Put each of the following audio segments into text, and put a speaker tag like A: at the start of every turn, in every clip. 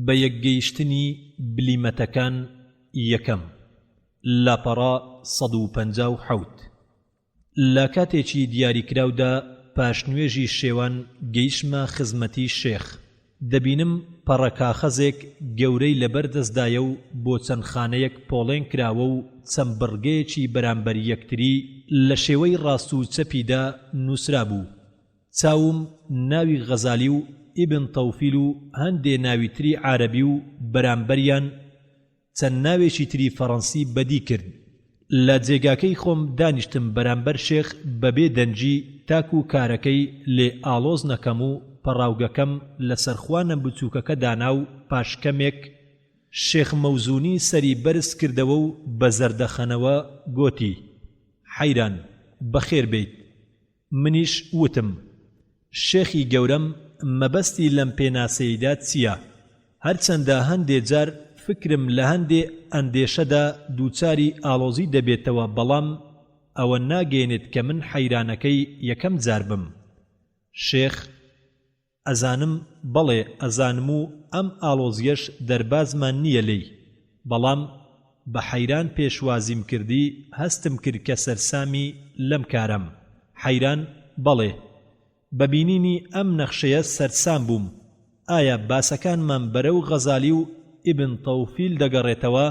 A: بە یەکگەیشتنی بلیمەتەکان یەکەم لاپەڕا 157 لە کاتێکی دیاریکراودا پاشنوێژی شێوان گەیشتمە خزمەتی شێخ. دەبینم پەڕەکاخەزێک گەورەی لەبەر دەستدایە و بۆ چەند خانەیەک پۆڵێن کراوە و چەند بڕگەیەکی بەرامبەر یەکتری لە شێوەی ڕاست و چەپیدا نووسرا بوو. چاوم ناوی غەزالی و ئیبن تەوفیل و هەندێ ناوی تری عارەبی و بەرامبەریان چەند ناوێکی تری فەڕەنسی بەدی کرد. لە جێگاکەی خۆم دانیشتم بەرامبەر شێخ بەبێ دەنجی تاکو و کارەکەی لێ ئاڵۆز نەکەم و پەڕاوگەکەم لەسەر خوانە بچووکەکە دانا و پاشکەمێک شێخ مەوزوونی سەری بەرز کردەوە و بە زەردەخەنەوە گوتی: حەیران بەخێر بیت. منیش وتم: شێخی گەورەم مەبەستی لەم پێناسەیەدا چییە؟ هەرچەندە هەندێ جار فکرم لە هەندێ ئەندێشەدا دووچاری ئاڵۆزی دەبێتەوە، بەڵام ئەوە ناگەێنێت کە من حەیرانەکەی یەکەم جار بم. شێخ: ئەزانم، بەڵێ ئەزانم و ئەم ئاڵۆزیەش دەربازمان نییە لێی، بەڵام بە حەیران پێشوازیم کردی هەستم کرد کە سەرسامی لەم کارم. حەیران: بەڵێ، بەبینینی ئەم نەخشەیە سەرسام بووم. ئایا باسەکانمان بەرەو غەزالی و ئیبن تەوفیل دەگەڕێتەوە؟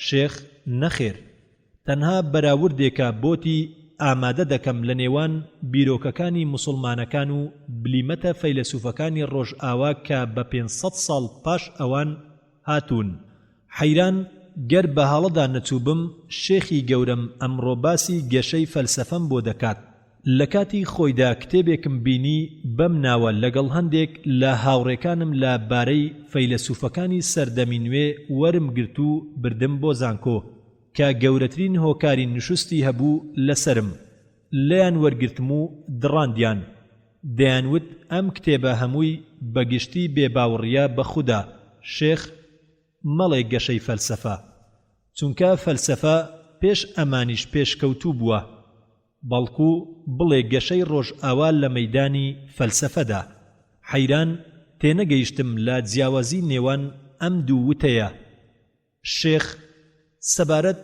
A: شێخ: نەخێر، تەنها بەراوردێکە بۆتی ئامادە دەکەم لە نێوان بیرۆکەکانی موسڵمانەکان و بلیمەتە فەیلسوفەکانی ڕۆژئاوا کە بە 500 ساڵ پاش ئەوان هاتوون. حەیران گەر بە هەڵەدا نەچووبم، شێخی گەورەم ئەمڕۆ باسی گەشەی فەلسەفەم بۆ دەکات. لە کاتی خۆیدا کتێبێکم بینی بەم ناوە لەگەڵ هەندێک لە هاوڕێکانم لە بارەی فەیلسوفەکانی سەردەمی نوێ وەرم گرت و بردم بۆ زانکۆ کە گەورەترین هۆکاری نشستی هەبوو لەسرم. لێیان وەرگرتم و دڕاندیان. دەیانوت ئەم کتێبە هەمووی بەگشتی بێباوڕیە بە خودا. شێخ: مەڵێ گەشەی فەلسەفە، چونکە فەلسەفە پێش ئەمانیش پێشکەوتوو بووە، بەڵکو بڵێ گەشەی ڕۆژئاوا لە مەیدانی فەلسەفەدا. حەیران تێنەگەیشتم لە جیاوازی نێوان ئەم دوو وتەیە. شێخ: سەبارەت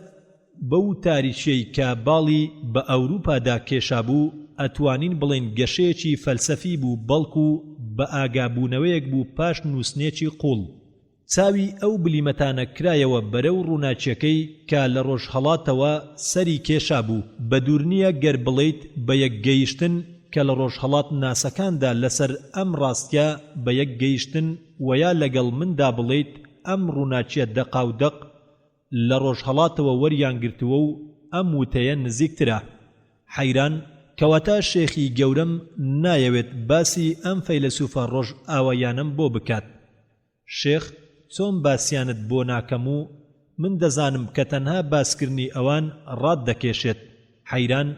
A: بەو تاریچەی کە باڵی بە ئەوروپادا کێشابوو، ئەتوانین بڵێن گەشەیەکی فەلسەفی بوو، بەڵکو بە ئاگابوونەوەیەک بوو پاش نووسنێکی قوڵ. چاوی ئەو بلیمەتانە کرایەوە بەرەو ڕووناچیەکەی کە لە ڕۆژهەڵاتەوە سەری کێشا بوو. بە دوور نییە گەر بڵێیت بە یەکگەیشتن کە لە ڕۆژهەڵات ناسەکاندا لەسەر ئەم ڕاستیە بە یەکگەیشتن، وەیا لەگەڵ مندا بڵێیت ئەم ڕووناچیە دەقاودەق لە ڕۆژهەڵاتەوە وەریان گرتووە و ئەم وتەیە نزیکترە. حەیران: کەواتە شێخی گەورەم نایەوێت باسی ئەم فەیلسوفە ڕۆژ ئاوایانم بۆ بکات. شێخ: چۆن باسییانت بۆ ناکەم و من دەزانم کە تەنها باسکردنی ئەوان ڕاد دەکێشێت. حەیران: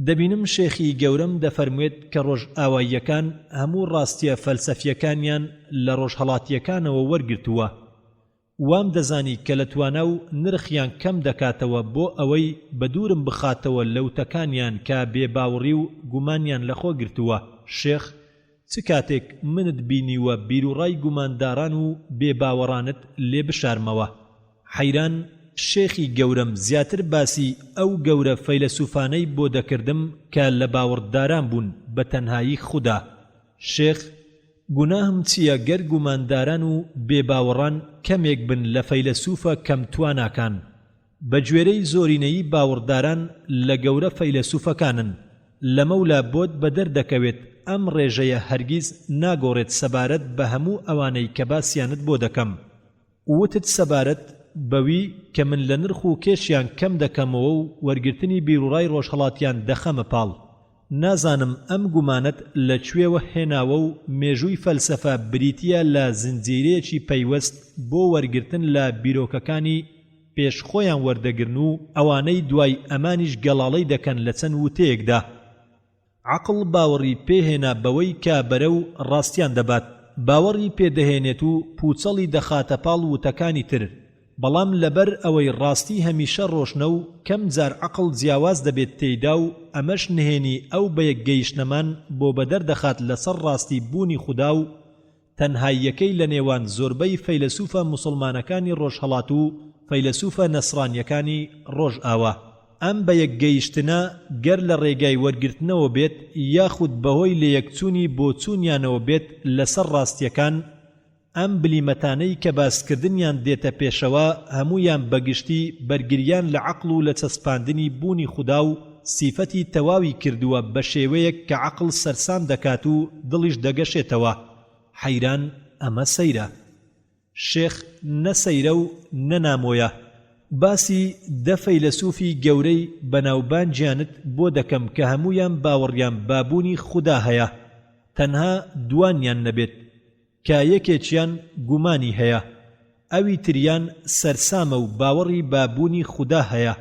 A: دەبینم شێخی گەورەم دەفەرموێت کە ڕۆژ ئاواییەکان هەموو ڕاستیە فەلسەفیەکانیان لە ڕۆژهەڵاتیەکانەوە وەرگرتووە. وام دەزانی کە لە توانا و نرخیان کەم دەکاتەوە بۆ ئەوەی بە دوورم بخاتەوە لەوتەکانیان کە بێباوڕی و گومانیان لەخۆ گرتووە. شێخ: چ کاتێک منت بینیوە بیرروڕای گومانداران و بێباوەڕانت لێ بشارمەوە؟ حەیران شێخی گەورەم زیاتر باسی ئەو گەورە فەیلسوفانەی بۆ دەکردم کە لە باوەڕداران بوون بە تەنهایی خودا. شێخ: گوناهم چییە گەر گومانداران و بێباوەڕان کەمێک بن لە فەیلسوفە کەم تواناکان؟ بە گوێرەی زۆرینەیی باوەڕداران لە گەورە فەیلسوفەکانن. لەمەولا بۆت بە دەردەکەوێت ئەم ڕێژەیە هەرگیز ناگۆڕێت سەبارەت بە هەموو ئەوانەی کە باسییانت بۆ دەکەم. وتت سەبارەت بەوی کە من لە نرخ و کێشیان کەم دەکەمەوە و وەرگرتنی بیرروڕای ڕۆژهەڵاتیان دەخەمە پاڵ. نازانم ئەم گومانت لەکوێوە هێناوە و مێژووی فەلسەفە بریتیە لە زنجیرەیەکی پەیوەست بۆ وەرگرتن لە بیرۆکەکانی پێشخۆیان وەردەگرن و ئەوانەی دوای ئەمانیش گەڵاڵەی دەکەن لە چەند وتەیەکدا. عەقڵ باوەڕی پێهێنا بەوەی کە بەرەو ڕاستیان دەبات، باوەڕی پێدەهێنێت و پوچەڵی دەخاتە پاڵ وتەکانی تر. بەڵام لەبەر ئەوەی ڕاستی هەمیشە ڕۆشنە و کەم جار عەقڵ جیاواز دەبێت تێیدا و ئەمەش نهێنی ئەو بە یەکگەیشتنەمان بۆ بەدەر دەخات لەسەر ڕاستی بوونی خودا و تەنهاییەکەی لە نێوان زۆربەی فەیلسوفە موسڵمانەکانی ڕۆژهەڵات و فەیلسوفە نەسڕانیەکانی ڕۆژ ئاوا. ئەم بە یەکگەیشتنە گەر لە ڕێگای وەرگرتنەوە بێت یاخود بەهۆی لە یەکچوونی بۆ چوونیانەوە بێت لەسەر ڕاستیەکان، ئەم بلیمەتانەی کە باسکردنیان دێتە پێشەوە هەموویان بەگشتی بەرگریان لە عەقڵ و لە چەسپاندنی بوونی خودا و سیفەتی تەواوی کردووە بە شێوەیەک کە عەقڵ سەرسام دەکات و دڵیش دەگەشێتەوە. حەیران ئەمە سەیرە. شێخ نەسەیرە و نەنامۆیە. باسی دە فەیلسوفی گەورەی بەناوبانگیانت بۆ دەکەم کە هەموویان باوەڕیان بابوونی خودا هەیە، تەنها دوانیان نەبێت کە یەکێکیان گومانی هەیە، ئەوی تریان سەرسامە و باوەڕی بابوونی خودا هەیە،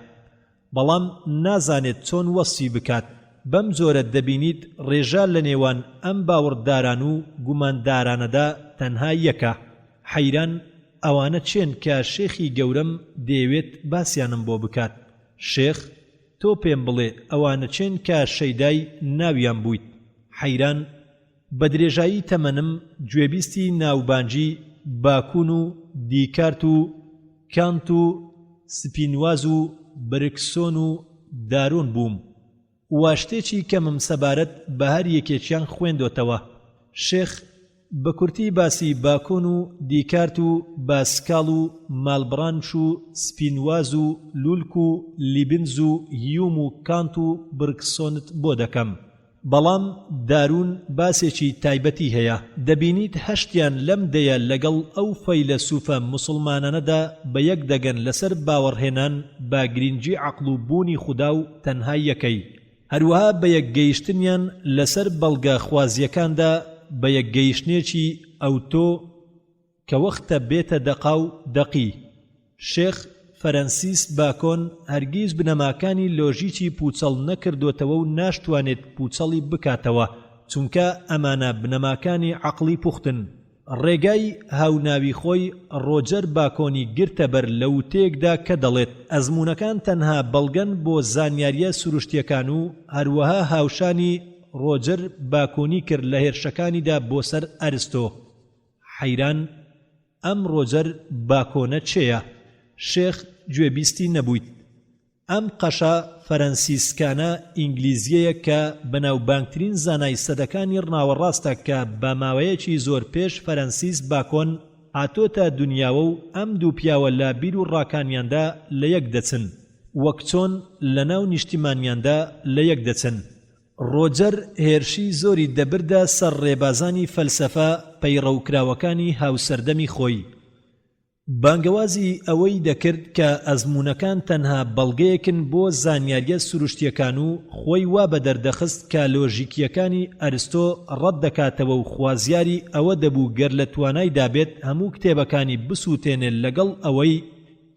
A: بەڵام نازانێت چۆن وەسی بکات. بەم جۆرە دەبینیت ڕێژا لە نێوان ئەم باوەڕداران و گوماندارانەدا تەنها یەکە. حەیران ئەوانە چێن کە شێخی گەورەم دەیەوێت باسییانم بۆ بکات. شێخ تۆ پێم بڵێ ئەوانە چێن کە شەیدای ناویان بوویت. حەیران بە درێژایی تەمەنم گوێبیستی ناوبانجی باکوون و دیکارت و کانت و سپینواز و برکسۆن و دارۆن بووم. واشتێکی کەمم سەبارەت بە هەر یەکێکیان خوێندۆتەوە. شێخ بە کورتی باسی باکۆن و دیکارت و باسکاڵ و مالبرانش و سپینواز و لولک و لیبنز و هیوم و کانت و برکسۆنت بۆ دەکەم. بەڵام دارون باسێکی تایبەتی هەیە. دەبینیت هەشتیان لەم دەیە لەگەڵ ئەو فەیلسوفە موسڵمانانەدا بە یەک دەگەن لەسەر باوەڕهێنان با گرنگی عەقڵ و بوونی خودا و تەنها یەکەی. هەروەها بە یەکگەیشتنیان لەسەر بەڵگە خوازیەکاندا بە یەکگەیشتنێکی ئەوتۆ کە وەختە بێتە دەقا و دەقی. شێخ فەرەنسیس باکۆن هەرگیز بنەماکانی لۆژیکی پوچەڵ نەکردوتەوە و ناشتوانێت پوچەڵی بکاتەوە، چونکە ئەمانە بنەماکانی عەقڵی پوختن. ڕێگای هاوناوی خۆی ڕۆجەر باکۆنی گرتە بەر لە وتەیەکدا کە دەڵێت ئەزموونەکان تەنها بەڵگەن بۆ زانیاریە سروشتیەکان و هەروەها هاوشانی ڕۆجەر باکۆنی کرد لە هێرشەکانیدا بۆ سەر ئەرستۆ. حەیران ئەم ڕۆجەر باکۆنە چێیە؟ شێخ گوێبیستی نەبوویت. ئەم قەشە فەرەنسیسکانە ئینگلیزیەیە کە بەناوبانگترین زانای سەدەکانی ڕناوەڕاستە کە بە ماوەیەکی زۆر پێش فەرەنسیس باکۆن هاتۆتە دنیاوە و ئەم دوو پیاوە لە بیر و ڕاکانیاندا لە یەک دەچن، وەک چۆن لە ناو نیشتیمانیاندا لە یەک دەچن. ڕۆجەر هێرشی زۆری دەبردە سەر ڕێبازانی فەلسەفە پەیڕەوکراوەکانی هاوسەردەمی خۆی. بانگەوازی ئەوەی دەکرد کە ئەزموونەکان تەنها بەڵگەیەکن بۆ زانیاریە سروشتیەکان و خۆی وا بە دەردەخست کە لۆژیکیەکانی ئەرستۆ ڕەت دەکاتەوە و خوازیاری ئەوە دەبوو گەر لە توانای دابێت هەموو کتێبەکانی بسووتێنێت لەگەڵ ئەوەی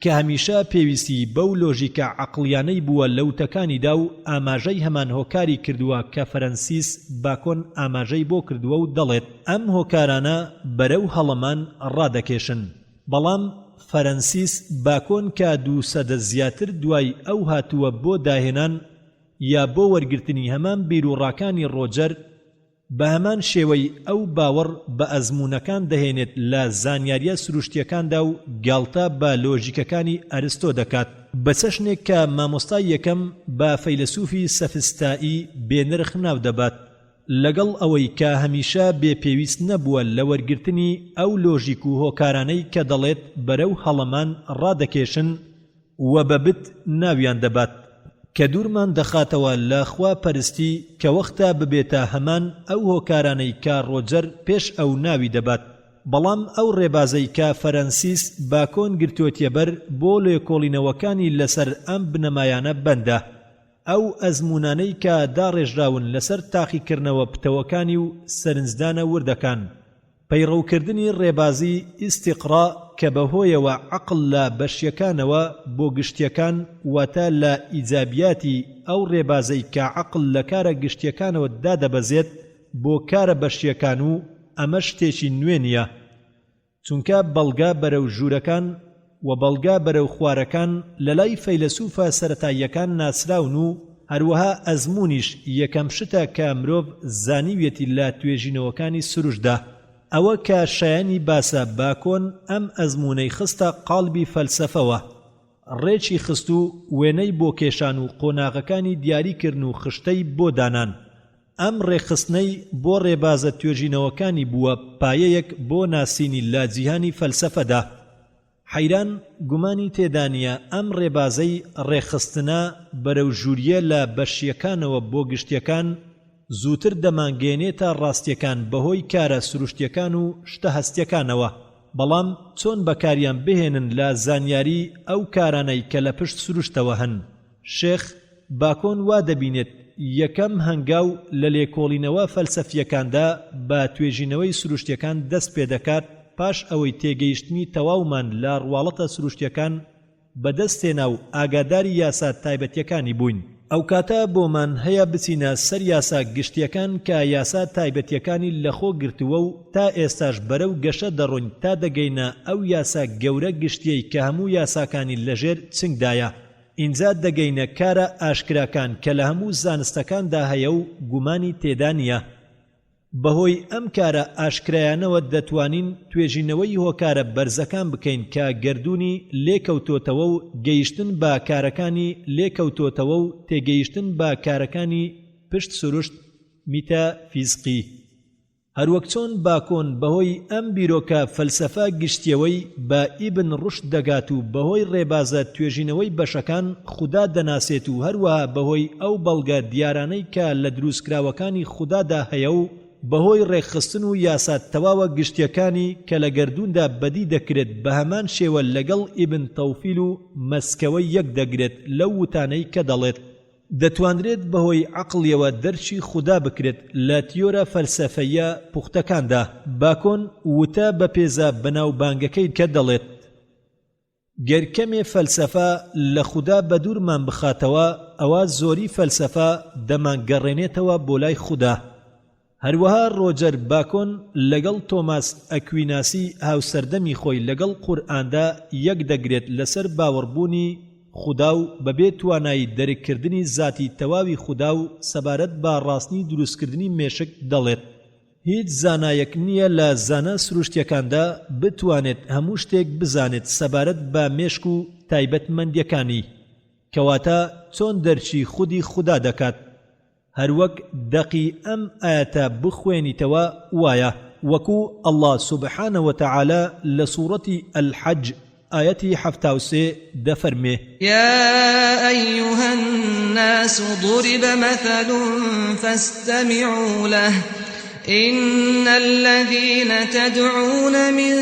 A: کە هەمیشە پێویستی بەو لۆژیکە عەقڵیانەی بووە لە وتەکانیدا و ئاماژەی هەمان هۆکاری کردووە کە فەرەنسیس باکۆن ئاماژەی بۆ کردووە و دەڵێت ئەم هۆکارانە بەرەو هەڵەمان ڕادەکێشن. بەڵام فەرەنسیس باکۆن کە 200 زیاتر دوای ئەو هاتووە بۆ داهێنان یا بۆ وەرگرتنی هەمان بیرروڕاکانی ڕۆجەر، بە هەمان شێوەی ئەو باوەڕ بە ئەزموونەکان دەهێنێت لە زانیاریە سروشتیەکاندا و گاڵتە بە لۆژیکەکانی ئەرستۆ دەکات، بە چەشنێک کە مامۆستای یەکەم بە فەیلسوفی سەفستایی بێنرخ ناو دەبات، لەگەڵ ئەوەی کە هەمیشە بێپێویست نەبووە لە وەرگرتنی ئەو لۆژیک و هۆکارانەی کە دەڵێت بەرەو هەڵەمان ڕادەکێشن و بەبت ناویان دەبات کە دوورمان دەخاتەوە لە خوا پەرستی کە وەختە ببێتە هەمان ئەو هۆکارانەی کە ڕۆجەر پێش ئەو ناوی دەبات. بەڵام ئەو ڕێبازەی کە فەرەنسیس باکۆن گرتوۆتیە بەر بۆ لێکۆڵینەوەکانی لەسەر ئەم بنەمایانە بەندە، ئەو ئەزموونانەی کە داڕێژراون لەسەر تاقیکردنەوە پتەوەکانی و سەرنجدانە وردەکان، پەیڕەوکردنی ڕێبازی ئیستیقڕا کە بەهۆیەوە عەقڵ لە بەشیەکانەوە بۆ گشتیەکان واتە لە ئیجابیاتی ئەو ڕێبازەی کە عەقڵ لە کارە گشتیەکانەوە دادەبەزێت بۆ کارە بەشیەکان و ئەمە شتێکی نوێ نییە، چونکە بەڵگا بەرەو ژوورەکان و بەڵگا بەرەو خوارەکان لە لای فەیلسوفە سەرەتاییەکان ناسراون و هەروەها ئەزموونیش یەکەم شتە کە مرۆڤ زانیوێتی لە توێژینەوەکانی سروشدا. ئەوە کە شایانی باسە باکۆن ئەم ئەزمونەی خستە قاڵبی فەلسەفەوە، ڕێکی خست و وێنەی بۆ کێشان و قۆناغەکانی دیاریکردن و خشتەی بۆ دانان. ئەم ڕێخستنەی بۆ ڕێبازە توێژینەوەکانی بووە پایەیەک بۆ ناسینی لا جیهانی فەلسەفەدا. حەیران گومانی تێدانیە ئەم ڕێبازەی ڕێخستنە بەرەو ژووریە لە بەشیەکانەوە بۆ گشتیەکان زووتر دەمانگەێنێتە ڕاستیەکان بەهۆی کارە سروشتیەکان و شتە هەستیەکانەوە. بەڵام چۆن بەکاریان بهێنن لە زانیاری ئەو کارانەی کە لە پشت سروشتەوە هەن؟ شێخ باکۆن وا دەبینێت یەکەم هەنگاو لە لێکۆڵینەوە فەلسەفیەکاندا بە توێژینەوەی سروشتیەکان دەست پێ دەکات پاش ئەوەی تێگەیشتنی تەواومان لە ڕواڵەتە سروشتیەکان بەدەستێنا و ئاگاداری یاسا تایبەتیەکانی بووین. ئەو کاتە بۆمان هەیە بچینە سەر یاسا گشتیەکان کە یاسا تایبەتیەکانی لەخۆ گرتووە و تا ئێستاش بەرەو گەشە دەڕۆین تا دەگەینە ئەو یاسا گەورە گشتیەی کە هەموو یاساکانی لەژێر چنگدایە. ئینجا دەگەینە کارە ئاشکراکان کە لە هەموو زانستەکاندا هەیە و گومانی تێدا نییە. بەهۆی ئەم کارە ئاشکرایانەوە دەتوانین توێژینەوەی هۆکارە بەرزەکان بکەین کە گردوونی لێکەوتۆتەوە و گەیشتن بە کارەکانی لێکەوتۆتەوە و تێگەیشتن بە کارەکانی پشت سروشت میتافیزیقی. هەروەک چۆن باکۆن بەهۆی ئەم بیرۆکە فەلسەفە گشتیەوەی بە ئیبن ڕوشد دەگات و بەهۆی ڕێبازە توێژینەوەی بەشەکان خودا دەناسێت و هەروەها بەهۆی ئەو بەڵگە دیارانەی کە لە دروستکراوەکانی خودادا هەیە و بەهۆی ڕێخستن و یاسات تەواوە گشتیەکانی کە لە گردووندا بەدی دەکرێت بە هەمان شێوە لەگەڵ ئیبن تەوفیل و مەسکەوەی یەک دەگرێت لەو وتانەی کە دەڵێت دەتوانرێت بەهۆی عەقڵیەوە دەرچی خودا بکرێت لە تیۆرە فەلسەفەیە پوختەکاندا. باکۆن وتە بە پێزە بەناوبانگەکەی کە دەڵێت گەرکەمێ فەلسەفە لە خودا بە دوورمان بخاتەوە ئەوە زۆری فەلسەفە دەمانگەڕێنێتەوە بۆ لای خودا. هەروەها ڕۆجەر باکۆن لەگەڵ تۆماس ئەکویناسی هاوسەردەمی خۆی لەگەڵ قورئاندا یەک دەگرێت لەسەر باوەڕبوونی خودا و بەبێ توانایی دەرککردنی ذاتی تەواوی خودا و سەبارەت بە ڕاستنی دروستکردنی مێشک دەڵێت هیچ زانایەک نییە لە زانە سروشتیەکاندا بتوانێت هەموو شتێک بزانێت سەبارەت بە مێشک و تایبەتمەندیەکانی، کەواتە چۆن دەرچی خودی خودا دەکات. هەروەک دەقی ئەم ئاەتە بخوێنیتەوە وایە وەکو الله سبحانه وتعالى لە سوورەتی الحەج آياتي 73 دفرمه
B: يا أيها الناس ضرب مثل فاستمعوا له إن الذين تدعون من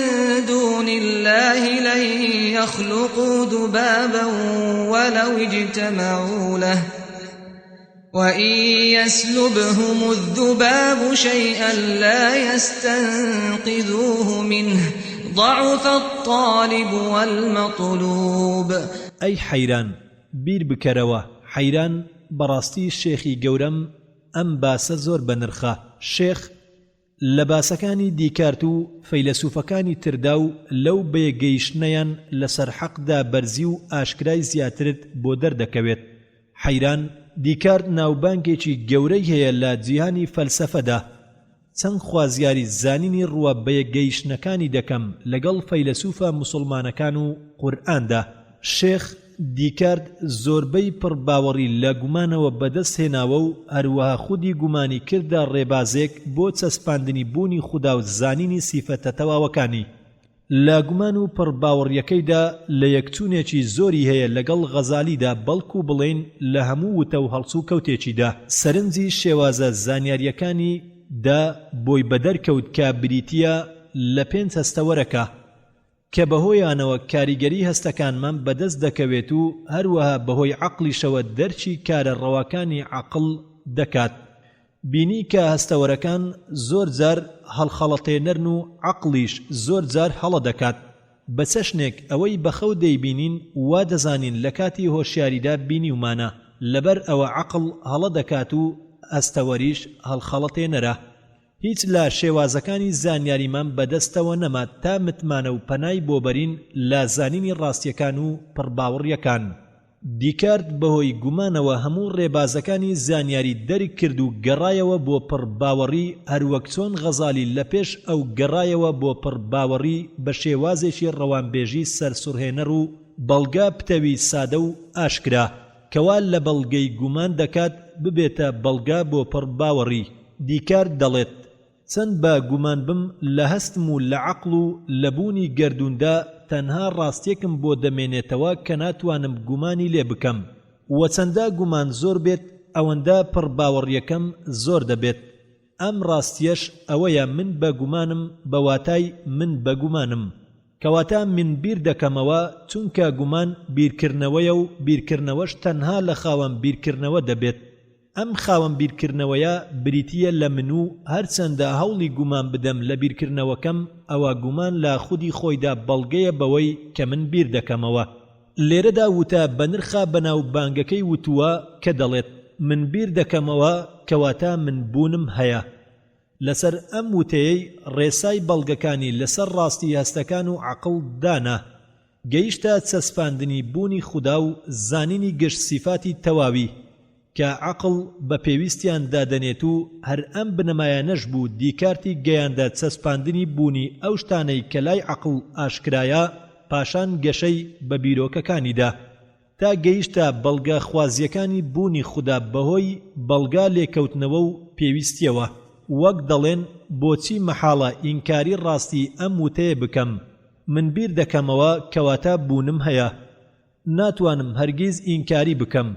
B: دون الله لن يخلقوا ذبابا ولو اجتمعوا له وإن يسلبهم الذباب شيئا لا يستنقذوه منه ضعف الطالب والمطلوب.
A: أي حيران بير بكروا حيران براستي شيخي قورم أم باس زور بنرخا شيخ لباسكاني ديكارتو فيلسوفكاني ترداو لو بيگيشنيان لسر حق دا برزيو آشكراي زياترت بودر دكويت. حيران دیکارت ناوبانگێکی گەورەی هەیە لە جیهانی فەلسەفەدا. چەند خوازیاری زانینی ڕوە بەیەکگەیشتنەکانی دەکەم لەگەڵ فەیلسوفە موسڵمانەکان و قورئاندا. شێخ دیکارت زۆربەی پڕباوەڕی لە گومانەوە بەدەست هێناوە و هەروەها خودی گومانی کردە ڕێبازێک بۆ چەسپاندنی بوونی خودا و زانینی سیفەتە تەواوەکانی. لە گومان و پڕباوەڕیەکەیدا لە یەکچوونێکی زۆری هەیە لەگەڵ غەزالیدا بەڵکو بڵێن لە هەموو وتە و هەڵسوو کەوتێکیدا. سەرنجی شێوازە زانیاریەکانی دا بۆی بەدەرکەوت کە بریتیە لە 5 هەستەوەرەکە کە بەهۆیانەوە کاریگەری هەستەکانمان بەدەست دەکەوێت و هەروەها بەهۆی عەقلیشەوە دەرچی کارە ڕەواکانی عەقڵ دەکات. بینی کە هەستەوەرەکان زۆر جار هەڵخەڵەتێنەرن و عەقلیش زۆر جار هەڵە دەکات. بە چەشنێک ئەوەی بەخەو دەیبینین وا دەزانین لە کاتی هۆشیاریدا بینیومانە، لەبەر ئەوە عەقڵ هەڵە دەکات و هەستەوەریش هەڵخەڵەتێنەرە. هیچ لە شێوازەکانی زانیاریمان بەدەستەوە نەما تا متمانە و پەنای بۆ بەرین لە زانینی ڕاستیەکان و پڕباوەڕیەکان. دیکارت بەهۆی گومانەوە هەموو ڕێبازەکانی زانیاری دەرک کرد و گەڕایەوە بۆ پڕباوەڕی هەروەک چۆن غەزالی لەپێش ئەو گەڕایەوە بۆ پڕباوەڕی بە شێوازێکی ڕەوانبێژی سەرسوڕهێنەر و بەڵگا پتەوی سادە و ئاشکرا کەوا لە بەڵگەی گومان دەکات ببێتە بەڵگا بۆ پڕباوەڕی. دیکارت دەڵێت چەند بە گومان بم لە هەستم و لە عەقڵ و لە بوونی گەردووندا تەنها ڕاستیەکم بۆ دەمێنێتەوە کە ناتوانم گومانی لێ بکەم و چەندە گومان زۆر بێت ئەوەندە پڕباوەڕیەکەم زۆر دەبێت. ئەم ڕاستیەش ئەوەیە من بە گومانم بەواتای من بە گومانم کەواتە من بیر دەکەمەوە چونکە گومان بیرکردنەوەیە و بیرکردنەوەش تەنها لە خاوەن بیرکردنەوە دەبێت. ئەم خاوەن بیرکردنەوەیە بریتیە لە من و هەرچەندە هەوڵی گومان بدەم لە بیرکردنەوەکەم ئەوە گومان لە خودی خۆیدا بەڵگەیە بەوەی کە من بیر دەکەمەوە. لێرەدا وتە بە نرخە بەناو بانگەکەی وتووە کە دەڵێت من بیر دەکەمەوە کەواتە من بوونم هەیە. لەسەر ئەم وتەیەی ڕێسای بەڵگەکانی لەسەر ڕاستی هەستەکان و عەقڵ دانا گەیشتە چەسپاندنی بوونی خودا و زانینی گشت سیفاتی تەواوی کە عەقڵ بە پێویستیان دادەنێت و هەر ئەم بنەمایانەش بوو دیکارتی گەیاندە چەسپاندنی بوونی ئەو شتانەی کە لای عەقڵ ئاشکرایە پاشان گەشەی بە بیرۆکەکانیدا تا گەیشتە بەڵگە خوازیەکانی بوونی خودا بەهۆی بەڵگا لێکەوتنەوە و پێویستیەوە. وەک دەڵێن بۆچی مەحاڵە ئینکاری ڕاستی ئەم وتەیە بکەم من بیر دەکەمەوە کەواتە بوونم هەیە. ناتوانم هەرگیز ئینکاری بکەم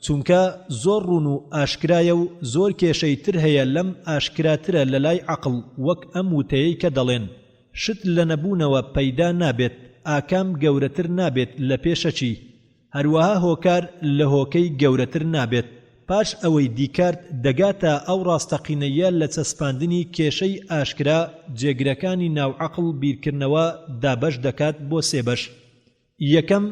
A: چونکە زۆر ڕوون و ئاشکرایە و زۆر کێشەی تر هەیە لەم ئاشکراترە لە لای عەقڵ وەک ئەم وتەیەی کە دەڵێن شت لە نەبوونەوە پەیدا نابێت ئاکام گەورەتر نابێت لە پێشەچی هەروەها هۆکار لە هۆکەی گەورەتر نابێت. پاش ئەوەی دیکارت دەگاتە ئەو ڕاستەقینەیە لە چەسپاندنی کێشەی ئاشکرا جێگرەکانی ناو عەقڵ بیرکردنەوە دابەش دەکات بۆ سێبەش. یەکەم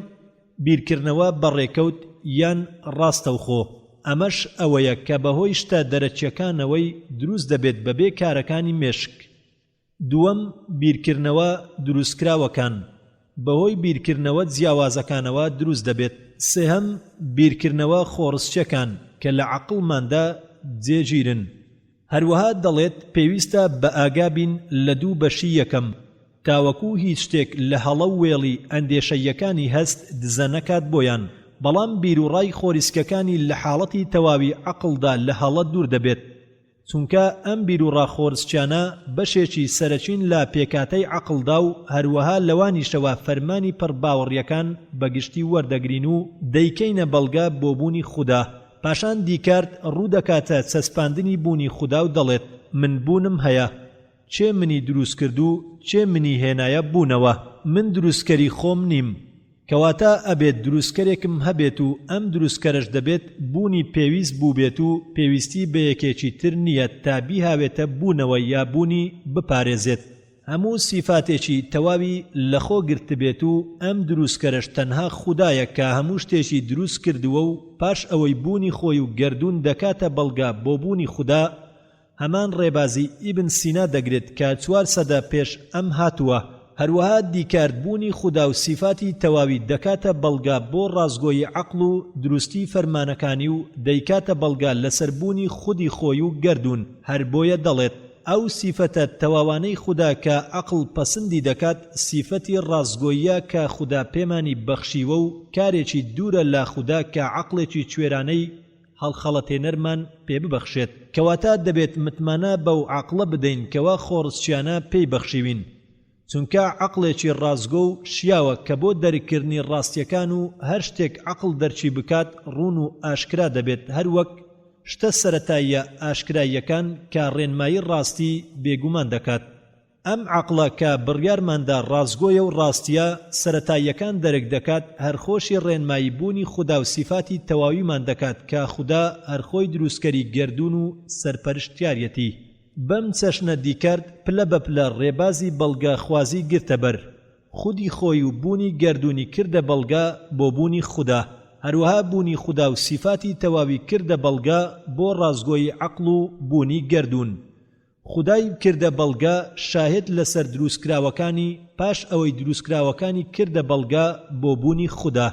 A: بیرکردنەوە بەڕێکەوت یان ڕاستەوخۆ ئەمەش ئەوەیە کە بەهۆی شتە دەرەچیەکانەوەی دروست دەبێت بەبێ کارەکانی مێشک. دووەم بیرکردنەوە دروستکراوەکان بەهۆی بیرکردنەوە جیاوازەکانەوە دروست دەبێت. سێهەم بیرکردنەوە خۆڕستچیەکان کە لە عەقڵماندا جێگیرن. هەروەها دەڵێت پێویستە بە ئاگابین لە دوو بەشی یەکەم تاوەکو هیچ شتێک لە هەڵە و وێڵی ئەندێشەیەکانی هەست دزە نەکات بۆیان بەڵام بیرروڕای خۆریسکەکانی لە حاڵەتی تەواوی عەقڵدا لە هەڵە دوور دەبێت چونکە ئەم بیرروڕا خۆرسچیانە بەشێکی سەرەچین لە پێکاتەی عەقڵدا و هەروەها لەوانیشەوە فەرمانی پڕباوەڕیەکان بەگشتی وەردەگرین و دەیکەینە بەڵگا بۆ بوونی خودا. پاشان دیکارت ڕوو دەکاتە چەسپاندنی بوونی خودا و دەڵێت من بوونم هەیە چێ منی دروست کرد و چێ منی هێنایە بوونەوە من دروستکەری خۆم نیم کەواتە ئەبێت دروستکەرێکم هەبێت و ئەم دروستکەرش دەبێت بوونی پێویست بوو بێت و پێویستی بە یەکێکی تر نییە تا بیهاوێتە بوونەوە یا بوونی بپارێزێت. هەموو سیفاتێکی تەواوی لەخۆ گرت بێت و ئەم دروستکەرش تەنها خودایە کە هەموو شتێکی دروست کردووە و پاش ئەوەی بوونی خۆی و گەردوون دەکاتە بەڵگا بۆ بوونی خودا. هەمان ڕێبازی ئیبن سینا دەگرێت کە 4 سەدە پێش ئەم هاتووە. هەروەها دیکارتبوونی خودا و سیفاتی تەواوی دەکاتە بەڵگا بۆ ڕازگۆیی عەقڵ و دروستی فەرمانەکانی و دەیکاتە بەڵگا لەسەربوونی خودی خۆی و گەردوون. هەر بۆیە دەڵێت ئەو سیفەتە تەواوانەی خودا کە عەقڵ پەسەندی دەکات سیفەتی ڕازگۆییە کە خودا پێمانی بەخشیوە و کارێکی دوورە لە خودا کە عەقڵێکی کوێرانەی هەڵخەڵەتێنەرمان پێ ببەخشێت کەواتە دەبێت متمانە بەو عەقڵە بدەین کەوا خۆڕستچیانە پێی بەخشیوین چونکە عەقڵێکی ڕازگۆ و شیاوە کە بۆ دەرکردنی ڕاستیەکان و هەر شتێک عەقڵ دەرچی بکات ڕوون و ئاشکرا دەبێت هەروەک شتە سەرەتاییە ئاشکراییەکان کە ڕێنمایی ڕاستی بێگومان دەکات. ئەم عەقڵە کە بڕیارماندا ڕازگۆیە و ڕاستیە سەرەتاییەکان دەرک دەکات هەرخۆشی ڕێنمایی بوونی خودا و سیفاتی تەواویمان دەکات کە خودا هەرخۆی دروستکەری گەردوون و سەرپەرشتیارەتی. بەم چەشنە دیکارت پلە بە پلە ڕێبازی بەڵگا خوازی گرتە بەر خودی خۆی و بوونی گەردوونی کردە بەڵگا بۆ بوونی خودا. هەروەها بوونی خودا و سیفاتی تەواوی کردە بەڵگا بۆ ڕازگۆیی عەقڵ و بوونی گەردوون. خودای کردە بەڵگا شاهد لەسەر دروستکراوەکانی پاش ئەوەی دروستکراوەکانی کردە بەڵگا بۆ بوونی خودا.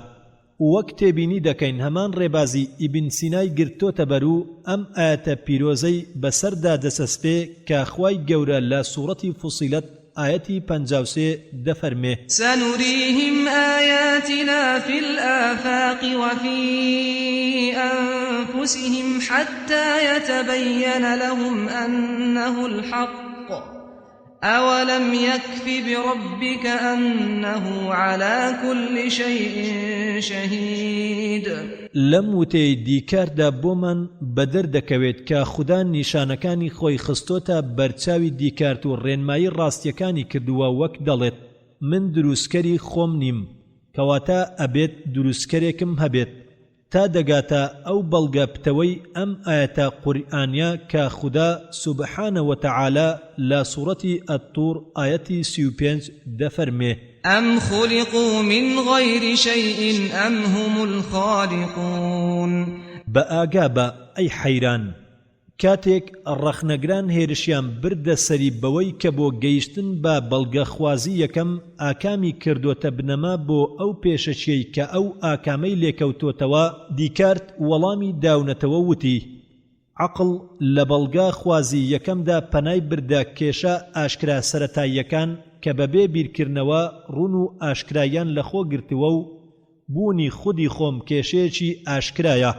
A: وەک تێبینی دەکەین هەمان ڕێبازی ئیبن سینای گرتۆتە بەرو ئەم ئاەتە پیرۆزەی بەسەردا دەسەسپێ کە خوای گەورە لە سوورەتی فوسیلەت آيتي 53 دفرمه
B: سنريهم آياتنا في الآفاق وفي أنفسهم حتى يتبين لهم أنه الحق أولم يكف بربك أنه على كل شيء شهيد
A: لم وتي دیکاردا بۆمان بەدەر دەکەوێت کە خوددا نیشانەکانی خۆی خستۆتە بەرچاوی دیکارت و ڕێنمایی ڕاستیەکانی کردووە وەک دەڵێت من دروستکەری خۆم نیم کەواتە ئەبێت دروستکەرێکم هەبێت تا دەگاتە ئەو بەڵگە پتەوەی ئەم ئاەتە قورئانیە کە خوددا سوبحانە وتەعالە لە سوورەتی ئەتتور ئاەتی 35 دەفەرمێ
B: أم خلقوا من غير شيء أم هم الخالقون
A: بأقابة أي حيران كاتێک ڕەخنەگران هێرشیان بردە سەری بەوەی کە بۆ گەیشتن بە بەڵگەخوازی یەکەم ئاکامی کردوتە بنەما بۆ ئەو پێشەچیەی کە ئەو ئاکامەی لێکەوتۆتەوە دیکارت وەڵامی داونەتەوە وتی عەقڵ لە بەڵگە خوازی یەکەمدا پەنای بردە کێشە ئاشکرا سەرەتاییەکان کە بەبێ بیرکردنەوە ڕوون و ئاشکرایان لەخۆ گرتووە و بوونی خودی خۆم کێشەیەکی ئاشکرایە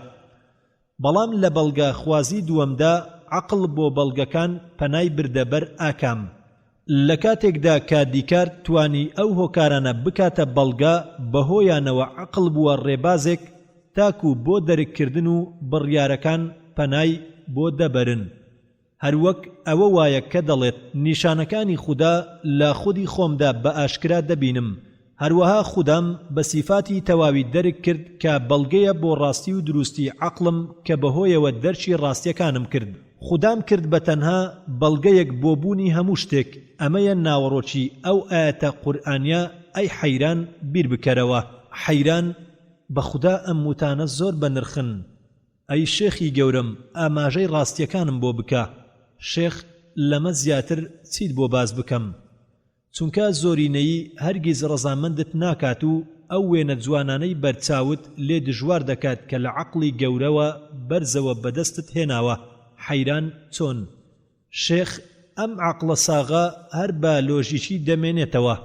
A: بەڵام لە بەڵگە خوازی دووەمدا عەقڵ بۆ بەڵگەکان پەنای بردە بەر ئاکام لە کاتێکدا کە دیکارت توانی ئەو هۆکارانە بکاتە بەڵگە بەهۆیانەوە عەقڵ بووە ڕێبازێک تاکو بۆ دەرککردن و بڕیارەکان پەنای بۆ دەبەرن هەروەک ئەوە وایە کە دەڵێت نیشانەکانی خوددا لە خودی خۆمدا بە ئاشکرا دەبینم هەروەها خوددام بە سیفاتی تەواوی دەرک کرد کە بەڵگەیە بۆ ڕاستی و دروستی عەقڵم کە بەهۆیەوە دەرچی ڕاستیەکانم کرد خوددام کرد بە تەنها بەڵگەیەک بۆ بوونی هەموو شتێک ئەمەیە ناوەڕۆکی ئەو ئاەتە قورئانیە ئەی حەیران بیر بکەرەوە حەیران بە خوددا ئەم وتانە زۆر بەنرخن ئەی شێخی گەورم ئاماژەی ڕاستیەکانم بۆ بکە شێخ لەمە زیاتر چیت بۆ باز بکەم چونکە زۆرینەیی هەرگیز ڕەزامەندت ناکات و ئەو وێنە جوانانەی بەرچاوت لێ دژوار دەکات کە لە عەقڵی گەورەوە بەرزەوە بەدەستت هێناوە حەیران چۆن شێخ ئەم عەقڵە ساغا هەر بە لۆژیکی دەمێنێتەوە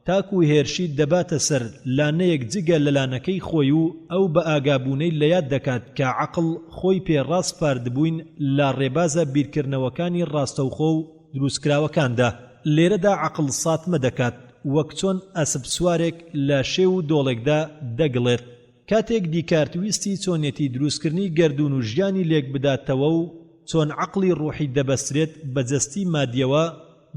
A: تاکو هێرشی دەباتە سەر لانەیەک جگە لە لانەکەی خۆی و ئەو بە ئاگابوونەی لە یاد دەکات کە عەقڵ خۆی پێ ڕاست پاردبووین لە ڕێبازە بیرکردنەوەکانی ڕاستەوخۆ و دروستکراوەکاندا لێرەدا عەقڵ ساتمە دەکات وەک چۆن ئەسپ سوارێک لە شێو و دۆڵێکدا دەگڵێت کاتێک دیکارت ویستی چۆنێتی دروستکردنی گەردون و ژیانی لێک بداتەوە و چۆن عەقڵی ڕوحی دەبەسترێت بەجەستی مادیەوە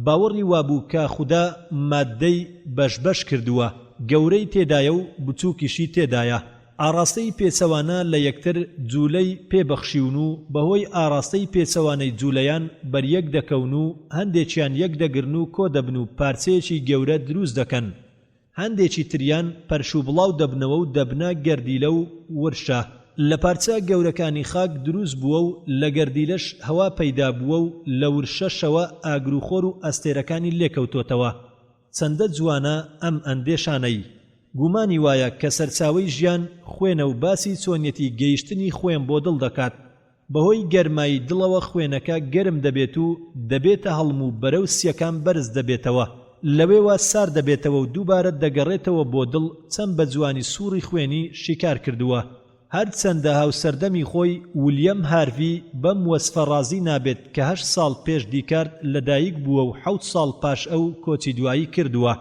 A: باوەڕی وابوو کە خوددا مادەی بەشبەش کردووە گەورەی تێدایە و بچووکیشی تێدایە ئاراستەی پێچەوانە لە یەکتر جوولەی پێبەخشیون و بەهۆی ئاراستەی پێچەوانەی جوولەیان بەریەک دەکەون و هەندێکیان یەک دەگرن و کۆ دەبن و پارچەیەکی گەورە دروست دەکەن هەندێکی تریان پەرشوو بڵاو دەبنەوە و دەبنە گەردیلە و ورشە لە پارچە گەورەکانی خاک دروست بووە و لە گەردیلەش هەوا پەیدا بووە و لە ورشەشەوە ئاگروخۆر و ئەستێرەکانی لێکەوتۆتەوە چەندە جوانە ئەم ئەندێشانەی گومانی وایە کە سەرچاوەی ژیان خوێنە و باسی چۆنیەتی گەیشتنی خوێن بۆ دڵ دەکات بەهۆی گەرمایی دڵەوە خوێنەکە گەرم دەبێت و دەبێتە هەڵم و بەرەو سیەکان بەرز دەبێتەوە لەوێوە سار دەبێتەوە و دووبارە دەگەڕێتەوە بۆ دڵ چەند بە جوانی سووری خوێنی شیکار کردووە هەر چەندە هاوسەردەمی خۆی ویلیەم هارڤی بەم وەسفە ڕازی نابێت کە 8 ساڵ پێش دیکارت لەدایک بووە و 7 ساڵ پاش ئەو کۆچی دوایی کردووە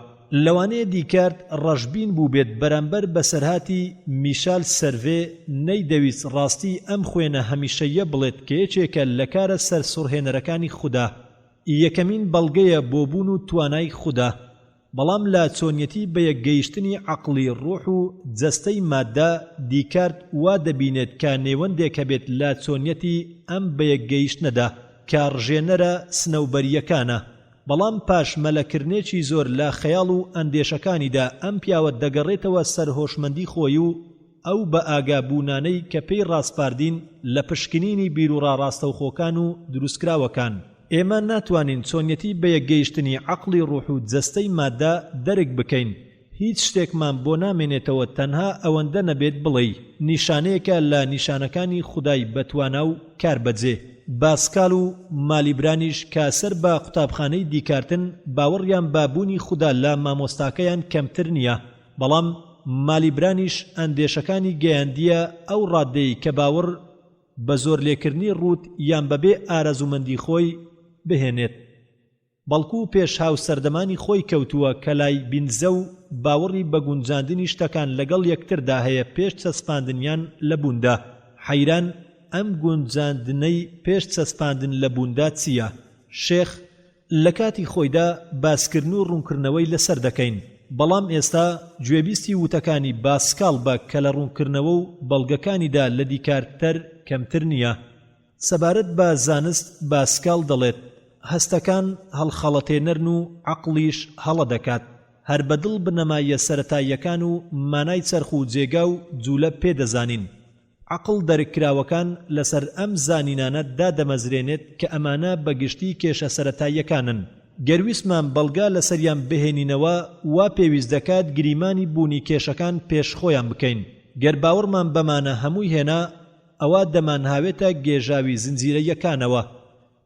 A: لەوانەیە دیکارت ڕەشبین بوو بێت بەرامبەر بەسەرهاتی میشال سەرڤێ نەیدەویست ڕاستی ئەم خوێنە هەمیشەیە بڵێت کە یەکێکە لە کارە سەر سوڕهێنەرەکانی خوددا یەکەمین بەڵگەیە بۆ بوون و توانای خوددا بەڵام لە چۆنیەتی بە یەکگەیشتنی عەقڵی ڕوح و جەستەی مادە دیکارت وا دەبینێت کە نێوەندێک هەبێت لە چۆنیەتی ئەم بە یەکگەیشتنەدا کە ڕژێنەرە سنەوبەریەکانە بەڵام پاش مەلەکردنێکی زۆر لە خەیاڵ و ئەندێشەکانیدا ئەم پیاوە دەگەڕێتەوە سەر هۆشمەندی خۆی و ئەو بە ئاگابوونانەی کە پێی ڕاستپاردین لە پشکنینی بیرروڕا ڕاستەوخۆکان و دروستکراوەکان ئێمە ناتوانین چۆنیەتی بە یەکگەیشتنی عەقڵی ڕوح و جەستەی مادە دەرک بکەین هیچ شتێکمان بۆ نامێنێتەوە تەنها ئەوەندە نەبێت بڵێ نیشانەیەکە لە نیشانەکانی خودای بەتوانا و کاربەجێ. باسکال و مالیبرانیش کە سەر بە قوتابخانەی دیکارتن باوەڕیان بابوونی خوددا لە مامۆستاکەیان کەمتر نییە، بەڵام مالیبرانیش ئەندێشەکانی گەیاندیە ئەو ڕادەی کە باوەڕ بە زۆر لێکردنی ڕوت یان بەبێ ئارەزومەندی خۆی بهێنێت، بەڵکو پێش هاو سەردەمانی خۆی کەوتووە کە لای بینزە و باوەڕی بە گونجاندنی شتەکان لەگەڵ یەکتردا هەیە پێش چەسپاندنیان لە بووندا. حەیران ئەم گونجاندنەی پێش چەسپاندن لە بووندا چییە؟ شێخ لە کاتی خۆیدا باسکردن و ڕوونکردنەوەی لەسەر دەکەین، بەڵام ئێستا گوێبیستی وتەکانی باسکال بە کە لە ڕوونکردنەوە و بەڵگەکانیدا لە دیکارتەر کەمتر نییە. سەبارەت بە زانست باسکال دەڵێت هەستەکان هەڵخەڵەتێنەرن و عەقڵیش هەڵە دەکات، هەر بەدڵ بنەمایە سەرەتاییەکان و مانای چەرخ و جێگا و جوولە پێدەزانین. عەقڵ دەرکراوەکان لەسەر ئەم زانینانە دادەمەزرێنێت کە ئەمانە بەگشتی کێشە سەرەتاییەکانن. گەرویستمان بەڵگا لەسەریان بهێنینەوە وا پێویست دەکات گریمانی بوونی کێشەکان پێش خۆیان بکەین. گەر باوەڕمان بەمانە هەمووی هێنا ئەوە دەمانهاوێتە گێژاوی زنجیرەیەکانەوە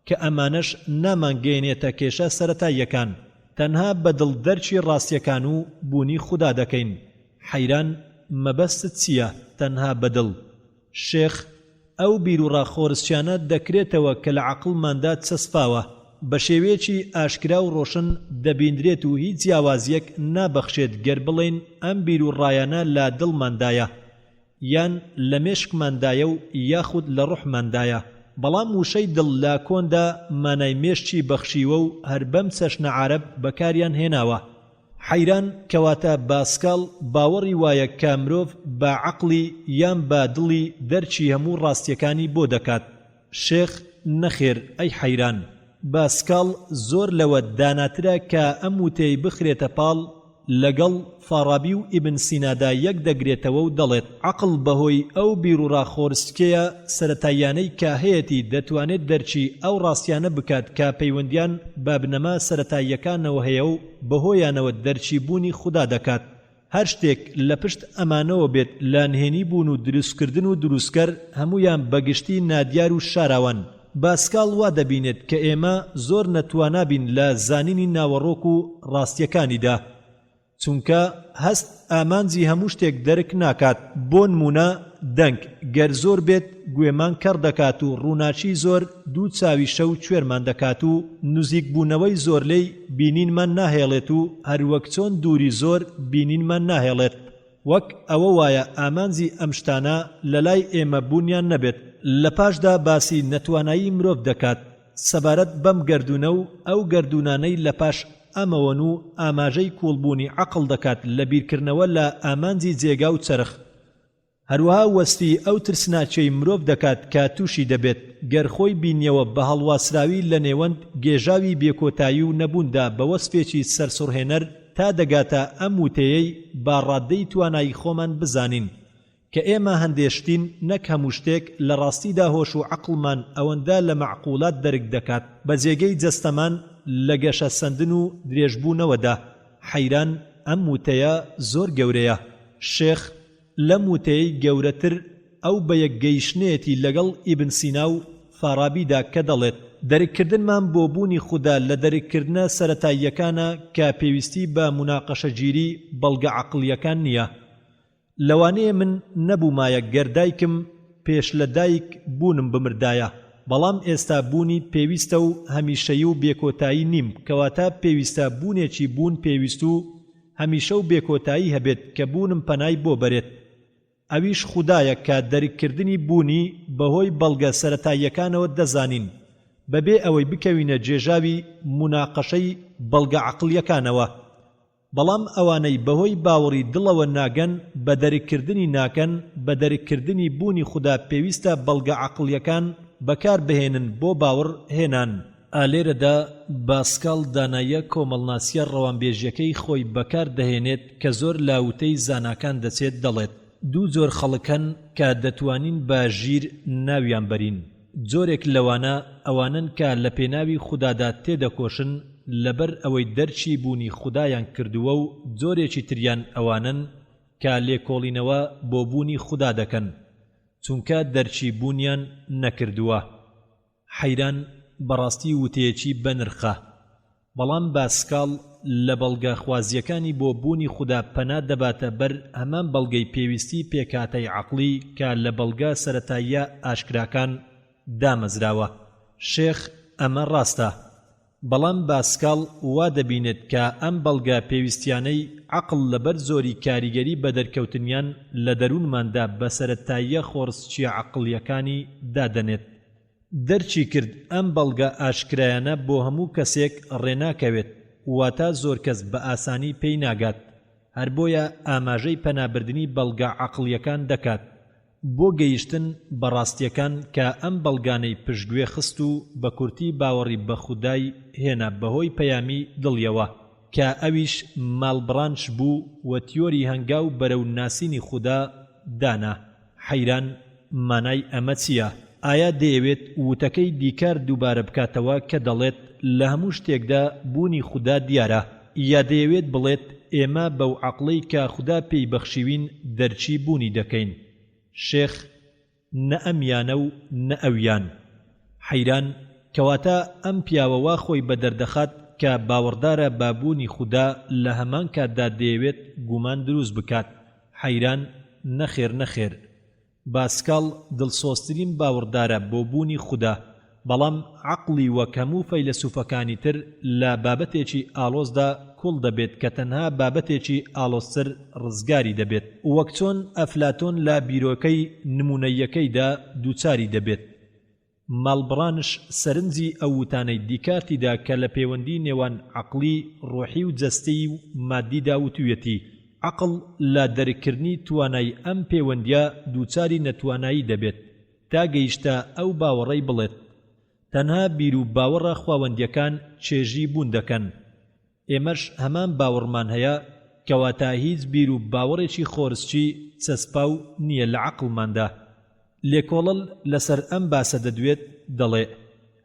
A: کە ئەمانەش نامانگەێنێتە کێشە سەرەتاییەکان، تەنها بەدڵ دەرچی ڕاستیەکان و بوونی خوددا دەکەین. حەیران مەبەستت چییە تەنها بەدڵ؟ شێخ ئەو بیر و ڕاخۆرسیانە دەکرێتەوە کە لە عەقڵماندا چەسپاوە، بە شێوەیەکی ئاشکرا و ڕۆشن دەبیندرێت و هیچ جیاوازیەک نابەخشێت گەر بڵێن ئەم بیر و ڕایانە لە دڵماندایە یان لە مێشکماندایە و یاخود لە ڕوحماندایە، بەڵام وشەی دڵ لە کۆندا مانای مێشکی بەخشیوە و هەر بەم چەشنە عارەب بەکاریان هێناوە. حەیران کەواتە باسکال باوەڕی وایە کە مرۆڤ بە عەقڵی یان بە دڵی دەرچی هەموو ڕاستیەکانی بۆ دەکات. شێخ نەخێر ئەی حەیران، باسکال زۆر لەوە داناترە کە ئەم وتەی بخرێتە پاڵ لەگەڵ فارابی و ئیبن سینادا یەک دەگرێتەوە و دەڵێت عەقڵ بەهۆی ئەو بیر و ڕاخۆرسکەیە سەرەتاییانەی کە هەیەی دەتوانێت دەرچی ئەو ڕاستیانە بکات کە پەیوەندیان بە بنەما سەرەتاییەکانەوە هەیە و بەهۆیانەوە دەرچی بوونی خوددا دەکات. هەر شتێک لە پشت ئەمانەوە بێت لە نهێنی بوون و دروستکردن و دروستکەر هەمویان بەگشتی نادیار و شاراون. باسکال وا دەبینێت کە ئێمە زۆر نەتوانابین لە زانینی ناوەڕۆک و ڕاستیەکانیدا، چونکە هەست ئامانجی هەموو شتێک دەرک ناکات. بۆ نمونە دەنگ گەر زۆر بێت گوێمان کەڕ دەکات و ڕووناچی زۆر دوو چاوی شەو کوێرمان دەکات و نزیک بوونەوەی زۆر لێی بینینمان ناهێڵێت و هەروەک چۆن دووری زۆر بینینمان ناهێڵێت. وەک ئەوە وایە ئامانجی ئەم شتانە لە لای ئێمە بوونیان نەبێت. لە پاشدا باسی نەتوانایی مرۆڤ دەکات سەبارەت بەم گەردونە و ئەو گەردونانەی لە پاش ئەمەوەن و ئاماژەی کوڵبوونی عەقڵ دەکات لە بیرکردنەوە لە ئامانجی جێگا و چەرخ. هەروەها وەستی ئەو ترسناچەی مرۆڤ دەکات کە تووشی دەبێت گەر خۆی بینیەوە بە هەڵواسراوی لە نێوەند گێژاوی بێکۆتایی و نەبووندا بە وەسفێکی سەرسوڕهێنەر تا دەگاتە ئەم وتەیەی با ڕادەی توانایی خۆمان بزانین کە ئێمە هەندێشتین نەک هەموو شتێک لە ڕاستیدا هۆش و عەقڵمان ئەوەندە لە مەعقوڵات دەرک دەکات بە جێگەی جەستەمان لە گەشە سەندن و درێژبوونەوەدا. حەیران ئەم وتەیە زۆر گەورەیە. شێخ لەم وتەیەی گەورەتر ئەو بە یەکگەیشتنێتی لەگەڵ ئیبن سینا و فارابیدا کە دەڵێت دەرککردنمان بۆ بوونی خوددا لە دەرککردنە سەرەتاییەکانە کە پێویستی بە موناقەشەگیری بەڵگە عەقڵیەکان نییە. لەوانەیە من نەبوومایە گەردایکم پێش لە دایک بوونم بمردایە، بەڵام ئێستا بوونی پێویستە و هەمیشەیی و بێکۆتایی نیم، کەواتە پێویستە بوونێکی بوون پێویست و هەمیشە و بێکۆتایی هەبێت کە بوونم پەنای بۆ بەرێت. ئەویش خودایە کە دەرککردنی بوونی بەهۆی بەڵگە سەرەتاییەکانەوە دەزانین بەبێ ئەوەی بکەوینە جێژاوی موناقەشەی بەڵگە عەقڵیەکانەوە. بەڵام ئەوانەی بەهۆی باوەڕی دڵەوە ناگەن بە دەرککردنی ناکەن بە دەرککردنی بوونی خوددا پێویستە بەڵگە عەقڵیەکان بەکار بهێنن بۆ باوەڕ هێنان. ئالێرەدا باسکال داناییە کۆمەڵناسیە ڕەوانبێژیەکەی خۆی بەکار دەهێنێت کە زۆر لاوتەی زاناکان دەچێت دەڵێت دوو جۆر خەڵکن کە دەتوانین بە ژیر ناویان بەرین. جۆرێک لەوانە ئەوانن کە لە پێناوی خوددادا تێدەکۆشن لەبەر ئەوەی دەرچی بوونی خودایان کردووە و جۆرێکی تریان ئەوانن کە لێکۆڵینەوە بۆ بوونی خوددا دەکەن چونکە دەرچی بوونیان نەکردووە. حەیران بەڕاستی وتەیەکی بەنرخە، بەڵام باسکاڵ لە بەڵگە خوازیەکانی بۆ بوونی خوددا پەنا دەباتە بەر هەمان بەڵگەی پێویستی پێکاتەی عەقڵی کە لە بەڵگە سەرەتاییە ئاشکراکان دامەزراوە. شێخ ئەمە ڕاستە، بەڵام باسکاڵ وا دەبینێت کە ئەم بەڵگە پێویستیانەی عەقڵ لەبەر زۆری کاریگەری بە دەرکەوتنیان لە دەروونماندا بە سەرەتاییە خۆڕسچیە عەقڵیەکانی دادەنێت. دەرچی کرد ئەم بەڵگە ئاشکرایانە بۆ هەموو کەسێک ڕێناکەوێت، واتە زۆر کەس بە ئاسانی پێی ناگات، هەر بۆیە ئاماژەی پەنابردنی بەڵگە عەقڵیەکان دەکات بۆ گەیشتن بە ڕاستیەکان کە ئەم بەڵگانەی پشتگوێ خست و بە کورتی باوەڕی بە خودای هێنا بەهۆی پەیامی دڵیەوە کە ئەویش ماڵبڕانش بوو و تیۆری هەنگاو بەرەو ناسینی خوددا دانا. حەیران مانای ئەمە چییە؟ ئایا دەیەوێت وتەکەی دیکار دووبارە بکاتەوە کە دەڵێت لە هەموو شتێکدا بوونی خوددا دیارە، یا دەیەوێت بڵێت ئێمە بەو عەقڵەی کە خوددا پێی بەخشیوین دەرچی بوونی دەکەین؟ شێخ نە ئەمیانە و نە ئەویان. حەیران کەواتە ئەم پیاوەوە خۆی بە دەردەخات کە باوەڕدارە بابوونی خوددا لە هەمان کاتدا دەیەوێت گومان دروست بکات. حەیران نەخێر نەخێر، باسکاڵ دڵسۆزترین باوەڕدارە بۆ بوونی خوددا، بەڵام عەقڵی وەک هەموو فەیلسوفەکانی تر لە بابەتێکی ئالۆزدا کوڵ دەبێت کە تەنها بابەتێکی ئالۆزتر ڕزگاری دەبێت، وەک چۆن ئەفلاتۆن لە بیرۆکەی نمونەیەکەیدا دووچاری دەبێت. ماڵبڕانش سەرنجی ئەو وتانەی دیکارتیدا کە لە پەیوەندی نێوان عەقڵی ڕۆحی و جەستەی و مادیدا وتوویەتی عەقڵ لە دەرکردنی توانای ئەم پەیوەندیە دووچاری نەتوانایی دەبێت تا گەیشتە ئەو باوەڕەی بڵێت تەنها بیر و باوەڕە خواوەندیەکان چێژی بوون دەکەن. ئێمەش هەمان باوەڕمان هەیە کەواتە هیچ بیر و باوەڕێکی خۆرسچی چەسپاو نییە لە عەقڵماندا. لێکۆڵەڵ لەسەر ئەم باسە دەدوێت دەڵێ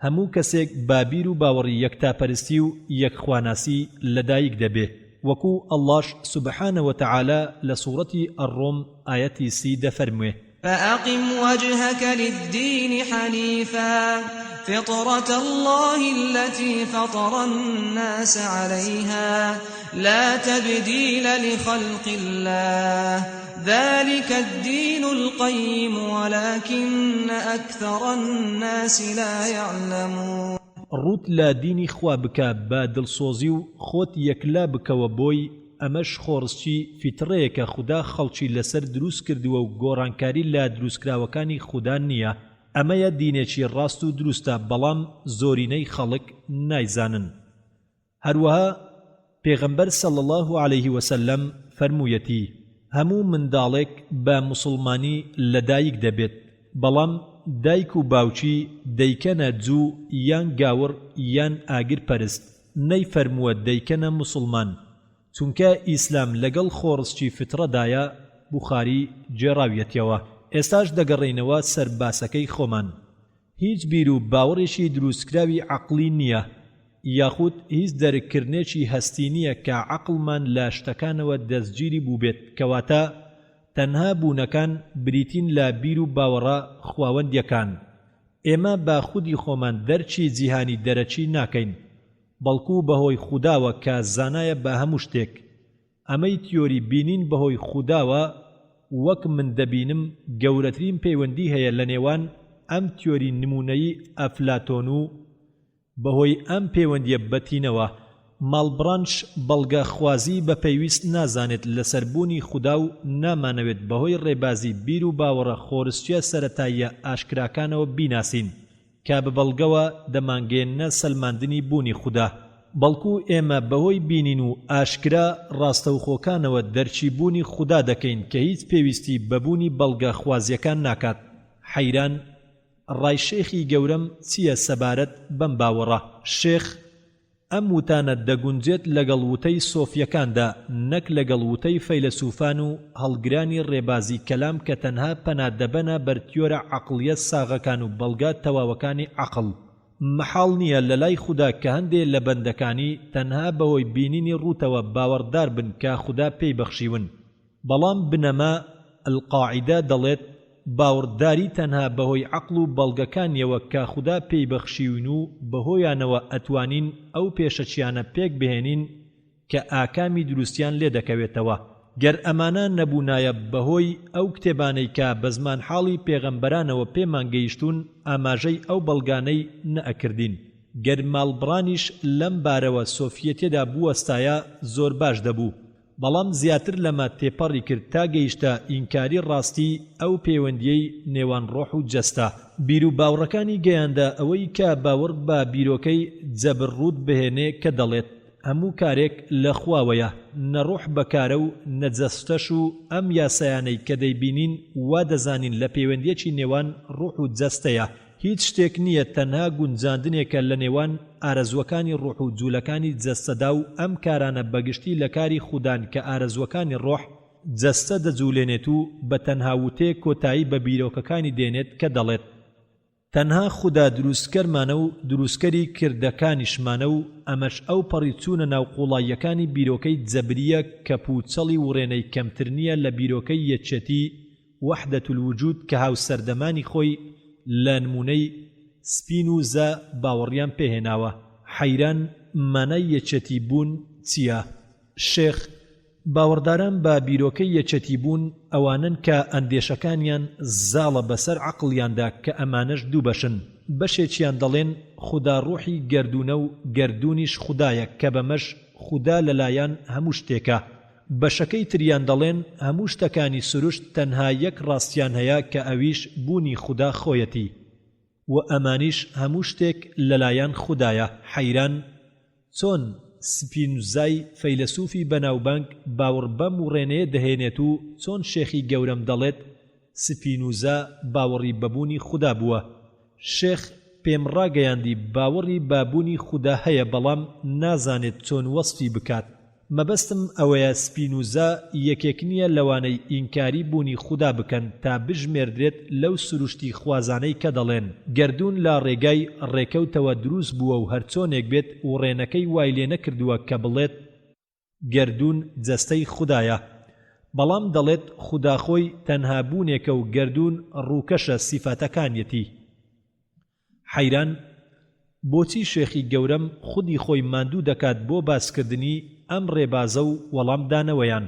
A: هەموو کەسێک بابیر و باوەڕی یەکتاپەرستی و یەکخواناسی لەدایک دەبێ، وەکو ئەڵڵاش سوبحانە وتەعالە لە سوورەتی ئەڕۆم ئایەتی 30 دەفەرموێ
B: فأقم وجهك للدين حنيفا فطرة الله التي فطر الناس عليها لا تبديل لخلق الله ذلك الدين القيم ولكن أكثر الناس لا يعلمون.
A: ڕوت لە دینی خوا بکە بە دڵسۆزی و خۆت یەکلا بکەوە بۆی ئەمەش خۆڕسچی فیتڕەیەکە خوددا خەڵکی لەسەر دروست کردووە و گۆڕانکاری لە دروستکراوەکانی خوددا نییە. ئەمەیە دینێکی ڕاست و دروستە، بەڵام زۆرینەی خەڵک نایزانن. هەروەها پێغەمبەر صلی الله علیه وسلم فەرموویەتی هەموو منداڵێک بە موسڵمانی لەدایک دەبێت، بەڵام دایک و باوکی دەیکەنە جوو یان گاور یان ئاگر پەرست، نەیفەرمووە دەیکەنە موسڵمان، چونکە ئیسلام لەگەڵ خۆڕسچی فترەدایە. بوخاری جێڕاویەتەوە. ئێستاش دەگەڕێینەوە سەر باسەکەی خۆمان. هیچ بیر و باوەڕێکی دروستکراوی عەقڵی نییە، یاخود هیچ دەرکردنێکی هەستی نییە کە عەقڵمان لە شتەکانەوە دەستگیری بوو بێت، کەواتە تەنها بوونەکان بریتین لە بیر و باوەڕە خواوەندیەکان. ئێمە با خودی خۆمان دەرچی جیهانی دەرەچی ناکەین، بەڵکو بەهۆی خودداوە کە زانایە بە هەموو شتێک. ئەمەی تیۆری بینین بەهۆی خودداوە، وەک من دەبینم گەورەترین پەیوەندی هەیە لە نێوان ئەم تیۆری نمونەیی ئەفلاتۆن و بەهۆی ئەم پەیوەندیە بەتینەوە. ماڵبڕانش بەڵگە خوازی بە پێویست نازانێت لەسەربوونی خوددا و نامانەوێت بەهۆی ڕێبازی بیر و باوەڕە خۆرسچیە سەرەتاییە ئاشکراکانەوە بیناسین کە بە بەڵگەوە دەمانگەێنە سەلماندنی بوونی خوددا، بەڵکو ئێمە بەهۆی بینین و ئاشکرا ڕاستەوخۆکانەوە دەرچی بوونی خوددا دەکەین کە هیچ پێویستی بەبوونی بەڵگە خوازیەکان ناکات. حەیران ڕای شێخی گەورەم چییە سەبارەت بەم باوەڕە؟ شێخ ئەم وتانە دەگونجێت لەگەڵ وتەی سۆفیەکاندا، نەک لەگەڵ وتەی فەیلسوفان و هەڵگرانی ڕێبازی کەلام کە تەنها پەنا دەبەنە بەر تیۆرە عەقڵیەت ساغەکان و بەڵگە تەواوەکانی عەقڵ. مەحاڵ نییە لە لای خوددا کە هەندێک لە بەندەکانی تەنها بەهۆی بینینی ڕووتەوە باوەڕدار بن کە خوددا پێی بەخشیون. بەڵام بنەما القاعیدە دەڵێت باوەڕداری تەنها بەهۆی عەقڵ و بەڵگەکانیەوە کە خوددا پێی بەخشیون و بەهۆیانەوە ئەتوانین ئەو پێشەچیانە پێک بهێنین کە ئاکامی دروستیان لێ دەکەوێتەوە. گەر ئەمانە نەبوونایە بەهۆی ئەو کتێبانەی کە بە زمان حاڵی پێغەمبەرانەوە پێمان گەیشتون ئاماژەی ئەو بەڵگانەی نەئەکردین. گەر ماڵبڕانیش لەم بارەوە سۆفیەتێدا بوەستایە زۆر باش دەبوو. بەڵام زیاتر لەمە تێپەڕی کرد تا گەیشتە ئینکاری ڕاستی ئەو پەیوەندیەی نێوان ڕۆح و جەستە. بیر و باوڕەکانی گەیاندا ئەوەی کە باوەڕ بە بیرۆکەی جەبرڕوود بهێنێ کە دەڵێت هەموو کارێک لە خواوەیە، نەڕۆح بەکارە و نەجەستەش و ئەم یاسایانەی کە دەیبینین وا دەزانین لە پەیوەندیەکی نێوان ڕۆح و جەستەیە. هیچ شتێک نییە تەنها گونجاندنێکە لە نێوان ئارەزوەکانی ڕۆح و جوولەکانی جەستەدا و ئەم کارانە بەگشتی لە کاری خوددان کە ئارەزوەکانی ڕۆح جەستە دەجوولێنێت و بە تەنها وتەیەک کۆتایی بە بیرۆکەکانی دێنێت کە دەڵێت تەنها خوددا دروستکەرمانە و دروستکەری کردەکانیشمانە و ئەمەش ئەو پەڕی چوونە ناو قوڵاییەکانی بیرۆکەی جەبریە کە پوچەڵی وڕێنەی کەمتر نییە لە بیرۆکەی یەکێتی وەحدەت الوجود کە هاوسەردەمانی خۆی لە نمونەی سپین و زە باوەڕیان پێهێناوە. حەیران مانای یەکێتی بوون چییە؟ شێخ باوەڕداران بە بیرۆکەی یەکێتی بوون ئەوانن کە ئەندێشەکانیان زاڵە بەسەر عەقڵیاندا کە ئەمانەش دوو بەشن. بەشێکیان دەڵێن خوددا ڕۆحی گەردوونە و گەردوونیش خوددایە کە بەمەش خوددا لەلایەن هەموو شتێکە. بەشەکەی تریان دەڵێن هەموو شتەکانی سروشت تەنها یەک ڕاستیان هەیە کە ئەویش بوونی خوددا خۆیەتی و ئەمانیش هەموو شتێک لەلایەن خوددایە. حەیران چۆن سپینوزای فەیلسوفی بەناوبانگ باوەڕ بەم وڕێنەیە دەهێنێت و چۆن شێخی گەورەم دەڵێت سپینوزا باوەڕی بەبوونی خوددا بووە. شێخ پێم ڕاگەیاندی باوەڕی بابوونی خوددا هەیە بەڵام نازانێت چۆن وەسفی بکات. مەبەستم ئەوەیە سپینوزا یەکێک نییە لەوانەی ئینکاری بوونی خوددا بکەن تا بژمێردرێت لەو سروشتی خوازانەی کە دەڵێن گەردوون لە ڕێگای ڕێکەوتەوە دروست بووە و هەرچۆنێک بێت و ڕێنەکەی وای لێ نەکردووە کە بڵێت گەردوون جەستەی خوددایە. بەڵام دەڵێت خوددا خۆی تەنها بوونێکە و گەردوون ڕووکەشە سیفاتەکانیەتی. حەیران بۆچی شێخی گەورەم خودی خۆی ماندوو دەکات بۆ باسکردنی ئەم ڕێبازە و وەڵامدانەوەیان؟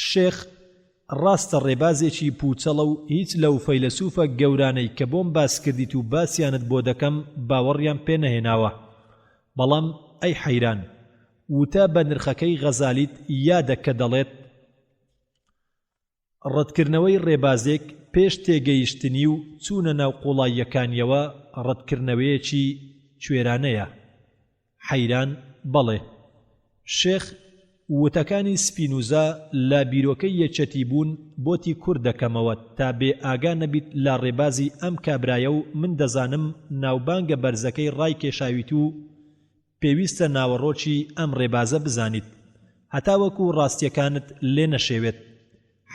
A: شێخ ڕاستە ڕێبازێکی پوچەڵە و هیچ لەو فەیلسوفە گەورانەی کە بۆم باس کردیت و باسیانت بۆ دەکەم باوەڕیان پێ نەهێناوە. بەڵام ئەی حەیران وتە بە نرخەکەی غەزالیت یادە کە دەڵێت ڕەتکردنەوەی ڕێبازێک پێش تێگەیشتنی و چوونە ناو قوڵاییەکانیەوە ڕەتکردنەوەیەکی کوێرانەیە. حەیران بەڵێ. شێخ وتەکانی سپینوزا لە بیرۆکەی یەکێتی بوون بۆتی کوور دەکەمەوە تا بێ ئاگا نەبیت لە ڕێبازی ئەم کابرایە و من دەزانم ناوبانگە بەرزەکەی ڕای کێشاویت و پێویستە ناوەڕۆکی ئەم ڕێبازە بزانیت هەتا وەکو ڕاستیەکانت لێ نەشێوێت.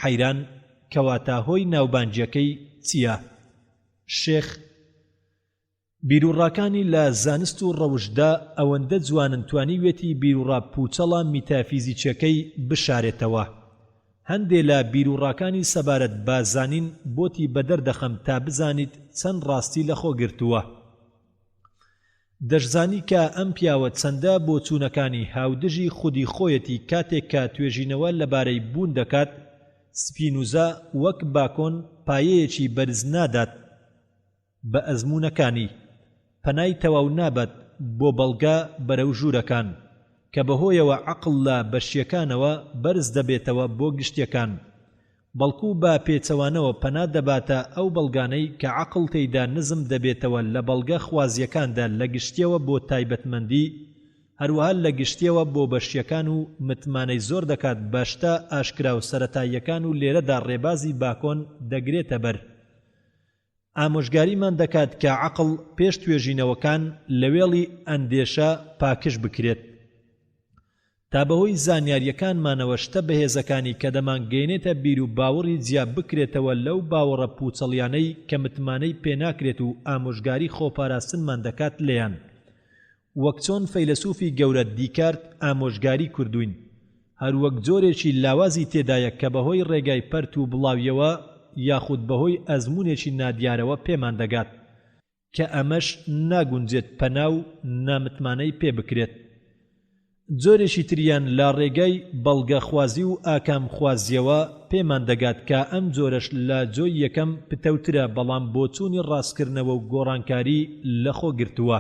A: حەیران کەواتە هۆی ناوبانجیەکەی چییە؟ شێخ بیرروڕاکانی لە زانست و ڕەوشدا ئەوەندە جوانن توانی وێتی بیرروڕا پوچەڵە میتافیزیکیەکەی بشارێتەوە. هەندێ لە بیرروڕاکانی سەبارەت بە زانین بۆتی بەدەردەخەم تا بزانیت چەند ڕاستی لەخۆ گرتووە. دەشزانی کە ئەم پیاوە چەندە بۆ چوونەکانی هاودژی خودی خۆیەتی کاتێک کە توێژینەوە لەبارەی بوون دەکات سپینوزا وەک باکۆن پایەیەکی بەرز نادات بە ئەزموونەکانی پەنای تەواو نابەت بۆ بەڵگا بەرەو ژوورەکان کە بەهۆیەوە عەقڵ لە بەشیەکانەوە بەرز دەبێتەوە بۆ گشتیەکان بەڵکو بە پێچەوانەوە پەنا دەباتە ئەو بەڵگانەی کە عەقڵ تێیدا نزم دەبێتەوە لە بەڵگە خوازیەکاندا لە گشتیەوە بۆ تایبەتمەندی هەروەها لە گشتیەوە بۆ بەشیەکان و متمانەی زۆر دەکات بەشتە ئاشکرا و سەرەتاییەکان و لێرەدا ڕێبازی باکۆن دەگرێتە بەر. ئامۆژگاریمان دەکات کە عەقڵ پێش توێژینەوەکان لە وێڵی ئەندێشە پاکش بکرێت تا بەهۆی زانیاریەکانمانەوە شتە بەهێزەکانی کە دەمانگەێنێتە بیر و باوەڕی جیا بکرێتەوە لەو باوەڕە پوچەڵیانەی کە متمانەی پێناکرێت و ئامۆژگاری خۆپاراستنمان دەکات لێیان. وەک چۆن فەیلسوفی گەورە دیکارت ئامۆژگاری کردوین، هەروەک جۆرێکی لاوازی تێدایە کە بەهۆی ڕێگای پەرت و بڵاویەوە یاخود بەهۆی ئەزمونێکی نادیارەوە پێمان دەگات کە ئەمەش ناگونجێت پەناو نامتمانەی پێ بکرێت. جۆرێکی تریان لا ڕێگای بەڵگە خوازی و ئاکام خوازیەوە پێمان دەگات کە ئەم جۆرەش لە جۆی یەکەم پتەوترە، بەڵام بۆچوونی ڕاستکردنەوە و گۆڕانکاری لەخۆ گرتووە.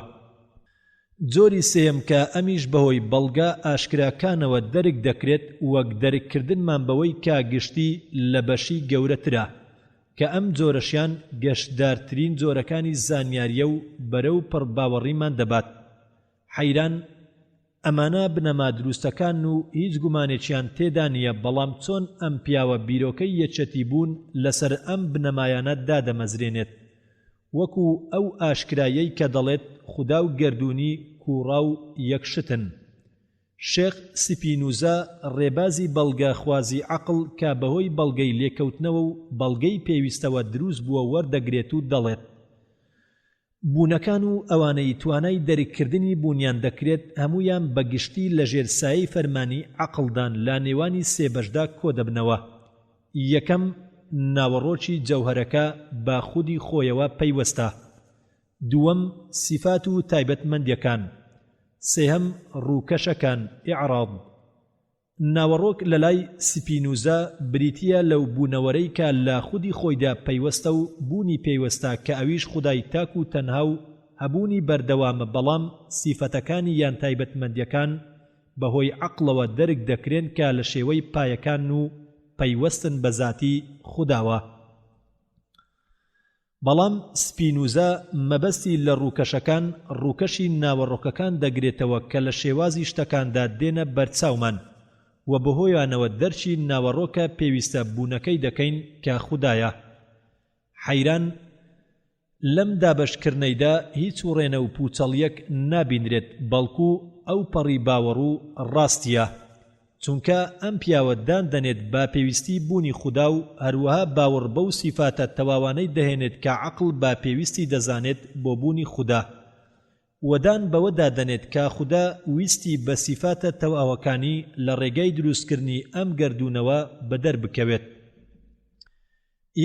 A: جۆری سێم کە ئەمیش بەهۆی بەڵگە ئاشکراکانەوە دەرک دەکرێت، وەک دەرککردنمان بەوەی کا گشتی لە بەشی گەورەترە کە ئەم جۆرەشیان گەشتدارترین جۆرەکانی زانیاریە و بەرەو پڕباوەڕیمان دەبات. حەیران ئەمانە بنەما دروستەکان و هیچ گومانێکیان تێدا نییە، بەڵام چۆن ئەم پیاوە بیرۆکەی یەکێتی بوون لەسەر ئەم بنەمایانە دادەمەزرێنێت، وەکو ئەو ئاشکرایەی کە دەڵێت خودا و گەردوونی کوڕا و یەکشتن. شێخ سپینوزا ڕێبازی بەڵگە خوازی عەقڵ کە بەهۆی بەڵگەی لێکەوتنەوە و بەڵگەی پێویستەوە دروست بووە وەردەگرێت و دەڵێت بوونەکان و ئەوانەی توانای دەرککردنی بوونیان دەکرێت هەمویان بەگشتی لە ژێرسایی فەرمانی عەقڵدان لە نێوانی سێ بەشدا کۆ دەبنەوە. یەکەم ناوەڕۆکی جەوهەرەکە با خودی خۆیەوە پەیوەستە. دووەم سیفات و تایبەتمەندیەکان. سێهەم ڕووکەشەکان ئیعراض. ناوەڕۆک لە لای سپینوزا بریتیە لەو بوونەوەرەی کە لە خودی خۆیدا پەیوەستە و بوونی پێیوەستە کە ئەویش خودای تاک و تەنها و هەبوونی بەردەوامە، بەڵام سیفەتەکانی یان تایبەتمەندیەکان بەهۆی عەقڵەوە دەرک دەکرێن کە لە شێوەی پایەکان و پەیوەستن بە ذاتی خوداوە. بەڵام سپینوزا مەبەستی لە ڕووکەشەکان ڕووکەشی ناوەڕۆکەکان دەگرێتەوە کە لە شێوازی شتەکاندا دێنە بەرچاومان و بەهۆیانەوە دەرچی ناوەڕۆکە پێویستە بوونەکەی دەکەین کە خودایە. حەیران لەم دابەشکردنەیدا هیچ ڕێنە و پوچەڵیەک نابینرێت، بەڵکو ئەو پەڕی باوەڕ و ڕاستیە، چونکە ئەم پیاوە دان دەنێت با پێویستی بوونی خودا و هەروەها باوەڕ بەو سیفاتە تەواوانەی دەهێنێت کە عەقڵ با پێویستی دەزانێت بۆ بوونی خودا، وەدان بەوەدا دەنێت کە خودا ویستی بە سیفاتە تەواوەکانی لە ڕێگەی دروستکردنی ئەم گەردوونەوە بەدەر بکەوێت.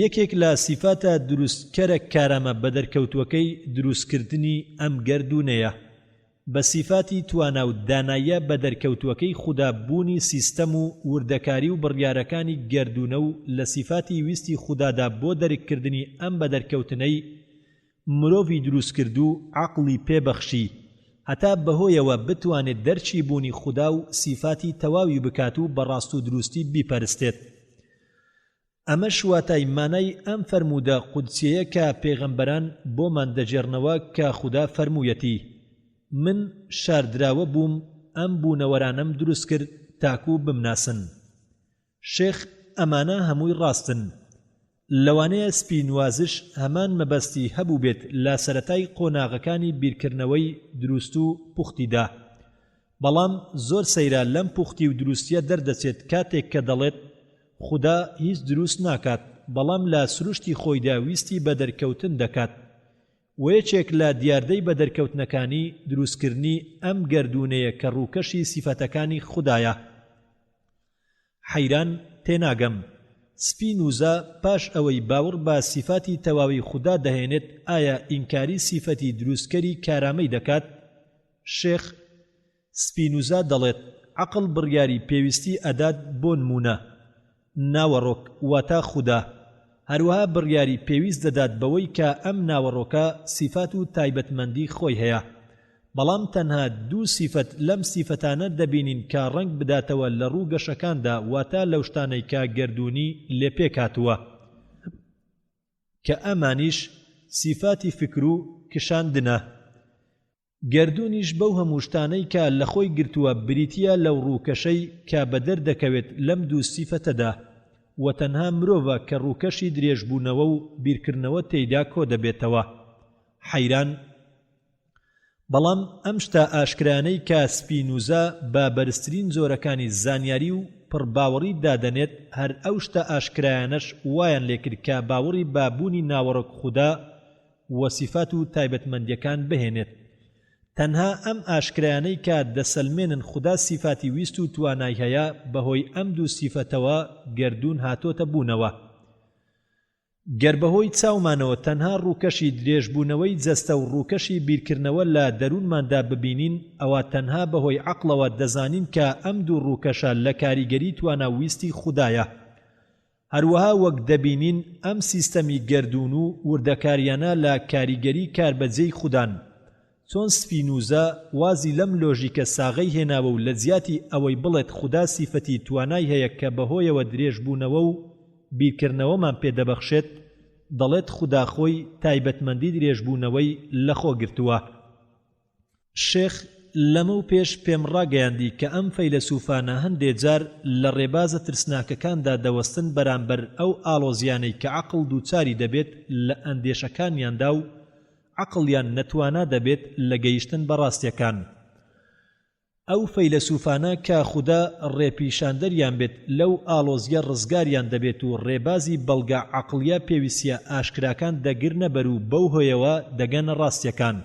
A: یەکێک لە سیفاتە دروستکەرە کارامە بەدەرکەوتووەکەی دروستکردنی ئەم گەردوونەیە. بە سیفاتی توانا و داناییە بەدەرکەوتووەکەی خودا بوونی سیستەم و وردەکاری و بڕیارەکانی گەردوونە و لە سیفاتی ویستی خودادا بۆ دەرککردنی ئەم بەدەرکەوتنەی مرۆڤی دروست کرد و عەقڵی پێبەخشی هەتا بەهۆیەوە بتوانێت دەرچی بوونی خودا و سیفاتی تەواوی بکات و بەڕاست و دروستی بیپەرستێت. ئەمە شواتای مانای ئەم فەرموودە قودسیەیە کە پێغەمبەران بۆمان دەجێڕنەوە کە خودا فەرموویەتی من شاردراوە بووم ئەم بوونەوەرانەم دروست کرد تاکو بمناسن. شێخ ئەمانە هەمووی ڕاستن. لەوانەیە سپینوازش هەمان مەبەستی هەبوو بێت لە سەرەتای قۆناغەکانی بیرکردنەوەی دروست و پوختیدا، بەڵام زۆر سەیرە لەم پوختی و دروستیە دەردەچێت کاتێک کە دەڵێت خودا هیچ دروست ناکات، بەڵام لە سروشتی خۆیدا ویستی بە دەرکەوتن دەکات و یەکێک لە دیاردەی بە دەرکەوتنەکانی دروستکردنی ئەم گەردوونەیە کە ڕووکەشی سیفەتەکانی خودایە. حەیران تێناگەم سپینوزا پاش ئەوەی باوەڕ بە سیفاتی تەواوی خوددا دەهێنێت ئایا ئینکاری سیفەتی دروستکەری کارامەی دەکات؟ شێخ سپینوزا دەڵێت عەقڵ بڕیاری پێویستی ئەدات بۆ نمونە ناوەڕۆک واتە خودا، هەروەها بڕیاری پێویست دەدات بەوەی کە ئەم ناوەڕۆکە سیفات و تایبەتمەندی خۆی هەیە، بەڵام تەنها دوو سیفەت لەم سیفەتانە دەبینین کە ڕەنگ بداتەوە لە ڕوو گەشەکاندا واتە لەو شتانەی کە گەردوونی لێ پێکاتووە کە ئەمانیش سیفاتی فکر و کشاندنە. گەردوونیش بەو هەموو شتانەی کە لە خۆی گرتووە بریتیە لەو ڕووکەشەی کە بەدەر دەکەوێت لەم دوو سیفەتەدا و تەنها مرۆڤە کە ڕووکەشی درێژبوونەوە و بیرکردنەوە تێیدا کۆ دەبێتەوە. حەیران بەڵام ئەم شتە ئاشکرانەی کە سپینوزە بە بەرزترین جۆرەکانی زانیاری و پڕباوەڕی دادەنێت هەر ئەو شتە ئاشکرایانەش وایان لێکرد کە باوەڕی بابوونی ناوەڕۆک خودا وەسیفات و تایبەتمەندیەکان بهێنێت. تەنها ئەم ئاشکرایانەی کە دەسەلمێنن خودا سیفاتی ویست و توانای هەیە بەهۆی ئەم دوو سیفەتەوە گەردوون هاتۆتە بوونەوە. گەر بەهۆی چاومانەوە تەنها ڕووکەشی درێژبوونەوەی جەستە و ڕووکەشی بیرکردنەوە لە دەروونماندا ببینین ئەوە تەنها بەهۆی عەقڵەوە دەزانین کە ئەم دوو ڕووکەشە لە کاریگەری تواناویستی خودایە. هەروەها وەک دەبینین ئەم سیستەمی گەردوون و وردەکاریانە لە کاریگەری کاربەجێی خودان. چۆن سپینوزە وازی لەم لۆژیکە ساغەی هێناوە و لە جیاتی ئەوەی بڵێت خودا سیفەتی توانای هەیە کە بەهۆیەوە درێژبوونەوە و بیرکردنەوەمان پێدەبەخشێت، دەڵێت خودا خۆی تایبەتمەندی درێژبوونەوەی لەخۆ گرتووە. شێخ لەمە و پێش پێم ڕاگەیاندی کە ئەم فەیلسوفانە هەندێک جار لە ڕێبازە ترسناکەکاندا دەوەستن بەرامبەر ئەو ئاڵۆزیانەی کە عەقڵ دووچاری دەبێت لە ئەندێشەکانیاندا و عەقڵیان نەتوانا دەبێت لە گەیشتن بە ڕاستیەکان. ئەو فەیلسوفانە کە خودا ڕێپیشاندەریان بێت لەو ئاڵۆزیە ڕزگاریان دەبێت و ڕێبازی بەڵگە عەقڵیە پێویستیە ئاشکراکان دەگرنە بەر و بەو هۆیەوە دەگەنە ڕاستیەکان.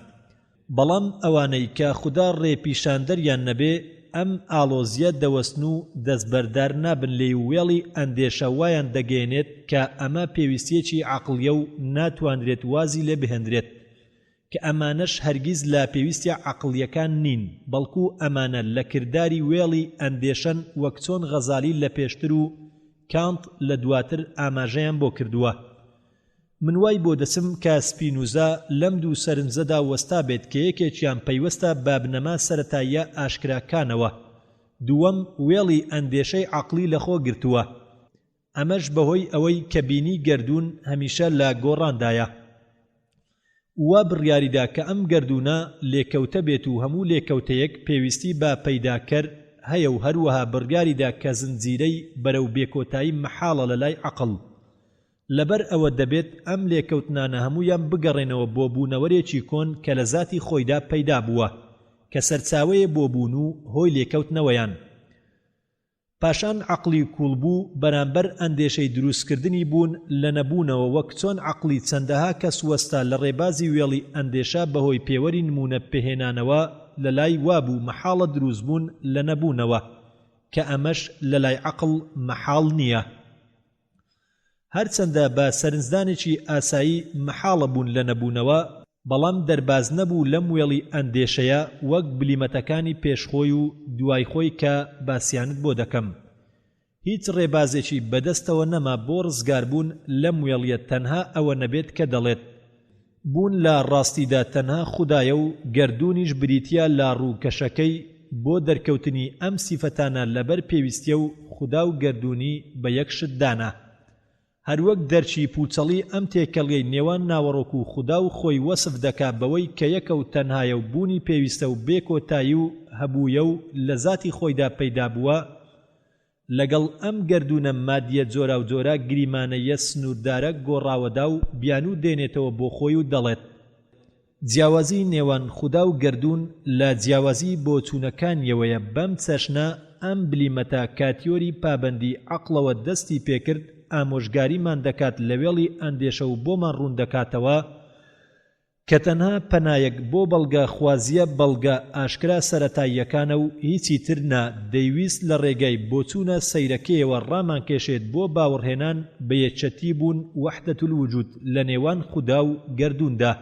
A: بەڵام ئەوانەی کە خودا ڕێپیشاندەریان نەبێ ئەم ئاڵۆزیە دەوەستن و دەستبەردار نابن لێی وێڵی ئەندێشە وایان دەگەێنێت کە ئەمە پێویستیەکی عەقڵیە و ناتوانرێت وازی لێ بهێنرێت کە ئەمانەش هەرگیز لە پێویستیە عەقڵیەکان نین، بەڵکو ئەمانە لە کردداری وێڵی ئەندێشەن وەک چۆن غەزالی لە پێشتر و کانت لە دواتر ئاماژەیان بۆ کردووە. من وای بۆ دەچم کە سپینوزە لەم دوو سەرنجەدا وەستا بێت کە یەکێکیان پەیوەستە بە بنەما سەرەتاییە ئاشکراکانەوە، دووەم وێڵی ئەندێشەی عەقڵی لەخۆ گرتووە. ئەمەش بەهۆی ئەوەی کە بینی گەردوون هەمیشە لە گۆڕاندایە. وا بڕیاریدا کە ئەم گەردوونە لێکەوتە بێت و هەموو لێکەوتەیەک پێویستی بە پەیداکەر هەیە و هەروەها بڕیاریدا کە زنجیرەی بەرەو بێکۆتایی مەحاڵە لە لای عەقڵ. لەبەر ئەوە دەبێت ئەم لێکەوتنانە هەموویان بگەڕێنەوە بۆ بوونەوەرێکی کۆن کە لە ذاتی خۆیدا پەیدا بووە کە سەرچاوەیە بۆ بوون و هۆی لێکەوتنەوەیان. پاشان عەقڵی کوڵبوو بەرامبەر ئەندێشەی دروستکردنی بوون لە نەبوونەوە، وەک چۆن عەقڵی چەندەها کەس وەستا لە ڕێبازی وێڵی ئەندێشە بەهۆی پێوەری نمونە پێهێنانەوە لە لای وابوو مەحاڵە دروستبوون لە نەبوونەوە کە ئەمەش لە لای عەقڵ مەحاڵ نییە. هەرچەندە بە سەرنجدانێکی ئاسایی مەحاڵە بوون لە نەبوونەوە، بەڵام دەرباز نەبوو لەم وێڵی ئەندێشەیە وەک بلیمەتەکانی پێشخۆی و دوای خۆی کە باسییانت بۆ دەکەم. هیچ ڕێبازێکی بەدەستەوە نەما بۆ ڕزگاربوون لەم وێڵیە تەنها ئەوە نەبێت کە دەڵێت بوون لە ڕاستیدا تەنها خودایە و گەردوونیش بریتیە لە ڕووکەشەکەی بۆ دەرکەوتنی ئەم سیفەتانە لەبەر پێویستیە و خودا و گەردوونی بە یەک شتدانە. هەروەک دەرچی پوچەڵی ئەم تێکەڵیەی نێوان ناوەڕۆک و خودا و خۆی وەسف دەکا بەوەی کە یەکە و تەنهایە و بوونی پێویستە و بێکۆتایی و هەبوویە و لە ذاتی خۆیدا پەیدا بووە، لەگەڵ ئەم گەردوونە مادیە جۆرا و جۆرا گریمانەیە سنووردارە گۆڕاوەدا و بیانوو دێنێتەوە بۆ خۆی و دەڵێت جیاوازی نێوان خودا و گەردوون لە جیاوازی بۆ چوونەکانیەوەیە. بەم چەشنە ئەم بلیمەتە کاتیۆری پابەندی عەقڵەوە دەستی پێکرد ئامۆژگاریمان دەکات لە وێڵی ئەندێشە و بۆمان ڕوون دەکاتەوە کە تەنها پەنایەک بۆ بەڵگە خوازیە بەڵگە ئاشکرا سەرەتاییەکانە و هیچی تر نا، دەیویست لە ڕێگای بۆچوونە سەیرەکەیەوە ڕامان کێشێت بۆ باوەڕهێنان بە یەکچەتی بوون وەحدەت الوجود لە نێوان خودا و گەردووندا.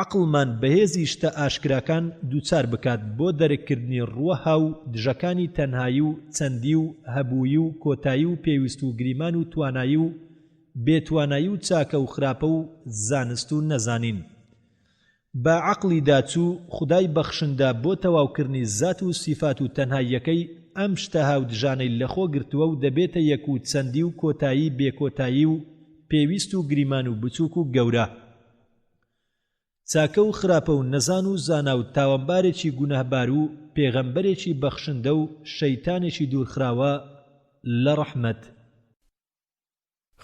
A: عەقڵمان بەهێزی شتە ئاشکراکان دووچار بکات بۆ دەرککردنی ڕووەها و دژەکانی تەنهایی و چەندی و هەبووی و کۆتایی و پێویست و گریمان و توانایی و بێتوانایی و چاکە و خراپە و زانست و نەزانین. بە عەقڵی داچوو خودای بەخشندا بۆ تەواوکردنی زات و سیفات و تەنهاییەکەی ئەم شتە هاودژانەی لەخۆ گرتووە و دەبێتە یەک و چەندی و کۆتایی بێکۆتایی و پێویست و گریمان و بچووک و گەورە، چاکە و خراپە و نەزان و زانا و تاوانبارێکی گونەهبار و پێغەمبەرێکی بەخشندە و شەیتانێکی دوورخراوە لە ڕەحمەت.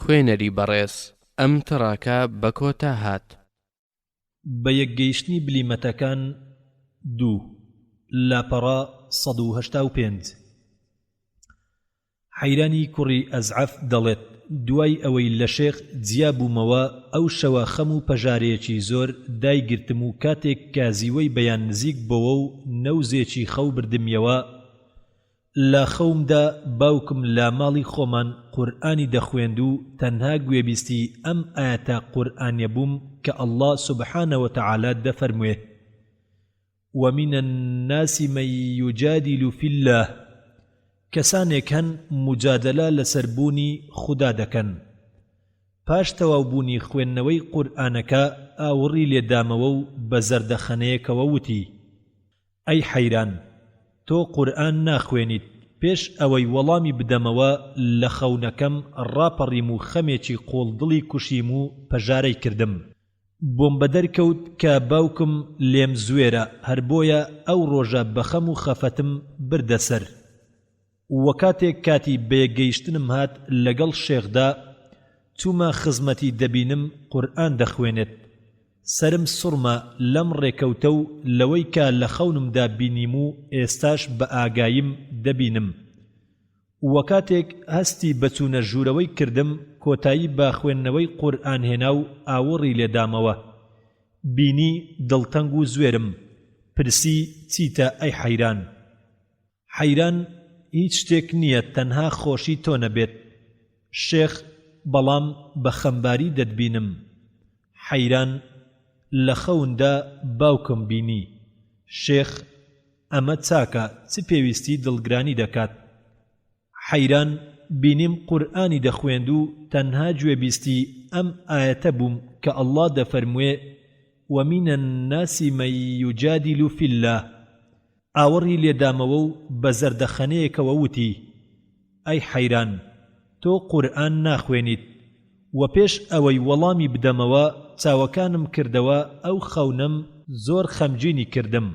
C: خوێنەری بەڕێز ئەم تڕاکە بە کۆتا هات.
A: بە یەکگەیشتنی بلیمەتەکان 2 لاپەڕا 185 حەیرانی کوڕی ئەزعەف دەڵێت دوای ئەوەی لە شێخ جیا بوومەوە ئەو شەوە خەم و پەژارەیەکی زۆر دایگرتم و کاتێک کازیوەی بەیان نزیک بۆوە و نەوزێکی خەو بردمیەوە لە خەومدا باوکم لا ماڵی خۆمان قورئانی دەخوێند و تەنها گوێبیستی ئەم ئاەتە قورئانیە بووم کە ئەڵڵا سوبحانە وتەعالا دەفەرموێ ومن الناس من يجادل في الله کەسانێک هەن مجادلە لەسەربوونی خوددا دەکەن پاش تەواوبوونی خوێندنەوەی قورئانەکە ئاوڕی لێدامەوە و بە زەردەخەنەیەکەوە وتی ئەی حەیران تۆ قورئان ناخوێنیت پێش ئەوەی وەڵامی بدەمەوە لە خەونەکەم ڕاپەڕیم و خەمێکی قۆڵدڵی کوشیم و پەژارەی کردم بۆم بەدەرکەوت کە باوکم لێم زوێرە هەر بۆیە ئەو ڕۆژە بەخەم و خەفەتم بردەسەر وە کاتێک کاتی بەیەکگەیشتنم هات لەگەڵ شێخدا چوومە خزمەتی دەبینم قورئان دەخوێنێت سرم سوڕمە لەم ڕێکەوتە و لەوەی کە لە خەونمدا بینیم و ئێستاش بە ئاگاییم دەبینم وە کاتێک هەستی بەچوونە ژوورەوەی کردم کۆتایی بە خوێندنەوەی قورئان هێنا و ئاوەڕی لێدامەوە بینی دڵتەنگ و زوێرم پرسی چیتە ئەی حەیران حەیران هیچ شتێک نییە تەنها خۆشی تۆ نەبێت شێخ بەڵام بە خەمباری دەتبینم حەیران لە خەوندا باوکم بینی شێخ ئەمە چاکە چ پێویستی دڵگرانی دەکات حەیران بینیم قورئانی دەخوێند و تەنها گوێبیستی ئەم ئاەتە بووم کە ئەڵڵا دەفەرموێ ومن الناس من يجادل في الله ئاوەڕی لێدامەوە و بە زەردەخەنەیەکەوە وتی ئەی حەیران تۆ قورئان ناخوێنیت و پێش ئەوەی وەڵامی بدەمەوە چاوەکانم کردەوە ئەو خەونم زۆر خەمگینی کردم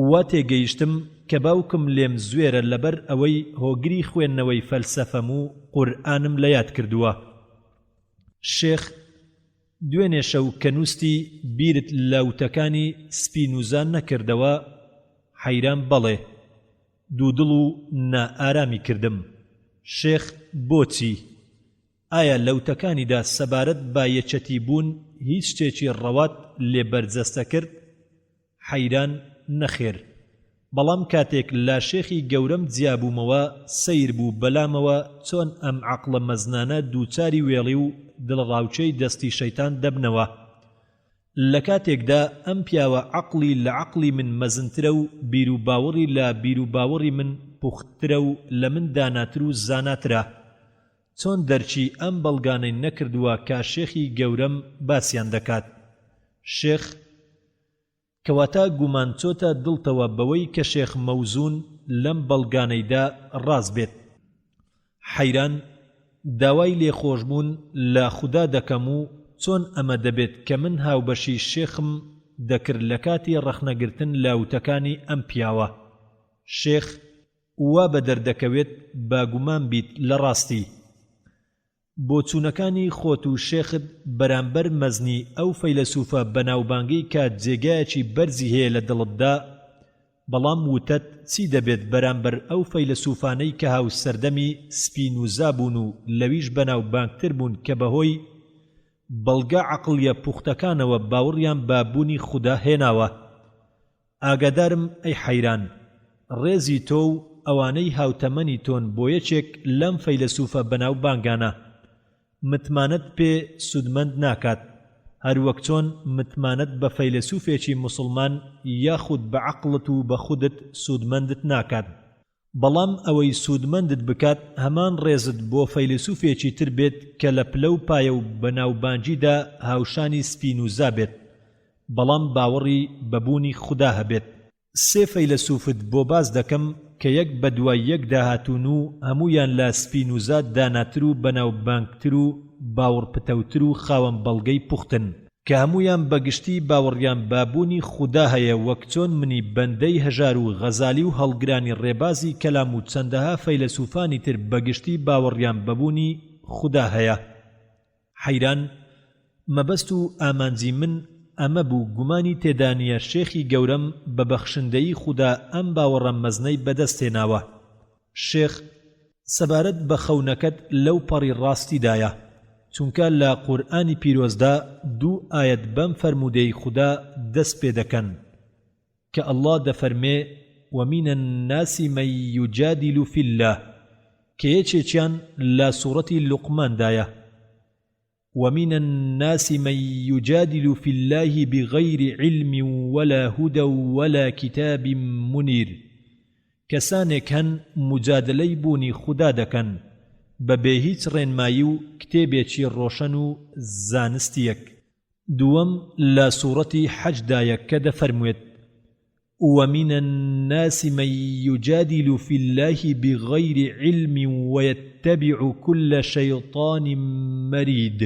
A: وا تێگەیشتم کە باوکم لێم زوێرە لەبەر ئەوەی هۆگری خوێندنەوەی فەلسەفەم و قورئانم لە یاد کردووە شێخ دوێنێ شەو کە نووستی بیرت لاوتەکانی سپینوزان نەکردەوە حەیران بەڵێ دوودڵ و نائارامی کردم شێخ بۆچی ئایا لەوتەکانیدا سەبارەت با یەکەتی بوون هیچ شتێکی ڕەوات لێ بەرجەستە کرد حەیران نەخێر بەڵام کاتێک لا شێخی گەورەم جیابوومەوە سەیر بوو بەلامەوە چۆن ئەم عەقڵە مەزنانە دووچاری وێڵی و دڵڕاوچەی دەستی شەیتان دەبنەوە لە کاتێکدا ئەم پیاوە عەقڵی لە عەقڵی من مەزنترە و بیر و باوەڕی لە بیر و باوەڕی من پوخترە و لە من داناتر و زاناترە چۆن دەرچی ئەم بەڵگانەی نەکردووە کە شێخی گەورەم باسییان دەکات شێخ کەواتە گومان چۆتە دڵتەوە بەوەی کە شێخ مەوزون لەم بەڵگانەیدا ڕاست بێت حەیران داوای لێخۆشبوون لە خوددا دەکەم و چۆن ئەمە دەبێت کە من هاوبەشی شێخم دەکرد لە کاتی ڕەخنەگرتن لاوتەکانی ئەم پیاوە شێخ وا بە دەردەکەوێت باگومان بیت لە ڕاستی بۆچوونەکانی خۆت و شێخت بەرامبەر مەزنی ئەو فەیلسوفە بەناوبانگەی کە جێگایەکی بەرزی هەیە لە دڵتدا بەڵام وتەت چی دەبێت بەرامبەر ئەو فەیلسوفانەی کە هاو سەردەمی سپینوزا بوون و لەویش بەناوبانگتر بوون کە بەهۆی بەڵگە عەقڵیە پوختەکانەوە باوەڕیان بە بوونی خوددا هێناوە ئاگادارم ئەی حەیران ڕێزی تۆ و ئەوانەی هاوتەمەنی تۆن بۆ یەکێک لەم فەیلسوفە بەناوبانگانە متمانەت پێ سودمەند ناکات هەروەک چۆن متمانەت بە فەیلسوفێکی موسڵمان یاخود بە عەقڵت و بە خودت سودمەندت ناکات بەڵام ئەوەی سودمەندت بکات هەمان ڕێزت بۆ فەیلسوفێکی تر بێت کە لە پلە و پایە و بەناوبانگیدا هاوشانی سپینوزا بێت بەڵام باوەڕی بەبوونی خوددا هەبێت سێ فەیلسوفت بۆ باز دەکەم کە یەک بە دوای یەک داهاتوون و هەمویان لە سپینوزا داناتر و بەناوبانگتر و باوەڕپتەوتر و خاوەن بەڵگەی پوختن کە هەمویان بەگشتی باوەڕیان بابوونی خوددا هەیە وەک چۆن منی بەندەی هەژار و غەزالی و هەڵگرانی ڕێبازی کەلام و چەندەها فەیلسوفانی تر بەگشتی باوەڕیان بەبوونی خوددا هەیە حەیران مەبەست و ئامانجی من ئەمە بوو گومانی تێدانیە شێخی گەورەم بە بەخشندەی خوددا ئەم باوەڕە مەزنەی بەدەستێناوە. شێخ سەبارەت بە خەونەکەت لەو پەڕی ڕاستیدایە، چونکە لە قورئانی پیرۆزدا 2 ئاەت بەم فەرموودەی خوددا دەست پێ دەکەن کە ئەڵڵا دەفەرمێ وَمِنَ النَّاسِ مَن يُجَادِلُ فِي اللَّهِ کە یەکێکیان لە سوورەتی لوقماندایە وَمِنَ النَّاسِ مَن يُجَادِلُ فِي اللَّهِ بِغَيْرِ عِلْمٍ وَلَا هُدًى وَلَا كِتَابٍ مُنِيرٍ کەسانێک هەن مجادلەی بوونی خوددا دەکەن بەبێ هیچ ڕێنمایی و کتێبێکی ڕۆشن و زانستیەک. دووەم لە سوورەتی حەجدایە کە دەفەرموێت وَمِنَ النَّاسِ مَن يُجَادِلُ فِي اللَّهِ بِغَيْرِ عِلْمٍ وَيَتَّبِعُ كُلَّ شَيْطَانٍ مَرِيدٍ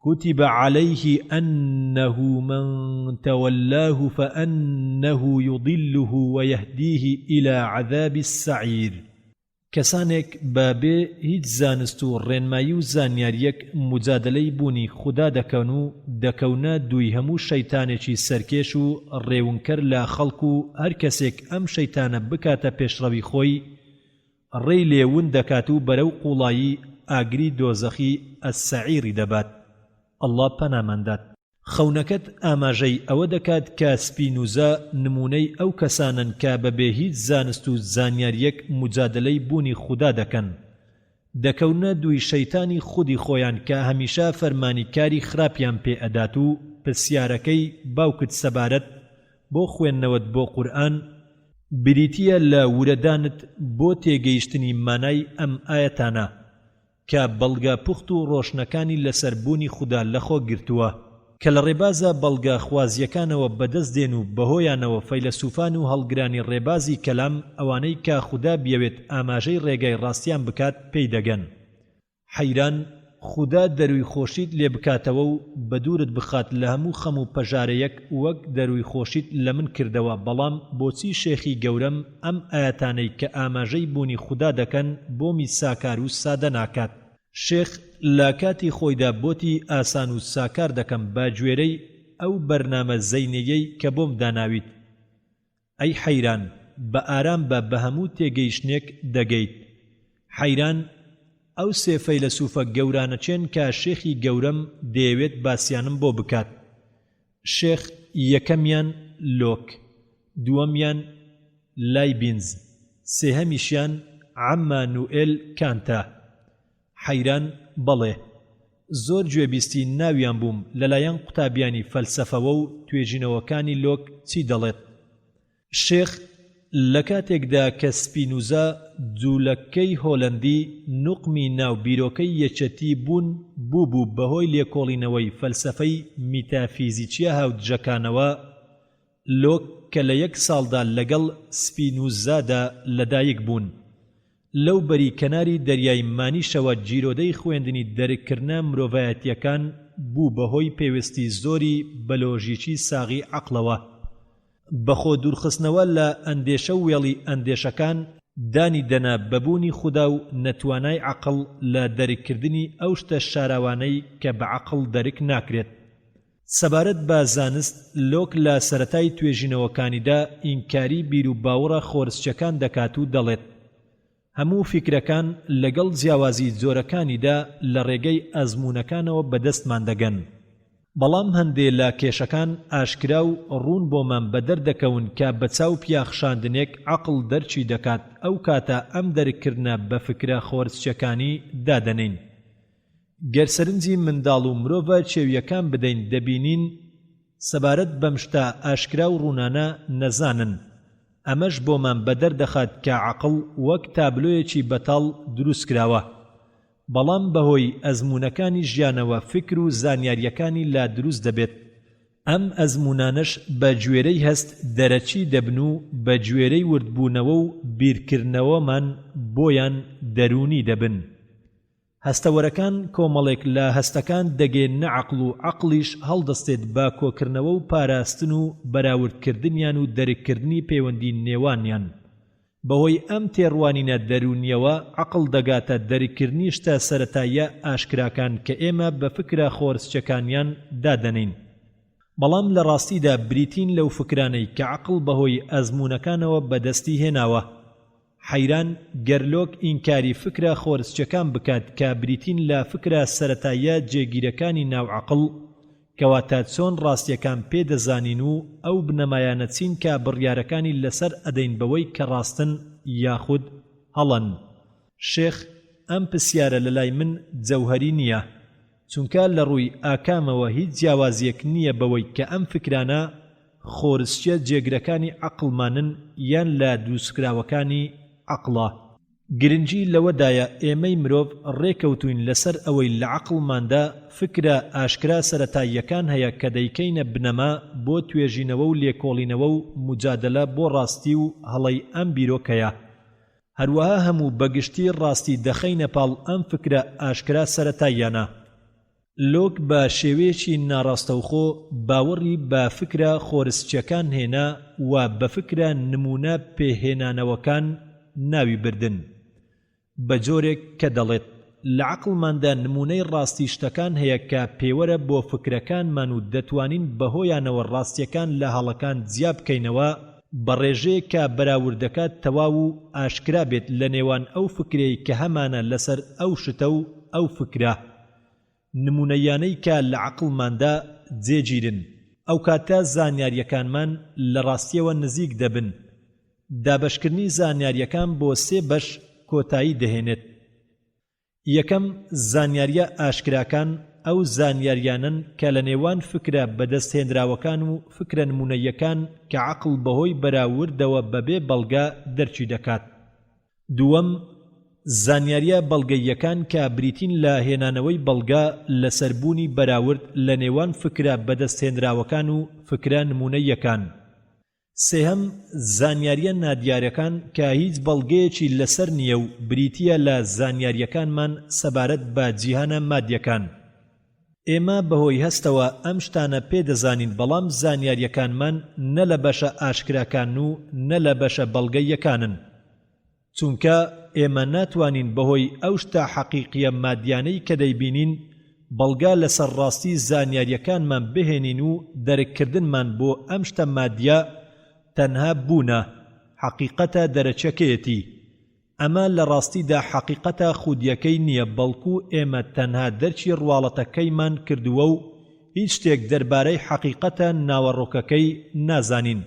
A: كُتِبَ عَلَيْهِ أَنَّهُ مَن تَوَلَّاهُ فَأَنَّهُ يُضِلُّهُ وَيَهْدِيهِ إِلَى عَذَابِ السَّعِيرِ کەسانێک بەبێ هیچ زانست و ڕێنمایی و زانیاریەک مجادلەی بوونی خوددا دەکەن و دەکەونە دووی هەموو شەیتانێکی سەرکێش و ڕێونکەر لە خەڵک و هەر کەسێک ئەم شەیتانە بکاتە پێشڕەوی خۆی ڕێی لێون دەکات و بەرەو قوڵایی ئاگری دۆزەخی ئەسسەعیری دەبات. ئەڵڵا پەناماندات. خەونەکەت ئاماژەی ئەوە دەکات کە سپینوزە نمونەی ئەو کەسانن کە بەبێ هیچ زانست و زانیاریەک مجادلەی بوونی خوددا دەکەن دەکەونە دووی شەیتانی خودی خۆیان کە هەمیشە فەرمانی کاری خراپیان پێ ئەدات و پرسیارەکەی باوکت سەبارەت بۆ خوێندنەوەت بۆ قورئان بریتیە لە ورەدانت بۆ تێگەیشتنی مانای ئەم ئاەتانە کە بەڵگە پوخت و ڕۆشنەکانی لەسەربوونی خوددا لەخۆ گرتووە کە لە ڕێبازە بەڵگە خوازیەکانەوە بەدەست دێن و بەهۆیانەوە فەیلسوفان و هەڵگرانی ڕێبازی کەلام ئەوانەی کە خوددا بیەوێت ئاماژەی ڕێگای ڕاستیان بکات پێی دەگەن. حەیران خوددا دەروی خۆشیت لێ بکاتەوە و بە دوورت بخات لە هەموو خەم و پەژارەیەک وەک دەروی خۆشیت لە من کردەوە، بەڵام بۆچی شێخی گەورەم ئەم ئاەتانەی کە ئاماژەی بوونی خوددا دەکەن بۆمی ساکار و سادە ناکات؟ شێخ لە کاتی خۆیدا بۆتی ئاسان و ساکار دەکەم با گوێرەی ئەو بەرنامە زەینەیەی کە بۆم داناویت. ئەی حەیران بە ئارام بە هەموو تێگەیشتنێک دەگەیت. حەیران ئەو سێ فەیلسوفە گەورانەچێن کە شێخی گەورەم دەیەوێت باسییانم بۆ بکات. شێخ یەکەمیان لۆک، دووەمیان لایبینز، سێهەمیشیان عەمانوئێل کانتە. حەیران بەڵێ زۆر گوێبیستی ناویان بووم لەلایەن قوتابیانی فەلسەفەوە و توێژینەوەکانی لۆک چی دەڵێت. شێخ لە کاتێکدا کە سپینوزە جوولەکەی هۆلەندی نوقمی ناو بیرۆکەی یەکەتی بوو بەهۆی لێکۆڵینەوەی فەلسەفەی میتافیزیکیە هاودجەکانەوە، لۆک کە لە 1 ساڵدا لەگەڵ سپینوزادا لەدایک بوون لەو بەری کەناری دەریای مانیشەوە جیرۆدەی خوێندنی دەرکردنە مرۆڤایەتیەکان بوو بەهۆی پێویستی زۆری بەلۆژیکی ساغی عەقڵەوە. بەخۆ دوورخستنەوە لە ئەندێشە و وێڵی ئەندێشەکان دانی دەنا بەبوونی خوددا و نەتوانای عەقڵ لە دەرکردنی ئەو شتە شاراوانەی کە بە عەقڵ دەرک ناکرێت. سەبارەت بە زانست لۆک لە سەرەتای توێژینەوەکانیدا ئینکاری بیر و باوەڕە خۆرسچەکان دەکات و دەڵێت هەموو فیکرەکان لەگەڵ جیاوازی جۆرەکانیدا لە ڕێگەی ئەزموونەکانەوە بەدەستمان دەگەن، بەڵام هەندێ لە کێشەکان ئاشکرا و ڕوون بۆمان بەدەردەکەون کە بە چاو پیاخشاندنێک عەقڵ دەرچی دەکات. ئەو کاتە ئەم دەرکردنە بە فکرە خۆرسچەکانی دادەنین. گەر سەرنجی منداڵ و مرۆڤە چێویەکان بدەین دەبینین سەبارەت بەم شتە ئاشکرا و ڕوونانە نەزانن. ئەمەش بۆمان بەدەردەخات کە عەقڵ وەک تابلۆیەکی بەتاڵ دروست کراوە، بەڵام بەهۆی ئەزموونەکانی ژیانەوە فکر و زانیاریەکانی لا دروست دەبێت. ئەم ئەزموونانش بە گوێرەی هەست دەرەچی دەبن و بە گوێرەی وردبوونەوە و بیرکردنەوەمان بۆیان دەرونی دەبن. هەستەوەرەکان کۆمەڵێک لە هەستەکان دەگەێنە عەقڵ و عەقڵیش هەڵدەستێت بە کۆکردنەوە و پاراستن و بەراوردکردنیان و دەرکردنی پەیوەندی نێوانیان. بەهۆی ئەم تێڕوانینە دەرونیەوە عەقڵ دەگاتە دەرکردنی شتە سەرەتاییە ئاشکراکان کە ئێمە بە فکرە خۆرسچەکانیان دادەنین. بەڵام لە ڕاستیدا بریتین لەو فکرانەی کە عەقڵ بەهۆی ئەزموونەکانەوە بەدەستی هێناوە. حەیران گەرلۆک ئینکاری فکرە خۆرسچەکان بکات کە بریتین لە فکرە سەرەتاییە جێگیرەکانی ناو عەقڵ کەواتە چۆن ڕاستیەکان پێدەزانین و ئەو بنەمایانە چین کە بڕیارەکانی لەسەر ئەدەین بەوەی کە ڕاستن یاخود هەڵەن. شێخ ئەم پرسیارە لەلای من جەوهەری نییە، چونکە لە ڕووی ئاکامەوە هیچ جیاوازیەک نییە بەوەی کە ئەم فکرانە خۆرسچە جێگرەکانی عەقڵمانن یان لە دروستکراوەکانی عەقڵە. گرنگی لەوەدایە ئێمەی مرۆڤ ڕێکەوتوین لەسەر ئەوەی لە عەقڵماندا فکرە ئاشکرا سەرەتاییەکان هەیە کە دەیکەینە بنەما بۆ توێژینەوە و لێکۆڵینەوە و مجادلە بۆ ڕاستی و هەڵەی ئەم بیرۆکەیە. هەروەها هەموو بەگشتی ڕاستی دەخەینە پاڵ ئەم فکرە ئاشکرا سەرەتاییانە. لۆک بە شێوەیەکی ناڕاستەوخۆ باوەڕی بە فکرە خۆرسچیەکان هێنا و بە فکرە نمونە پێهێنانەوەکان ناوی بردن بە جۆرێک کە دەڵێت لە عەقڵماندا نمونەی ڕاستی شتەکان هەیە کە پێوەرە بۆ فکرەکانمان و دەتوانین بەهۆیانەوە ڕاستیەکان لە هەڵەکان جیا بکەینەوە بە ڕێژەیە کە بەراوردەکە تەواو و ئاشکرا بێت لە نێوان ئەو فکرەی کە هەمانە لەسەر ئەو شتە و ئەو فکرە. نمونەیانەی کە لە عەقڵماندا جێگیرن ئەو کاتە زانیاریەکانمان لە ڕاستیەوە نزیک دەبن. دابەشکردنی زانیاریەکان بۆ سێ بەش کۆتایی دەهێنێت. یەکەم زانیاریە ئاشکراکان ئەو زانیاریانن کە لە نێوان فکرە بەدەستهێنراوەکان و فکرە نمونەیەکان کە عەقڵ بەهۆی بەراوردەوە بەبێ بەڵگە دەرچی دەکات. دووەم زانیاریە بەڵگەیەکان کە بریتین لە هێنانەوەی بەڵگە لەسەربوونی بەراورد لە نێوان فکرە بەدەستهێنراوەکان و فکرە نمونەیەکان. سێهەم زانیاریە نادیارەکان کە هیچ بەڵگەیەکی لەسەر نییە و بریتیە لە زانیاریەکانمان سەبارەت بە جیهانە مادیەکان. ئێمە بەهۆی هەستەوە ئەم شتانە پێدەزانین بەڵام زانیاریەکانمان نە لە بەشە ئاشکراکان و نە لە بەشە بەڵگەیەکانن، چونکە ئێمە ناتوانین بەهۆی ئەو شتە حەقیقیە مادیانەی کە دەیبینین بەڵگا لەسەر ڕاستی زانیاریەکانمان بهێنین و دەرککردنمان بۆ ئەم شتە مادیە تەنها بوونە حەقیقەتە دەرەچەکەیەتی. ئەمە لە ڕاستیدا حەقیقەتە خودیەکەی نییە، بەڵکو ئێمە تەنها دەرچی ڕواڵەتەکەیمان کردووە و هیچ شتێک دەربارەی حەقیقەتە ناوەڕۆکەکەی نازانین.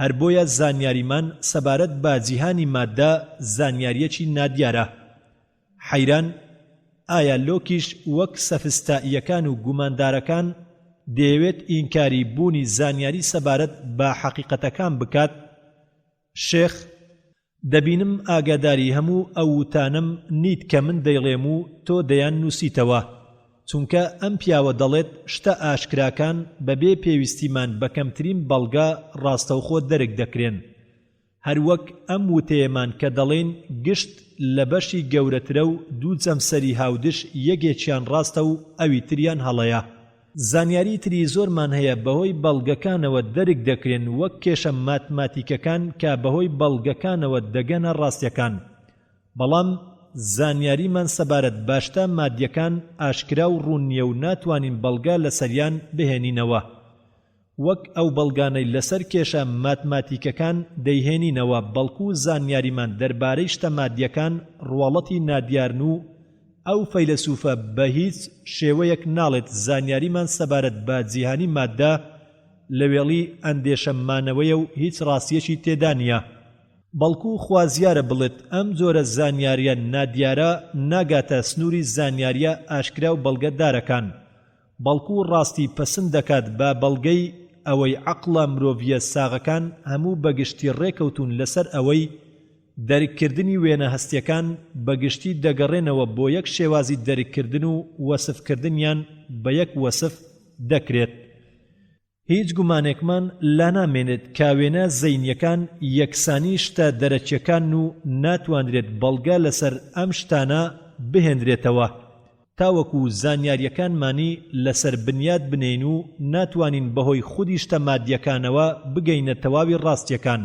A: هەر بۆیە زانیاریمان سەبارەت بە جیهانی مادە زانیاریەکی نادیارە. حەیران ئایا لۆکیش وەک سەفستائیەکان و گوماندارەکان دەیەوێت ئینکاری بوونی زانیاری سەبارەت بە حەقیقەتەکان بکات؟ شێخ دەبینم ئاگاداری هەموو ئەو وتانم نیت کە من دەیڵێم و تۆ دەیان نووسیتەوە، چونکە ئەم پیاوە دەڵێت شتە ئاشکراکان بەبێ پێویستیمان بە کەمترین بەڵگە ڕاستەوخۆ دەرک دەکرێن. هەروەک ئەم وتەیەمان کە دەڵێن گشت لە بەشی گەورەترە و دوو جەمسەری هاودش یەکێکیان ڕاستە و ئەوی تریان هەڵەیە. زانیاری تری زۆرمان هەیە بەهۆی بەڵگەکانەوە دەرک دەکرێن وەک کێشە ماتماتیکەکان کە بەهۆی بەڵگەکانەوە دەگەنە ڕاستیەکان، بەڵام زانیاریمان سەبارەت باشتە مادیەکان ئاشکرا و ڕوون نییە و ناتوانین بەڵگە لەسەریان بهێنینەوە، وەک ئەو بەڵگانەی لەسەر کێشە ماتماتیکەکان دەیهێنینەوە، بەڵکو زانیاریمان دەربارەی شتە مادیەکان ڕواڵەتی نادیارن و ئەو فەیلسوفە بە هیچ شێوەیەک ناڵێت زانیاریمان سەبارەت بە جیهانی مادە لە وێڵی ئەندێشەمانەوەیە و هیچ ڕاستیەکی تێدا نییە. بەڵکو خوازیارە بڵێت ئەم جۆرە زانیاریە نادیارە ناگاتە سنووری زانیاریە ئاشکرا و بەڵگەدارەکان، بەڵکو ڕاستی پەسند دەکات بە بەڵگەی ئەوەی عەقڵە مرۆڤیە ساغەکان هەموو بەگشتی ڕێکەوتون لەسەر ئەوەی دەرککردنی وێنە هەستیەکان بەگشتی دەگەڕێنەوە بۆ یەک شێوازی دەرککردن و وەسفکردنیان بە یەک وەسف دەکرێت. هیچ گومانێکمان لا نامێنێت کاوێنە زەینیەکان یەکسانی شتە دەرەچیەکان و ناتوانرێت بەڵگە لەسەر ئەم شتانە بهێنرێتەوە، تاوەکو زانیاریەکانمانی لەسەر بنیاد بنین و ناتوانین بەهۆی خودی شتە مادیەکانەوە بگەینە تەواوی ڕاستیەکان،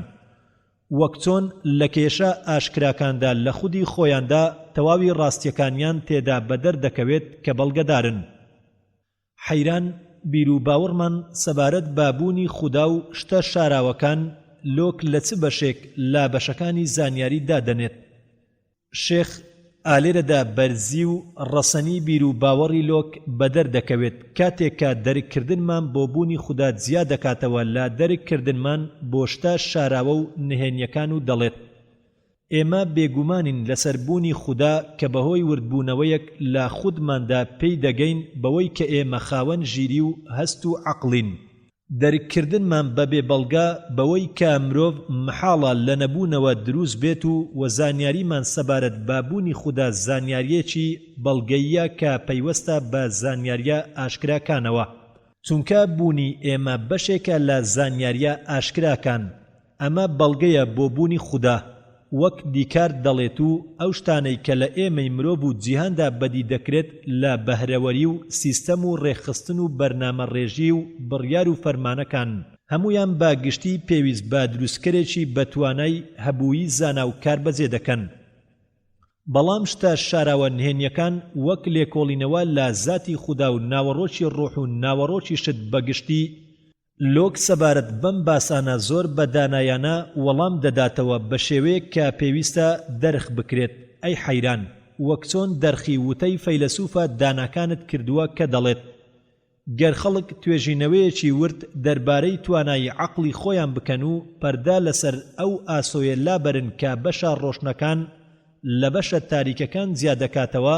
A: وەک چۆن لە کێشە ئاشکراکاندا لە خودی خۆیاندا تەواوی ڕاستیەکانیان تێدا بەدەر دەکەوێت کە بەڵگەدارن. حەیران بیرروباوەڕمان سەبارەت بابوونی خودا و شتە شاراوەکان لۆک لە چ بەشێک لا بەشەکانی زانیاری دادەنێت. شێخ ئالێرەدا بەرزی و ڕەسەنی بیرروباوەڕی لۆک بەدەر دەکەوێت کاتێک کە دەرککردنمان بۆ بوونی خودا جیا دەکاتەوە لە دەرککردنمان بۆ شتە شاراوە و نهێنیەکان و دەڵێت ئێمە بێگومانین لەسەر بوونی خودا کە بەهۆی وردبوونەوەیەک لە خودماندا پێی دەگەین بەوەی کە ئێمە خاوەن ژیری و هەست و عەقڵین. دەرککردنمان بەبێ بەڵگا بەوەی کە مرۆڤ محاڵە لە نەبوونەوە دروست بێت و وەزانیاریمان سەبارەت بابوونی خودا زانیاریەکی بەڵگەیە کە پەیوەستە بە زانیاریە ئاشکراکانەوە. چونکە بوونی ئێمە بەشێکە لە زانیاریە ئاشکراکان. ئەمە بەڵگەیە بۆ بوونی خودا. وەک دیکارت دەڵێت و ئەو شتانەی کە لە ئێمەی مرۆڤ و جیهاندا بەدی دەکرێت لە بەهرەوەری و سیستەم و ڕێخستن و بەرنامە ڕێژی و بڕیار و فەرمانەکان هەمویان بە گشتی پێویست بە دروستکەرێکی بەتوانای هەبووی زانا و کار بەجێ دەکەن. بەڵام شتە شاراوە نهێنیەکان وەک لێکۆڵینەوە لە زاتی خودا و ناوەڕۆکی ڕۆح و ناوەڕۆکی شت بەگشتی لۆک سەبارەت بەم باسانە زۆر بەدانایانە وەڵام دەداتەوە بە شێوەیەک کە پێویستە دەرخ بکرێت. ئەی حەیران وەک چۆن دەرخی وتەی فەیلسوفە داناکانت کردووە کە دەڵێت گەر خەڵک توێژینەوەیەکی ورد دەربارەی توانایی عەقڵی خۆیان بکەن و پەردا لەسەر ئەو ئاسۆیە لابەرن کە بەشە ڕۆشنەکان لە بەشە تاریکەکان جیا دەکاتەوە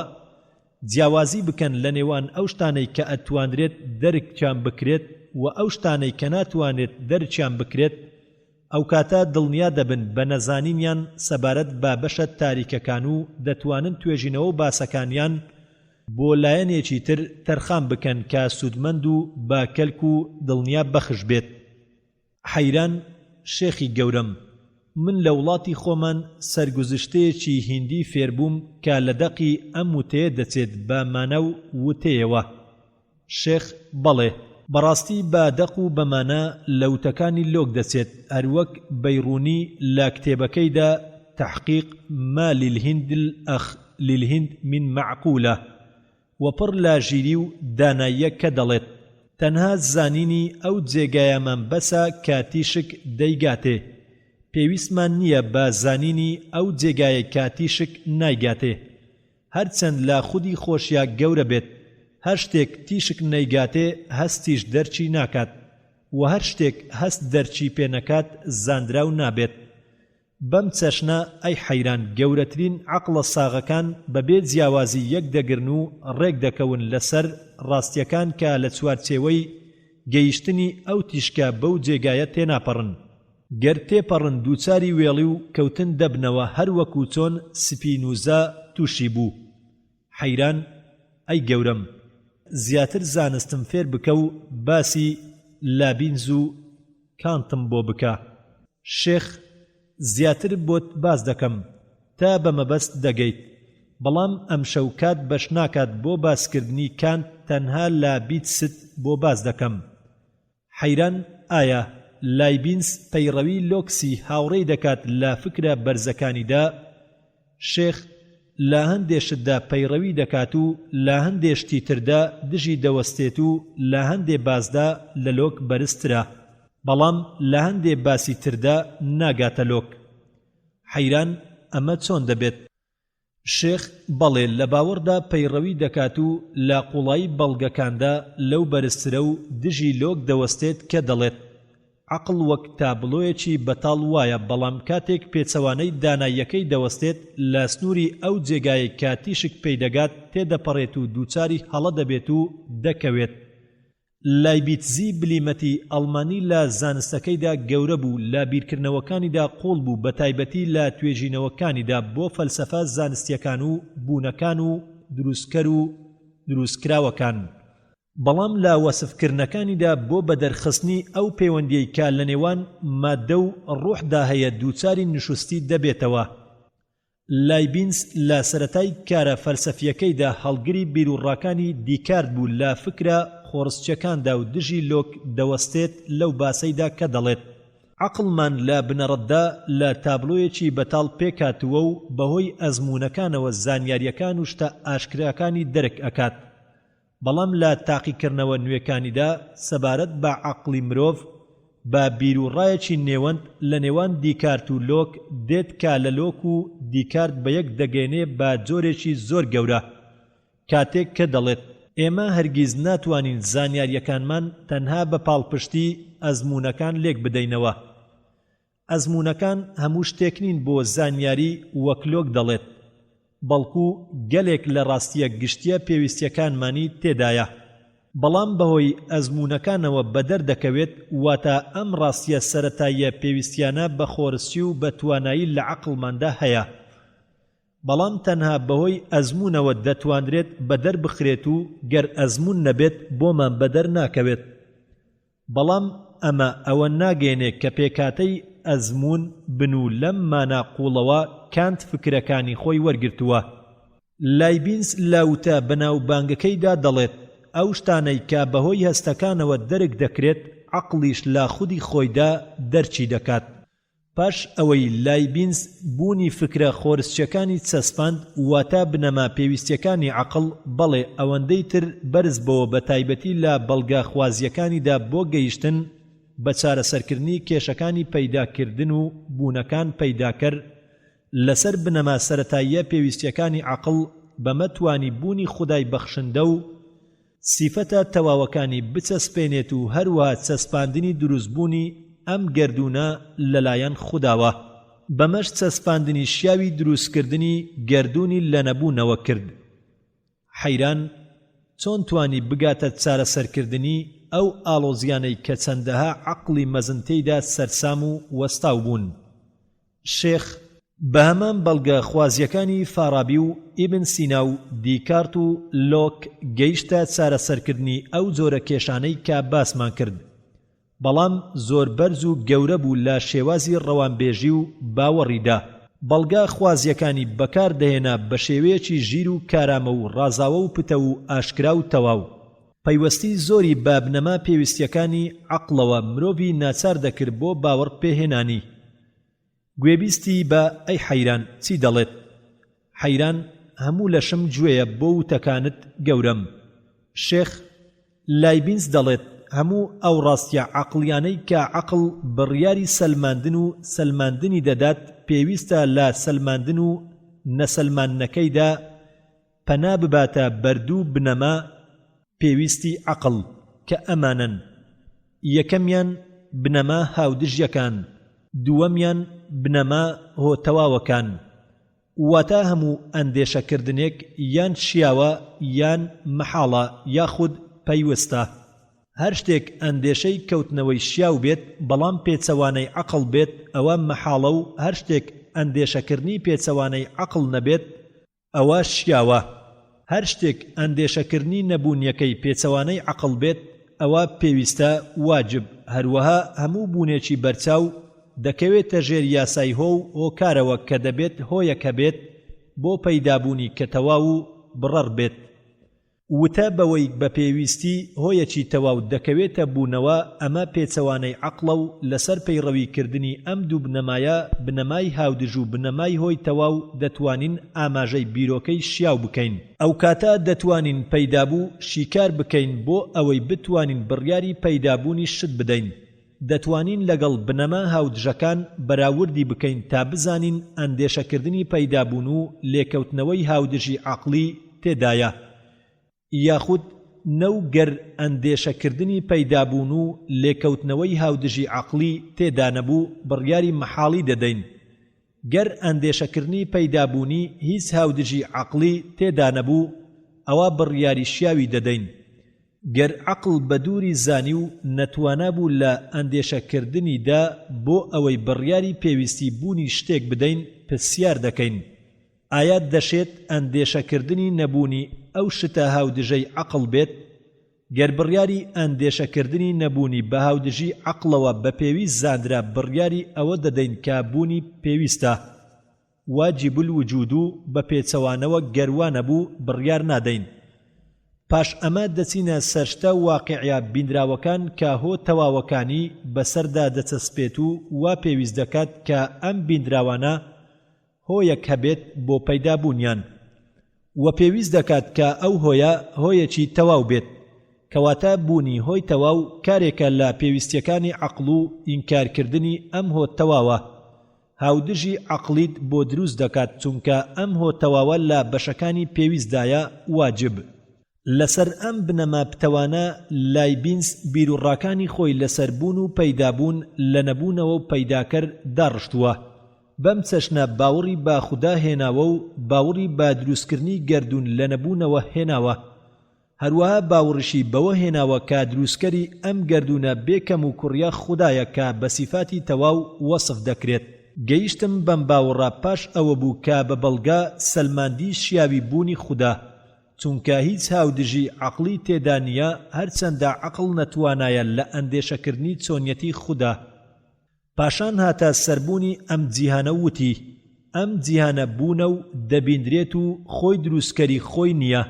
A: جیاوازی بکەن لە نێوان ئەو شتانەی کە ئەتوانرێت دەرکیان بکرێت و ئەو شتانەی کە ناتوانێت دەرچیان بکرێت ئەو کاتە دڵنیا دەبن بە نەزانینیان سەبارەت بە بەشە تاریکەکان و دەتوانن توێژینەوە و باسەکانیان بۆ لایەنێکی تر تەرخان بکەن کە سوودمەند و با کەلک و دڵنیا بەخش بێت. حەیران شێخی گەورەم من لە وڵاتی خۆمان سەرگوزشتەیەکی هیندی فێربووم کە لە دەقی ئەم وتەیە دەچێت بە مانە و وتەیەوە. شێخ بەڵێ بەڕاستی بە دەق و بەمانە لە وتەکانی لۆک دەچێت هەروەک بەیڕوونی لە کتێبەکەیدا تحقیق ما للهند الأخ للهند من معقولة وپڕ لە ژیری و داناییە کە دەڵێت تەنها زانینی ئەو جێگایەمان بەسە کە تیشک دەیگاتێ پێویستمان نییە بە زانینی ئەو جێگایە کە تیشک نایگاتێ هەرچەند لە خودی خۆشیە گەورە بێت هەر شتێک تیشک نەیگاتێ هەستیش دەرچی ناکات و هەر شتێک هەست دەرچی پێنەکات زاندراو نابێت. بەم چەشنە ئەی حەیران گەورەترین عەقڵە ساغەکان بەبێ جیاوازی یەک دەگرن و ڕێک دەکەون لەسەر ڕاستیەکان کە لە چوارچێوەی گەیشتنی ئەو تیشکە بەو جێگایە تێناپەڕن. گەر تێپەڕن دووچاری وێڵی و کەوتن دەبنەوە هەر وەکو چۆن سپینوزە تووشی بوو. حەیران ئەی گەورەم زیاتر زانستم فێر بکە و باسی لابینز و کانتم بۆ بکە. شێخ زیاتر بۆت باز دەکەم تا بە مەبەست دەگەیت بەڵام ئەم شەو کات بەش ناکات بۆ باسکردنی کانت تەنها لابیتست بۆ باز دەکەم. حەیران ئایا لایبینز پەیڕەوی لۆکسی هاوڕێی دەکات لە فکرە بەرزەکانیدا؟ شێخ لە هەندێشتدا پەیڕەوی دەکات و لە هەندێشتی تردا دژی دەوەستێت و لە هەندێ بازدا لە لۆک بەرزترە بەڵام لە هەندێ باسی تردا ناگاتە لۆک. حەیران ئەمە چۆن دەبێت؟ شێخ بەڵێ لە باوەڕدا پەیڕەوی دەکات و لە قوڵایی بەڵگەکاندا لەو بەرزترە و دژی لۆک دەوەستێت کە دەڵێت عەقڵ وەک تابلۆیەکی بەتاڵ وایە بەڵام کاتێک پێچەوانەی داناییەکەی دەوەستێت لە سنووری ئەو جێگایە کە تیشک پێیدەگات تێدەپەڕێت و دووچاری هەڵە دەبێت و دەکەوێت. لایبیتزی بلیمەتی ئەڵمانی لە زانستەکەیدا گەورە بوو لە بیرکردنەوەکانیدا قوڵ بوو بە تایبەتی لە توێژینەوەکانیدا بۆ فەلسەفە زانستیەکان و بوونەکان و دروستکەر و دروستکراوەکان بەڵام لە وەسفکردنەکانیدا بۆ بەدەرخستنی ئەو پەیوەندیەی کە لە نێوان ماددە و ڕوحدا هەیە دووچاری نشستی دەبێتەوە. لایبینز لە سەرەتای کارە فەلسەفیەکەیدا هەڵگری بیرروڕاکانی دیکارت بوو لە فکرە خۆڕستچیەکاندا و دژی لۆک دەوەستێت لەو باسەیدا کە دەڵێت عەقڵمان لە بنەڕەتدا لە تابلۆیەکی بەتاڵ پێکاتووە و بەهۆی ئەزموونەکانەوە زانیاریەکان و شتە ئاشکراکانی دەرک ئەکات بەڵام لە تاقیکردنەوە نوێکانیدا سەبارەت بە عەقڵی مرۆڤ بە بیر و ڕایەکی نێوەند لە نێوان دیکارت و لۆک دێت کە لە لۆک و دیکارت بە یەک دەگەێنێ بە جۆرێکی زۆر گەورە کاتێک کە دەڵێت ئێمە هەرگیز ناتوانین زانیاریەکانمان تەنها بە پاڵپشتی ئەزموونەکان لێک بدەینەوە. ئەزموونەکان هەموو شتێک نین بۆ زانیاری وەک لۆک دەڵێت، بەڵکو گەلێک لە ڕاستیە گشتیە پێویستیەکانمانی تێدایە. بەڵام بەهۆی ئەزموونەکانەوە بەدەر دەکەوێت واتە ئەم ڕاستیە سەرەتاییە پێویستیانە بە خۆرسی و بە توانایی لە عەقڵماندا هەیە. بەڵام تەنها بەهۆی ئەزموونەوە دەتوانرێت بەدەر بخرێت و گەر ئەزموون نەبێت بۆمان بەدەر ناکەوێت. بەڵام ئەمە ئەوە ناگەێنێت کە پێکاتەی ئەزموون بن و لەم ماناقوڵەوە کانت فکرەکانی خۆی وەرگرتووە. لایبینس لاوتە بەناوبانگەکەیدا دەڵێت ئەو شتانەی کە بەهۆی هەستەکانەوە دەرک دەکرێت عەقڵیش لا خودی خۆیدا دەرچی دەکات. پاش ئەوەی لایبینس بوونی فکرە خۆرسچیەکانی چەسپاند واتە بنەما پێویستیەکانی عەقڵ بەڵێ ئەوەندەی تر بەرز بەوە بە تایبەتی لە بەڵگە خوازیەکانیدا بۆ گەیشتن بە چارەسەرکردنی کێشەکانی پەیداکردن و بوونەکان پەیداکرد لەسەر بنەما سەرەتاییە پێویستیەکانی عەقڵ بەمە توانی بوونی خودای بەخشندە و سیفەتە تەواوەکانی بچەسپێنێت و هەروەها چەسپاندنی دروستبوونی ئەم گەردوونە لەلایەن خوداوە. بەمەش چەسپاندنی شیاوی دروستکردنی گەردوونی لە نەبوونەوە کرد. حەیران چۆن توانی بگاتە چارەسەرکردنی ئەو ئاڵۆزیانەی کە چەندەها عەقڵی مەزنتەیدا سەرسام و وەستاو بوون. شێخ بە هەمان بەڵگە خوازیەکانی فارابی و ئیبن سینا و دیکارت و لۆک گەیشتە چارەسەرکردنی ئەو جۆرە کێشانەی کە باسمان کرد. بەڵام زۆر بەرز و گەورە بوو لە شێوازی ڕەوانبێژی و باوەڕیدا. بەڵگە خوازیەکانی بەکار دەهێنا بە شێوەیەکی ژیر و کارامە و ڕازاوە و پتە و ئاشکرا و تەواو. پەیوەستی زۆری بە بنەما پێویستیەکانی عەقڵەوە مرۆڤی ناچار دەکرد بۆ باوەڕ پێهێنانی. گوێبیستی بە ئەی حەیران چی دەڵێت؟ حەیران هەموو لەشم گوێیە بۆ وتەکانت گەورەم. شێخ لایبینس دەڵێت هەموو ئەو ڕاستیە عەقڵیانەی کە عەقڵ بڕیاری سەلماندن و سەلماندنی دەدات پێویستە لە سەلماندن و نەسەلماندنەکەیدا پەنا بباتە بەردوو بنەما پێویستی عەقڵ کە ئەمانن: یەکەمیان بنەما هاودژیەکان، دووەمیان بنەما هۆتەواوەکان. واتە هەموو ئەندێشەکردنێک یان شیاوە یان مەحاڵە یاخود پەیوەستە. هەر شتێک ئەندێشەی کەوتنەوەی شیاو بێت بەڵام پێچەوانەی عەقڵ بێت ئەوە مەحاڵە و هەر شتێک ئەندێشەکردنی پێچەوانەی عەقڵ نەبێت ئەوە شیاوە. هەر شتێک ئەندێشەکردنی نەبوونیەکەی پێچەوانەی عەقڵ بێت ئەوە پێویستە واجب. هەروەها هەموو بوونێکی بەرچاو دەکەوێتە ژێر یاسای هۆ و هۆکارەوە کە دەبێت هۆیەکە بێت بۆ پەیدابوونی کە تەواو و بڕەڕ بێت. وتە بەوەی بە پێویستی هۆیەکی تەواو دەکەوێتە بوونەوە ئەمە پێچەوانەی عەقڵە و لەسەر پەیڕەویکردنی ئەم دوو بنەمایە بنەمای هاودژ و بنەمای هۆی تەواو دەتوانین ئاماژەی بیرۆکەی شیاو بکەین. ئەو کاتە دەتوانین پەیدابوو شیکار بکەین بۆ ئەوەی بتوانین بڕیاری پەیدابوونی شت بدەین. دەتوانین لەگەڵ بنەما هاودژەکان بەراوردی بکەین تا بزانین ئەندێشەکردنی پەیدابوون و لێکەوتنەوەی هاودژی عەقڵی تێدایە، یاخود نەوگەر ئەندێشەکردنی پەیدابوون و لێکەوتنەوەی هاودژی عەقڵی تێدا نەبوو بڕیاری مەحاڵی دەدەین. گەر ئەندێشەکردنی پەیدابوونی هیچ هاودژی عەقڵی تێدا نەبوو ئەوە بڕیاری شیاوی دەدەین. گەر عەقڵ بە دووری زانی و نەتوانە بوو لە ئەندێشەکردنیدا بۆ ئەوەی بڕیاری پێویستی بوونی شتێک بدەین پرسیار دەکەین: ئایا دەشێت ئەندێشەکردنی نەبوونی ئەو شتە هاودژەی عەقڵ بێت؟ گەر بڕیاری ئەندێشەکردنی نەبوونی بە هاودژی عەقڵەوە بە پێویست زاندرا بڕیاری ئەوە دەدەین کە بوونی پێویستە. واجب الوجود و بە پێچەوانەوە گەروانە بوو بڕیار نادەین. پاش ئەمە دەچینە سەرشتە واقیعە بینراوەکان کە هۆ تەواوەکانی بەسەردا دەچەسپێت و وا پێویست دەکات کە ئەم بینراوانە هۆیەک هەبێت بۆ پەیدابوونیان. و پێویست دەکات کە ئەو هۆیە هۆیەکی تەواو بێت کەواتە بوونی هۆی تەواو کارێکە لە پێویستیەکانی عەقڵ و ئینکارکردنی ئەم هۆ تەواوە هاودژی عەقڵیت بۆ دروست دەکات چونکە ئەم هۆ تەواوە لە بەشەکانی پێویستدایە واجب لەسەر ئەم بنەما پتەوانە لایبینس بیرروڕاکانی خۆی لەسەر بوون و پەیدابوون لە نەبوونەوە و پەیداکەر داڕشتووە بەم چەشنە باوەڕی بە خودا هێناوە و باوەڕی بە دروستکردنی گەردوون لە نەبوونەوە هێناوە هەروەها باوەڕشی بەوە هێناوە کە دروستکەری ئەم گەردوونە بێکەم و کوڕیا خودایە کە بە سیفاتی تەواو وەسف دەکرێت گەیشتم بەم باوەڕە پاش ئەوە بوو کە بە بەڵگا سەلماندی شیاوی بوونی خودا چونکە هیچ هاودژی عەقڵی تێدا نییە هەرچەندە عەقڵ نەتوانایە لە ئەندێشەکردنی چۆنیەتی خودا پاشان هاتە سەربوونی ئەم جیهانە وتی ئەم جیهانە بوونە و دەبیندرێت و خۆی دروستکەری خۆی نییە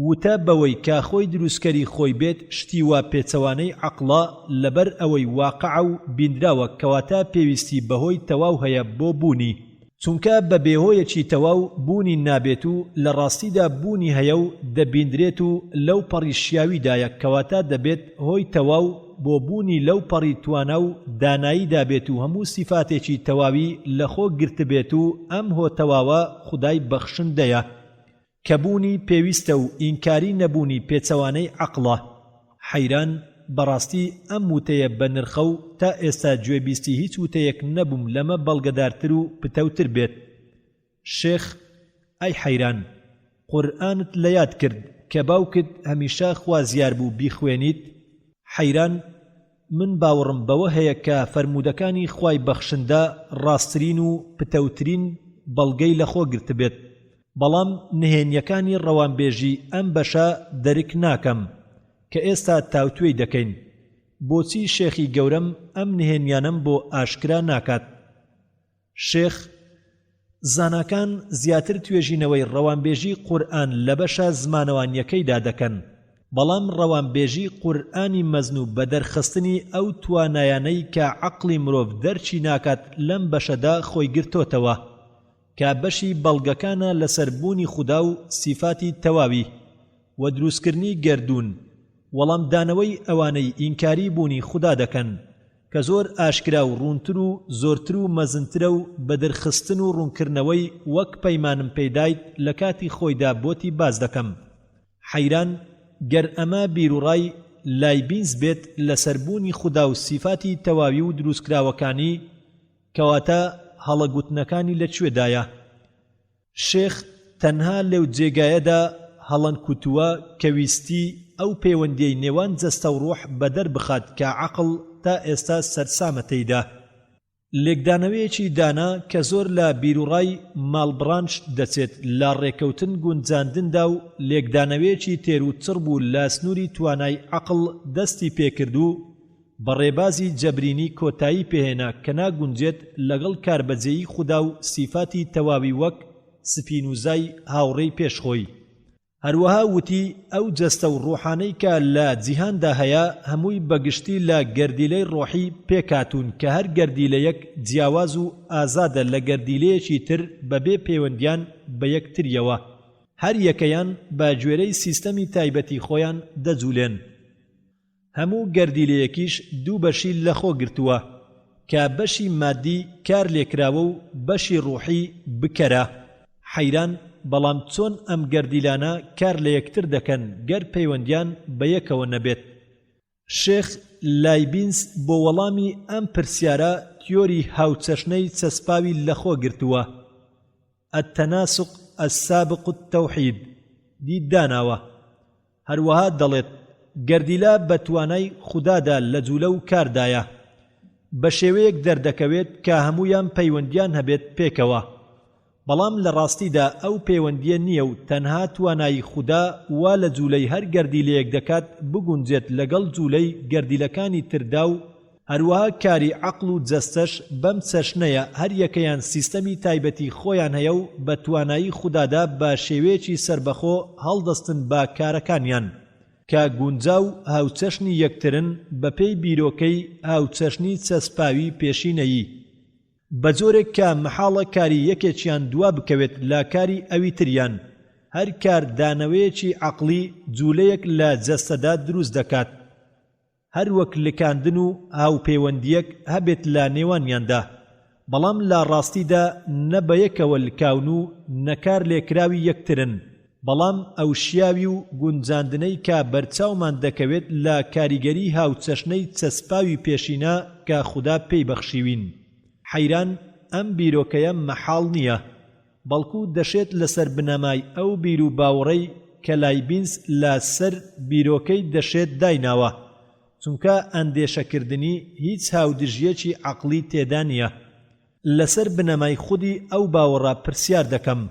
A: وتە بەوەی کە خۆی دروستکەری خۆی بێت شتی وا پێچەوانەی عەقڵە لەبەر ئەوەی واقعە و بیندراوە کەواتە پێویستی بەهۆی تەواو هەیە بۆ بوونی چونکە بە بێهۆیەکی تەواو بوونی نابێت و لە ڕاستیدا بوونی هەیە و دەبیندرێت و لەو پەڕی شیاویدایە کەواتە دەبێت هۆی تەواو بۆ بوونی لەو پەڕی توانا و داناییدا بێت و هەموو سیفاتێکی تەواوی لەخۆ گرتبێت و ئەم هۆ تەواوە خودای بەخشندەیە کە بوونی پێویستە و ئینکاری نەبوونی پێچەوانەی عەقڵە حەیران بەڕاستی ئەم وتەیە بە نرخە و تا ئێستا گوێبیستی هیچ وتەیەک نەبووم لەمە بەڵگەدارتر و پتەوتر بێت شێخ ئەی حەیران قورئانت لە یاد کرد کە باوکت هەمیشە خوازیار بوو بیخوێنیت حەیران من باوەڕم بەوە هەیە کە فەرموودەکانی خوای بەخشندە ڕاستترین و پتەوترین بەڵگەی لەخۆ گرتبێت بەڵام نهێنیەکانی ڕەوانبێژی ئەم بەشە دەرک ناکەم کە ئێستا تاوتوێی دەکەین بۆچی شێخی گەورەم ئەم نهێنیانم بۆ ئاشکرا ناکات شێخ زاناکان زیاتر توێژینەوەی ڕەوانبێژی قورئان لە بەشە زمانەوانیەکەیدا دەکەن بەڵام ڕەوانبێژی قورئانی مەزن بە دەرخستنی ئەو توانایانەی کە عەقڵی مرۆڤ دەرچی ناکات لەم بەشەدا خۆی گرتۆتەوە کە بەشی بەڵگەکانە لەسەر بوونی خودا و سیفاتی تەواوی و دروستکردنی گەردوون وەڵام دانەوەی ئەوانەی ئینکاری بوونی خودا دەکەن کە زۆر ئاشکرا و ڕوونتر و زۆرتر و مەزنترە و بەدرخستن و ڕوونکردنەوەی وەک پەیمانم پێدایت لە کاتی خۆیدا بۆتی باز دەکەم حەیران گەر ئەمە بیرروڕای لایبینز بێت لەسەربوونی خودا و سیفاتی تەواوی و دروستکراوەکانی کەواتە هەڵەگوتنەکانی لەکوێدایە شێخ تەنها لەو جێگایەدا هەڵەن کوتووە کە ویستی ئەو پەیوەندیەی نێوان جەستە و ڕوح بەدەر بخات کە عەقڵ تا ئێستا سەرسامەتەیدا لێکدانەوەیەکی دانا کە زۆر لە بیرروڕای ماڵبڕانش دەچێت لە ڕێکەوتن گونجاندندا و لێکدانەوەیەکی تێر و چڕ بوو لە سنووری توانای عەقڵ دەستی پێکرد و بەڕێبازی جەبرینی کۆتایی پێهێنا کە ناگونجێت لەگەڵ کاربەجێیی خودا و سیفاتی تەواوی وەک سپینوزای هاوڕێی پێشخۆی هەروەها وتی ئەو جەستە و ڕوحانەی کە لە جیهاندا هەیە هەمووی بەگشتی لە گەردیلەی ڕۆحی پێکاتون کە هەر گەردیلەیەک جیاواز و ئازادە لە گەردیلەیەکی تر بەبێ پەیوەندیان بە یەکتریەوە هەر یەکەیان بە گوێرەی سیستەمی تایبەتی خۆیان دەجوولێن هەموو گەردیلەیەکیش دوو بەشی لەخۆ گرتووە کە بەشی مادی کار لێکراوە و بەشی ڕوحی بکەرە حەیران بەڵام چۆن ئەم گەردیلانە کار لە یەکتر دەکەن گەر پەیوەندیان بە یەکەوە نەبێت شێخ لایبینس بۆ وەڵامی ئەم پرسیارە تیۆری هاوچەشنەی چەسپاوی لەخۆ گرتووە التەناسق السابق التەوحید دیداناوە هەروەها دەڵێت گەردیلە بە توانای خودادا لە جوولە و کاردایە بە شێوەیەک دەردەکەوێت کە هەموویان پەیوەندیان هەبێت پێکەوە بەڵام لە ڕاستیدا ئەو پەیوەندیە نییە و تەنها توانایی خودا وا لە جوولەی هەر گەردیلەیەک دەکات بگونجێت لەگەڵ جوولەی گەردیلەکانی تردا و هەروەها کاری عەقڵ و جەستەش بەم چەشنەیە هەر یەکەیان سیستەمی تایبەتی خۆیان هەیە و بە توانایی خودادا بە شێوەیەکی سربەخۆ هەڵدەستن بە کارەکانیان کە گونجا و هاوچەشنی یەکترن بەپێی بیرۆکەی هاوچەشنی چەسپاوی پێشینەیی بە جۆرێک کە مەحاڵە کاری یەکێکیان دوا بکەوێت لا کاری ئەوی تریان هەر کار دانەوەیەکی عەقڵی جوولەیەک لە جەستەدا دروست دەکات، هەر وەک لکاندن و هاوپەیوەندیەک هەبێت لە نێوانیاندا، بەڵام لە ڕاستیدا نە بەیەکەوە لکاون و نەکار لێکراوی یەکترن، بەڵام ئەو شیاوی و گونجاندنەی کە بەرچاومان دەکەوێت لە کاریگەری هاوچەشنەی چەسپاوی پێشینە کە خودا پێی بەخشیوین. حەیران ئەم بیرۆکەیە مەحاڵ نییە، بەڵکو دەشێت لەسەر بنەمای ئەو بیر و باوەڕەی کە لایبینس لە سەر بیرۆکەی دەشێت دایناوە، چونکە ئەندێشەکردنی هیچ هاودژیەکی عەقڵی تێدا نییە. لەسەر بنەمای خودی ئەو باوەڕە پرسیار دەکەم،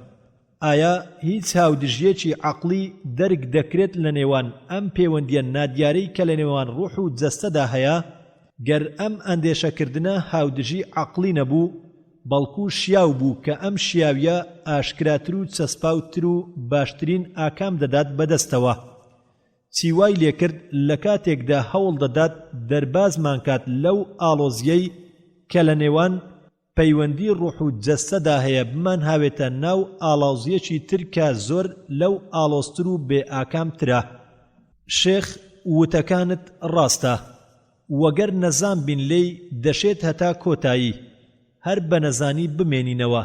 A: ئایا هیچ هاودژیەکی عەقڵی دەرک دەکرێت لە نێوان ئەم پەیوەندیە نادیارەی کە لە نێوان ڕوح و جەستەدا هەیە؟ گەر ئەم ئەندێشەکردنە هاودژی عەقڵی نەبوو، بەڵکو شیاو بوو کە ئەم شیاویە ئاشکراتر و چەسپاوتر و باشترین ئاکام دەدات بەدەستەوە. چیوای لێکرد لە کاتێکدا هەوڵ دەدات دەربازمان کات لەو ئاڵۆزیەی کە لە نێوان پەیوەندی ڕوح و جەستەدا هەیە بمان هاوێتە ناو ئاڵاوزیەکی تر کە زۆر لەو ئاڵۆزتر و بێ ئاکامترە. شێخ وتەکانت ڕاستە، وەگەر نەزان بین لێی دەشێت هەتا کۆتایی، هەر بە نەزانی بمێنینەوە.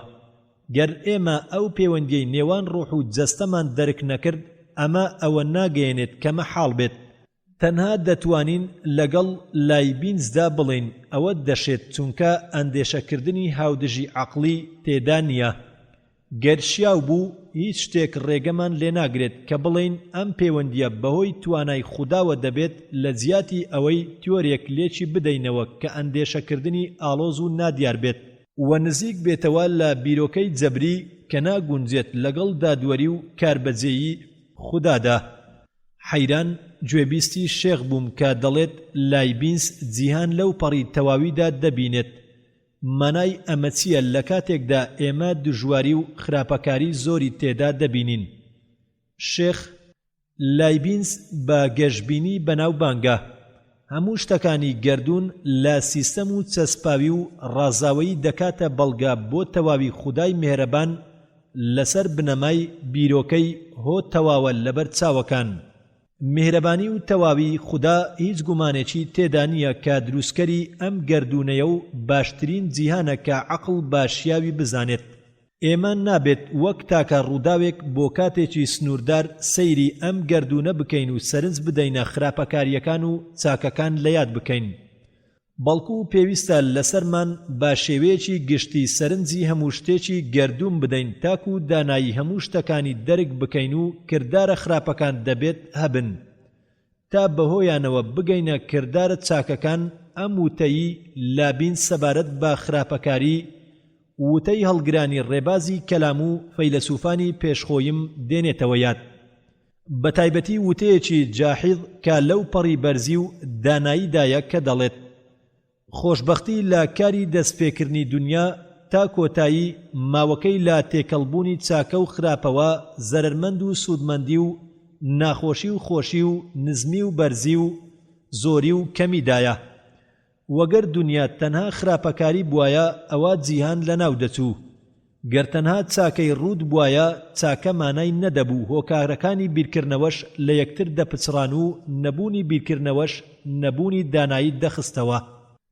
A: گەر ئێمە ئەو پەیوەندیەی نێوان ڕوح و جەستەمان دەرک نەکرد، ئەمە ئەوە ناگەیەنێت کە مەحاڵ بێت. تەنها دەتوانین لەگەڵ لایبینزدا بڵین ئەوە دەشێت، چونکە ئەندێشەکردنی هاودژی عەقڵی تێدا نییە. گەر شیاو بوو هیچ شتێک ڕێگەمان لێ ناگرێت کە بڵین ئەم پەیوەندیە بەهۆی توانای خوداوە دەبێت لە جیاتی ئەوەی تیۆرێک لێکی بدەینەوە کە ئەندێشەکردنی ئاڵۆز و نادیار بێت و نزیک بێتەوە لە بیرۆکەی جەبری کە ناگونجێت لەگەڵ دادوەری و کاربەجێیی خودادا. حەیران گوێبیستی شێخ بووم کە دەڵێت لایبینس جیهان لەو پەڕی تەواویدا دەبینێت. مانای ئەمە چییە لە کاتێکدا ئێمە دژواری و خراپەکاری زۆری تێدا دەبینین؟ شێخ لایبینس بە گەشببینی بەناوبانگە هەموو شتەکانی گەردوون لە سیستەم و چەسپاوی و ڕازاوەیی دەکاتە بەڵگا بۆ تەواوی خودای مێهرەبان لەسەر بنەمای بیرۆکەی هۆ تەواوە لەبەر چاوەکان. مێهرەبانی و تەواوی خوددا هیچ گومانێکی تێدا نییە کە دروستکەری ئەم گەردوونەیە و باشترین جیهانە کە عەقڵ باشیاوی بزانێت. ئێمە نابێت وەک تاکە ڕووداوێک بۆ کاتێکی سنووردار سەیری ئەم گەردوونە بکەین و سەرنج بدەینە خراپەکاریەکان و چاکەکان لە یاد بکەین، بەڵکو پێویستە لەسەرمان با شێوەیەکی گشتی سەرنجی هەموو شتێکی گەردوون بدەین تاکو دانایی هەموو شتەکانی دەرک بکەین و کردارە خراپەکان دەبێت هەبن تا بەهۆیانەوە بگەینە کردارە چاکەکان. ئەم وتەیی لابین سەبارەت بە خراپەکاری وتەی هەڵگرانی ڕێبازی کەلام و فەیلسوفانی پێشخۆیم دێنێتەوە یاد، بە تایبەتی وتەیەکی جاحیڵ کە لەو پەڕی بەرزی و داناییدایە کە دەڵێت خۆشبەختی لە کاری دەستپێکردنی دنیا تا کۆتایی ماوەکەی لە تێکەڵبوونی چاکە و خراپەوە زەرمەند و سوودمەندی و ناخۆشی و خۆشی و نزمی و بەرزی و زۆری و کەمیدایە. وەگەر دنیا تەنها خراپەکاری بوایە ئەوە جیهان لەناو دەچوو، گەر تەنها چاکەی ڕوود بوایە چاکە مانای نەدەبوو، هۆکارەکانی بیرکردنەوەش لە یەکتر دەپچڕان و نەبوونی بیرکردنەوەش نەبوونی دانایی دەخستەوە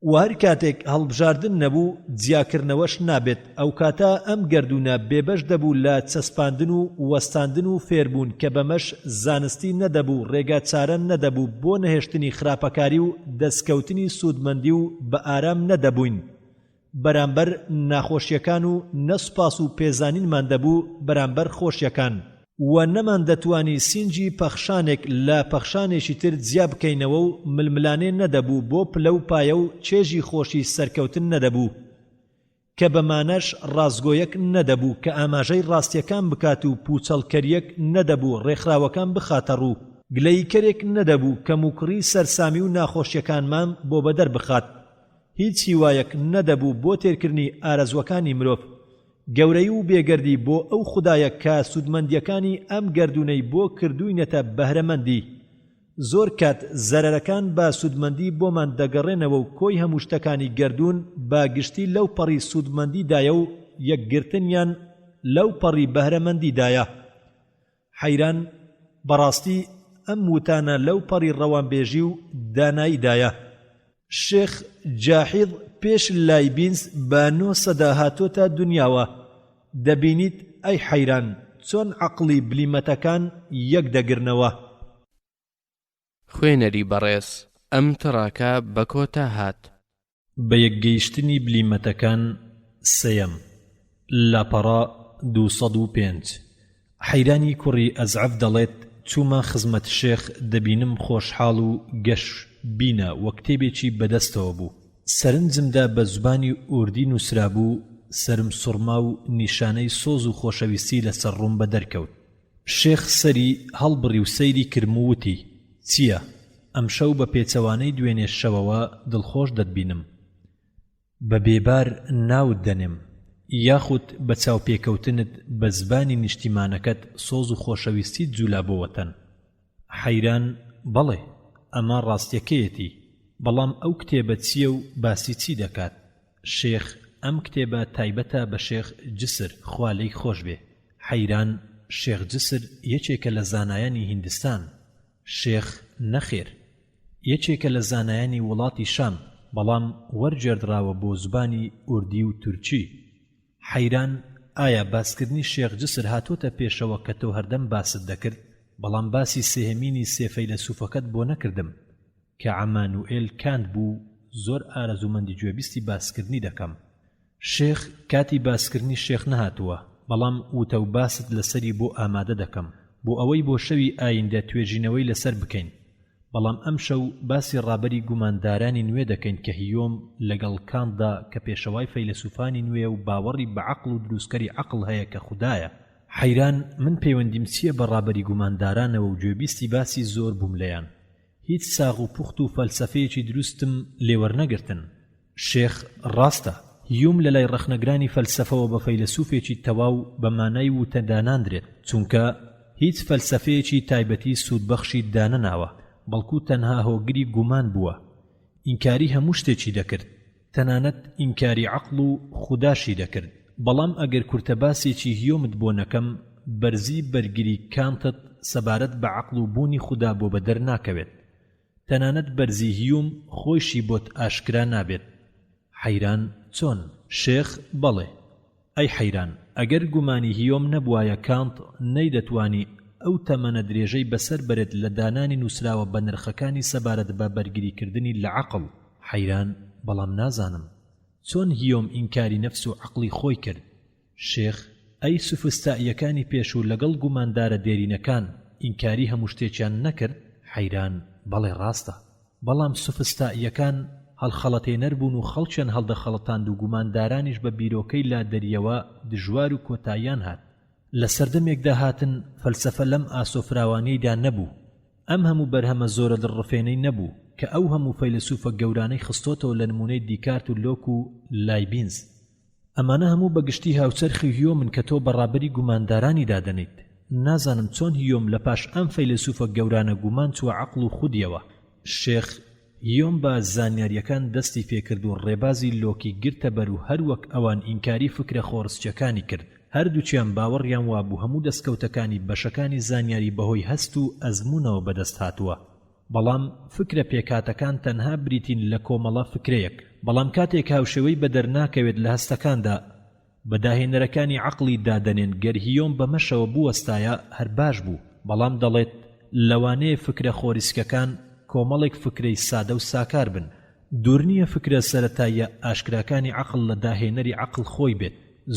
A: و هەر کاتێک هەڵبژاردن نەبوو جیاکردنەوەش نابێت. ئەو کاتە ئەم گەردوونە بێبەش دەبوو لە چەسپاندن و وەستاندن و فێربوون کە بەمەش زانستی نەدەبوو، ڕێگا چارە نەدەبوو بۆ نەهێشتنی خراپەکاری و دەستکەوتنی سوودمەندی و بە ئارام نەدەبووین بەرامبەر ناخۆشیەکان و نەسوپاس و پێزانینمان دەبوو بەرامبەر خۆشیەکان و نەمان دەتوانی سینجی پەخشانێک لە پەخشانێکی تر جیا بکەینەوە و ململانێ نەدەبوو بۆ پلە و پایە و چێژی خۆشی سەرکەوتن نەدەبوو کە بەمانەش ڕازگۆیەک نەدەبوو کە ئاماژەی ڕاستیەکان بکات و پوچەڵکەریەک نەدەبوو ڕێکخراوەکان بخاتە ڕوو، گلەیکەرێک نەدەبوو کە موکڕی سەرسامی و ناخۆشیەکانمان بۆ بەدەر بخات، هیچ هیوایەک نەدەبوو بۆ تێرکردنی ئارەزوەکانی مرۆڤ، گەورەی و بێگەردی بۆ ئەو خودایە کە سوودمەندیەکانی ئەم گەردوونەی بۆ کردوینەتە بەهرەمەندی. زۆر کات زەرەرەکان بە سوودمەندی بۆمان دەگەڕێنەوە و کۆی هەموو شتەکانی گەردوون بە گشتی لەو پەڕی سوودمەندیدایە و یەکگرتنیان لەو پەڕی بەهرەمەندیدایە. حەیران بەڕاستی ئەم وتانە لەو پەڕی ڕەوانبێژی و داناییدایە. شێخ جاحید پێش لای بینز بە 9 سەدا هاتۆتە دنیاوە. دەبینیت ئەی حەیران چۆن عەقڵی بلیمەتەکان یەک دەگرنەوە.
C: خوێنەری بەڕێز، ئەم تڕاکە بە کۆتا هات.
A: بە یەکگەیشتنی بلیمەتەکان سەیەم. لاپەڕا 205. حەیرانی کوڕی ئەزعەف دەڵێت چوومە خزمەت شێخ دەبینم خۆشحاڵ و گەش بینە وە کتێبێکی بەدەستەوە بوو. سەرنجمدا بە زبانی ئوردی نووسرا بوو. سرم سوڕما و نیشانەی سۆز و خۆشەویستی لەسەر ڕووم بە دەرکەوت. شێخ سەری هەڵبڕی و سەیری کرم و وتی چییە؟ ئەمشەو بە پێچەوانەی دوێنێ شەوەوە دڵخۆش دەتبینم. بە بێبار ناوت دەنێم یاخود بە چاوپێکەوتنت بە زبانی نیشتیمانەکەت سۆز و خۆشەویستی جوولا بۆ وەتەن. حەیران بەڵێ ئەمە ڕاستیەکەیەتی، بەڵام ئەو کتێبە چییە و باسی چی دەکات؟ شێخ ئەم کتێبە تایبەتە بە شێخ جسر خوا لێی خۆش بێ. حەیران شێخ جسر یەکێکە لە زانایانی هیندستان. شێخ نەخێر یەکێکە لە زانایانی وڵاتی شام، بەڵام وەرگێڕدراوە بۆ زبانی ئوردی و تورکی. حەیران ئایا باسکردنی شێخ جسر هاتۆتە پێشەوە کە تۆ هەردەم باست دەکرد، بەڵام باسی سێهەمینی سێ فەیلسوفەکەت بۆ نەکردم کە عەمانوئێل کانت بوو. زۆر ئارەزومەندی گوێبیستی باسکردنی دەکەم. شێخ کاتی باسکردنی شێخ نەهاتووە، بەڵام وتە و باست لەسەری بۆ ئامادە دەکەم بۆ ئەوەی بۆ شەوی ئایندە توێژینەوەی لەسەر بکەین. بەڵام ئەم شەو باسی ڕابەری گوماندارانی نوێ دەکەین کە هیۆم لەگەڵ کانتدا کە پێشەوای فەیلسوفانی نوێ و باوەڕی بە عەقڵ و دروستکەری عەقڵ هەیە کە خودایە. حەیران من پەیوەندیم چییە بە ڕابەری گوماندارانەوە و گوێبیستی باسی زۆر بووم لەیان. هیچ ساغ و پوخت و فەلسەفەیەکی دروستم لێوەرنەگرتن. شێخ ڕاستە هیوم لە لای ڕەخنەگرانی فەلسەفەوە بە فەیلسوفێکی تەواو بە مانای وتە داناندرێت، چونکە هیچ فەلسەفەیەکی تایبەتی سوودبەخشی دانەناوە، بەڵکو تەنها هۆگری گومان بووە. ئینکاری هەموو شتێکی دەکرد، تەنانەت ئینکاری عەقڵ و خوداشی دەکرد. بەڵام ئەگەر کورتەباسێکی هیۆمت بۆ نەکەم، بەرزی بەرگری کانتت سەبارەت بە عەقڵ و بوونی خودا بۆ بەدەر ناکەوێت. تەنانەت بەرزی هیوم خۆیشی بۆت ئاشکرا نابێت. حەیران چۆن؟ شێخ بەڵێ ئەی حەیران ئەگەر گومانی هیۆم نەبوایە کانت نەیدەتوانی ئەو تەمەنە درێژەی بەسەر بەرێت لە دانانی نووسراوە بە نرخەکانی سەبارەت بە بەرگریکردنی لە عەقڵ. حەیران بەڵام نازانم چۆن هیۆم ئینکاری نەفس و عەقڵی خۆی کرد. شێخ ئەی سوفستائیەکانی پێش و لەگەڵ گوماندارە دێرینەکان ئینکاری هەموو شتێکیان نەکرد. حەیران بەڵێ ڕاستە، بەڵام سوفستائیەکان هەڵخەڵەتێنەر بوون و خەڵکیان هەڵدەخەڵەتاند و گوماندارانیش بە بیرۆکەی لا دەریەوە دژوار و کۆتاییان هات. لە سەردەمێکدا هاتن فەلسەفە لەم ئاسۆفراوانەیەدا نەبوو. ئەم هەموو بەرهەمە زۆرە دڵڕفێنەی نەبوو کە ئەو هەموو فەیلسوفە گەورانەی خستۆتەوە لە نمونەی دیکارت و لۆک و لایبینز. ئەمانە هەموو بەگشتی هاوچەرخی هیۆمن کە تۆ بەڕابەری گوماندارانی دادەنیت. نازانم چۆن هیۆم لە پاش ئەم فەیلسوفە گەورانە گومان چوە عەقڵ و خودیەوە. شێخ هیۆم بە زانیاریەکان دەستی پێکرد و ڕێبازی لۆکی گرتە بەر و هەروەک ئەوان ئینکاری فکرە خۆڕستیەکانی کرد. هەردووچیان باوەڕیان وابوو هەموو دەستکەوتەکانی بەشەکانی زانیاری بەهۆی هەست و ئەزموونەوە بەدەست هاتووە. بەڵام فکرە پێکاتەکان تەنها بریتین لە کۆمەڵە فکرەیەک، بەڵام کاتێک هاوشێوەی بەدەر ناکەوێت لە هەستەکاندا بەداهێنەرەکانی عەقڵی دادەنێن. گەر هیۆم بەمەشەوە بوەستایە هەر باش بوو، بەڵام دەڵێت لەوانەیە فکرە خۆریسکەکان کۆمەڵێک فکرەی سادە و ساکار بن. دوور نییە فکرە سەرەتاییە ئاشکراکانی عەقڵ لە داهێنەری عەقڵ خۆی بێت.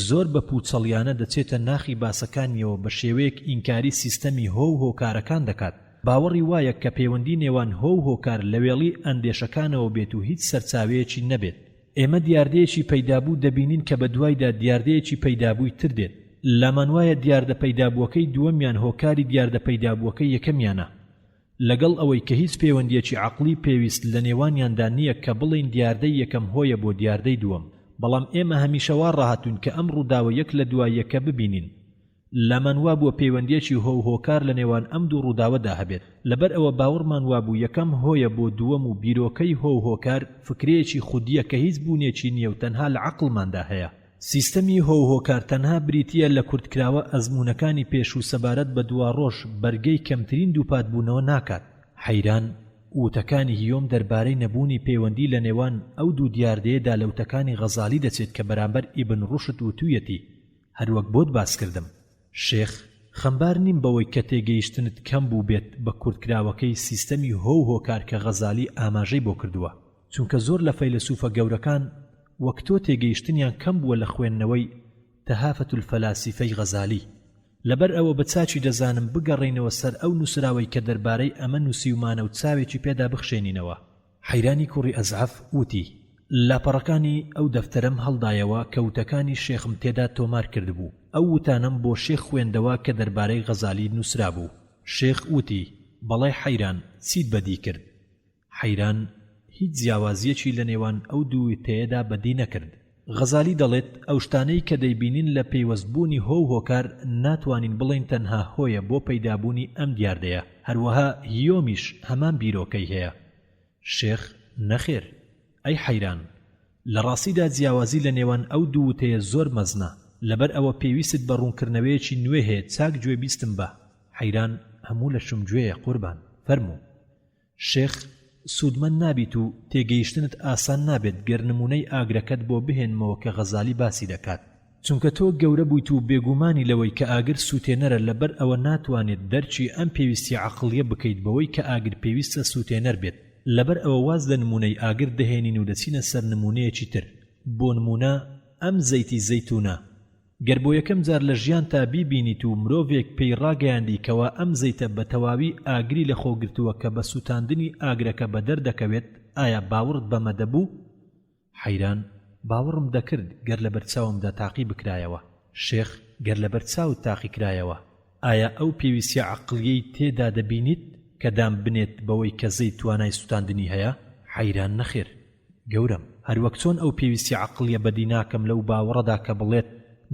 A: زۆر بە پوچەڵیانە دەچێتە ناخی باسەکانیەوە بە شێوەیەک ئینکاری سیستەمی هۆ و هۆکارەکان دەکات. باوەڕی وایە کە پەیوەندی نێوان هۆ و هۆکار لە وێڵی ئەندێشەکانەوە بێت و هیچ سەرچاوەیەکی نەبێت. ئێمە دیاردەیەکی پەیدابوو دەبینین کە بە دوایدا دیاردەیەکی پەیدابووی تر دێت. لامان وایە دیاردە پەیدابووەکەی دووەمیان هۆکاری دیاردە پەیدابووەکەی یەکەمیانە، لەگەڵ ئەوەی کە هیچ پەیوەندیەکی عەقڵی پێویست لە نێوانیاندا نییە کە بڵین دیاردەی یەکەم هۆیە بۆ دیاردەی دووەم. بەڵام ئێمە هەمیشە وا ڕاهاتوون کە ئەم ڕووداوە یەک لە دوای یەکە ببینین. لامان وابووە پەیوەندیەکی هۆ و هۆکار لە نێوان ئەم دوو ڕووداوەدا هەبێت. لەبەر ئەوە باوەڕمان وابوو یەکەم هۆیە بۆ دووەم و بیرۆکەی هۆ و هۆکار فکرەیەکی خودیە کە هیچ بوونێکی نییە و تەنها لە عەقڵماندا هەیە. سیستەمی هۆوهۆکار تەنها بریتیە لە کورتکراوە ئەزموونەکانی پێش و سەبارەت بە دوا ڕۆژ بەرگەی کەمترین دووپاتبوونەوە ناکات. حەیران وتەکانی هیۆم دەربارەی نەبوونی پەیوەندی لە نێوان ئەو دوو دیاردەیەدا لە وتەکانی غەزالی دەچێت کە بەرامبەر ئیبن ڕوشد وتوویەتی هەروەک بۆت باس کردم. شێخ خەمبار نیم بەوەی کە تێگەیشتنت کەم بوو بێت بە کورتکراوەکەی سیستەمی هۆوهۆکار کە غەزالی ئاماژەی بۆ کردووە، چونکە زۆر لە فەیلسوفە گەورەکان وەک تۆ تێگەیشتنیان کەم بووە لە خوێندنەوەی تەهافەت الفەلاسیفەی غەزالی. لەبەر ئەوە بە چاچی دەزانم بگەڕێینەوە سەر ئەو نووسراوەی کە دەربارەی ئەمە نووسیومانە و چاوێکی پێدا بخشێنینەوە. حەیرانی کوڕی ئەزعەف وتی لاپەڕەکانی ئەو دەفتەرەم هەڵدایەوە کە وتەکانی شێخم تێدا تۆمار کردبوو. ئەو وتانم بۆ شێخ خوێندەوە کە دەربارەی غەزالی نووسرا بوو. شێخ وتی بەڵێ حەیران چیت بەدی کرد؟ حەیران هیچ جیاوازیەکی لە نێوان ئەو دوو تەیەدا بەدی نەکرد. غەزالی دەڵێت ئەو شتانەی کە دەیبینین لە پەیوەستبوونی هۆوهۆکار ناتوانین بڵێن تەنها هۆیە بۆ پەیدابوونی ئەم دیاردەیە، هەروەها هیۆمیش هەمان بیرۆکەی هەیە. شێخ نەخێر ئەی حەیران، لە ڕاستیدا جیاوازی لە نێوان ئەو دوو تەیە زۆر مەزنە، لەبەر ئەوە پێویست بە ڕوونکردنەوەیەکی نوێ هەیە. چاک گوێ بیستم بە. حەیران هەموو لە شم گوێیە قوربان، فەرموو. شێخ سوودمەند نابیت و تێگەیشتنت ئاسان نابێت گەر نمونەی ئاگرەکەت بۆ بهێنمەوە کە غەزالی باسی دەکات، چونکە تۆ گەورە بوویت و بێگومانی لەوەی کە ئاگر سوتێنەرە، لەبەر ئەوە ناتوانێت دەرچی ئەم پێویستی عەقڵیە بکەیت بەوەی کە ئاگر پێویستە سوتێنەر بێت. لەبەر ئەوە واز لە نمونەی ئاگر دەهێنین و دەچینە سەر نمونەیەکی تر. بۆ نمونە ئەم زەیتی زەیتونە، گەر بۆ یەکەم جار لە ژیان تا بیبینیت و مرۆڤێک پێی ڕاگەیاندی کەوا ئەم زەیتە بە تەواوی ئاگری لە خۆگرتووە کە بە سوتاندنی ئاگرەکە بە دەردەکەوێت، ئایا باوەڕت بەمە دەبوو؟ حەیران باوەڕم دەکرد گەر لە بەرچاومدا تاقی بکرایەوە. شێخ گەر لە بەرچاوت تاقی کرایەوە، ئایا ئەو پێویستیە عەقڵیەی تێدا دەبینیت کە دام بنێت بەوەی کە زەیت توانای سوتاندنی هەیە؟ حەیران نەخێر گەورم، هەروەک چۆن ئەو پێویستی عەقڵیە بەدی ناکەم لەو باوەڕەدا کە بڵێت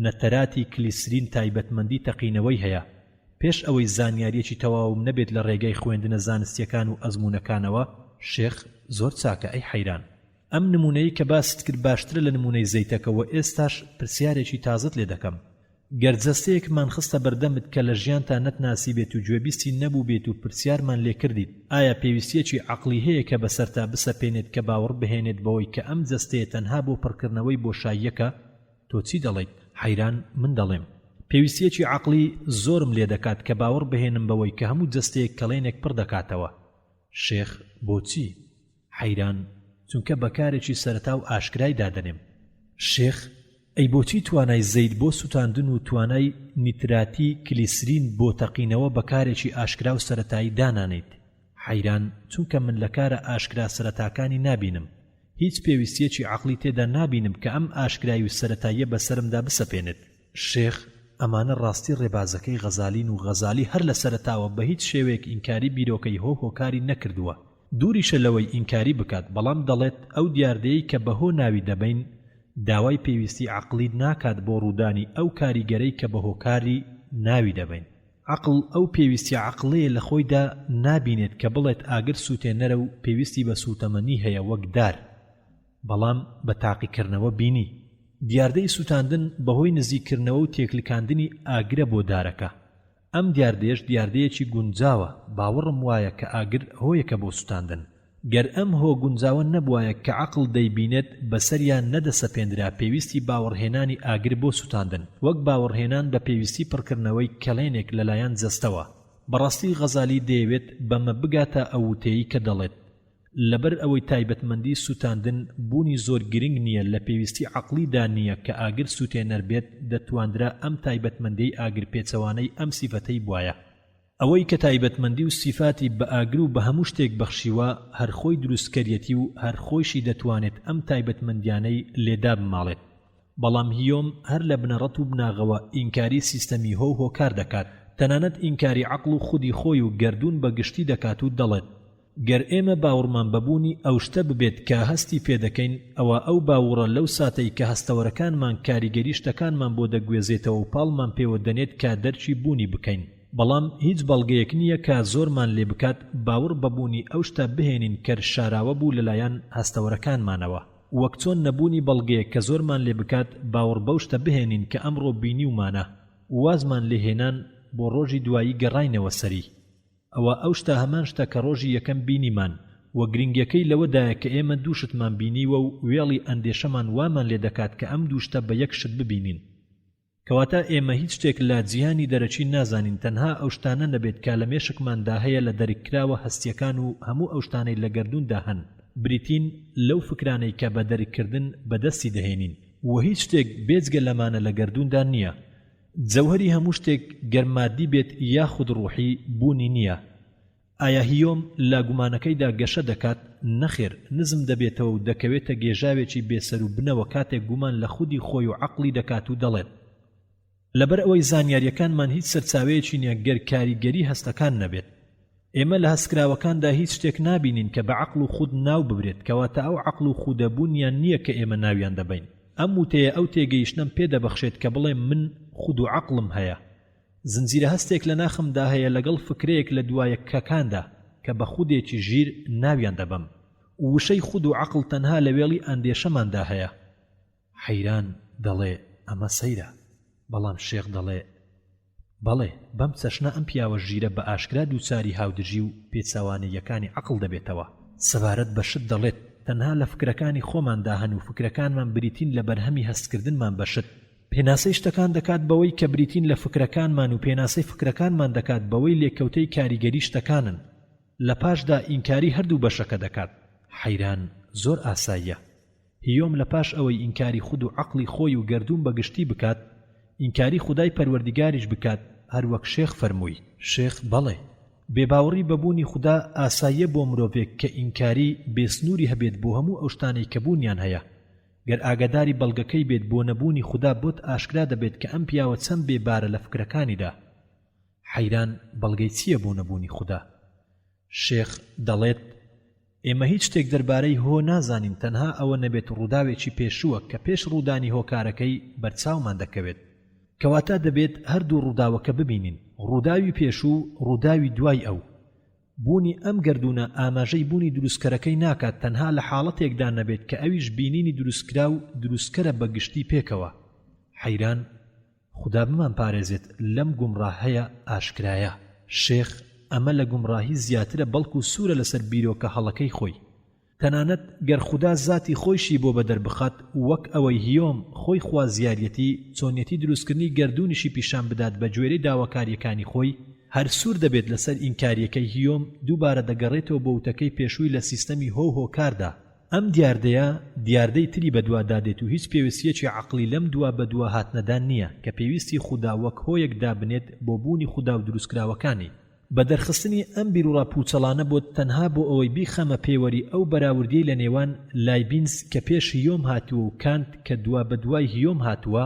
A: نەتەراتی کلیسرین تایبەتمەندی تەقینەوەی هەیە، پێش ئەوەی زانیاریەکی تەواوم نەبێت لە ڕێگەی خوێندنە زانستیەکان و ئەزموونەکانەوە. شێخ زۆر چاکە ئەی حەیران، ئەم نمونەی کە باست کرد باشترە لە نمونەی زەیتەکەوە. ئێستاش پرسیارێکی تازت لێ دەکەم. گەرجەستەیەکمان خستە بەردەمت کە لە ژیانتا نەتناسی بێت و گوێبیستی نەبوو بێت و پرسیارمان لێ کردیت ئایا پێویستیەکی عەقڵی هەیە کە بەسەرتا بسەپێنێت کە باوەڕ بهێنێت بەوەی کە ئەم جەستەیە تەنها بۆ پڕکردنەوەی بۆشاییەکە؟ تۆ چی دەڵێیت؟ حەیران من دەڵێم پێویستیەکی عەقڵی زۆرم لێ دەکات کە باوەڕ بهێنم بەوەی کە هەموو جەستەیەک کەڵێنێک پڕ دەکاتەوە. شێخ بۆچی؟ حەیران چونکە بەکارێکی سەرەتا و ئاشکرای دادەنێم. شێخ ئەی بۆچی توانای زەید بۆ سوتاندن و توانای نیتراتی کلیسرین بۆ تەقینەوە بەکارێکی ئاشکرا و سەرەتایی دانانیت؟ حەیران چونکە من لە کارە ئاشکرا سەرەتاکانی نابینم، هیچ پێویستیەکی عەقڵی تێدا نابینم کە ئەم ئاشکرایی و سەرەتاییە بەسەرمدا بسەپێنێت. شێخ ئەمانە ڕاستی ڕێبازەکەی غەزالین و غەزالی هەر لە سەرەتاوە بە هیچ شێوەیەک ئینکاری بیرۆکەی هۆکاری نەکردووە. دووریشە لەوەی ئینکاری بکات، بەڵام دەڵێت ئەو دیاردەیەی کە بەهۆ ناوی دەبین داوای پێویستی عەقڵی ناکات بۆ ڕوودانی ئەو کاریگەرەی کە بە هۆکاری ناوی دەبین. عەقڵ ئەو پێویستی عەقڵەیە لە خۆیدا نابینێت کە بڵێت ئاگر سوتێنەرە و پێویستی بە سوتەمەنی هەیە وەک دار، بەڵام بە تاقیکردنەوە بینی. دیاردەی سوتاندن بەهۆی نزیکردنەوە و تێکلکاندنی ئاگرە بۆ دارەکە. ئەم دیاردەیەش دیاردەیەکی گونجاوە، باوەڕم وایە کە ئاگر هۆیەکە بۆ سوتاندن. گەر ئەم هۆ گونجاوە نەبوایە کە عەقڵ دەیبینێت بەسەریان نەدەسەپێندرا پێویستی باوەڕهێنانی ئاگر بۆ سوتاندن، وەک باوەڕهێنان بە پێویستی پڕکردنەوەی کەڵێنێک لەلایەن جەستەوە. بەڕاستی غەزالی دەیەوێت بەمە بگاتە ئەو وتەیەی کە دەڵێت لەبەر ئەوەی تایبەتمەندی سوتاندن بوونی زۆر گرنگ نییە لە پێویستی عەقڵیدا نییە کە ئاگر سوتێنەر بێت، دەتواندرا ئەم تایبەتمەندی ئاگر پێچەوانەی ئەم سیفەتەی بوایە. ئەوەی کە تایبەتمەندی و سیفاتی بە ئاگر و بە هەموو شتێک بەخشیوە هەر خۆی دروستکەریەتی و هەر خۆیشی دەتوانێت ئەم تایبەتمەندیانەی لێدا بماڵێت. بەڵام هیۆم هەر لە بنەڕەت و بناغەوە ئینکاری سیستەمی هۆکار دەکات، تەنانەت ئینکاری عەقڵ و خودی خۆی و گەردوون بە گشتی دەکات و دەڵێت گەر ئێمە باوەڕمان بەبوونی ئەو شتە ببێت کە هەستی پێدەکەین، ئەوە ئەو باوەڕە لەو ساتەی کە هەستەوەرەکانمان کاریگەری شتەکانمان بۆ دەگوێزێتەوە و پاڵمان پێوە دەنێت کە دەرچی بوونی بکەین. بەڵام هیچ بەڵگەیەک نییە کە زۆرمان لێ بکات باوەڕ بەبوونی ئەو شتە بهێنین کە شاراوە بوو لەلایەن هەستەوەرەکانمانەوە. وەک چۆن نەبوونی بەڵگەیەک کە زۆرمان لێ بکات باوەڕ بەو شتە بهێنین کە ئەمڕۆ بینی ومانە وازمان لێهێنان بۆ ڕۆژی دوایی گەڕاینەوە سەری ئەوە ئەو شتە هەمان شتە کە ڕۆژی یەکەم بینیمان وە گرنگیەکەی لەوەدایە کە ئێمە دووشتمان بینیوە و وێڵی ئەندێشەمان وامان لێ دەکات کە ئەم دووشتە بە یەک شت ببینین کەواتە ئێمە هیچ شتێک لە جیهانی دەرەچی نازانین تەنها ئەو شتانە نەبێت کە لە مێشکماندا هەیە لە دەرکراوە هەستیەکان و هەموو ئەو شتانەی لە گەردووندا هەن بریتین لەو فکرانەی کە بە دەرکردن بەدەستی دەهێنین و هیچ شتێک بێجگە لەمانە لە گەردووندا نییە جەوهەری هەموو شتێک گەرمادی بێت یاخود ڕوحی بوونی نییە ئایا هیۆم لە گومانەکەیدا گەشە دەکات نەخێر نزم دەبێتەوە و دەکەوێتە گێژاوێکی بێسەر و بنەوە کاتێک گومان لە خودی خۆی و عەقڵی دەکات و دەڵێت لەبەر ئەوەی زانیاریەکانمان هیچ سەرچاوەیەکی نییە گەر کاریگەری هەستەکان نەبێت ئێمە لە هەستکراوەکاندا هیچ شتێک نابینین کە بە عەقڵ و خود ناو ببرێت کەواتە ئەو عەقڵ و خودەبوونیان نییە کە ئێمە ناویان دەبین ئەم وتەیە ئەو تێگەیشتنم پێدەبەخشێت کە بڵێم من خود و عەقڵم هەیە زنجیرە هەستێک لە ناخمدا هەیە لەگەڵ فکرەیەک لە دوایەکەکاندا کە بە خودێکی ژیر ناویان دەبم وشەی خود و عەقڵ تەنها لە وێڵی ئەندێشەماندا هەیە حەیران دەڵێ ئەمە سەیرە بەڵام شێخ دەڵێ بەڵێ بەم چەشنە ئەم پیاوە ژیرە بە ئاشکرا دووچاری هاودژی و پێچاوانەیەکانی عەقڵ دەبێتەوە سەبارەت بە شت دەڵێت تەنها لە فکرەکانی خۆماندا هەن و فکرەکانمان بریتین لە بەرهەمی هەستکردنمان بە شت پێناسەی شتەکان دەکات بەوەی کە بریتین لە فکرەکانمان و پێناسەی فکرەکانمان دەکات بەوەی لێکەوتەی کاریگەری شتەکانن لە پاشدا ئینکاری هەردوو بەشەکە دەکات حەیران زۆر ئاساییە هیۆم لە پاش ئەوەی ئینکاری خود و عەقڵی خۆی و گەردوون بەگشتی بکات ئینکاری خودای پەروەردگاریش بکات هەروەک شێخ فەرمووی شێخ بەڵێ بێباوەڕی بەبوونی خوددا ئاساییە بۆ مرۆڤێک کە ئینکاری بێسنووری هەبێت بۆ هەموو ئەو شتانەی کە بوونیان هەیە گەر ئاگاداری بەڵگەکەی بێت بۆ نەبوونی خوددا بۆت ئاشکرا دەبێت کە ئەم پیاوە چەند بێبارە لە فکرەکانیدا حەیران بەڵگەی چییە بۆ نەبوونی خوددا شێخ دەڵێت ئێمە هیچ شتێک دەربارەی هۆ نازانین تەنها ئەوە نەبێت ڕووداوێکی پێشووە کە پێش ڕوودانی هۆکارەکەی بەرچاومان دەکەوێت کەواتە دەبێت هەردوو ڕووداوەکە ببینین ڕووداوی پێشوو ڕووداوی دوای ئەو بوونی ئەم گەردوونە ئاماژەی بوونی دروستکەرەکەی ناکات تەنها لە حاڵەتێکدا نەبێت کە ئەویش بینینی دروستکرا و دروستکەرە بە گشتی پێکەوە حەیران خوددا بمان پارێزێت لەم گومڕاهەیە ئاشکرایە شێخ ئەمە لە گومڕاهی زیاترە بەڵکو سوورە لەسەر بیرۆکە هەڵەکەی خۆی تەنانەت گەر خوددا زاتی خۆیشی بۆ بەدەربخات وەک ئەوەی هیۆم خۆی خوازیارەتی چۆنیەتی دروستکردنی گەردوونیشی پیشان بدات بە گوێرەی داواکاریەکانی خۆی هەر سوور دەبێت لەسەر ئینکاریەکەی هیۆم دووبارە دەگەڕێتەوە بە وتەکەی پێشووی لە سیستەمی هۆکاردا ئەم دیاردەیە دیاردەی تری بەدوادادێت و هیچ پێویستیەکی عەقلی لەم دوا بەدوا هاتنەدان نییە کە پێویستی خوددا وەک هۆیەک دابنێت بۆ بوونی خوددا و دروستکراوەکانی بە دەرخستنی ئەم بیرڕا پوچەڵانە بۆت تەنها بۆ ئەوەی بیخەمە پێوەری ئەو بەراوردیەی لە نێوان لایبینس کە پێش هیۆم هاتووە و کانت کە دوا بەدوای هیۆم هاتووە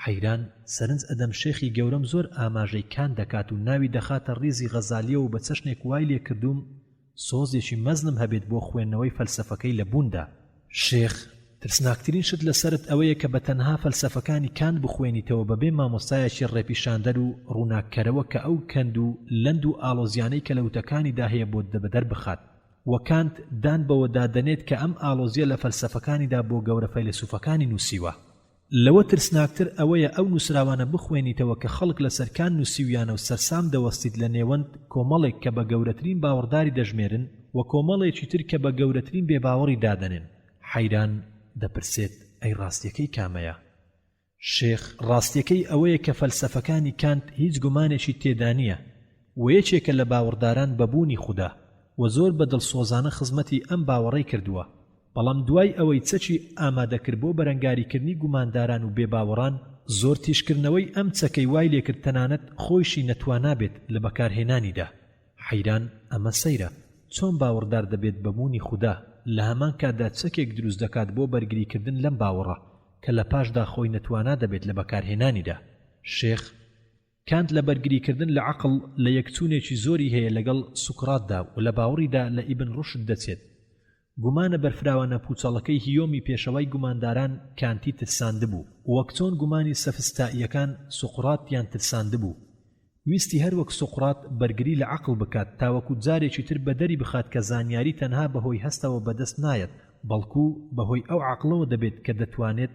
A: حەیران سەرنج ئەدەم شێخی گەورەم زۆر ئاماژەی کان دەکات و ناوی دەخاتە ڕیزی غەزالیە و بە چەشنێک وای لێ کردوم سۆزێکی مەزنم هەبێت بۆ خوێندنەوەی فەلسەفەکەی لە بووندا شێخ ترسناکترین شت لەسرت ئەوەیە کە بە تەنها فەلسەفەکانی کان بخوێنیتەوە بەبێ مامۆستایەکی ڕێپیشاندەر و ڕووناککەرەوە کە ئەو کەند و لەند و ئاڵۆزیانەی کە لە وتەکانیدا هەیە بۆت دەبەدەر بخات وە کانت دان بەوە دادەنێت کە ئەم ئاڵۆزیە لە فەلسەفەکانیدا بۆ گەورە فەیلسوفەکانی نووسیوە لەوە ترسناکتر ئەوەیە ئەو نووسراوانە بخوێنیتەوە کە خەڵک لە سەرکان نووسیویانە و سەرسام دەوەستیت لە نێوەند کۆمەڵێک کە بە گەورەترین باوەڕداری دەژمێرن و کۆمەڵێکی تر کە بە گەورەترین بێباوەڕی دادەنێن حەیران دەپرسێت ئەی ڕاستیەکەی کامەیە شێخ ڕاستیەکەی ئەوەیە کە فەلسەفەکانی کانت هیچ گومانێکی تێدا نییە و یەکێکە لە باوەڕداران بەبوونی خوددا و زۆر بە دڵسۆزانە خزمەتی ئەم باوەڕەی کردووە بەڵام دوای ئەوەی چەکی ئامادەکرد بۆ بەرەنگاریکردنی گومانداران و بێباوەڕان زۆر تیشکردنەوەی ئەم چەکەی وای لێکرد تەنانەت خۆیشی نەتوانابێت لە بەکارهێنانیدا حەیران ئەمە سەیرە چۆن باوەڕدار دەبێت بەبوونی خوددا لە هەمان کاتدا چەکێک دروست دەکات بۆ بەرگریکردن لەم باوەڕە کە لە پاشدا خۆی نەتوانا دەبێت لە بەکارهێنانیدا شێخ کانت لە بەرگریکردن لە عەقڵ لە یەکچوونێکی زۆری هەیە لەگەڵ سوکڕاتدا و لە باوەڕیدا لە ئیبن ڕوشد دەچێت گومانە بەرفراوانە پوچەڵەکەی هیۆمی پێشەوەی گومانداران کانتی ترساندبوو وەک چۆن گومانی سەفستائیەکان سوقڕاتیان ترساندبوو ویستی هەر وەک سوقڕات بەرگری لە عەقڵ بکات تاوەکو جارێکی تر بەدەری بخات کە زانیاری تەنها بەهۆی هەستەوە بەدەست نایەت بەڵکو بەهۆی ئەو عەقڵەوە دەبێت کە دەتوانێت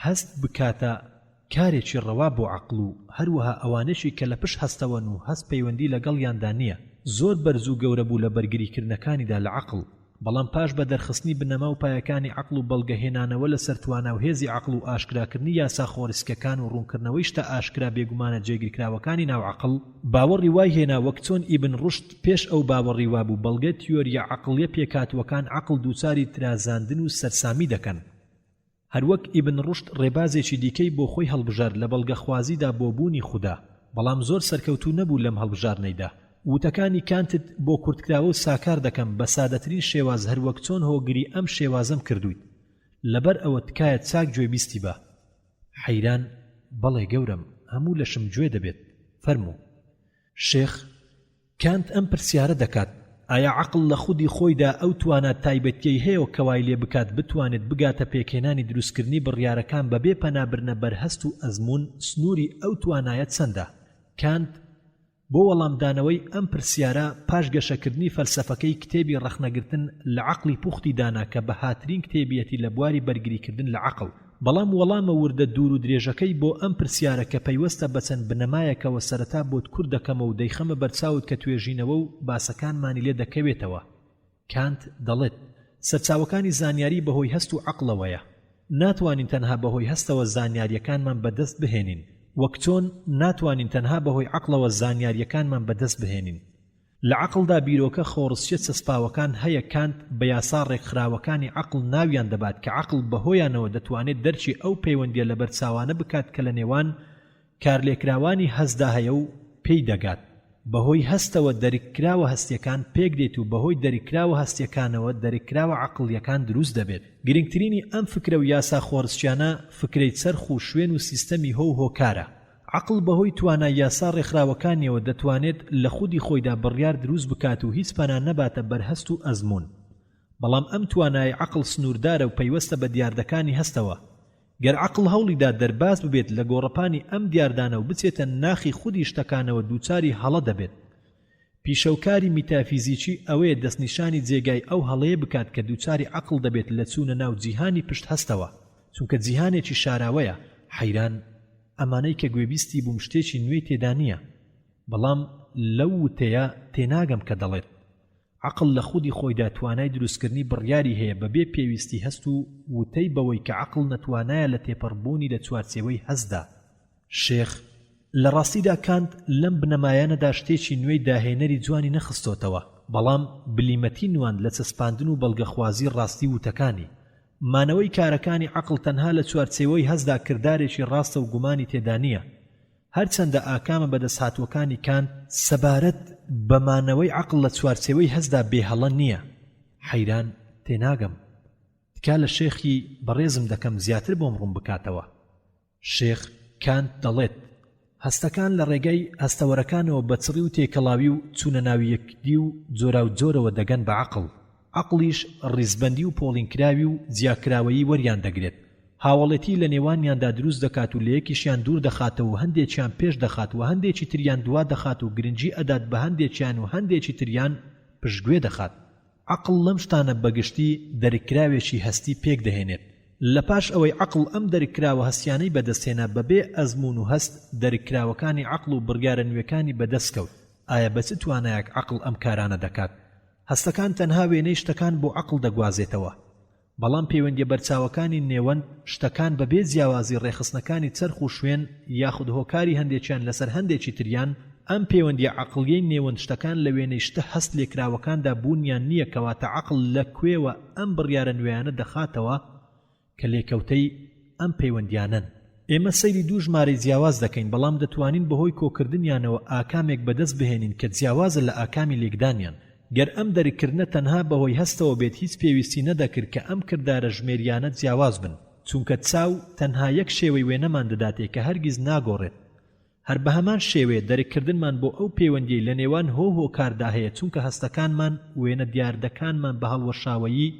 A: هەست بکاتە کارێکی ڕەوا بۆ عەقڵ و هەروەها ئەوانەشی کە لە پشت هەستەوەن و هەست پەیوەندی لەگەڵیاندا نییە زۆر بەرز و گەورە بوو لە بەرگریکردنەکانیدا لە عەقڵ بەڵام پاش بە دەرخستنی بنەما و پایەکانی عەقڵ و بەڵگەهێنانەوە لەسەر توانە و هێزی عەقڵ و ئاشکراکردنی یاسا خۆرسکەکان و ڕوونکردنەوەی شتە ئاشکرا بێگومانە جێگیرکراوەکانی ناو عەقڵ باوەڕی وای هێنا وەک چۆن ئیبن ڕوشد پێش ئەو باوەڕی وابوو بەڵگە تیۆریە عەقڵیە پێکاتوەکان عەقڵ دووچاری ترازاندن و سەرسامی دەکەن هەروەک ئیبن ڕوشد ڕێبازێکی دیکەی بۆ خۆی هەڵبژار لە بەڵگەخوازیدا بۆ بوونی خوددا بەڵام زۆر سەرکەوتوو نەبوو لەم هەڵبژارنەیدا وتەکانی کانتت بۆ کورتکراوە و ساکار دەکەم بە سادەترین شێواز هەروەک چۆن هۆگری ئەم شێوازەم کردویت لەبەر ئەوە تکایە چاک گوێ بیستی بە حەیران بەڵێ گەورم هەموو لەشم گوێ دەبێت فەرموو شێخ کانت ئەم پرسیارە دەکات ئایا عەقڵ لە خودی خۆیدا ئەو توانات تایبەتیەی هەیە کەوای لێ بکات بتوانێت بگاتە پێکهێنانی دروستکردنی بڕیارەکان بەبێ پەنابرنە بەرهەست و ئەزمون سنووری ئەو توانایەت چەندە کانت بۆ وەڵامدانەوەی ئەم پرسیارە پاش گەشەکردنی فەلسەفەکەی کتێبی ڕەخنەگرتن لە عەقڵی پوختی دانا کە بەهاترین کتێبیەتی لە بواری بەرگریکردن لە عەقڵ بەڵام وەڵامە وردە دوور و درێژەکەی بۆ ئەم پرسیارە کە پەیوەستە بەچەند بنەمایەکەوە سەرەتا بۆت کوور دەکەمە و دەیخەمە بەرچاوت کە توێژینەوە و باسەکانمانی لێ دەکەوێتەوە کانت دەڵێت سەرچاوەکانی زانیاری بەهۆی هەست و عەقڵەوەیە ناتوانین تەنها بەهۆی هەستەوە زانیاریەکانمان بەدەست بهێنین وەک چۆن ناتوانین تەنها بەهۆی عەقڵەوە زانیاریەکانمان بەدەست بهێنین لە عەقڵدا بیرۆکە خۆڕسیە چەسپاوەکان هەیە کانت بە یاسا ڕێکخراوەکانی عەقڵ ناویان دەبات کە عەقڵ بەهۆیانەوە دەتوانێت دەرچی ئەو پەیوەندیە لە بەرچاوانە بکات کە لە نێوان کارلێکراوانی هەستدا هەیە و پێی دەگات بەهۆی هەستەوە دەریکراوە هەستیەکان پێک دێت و بەهۆی دەریکراوە هەستیەکانەوە دەریکراوە عەقڵیەکان دروست دەبێت گرنگترینی ئەم فکرە و یاسا خۆرسچیانە فکرەی چەرخ و شوێن و سیستەمی هۆ و هۆکارە عەقڵ بەهۆی توانای یاسا ڕێکخراوەکانیەوە دەتوانێت لە خودی خۆیدا بڕیار دروست بکات و هیچ پەنا نەباتە بەرهەست و ئەزمون بەڵام ئەم توانای عەقڵ سنووردارە و پەیوەستە بە دیاردەکانی هەستەوە گەر عەقڵ هەوڵیدا دەرباز ببێت لە گۆڕەپانی ئەم دیاردانە و بچێتە ناخی خودی شتەکانەوە دووچاری هەڵە دەبێت پیشەوکاری میتافیزیکی ئەوەیە دەستنیشانی جێگای ئەو هەڵەیە بکات کە دووچاری عەقڵ دەبێت لە چوونە ناو جیهانی پشت هەستەوە چونکە جیهانێکی شاراوەیە حەیران ئەمانەی کە گوێبیستی بووم شتێکی نوێی تێدا نییە بەڵام لەو وتەیە تێناگەم کە دەڵێت عەقڵ لە خودی خۆیدا توانای دروستکردنی بڕیاری هەیە بەبێ پێویستی هەست و وتەی بەوەی کە عەقڵ نەتوانایە لە تێپەڕبوونی لە چوارچێوەی هەستدا شێخ لە ڕاستیدا کانت لەم بنەمایانەدا شتێکی نوێی داهێنەری جوانی نەخستۆتەوە بەڵام بلیمەتی نوان لە چەسپاندن و بەڵگەخوازی ڕاستی وتەکانی مانەوەی کارەکانی عەقڵ تەنها لە چوارچێوەی هەستدا کردارێکی ڕاستە و گومانی تێدا نییە هەرچەندە ئاکامە بەدەستهاتوەکانی کانت سەبارەت بەمانەوەی عەقڵ لە چوارچێوەی هەستدا بێهەڵە نییە حەیران تێناگەم تکا لە شێخی بەڕێزم دەکەم زیاتر بۆم ڕوون بکاتەوە شێخ کانت دەڵێت هەستەکان لە ڕێگەی هەستەوەرەکانەوە بەچڕی و تێکەڵاوی و چوونە ناوی یەکدی و جۆرا و جۆرەوە دەگەن بە عەقڵ عەقڵیش ڕیزبەندی و پۆڵینکراوی و جیاکراوەیی وەریان دەگرێت هاوڵێتی لە نێوانیاندا دروست دەکات و لە یەکیشیان دوور دەخاتەوە و هەندێکیان پێش دەخات و هەندێکی تریان دوا دەخات و گرنگی ئەدات بە هەندێکیان و هەندێکی تریان پشتگوێ دەخات عەقڵ لەم شتانە بەگشتی دەریکراوێکی هەستی پێک دەهێنێت لە پاش ئەوەی عەقڵ ئەم دەریکراوە هەستیانەی بەدەستهێنا بەبێ ئەزمون و هەست دەریکراوەکانی عەقڵ و بڕیارە نوێکانی بەدەستکەوت ئایا بە چ توانایەک عەقڵ ئەم کارانە دەکات هەستەکان تەنها وێنەی شتەکان بۆ عەقڵ دەگوازێتەوە بەڵام پەیوەندیە بەرچاوەکانی نێوەند شتەکان بەبێ جیاوازی ڕێخستنەکانی چەرخ و شوێن یاخود هۆکاری هەندێکیان لەسەر هەندێکی تریان ئەم پەیوەندیە عەقڵیەی نێوەند شتەکان لە وێنەی شتە هەست لێکراوەکاندا بوونیان نییە کەواتە عەقڵ لە کوێوە ئەم بڕیارە نوێیانە دەخاتەوە کە لێکەوتەی ئەم پەیوەندیانن ئێمە سەیری دوو ژمارەی جیاواز دەکەین بەڵام دەتوانین بەهۆی کۆکردنیانەوە ئاکامێک بەدەست بهێنین کە جیاوازە لە ئاکامی لێکدانیان گەر ئەم دەریکردنە تەنها بەهۆی هەستەوە بێت هیچ پێویستی نەدەکرد کە ئەم کردارە ژمێریانە جیاواز بن چونکە چاو تەنها یەک شێوەی وێنەمان دەداتێ کە هەرگیز ناگۆڕێت هەر بە هەمان شێوێ دەریکردنمان بۆ ئەو پەیوەندیەی لە نێوان هۆکاردا هەیە چونکە هەستەکانمان وێنە دیاردەکانمان بە هەڵوەشاوەیی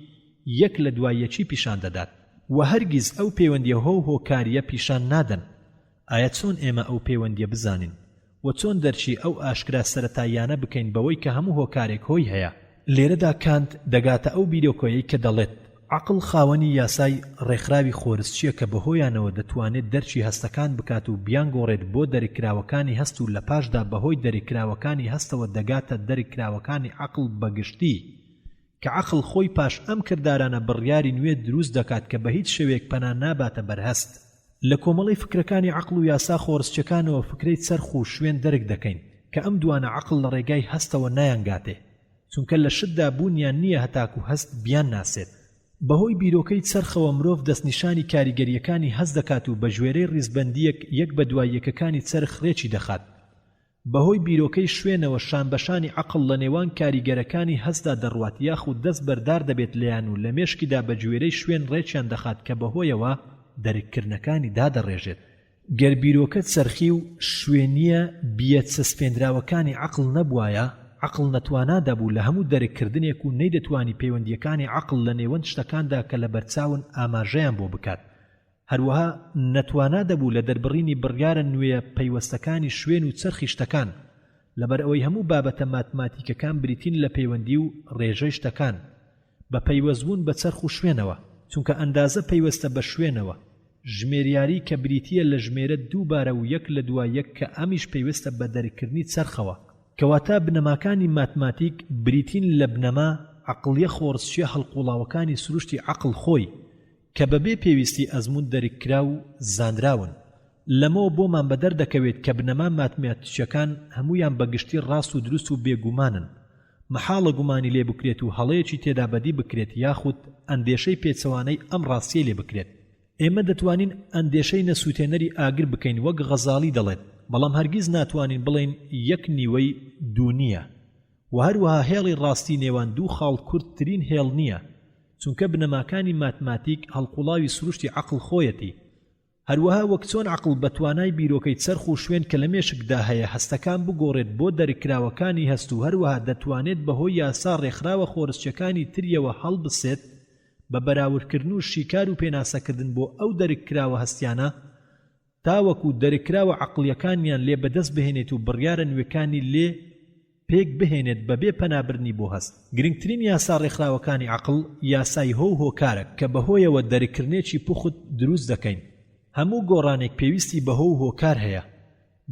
A: یەک لە دوای یەکی پیشان دەدات و هەرگیز ئەو پەیوەندیە هۆکاریە پیشان نادەن ئایا چۆن ئێمە ئەو پەیوەندیە بزانین و چۆن دەرچی ئەو ئاشکرا سەرەتاییانە بکەین بەوەی کە هەموو هۆکارێک هۆی هەیە لێرەدا کانت دەگاتە ئەو بیرۆکۆیەی کە دەڵێت عەقڵ خاوەنی یاسای ڕێکخراوی خۆرسچیە کە بەهۆیانەوە دەتوانێت دەرچی هەستەکان بکات و بیانگۆڕێت بۆ دەرکراوەکانی هەست و لە پاشدا بەهۆی دەرکراوەکانی هەستەوە دەگاتە دەرکراوەکانی عەقڵ بەگشتی کە عەقڵ خۆی پاش ئەم کردارانە بڕیاری نوێ دروست دەکات کە بە هیچ شێوەیەک پەنا ناباتە بەرهەست. لە کۆمەڵی فکرەکانی عەقڵ و یاسا خۆرسچەکانەوە فکرەی چەرخ و شوێن دەرک دەکەین کە ئەم دوانە عەقڵ لە ڕێگای هەستەوە نایانگاتێ چونکە لە شتدا بوونیان نییە هەتاکو هەست بیان ناسێت. بەهۆی بیرۆکەی چەرخەوە مرۆڤ دەستنیشانی کاریگەریەکانی هەست دەکات و بە ژوێرەی ڕیزبەندیەک یەک بە دوای یەکەکانی چەرخ ڕێکی دەخات. بەهۆی بیرۆکەی شوێنەوە شانبەشانی عەقڵ لە نێوان کاریگەرەکانی هەستدا دەڕوات یاخود دەست بەردار دەبێت لەیان و لە مێشکیدا بە گوێرەی شوێن ڕێکیان دەخات کە بەهۆیەوە دەرککردنەکانی دادەڕێژێت. گەر بیرۆکە چەرخی و شوێنیە بیەت سەسپێنراوەکانی عەقڵ نەبوایە عەقڵ نەتوانا دەبوو لە هەموو دەرککردنێک و نەیدەتوانی پەیوەندیەکانی عەقڵ لە نێوەند شتەکاندا کە لە بەرچاون ئاماژەیان بۆ بکات. هەروەها نەتوانا دەبوو لە دەربڕینی بڕیارە نوێ پەیوەستەکانی شوێن و چەرخی شتەکان لەبەر ئەوەی هەموو بابەتە ماتماتیکەکان بریتین لە پەیوەندی و ڕێژەی شتەکان بە پەیوەستبوون بە چەرخ و شوێنەوە چونکە ئەندازە پەیوەستە بە شوێنەوە ژمێریاری کە بریتیە لە ژمێرە دووبارە و یەک لە دوای یەک کە ئەمیش پەیوەستە بە دەرکردنی چەرخەوە کەواتە بنەماکانی ماتماتیک بریتین لە بنەما عەقڵیە خۆرسچیە هەڵقوڵاوەکانی سروشتی عەقڵ خۆی کە بەبێ پێویستی ئەزمون دەرکرا و زانراون. لەمەوە بۆمان بەدەر دەکەوێت کە بنەما ماتماتیکەکان هەمویان بەگشتی ڕاست و دروست و بێگومانن مەحاڵە گومانی لێ بکرێت و هەڵەیەکی تێدا بەدی بکرێت یاخود ئەندێشەی پێچەوانەی ئەم ڕاستیە لێ بکرێت. ئێمە دەتوانین ئەندێشەی نەسووتێنەری ئاگر بکەین وەک غەزاڵی دەڵێت بەڵام هەرگیز ناتوانین بڵێن یەک نیوەی دوو نییە و هەروەها هێڵی ڕاستی نێوان دوو خاڵ کورتترین هێڵ نییە چونکە بنەماکانی ماتماتیک هەڵقوڵاوی سروشتی عەقڵ خۆیەتی. هەروەها وەک چۆن عەقڵ بەتوانای بیرۆکەی چەرخ و شوێن کە لە مێشکدا هەیە هەستەکان بگۆڕێت بۆ دەرکراوەکانی هەست و هەروەها دەتوانێت بەهۆی یاسا ڕێکخراوە خۆرسچەکانی تریەوە هەڵبسێت بە بەراوردکردن و شیکار و پێناسەکردن بۆ ئەو دەرکراوە هەستیانە تاوەکو دەرکراوە عەقڵیەکانیان لێ بەدەست بهێنێت و بڕیارە نوێکانی لێ پێک بهێنێت بەبێ پەنابرنی بۆ هەست. گرنگترین یاسا ڕێکخراوەکانی عەقڵ یاسای هۆ و هۆکارە کە بەهۆیەوە دەرکردنێکی پوخت دروست دەکەین. هەموو گۆڕانێک پێویستی بەهۆ و هۆکار هەیە.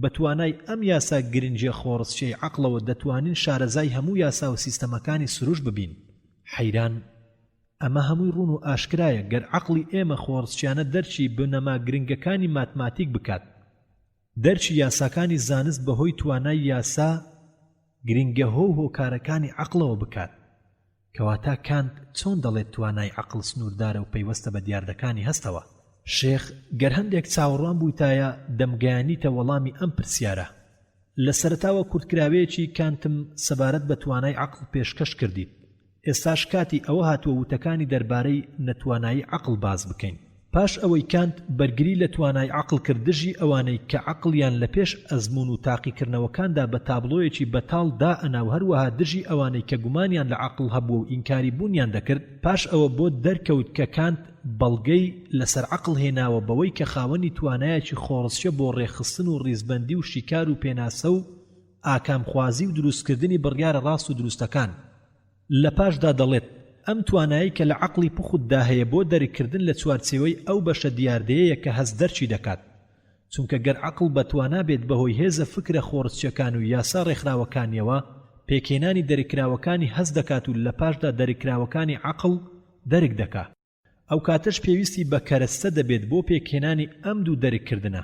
A: بەتوانای ئەم یاسا گرنگیە خۆرسچەی عەقڵەوە دەتوانین شارەزای هەموو یاسا و سیستەمەکانی سروش ببین. حەیران ئەمە هەمووی ڕوون و ئاشکرایە گەر عەقڵی ئێمە خۆرسچیانە دەرچی بنەما گرنگەکانی ماتماتیک بکات دەرچی یاساکانی زانست بەهۆی توانای یاسا گرنگە هۆ و هۆکارەکانی عەقڵەوە بکات. کەواتە کانت چۆن دەڵێت توانای عەقڵ سنووردارە و پەیوەستە بە دیاردەکانی هەستەوە؟ شێخ گەر هەندێک چاوەڕوان بوویتایە دەمگەیانیتە وەڵامی ئەم پرسیارە. لە سەرەتاوە کورتکراوەیەکی کانتم سەبارەت بە توانای عەقڵ پێشکەش کردیت. ئێستاش کاتی ئەوە هاتووە وتەکانی دەربارەی نەتوانایی عەقڵ باز بکەین. پاش ئەوەی کانت بەرگری لە توانای عەقڵ کردژی ئەوانەی کە عەقڵیان لە پێش ئەزمون و تاقیکردنەوەکاندا بە تابلۆیەکی بەتاڵ دائەنا و هەروەها دژی ئەوانەی کە گومانیان لە عەقڵ هەبووە و ئینکاری بوونیان دەکرد پاش ئەوە بۆ دەرکەوت کە کانت بەڵگەی لەسەر عەقڵ هێناوە بەوەی کە خاوەنی توانایەکی خۆڕسچە بۆ ڕێخستن و ڕیزبەندی و شیکار و پێناسە و ئاکامخوازی و دروستکردنی بڕیارە ڕاست و دروستەکان. لە پاشدا دەڵێت ئەم توانایی کە لە عەقڵی پوختدا هەیە بۆ دەرکردن لە چوارچێوەی ئەو بەشە دیاردەیەیە کە هەست دەرچی دەکات چونکە گەر عەقڵ بەتوانا بێت بەهۆی هێزە فکرە خۆرسچەکان و یاسا ڕێکخراوەکانیەوە پێکێنانی دەرکراوەکانی هەست دەکات و لە پاشدا دەرکراوەکانی عەقڵ دەرک دەکات. ئەو کاتەش پێویستی بە کەرەستە دەبێت بۆ پێکێنانی ئەم دوو دەرککردنە.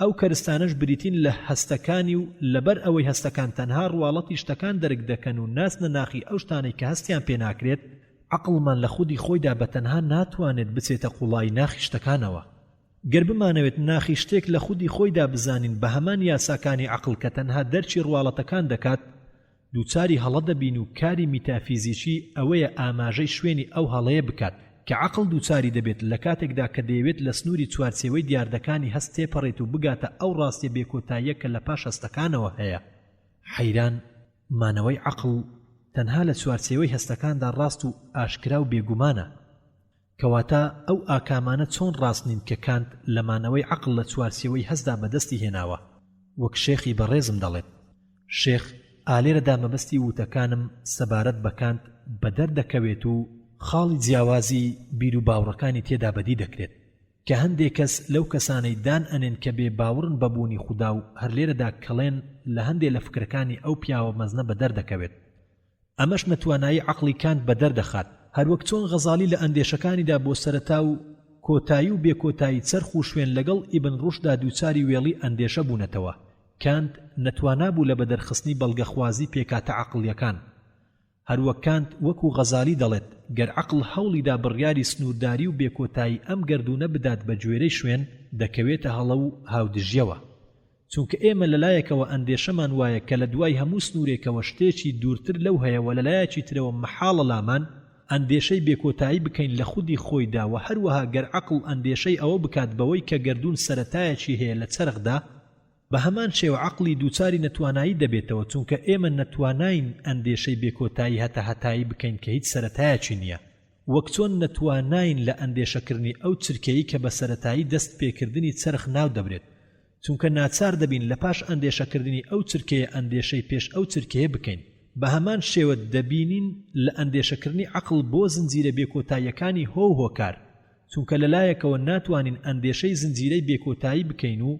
A: ئەو کەرستانەش بریتین لە هەستەکانی و لەبەر ئەوەی هەستەکان تەنها ڕواڵەتی شتەکان دەرک دەکەن و ناسنە ناخی ئەو شتانەی کە هەستیان پێ ناکرێت عەقڵمان لە خودی خۆیدا بەتەنها ناتوانێت بچێتە قوڵای ناخی شتەکانەوە. گەر بمانەوێت ناخی شتێک لە خودی خۆیدا بزانین بە هەمان یاساکانی عەقڵ کە تەنها دەرچی ڕواڵەتەکان دەکات دووچاری هەڵە دەبین و کاری میتافیزیکی ئەوەیە ئاماژەی شوێنی ئەو هەڵەیە بکات کە عەقڵ دووچاری دەبێت لە کاتێکدا کە دەیەوێت لە سنووری چوارچێوەی دیاردەکانی هەست تێپەڕێت و بگاتە ئەو ڕاستیە بێکۆتاییە کە لە پاش هەستەکانەوە هەیە. حەیران مانەوەی عەقڵ تەنها لە چوارچێوەی هەستەکاندا ڕاست و ئاشکرا و بێگومانە. کەواتە ئەو ئاکامانە چۆن ڕاستنین کە کانت لە مانەوەی عەقڵ لە چوارچێوەی هەستدا بەدەستی هێناوە؟ وەک شێخی بەڕێزم دەڵێت. شێخ ئالێرەدا مەبەستی وتەکانم سەبارەت بە کانت بەدەردەکەوێت و خاڵی جیاوازی بیر و باوڕەکانی تێدا بەدی دەکرێت کە هەندێک کەس لەو کەسانەی دان ئەنێن کە بێ باوڕن بەبوونی خودا و هەر لێرەدا کەڵێن لە هەندێک لە فکرەکانی ئەو پیاوە مەزنە بە دەردەکەوێت. ئەمەش نەتوانایی عەقڵی کانت بە دەردەخات، هەروەک چۆن غەزالی لە ئەندێشەکانیدا بۆ سەرەتا و کۆتایی و بێکۆتایی چەرخ و شوێن لەگەڵ ئیبن ڕوشدا دووچاری وێڵی ئەندێشە بوونەتەوە. کانت نەتوانابوو لە بەدەرخستنی بەڵگەخوازی پێکاتە عەقڵیەکان. هەروەک کانت وەکو غەزالی دەڵێت گەر عەقڵ هەوڵیدا بڕیاری سنوورداری و بێکۆتایی ئەم گەردوونە بدات بە گوێرەی شوێن دەکەوێتە هەڵە و هاودژیەوە. چونکە ئێمە لەلایەکەوە ئەندێشەمان وایە کە لە دوای هەموو سنوورێکەوە شتێکی دوورتر لەو هەیە و لەلایەکی ترەوە مەحاڵە لامان ئەندێشەی بێکۆتایی بکەین لە خودی خۆیدا و هەروەها گەر عەقڵ ئەندێشەی ئەوە بکات بەوەی کە گەردوون سەرەتایەکی هەیە لە چەرخدا بە هەمان شێوە عەقڵی دووچاری نەتوانایی دەبێتەوە، چونکە ئێمە نەتواناین ئەندێشەی بێکۆتایی هەتاهەتایی بکەین کە هیچ سەرەتایەکی نییە، وەک چۆن نەتواناین لە ئەندێشەکردنی ئەو چرکەیی کە بە سەرەتایی دەست پێکردنی چەرخ ناو دەبرێت، چونکە ناچار دەبین لە پاش ئەندێشەکردنی ئەو چرکەیە ئەندێشەی پێش ئەو چرکەیە بکەین. بە هەمان شێوە دەبینین لە ئەندێشەکردنی عەقڵ بۆ زنجیرە بێکۆتاییەکانی هۆکار، چونکە لەلایەکەوە ناتوانین ئەندێشەی زنجیرەی بێکۆتایی بکەین و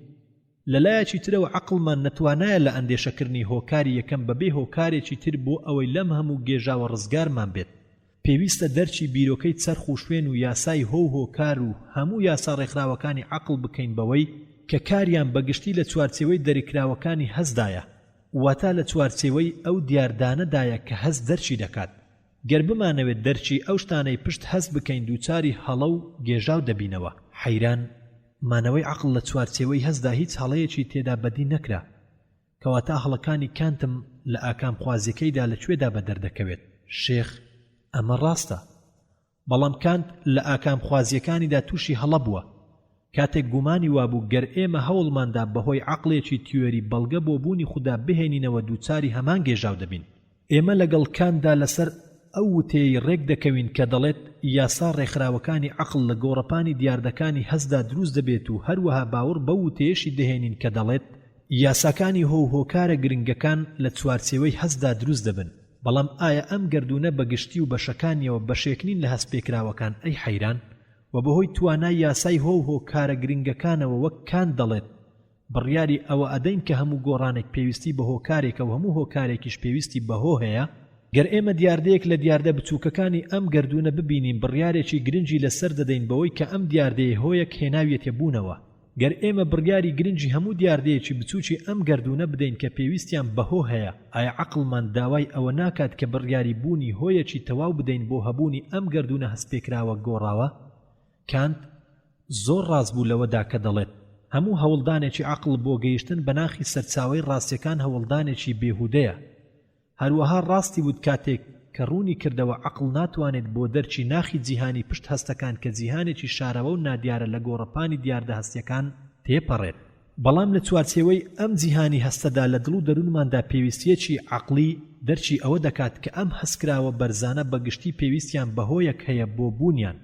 A: لەلایەکی ترەوە عەقڵمان نەتوانایە لە ئەندێشەکردنی هۆکاری یەکەم بەبێ هۆکارێکی تر بۆ ئەوەی لەم هەموو گێژاوە ڕزگارمان بێت. پێویستە دەرچی بیرۆکەی چەرخ و شوێن و یاسای هۆکار و هەموو یاسا ڕێکخراوەکانی عەقڵ بکەین بەوەی کە کاریان بەگشتی لە چوارچێوەی دەریکراوەکانی هەزدایە، واتە لە چوارچێوەی ئەو دیاردانەدایە کە هەز دەرچی دەکات. گەر بمانەوێت دەرچی ئەو شتانەی پشت هەز بکەین دووچاری هەڵە و گێژاو دەبینەوە. حەیران مانەوەی عەقڵ لە چوارچێوەی هەزدا هیچ هەڵەیەکی تێدا بەدی نەکرا، کەواتە هەڵەکانی کانتم لە ئاکام خوازیەکەیدا لەکوێدا بە دەردەکەوێت. شێخ ئەمە ڕاستە، بەڵام کانت لە ئاکام خوازیەکانیدا تووشی هەڵە بووە. کاتێک گومانی وابوو گەر ئێمە هەوڵماندا بەهۆی عەقڵێکی تیۆری بەڵگە بۆ بوونی خوددا بهێنینەوە دووچاری هەمان گێژاو دەبین. ئێمە لەگەڵ کاندا لەسەر ئەو وتەیەی ڕێک دەکەوین کە دەڵێت یاسا ڕێکخراوەکانی عەقڵ لە گۆڕەپانی دیاردەکانی هەزدا دروست دەبێت و هەروەها باوەڕ بە وتەیەشی دەهێنین کە دەڵێت یاساکانی هۆکارە گرنگەکان لە چوارچێوەی هەزدا دروست دەبن. بەڵام ئایا ئەم گەردوونە بەگشتی و بەشەکانیەوە بەشێکنین لە هەستپێکراوەکان؟ ئەی حەیران، و بەهۆی توانای یاسای هۆکارە گرنگەکانەوە وەک کان دەڵێت بڕیاری ئەوە ئەدەین کە هەموو گۆڕانێک پێویستی بە هۆکارێکە و هەموو هۆکارێکیش پێویستی بەهۆ هەیە. گەر ئێمە دیاردەیەک لە دیاردە بچووکەکانی ئەم گەردوونە ببینین بڕیارێکی گرنگی لەسەر دەدەین بەوەی کە ئەم دیاردەیە هۆیەک هێناویەتە بوونەوە. گەر ئێمە بڕیاری گرنگی هەموو دیاردەیەکی بچووکی ئەم گەردوونە بدەین کە پێویستیان بەهۆ هەیە، ئایا عەقڵمان داوای ئەوە ناکات کە بڕیاری بوونی هۆیەکی تەواو بدەین بۆ هەبوونی ئەم گەردوونە هەستپێکراوە گۆڕاوە؟ کانت زۆر ڕاست بوو لەوەدا کە دەڵێت هەموو هەوڵدانێکی عەقڵ بۆ گەیشتن بە ناخی سەرچاوەی ڕاستیەکان هەوڵدانێکی بێهودەیە. هەروەها ڕاستی بود کاتێک کە ڕوونی کردەوە عەقڵ ناتوانێت بۆ دەرچی ناخی جیهانی پشت هەستەکان کە جیهانێکی شارەوە و نادیارە لە گۆڕەپانی دیاردە هەستیەکان تێپەڕێت. بەڵام لە چوارچێوەی ئەم جیهانی هەستەدا لە دڵ و دەروونماندا پێویستیەکی عەقڵی دەرچی ئەوە دەکات کە ئەم هەستکراوە بەرزانە بەگشتی پێویستیان بەهۆیەک هەیە بۆ بوونیان،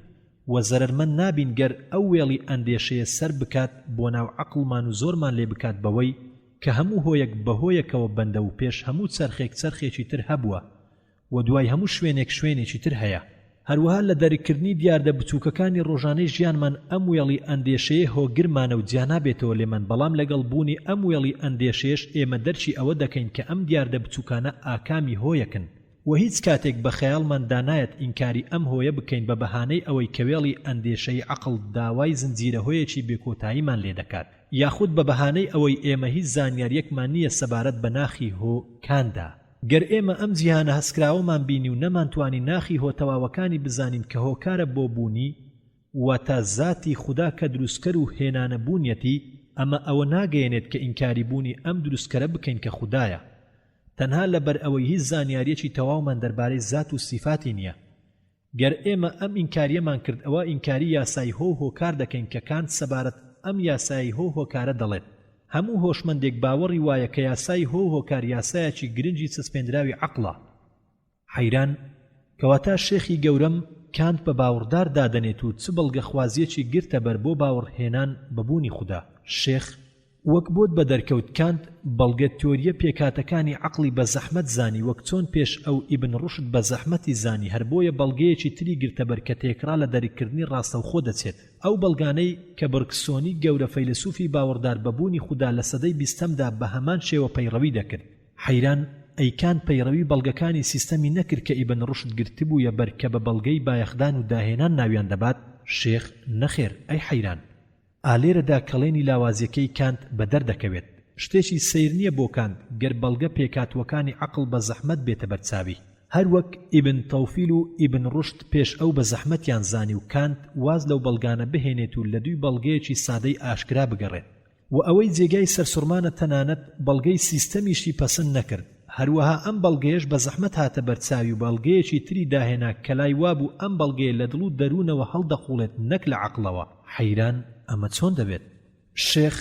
A: و زەرمەند نابین گەر ئەو وێڵی ئەندێشەیە سەر بکات بۆ ناو عەقڵمان و زۆرمان لێ بکات بەوەی کە هەموو هۆیەک بەهۆیەکەوە بەندە و پێش هەموو چەرخێک چەرخێکی تر هەبووە و دوای هەموو شوێنێک شوێنێکی تر هەیە. هەروەها لە دەریکردنی دیاردە بچووکەکانی ڕۆژانەی ژیانمان ئەم وێڵی ئەندێشەیە هۆگرمانە و جیانابێتەوە لێمان، بەڵام لەگەڵ بوونی ئەم وێڵی ئەندێشەیەش ئێمە دەرچی ئەوە دەکەین کە ئەم دیاردە بچووکانە ئاکامی هۆیەکن و هیچ کاتێک بە خەیاڵمان دانایەت ئینکاری ئەم هۆیە بکەین بە بەهانەی ئەوەی کە وێڵی ئەندێشەی عەقڵ داوای زنجیرە هۆیەکی بێکۆتاییمان لێ دەکات، یاخود بە بەهانەی ئەوەی ئێمە هیچ زانیاریەکمان نییە سەبارەت بە ناخی هۆکاندا. گەر ئێمە ئەم جیهانە هەستکراوەمان بینی و نەمانتوانی ناخی هۆتەواوەکانی بزانین کە هۆکارە بۆ بوونی واتە ذاتی خوددا کە دروستکەر و هێنانە بوونیەتی، ئەمە ئەوە ناگەیەنێت کە ئینکاری بوونی ئەم دروستکەرە بکەین کە خوددایە، تەنها لەبەر ئەوەی هیچ زانیاریەکی تەواومان دەربارەی زات و سیفاتی نییە. گەر ئێمە ئەم ئینکاریەمان کرد ئەوە ئینکاری یاسای هۆکار دەکەین کە کانت سەبارەت ئەم یاسای هۆکارە دەڵێت هەموو هۆشمەندێک باوەڕی وایە کە یاسای هۆکار یاسایەکی گرنگی چەسپێنراوی عەقڵە. حەیران کەواتە شێخی گەورەم کانت بە باوەڕدار دادەنێت و چ بەڵگە خوازیەکی گرتە بەر بۆ باوەڕهێنان بەبوونی خوددا. شێخ وەک بۆت بە دەرکەوت کانت بەڵگە تیۆریە پێکاتەکانی عەقڵی بە زەحمەت زانی وەک چۆن پێش ئەو ئیبن ڕوشد بە زەحمەتی زانی هەر بۆیە بەڵگەیەکی تری گرتەبەر کە تێکرا لە دەریکردنی ڕاستەوخۆ دەچێت ئەو بەڵگانەی کە برکسۆنی گەورە فەیلسوفی باوەڕدار بەبوونی خودا لە سەدەی 20دا بە هەمان شێوە پەیڕەوی دەکرد. حەیران ئەیکان پەیڕەوی بەڵگەکانی سیستەمی نەکرد کە ئیبن ڕوشد گرتبوویە بەر کە بە بەڵگەی بایەخدان و داهێنان ناویان دەبات. شێخ نەخێر ئەی حەیران ئالێرەدا کەڵێنی لاوازیەکەی کانت بە دەردەکەوێت. شتێکی سیر نییە بۆ کانت گەر بەڵگە پێکاتوەکانی عەقڵ بە زەحمەت بێتە بەرچاوی. هەروەک ئیبن تەوفیل و ئیبن ڕوشد پێش ئەو بە زەحمەتیان زانی و کانت واز لەو بەڵگانە بهێنێت و لە دوی بەڵگەیەکی سادەی ئاشکرا بگەڕێت. و ئەوەی جێگای سەرسوڕمانە تەنانەت بەڵگەی سیستەمیشی پەسەند نەکرد. هەروەها ئەم بەڵگەیەش بە زەحمەت هاتە بەرچاوی و بەڵگەیەکی تری داهێنا کە لای وابوو ئەم بەڵگەیە لە دڵ و دەروونەوە هەڵدەخوڵێت نەک لە عەقڵەوە. حەیران ئەمە چۆن دەبێت؟ شێخ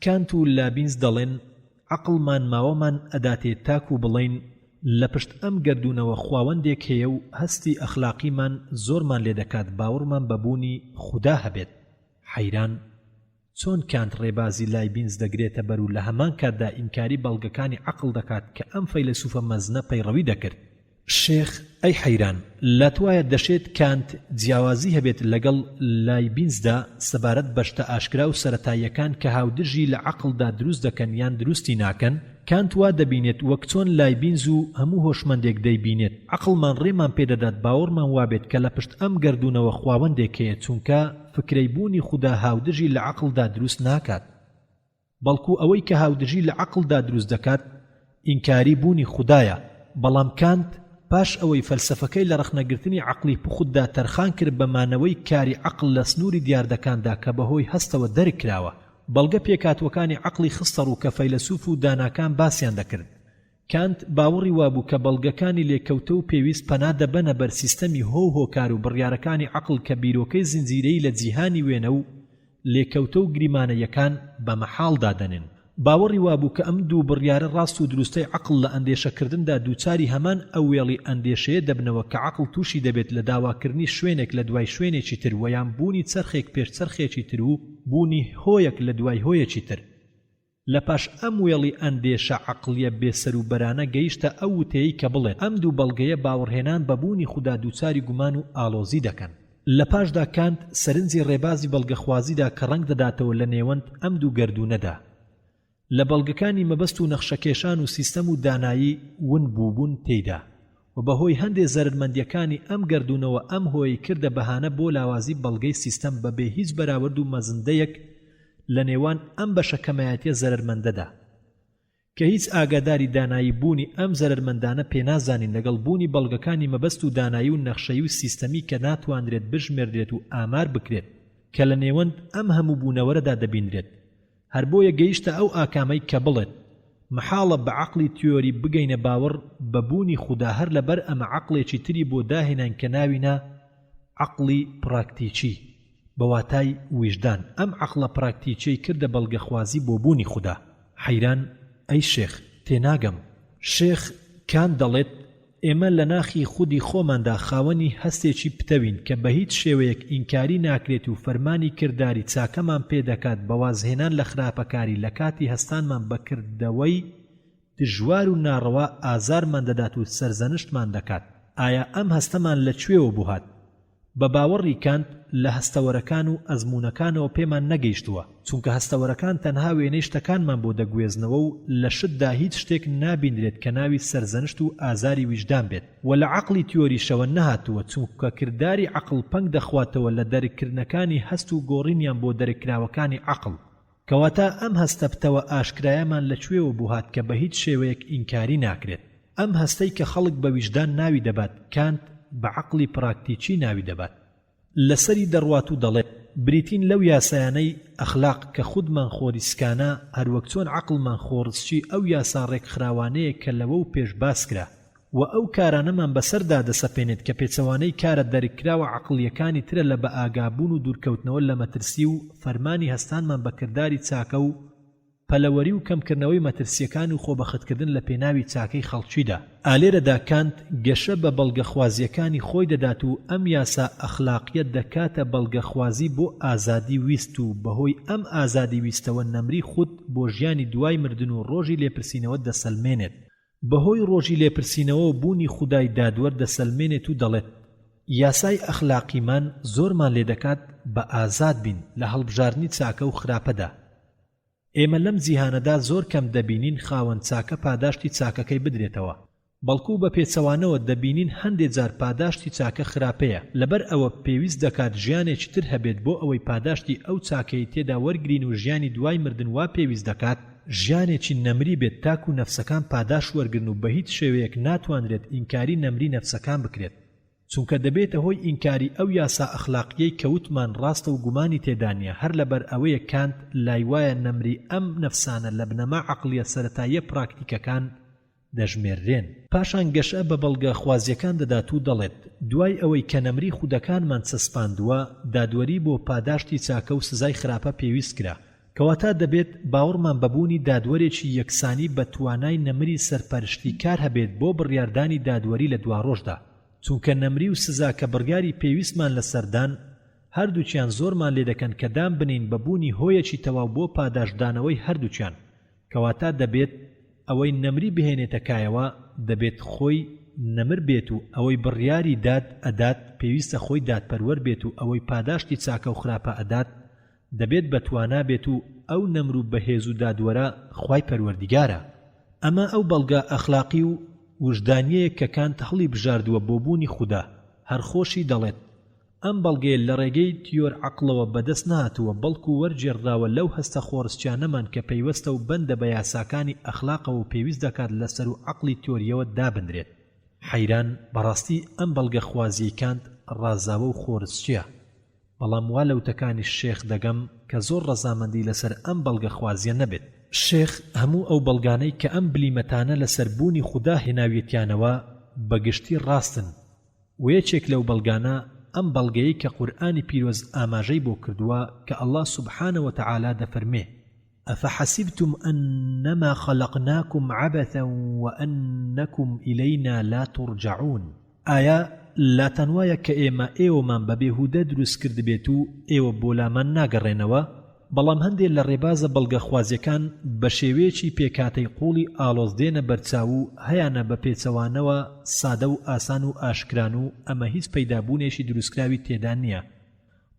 A: کانت و لابینز دەڵێن عەقڵمان ماوەمان ئەداتێت تاکو بڵێین لە پشت ئەم گەردوونەوە خواوەندێک هەیە و هەستی ئەخلاقیمان زۆرمان لێ دەکات باوەڕمان بەبوونی خودا هەبێت. حەیران چۆن کانت ڕێبازی لایبینز دەگرێتە بەر و لە هەمان کاتدا ئینکاری بەڵگەکانی عەقڵ دەکات کە ئەم فەیلسوفە مەزنە پەیڕەوی دەکرد. شێخ ئەی حەیران لاتوایە دەشێت کانت جیاوازی هەبێت لەگەڵ لایبینزدا سەبارەت بەشتە ئاشکرا و سەرەتاییەکان کە هاودژی لە عەقڵدا دروست دەکەن یان دروستی ناکەن. کانت وا دەبینێت وەک چۆن لایبینز و هەموو هۆشمەندێک دەیبینێت عەقڵمان ڕێمان پێدەدات باوەڕمان وابێت کە لە پشت ئەم گەردوونەوە خواوەندێک هەیە چونکە فکرەی بوونی خودا هاودژی لە عەقڵدا دروست ناکات بەڵکو ئەوەی کە هاودژی لە عەقڵدا دروست دەکات ئینکاری بوونی خودایە. بەڵام کانت پاش ئەوەی فەلسەفەکەی لە ڕەخنەگرتنی عەقڵی پوخوددا تەرخان کرد بەمانەوەی کاری عەقڵ لە سنووری دیاردەکاندا کە بەهۆی هەستەوە دەرکراوە بەڵگە پێکاتوەکانی عەقڵی خستەڕ و کە فەیلسوف و داناکان باسییان دەکرد. کانت باوەڕی وابوو کە بەڵگەکانی لێکەوتە و پێویست پەنا دەبەنە بەر سیستەمی هۆکار و بڕیارەکانی عەقڵ کە بیرۆکەی زنجیرەی لە جیهانی وێنە و لێکەوتە و گریمانەیەکان بە مەحاڵ دادەنێن. باوەڕی وابوو کە ئەم دوو بڕیارە ڕاست و دروستەی عەقڵ لە ئەندێشەکردندا دووچاری هەمان ئەو وێڵی ئەندێشەیە دەبنەوە کە عەقڵ تووشی دەبێت لە داواکردنی شوێنێک لە دوای شوێنێکی تر و یان بوونی چەرخێک پێش چەرخێکی تر و بوونی هۆیەک لە دوای هۆیەکی تر. لە پاش ئەم وێڵی ئەندێشە عەقڵیە بێسەر و بەرانە گەیشتە ئەو وتەیەی کە بڵێت ئەم دوو بەڵگەیە باوەڕهێنان بە بوونی خودا دووچاری گومان و ئاڵۆزی دەکەن. لە پاشدا کانت سەرنجی ڕێبازی بەڵگەخوازیدا کە ڕەنگ دەداتەوە لە نێوەند ئەم دوو گەردوونەدا. لە بەڵگەکانی مەبەست و نەخشەکێشان و سیستەم و دانایی ون بووبوون تێیدا و بەهۆی هەندێک زەرمەندیەکانی ئەم گەردوونەوە ئەم هۆی کردە بەهانە بۆ لاوازی بەڵگەی سیستەم بەبێ هیچ بەراورد و مەزندەیەک لە نێوان ئەم بەشەکەمایەتیە زەرمەندەدا کە هیچ ئاگاداری دانایی بوونی ئەم زەرمەندانە پێنازانین لەگەڵ بوونی بەڵگەکانی مەبەست و دانایی و نەخشەی و سیستەمی کە ناتوانرێت بژمێردرێت و ئامار بکرێت کە لە نێوەند ئەم هەموو بوونەوەرەدا دەبینرێت. هەر بۆیە گەیشتە ئەو ئاکامەی کە بڵێت محاڵە بە عەقڵی تیۆری بگەینە باوەڕ بە بوونی خودا هەر لەبەر ئەمە عەقڵێکی تری بۆ داهێنان کە ناوینە عەقڵی پراکتیکی بەواتای ویژدان. ئەم عەقڵە پراکتیکیەی کردە بەڵگەخوازی بۆ بوونی خودا. حەیران ئەی شێخ تێناگەم. شێخ کان دەڵێت ئێمە لە ناخی خودی خۆماندا خاوەنی هەستێکی پتەوین کە بە هیچ شێوەیەک ئینکاری ناکرێت و فەرمانی کردداری چاکەمان پێدەکات بە وازهێنان لە خراپەکاری لە کاتی هەستانمان بەکردەوەی دژوار و ناڕەوا ئازارمان دەدات و سەرزەنشتمان دەکات. ئایا ئەم هەستەمان لەکوێوە بووهات؟ بە باوەڕی کانت لە هەستەوەرەکان و ئەزمونەکانەوە پێمان نەگەیشتووە چونکە هەستەوەرەکان تەنها وێنەی شتەکانمان بۆ دەگوێزنەوە و لە شتدا هیچ شتێک نابینرێت کە ناوی سەرزەنشت و ئازاری ویژدان بێت و لە عەقڵی تیۆریشەوە نەهاتووە چونکە کردداری عەقڵ پەنگ دەخواتەوە لە دەرکردنەکانی هەست و گۆڕینیان بۆ دەرکراوەکانی عەقڵ. کەواتە ئەم هەستە پتەوە ئاشکرایەمان لەکوێوە بووهات کە بە هیچ شێوەیەک ئینکاری ناکرێت. ئەم هەستەی کە خەڵک بە ویژدان ناوی دەبات کانت بە عەقڵی پراکتیکی ناوی دەبات. لەسەری دەڕوات و دەڵێت بریتین لەو یاسایانەی ئەخلاق کە خودمان خۆریسکانە هەروەک چۆن عەقڵمان خۆڕسچی ئەو یاسا ڕێکخراوانەیە کە لەوە و پێش باس کرا و ئەو کارانەمان بەسەردا دەسەپێنێت کە پێچەوانەی کارە دەرکراوە عەقڵیەکانی ترە لە بە ئاگابوون و دوورکەوتنەوە لە مەترسی و فەرمانی هەستانمان بە کردداری چاکە و پەلەوەری و کەمکردنەوەی مەترسیەکان و خۆبەختکردن لە پێناوی چاکەی خەڵکیدا. ئالێرەدا کانت گەشە بە بەڵگەخوازیەکانی خۆی دەدات و ئەم یاسا ئەخلاقیەت دەکاتە بەڵگەخوازی بۆ ئازادی ویست و بەهۆی ئەم ئازادی ویستەوە نەمری خود بۆ ژیانی دوای مردن و ڕۆژی لێپرسینەوە دەسەلمێنێت. بەهۆی ڕۆژی لێپرسینەوە بوونی خودای دادوەر دەسەلمێنێت و دەڵێت یاسای ئەخلاقیمان زۆرمان لێ دەکات بە ئازاد بین لە هەڵبژاردنی چاکە و خراپەدا. ئێمە لەم جیهانەدا زۆر کەم دەبینین خاوەن چاکە پاداشتی چاکەکەی بدرێتەوە، بەڵکو بە پێچەوانەوە دەبینین هەندێک جار پاداشتی چاکە خراپەیە. لەبەر ئەوە پێویست دەکات ژیانێکی تر هەبێت بۆ ئەوەی پاداشتی ئەو چاکەی تێدا وەرگرین و ژیانی دوای مردن وا پێویست دەکات ژیانێکی نەمری بێت تاکو نەفسەکان پاداش وەرگرن و بە هیچ شێوەیەک ناتوانرێت ئینکاری نەمری نەفسەکان بکرێت، چونکە دەبێتە هۆی ئینکاری ئەو یاسا ئەخلاقیەی کەوتمان ڕاستە و گومانی تێدانیە. هەر لەبەر ئەوەیە کانت لای وایە نەمری ئەم نەفسانە لە بنەما عەقلیە سەرەتاییە پراکتیکەکان دەژمێررێن. پاشان گەشە بە بەڵگە خوازیەکان دەدات و دەڵێت دوای ئەوەی کە نەمری خودەکانمان چەسپاندووە دادوەری بۆ پاداشتی چاکە و سزای خراپە پێویست کرا، کەواتە دەبێت باوەڕمان بەبوونی دادوەرێکی یەکسانی بە توانای نەمری سەرپەرشتی کار هەبێت بۆ بڕیاردانی دادوەری لە دواڕۆژدا، چونکە نەمری و سزا کە بڕیاری پێویستمان لە سەردان هەردووچیان زۆرمان لێ دەکەن کە دام بنین بەبوونی هۆیەکی تەواو بۆ پاداشدانەوەی هەردووچیان. کەواتە دەبێت ئەوەی نەمری بهێنێتە کایەوە دەبێت خۆی نەمر بێت و ئەوەی بڕیاری داد ئەدات پێویستە خۆی دادپەروەر بێت و ئەوەی پاداشتی چاکە و خراپە ئەدات دەبێت بەتوانا بێت و ئەو نەمر و بەهێز و دادوەرە خوای پەروەردیگارە. ئەمە ئەو بەڵگە ئەخلاقی و وجدانیەیە کە کانت هەڵی بژاردووە بۆ بوونی خوددا. هەرخۆشی دەڵێت ئەم بەڵگەیە لە ڕێگەی تیۆر عەقڵەوە بەدەست نهاتووە، بەڵکو وەرجێڕراوە لەو هەستە خۆڕستیانەمان کە پەیوەستە و بەندە بە یاساکانی ئەخلاقەوە و پێویست دەکات لەسەر و عەقڵی تیۆریەوە دابندرێت. حەیران بەڕاستی ئەم بەڵگە خوازیەی کانت ڕازاوە و خۆرستیە، بەڵام وا لەوتەکانی شێخ دەگەم کە زۆر ڕەزامەندی لەسەر ئەم بەڵگە خوازیە نەبێت. شێخ هەموو ئەو بەڵگانەی کە ئەم بلیمەتانە لەسەر بوونی خوددا هێناویەتیانەوە بەگشتی ڕاستن و یەکێک لەو بەڵگانە ئەم بەڵگەیەی کە قورئانی پیرۆز ئاماژەی بۆ کردووە کە ئەڵڵا سوبحانە وتەعالا دەفەرمێ ئەفەحەسیبتم ئەنەما خەلەقناکم عەبەثا وەئەنەکم ئیلەینا لا تورجعون. ئایا لاتەنوایە کە ئێمە ئێوەمان بە بێهودە دروست کرد بێت و ئێوە بۆ لامان ناگەڕێنەوە؟ بەڵام هەندێک لە ڕێبازە بەڵگە خوازیەکان بە شێوەیەکی پێکاتەی قوڵی ئالۆزدێنە بەرچاو و هەیانە بە پێچەوانەوە سادە و ئاسان و ئاشکران و ئەمە هیچ پەیدابوونێکی دروستکراوی تێدا نییە،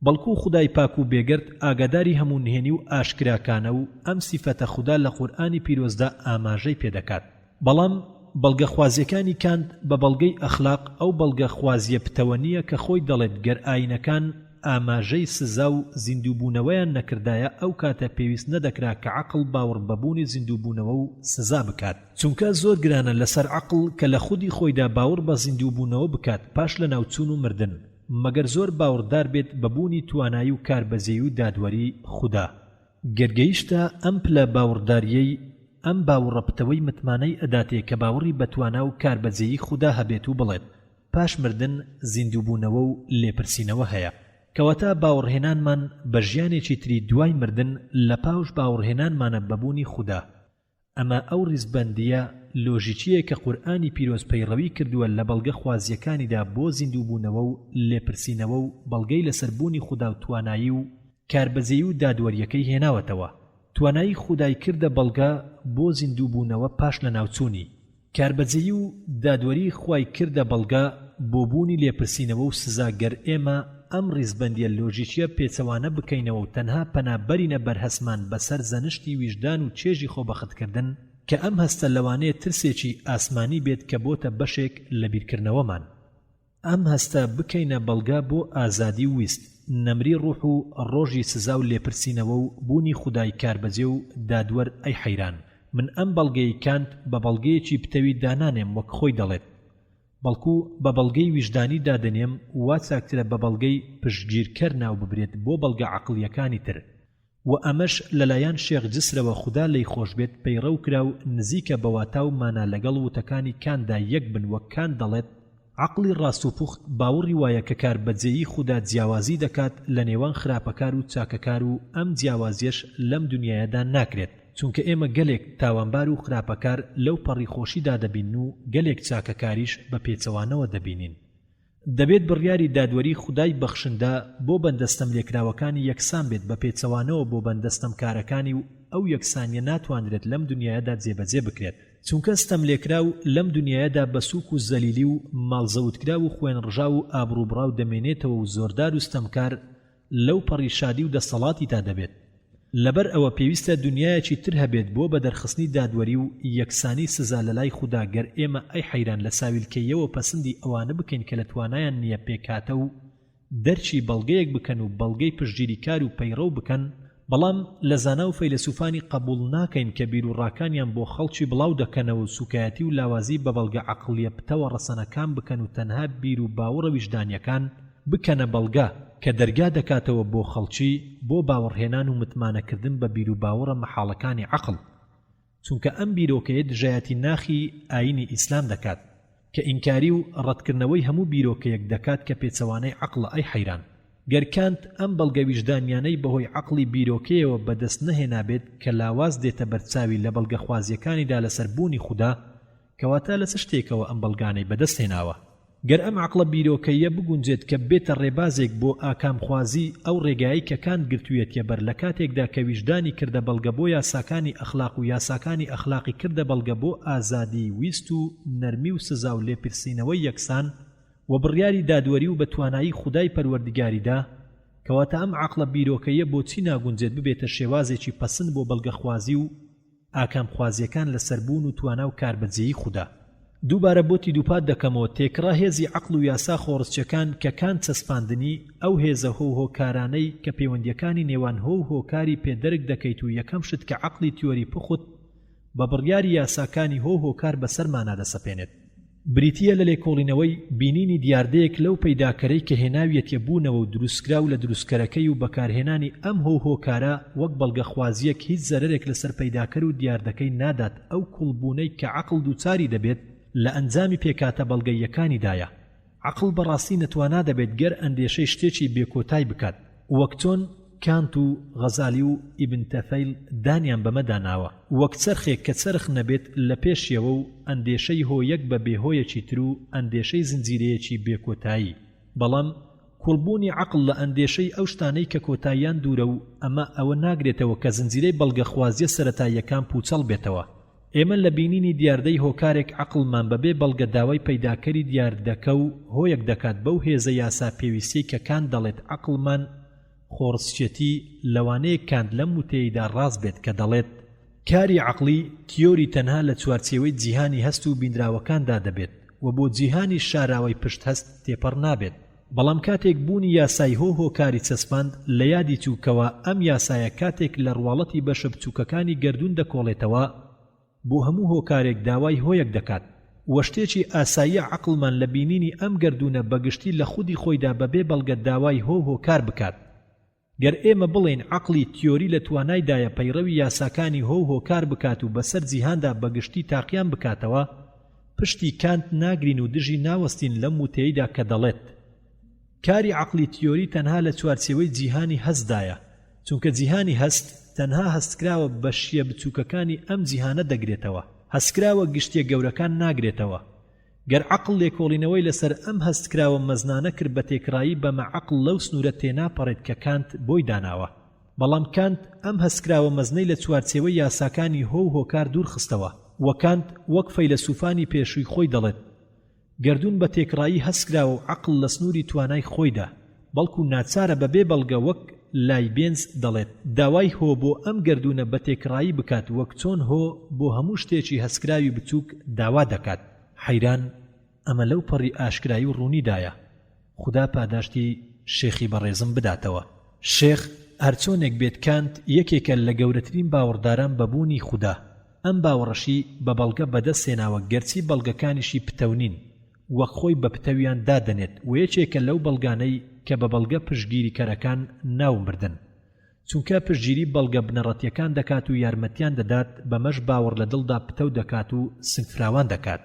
A: بەڵکو خودای پاک و بێگرد ئاگاداری هەموو نهێنی و ئاشکراکانە و ئەم سیفەتە خوددا لە قورئانی پیرۆزدا ئاماژەی پێدەکات. بەڵام بەڵگە خوازیەکانی کانت بە بەڵگەی ئەخلاق ئەو بەڵگە خوازیە پتەوە نییە کە خۆی دەڵێت گەر ئاینەکان ئاماژەی سزا و زیندووبوونەوەیان نەکردایە ئەو کاتە پێویست نەدەکرا کە عەقڵ باوەڕ بەبوونی زیندووبوونەوە و سزا بکات، چونکە زۆر گرانە لەسەر عەقڵ کە لە خودی خۆیدا باوەڕ بە زیندووبوونەوە بکات پاش لە ناوچوون و مردن، مەگەر زۆر باوەڕدار بێت بەبوونی توانایی و کاربەجێی و دادوەری خوددا. گەرگەیشتە ئەم پلە باوەڕداریەی ئەم باوەڕە پتەوەی متمانەی ئەداتێ کە باوەڕی بە توانا و کاربەجێیی خوددا هەبێت و بڵێت پاش مردن زیندووبوونەوە و لێپرسینەوە هەیە، کەواتە باوەڕهێنانمان بە ژیانێکی تری دوای مردن لە پاش باوەڕهێنانمانە بەبوونی خوددا. ئەمە ئەو ڕیزبەندیە لۆژیکیە کە قورئانی پیرۆز پەیڕەوی کردووە لە بەڵگە خوازیەکانیدا بۆ زیندووبوونەوە و لێپرسینەوە و بەڵگەی لەسەربوونی خوددا و توانایی و کاربەجێی و دادوەریەکەی هێناوەتەوە. توانایی خودای کردە بەڵگە بۆ زیندووبوونەوە پاش لە ناوچوونی، کاربەجێی و دادوەری خوای کردە بەڵگە بۆ بوونی لێپرسینەوە و سزاگەر ئێمە ئەم ڕیزبەندیە لۆژیکیە پێچەوانە بکەینەوە و تەنها پەنابەرینە بەرهەسمان بەسەر زەنشتی ویژدان و چێژی خۆبەختکردن کە ئەم هەستە لەوانەیە ترسێکی ئاسمانی بێت کە بۆتە بەشێک لە بیرکردنەوەمان. ئەم هەستە بکەینە بەڵگە بۆ ئازادی ویست، نەمری ڕوح و ڕۆژی سزا و لێپرسینەوە و بوونی خودای کاربەجێ و دادوەر. ئەی حەیران، من ئەم بەڵگەی کانت بە بەڵگەیەکی پتەوی دانانێم وەک خۆی دەڵێت، بەڵکو بە بەڵگەی ویژدانی دادنێم وا چاکترە بە بەڵگەی پشتگیرکەر ناو ببرێت بۆ بەڵگە عەقڵیەکانی تر. و ئەمەش لەلایەن شێخ جسرەوە خوددا لی خۆش بێت پەیڕەو کرا و نزیکە بەواتا و مانا لەگەڵ وتەکانی کاندا یەک بن وەک کان دەڵێت عەقڵی ڕاستوپوخت باوەڕی وایە کە کاربەجێیی خوددا جیاوازی دەکات لە نێوان خراپەکار و چاکەکار و ئەم جیاوازیەش لەم دنیایەدا ناکرێت، چونکە ئێمە گەلێک تاوانبار و خراپەکار لەو پەڕی خۆشیدا دەبین و گەلێک چاکەکاریش بە پێچەوانەوە دەبینین. دەبێت بڕیاری دادوەری خودای بەخشندا بۆ بەندەستەم لێکراوەکانی یەکسان بێت بە پێچەوانەوە بۆ بەندەستەم کارەکانی و ئەو یەکسانیە ناتوانرێت لەم دنیادا جێبەجێ بکرێت، چونکە ستەم لێکراو لەم دنیادا بە سووک و زەلیلی و ماڵزەوتکرا و خوێن ڕژا و ئابروبڕاو دەمێنێتەوە و زۆردار و ستەمکار لەو پەڕی شادی و دەسەڵاتی تا دەبێت. لەبەر ئەوە پێویستە دنیایەکی تر هەبێت بۆ بە دەرخستنی دادوەری و یەکسانی سزا لە لای خوددا. گەر ئێمە ئەی حەیران لە ساویلکەیەوە پەسەندی ئەوانە بکەین کە لە توانایان نییە پێکاتە و دەرچی بەڵگەیەک بکەن و بەڵگەی پشتگیری کار و پەیڕەو بکەن، بەڵام لە زانا و فەیلسوفانی قبول ناکەین کە بیر و ڕاکانیان بۆ خەڵکی بڵاو دەکەنەوە و سوکایەتی و لاوازی بە بەڵگە عەقڵیە پتەوە ڕەسەنەکان بکەن و تەنها بیر و باوەڕە ویجدانیەکان بکەنە بەڵگە کە دەرگا دەکاتەوە بۆ خەڵکی بۆ باوەڕهێنان و متمانەکردن بە بیر و باوەڕە مەحاڵەکانی عەقڵ، چونکە ئەم بیرۆکەیە دژایەتی ناخی ئاینی ئیسلام دەکات کە ئینکاری و ڕەتکردنەوەی هەموو بیرۆکەیەک دەکات کە پێچەوانەی عەقڵە. ئەی حەیران گەرکانت ئەم بەڵگە ویجدانیانەی بەهۆی عەقڵی بیرۆکەیەوە بەدەست نەهێنابێت کە لاواز دێتە بەرچاوی لە بەڵگە خوازیەکانیدا لەسەر بوونی خوددا، کەواتە لە چ شتێکەوە ئەم بەڵگانەی بەدەست هێناوە. گەر ئەم عەقڵە بیرۆکەیە بگونجێت کە بێتە ڕێبازێک بۆ ئاکامخوازی ئەو ڕێگایی کە کان گرتوویەتیە بەر لە کاتێکدا کە ویجدانی کردە بەڵگە بۆ یاساکانی ئەخلاق و یاساکانی ئەخلاقی کردە بەڵگە بۆ ئازادی ویست و نەرمی و سزا و لێپرسینەوەی یەکسان و بڕیاری دادوەری و بەتوانایی خودای پەروەردگاریدا، کەواتە ئەم عەقڵە بیرۆکەیە بۆچی ناگونجێت ببێتە شێوازێکی پەسند بۆ بەڵگەخوازی و ئاکامخوازیەکان لەسەربوون و توانە و کاربەجێیی خوددا. دووبارە بۆتی دووپات دەکەمەوە تێکڕا هێزی عەقڵ و یاسا خۆڕچەکان کە کان چەسپاندنی ئەو هێزە هۆ هۆکارانەی کە پەیوەندیەکانی نێوان هۆ هۆکاری پێدەرگ دەکەیت و یەکەم شت کە عەقڵی تیۆری پخوت بە بڕیاری یاساکانی هۆ هۆکار بەسەرمانە دەسەپێنێت. بریتیە لە لێکۆڵینەوەی بینینی دیاردەیەک لەو پەیداکەرەی کە هێناویەتە بوونەوە و دروستکراو لە دروستکەرەکەی و بەکارهێنانی ئەم هۆ هۆکارە وەک بەڵگەخوازیەک هیچ زەرەرێک لەسەر پەیداکەر و دیاردەکەی نادات. ئەو کوڵبوونەی کە عەقڵ دووچاری دەبێت لە ئەنجامی پێکاتە بەڵگەیەکانیدایە. عەقڵ بەڕاستی نەتوانا دەبێت گەر ئەندێشەی شتێکی بێکۆتای بکات، وەک چۆن کانت و غەزالی و ئیبن تەفەیل دانیان بەمەداناوە، وەک چەرخێک کە چەرخ نەبێت لە پێشیەوە و ئەندێشەی هۆیەک بە بێهۆیەکی تر و ئەندێشەی زنجیرەیەکی بێکۆتایی. بەڵام کوڵبوونی عەقڵ لە ئەندێشەی ئەو شتانەی کە کۆتاییان دوورە و ئەمە ئەوە ناگرێتەوە کە زنجیرەی بەڵگەخوازیە سەرەتاییەکان پوچەڵ بێتەوە. ئێمە لە بینینی دیاردەی هۆکارێک عەقڵمان بەبێ بەڵگە داوای پەیداکەری دیاردەکە و هۆیەک دەکات بەو هێزە یاسا پێویستی کە کان دەڵێت عەقڵمان خۆڕچێتی لەوانەیە کاند لەم وتەیەدا ڕاست بێت کە دەڵێت کاری عەقڵی تیۆری تەنها لە چوارچێوەی جیهانی هەست و بینراوەکاندا دەبێت و بۆ جیهانی شاراوەی پشت هەست تێپەڕ نابێت. بەڵام کاتێک بوونی یاسای هۆ هۆکاری چەسپاند لە یادی چووکەوە ئەم یاسایە کاتێک لە ڕواڵەتی بەشە بچووکەکانی گەردوون دەکۆڵێتەوە بۆ هەموو هۆکارێک داوای هۆیەک دەکات. وەشتێکی ئاساییە عەقڵمان لە بینینی ئەم گەردوونە بەگشتی لە خودی خۆیدا بەبێ بەڵگە داوای هۆ هۆکار بکات. گەر ئێمە بڵێن عەقڵی تیۆری لە توانایدایە پەیڕەوی یاساکانی هۆ هۆکار بکات و بەسەر جیهاندا بەگشتی تاقیان بکاتەوە، پشتی کانت ناگرین و دژی ناوەستین لەم وتەیەدا کە دەڵێت کاری عەقڵی تیۆری تەنها لە چوارچێوەی جیهانی هەستدایە، چونکە جیهانی هەست تەنها هەستکراوە بە شیە بچووکەکانی ئەم جیهانە دەگرێتەوە، هەستکراوە گشتیە گەورەکان ناگرێتەوە. گەر عەقڵ لێکۆڵینەوەی لەسەر ئەم هەستکراوە مەزنانە کرد بە تێکڕایی بەمە عەقڵ لەو سنوورە تێناپەڕێت کە کانت بۆی داناوە. بەڵام کانت ئەم هەستکراوە مەزنەی لە چوارچێوەی یاساکانی هۆ هۆکار دوور خستەوە و کانت وەک فەیلسوفانی پێشووی خۆی دەڵێت گەردوون بە تێکڕایی هەستکراوە و عەقڵ لە سنووری توانای خۆیدا، بەڵکو ناچارە بەبێ بەڵگە وەک لایبێنز دەڵێت داوای هۆ بۆ ئەم گەردوونە بە تێکڕایی بکات وەک چۆن هۆ بۆ هەموو شتێکی هەستکراوی بچووک داوا دەکات. حەیران ئەمە لەو پەڕی ئاشکرایی و ڕوونیدایە. خوددا پاداشتی شێخی بەڕێزم بداتەوە. شێخ هەرچۆنێک بێت کانت یەکێکە لە گەورەترین باوەڕداران بەبوونی خوددا. ئەم باوەڕەشی بە بەڵگە بەدەستێناوە گەرچی بەڵگەکانیشی پتەونین وەک خۆی بە پتەویان دادەنێت و یەکێکە لەو بەڵگانەی کە بە بەڵگە پشتگیری کەرەکان ناومردن، چونکە پشتگیری بەڵگە بنەڕەتیەکان دەکات و یارمەتیان دەدات بەمەش باوەڕ لە دڵدا پتەو دەکات و سنگفراوان دەکات.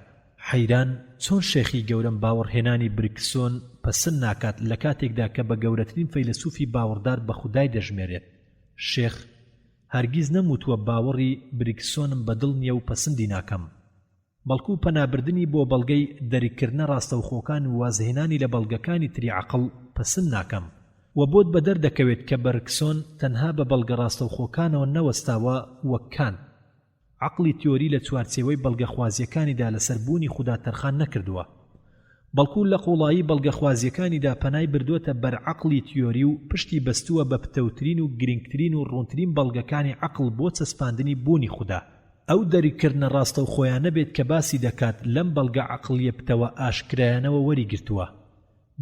A: حەیران چۆن شێخی گەورەم باوەڕهێنانی برکسۆن پەسند ناکات لە کاتێکدا کە بە گەورەترین فەیلسوفی باوەڕدار بە خودای دەژمێرێت. شێخ هەرگیز نەموتووە باوەڕی بریکسۆنم بەدڵ نییە و پەسەندی ناکەم، بەڵکو پەنابردنی بۆ بەڵگەی دەریکردنە ڕاستەوخۆکان و وازهێنانی لە بەڵگەکانی تری عەقڵ پەسەند ناکەم و بۆت بە دەردەکەوێت کە بەرکسۆن تەنها بە بەڵگە ڕاستەوخۆکانەوە نەوەستاوە وەک کانت. عەقڵی تیۆری لە چوارچێوەی بەڵگەخوازیەکانیدا لەسەربوونی خوددا تەرخان نەکردووە، بەڵکو لە قوڵایی بەڵگەخوازیەکانیدا پەنای بردووەتە بەر عەقڵی تیۆری و پشتی بەستووە بە پتەوترین و گرنگترین و ڕوونترین بەڵگەکانی عەقڵ بۆ چەسپاندنی بوونی خوددا. ئەو دەریکردنە ڕاستەوخۆیانە بێت کە باسی دەکات لەم بەڵگە عەقڵیە پتەوە ئاشکرایانەوە وەریگرتووە.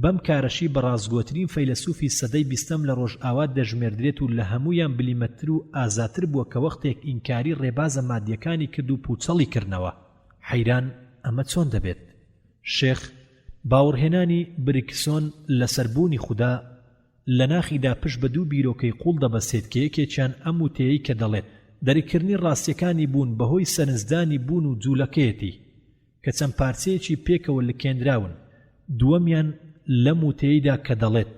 A: بەم کارەشی بە ڕازگۆترین فەیلسوفی سەدەی 20م لە ڕۆژئاوا دەژمێردرێت و لە هەمویان بلیمەتر و ئازاتر بووە کە وەختێک ئینکاری ڕێبازە مادیەکانی کرد و پوچەڵی کردنەوە. حەیران ئەمە چۆن دەبێت؟ شێخ باوەڕهێنانی بریکسۆن لەسەربوونی خوددا لە ناخیدا پشت بە دوو بیرۆکەی قوڵ دەبەسێت کە یەکێکیان ئەم وتەیەی کە دەڵێت دەریکردنی ڕاستیەکانی بوون بەهۆی سەرنجدانی بوون و جوولەکەیەتی کە چەند پارچەیەکی پێکەوە لەکێنراون. دووەمیان لەم وتەیەیدا کە دەڵێت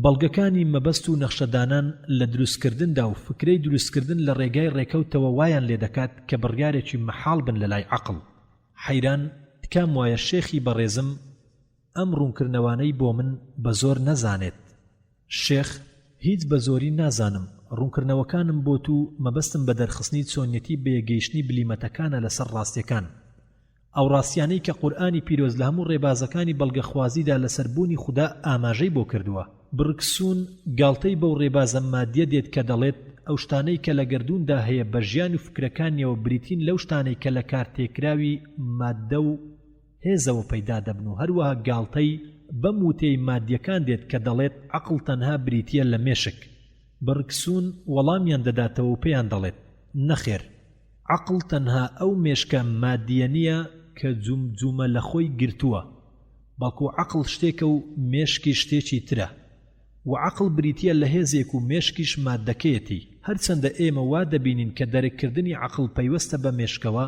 A: بەڵگەکانی مەبەست و نەخشەدانان لە دروستکردندا و فکرەی دروستکردن لە ڕێگای ڕێکەوتەوە وایان لێ دەکات کە بڕیارێکی مەحاڵ بن لە لای عەقڵ. حەیران تکام وایە شێخی بەڕێزم ئەم ڕوونکردنەوانەی بۆ من بە زۆر نەزانێت. شێخ هیچ بە زۆری نازانم، ڕوونکردنەوەکانم بۆت و مەبەستم بە دەرخستنی چۆنیەتی بەیەگەیشتنی بلیمەتەکانە لەسەر ڕاستیەکان. ئەو ڕاستیانەی کە قورئانی پیرۆز لە هەموو ڕێبازەکانی بەڵگەخوازیدا لەسەربوونی خوددا ئاماژەی بۆ کردووە. بڕکسون گاڵتەی بەو ڕێبازە مادیە دێت کە دەڵێت ئەو شتانەی کە لە گردووندا هەیە بە ژیان و فکرەکانیەوە بریتین لەو شتانەی کە لە کار تێکراوی مادە و هێزەوە پەیدا دەبن و هەروەها گاڵتەی بەم وتەی مادیەکان دێت کە دەڵێت عەقڵ تەنها بریتیە لە مێشک. بڕکسون وەڵامیان دەداتەوە و پێیان دەڵێت نەخێر، عەقڵ تەنها ئەو مێشکە مادیە نییە کە جومجومە لە خۆی گرتووە، بەڵکو عەقڵ شتێکە و مێشکی شتێکی ترە و عەقڵ بریتیە لە هێزێک و مێشکیش مادەکەیەتی. هەرچەندە ئێمە وا دەبینین کە دەرەکردنی عەقڵ پەیوەستە بە مێشکەوە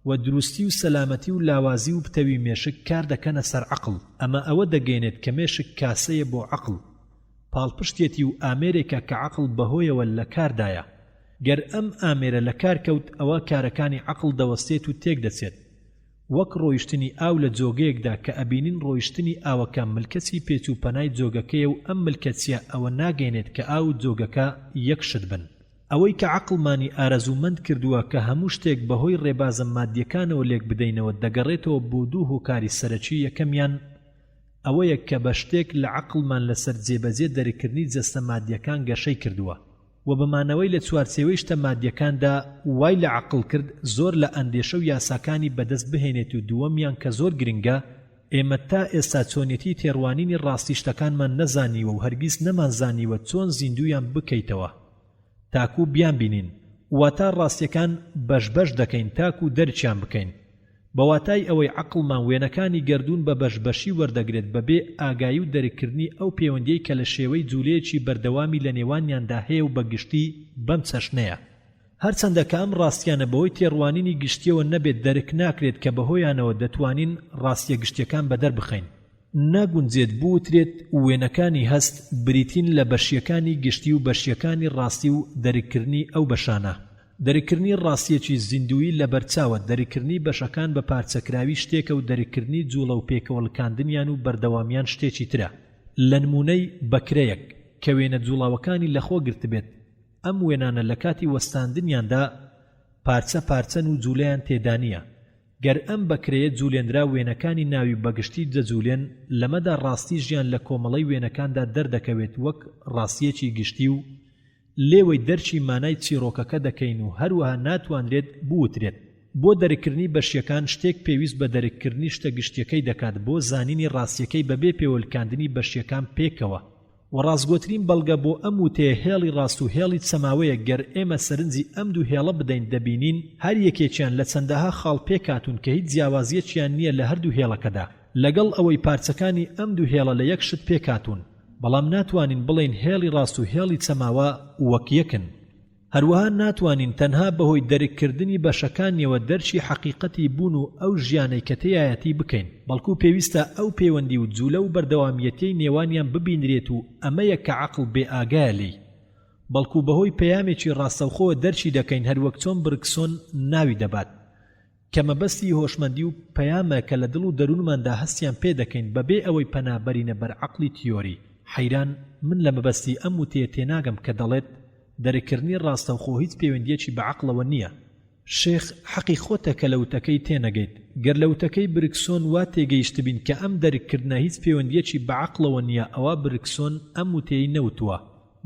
A: و دروستی و سەلامەتی و لاوازی و پتەوی مێشک کار دەکەنە سەر عەقڵ. ئەمە ئەوە دەگەێنێت کە مێشک کاسەیە بۆ عەقڵ، پاڵپشتێتی و ئامێرێکە کە عەقڵ بەهۆیەوە لە کاردایە. گەر ئەم ئامێرە لە کار کەوت ئەوە کارەکانی عەقڵ دەوەستێت و تێک دەچێت، وەک ڕۆیشتنی ئاو لە جۆگەیەکدا کە ئەبینین ڕۆیشتنی ئاوەکە ملکەتی پێچ و پەنای جۆگەکەیە و ئەم ملکەتیە ئەوە ناگەێنێت کە ئاو و جۆگەکە یەکشت بن. ئەوەی کە عەقڵمانی ئارەزومەند کردووە کە هەموو شتێک بەهۆی ڕێبازە مادیەکانەوە لێک بدەینەوە دەگەڕێتەوە بۆ دوو هۆکاری سەرەکی. یەکەمیان ئەوەیە کە بە شتێک لە عەقڵمان لەسەر جێبەجێ دەریکردنی جەستە مادیەکان گەشەی کردووە و بەمانەوەی لە چوارچێوەی شتە مادیەکاندا وای لە عەقڵ کرد زۆر لە ئەندێشە و یاساکانی بەدەست بهێنێت و دووەمیان کە زۆر گرنگە ئێمە تا ئێستا چۆنیەتی تێڕوانینی ڕاستی شتەکانمان نەزانیوە و هەرگیز نەمانزانیوە چۆن زیندویان بکەیتەوە تاکو بیان بینین، واتە ڕاستیەکان بەشبەش دەکەین تاکو دەرچیان بکەین. بەواتای ئەوەی عەقڵمان وێنەکانی گردوون بە بەشبەشی وەردەگرێت بەبێ ئاگایی و دەریکردنی ئەو پەیوەندیەی کە لە شێوەی جوولەیەکی بەردەوامی لە نێوانیاندا هەیە و بەگشتی بەم چەشنەیە. هەرچەندە کە ئەم ڕاستیانە بەهۆی تێڕوانینی گشتیەوە نەبێت دەرک ناکرێت کە بەهۆیانەوە دەتوانین ڕاستیە گشتیەکان بەدەر بخەین. ناگونجێت بوترێت وێنەکانی هەست بریتین لە بەشیەکانی گشتی و بەشیەکانی ڕاستی و دەریکردنی ئەو بەشانە. دەریکردنی ڕاستیەکی زیندوی لە بەرچاوە، دەریکردنی بەشەکان بە پارچەکراوی شتێکە و دەریکردنی جوڵە و پێکەوەڵکاندنیان و بەردەوامیان شتێکی ترە. لە نمونەی بەکرەیەک کە وێنە جوڵاوەکانی لەخۆ گرت بێت، ئەم وێنانە لە کاتی وەستاندنیاندا پارچە پارچەن و جوولەیان تێدا نییە. گەر ئەم بەکرەیە جوولێنرا وێنەکانی ناوی بەگشتی دەجوولێن، لەمەدا ڕاستی ژیان لە کۆمەڵەی وێنەکاندا دەردەکەوێت وەک ڕاستیەکی گشتی و لێوەی دەرچی مانای چیرۆکەکە دەکەین و هەروەها ناتوانرێت بوترێت. بۆ دەریکردنی بەشیەکان شتێک پێویست بە دەریکردنی شتە گشتیەکەی دەکات بۆ زانینی ڕاستیەکەی بەبێ پێوەلکاندنی بەشیەکان پێکەوە. و ڕازگۆترین بەڵگە بۆ ئەم وتەیە هێڵی ڕاست و هێڵی چەماوەیە. گەر ئێمە سەرنجی ئەم دوو هێڵە بدەین دەبینین هەر یەکێکیان لە چەندەها خاڵ پێکاتون کە هیچ جیاوازیەکیان نییە لە هەردوو هێڵەکەدا، لەگەڵ ئەوەی پارچەکانی ئەم دوو هێڵە لە یەک شت پێکاتون، بەڵام ناتوانین بڵین هێڵی ڕاست و هێڵی چەماوە وەک یەکن. هەروەها ناتوانین تەنها بەهۆی دەریکردنی بەشەکانیەوە دەرچی حەقیقەتی بوون و ئەو ژیانەی کە تێیایەتی بکەین، بەڵکو پێویستە ئەو پەیوەندی و جوولە و بەردەوامیەتی نێوانیان ببینرێت و ئەمەیە کە عەقڵ بێ ئاگایە لێی. بەڵکو بەهۆی پەیامێکی ڕاستەوخۆوە دەرچی دەکەین هەروەک چۆن برکسۆن ناوی دەبات کە مەبەستی هۆشمەندی و پەیامە کە لە دڵ و دەروونماندا هەستیان پێ دەکەین بەبێ ئەوەی پەنابەرینە بەر عەقڵی تیۆری. حەیران من لە مەبەستی ئەم وتەیە تێناگەم کە دەڵێت دەرکردنی ڕاستەوخۆ هیچ پەیوەندیەکی بە عەقڵەوە نییە. شێخ حەقی خۆتە کە لە وتەکەی تێنەگەیت. گەر لە وتەکەی برکسۆن وا تێگەیشتبین کە ئەم دەرکردنە هیچ پەیوەندیەکی بە عەقڵەوە نییە ئەوە برکسۆن ئەم وتەی نەوتووە.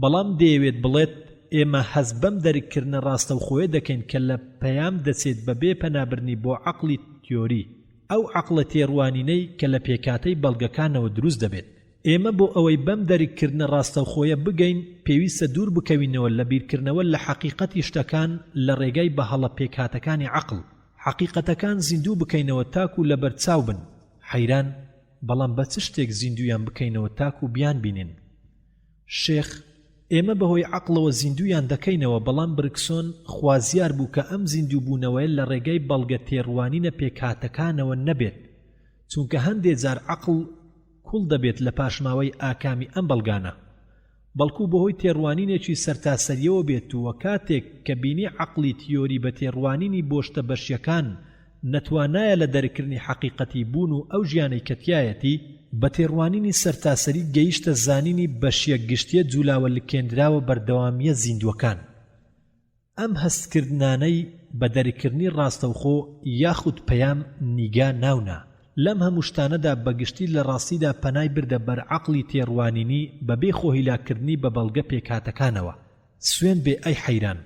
A: بەڵام دەیەوێت بڵێت ئێمە هەز بەم دەرکردنە ڕاستەوخۆیە دەکەین کە لە پەیام دەچێت بەبێ پەنابرنی بۆ عەقڵی تیۆری ئەو عەقڵە تێڕوانینەی کە لە پێکاتەی بەڵگەکانەوە دروست دەبێت. ئێمە بۆ ئەوەی بەم دەرکردنە ڕاستەوخۆیە بگەین پێویستە دوور بکەوینەوە لە بیرکردنەوە لە حەقیقەتی شتەکان لە ڕێگای بەهەڵە پێکهاتەکانی عەقڵ. حەقیقەتەکان زیندوو بکەینەوە تاکو لە بەرچاو بن. حەیران بەڵام بە چ شتێک زیندویان بکەینەوە تاکو بیان بینین؟ شێخ ئێمە بەهۆی عەقڵەوە زیندویان دەکەینەوە بەڵام برکسۆن خوازیار بوو کە ئەم زیندووبوونەوەی لە ڕێگای بەڵگە تێڕوانینە پێکهاتەکانەوە نەبێت چونکە هەندێک جار عەقڵ کوڵ دەبێت لە پاشماوەی ئاکامی ئەم بەڵگانە بەڵکو بەهۆی تێڕوانینێکی سەرتاسەریەوە بێت و کاتێک کە بینی عەقڵی تیۆری بە تێڕوانینی بۆشتە بەشیەکان نەتوانایە لە دەرکردنی حەقیقەتی بوون و ئەو ژیانەی کە تایەتی بە تێڕوانینی سەرتاسەری گەیشتە زانینی بەشیە گشتیە جولاوە لکێندراوە بەردەوامیە زیندوەکان. ئەم هەستکردنانەی بە دەرکردنی ڕاستەوخۆ یاخود پەیام نیگا ناونا. لەم هەموو شتانەدا بەگشتی لە ڕاستیدا پەنای بردە بەر عەقڵی تێڕوانینی بەبێ خۆهیلاکردنی بە بەڵگە پێکهاتەکانەوە. سوێن بێ ئەی حەیران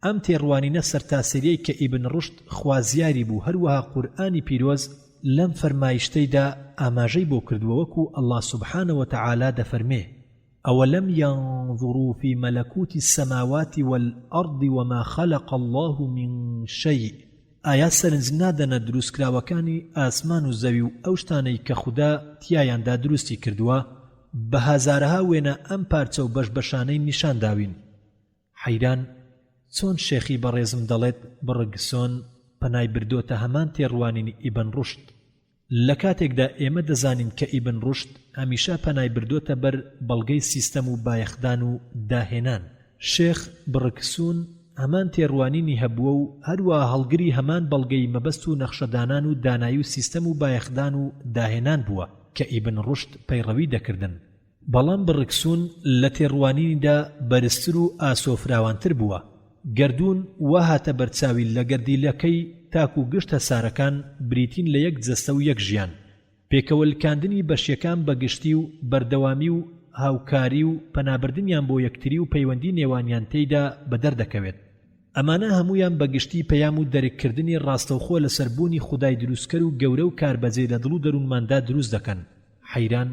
A: ئەم تێڕوانینە سەرتاسەریەی کە ئیبن ڕوشد خوازیاری بوو هەروەها قورئانی پیرۆز لەم فەرمایشتەیدا ئاماژەی بۆ کردووە وەکو ئەڵڵا سوبحانە وتەعالا دەفەرمێ ئەوەلەم ينظروا في ملكوت السماوات والأرض وما خلق الله من شيء ئایا سەرنج نادەنە دروستکراوەکانی ئاسمان و زەوی و ئەو شتانەی کە خودا تیایاندا دروستی کردووە بە هەزارەها وێنە ئەم پارچە و بەشبەشانەی نیشان داوین. حەیران چۆن شێخی بەڕێزم دەڵێت بڕگسۆن پەنای بردۆتە هەمان تێڕوانینی ئیبن ڕوشد لە کاتێکدا ئێمە دەزانین کە ئیبن ڕوشد هەمیشە پەنای بردۆتە بەر بەڵگەی سیستەم و بایەخدان و داهێنان. شێخ بڕکسون هەمان تێڕوانینی هەبووە و هەروە هەڵگری هەمان بەڵگەی مەبەست و نەخشەدانان و دانایی و سیستەم و بایەخدان و داهێنان بووە کە ئیبن ڕوشد پەیڕەوی دەکردن. بەڵام بڕکسون لە تێڕوانینیدا بەرزتر و ئاسۆفراوانتر بووە. گردون وا هاتە بەرچاوی لە گەردیلەکەی تاکو و گشتە سارەکان بریتین لە یەک جەستە و یەک ژیان. پێکەوەلکاندنی بەشیەکان بەگشتی و بەردەوامی و هاوکاری و پەنابردنیان بۆ یەکتری و پەیوەندی نێوانیان تێیدا بەدەردەکەوێت. ئەمانە هەمویان بەگشتی پەیام و دەرککردنی ڕاستەوخۆ لە سەربوونی خودای دروستکەر و گەورە و کاربەجێ لە دڵ و دەروونماندا دروست دەکەن. حەیران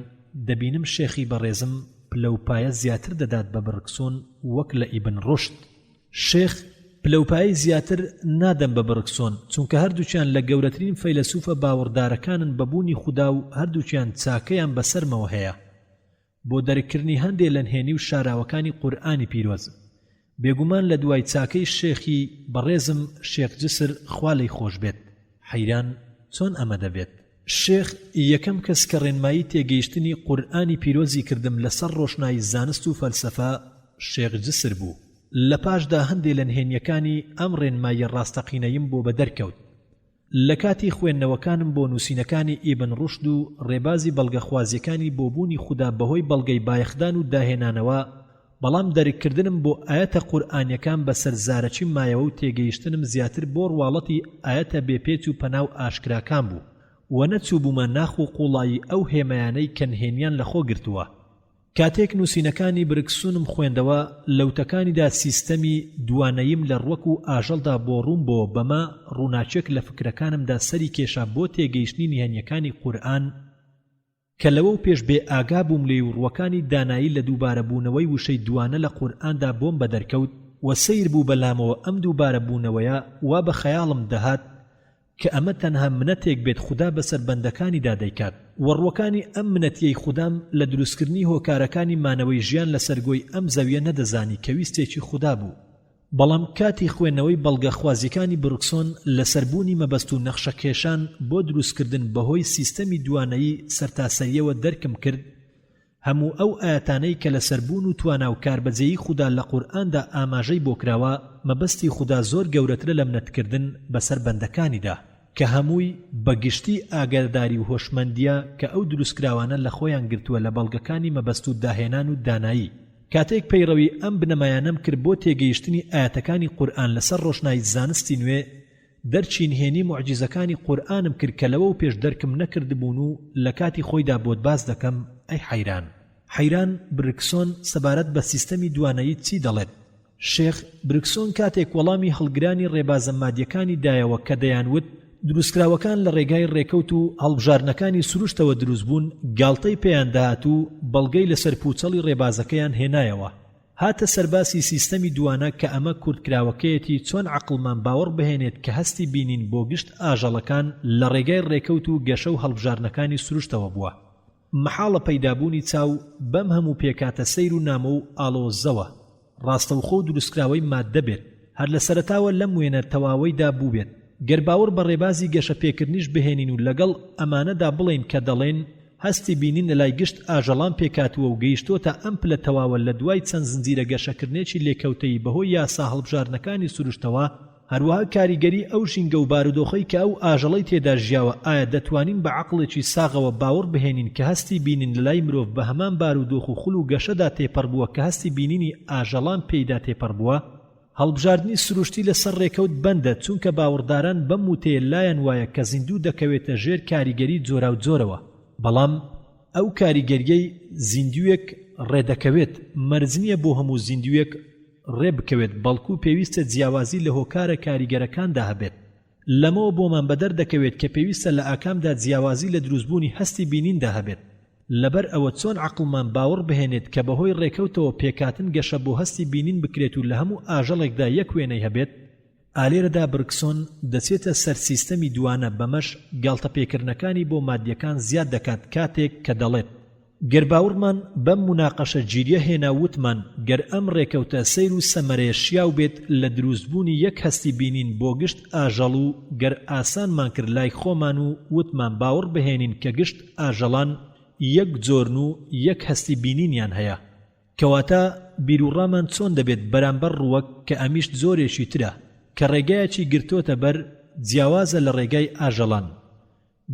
A: دەبینم شێخی بەڕێزم پلەپایە زیاتر دەدات بە بڕکسۆن وەک لە ئیبن ڕوشد. شێخ پلەپایی زیاتر نادەم بە بڕکسۆن چونکە هەردووچیان لە گەورەترین فەیلسوفە باوەڕدارەکانن بەبوونی خودا و هەردووچیان چاکەیان بەسەرمەوە هەیە بۆ دەرکردنی هەندێک لە نهێنی و شاراوەکانی قورئانی پیرۆز. بێگومان لە دوای چاکەی شێخی بەڕێزم شێخ جسر خوا لێی خۆش بێت. حەیران چۆن ئەمە دەبێت؟ شێخ یەکەم کەس کە ڕێنمایی تێگەیشتنی قورئانی پیرۆزی کردم لەسەر ڕۆشنایی زانست و فەلسەفە شێخ جسر بوو. لە پاشدا هەندێک لە نهێنیەکانی ئەم ڕێنمایی ڕاستەقینەیم بۆ بەدەرکەوت. لە کاتی خوێندنەوەکانم بۆ نووسینەکانی ئیبن ڕوشد و ڕێبازی بەڵگەخوازیەکانی بۆ بوونی خودا بەهۆی بەڵگەی بایەخدان و داهێنانەوە بەڵام دەرککردنم بۆ ئاەتە قورئانیەکان بەسەر زارەچی مایەوە و تێگەیشتنم زیاتر بۆ ڕواڵەتی ئاەتە بێپێچ و پەناو ئاشکراکان بوو و نەچوو بوومە ناخ و قوڵایی ئەو هێمەیانەی کە نهێنیان لەخۆ گرتووە. کاتێک نووسینەکانی برکسونم خوێندەوە لەوتەکانیدا سیستەمی دوانەییم لە ڕوەک و ئاژەڵدا بۆ ڕوون بۆ بەمە ڕووناچێک لە فکرەکانمدا سەری کێشا بۆ تێگەیشتنی نهێنیەکانی قورئان کە لەوە و پێش بێ ئاگا بووم لێ و ڕوەکانی دانایی لە دووبارەبوونەوەی وشەی دوانە لە قورئاندا بۆم بەدەرکەوت و سەیر بوو بەلامەوە ئەم دووبارەبوونەوەیە وا بە خەیاڵم دەهات کە ئەمە تەنها منەتێک بێت خودا بەسەر بەندەکانیدا دەیکات و ڕوەکانی ئەم منەتیەی خودام لە دروستکردنی هۆکارەکانی مانەوەی ژیان لە سەرگۆی ئەم زەویە نەدەزانی کە ویستێکی خودا بوو. بەڵام کاتی خوێندنەوەی بەڵگەخوازیەکانی بڕکسۆن لە سەربوونی مەبەست و نەخشەکێشان بۆ دروستکردن بەهۆی سیستەمی دوانەیی سەرتاسەریەوە دەرکم کرد هەموو ئەو ئاەتانەی کە لەسەربوون و توانا و کاربەجێیی خوددا لە قورئاندا ئاماژەی بۆ کراوە مەبەستی خوددا زۆر گەورەترە لە منەتکردن بەسەر بەندەکانیدا کە هەمووی بەگشتی ئاگاداری و هۆشمەندیە کە ئەو دروستکراوانە لە خۆیان گرتووە لە بەڵگەکانی مەبەست و داهێنان و دانایی کاتێک پەیڕەوی ئەم بنەمایانەم کرد بۆ تێگەیشتنی ئاەتەکانی قورئان لەسەر ڕۆشنایی زانستی نوێ دەرچی نهێنی موعجیزەکانی قورئانم کرد کە لەوە و پێش دەرکم نەکردبوون و لە کاتی خۆیدا بۆت باس دەکەم ئەی حەیران برکسۆن سەبارەت بە سیستەمی دوانایی چی دەڵێت شێخ برکسۆن کاتێک وەڵامی هەڵگرانی ڕێبازە مادیەکانی دایەوە کە دەیانوت دروستکراوەکان لە ڕێگای ڕێکەوت و هەڵبژارنەکانی سروشتەوە دروست بوون گاڵتەی پێیان داهات و بەڵگەی لەسەر پوچەڵی ڕێبازەکەیان هێنایەوە هاتە سەرباسی سیستەمی دوانە کە ئەمە کورتکراوەکەیەتی چۆن عەقڵمان باوەڕ بهێنێت کە هەستی بینین بۆ گشت ئاژەڵەکان لە ڕێگای ڕێکەوت و گەشە و هەڵبژارنەکانی سروشتەوە بووە محاڵە پەیدابوونی چاو بەم هەموو پێکاتە سەیر و نامە و ئاڵۆزەوە ڕاستەوخۆ و دروستکراوەی ماددە بێت هەر لە سەرەتاوە لەم وێنە تەواوەیدا بوو بێت گەر باوەڕ بە ڕێبازی گەشە پێکردنیش بهێنین و لەگەڵ ئەمانەدا بڵێن کە دەڵێن هەستی بینین لە لای گشت ئاژەڵان پێکاتووە و گەیشتۆتە ئەم پلە تەواوە لە دوای چەند زنجیرە گەشەکردنێکی لێکەوتەی بەهۆی یاسا هەڵبژارنەکانی سروشتەوە هەروەها کاریگەری ئەو ژینگە و بارودۆخەی کە ئەو ئاژەڵەی تێدا ژیاوە ئایا دەتوانین بە عەقڵێکی ساغەوە باوەڕ بهێنین کە هەستی بینین لە لای مرۆڤ بە هەمان بارودۆخ و خوڵ و گەشەدا تێپەڕ بووە کە هەستی بینینی ئاژەڵان پێیدا تێپەڕ بووە هەڵبژاردنی سروشتی لەسەر ڕێکەوت بەندە چونکە باوەڕداران بەم وتەیە لایەن وایە کە زیندوو دەکەوێتە ژێر کاریگەری جۆرا و جۆرەوە بەڵام ئەو کاریگەریەی زیندوویەک ڕێدەکەوێت مەرج نییە بۆ هەموو زیندوویەک ڕێ بکەوێت بەڵکو پێویستە جیاوازی لە هۆکارە کاریگەرەکاندا هەبێت لەمەوە بۆمان بەدەر دەکەوێت کە پێویستە لە ئاکامدا جیاوازی لە دروستبوونی هەستی بینیندا هەبێت لەبەر ئەوە چۆن عەقڵمان باوەڕ بهێنێت کە بەهۆی ڕێکەوتەوە پێکاتن گەشە بۆ هەستی بینین بکرێت و لە هەموو ئاژەڵێکدا یەک وێنەی هەبێت ئالێرەدا برکسۆن دەچێتە سەر سیستەمی دوانە بەمەش گاڵتە پێکردنەکانی بۆ مادیەکان زیاد دەکات کاتێک کە دەڵێت گەر باوەڕمان بەم مناقەشە جیریە هێنا وتمان گەر ئەم ڕێکەوتە سەیر و سەمەرەیە شیاو بێت لە دروستبوونی یەک هەستی بینین بۆ گشت ئاژەڵ و گەر ئاسانمان کرد لای خۆمان و وتمان باوەڕ بهێنین کە گشت ئاژەڵان یەک جۆرن و یەک هەستی بینینیان هەیە کەواتە بیرروڕامان چۆن دەبێت بەرامبەر ڕووەک کە ئەمیش زۆرێکی ترە کە ڕێگایەکی گرتۆتە بەر جیاوازە لە ڕێگای ئاژەڵان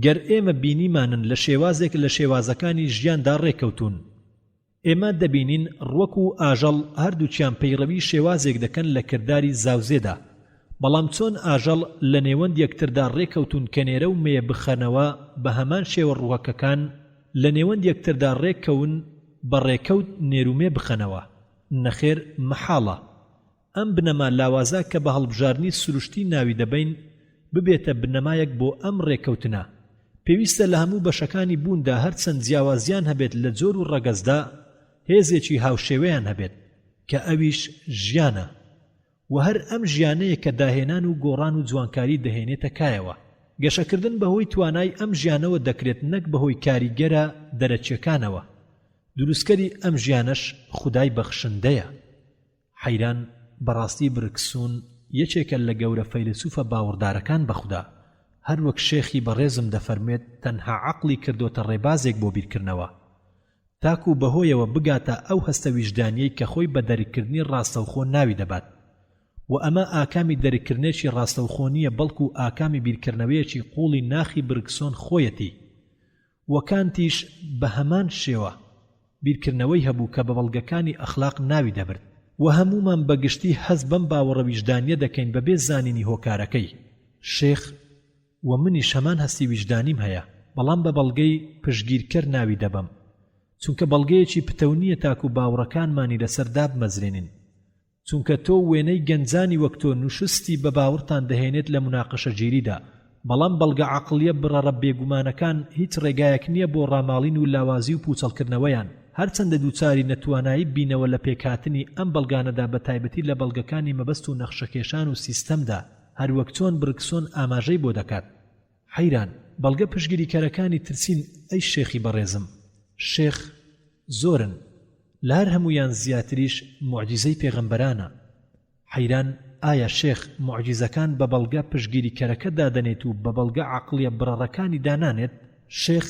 A: گەر ئێمە بینیمانن لە شێوازێک لە شێوازەکانی ژیاندا ڕێکەوتون ئێمە دەبینین ڕوەک و ئاژەڵ هەردووچیان پەیڕەوی شێوازێک دەکەن لە کردداری زاوزێدا بەڵام چۆن ئاژەڵ لە نێوەند یەکتردا ڕێکەوتون کە نێرە و مێ بخەنەوە بە هەمان شێوە ڕوەکەکان لە نێوەند یەکتردا ڕێکەون بە ڕێکەوت نێرومێ بخەنەوە نەخێر مەحاڵە ئەم بنەما لاوازە کە بە هەڵبژارنی سروشتی ناوی دەبین ببێتە بنەمایەک بۆ ئەم ڕێکەوتنە پێویستە لە هەموو بەشەکانی بووندا هەرچەند جیاوازیان هەبێت لە جۆر و ڕەگەزدا هێزێکی هاوشێوەیان هەبێت کە ئەویش ژیانە و هەر ئەم ژیانەیە کە داهێنان و گۆڕان و جوانکاری دەهێنێتە کایەوە گەشەکردن بەهۆی توانای ئەم ژیانەوە دەکرێت نەک بەهۆی کاریگەرە دەرەچیەکانەوە دروستکەری ئەم ژیانەش خودای بەخشندەیە حەیران بەڕاستی برکسون یەکێکە لە گەورە فەیلسوفە باوەڕدارەکان بەخودا هەر وەک شێخی بەڕێزم دەفەرمێت تەنها عەقڵی کردوتە ڕێبازێک بۆ بیرکردنەوە تاکو بەهۆیەوە بگاتە ئەو هەستە ویژدانیەی کە خۆی بە دەریکردنی ڕاستەوخۆ ناوی دەبات و ئەمە ئاکامی دەریکردنێکی ڕاستەوخۆ نییە بەڵکو ئاکامی بیرکردنەوەیەکی قوڵی ناخی برکسۆن خۆیەتی وەکانتیش بە هەمان شێوە بیرکردنەوەی هەبوو کە بە بەڵگەکانی ئەخلاق ناوی دەبرد و هەمومان بەگشتی حەز بەم باوەڕە ویژدانیە دەکەین بەبێ زانینی هۆکارەکەی شێخ و منیش هەمان هەستی ویژدانیم هەیە بەڵام بە بەڵگەی پشگیرکەر ناوی دەبم چونکە بەڵگەیەکی پتەونیە تاکو باوڕەکانمانی لەسەردا بمەزرێنین چونکە تۆ وێنەی گەنجانی وەک تۆ نوشستی بە باوەڕتان دەهێنێت لە مناقەشە گیریدا بەڵام بەڵگە عەقڵیە بڕەڕە بێگومانەکان هیچ ڕێگایەک نییە بۆ ڕاماڵین و لاوازی و پوچەڵکردنەوەیان هەرچەندە دووچاری نەتوانایی بینەوە لە پێکهاتنی ئەم بەڵگانەدا بە تایبەتی لە بەڵگەکانی مەبەست و نەخشەکێشان و سیستەمدا هەروەک چۆن برکسۆن ئاماژەی بۆ دەکات حەیران بەڵگە پشگیریکەرەکانی ترسین ئەی شێخی بەڕێزم شێخ زۆرن لە هەر هەمویان زیاتریش موعجیزەی پێغەمبەرانە حەیران ئایا شێخ موعجیزەکان بە بەڵگە پشگیریکەرەکە دادەنێت و بە بەڵگە عەقڵیە بڕەڕەکانی دانانێت شێخ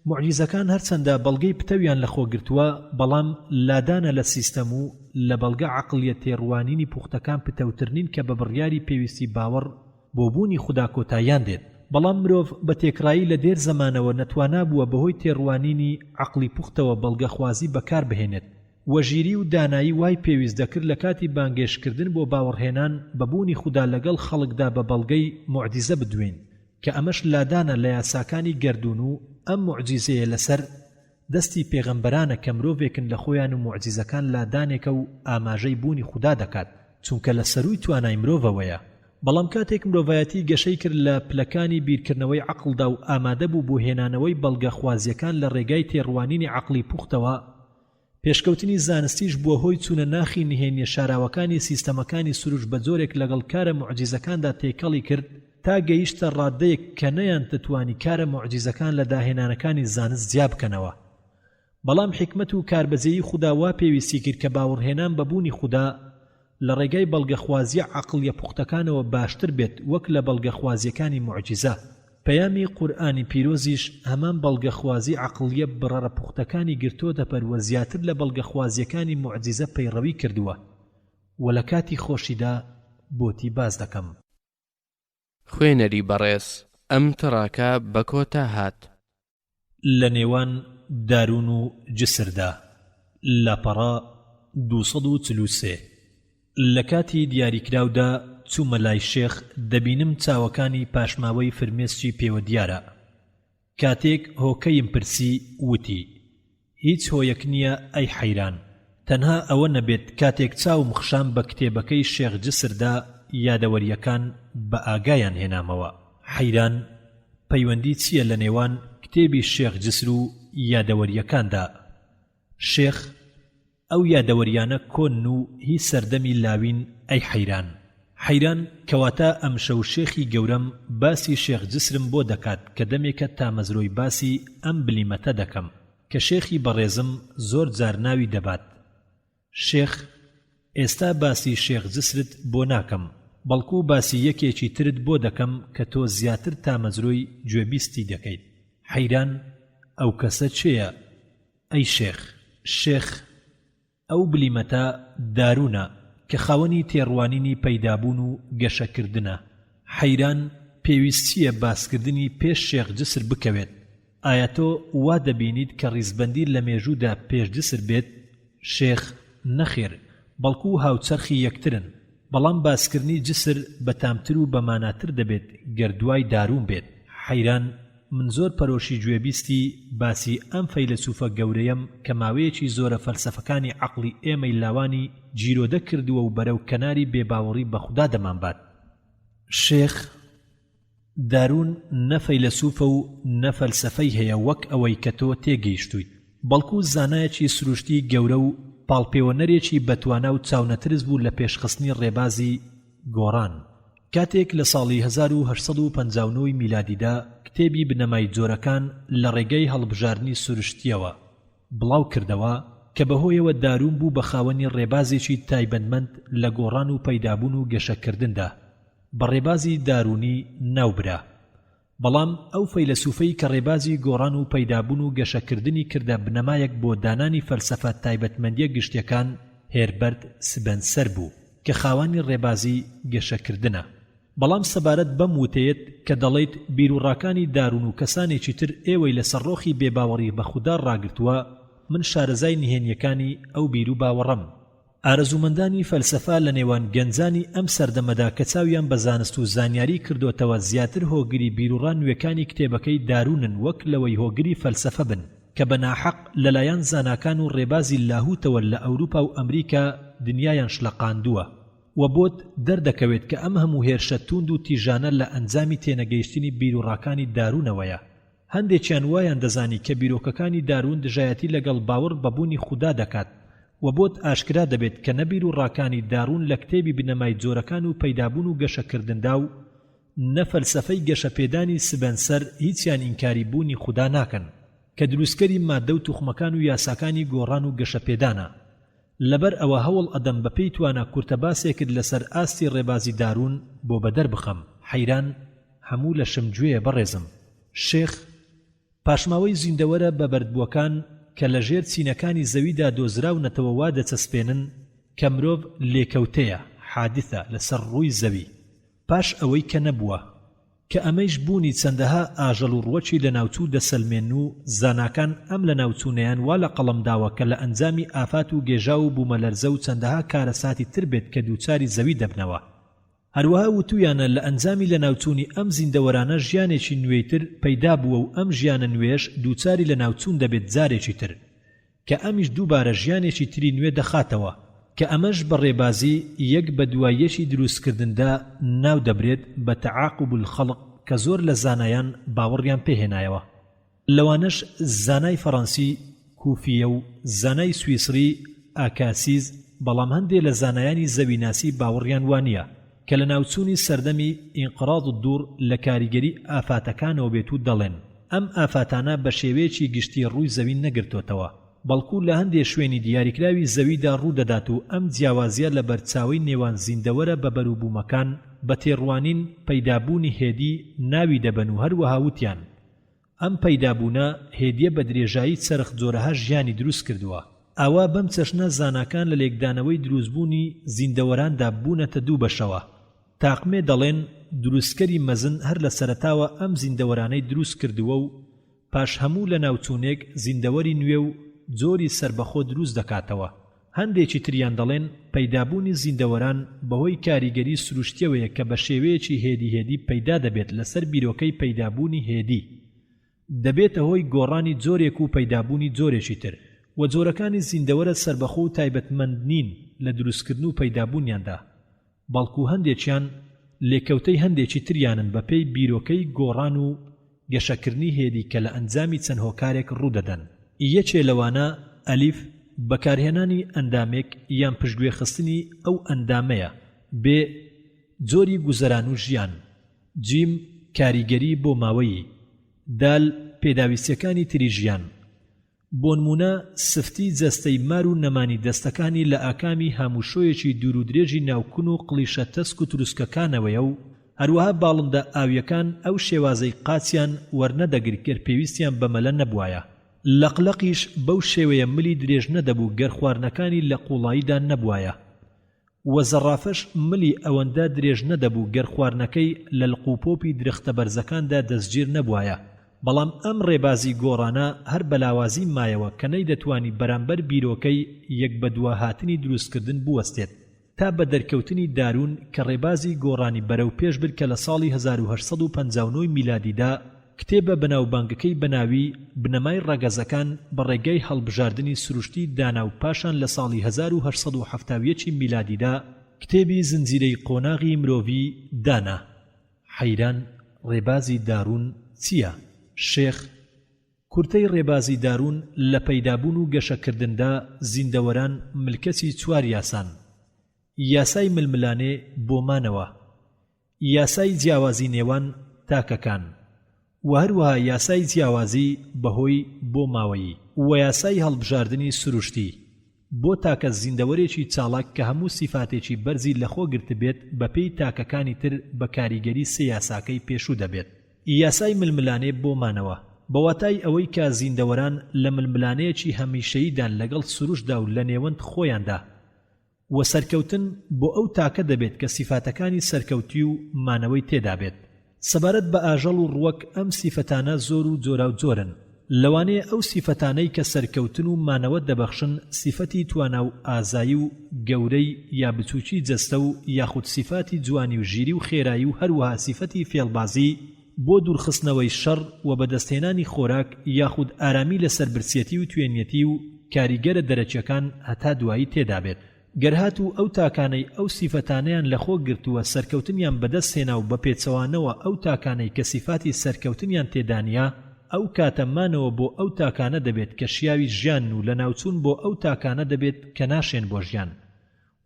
A: معجیزەکان هەرچەندە بەڵگەی پتەویان لە خۆگرتووە بەڵام لادانە لە سیستەم و لە بەڵگە عەقڵیە تێڕوانینی پوختەکان پتەوترنین کە بە بڕیاری پێویستی باوەڕ بۆ بوونی خوددا کۆتاییان دێت. بەڵام مرۆڤ بە تێکڕایی لە دێر زەمانەوە نەتوانا بووە بەهۆی تێڕوانینی عەقڵی پوختەوە بەڵگەخوازی بەکار بهێنێت. وەژیری و دانایی وای پێویست دەکرد لە کاتی بانگێشکردن بۆ باوەڕهێنان بە بوونی خوددا لەگەڵ خەڵکدا بە بەڵگەی معجیزە بدوێن کە ئەمەش لادانە لە یاساکانی گەردوون و ئەم معجیزەیە لەسەر دەستی پێغەمبەرانە کە مرۆڤێکن لە خۆیان و معجیزەکان لادانێکە و ئاماژەی بوونی خوددا دەکات چونکە لە سەرووی توانای مرۆڤەوەیە. بەڵام کاتێک مرۆڤایەتی گەشەی کرد لە پلەکانی بیرکردنەوەی عەقڵدا و ئامادە بوو بۆ هێنانەوەی بەڵگە خوازیەکان لە ڕێگای تێڕوانینی عەقڵی پوختەوە، پێشکەوتنی زانستیش بووە هۆی چوونە ناخی نهێنیە شاراوەکانی سیستەمەکانی سروش بە جۆرێک لەگەڵ کارە معجیزەکاندا تێکەڵی کرد تا گەیشتە ڕادەیەک کە نەیان دەتوانی کارە معجیزەکان لە داهێنانەکانی زانست جیا بکەنەوە. بەڵام حکمت و کاربەجێی خوددا وا پێویستی کرد کە باوەڕهێنان بە بوونی خوددا لە ڕێگای بەڵگەخوازیە عەقڵیە پوختەکانەوە باشتر بێت وەک لە بەڵگەخوازیەکانی معجیزە. پەیامی قورئانی پیرۆزیش هەمان بەڵگەخوازی عەقڵیە بڕەرە پوختەکانی گرتۆ دەپەروە زیاتر لە بەڵگەخوازیەکانی معجیزە پەیڕەوی کردووە و لە کاتی خۆشیدا بۆتی باز دەکەم.
C: خوێنەری بەڕێز ئەم تڕاکە بە کۆتا هات
A: لە نێوان دارون و جسردا لاپەڕا 243 لە کاتی دیاریکراودا چوومە لای شێخ دەبینم چاوەکانی پاشماوەی فرمێسکی پێوە دیارە. کاتێک هۆکەیم پرسی وتی هیچ هۆیەک نییە ئەی حەیران، تەنها ئەوە نەبێت کاتێک چاوم خشام بە کتێبەکەی شێخ جسردا یادەوەریەکان بە ئاگایان هێنامەوە. حەیران پەیوەندی چییە لە نێوان کتێبی شێخ جسر و یادەوەریەکاندا؟ شێخ ئەو یادەوەریانە کۆن و هی سەردەمی لاوین ئەی حەیران. حەیران کەواتە ئەم شەو شێخی گەورەم باسی شێخ جسرم بۆ دەکات کە دەمێکە تامەزرۆی باسی ئەم بلیمەتە دەکەم کە شێخی بەڕێزم زۆر جار ناوی دەبات. شێخ ئێستا باسی شێخ جسرت بۆ ناکەم بەڵکو باسی یەکێکی ترت بۆ دەکەم کە تۆ زیاتر تامەزرۆی گوێبیستی دەکەیت. حەیران ئەو کەسە چێیە؟ ئەی شێخ. شێخ ئەو بلیمەتە دارونە کە خاوەنی تێڕوانینی پەیدابوون و گەشەکردنە. حەیران پێویستیە باسکردنی پێش شێخ جسر بکەوێت. ئایا تۆ وا دەبینیت کە ڕیزبەندی لە مێژوودا پێش جسر بێت؟ شێخ نەخێر، بەڵکو هاوچەرخی یەکترن، بەڵام باسکردنی جسر بەتامتر و بەماناتر دەبێت گەردوای دارون بێت. حەیران من زۆر پەرۆشی گوێبیستی باسی ئەم فەیلسوفە گەورەیەم کە ماوەیەکی زۆرە فەلسەفەکانی عەقڵی ئێمەی لاوانی جیرۆدە کردووە و بەرەو کەناری بێباوەڕی بە خوددا دەمانبات. شێخ دارون نە فەیلسوفە و نە فەلسەفەی هەیە وەک ئەوەی کە تۆ تێگەیشتوویت، بەڵکو زانایەکی سروشتی گەورە و پاڵپێوەنەرێکی بەتوانا و چاونەترس بوو لە پێشخستنی ڕێبازی گۆڕان. کاتێک لە ساڵی 1859 میلادیدا کتێبی بنەمای جۆرەکان لە ڕێگەی هەڵبژاردننی سروشتیەوە بڵاو کردەوە کە بەهۆیەوە دارون بوو بە خاوەنی ڕێبازێکی تایبەتمەند لە گۆڕان و پەیدابوون و گەشەکردندا بە ڕێبازی دارونی ناوبرا. بەڵام ئەو فەیلسوفەی کە ڕێبازی گۆڕان و پەیدابوون و گەشەکردنی کردە بنەمایەک بۆ دانانی فەلسەفە تایبەتمەندیە گشتیەکان هێربەرت سبەنسەر بوو کە خاوەنی ڕێبازی گەشەکردنە. بەڵام سەبارەت بەم وتەیەت کە دەڵێیت بیرروڕاکانی دارون و کەسانێکی تر ئێوەی لە سەرڕۆخی بێباوەڕی بە خوددا ڕاگرتووە، من شارەزای نهێنیەکانی ئەو بیر و باوەڕەم. ئارەزومەندانی فەلسەفا لە نێوان گەنجانی ئەم سەردەمەدا کە چاویان بە زانست و زانیاری کردوتەوە زیاتر هۆگری بیرروڕان نوێکانی کتێبەکەی دارونن وەک لەوەی هۆگری فەلسەفە بن کە بەناحەق لەلایەن زاناکان و ڕێبازی لاهوتەوە لە ئەوروپا و ئەمریکا دنیایان شلەقاندووە و بۆت دەردەکەوێت کە ئەم هەموو هێرشە توند و تیژانە لە ئەنجامی تێنەگەیشتنی بیرروڕاکانی دارونەوەیە. هەندێکیان وایان دەزانی کە بیرۆکەکانی دارون دژایەتی لەگەڵ باوەڕ بەبوونی خوددا دەکات و بۆت ئاشکرا دەبێت کە نەبیر و ڕاکانی دارون لە کتێبی بنەمای جۆرەکان و پەیدابوون و گەشەکردندا و نەفەلسەفەی گەشەپێدانی سبەنسەر هیچیان ئینکاری بوونی خوددا ناکەن کە دروستکەری مادە و توخمەکان و یاساکانی گۆڕان و گەشەپێدانە. لەبەر ئەوە هەوڵ ئەدەم بەپێی توانە کورتەباسێکت لەسەر ئاستی ڕێبازی دارون بۆ بەدەر بخەم. حەیران هەموو لە شم گوێیە بەڕێزم. شێخ پاشماوەی زیندەوەرە بە بەردبووەکان کە لە ژێر چینەکانی زەویدا دۆزراونەتەوە وا دەچەسپێنن کە مرۆڤ لێکەوتەیە حادثە لەسەر ڕووی زەوی پاش ئەوەی کە نەبووە کە ئەمەیش بوونی چەندەها ئاژەڵ و ڕوەچی لە ناوچوو دەسەلمێن و زاناکان ئەم لە ناوچوونەیان وا لە قەڵەمداوە کە لە ئەنجامی ئافات و گێژا و بوومەلەرزە و چەندەها کارەساتی تر بێت کە دووچاری زەوی دەبنەوە. هەروەها وتویانە لە ئەنجامی لە ناوچوونی ئەم زیندەوەرانە ژیانێکی نوێیتر پەیدا بووە و ئەم ژیانە نوێش دووچاری لە ناوچوون دەبێت جارێکی تر کە ئەمیش دووبارە ژیانێکی تری نوێ دەخاتەوە کە ئەمەش بە ڕێبازی یەک بە دواییەکی دروستکردندا ناو دەبرێت بە تەعاقوب الخەڵق کە زۆر لە زانایان باوەڕیان پێهێنایەوە. لەوانەش زانای فەڕەنسی کوفیە و زانای سویسری ئاکاسیز بەڵام هەندێک لە زانایانی زەویناسی باوەڕیان وانییە کە لە ناوچوونی سەردەمی ئینقراض الدوور لە کاریگەری ئافاتەکانەوە بێت و دەڵێن ئەم ئافاتانە بە شێوەیەکی گشتی ڕووی زەوی نەگرتوتەوە بەڵکو لە هەندێک شوێنی دیاریکراوی زەویدا ڕوودەدات و ئەم جیاوازیە لە بەرچاوی نێوان زیندەوەرە بە بەرووبوومەکان بە تێڕوانین پەیدابوونی هێدی ناوی دەبن و هەروەها وتیان ئەم پەیدابوونە هێدیە بە درێژایی چەرخ جۆرەها ژیانی دروست کردووە. ئاوا بەم چەشنە زاناکان لە لێکدانەوەی دروستبوونی زیندەوەراندا بوونەتە دوو بەشەوە. تاقمێ دەڵێن دروستکەری مەزن هەر لە سەرەتاوە ئەم زیندەوەرانەی دروست کردووە و پاش هەموو لە ناوچوونێک زیندەوەری نوێ و جۆری سربەخۆ دروست دەکاتەوە. هەندێکی تریان دەڵێن پەیدابوونی زیندەوەران بەهۆی کاریگەری سروشتیەوەیە کە بە شێوەیەکی هێدی پەیدا دەبێت لەسەر بیرۆکەی پەیدابوونی هێدی دەبێتە هۆی گۆڕانی جۆرێک و پەیدابوونی جۆرێکی تر و جۆرەکانی زیندەوەرە سربەخۆ و تایبەتمەند نین لە دروستکردن و پەیدابوونیاندا بەڵکو هەندێکیان لێکەوتەی هەندێکی تریانن بە پێی بیرۆکەی گۆڕان و گەشەکردنی هێدی کە لە ئەنجامی چەند هۆکارێک ڕوودەدەن. یەکێ لەوانە ئەلیف بەکارهێنانی ئەندامێک یان پشتگوێ خستنی ئەو ئەندامەیە، بێ جۆری گوزەران و ژیان، جیم کاریگەری بۆ ماوەیی، دال پێداویستیەکانی تری ژیان. بۆ نمونە سفتی جەستەی مار و نەمانی دەستەکانی لە ئاکامی هاموشۆیەکی دوور و درێژی ناوکون و قلیشە تەسک و تروسکەکانەوەیە و هەروەها باڵندە ئاویەکان ئەو شێوازەی قاچیان وەرنەدەگرت گەر پێویستیان بەمەلە نەبوایە. لەقلەقیش بەو شێوەیە ملی درێژ نەدەبوو گەر خواردنەکانی لە قوڵاییدا نەبوایە. وەزەڕافەش ملی ئەوەندە درێژ نەدەبوو گەر خواردنەکەی لە لقوپۆپی درختە بەرزەکاندا دەستگیر نەبوایە. بەڵام ئەم ڕێبازی گۆڕانە هەر بەلاوازی مایەوە کە نەیدەتوانی بەرامبەر بیرۆکەی یەک بە دوا هاتنی دروستکردن بوەستێت تا بە دەرکەوتنی دارون کە ڕێبازی گۆڕانی بەرەو پێش برد کە لە ساڵی 1859 میلادیدا کتێبە بەناوبانگەکەی بەناوی بنەمای ڕەگەزەکان بە ڕێگەی هەڵبژاردننی سروشتی دانا و پاشان لە ساڵی 1870 میلادیدا کتێبی زنجیرەی قۆناغی مرۆڤی دانا. حەیران ڕێبازی دارون چییە؟ شێخ کورتەی ڕێبازی دارون لە پەیدابوون و گەشەکردندا زیندەوەران ملکەتی چوار یاسان: یاسای ململانێ بۆمانەوە، یاسای جیاوازی نێوان تاکەکان و هەروەها یاسای جیاوازی بەهۆی بۆ ماوەیی و یاسای هەڵبژاردننی سروشتی بۆ تاکە زیندەوەرێکی چاڵاک کە هەموو سیفاتێکی بەرزی لەخۆ گرت بێت بە پێی تاکەکانی تر بە کاریگەری سێ یاساکەی پێشوو دەبێت. یاسای ململانێ بۆمانەوە بەواتای ئەوەی کە زیندەوەران لە ململانەیەکی هەمیشەییدان لەگەڵ سروشدا و لە نێوەند خۆیاندا و سەرکەوتن بۆ ئەو تاکە دەبێت کە سیفاتەکانی سەرکەوتی و مانەوەی تێدا بێت. سەبارەت بە ئاژەڵ و ڕووەک ئەم سیفەتانە زۆر و جۆرا و جۆرن. لەوانەیە ئەو سیفەتانەی کە سەرکەوتن و مانەوە دەبەخشن سیفەتی توانا و ئازایی و گەورەی یا بچووکی جەستە و یاخود سیفاتی جوانی و ژیری و خێرایی و هەروەها سیفەتی فێڵبازی بۆ دوورخستنەوەی شەڕ و بەدەستهێنانی خۆراک یاخود ئارامی لەسەر برسێتی و توێنیەتی و کاریگەرە دەرەجیەکان هەتا دوایی تێدا بێت. گەرهات و ئەو تاکانەی ئەو سیفەتانەیان لەخۆ گرتووە سەرکەوتنیان بەدەستهێنا و بەپێچەوانەوە ئەو تاکانەی کە سیفاتی سەرکەوتنیان تێدانیا ئەو کاتەمانەوە بۆ ئەو تاکانە دەبێت کە شیاوی ژیان و لە ناوچوون بۆ ئەو تاکانە دەبێت کە ناشێن بۆ ژیان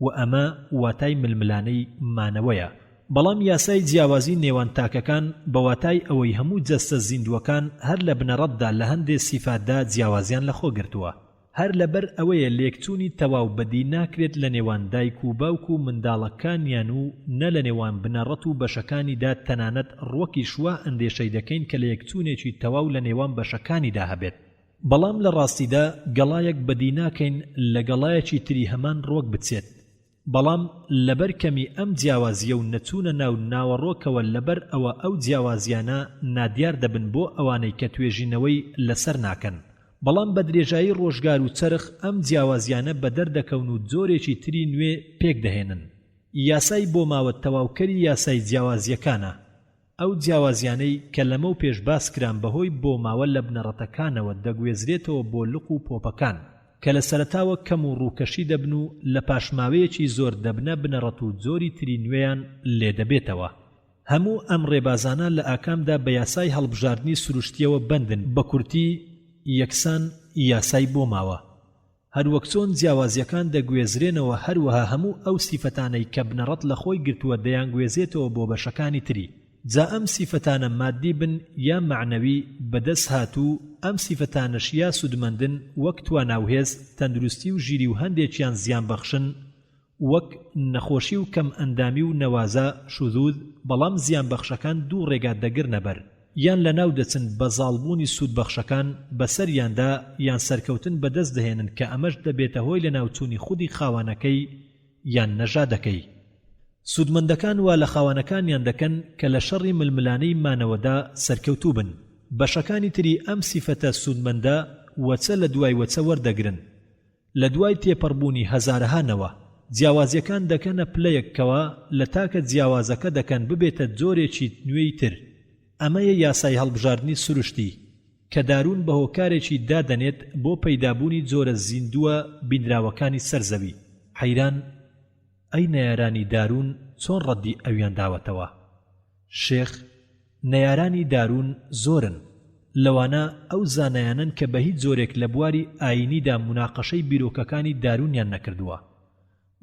A: و ئەمە واتای ململانەی مانەوەیە. بەڵام یاسای جیاوازی نێوان تاکەکان بەواتای ئەوەی هەموو جەستە زیندوەکان هەر لە بنەڕەتدا لە هەندێک سیفاتدا جیاوازیان لەخۆ گرتووە. هەر لەبەر ئەوەیە لێکچوونی تەواو بەدی ناکرێت لە نێوان دایک و باوک و منداڵەکانیان و نە لە نێوان بنەڕەت و بەشەکانیدا تەنانەت ڕوەکیش وا ئەندێشەی دەکەین کە لە یەکچوونێکی تەواو لە نێوان بەشەکانیدا هەبێت. بەڵام لە ڕاستیدا گەڵایەک بەدی ناکەین لە گەڵایەکی تری هەمان ڕوەک بچێت. بەڵام لەبەر کەمی ئەم جیاوازیە و نەچوونە ناو ناوەڕۆکەوە لەبەر ئەوە ئەو جیاوازیانە نادیار دەبن بۆ ئەوانەی کە توێژینەوەی لەسەر ناکەن. بەڵام بە درێژایی ڕۆژگار و چرخ ئەم جیاوازیانە بە دەردەکەون و جۆرێکی تری نوێ پێک دەهێنن. یاسای بۆ ماوە تەواوکەری یاسای جیاوازیەکانە. ئەو جیاوازیانەی کە لەمە و پێش باس کران بەهۆی بۆ ماوە لە بنەڕەتەکانەوە دەگوێزرێتەوە بۆ لق و پۆپەکان کە لە سەرەتاوە کەم و ڕووکەشی دەبن و لە پاشماوەیەکی زۆر دەبنە بنەڕەت و جۆری تری نوێیان لێ دەبێتەوە. هەموو ئەم ڕێبازانە لە ئاکامدا بە یاسای هەڵبژاردننی سروشتیەوە بەندن، بە کورتی یەکسان یاسای بۆ ماوە. هەروەک چۆن جیاوازیەکان دەگوێزرێنەوە هەروەها هەموو ئەو سیفەتانەی کە بنەڕەت لە خۆی گرتووە دەیانگوێزێتەوە بۆ بەشەکانی تری. جا ئەم سیفەتانە مادی بن یا معنەوی بەدەست هاتوو، ئەم سیفەتانەش یا سودمەندن وەک تواناوهێز، تەندروستی و ژیری و هەندێکیان زیان بەخشن وەک نەخۆشی و کەم ئەندامی و نەوازە شوذوذ. بەڵام زیان بەخشەکان دوو ڕێگا دەگرنەبەر، یان لە ناو دەچن بە زاڵبوونی سوودبەخشەکان بەسەریاندا یان سەرکەوتن بەدەست دەهێنن کە ئەمەش دەبێتە هۆی لە ناوچوونی خودی خاوانەکەی یان نەژادەکەی. سودمەندەکان وا لە خاوانەکانیان دەکەن کە لە شەڕی ململانەی مانەوەدا سەرکەوتوو بن. بەشەکانی تری ئەم سیفەتە سودمەندە وەچە لە دوای وەچە وەردەگرن. لە دوای تێپەڕبوونی هەزارەهانەوە جیاوازیەکان دەکەنە پلەیەکەوە لە تاکە جیاوازەکە دەکەن ببێتە جۆرێکی نوێی تر. ئەمەیە یاسای هەڵبژاردننی سروشتی کە دارون بە هۆکارێکی دادەنێت بۆ پەیدابوونی جۆرە زیندووە بینراوەکانی سەرزەوی. حەیران ئەی نەیارانی دارون چۆن ڕەدی ئەویان داوەتەوە؟ شێخ نەیارانی دارون زۆرن، لەوانە ئەو زانایانن کە بە هیچ جۆرێک لە بواری ئاینیدا مناقەشەی بیرۆکەکانی دارونیان نەکردووە،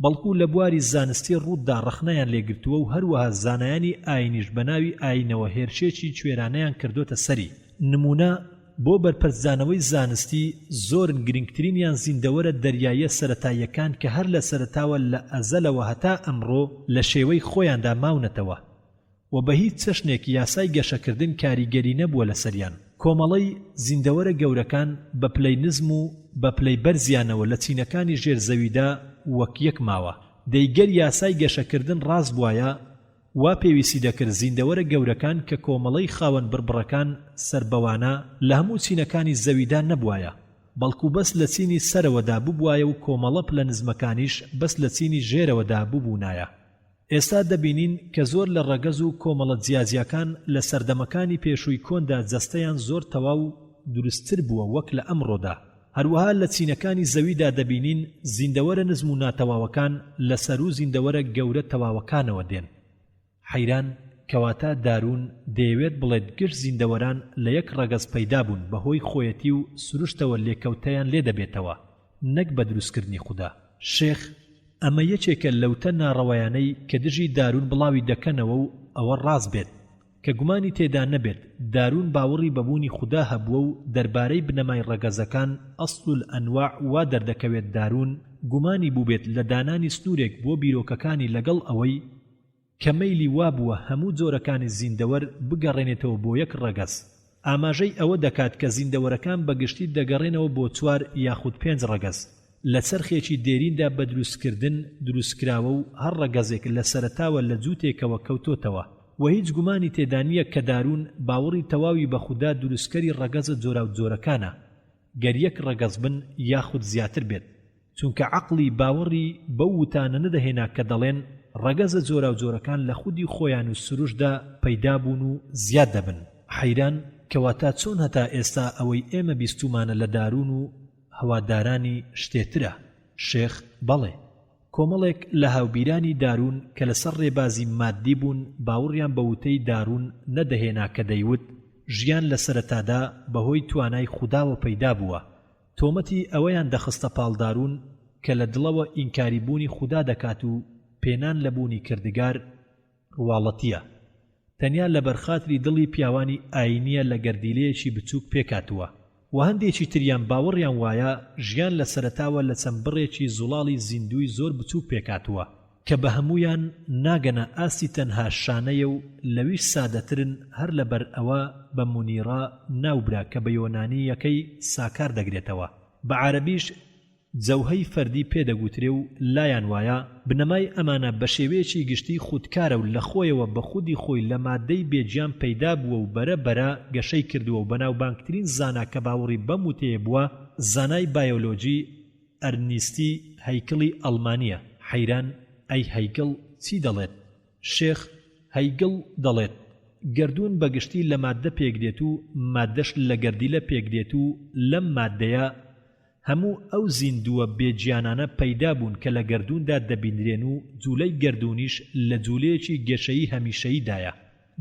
A: بەڵکو لە بواری زانستی ڕوودا ڕەخنەیان لێگرتووە و هەروەها زانایانی ئاینیش بە ناوی ئاینەوە هێرشێکی کوێرانەیان کردوتە سەری. نمونە بۆ بەرپەرزانەوەی زانستی زۆرن گرنگترینیان زیندەوەرە دەریایە سەرەتاییەکان کە هەر لە سەرەتاوە لە ئەزەلەوە هەتا ئەمڕۆ لە شێوەی خۆیاندا ماونەتەوە و بە هیچ چەشنێک یاسای گەشەکردن کاریگەری نەبووە لە سەریان. کۆمەڵەی زیندەوەرە گەورەکان بە پلەی نزم و بە پلەی بەرزیانەوە لە چینەکانی ژێرزەویدا وەک یەک ماوە. دەیگەر یاسای گەشەکردن ڕاست بوایە وا پێویستی دەکرد زیندەوەرە گەورەکان کە کۆمەڵەی خاوەن بربڕەکان سربەوانە لە هەموو چینەکانی زەویدا نەبوایە، بەڵکو بەس لە چینی سەرەوەدا ببوایە و کۆمەڵە پلە نزمەکانیش بەس لە چینی ژێرەوەدا ببوونایە. ئێستا دەبینین کە زۆر لە ڕەگەز و کۆمەڵە جیاجیەکان لە سەردەمەکانی پێشووی کۆندا جەستەیان زۆر تەواو دروستتر بووە وەک لە ئەمڕۆدا. هەروەها لە چینەکانی زەویدا دەبینین زیندەوەرە نزم و ناتەواوەکان لە سەر و زیندەوەرە گەورە تەواوەکانەوە دێن. حەیران کەواتە دارون دەیەوێت بڵێت گشت زیندەوەران لە یەک ڕەگەز پەیدا بوون بەهۆی خۆیەتی و سروشتەوە لێکەوتەیان لێ دەبێتەوە، نەک بە دروستکردنی خوددا. شێخ ئەمە یەکێکە لەوتە ناڕەوایانەی کە دژی دارون بڵاوی دەکەنەوە و ئەوە ڕاست بێت کە گومانی تێدا نەبێت دارون باوەڕی بەبوونی خوددا هەبووە و دەربارەی بنەمای ڕەگەزەکان ئەسڵ الئەنواع وا دەردەکەوێت دارون گومانی بووبێت لە دانانی سنوورێک بۆ بیرۆکەکانی لەگەڵ ئەوەی کە مەیلی وابووە هەموو جۆرەکانی زیندەوەر بگەڕێنێتەوە بۆ یەک ڕەگەز. ئاماژەی ئەوە دەکات کە زیندەوەرەکان بەگشتی دەگەڕێنەوە بۆ 4 یاخود 5 ڕەگەز لە چەرخێکی دێریندا بە دروستکردن دروستکراوە و هەر ڕەگەزێک لە سەرەتاوە لە جووتێکەوە کەوتۆتەوە و هیچ گومانی تێدا نییە کە دارون باوەڕی تەواوی بە خوددا دروستکەری ڕەگەزە جۆرا و جۆرەکانە، گەر یەک ڕەگەز بن یاخود زیاتر بێت، چونکە عەقڵی باوەڕی بەو وتانە نەدەهێنا کە دەڵێن ڕەگەزە جۆرا و جۆرەکان لە خودی خۆیان و سروشدا پەیدا بوون و زیاد دەبن. حەیران کەواتە چۆن هەتا ئێستا ئەوەی ئێمە بیستومانە لە دارون و هەوادارانی شتێترە؟ شێخ بەڵێ، کۆمەڵێک لە هاوبیرانی دارون کە لەسەر ڕێبازی مادی بوون باوەڕیان بە وتەی دارون نەدەهێنا کە دەیوت ژیان لە سەرەتادا بەهۆی توانای خودداوە پەیدا بووە. تۆمەتی ئەوەیان دەخستە پاڵدارون کە لە دڵەوە ئینکاری بوونی خوددا دەکات و پێنان لە بوونی کردگار ڕواڵەتیە، تەنیا لە بەرخاتری دڵی پیاوانی ئاینیە لە گەردیلەیەکی بچووک پێکاتووە و هەندێکی تریان باوەڕیان وایە ژیان لە سەرەتاوە لە چەند بڕێکی زوڵاڵی زیندوی زۆر بچوو پێکاتووە کە بە هەمویان ناگەنە ئاستی تەنها شانەیە و لەویش سادەترن هەر لەبەر ئەوە بە مونیڕا ناوبرا کە بە یۆنانی یەکەی ساکار دەگرێتەوە بە عەرەبیش جەوهەی فەردی پێدەگوترێ و لایان وایە بنەمای ئەمانە بە شێوەیەکی گشتی خودکارە و لە خۆیەوە بە خودی خۆی لە مادەی بێجیان پەیدا بووە و بەرە گەشەی کردووە و بەناوبانگترین زانا کە باوەڕی بەم وتەیە بووە زانای بایۆلۆجی ئەرنیستی هەیکڵی ئەڵمانیە. حەیران ئەی هەیکڵ چی دەڵێت؟ شێخ هەیکڵ دەڵێت گردون بەگشتی لە مادە پێکدێت و مادەش لە گەردیلە پێکدێت و لەم مادەیە هەموو ئەو زیندووە بێجیانانە پەیدا بوون کە لە گەردووندا دەبینرێن و جوولەی گەردونیش لە جوولەیەکی گەشەیی هەمیشەییدایە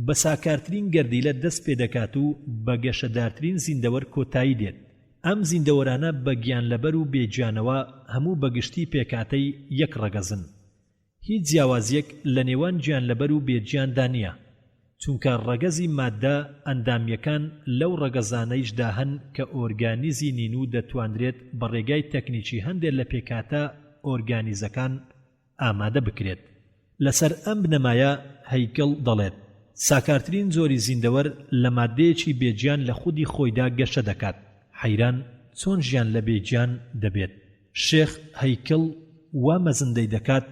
A: بە ساکارترین گەردیلە دەست پێ دەکات و بە گەشەدارترین زیندەوەر کۆتایی دێت. ئەم زیندەوەرانە بە گیانلەبەر و بێجیانەوە هەموو بەگشتی پێکاتەی یەک ڕەگەزن. هیچ جیاوازیەک لە نێوان گیانلەبەر و بێجیاندا نییە چونکە ڕەگەزی مادە ئەندامیەکان لەو ڕەگەزانەیشدا هەن کە ئۆرگانیزی نین و دەتوانرێت بە ڕێگای تەکنیکی هەندێک لە پێکاتە ئۆرگانیزەکان ئامادە بکرێت. لەسەر ئەم بنەمایە هەیکڵ دەڵێت ساکارترین زۆری زیندەوەر لە مادەیەکی بێجیان لە خودی خۆیدا گەشە دەکات. حەیران چۆن ژیان لە بێجیان دەبێت؟ شێخ هەیکڵ وا مەزندەی دەکات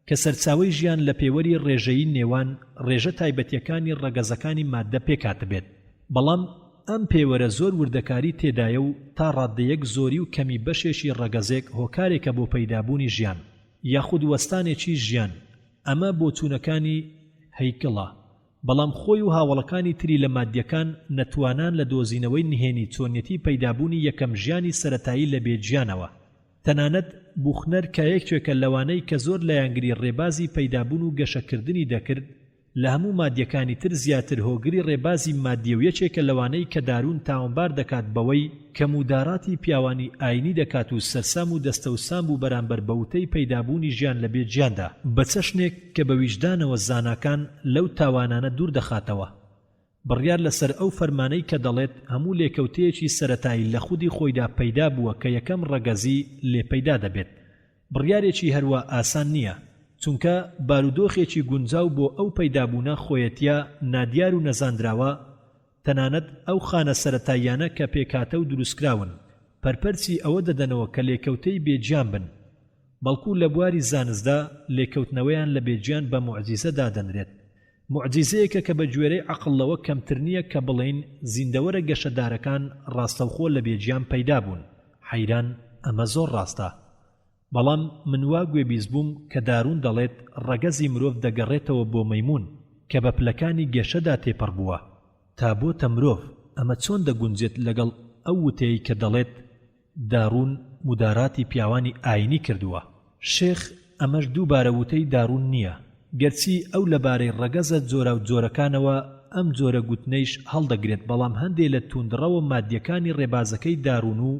A: کە سەرچاوەی ژیان لە پێوەری ڕێژەیی نێوان ڕێژە تایبەتیەکانی ڕەگەزەکانی مادە پێکات بێت. بەڵام ئەم پێوەرە زۆر وردەکاری تێدایە و تا ڕادەیەک زۆری و کەمی بەشێکی ڕەگەزێک هۆکارێکە بۆ پەیدابوونی ژیان یاخود وەستانێکی ژیان. ئەمە بۆ چوونەکانی هەیکڵە، بەڵام خۆی و هاوڵەکانی تری لە مادیەکان نەتوانان لە دۆزینەوەی نهێنی چۆنیەتی پەیدابوونی یەکەم ژیانی سەرەتایی لە بێجیانەوە. تەنانەت بوخنەر کە یەکێکە لەوانەی کە زۆر لە یانگری ڕێبازی پەیدابوون و گەشەکردنی دەکرد لە هەموو مادیەکانی تر زیاتر هۆگری ڕێبازی مادیە و یەکێکە لەوانەی کە دارون تاوانبار دەکات بەوەی کە موداراتی پیاوانی ئاینی دەکات و سەرسام و دەستەوسام و بەرامبەر بەوتەی پەیدابوونی ژیان لە بێجیاندا بە چەشنێک کە بە ویجدانەوە زاناکان لەو تاوانانە دوور دەخاتەوە. بڕیار لەسەر ئەو فەرمانەی کە دەڵێت هەموو لێکەوتەیەکی سەرەتایی لە خودی خۆیدا پەیدا بووە کە یەکەم ڕەگەزی لێ پەیدا دەبێت. بڕیارێکی هەروە ئاسان نییە چونکە بارودۆخێکی گونجاو بۆ ئەو پەیدابوونە خۆیەتیە نادیار و نەزاندراوە. تەنانەت ئەو خانە سەرەتاییانە کە پێکاتە و دروستکراون پەرپەرچی ئەوە دەدەنەوە کە لێکەوتەی بێجیان بن، بەڵکو لە بواری زانستدا لێکەوتنەوەیان لە بێجیان بە موعجیزە دادەنرێت. موعجیزەیەکە کە بە گوێرەی عەقڵەوە کەمتر نییە کە بڵێن زیندەوەرە گەشەدارەکان ڕاستەوخۆ لە بێجیان پەیدا بوون. حەیران ئەمە زۆر ڕاستە، بەڵام من وا گوێبیست بووم کە دارون دەڵێت ڕەگەزی مرۆڤ دەگەڕێتەوە بۆ مەیمون کە بە پلەکانی گێشەدا تێپەڕ بووە تا بۆتە مرۆڤ. ئەمە چۆن دەگونجێت لەگەڵ ئەو وتەیە کە دەڵێت دارون موداراتی پیاوانی ئاینی کردووە؟ شێخ ئەمەش دووبارە وتەی دارون نییە، گەرچی ئەو لەبارەی ڕەگەزە جۆرە و جۆرەکانەوە ئەم جۆرە گوتنەیش هەڵدەگرێت، بەڵام هەندێک لە توندڕەوە مادیەکانی ڕێبازەکەی دارون و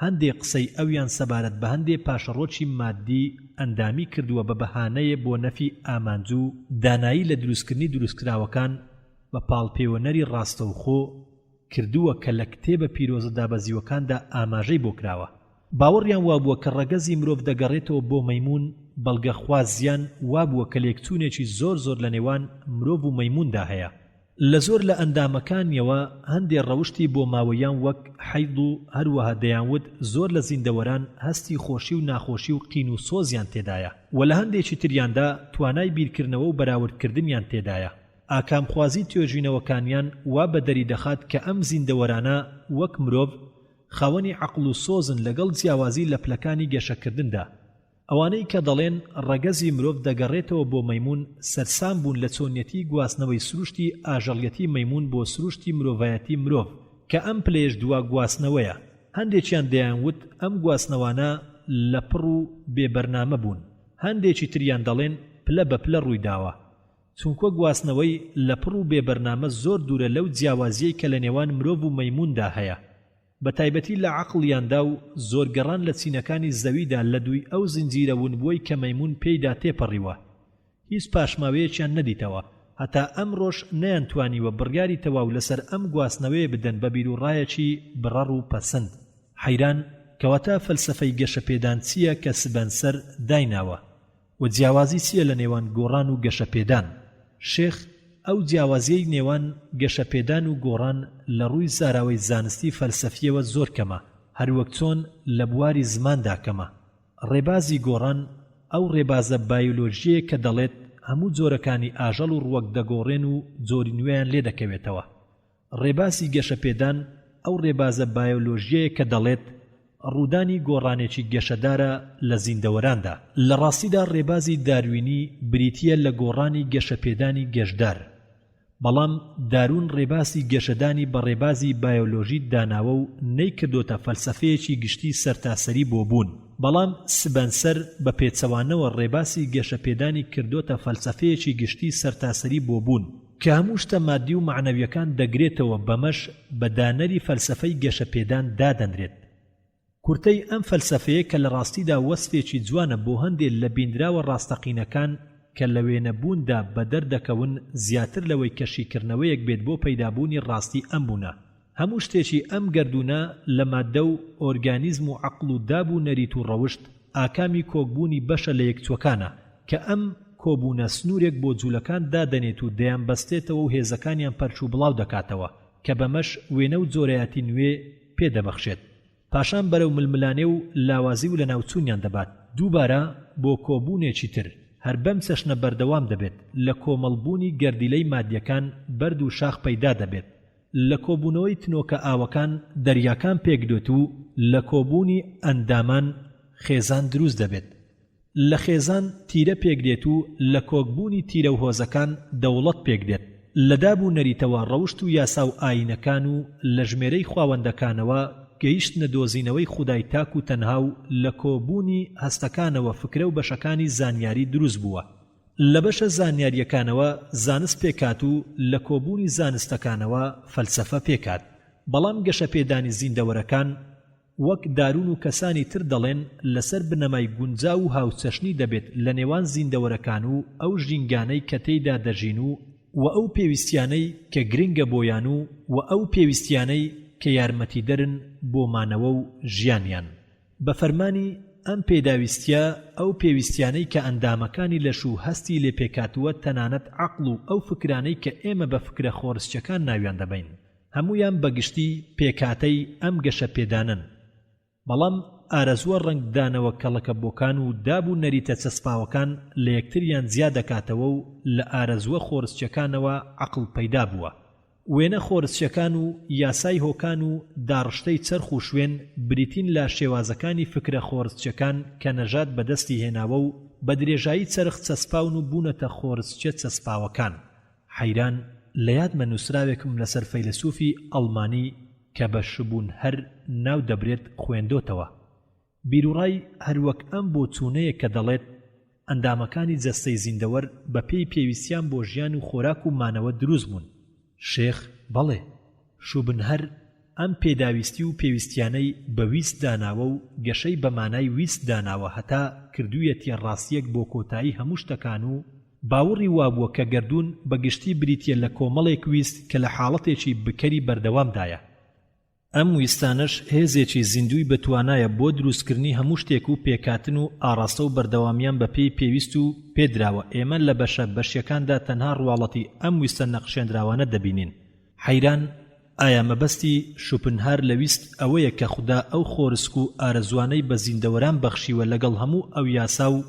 A: هەندێک قسەی ئەویان سەبارەت بە هەندێک پاشەڕۆکی مادی ئەندامی کردووە بە بەهانەیە بۆ نەفی ئامانجوو دانایی لە دروستکردنی دروستکراوەکان بە پاڵپەیوەنەری ڕاستەوخۆ کردووە کە لە کتێبە پیرۆزە دابەزیوەکاندا ئاماژەی بۆ کراوە. باوەڕیان وابووە کە ڕەگەزی مرۆڤ دەگەڕێتەوە بۆ مەیمون، بەڵگە خوازیان وابووە کە لێکچوونێکی زۆر لە نێوان مرۆڤ و مەیموندا هەیە. لە زۆر لە ئەندامەکانیەوە هەندێک ڕەوشتی بۆ ماوەیان وەک حەیض و هەروەها دەیانوت زۆر لە زیندەوەران هەستی خۆشی و ناخۆشی و قین و سۆزیان تێدایە و لە هەندێکی تریاندا توانای بیرکردنەوە و بەراوردکردنیان تێدایە. ئاکامخوازی توێژینەوەکانیان وا بە دەری دەخات کە ئەم زیندەوەرانە وەک مرۆڤ خاوەنی عەقڵ و سۆزن لەگەڵ جیاوازی لە پلەکانی گەشەکردندا. ئەوانەی کە دەڵێن ڕەگەزی مرۆڤ دەگەڕێتەوە بۆ مەیمون سەرسام بوون لە چۆنیەتی گواستنەوەی سروشتی ئاژەڵیەتی مەیمون بۆ سروشتی مرۆڤایەتی مرۆڤ کە ئەم پلەیەش دوا گواستنەوەیە. هەندێکیان دەیانوت ئەم گواستنەوانە لە پڕ و بێبەرنامە بوون، هەندێکی تریان دەڵێن پلە بە پلە ڕوویداوە چونکە گواستنەوەی لە پڕ و بێبەرنامە زۆر دوورە لەو جیاوازیەی کە لە نێوان مرۆڤ و مەیموندا هەیە، بە تایبەتی لە عەقڵیاندا و زۆر گەڕان لە چینەکانی زەویدا لە دووی ئەو زنجیرە ونبووی کە مەیمون پێیدا تێپەڕیوە. هیچ پاشماوەیەکیان نەدیتەوە، هەتا ئەمڕۆژ نەیانتوانیوە بڕیاری تەواو لەسەر ئەم گواستنەوەیە بدەن بە بیرروڕایەکی بڕەڕ و پەسەند. حەیران کەواتە فەلسەفەی گەشەپێدان چییە کە سبەنسەر دایناوە و جیاوازی چییە لە نێوان گۆڕان و گەشەپێدان؟ شێخ ئەو جیاوازیەی نێوان گەشەپێدان و گۆڕان لە ڕووی زاراوەی زانستی فەلسەفیەوە زۆر کەمە، هەروەک چۆن لە بواری زماندا کەمە. ڕێبازی گۆڕان ئەو ڕێبازە بایۆلۆژیە کە دەڵێت هەموو جۆرەکانی ئاژەڵ و ڕووەک دەگۆڕێن و جۆری نوێیان لێ دەکەوێتەوە. ڕێبازی گەشەپێدان ئەو ڕێبازە بایۆلۆژیەیە کە دەڵێت ڕوودانی گۆڕانێکی گەشەدارە لە زیندەوەراندا. لە ڕاستیدا ڕێبازی داروینی بریتیە لە گۆڕانی گەشەپێدانی گەشتدار، بەڵام دارون ڕێبازی گەشەدانی بە ڕێبازی بایۆلۆژی داناوە و نەیکردۆتە فەلسەفەیەکی گشتی سەرتاسەری بۆ بوون، بەڵام سبەنسەر بە پێچەوانەوە ڕێبازی گەشەپێدانی کردۆتە فەلسەفەیەکی گشتی سەرتاسەری بۆ بوون کە هەموو شتە مادی و معنەویەکان دەگرێتەوە بەمەش بە دانەری فەلسەفەی گەشەپێدان دادەنرێت. کورتەی ئەم فەلسەفەیە کە لە ڕاستیدا وەسفێکی جوانە بۆ هەندێک لە بیندراوە ڕاستەقینەکان کە لە وێنەبووندا بە دەردەکەون زیاتر لەوەی کەشیکردنەوەیەک بێت بۆ پەیدابوونی ڕاستی ئەم بوونە. هەموو شتێکی ئەم گەردونە لە مادە و ئۆرگانیزم و عەقڵ و داب و نەریت و ڕەوشت ئاکامی کۆکبوونی بەشە لە یەکچوەکانە کە ئەم کۆبوونە سنوورێک بۆ جوولەکان دادەنێت و دەیان بەستێتەوە و هێزەکانیان پەرچ و بڵاو دەکاتەوە کە بەمەش وێنە و جۆرەیاتی نوێ پێدەبەخشێت. پاشان بەرەو ململانێ و لاوازی و لە ناوچوونیان دەبات. دووبارە بۆ کۆبوونێکی تر هەر بەم چەشنە بەردەوام دەبێت. لە کۆمەڵبوونی گەردیلەی مادیەکان بەرد و شاخ پەیدا دەبێت. لە کۆبوونەوەی تنۆکە ئاوەکان دەریاکان پێکدێت و لە کۆبوونی ئەندامان خێزان دروست دەبێت. لە خێزان تیرە پێکدێت و لە کۆکبوونی تیرە و هۆزەکان دەوڵەت پێکدێت. لە داب و نەریتەوە ڕەوشت و یاسا و ئاینەکان و لە ژمێرەی خواوەندەکانەوە گەیشتنە دۆزینەوەی خودای تاک و تەنها و لە کۆبوونی هەستەکانەوە فکرە و بەشەکانی زانیاری دروست بووە. لە بەشە زانیاریەکانەوە زانست پێکات و لە کۆبوونی زانستەکانەوە فەلسەفە پێکات. بەڵام گەشەپێدانی زیندەوەرەکان وەک دارون و کەسانی تر دەڵێن لەسەر بنەمای گونجاو و هاوچەشنی دەبێت لە نێوان زیندەوەرەکان و ئەو ژینگانەی کە تێیدا دەژین و ئەو پێویستیانەی کە گرنگە بۆیان و ئەو پێویستیانەی کە یارمەتی دەرن بۆ مانەوە و ژیانیان. بە فەرمانی ئەم پێداویستیە ئەو پێویستیانەی کە ئەندامەکانی لەش و هەستی لێ پێکاتووە تەنانەت عەقڵ و ئەو فکرانەی کە ئێمە بە فکرە خۆرسچەکان ناویان دەبین هەمویان بەگشتی پێکاتەی ئەم گەشەپێدانن. بەڵام ئارەزووە ڕەنگدانەوە کەڵەکە بۆکان و داب و نەریتە چەسپاوەکان لە یەکتریان زیاد دەکاتەوە و لە ئارەزووە خۆرسچەکانەوە عەقڵ پەیدا بووە. وێنە خۆرسچەکان و یاسای هۆکان و داڕشتەی چەرخ و شوێن بریتین لە شێوازەکانی فکرە خۆرسچەکان کە نەژاد بەدەستی هێناوە و بە درێژایی چەرخ چەسپاون و بوونەتە خۆرسچە چەسپاوەکان. حەیران لە یادمە نووسراوێکم لەسەر فەیلسوفی ئەڵمانی کە بە شبوون هەر ناو دەبرێت خوێندۆتەوە. بیرروڕای هەروەک ئەم بۆ چوونەیە کە دەڵێت ئەندامەکانی جەستەی زیندەوەر بە پێی پێویستیان بۆ ژیان و خۆراک و مانەوە دروست بوون. شێخ بەڵێ شوبنهەر ئەم پێداویستی و پێویستیانەی بە ویست داناوە و گەشەی بە مانای ویست داناوە هەتا کردوویەتی ڕاستیەک بۆ کۆتایی هەموو شتەکان و باوەڕی وابووە کە گەردوون بەگشتی بریتیە لە کۆمەڵێک ویست کە لە حاڵەتێکی بکەری بەردەوامدایە. ئەم ویستانش هێزێکی زیندوی بەتوانایە بۆ دروستکردنی هەموو شتێک و پێکاتن و ئاڕاستە و بەردەوامیان بە پێی پێویست و پێدراوە. ئێمە لە بەشە بەشیەکاندا تەنها ڕواڵەتی ئەم ویستە نەقشێنراوانە دەبینین. حەیران ئایا مەبەستی شوپنهار لە ویست ئەوەیە کە خوددا ئەو خۆرسک و ئارەزوانەی بە زیندەوەران بەخشیوە لەگەڵ هەموو ئەو یاسا و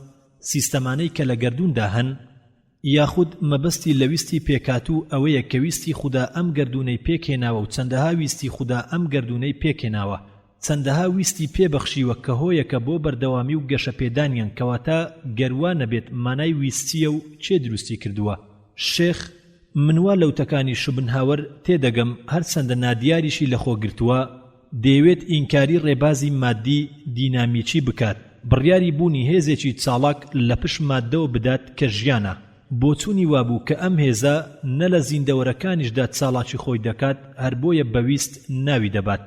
A: سیستەمانەی کە لە گەردووندا هەن، یاخود مەبەستی لە ویستی پێکاتوو ئەوەیە کە ویستی خوددا ئەم گەردونەی پێکهێناوە و چەندەها ویستی خوددا ئەم گەردونەی پێکهێناوە، چەندەها ویستی پێبەخشیوە کە هۆیەکە بۆ بەردەوامی و گەشەپێدانیان کەواتە گەروە نەبێت مانای ویستیە و چێ دروستی کردووە. شێخ منوا لەوتەکانی شوبنهاوەر تێدەگەم هەرچەندە نادیاریشی لەخۆ گرتووە دەیەوێت ئینکاری ڕێبازی مادی دینامیکی بکات، بڕیاری بوونی هێزێکی چاڵاک لە پشت مادەوە بدات کە ژیانە. بۆچوونی وابوو کە ئەم هێزە نە لە زیندەوەرەکانیشدا چاڵاکی خۆی دەکات هەر بۆیە بەویست ناوی دەبات.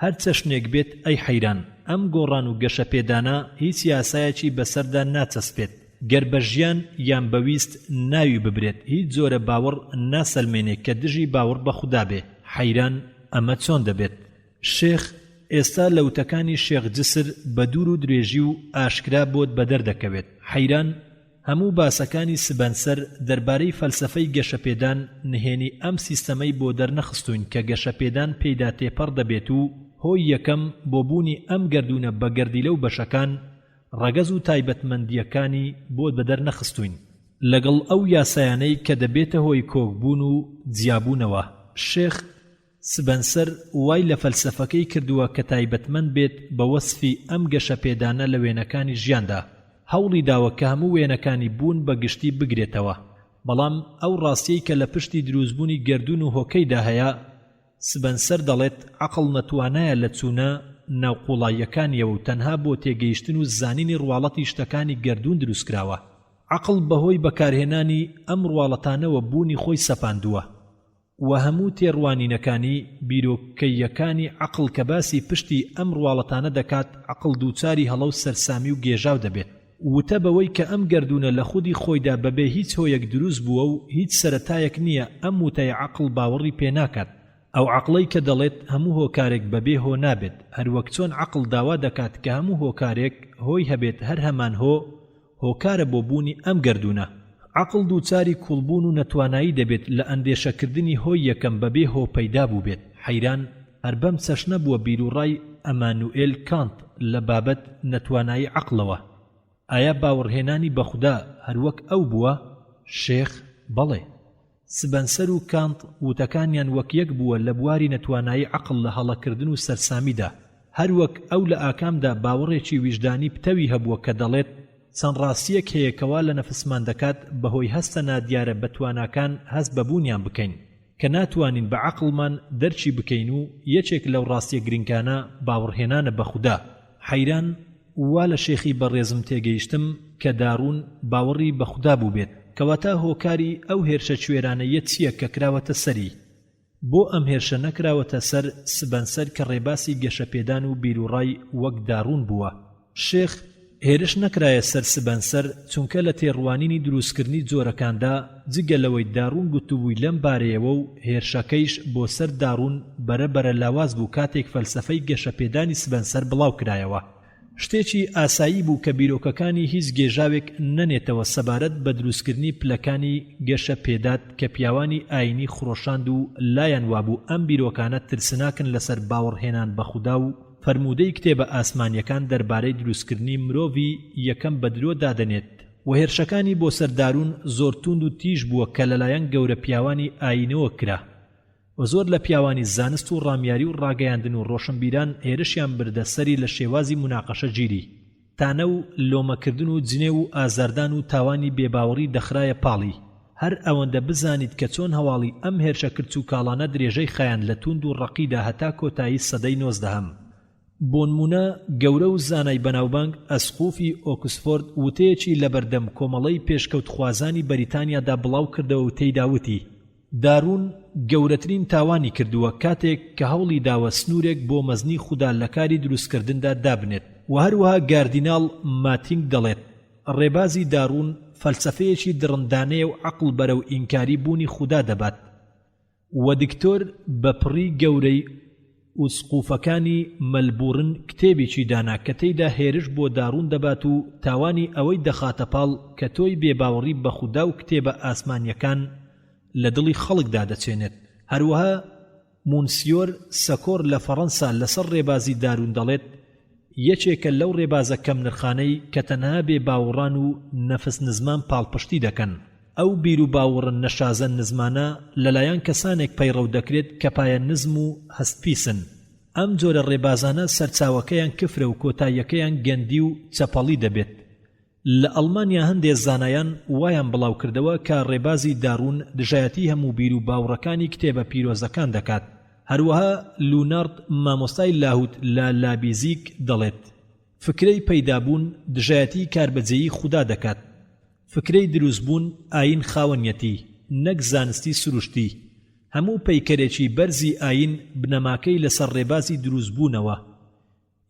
A: هەر چەشنێک بێت ئەی حەیران ئەم گۆڕان و گەشەپێدانە هیچ یاسایەکی بەسەردا ناچەسپێت. گەر بە ژیان یان بەویست ناوی ببرێت هیچ جۆرە باوەڕ ناسەلمێنێت کە دژی باوەڕ بە خودا بێ. حەیران ئەمە چۆن دەبێت؟ شێخ ئێستا لەوتەکانی شێخ جسر بە دوور و درێژی و ئاشکرا بۆت بەدەردەکەوێت. حەیران هەموو باسەکانی سبەنسەر دەربارەی فەلسەفەی گەشەپێدان نهێنی ئەم سیستەمەی بۆ دەرنەخستوین کە گەشەپێدان پێیدا تێپەڕ دەبێت و هۆی یەکەم بۆ بوونی ئەم گەردونە بە گەردیلە و بەشەکان ڕەگەز و تایبەتمەندیەکانی بۆ بەدەرنەخستوین لەگەڵ ئەو یاسایانەی کە دەبێتە هۆی کۆکبوون و جیابوونەوە. شێخ سبەنسەر وای لە فەلسەفەکەی کردووە کە تایبەتمەند بێت بە وەسفی ئەم گەشەپێدانە لە وێنەکانی ژیاندا. هەوڵی داوە کە هەموو وێنەکانی بوون بە گشتی بگرێتەوە، بەڵام ئەو ڕاستیەی کە لە پشتی دروستبوونی گەردون و هۆکەیدا هەیە سبەنسەر دەڵێت عەقڵ نەتوانایە لە چوونە ناوقوڵاییەکانیەوە و تەنها بۆ تێگەیشتن و زانینی ڕواڵەتی شتەکانی گەردون دروستکراوە. عەقڵ بەهۆی بەکارهێنانی ئەم ڕواڵەتانەوە بوونی خۆی سەپاندووە و هەموو تێڕوانینەکانی بیرۆکەیەکانی عەقڵ کە باسی پشتی ئەم ڕواڵەتانە دەکات عەقڵ دووچاری هەڵە و سەرسامی و گێژاو دەبێت. وتە بەوەی کە ئەم گەردونە لە خودی خۆیدا بەبێ هیچ هۆیەک دروست بووە و هیچ سەرەتایەک نییە ئەم وتەیە عەقڵ باوەڕی پێناکات. ئەو عەقڵەی کە دەڵێت هەموو هۆکارێک بەبێ هۆ نابێت، هەروەک چۆن عەقڵ داوا دەکات کە هەموو هۆکارێک هۆی هەبێت هەر هەمان هۆکارە بۆ بوونی ئەم گەردونە. عەقڵ دووچاری کوڵبوون و نەتوانایی دەبێت لە ئەندێشەکردنی هۆی یەکەم بەبێ هۆ پەیدا بوو بێت. حەیران هەر بەم چەشنە بووە بیرروڕای ئەمانوئێل کانت لە بابەت نەتوانایی عەقڵەوە. ئایا باوەڕهێنانی بە خودا هەروەک ئەو بووە؟ شێخ بەڵێ. سبەنسەر و کانت وتەکانیان وەک یەک بووە لە بواری نەتوانایی عەقڵ لە هەڵەکردن و سەرسامیدا. هەروەک ئەو لە ئاکامدا باوەڕێکی ویژدانی پتەوی هەبووە کە دەڵێت چەند ڕاستیەک هەیەکەوە لە نەفسمان دەکات بەهۆی هەستە نادیارە بە تواناکان هەست بەبوونیان بکەین کە ناتوانین بە عەقڵمان دەرچی بکەین و یەکێک لەو ڕاستیە گرنگانە باوەڕهێنانە بە خودا. حەیران وا لە شێخی بەڕێزم تێگەیشتم کە داڕون باوەڕی بە خودا بوو بێت، کەواتە هۆکاری ئەو هێرشە کوێرانەیە چییە کە کراوەتە سەری؟ بۆ ئەم هێرشە نەکراوەتە سەر سبەنسەر کە ڕێباسی گەشەپێدان و بیرروڕای وەک داڕون بووە. شێخ هێرش نەکرایە سەر سبەنسەر چونکە لە تێڕوانینی دروستکردنی جۆرەکاندا جگە لەوەی داڕون گوتوبووی لەم بارەیەوە و هێرشەکەیش بۆ سەر داڕون بەرەبەرە لاواز بوو کاتێک فەلسەفەی گەشەپێدانی سبەنسەر بڵاو کرایەوە. شتێکی ئاسایی بوو کە بیرۆکەکانی هیچ گێژاوێک نەنێتەوە سەبارەت بە دروستکردنی پلەکانی گەشەپێدات کە پیاوانی ئاینی خڕۆشاند و لایەن وابوو ئەم بیرۆکانە ترسناکن لەسەر باوەڕهێنان بە خودا و فەرموودەی کتێبە ئاسمانیەکان دەربارەی دروستکردنی مرۆڤی یەکەم بە درۆ دادەنێت و هێرشەکانی بۆ سەردارون زۆر توند و تیژ بووە کە لەلایەن گەورە پیاوانی ئاینەوە کرا و زۆر لە پیاوانی زانست و ڕامیاری و ڕاگەیاندن و ڕۆشنبیران هێرشیان بردە سەری لە شێوازی مناقەشە گیری. تانە و لۆمەکردن و جنێ و ئازاردان و تاوانی بێباوەڕی دەخرایە پاڵی. هەر ئەوەندە بزانیت کە چۆن هەواڵی ئەم هێرشە کرد و کاڵانە درێژەی خەیان لە توند و ڕەقیدا هەتا کۆتایی سەدەی 19. بۆ نمونە گەورە و زانای بەناوبانگ ئەسقوفی ئۆکسفۆرد وتەیەکی لە بەردەم کۆمەڵەی پێشکەوت خوازانی بەریتانیادا بڵاو کردەوە و تێیداوتی داڕون گەورەترین تاوانی کردووە کاتێک کە هەوڵی داوە سنوورێک بۆ مەزنی خودا لە کاری دروستکردندا دابنێت. و هەروەها گاردیناڵ ماتینگ دەڵێت ڕێبازی داڕون فەلسەفەیەکی درڕندانەیە و عەقڵ بەرەو ئینکاری بوونی خودا دەبات و دکتۆر بەپڕی گەورەی ئوسقوفەکانی مەلبورن کتێبێکی دانا کە تێیدا هێرش بۆ داڕون دەبات و تاوانی ئەوەی دەخاتە پاڵ کە تۆی بێباوەڕی بە خودا و کتێبە ئاسمانیەکان لە دڵی خەڵکدا دەچێنێت. هەروەها مونسیۆر سەکۆر لە فەڕەنسا لەسەر ڕێبازی داڕون دەڵێت یەکێکە لەو ڕێبازە کەم نرخانەی کە تەنها بێباوەڕان و نەفس نزمان پاڵپشتی دەکەن. ئەو بیر و باوەڕن نەشازە نزمانە لەلایەن کەسانێک پەیڕەو دەکرێت کە پایە نزم و هەستپیسن. ئەم جۆرە ڕێبازانە سەرچاوەکەیان کفرە و کۆتاییەکەیان گەندی و چەپەڵی دەبێت. لە ئەڵمانیا هەندێک زانایان وایان بڵاو کردەوە کە ڕێبازی داڕون دژایەتی هەموو بیر و باوڕەکانی کتێبە پیرۆزەکان دەکات. هەروەها لونارد مامۆستای لاهوت لە لابیزیک دەڵێت فکرەی پەیدابوون دژایەتی کاربەجێیی خودا دەکات. فکرەی دروستبوون ئاین خاوەنیەتی نەک زانستی سروشتی. هەموو پەیکەرێکی بەرزی ئاین بنەماکەی لەسەر ڕێبازی دروستبوونەوە.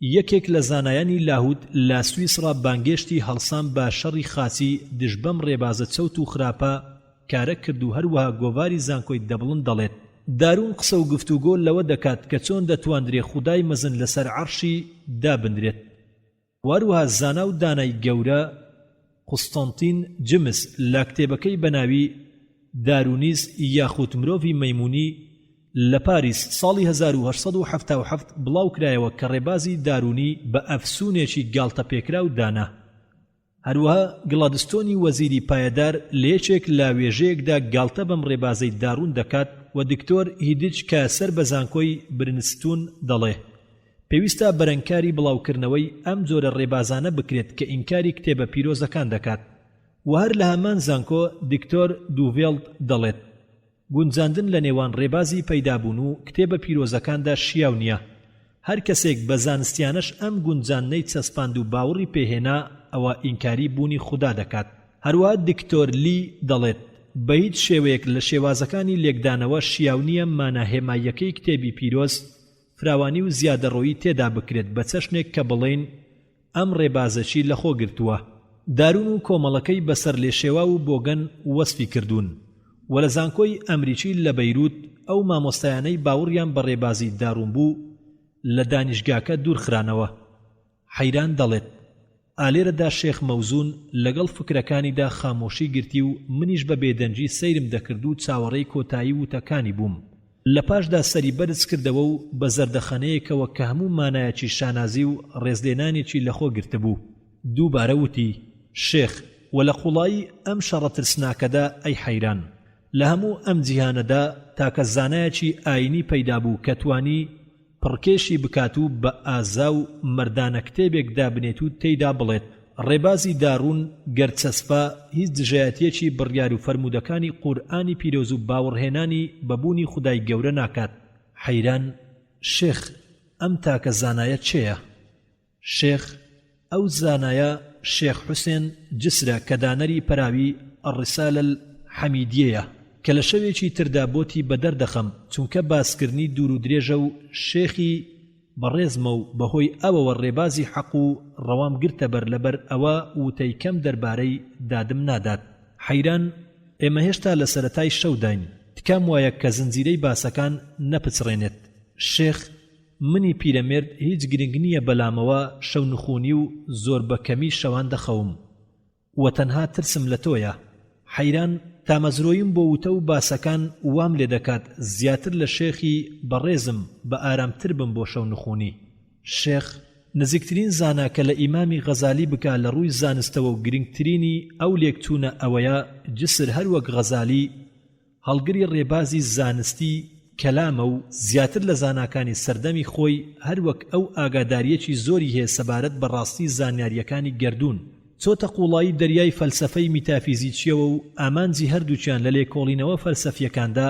A: یەکێک لە زانایانی لاهوت لە سویسڕا بانگێشتی هەڵسان بە شەڕی خاچی دژبەم ڕێبازە چەوت و خراپە کارە کرد و هەروەها گۆڤاری زانکۆی دەبڵن دەڵێت دارون قسە و گفتوگۆ لەوە دەکات کە چۆن دەتواندرێ خودای مەزن لەسەر عەرشی دابندرێت. واروها زانا و دانای گەورە قوستەنتین جمس لە کتێبەکەی بەناوی دارونیز یاخود مرۆڤی مەیمونی لە پاریس ساڵی 1877 بڵاو کرایەوە کە ڕێبازی دارونی بە ئەفسونێکی گاڵتە پێکرا و دانا. هەروەها گڵادستۆنی وەزیری پایەدار لە یەکێک لە وێژەیەکدا گاڵتە بەم ڕێبازەی دارون دەکات و دکتۆر هیدیچ کە سەر بە زانکۆی برنستون دەڵێ پێویستە بەرەنکاری بڵاوکردنەوەی ئەم جۆرە ڕێبازانە بکرێت کە ئینکاری کتێبە پیرۆزەکان دەکات. و هەر لە هەمان زانکۆ دکتۆر دوڤێڵد دەڵێت گونجاندن لە نێوان ڕێبازی پەیدابوون و کتێبە پیرۆزەکاندا شیاو نییە. هەر کەسێک بە زانستیانەش ئەم گونجاندنەی چەسپاند و باوەڕی پێهێنا ئەوە ئینکاری بوونی خوددا دەکات. هەروەها دکتۆر لی دەڵێت بە هیچ شێوەیەک لە شێوازەکانی لێکدانەوە شیاو نییە مانەهێماییەکەی کتێبی پیرۆز فراوانی و زیادەڕۆیی تێدا بکرێت بە چەشنێک کە بڵێن ئەم ڕێبازەشی لەخۆ گرتووە. دارون و کۆمەڵەکەی بەسەر لێشێوا و بۆگەن وەسفی کردوون و لە زانکۆی ئەمریکی لە بەیروت ئەو مامۆستایانەی باوەڕیان بە ڕێبازی دارون بوو لە دانیشگاکە دوورخرانەوە. حەیران دەڵێت ئالێرەدا شێخ مەوزون لەگەڵ فکرەکانیدا خامۆشی گرتی و منیش بە بێدەنجی سەیرم دەکرد و چاوەڕێی کۆتایی وتەکانی بووم. لە پاشدا سەری بەرز کردەوە و بە زەردەخەنەیەکەوە کە هەموو مانایەکی شانازی و ڕێزلێنانێکی لەخۆ گرتبوو دووبارە وتی شێخ و لە قوڵایی ئەم شەڕە ترسناکەدا ئەی حەیران لە هەموو ئەم جیهانەدا تاکە زانایەکی ئاینی پەیدا بوو کە توانی پڕکێشی بکات و بە ئازا و مردانە کتێبێک دابنێت و تێیدا بڵێت ڕێبازی دارون گەرچەسپا هیچ دژایەتیەکی بڕیار و فەرمودەکانی قورئانی پیرۆز و باوەڕهێنانی بەبوونی خودای گەورە ناکات. حەیران شێخ ئەم تاکە زانایە چێیە؟ شێخ ئەو زانایە شێخ حوسێن جسرە کە دانەری پەراوی ئەڕیسالە الحەمیدیەیە کە لە شەوێکی تردا بۆتی بەدەردەخەم چونکە باسکردنی دوور و درێژە و شێخی بەڕێزمە و بەهۆی ئەوەوە ڕێبازی حەق و ڕەوام گرتە بەر لەبەر ئەوە وتەی کەم دەربارەی دادم نادات. حەیران ئێمە هێشتا لە سەرەتای شەوداین تکام وایە کە زنجیرەی باسەکان نەپچڕێنێت. شێخ منی پیرەمێرد هیچ گرنگ نییە بەلامەوە شەو نخوونی و زۆر بەکەمی شەوان دەخەوم و تەنها ترسم لە تۆیە. حەیران تامەزرۆیم بۆ وتە و باسەکان وام لێ دەکات زیاتر لە شێخی بەڕێزم بە ئارامتر بم بۆ شەو نخوونی. شێخ نزیکترین زاناکە لە ئیمامی غەزالی بکا لە ڕووی زانستەوە و گرنگترینی ئەو لێکچوونە ئەوەیە جسر هەروەک غەزالی هەڵگری ڕێبازی زانستی کەلامە و زیاتر لە زاناکانی سەردەمی خۆی هەروەک ئەو ئاگاداریەکی زۆری هەیە سەبارەت بە ڕاستی زانیاریەکانی گەردوون چۆتە قوڵایی دەریای فەلسەفەی میتافیزیکیەوە و ئامانجی هەردووچیان لە لێکۆڵینەوە فەلسەفیەکاندا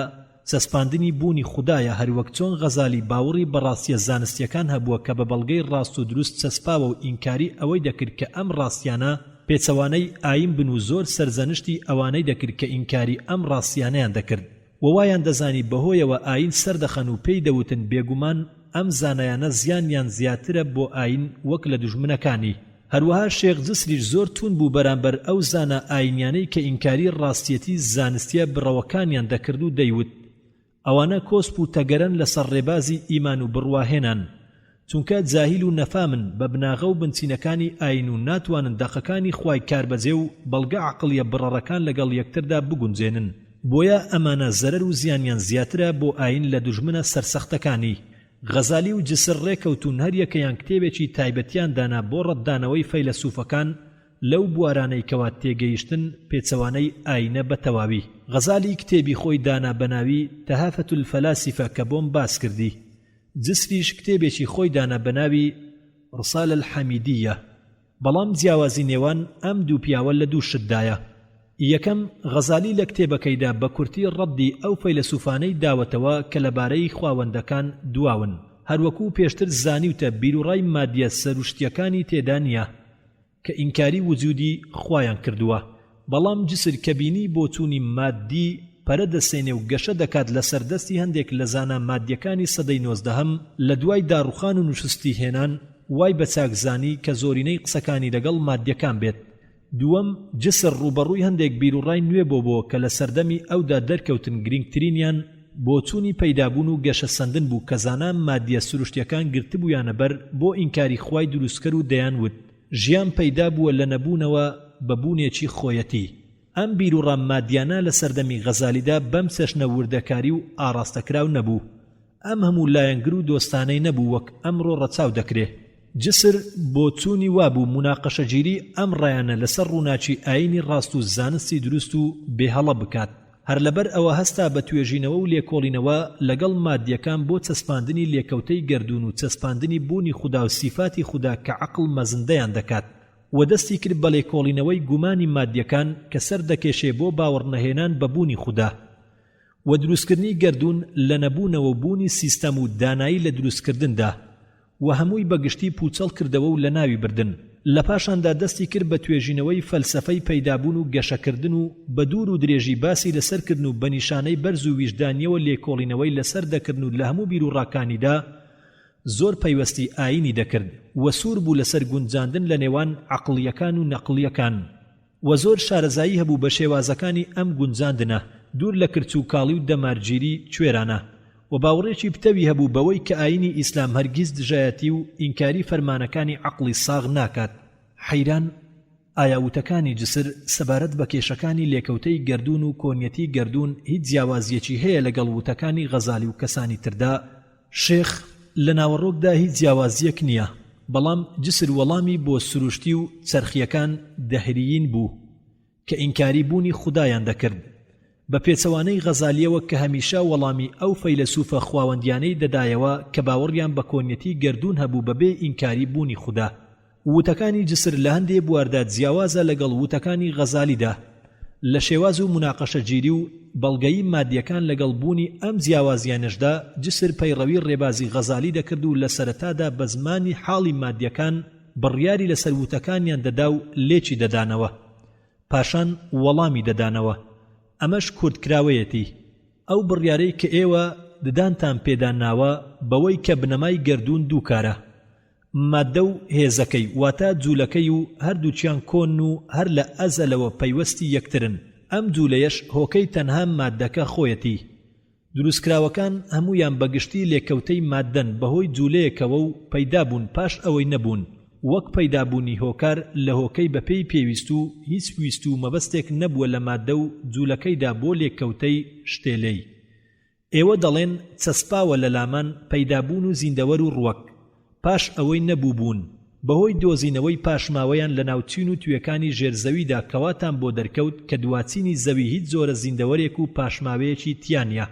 A: چەسپاندنی بوونی خودایە هەروەک چۆن غەزالی باوەڕی بەڕاستیە زانستیەکان هەبووە کە بە بەڵگەی ڕاست و دروست چەسپاوە و ئینکاری ئەوەی دەکرد کە ئەم ڕاستیانە پێچەوانەی ئاین بن و زۆر سەرزەنشتی ئەوانەی دەکرد کە ئینکاری ئەم ڕاستیانەیان دەکرد و وایان دەزانی بەهۆیەوە ئاین سەردەخەن و پێی دەوتن بێگومان ئەم زانایانە زیانیان زیاترە بۆ ئاین وەک لە دوژمنەکانی. هەروەها شێخ جسریش زۆر تون بوو بەرامبەر ئەو زانە ئاینیانەی کە ئینکاری ڕاستیەتی زانستیە بڕەوەکانیان دەکرد و دەیوت ئەوانە کۆسپ و تەگەرن لەسەر ڕێبازی ئیمان و بڕواهێنان چونکە جاهیل و نەفامن بە بناغە و بنچینەکانی ئاین و ناتوانن دەقەکانی خوای کاربەجێ و بەڵگە عەقڵیە بڕەڕەکان لەگەڵ یەکتردا بگونجێنن بۆیە ئەمانە زەرەر و زیانیان زیاترە بۆ ئاین لە دوژمنە سەرسەختەکانی. غەزالی و جسر ڕێکەوتون هەر یەکەیان کتێبێکی تایبەتیان دانا بۆ ڕەتدانەوەی فەیلسوفەکان لەو بوارانەی کەوا تێگەیشتن پێچەوانەی ئاینە بە تەواوی. غەزالی کتێبی خۆی دانا بەناوی تەهافەت الفەلاسفە کە بۆم باس کردی. جسریش کتێبێکی خۆی دانا بەناوی ڕسالە الحەمیدیە. بەڵام جیاوازی نێوان ئەم دوو پیاوە لە دوو شتدایە. یەکەم غەزالی لە کتێبەکەیدا بە کورتی ڕەدی ئەو فەیلسوفانەی داوەتەوە کە لەبارەی خواوەندەکان دواون هەروەکو پێشتر زانیوتە بیرروڕای مادیە سەروشتیەکانی تێدا نییە کە ئینکاری وجودی خوایان کردووە. بەڵام جسر کە بینی بۆ چوونی مادی پەرە دەسێنێ و گەشە دەکات لە سەردەستی هەندێک لە زانە مادیەکانی سەدەی 19م لە دوای داڕوخان و نوشستی هێنان وای بە چاکزانی کە زۆرینەی قسەکانی لەگەڵ مادیەکان بێت. دووەم جسر ڕوبەڕووی هەندێک بیرروڕای نوێ بۆ کە لە سەردەمی ئەودا دەرکەوتن گرنگترینیان بۆ چوونی پەیدابوون و گەشە سەندن بوو کە زانان مادیە سروشتیەکان گرتبوویانە بەر بۆ ئینکاری خوای دروستکەر و دەیانوت ژیان پەیدا بووە لە نەبوونەوە بە بوونێکی خۆیەتی. ئەم بیرروڕە مادیانە لە سەردەمی غەزالیدا بەم چەشنە وردەکاری و ئاڕاستەکراو نەبوو. ئەم هەموو لایەنگر و دۆستانەی نەبوو وەک ئەمڕۆ ڕەچاو دەکرێ. جسر بۆ چوونی وابوو مناقەشەگیری ئەم ڕایانە لەسەر ڕووناچی ئاینی ڕاست و زانستی دروست و بێهەڵە بکات. هەر لەبەر ئەوە هەستا بە توێژینەوە و لێکۆڵینەوە لەگەڵ مادیەکان بۆ چەسپاندنی لێکەوتەی گەردون و چەسپاندنی بوونی خودا و سیفاتی خودا کە عەقڵ مەزندەیان دەکات و دەستی کرد بە لێکۆڵینەوەی گومانی مادیەکان کە سەر دەکێشێ بۆ باوەڕنەهێنان بە بوونی خودا و دروستکردنی گەردون لە نەبوونەوە و بوونی سیستەم و دانایی لە دروستکردندا و هەمووی بەگشتی پوچەڵ کردەوە و لە ناوی بردن. لە پاشاندا دەستی کرد بە توێژینەوەی فەلسەفەی پەیدابوون و گەشەکردن و بە دوور و درێژی باسی لەسەرکردن و بە نیشانەی بەرز و ویژدانیەوە لێکۆڵینەوەی لەسەر دەکردن و لە هەموو بیرروڕاکانیدا زۆر پەیوەستی ئاینی دەکرد و سوور بوو لەسەر گونجاندن لە نێوان عەقڵیەکان و نەقڵیەکان و زۆر شارەزایی هەبوو بە شێوازەکانی ئەم گونجاندنە دوور لە کرچ و کاڵی و دەمارگیری کوێرانە و باوەڕێکی پتەوی هەبوو بەوەی کە ئاینی ئیسلام هەرگیز دژایەتی و ئینکاری فەرمانەکانی عەقڵی ساغ ناکات. حەیران ئایا وتەکانی جسر سەبارەت بە کێشەکانی لێکەوتەی گەردون و کۆنیەتی گەردون هیچ جیاوازیەکی هەیە لەگەڵ وتەکانی غەزالی و کەسانی تردا؟ شێخ لە ناوەڕۆکدا هیچ جیاوازیەک نییە، بەڵام جسر وەڵامی بۆ سروشتی و چەرخیەکان دەهریین بوو کە ئینکاری بوونی خودایان دەکرد بە پێچەوانەی غەزالیەوە کە هەمیشە وەڵامی ئەو فەیلسوفە خواوەندیانەی دەدایەوە کە باوەڕیان بە کۆنیەتی گەردون هەبوو بەبێ ئینکاری بوونی خودا. وتەکانی جسر لە هەندێ بواردا جیاوازە لەگەڵ وتەکانی غەزالیدا لە شێواز و مناقەشەگیری و بەڵگەیی مادیەکان لەگەڵ بوونی ئەم جیاوازیانشدا جسر پەیڕەوی ڕێبازی غەزالی دەکرد و لە سەرەتادا بە زمانی حاڵی مادیەکان بڕیاری لەسەر وتەکانیان دەدا و لێکی دەدانەوە، پاشان وەڵامی دەدانەوە. ئەمەش کوردکراوەیەتی ئەو بڕیارەی کە ئێوە ددانتان پێداناوە بەوەی کە بنەمای گەردون دووکارە، مادە و هێزەکەی واتە جوولەکەی و هەردووچیان کۆن و هەر لە ئەزەلەوە پەیوەستی یەکترن. ئەم جوولەیەش هۆکەی تەنها مادەکە خۆیەتی. دروستکراوەکان هەمویان بەگشتی لێکەوتەی مادەن بەهۆی جوولەیەکەوە و پەیدابوون پاش ئەوەی نەبوون، وەک پەیدابوونی هۆکار لە هۆکەی بەپێی پێویست و هیچ ویست و مەبەستێک نەبووە لە مادە و جوولەکەیدا بۆ لێکەوتەی شتێلەی. ئێوە دەڵێن چەسپاوە لە لامان پەیدابوون و زیندەوەر و ڕوەک پاش ئەوەی نەبوو بوون بەهۆی دۆزینەوەی پاشماوەیان لە ناوچین و توێکانی ژێرزەویدا کەواتان بۆ دەرکەوت کە دوواچینی زەوی هیچ زۆرە زیندەوەرێک و پاشماوەیەکی تیانە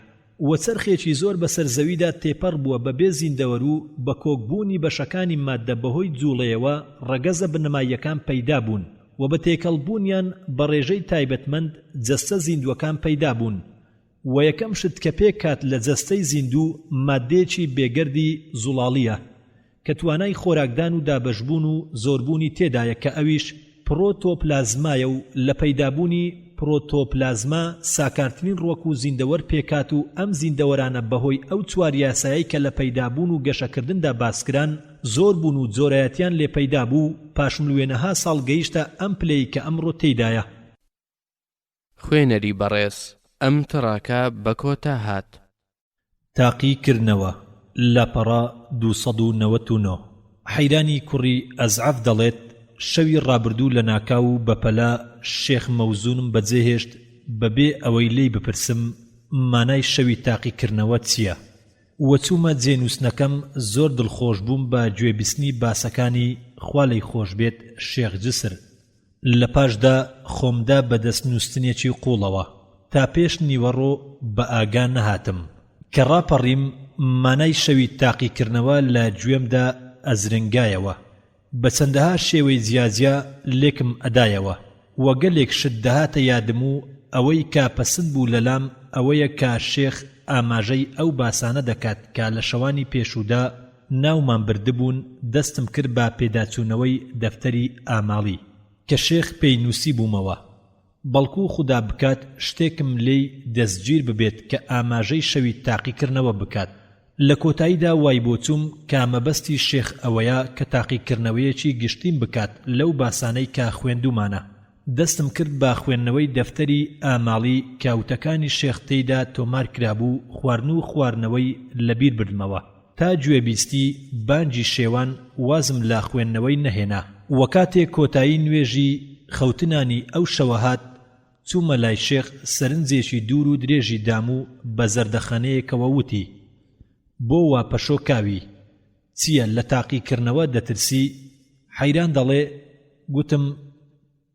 A: و چەرخێکی زۆر بەسەر زەویدا تێپەڕ بووە بەبێ زیندەوەر و بە کۆکبوونی بەشەکانی مادە بەهۆی جوڵەیەوە ڕەگەزە بنەماییەکان پەیدا بوون و بە تێکەڵبوونیان بە ڕێژەی تایبەتمەند جەستە زیندوەکان پەیدا بوون و یەکەم شت کە پێکات لە جەستەی زیندوو مادەیەکی بێگەردی زوڵاڵیە کە توانای خۆراکدان و دابەشبوون و زۆربوونی تێدایە کە ئەویش پرۆتۆپلازمایە و لە پەیدابوونی پرۆتۆپلازما ساکارتنین ڕوەک و زیندەوەر پێکات و ئەم زیندەوەرانە بەهۆی ئەو چوار یاسایی کە لە پەیدابوون و گەشەکردندا باسکران زۆر بوون و جۆرایەتیان لێ پەیدا بوو پاش ملیۆنەها ساڵ گەیشتە ئەم پلەی کە ئەمڕۆ تێدایە.
C: خوێنەری بەڕێز ئەم تڕاکە بە کۆتا هات.
A: تاقیکردنەوە لاپەڕا 299 حەیرانی کوڕی ئەزعەف دەڵێت شەوی ڕابردوو لە ناکاو بەپەلا شێخ مەوزونم بەجێهێشت بەبێ ئەوەی لێی بپرسم مانای شەوی تاقیکردنەوە چییە؟ وەچوومە جێنووسنەکەم زۆر دڵخۆش بووم بە گوێبیستنی باسەکانی خوا لەی خۆش بێت شێخ جسر. لە پاشدا خۆمدا بە دەستنووسنێکی قوڵەوە تا پێش نیوەڕۆ بە ئاگان نەهاتم کە ڕاپەڕیم مانای شەوی تاقیکردنەوە لە گوێمدا ئەزرنگایەوە بە چەندەها شێوەی جیاجیا لێکم ئەدایەوە وە گەلێک شت دەهاتە یادم و ئەوەی کا پەسند بوو لەلام ئەوەیە کا شێخ ئاماژەی ئەو باسانە دەکات کە لە شەوانی پێشوودا ناومان بردبوون دەستم کرد بە پێداچوونەوەی دەفتەری ئاماڵی کە شێخ پێی نووسی بوومەوە بەڵکو خوددا بکات شتێکم لێی دەستگیر ببێت کە ئاماژەی شەوی تاقیکردنەوە بکات. لە کۆتاییدا وای بۆ چووم کە مەبەستی شێخ ئەوەیە کە تاقیکردنەوەیەکی گشتیم بکات لەو باسانەی کە خوێندومانە. دەستم کرد با خوێندنەوەی دەفتەری ئاماڵی کاوتەکانی شێخ تێیدا تۆمار کرابوو، خواردن و خواردنەوەی لەبیر بردمەوە. تا گوێبیستی بانگی شێوان وازم لە خوێندنەوەی نەهێنا. وەکاتێک کۆتایی نوێژی خەوتنانی ئەو شەوە هات، چوومە لای شێخ، سەرنجێکی دوور و درێژی دام و بە زەردەخانەیەکەوە وتی: بۆ وا پەشۆ کاوی، چییە لە تاقیکردنەوە دەترسی؟ حەیران دەڵێ: گوتم: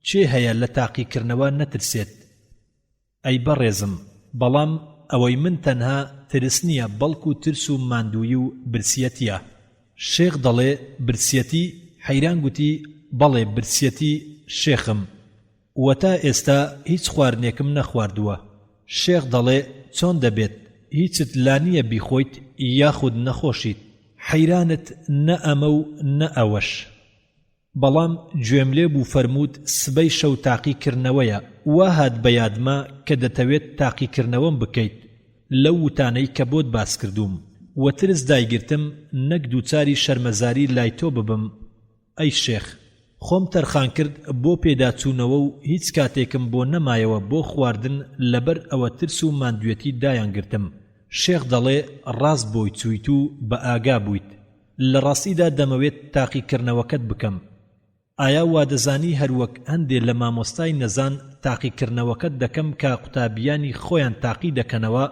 A: چێ هەیە لە تاقیکردنەوە نەترسێت؟ ئەی بەڕێزم، بەڵام ئەوەی من تەنها ترس نییە، بەڵکو ترس و ماندووی و برسیەتیە. شێخ دەڵێ: برسیەتی؟ حەیران گوتی: بەڵێ برسیەتی شێخم، وەتا ئێستا هیچ خواردنێکم نەخواردووە. شێخ دەڵێ: چۆن دەبێت؟ هیچت لا نییە بیخۆیت یاخود نەخۆشیت؟ حەیرانت نە ئەمە و نە ئەوەش. بەڵام گوێم لێ بوو فەرمووت سبەی شەو تاقیکردنەوەیە، وا هات بە یادما کە دەتەوێت تاقیکردنەوەم بکەیت لەو وتانەی کە بۆت باس کردووم، وە ترس دایگرتم نەک دووچاری شەرمەزاری لای تۆ ببم. ئەی شێخ، خۆم تەرخان کرد بۆ پێداچوونەوە و هیچ کاتێکم بۆ نەمایەوە بۆ خواردن لەبەر ئەوە ترس و ماندوێتی دایانگرتم. شێخ دەڵێ: ڕاست بۆی چوویت و بە ئاگا بوویت. لە ڕاستیدا دەمەوێت تاقیکردنەوەکەت بکەم. ئایا وا دەزانی هەروەک هەندێک لە مامۆستای نەزان تاقیکردنەوەکەت دەکەم کە قوتابیانی خۆیان تاقی دەکەنەوە؟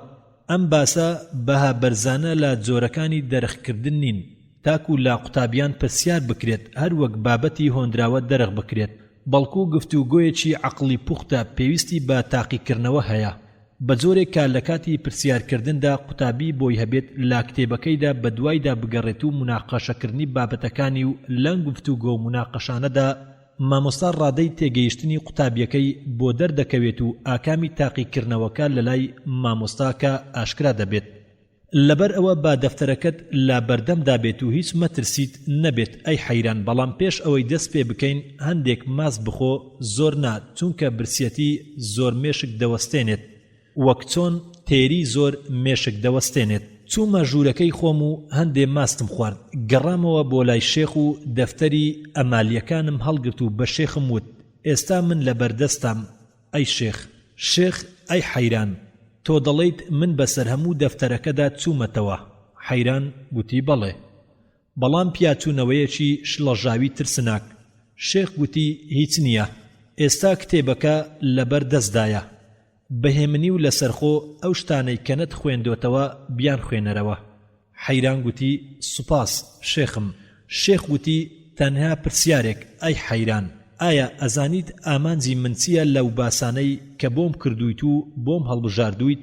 A: ئەم باسە بەها بەرزانە لە جۆرەکانی دەرەخکردن نین، تاکو لا قوتابیان پرسیار بکرێت هەروەک بابەتی هۆندراوە دەرەخ بکرێت، بەڵکو گفتوگۆیەکی عەقڵی پوختە پێویستی بە تاقیکردنەوە هەیە. بە جۆرێک کە لە کاتی پرسیارکردندا قوتابی بۆی هەبێت لا کتێبەکەیدا بە دوایدا بگەڕێت و مناقەشەکردنی بابەتەکانی و لەم گفتوگۆ و مناقەشانەدا مامۆستا ڕادەی تێگەیشتنی قوتابیەکەی بۆ دەردەکەوێت و ئاکامی تاقیکردنەوەکە لە لای مامۆستاکە ئاشکرا دەبێت. لەبەر ئەوە با دەفتەرەکەت لا بەردەمدا بێت و هیچ مەترسیت نەبێت. ئەی حەیران، بەڵام پێش ئەوەی دەست پێ بکەین هەندێک ماس بخۆ، زۆر نا، چونکە برسیەتی زۆر مێشک دەوەستێنێت، وەک چۆن تێری زۆر مێشک دەوەستێنێت. چوومە ژوورەکەی خۆم و هەندێ ماستم خوارد. گەڕامەوە بۆ لای شێخ و دەفتەری ئەمالیەکانم هەڵگرت و بە شێخم وت: ئێستا من لە بەردەستم. ئەی شێخ. شێخ: ئەی حەیران، تۆ دەڵێیت من بەسەر هەموو دەفتەرەکەدا چوومەتەوە. حەیران گوتی: بەڵێ. بەڵام پیاچوونەوەیەکی شڵەژاوی ترسناک. شێخ گوتی: هیچ نییە، ئێستا کتێبەکە لەبەر دەستدایە، بەهێمنی و لەسەرخۆ ئەو شتانەی کە نەت خوێندوتەوە بیان خوێنەرەوە. حەیران گوتی: سوپاس شێخم. شێخ گوتی: تەنها پرسیارێک. ئەی حەیران، ئایا ئەزانیت ئامانجی من چییە لەو باسانەی کە بۆم کردویت و بۆم هەڵبژاردویت؟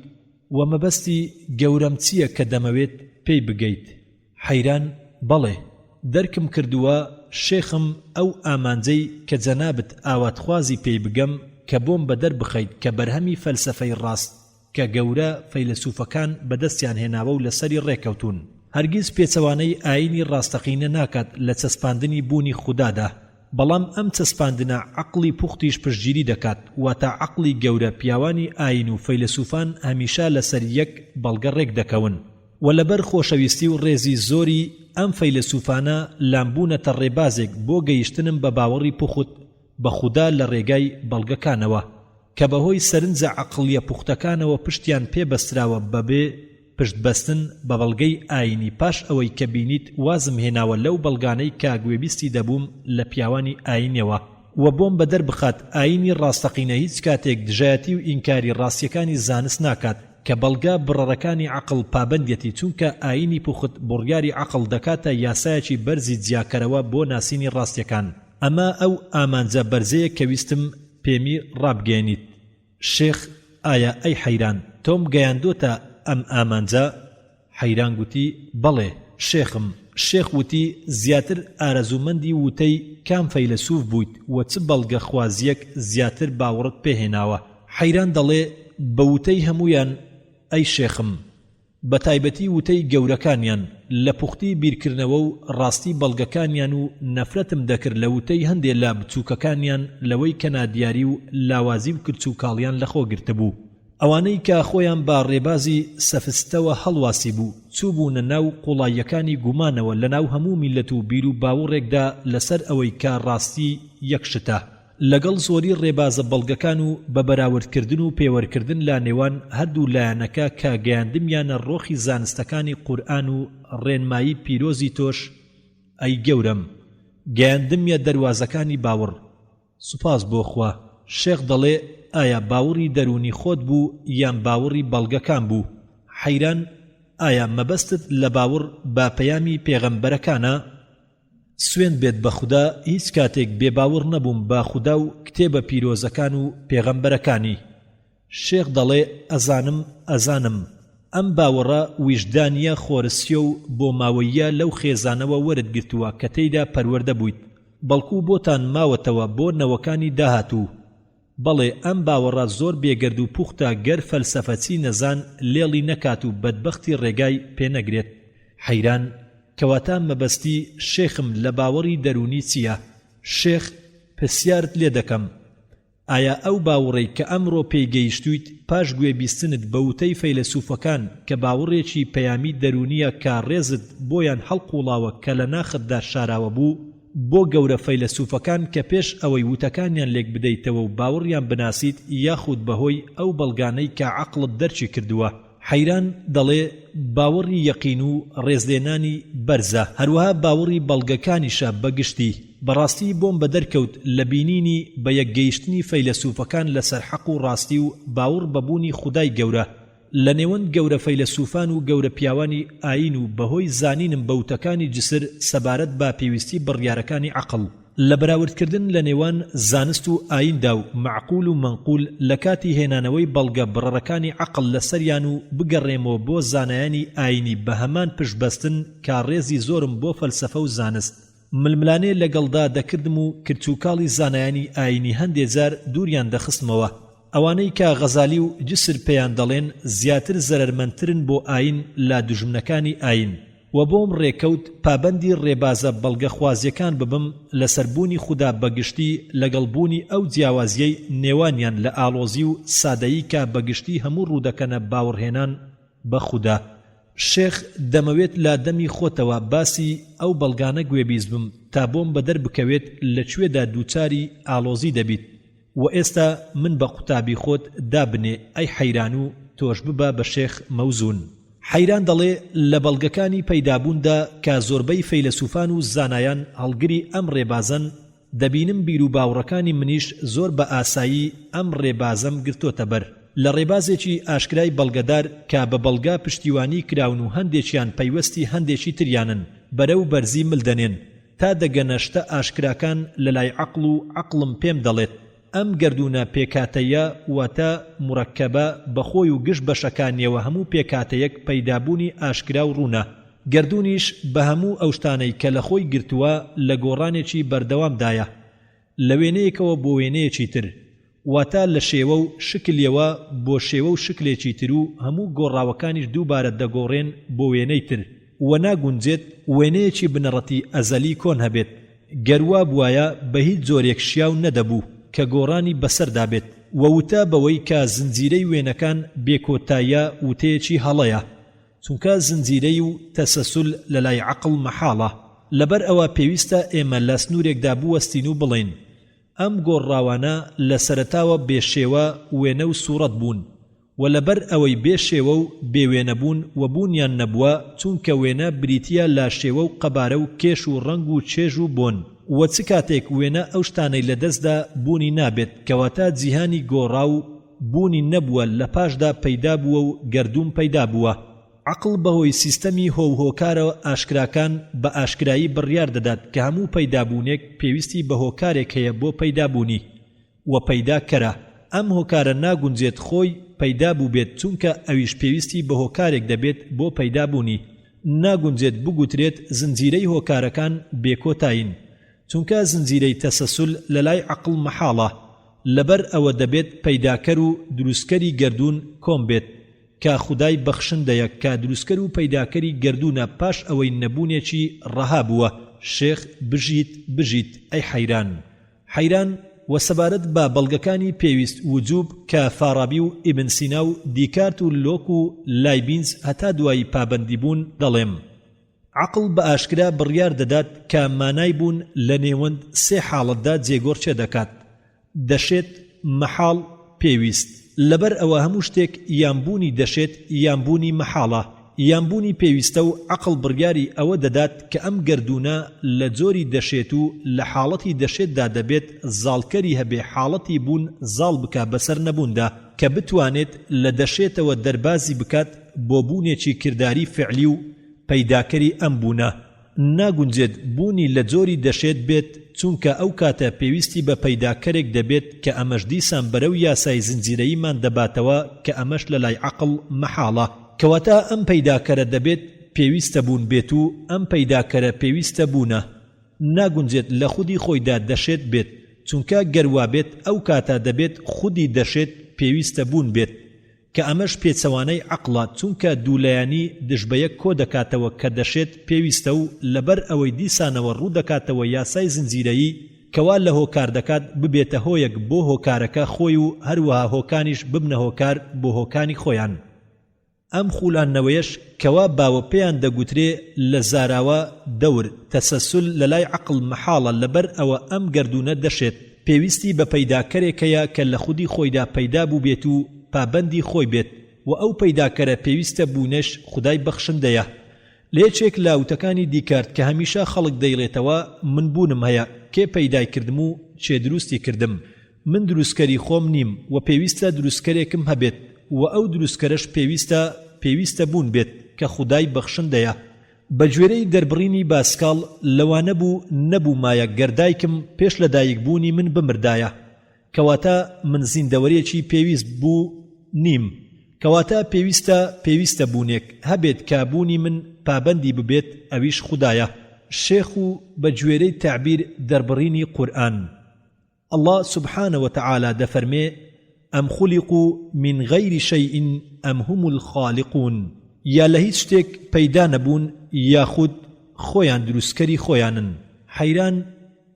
A: و مەبەستی گەورەم چییە کە دەمەوێت پێی بگەیت؟ حەیران: بەڵێ، دەرکم کردووە شێخم ئەو ئامانجەی کە جەنابت ئاواتخوازی پێی بگەم کە بۆم بەدەر بخەیت کە بەرهەمی فەلسەفەی ڕاست کە گەورە فەیلسوفەکان بەدەستیان هێناوە و لەسەری ڕێکەوتون، هەرگیز پێچەوانەی ئاینی ڕاستەقینە ناکات لە چەسپاندنی بوونی خودادا، بەڵام ئەم چەسپاندنە عەقڵی پوختیش پشتگیری دەکات، واتە عەقڵی گەورە پیاوانی ئاین و فەیلسوفان هەمیشە لەسەر یەک بەڵگە ڕێک دەکەون، و لەبەر خۆشەویستی و ڕێزی زۆری ئەم فەیلسوفانە لامبوونەتە ڕێبازێک بۆ گەیشتنم بە باوەڕی پوخت بە خودا لە ڕێگای بەڵگەکانەوە کە بەهۆی سەرنجە عەقڵیە پوختەکانەوە پشتیان پێبەستراوە بەبێ پشتبەستن بە بەڵگەی ئاینی. پاش ئەوەی کە بینیت وازم هێناوە لەو بەڵگانەی کە گوێبیستی دەبووم لە پیاوانی ئاینەوە، و بۆم بەدەر بخات ئاینی ڕاستەقینە هیچ کاتێک دژایەتی و ئینکاری ڕاستیەکانی زانست ناکات کە بەڵگا بڕەڕەکانی عەقڵ پابەندێتی، چونکە ئاینی پوخت بڕیاری عەقڵ دەکاتە یاسایەکی بەرزی جیاکەرەوە بۆ ناسینی ڕاستیەکان. ئەمە ئەو ئامانجە بەرزەیە کە ویستم پێمی ڕابگەێنیت. شێخ: ئایا ئەی حەیران، تۆم گەیاندۆتە ئەم ئامانجە؟ حەیران گوتی: بەڵێ شێخم. شێخ وتی: زیاتر ئارەزومەندی وتەی کام فەیلسوف بوویت و چ بەڵگە خوازیەک زیاتر باوەڕت پێهێناوە؟ حەیران دەڵێ: بە وتەی هەمویان ئەی شێخم، بە تایبەتی وتەی گەورەکانیان، لە پوختی بیرکردنەوە و ڕاستی بەڵگەکانیان، و نەفرەتم دەکرد لە وتەی هەندێک لە بچووکەکانیان لەوەی کە نادیاری و لاوازی و کرچ و کاڵیان لەخۆ گرتبوو. ئەوانەی کە خۆیان با ڕێبازی سەفستەوە هەڵواسی بوو چوو بوونە ناو قوڵاییەکانی گومانەوە لە ناو هەموو میلەت و بیر و باوەڕێکدا لەسەر ئەوەی کە ڕاستی یەکشتە لەگەڵ زۆری ڕێبازە بەڵگەکان و بە بەراوردکردن و پێوەرکردن لا نێوان هەردوو لایەنەکە کە گەیاندمیانە ڕۆخی زانستەکانی قورئان و ڕێنمایی پیرۆزی تۆش ئەی گەورەم گەیاندمیە دەروازەکانی باوەڕ. سوپاس بۆ خوا. شێخ دەڵێ ئایا باوەڕی دەرونی خۆت بوو یان باوەڕی بەڵگەکان بوو؟ حەیران ئایا مەبەستت لە باوەڕ با پەیامی پێغەمبەرەکانە؟ سوێن بێت بە خودا هیچ کاتێک بێباوەڕ نەبووم با خودا و کتێبە پیرۆزەکان و پێغەمبەرەکانی. شێخ دەڵێ ئەزانم ئەم باوەڕە ویژدانیە خۆرسیە و بۆ ماوەیە لەو خێزانەوە وەرت گرتووە کە تێیدا پەروەردە بوویت بەڵکو بۆتان ماوەتەوە بۆ نەوەکانی داهاتوو. بەڵێ ئەم باوەڕە زۆر بێگەرد و پوختە گەر فەلسەفەچی نەزان لێڵی نەکات و بەدبەختی ڕێگای پێنەگرێت. حەیران کەواتە مەبەستی شێخم لە باوەڕی دەرونی چییە؟ شێخ پرسیارت لێ دەکەم ئایا ئەو باوەڕەی کە ئەمڕۆ پێیگەیشتویت پاش گوێبیستنت بە وتەی فەیلسوفەکان کە باوەڕێکی پەیامی دەرونیە کە ڕێزت بۆیان هەڵقوڵاوە کە لە ناختدا شاراوە بوو بۆ گەورە فەیلسوفەکان کە پێش ئەوەی وتەکانیان لێک بدەیتەوە و باوەڕیان بناسیت یاخود بەهۆی ئەو بەڵگانەی کە عەقڵت دەرچی کردووە؟ حەیران دەڵێ باوەڕی یەقین و ڕێزلێنانی بەرزە هەروەها باوەڕی بەڵگەکانیشە بەگشتی. بەڕاستی بۆم بە دەرکەوت لە بینینی بە یەکگەیشتنی فەیلسوفەکان لەسەر حەق و ڕاستی و باوەڕ بەبوونی خودای گەورە لە نێوەن گەورە فەیلسوفان و گەورە پیاوانی ئاین و بەهۆی زانینم بەوتەکانی جسر سەبارەت با پێویستی بڕیارەکانی عەقڵ لە بەراوردکردن لە نێوان زانست و ئایندا و معقول و منقول لە کاتی هێنانەوەی بەڵگە بڕەرەکانی عەقڵ لەسەریان و بگەڕێمەوە بۆ زانایانی ئاینی بە هەمان پشتبەستن کە ڕێزی زۆرم بۆ فەلسەفە و زانست ململانێ لەگەڵدا دەکردم و کرچووکاڵی زانایانی ئاینی هەندێ جار دووریان دەخستمەوە. ئەوانەی کە غەزالی و جسر پێیان دەڵێن زیاتر زەرەرمەندترن بۆ ئاین لا دوژمنەکانی ئاین و بۆم ڕێکەوت پابەندی ڕێبازە بەڵگە خوازیەکان ببم لەسەربوونی خوددا بەگشتی لەگەڵبوونی ئەو جیاوازیەی نێوانیان لە ئاڵۆزی و سادەیی کە بەگشتی هەموو ڕوودەکەنە باوەڕهێنان بە خوددا. شێخ دەمەوێت لا دەمی خۆتەوە باسی ئەو بەڵگانە گوێبیز بم تا بۆم بەدەر بکەوێت لەکوێدا دووچاری ئاڵۆزی دەبیت و ئێستا من بە قوتابی خۆت دابنێ ئەی حەیران و تۆش ببە بە شێخ مەوزون. حەیران دەڵێ لە بەڵگەکانی پەیدابووندا کە زۆربەی فەیلسوفان و زانایان هەڵگری ئەم ڕێبازن دەبینم بیر و باوڕەکانی منیش زۆر بە ئاسایی ئەم ڕێبازەم گرتۆتە بەر لە ڕێبازێکی ئاشکرای بەڵگەدار کە بە بەڵگا پشتیوانی کراون و هەندێکیان پەیوەستی هەندێکی تریانن بەرەو بەرزی ملدەنێن تا دەگەنەشتە ئاشکراکان لە لای عەقڵ و عەقڵم پێم دەڵێت ئەم گردونە پێکاتەیە واتە مڕەکەبە بەخۆی و گشت بەشەکانیەوە هەموو پێکاتەیەک پەیدابوونی ئاشکرا و ڕوونە گردونیش بە هەموو ئەو شتانەی کە لە خۆی گرتووە لە گۆڕانێکی بەردەوامدایە لە وێنەیەکەوە بۆ وێنەیەکی تر واتە لە شێوە و شکلەوە بۆ شێوە و شکلێکی تر و هەموو گۆڕاوەکانیش دووبارە دەگۆڕێن بۆ وێنەی تر و ناگونجێت وێنەیەکی بنەڕەتی ئەزەلی کۆن هەبێت گەروا بوایە بە هیچ جۆرێک شیاو نەدەبوو کە گۆڕانی بەسەردا بێت وەوتە بەوەی کە زنجیرەی وێنەکان بێکۆتایە وتەیەکی هەڵەیە چونکە زنجیرەی و تەسەسول لە لای عەقڵ مەحاڵە لەبەر ئەوە پێویستە ئێمە لە سنوورێکدا بوەستین و بڵێن ئەم گۆڕاوانە لە سەرەتاوە بێشێوە وێنە و سوورەت بوون و لەبەر ئەوەی بێشێوە و بێوێنە بوون و بوونیان نەبووە چونکە وێنە بریتیە لا شێوە و قەبارە و کێش و ڕەنگ و چێژ و بۆن و چ کاتێک وێنە ئەو شتانەی لە دەستدا بوونی نابێت کەواتە جیهانی گۆڕا و بوونی نەبووە لە پاشدا پەیدا بووە و گەردوون پەیدا بووە. عەقڵ بەهۆی سیستەمی هۆوهۆکارەوە ئاشکراکان بە ئاشکرایی بڕیار دەدات کە هەموو پەیدابوونێک پێویستی بە هۆکارێک هەیە بۆ پەیدابوونی و پەیدا کەرە ئەم هۆکارە ناگونجێت خۆی پەیدا بوو بێت چونکە ئەویش پێویستی بە هۆکارێک دەبێت بۆ پەیدابوونی ناگونجێت بگوترێت زنجیرەی هۆکارەکان بێکۆتاین چونکە زنجیرەی تەسەسول لە لای عەقڵ مەحاڵە لەبەر ئەوە دەبێت پەیداکەر و دروستکەری گەردوون کۆم بێت کە خودای بەخشندەیە کە دروستکەر و پەیداکەری گەردوونە پاش ئەوەی نەبوونێکی ڕەها بووە. شێخ بژیت ئەی حەیران. حەیران و سەبارەت بە بەڵگەکانی پێویست وجوب کە فارابی و ئیبن سینا و دیکارت و لۆک و لایبینز هەتا دوایی پابەندی بوون دەڵێم عقل بە ئاشکرا بڕیار دەدات کە مانای بوون لە نێوەند سێ حاڵەتدا جێگۆڕچێ دەکات دەشێت مەحاڵ پێویست لەبەر ئەوە هەموو شتێک یانبوونی دەشێت یانبوونی مەحاڵە یانبوونی پێویستە و عقل بڕیاری ئەوە دەدات کە ئەم گەردوونە لە جۆری دەشێت و لە حاڵەتی دەشێتدا دەبێت زاڵکەری هەبێ حاڵەتی بوون زاڵ بکە بەسەر نەبووندا کە بتوانێت لە دەشێتەوە دەربازی بکات بۆ بوونێکی کردداری فعلی و پەیداکەری ئەم بوونە ناگونجێت بوونی لە جۆری دەشێت بێت چونکە ئەو کاتە پێویستی بە پەیداکەرێک دەبێت کە ئەمەش دیسان بەرەو یاسای زنجیرەییمان دەباتەوە کە ئەمەش لە لای عقل مەحاڵە کەواتە ئەم پەیداکەرە دەبێت پێویستە بوون بێت و ئەم پەیداکەرە پێویستە بوونە ناگونجێت لە خودی خۆیدا دەشێت بێت چونکە گەروا بێت ئەو کاتە دەبێت خودی دەشێت پێویستە بوون بێت کە ئەمەش پێچەوانەی عقڵە چونکە دوولایانی دژبەیەک کۆ دەکاتەوە کە دەشێت پێویستە و لەبەر ئەوەی دیسانەوە ڕوو دەکاتەوە یاسای زنجیرەیی کەوا لە هۆکار دەکات ببێتە هۆیەک بۆ هۆکارەکە خۆی و هەروەها هۆکانیش ببنە هۆکار بۆ هۆکانی خۆیان ئەم خوولانەوەیەش کەوا باوە پێیان دەگوترێ لە زاراوە دەور تەسەسل لە لای عقل مەحاڵە لەبەر ئەوە ئەم گەردوونە دەشێت پێویستی بە پەیداکەرێکەیە کە لە خودی خۆیدا پەیدا بوو بێت و پابەندی خۆی بێت و ئەو پەیداکەرە پێویستە بوونەش خودای بەخشندەیە لە یەکێک لە ئاوتەکانی دیکارت کە هەمیشە خەڵک دەیڵێتەوە من بوونم هەیە کێ پەیدای کردم و چێ دروستی کردم من دروستکەری خۆم نیم و پێویستە دروستکەرێکم هەبێت و ئەو دروستکەرەش پێویستە بوون بێت کە خودای بەخشندەیە بە گوێرەی دەربڕینی باسکاڵ لەوانە بوو نەبوو مایە گەردایکم پێش لە دایک بوونی من بمردایە کەواتە من زیندەوەرێکی پێویست بوو نیم کەواتە پێویستە بوونێک هەبێت کابوونی من پابەندی ببێت ئەویش خودایە شێخ و بە گوێرەی تعبیر دەربڕینی قورئان الله سبحانه وتعالى دەفەرمێ ئەم خولقوا من غەیری شەیئین ئەم هم الخالقون یا لە هیچ شتێک پەیدا نەبوون یاخود خۆیان دروستکەری خۆیانن حەیران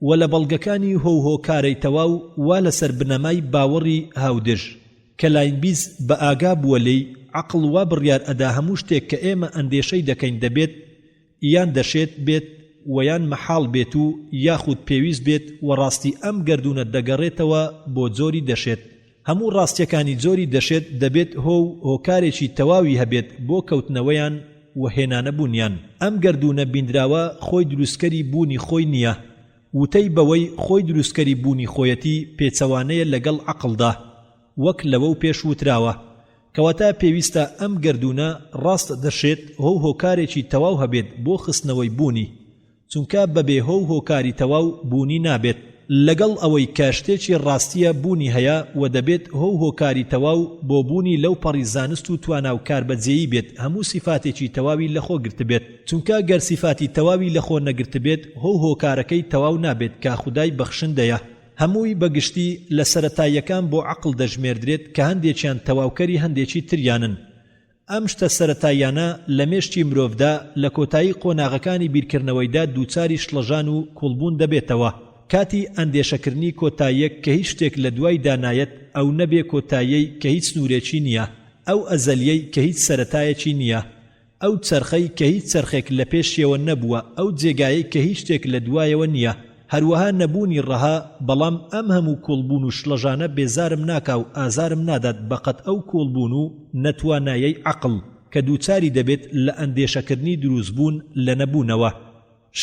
A: و لە بەڵگەکانی هۆکارەی تەواو وا لەسەر بنەمای باوەڕی هاودژ کە لاینبیز بە ئاگا بووە لێی عقڵ وا بڕیار ئەدا هەموو شتێک کە ئێمە ئەندێشەی دەکەین دەبێت یان دەشێت بێت و یان مەحاڵ بێت و یاخود پێویست بێت و ڕاستی ئەم گەردوونە دەگەڕێتەوە بۆ جۆری دەشێت هەموو ڕاستیەکانی جۆری دەشێت دەبێت هۆکارێکی تەواوی هەبێت بۆ کەوتنەوەیان و هێنانە بوونیان ئەم گەردوونە بیندراوە خۆی دروستکەری بوونی خۆی نییە وتەی بەوەی خۆی دروستکەری بوونی خۆیەتی پێچەوانەیە لەگەڵ عقڵدا وەک لەوە و پێش وتراوە کەواتە پێویستە ئەم گەردوونە ڕاست دەشێت هۆکارێکی تەواو هەبێت بۆ خستنەوەی بوونی چونکە بەبێ هۆکاری تەواو بوونی نابێت لەگەڵ ئەوەی کاشتێکی ڕاستیە بوونی هەیە و دەبێت هۆکاری تەواو بۆ بوونی لەو پەڕی زانست و توانا و کاربەجێیی بێت هەموو سیفاتێکی تەواوی لەخۆ گرت بێت چونکە گەر سیفاتی تەواوی لەخۆ نەگرت بێت هۆکارەکەی تەواو نابێت کە خودای بەخشندەیە هەمووی بەگشتی لە سەرەتاییەکان بۆ عقڵ دەژمێردرێت کە هەندێکیان تەواوکەری هەندێکی تریانن ئەم شتە سەرەتاییانە لە مێشتی مرۆڤدا لە کۆتایی قۆناغەکانی بیرکردنەوەیدا دووچاری شڵەژان و کوڵبوون دەبێتەوە کاتی ئەندێشەکردنی کۆتاییەک کە هیچ شتێک لە دوای دانایەت ئەو نەبێ کۆتاییەی کە هیچ سنوورێکی نییە ئەو ئەزەلیەی کە هیچ سەرەتایەکی نییە ئەو چەرخەی کە هیچ چەرخێک لە پێشیەوە نەبووە ئەو جێگایەی کە هیچ شتێک لە دوایەوە نییە هەروەها نەبوونی ڕەها بەڵام ئەم هەموو کۆڵبوون و شڵەژانە بێزارم ناکا و ئازارم نادات بەقەت ئەو کۆڵبوون و نەتوانایەی عقڵ کە دووچاری دەبێت لە ئەندێشەکردنی دروستبوون لە نەبوونەوە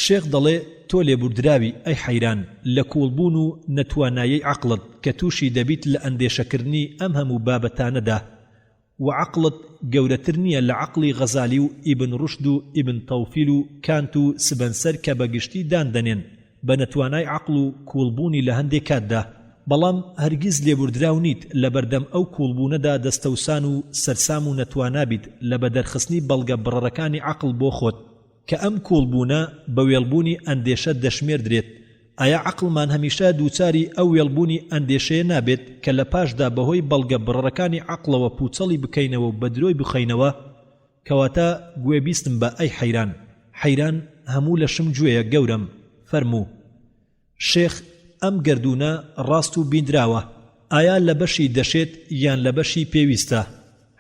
A: شێخ دەڵێ تۆ لێبوردراوی ئەی حەیران لە کۆڵبوون و نەتوانایەی عقڵت کە تووشی دەبیت لە ئەندێشەکردنی ئەم هەموو بابەتانەدا و عقڵت گەورەتر نییە لە عقڵی غەزالی و ئیبن ڕوشد و ئیبن تەوفیل و کانت و سبەنسەر کە بەگشتی داندەنێن بە نەتوانای عقڵ و کۆڵبوونی لە هەندێک کاتدا بەڵام هەرگیز لێبوردراو نیت لە بەردەم ئەو کۆڵبوونەدا دەستەوسان و سەرسام و نەتوانابیت لە بەدەرخستنی بەڵگە بڕەڕەکانی عقڵ بۆ خۆت کە ئەم کۆڵبوونە بە وێڵبوونی ئەندێشە دەشمێردرێت ئایا عقڵمان هەمیشە دووچاری ئەو وێڵبوونی ئەندێشەیە نابێت کە لە پاشدا بەهۆی بەڵگە بڕەڕەکانی عقڵەوە پوچەڵی بکەینەوە و بە درۆی بخەینەوە کەواتە گوێبیستم بە ئەی حەیران هەموو لە شم گوێیە گەورم فەرموو شێخ ئەم گەردوونە ڕاست و بیندراوە، ئایا لە بەشی دەشێت یان لە بەشی پێویستە؟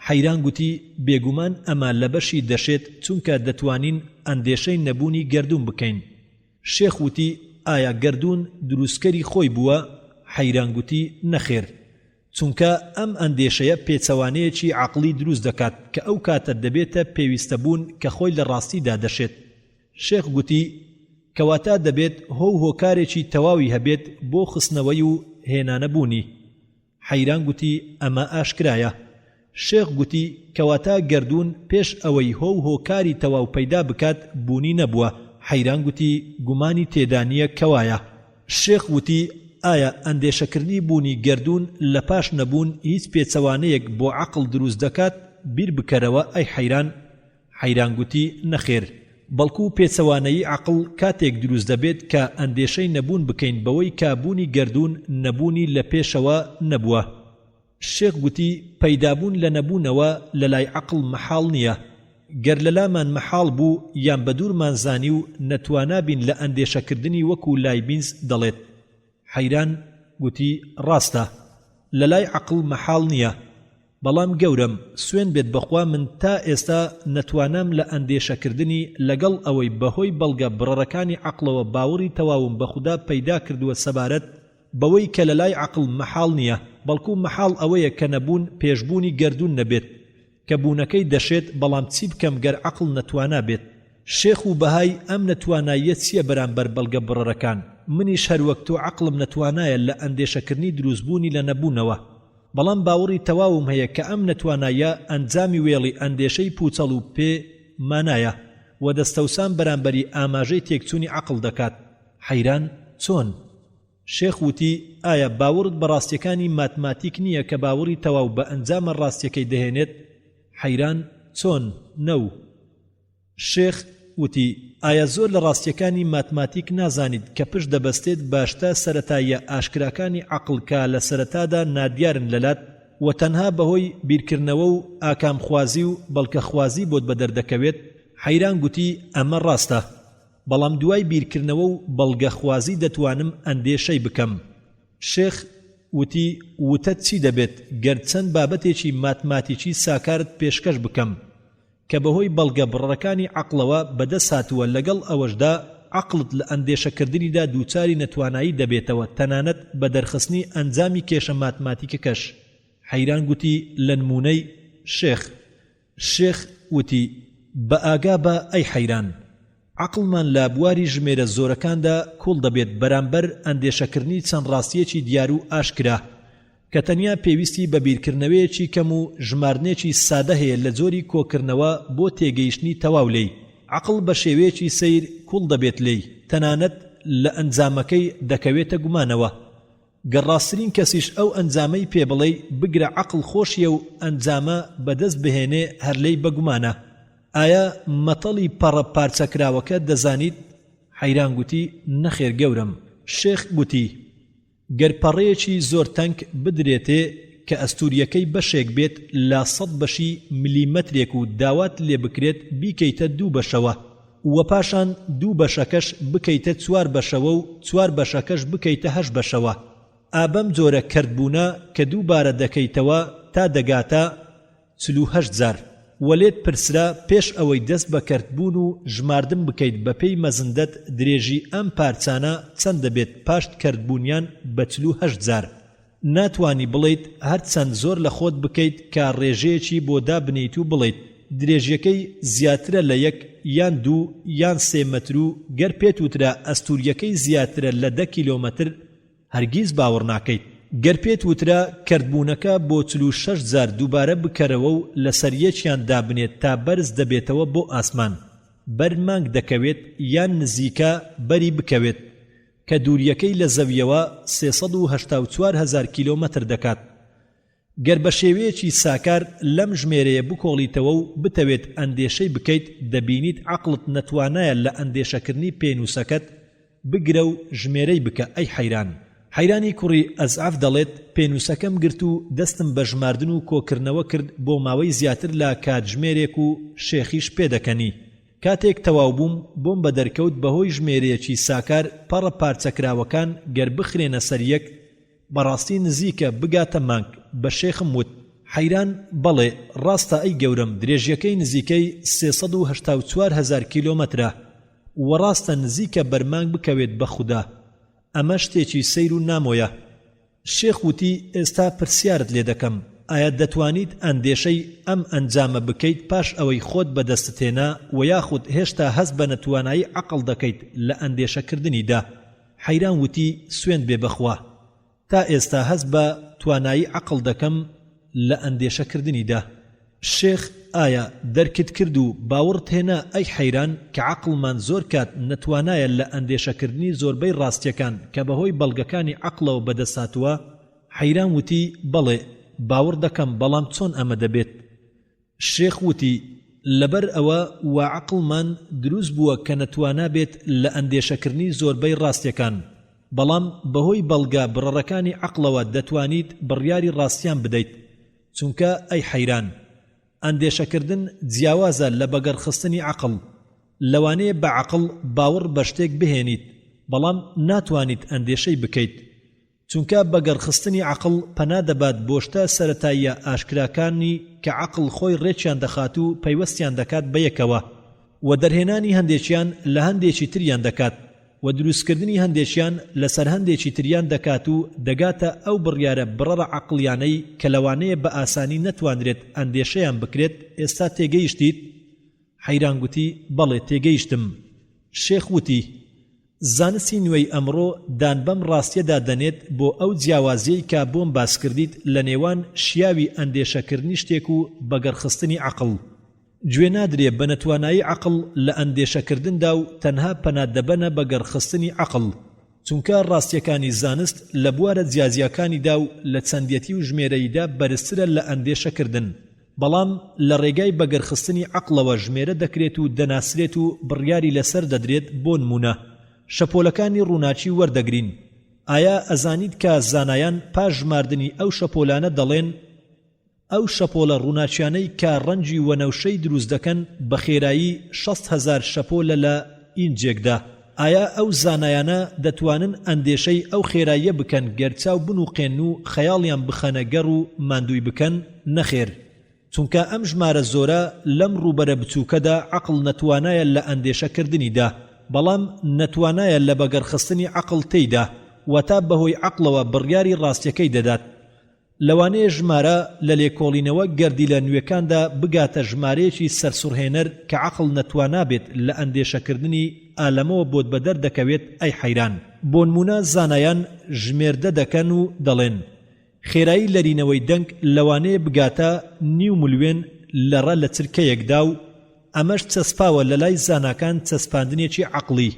A: حەیران گوتی بێگومان ئەمە لە بەشی دەشێت چونکە دەتوانین ئەندێشەی نەبوونی گەردوون بکەین. شێخ وتی ئایا گەردوون دروستکەری خۆی بووە؟ حەیران گوتی نەخێر، چونکە ئەم ئەندێشەیە پێچەوانەیەکی عەقڵی دروست دەکات کە ئەو کاتە دەبێتە پێویستە بوون کە خۆی لە ڕاستیدا دەشێت. شێخ گوتی کەواتە دەبێت هۆو هۆکارێکی تەواوی هەبێت بۆ خستنەوەی و هێنانەبوونی. حەیران گوتی ئەمە ئاشکرایە. شێخ گوتی کەواتە گەردوون پێش ئەوەی هۆو هۆکاری تەواو پەیدا بکات بوونی نەبووە. حەیران گوتی گومانی تێدا نییە کەوایە. شێخ گوتی ئایا ئەندێشەکردنی بوونی گەردوون لە پاش نەبوون هیچ پێچەوانەیەک بۆ عەقڵ دروست دەکات؟ بیر بکەرەوە ئەی حەیران. حەیران گوتی نەخێر، بەڵکو پێچەوانەی عەقڵ کاتێک دروست دەبێت کە ئەندێشەی نەبوون بکەین بەوەی کە بوونی گەردوون نەبوونی لە پێشەوە نەبووە. شێخ گوتی پەیدابوون لە نەبوونەوە لە لای عەقڵ مەحاڵ نییە. گەر لە لامان مەحاڵ بوو یان بە دوورمان زانی و نەتوانابین لە ئەندێشەکردنی وەکو لای بینز دەڵێت. حەیران گوتی ڕاستە، لە لای عەقڵ مەحاڵ نییە، بەڵام گەورم سوێن بێت بەخوا من تا ئێستا نەتوانام لە ئەندێشەکردنی لەگەڵ ئەوەی بەهۆی بەڵگە بڕەڕەکانی عەقڵەوە باوەڕی تەواوم بە خودا پەیدا کردووە سەبارەت بەوەی کە لە لای عەقڵ مەحاڵ نییە، بەڵکو مەحاڵ ئەوەیە کە نەبوون پێشبوونی گەردوون نەبێت کە بوونەکەی دەشێت، بەڵام چی بکەم گەر عەقڵ نەتوانا بێت؟ شێخ و بەهای ئەم نەتواناییە چییە بەرامبەر بەڵگە بڕەڕەکان؟ منیش هەروەک تۆ عەقڵم نەتوانایە لە ئەندێشەکردنی دروستبوونی لە نەبوونەوە، بەڵام باوەڕی تەواوم هەیە کە ئەم نەتواناییە ئەنجامی وێڵی ئەندێشەی پوچەڵ و پێ مانایە و دەستەوسان بەرامبەری ئاماژەی تێکچوونی عەقڵ دەکات. حەیران چۆن؟ شێخ وتی ئایا باوەڕت بە ڕاستیەکانی ماتماتیک نییە کە باوەڕی تەواو بە ئەنجامە ڕاستیەکەی دەهێنێت؟ حەیران چۆن نەو؟ شێخ وتی ئایا زۆر لە ڕاستیەکانی ماتماتیک نازانیت کە پشت دەبەستێت باشتە سەرەتاییە ئاشکراکانی عەقڵ کە لە سەرەتادا نادیارن لەلات و تەنها بەهۆی بیرکردنەوە و ئاکامخوازی و بەڵکەخوازی بۆت بەدەردەکەوێت؟ حەیران گوتی ئەمە ڕاستە، بەڵام دوای بیرکردنەوە و بەڵگەخوازی دەتوانم ئەندێشەی بکەم. شێخ وتی وتە چی دەبێت گەر چەند بابەتێکی ماتماتیکی ساکارت پێشکەش بکەم کە بەهۆی بەڵگە بڕەکانی عەقڵەوە بەدەست هاتووە، لەگەڵ ئەوەشدا عەقڵت لە ئەندێشەکردنیدا دووچاری نەتوانایی دەبێتەوە، تەنانەت بە دەرخستنی ئەنجامی کێشە ماتماتیکەکەش. حەیران گوتی لە نمونەی؟ شێخ وتی بە ئاگا بە ئەی حەیران، عەقڵمان لە بواری ژمێرە زۆرەکاندا کوڵ دەبێت بەرامبەر ئەندێشەکردنی چەند ڕاستیەکی دیار و ئاشکرا کە تەنیا پێویستی بە بیرکردنەوەیەکی کەم و ژمارنێکی سادە هەیە لە جۆری کۆکردنەوە بۆ تێگەیشتنی تەواو لێی. عەقڵ بە شێوەیەکی سەیر کوڵ دەبێت لێی، تەنانەت لە ئەنجامەکەی دەکەوێتە گومانەوە. گەڕاستترین کەسیش ئەو ئەنجامەی پێ بڵێ بگرە عەقڵ خۆشیە و ئەنجامە بەدەست بهێنێ هەر لێی بەگومانە. ئایا مەتەڵی پەڕە پارچەکراوەکە دەزانیت؟ حەیران گوتی نەخێر گەورم. شێخ گوتی گەر پەڕەیەکی زۆر تەنگ بدرێتێ کە ئەستوریەکەی بەشێک بێت لە 100 بەشی میلیمەترێک و داوات لێ بکرێت بیکەیتە 2 بەشەوە و پاشان 2 بەشەکەش بکەیتە 4 بەشەوە و 4 بەشەکەش بکەیتە 8 بەشەوە. ئابەم جۆرە کردبوونە کە دووبارە دەکەیتەوە تا دەگاتە 48,000 وەلێت پرسرا پێش ئەوەی دەست بە کردبوون و ژماردن بکەیت بە پێی مەزندەت درێژی ئەم پارچانە چەند دەبێت پاشت کردبوونیان بە 48,000. ناتوانی بڵیت هەرچەند زۆر لە خۆت بکەیت کە ڕێژەیەکی بۆ دابنیت و بڵیت درێژیەکەی زیاترە لە 1 یان 2 یان 3 مەتر و گەر پێت وترا ئەستوریەکەی زیاترە لە 10 کیلۆمەتر هەرگیز باوەڕ ناکەیت. گەر پێت وترا کردبوونەکە بۆ 46,000 دووبارە بکەرەوە و لەسەر یەکیان دابنێت تا بەرز دەبێتەوە بۆ ئاسمان، بەر مانگ دەکەوێت یان نزیکە بەری بکەوێت کە دووریەکەی لە زەویەوە 384,000 کیلۆمەتر دەکات. گەر بە شێوەیەکی ساکار لەم ژمێرەیە بکۆڵیتەوە و بتەوێت ئەندێشەی بکەیت دەبینیت عەقڵت نەتوانایە لە ئەندێشەکردنی پێنووسەکەت بگرە و ژمێرەی بکە. ئەی حەیران! حەیرانی کوڕی ئەزعەف دەڵێت پێنووسەکەم گرت و دەستم بە ژماردن و کۆکردنەوە کرد بۆ ماوەی زیاتر لە کاتژمێرێک و شێخیش پێدەکەنی. کاتێک تەواو بووم بۆم بە دەرکەوت بەهۆی ژمێرەیەکی ساکار پەڕە پارچەکراوەکان گەر بخرێنە سەر یەک بەڕاستی نزیکە بگاتە مانگ. بە شێخم وت حەیران بەڵێ ڕاستە ئەی گەورم درێژیەکەی نزیکەی 384,000 کیلۆمەترە و ڕاستە نزیکە بەرمانگ بکەوێت بە خودا. ئەمە شتێکی سەیر و نامۆیە. شێخ وتی ئێستا پرسیارت لێ دەکەم ئایا دەتوانیت ئەندێشەی ئەم ئەنجامە بکەیت پاش ئەوەی خۆت بەدەستتێنا و یاخود هێشتا هەست بە نەتوانایی عەقڵ دەکەیت لە ئەندێشەکردنیدا؟ حەیران وتی سوێند بێ بەخوا تا ئێستا هەست بە توانایی عەقڵ دەکەم لە ئەندێشەکردنیدا. شێخ ئایا دەرکت کرد و باوەڕت هێنا ئەی حەیران کە عەقڵمان زۆر کات نەتوانایە لە ئەندێشەکردنی زۆربەی ڕاستیەکان کە بەهۆی بەڵگەکانی عەقڵەوە بەدەساتووە؟ حەیران وتی بەڵێ باوەڕ دەکەم بەڵام چۆن ئەمە دەبێت؟ شێخ وتی لەبەر ئەوە وا عەقڵمان دروست بووە کە نەتوانا بێت لە ئەندێشەکردنی زۆربەی ڕاستیەکان بەڵام بەهۆی بەڵگە بڕەڕەکانی عەقڵەوە دەتوانیت بڕیاری ڕاستیان بدەیت. چونکە ئەی حەیران ئەندێشەکردن جیاوازە لە بەگەرخستنی عەقڵ. لەوانەیە بە عەقڵ باوەڕ بە شتێک بهێنیت بەڵام ناتوانیت ئەندێشەی بکەیت چونکە بەگەرخستنی عەقڵ پەنا دەبات بۆ شتە سەرەتاییە ئاشکراکانی کە عەقڵ خۆی ڕێکیان دەخات و پەیوەستیان دەکات بە یەکەوە و دەرهێنانی هەندێکیان لە هەندێکی تریان دەکات و دروستکردنی هەندێکیان لەسەر هەندێکی تریان دەکات و دەگاتە ئەو بڕیارە بڕەڕە عەقڵیانەی کە لەوانەیە بە ئاسانی نەتوانرێت ئەندێشەیان بکرێت. ئێستا تێگەیشتیت؟ حەیران گوتی بەڵێ تێگەیشتم. شێخ وتی زانستی نوێی ئەمڕۆ دان بەم ڕاستیەدا دەنێت بۆ ئەو جیاوازیەی کە بۆم باس کردیت لە نێوان شیاوی ئەندێشەکردنی شتێک و بەگەرخستنی عەقڵ. گوێ نادرێ بە نەتوانایی عەقڵ لە ئەندێشەکردندا و تەنها پەنا دەبەنە بەگەرخستنی عەقڵ چونکە ڕاستیەکانی زانست لە بوارە جیازیەکانیدا و لە چەندێتی و ژمێرەیدا بەرزترە لە ئەندێشەکردن بەڵام لە ڕێگای بەگەرخستنی عەقڵەوە ژمێرە دەکرێت و دەناسرێت و بڕیاری لەسەر دەدرێت. بۆ نمونە شەپۆلەکانی ڕووناچی وەردەگرین. ئایا ئەزانیت کە زانایان پاش ژماردنی ئەو شەپۆلانە دەڵێن ئەو شەپۆلە ڕووناچیانەی کە ڕەنجی وەنەوشەی دروست دەکەن بە خێرایی 60,000 شەپۆلە لە ئینجێکدا؟ ئایا ئەو زانایانە دەتوانن ئەندێشەی ئەو خێراییە بکەن گەرچاو بنووقێن و خەیاڵیان بخەنە گەڕ و ماندووی بکەن؟ نەخێر، چونکە ئەم ژمارە زۆرە لەم ڕووبەرە بچووکەدا عەقڵ نەتوانایە لە ئەندێشەکردنیدا بەڵام نەتوانایە لە بەگەرخستنی عەقڵ تێیدا وەتا بەهۆی عەقڵەوە بڕیاری ڕاستیەکەی دەدات. لەوانەیە ژمارە لە لێکۆڵینەوە گەردی لە نوێکاندا بگاتە ژمارەیەکی سەرسوڕهێنەر کە عەقڵ نەتوانا بێت لە ئەندێشەکردنی ئالەمەوە بۆت بەدەر دەکەوێت. ئەی حەیران بۆ نمونە زانایان ژمێردە دەکەن و دەڵێن خێرایی لەرینەوەی دەنگ لەوانەیە بگاتە 9 ملیۆن لەڕە لە چرکەیەکدا و ئەمەش چەسپاوە لە لای زاناکان چەسپاندنێکی عەقڵی.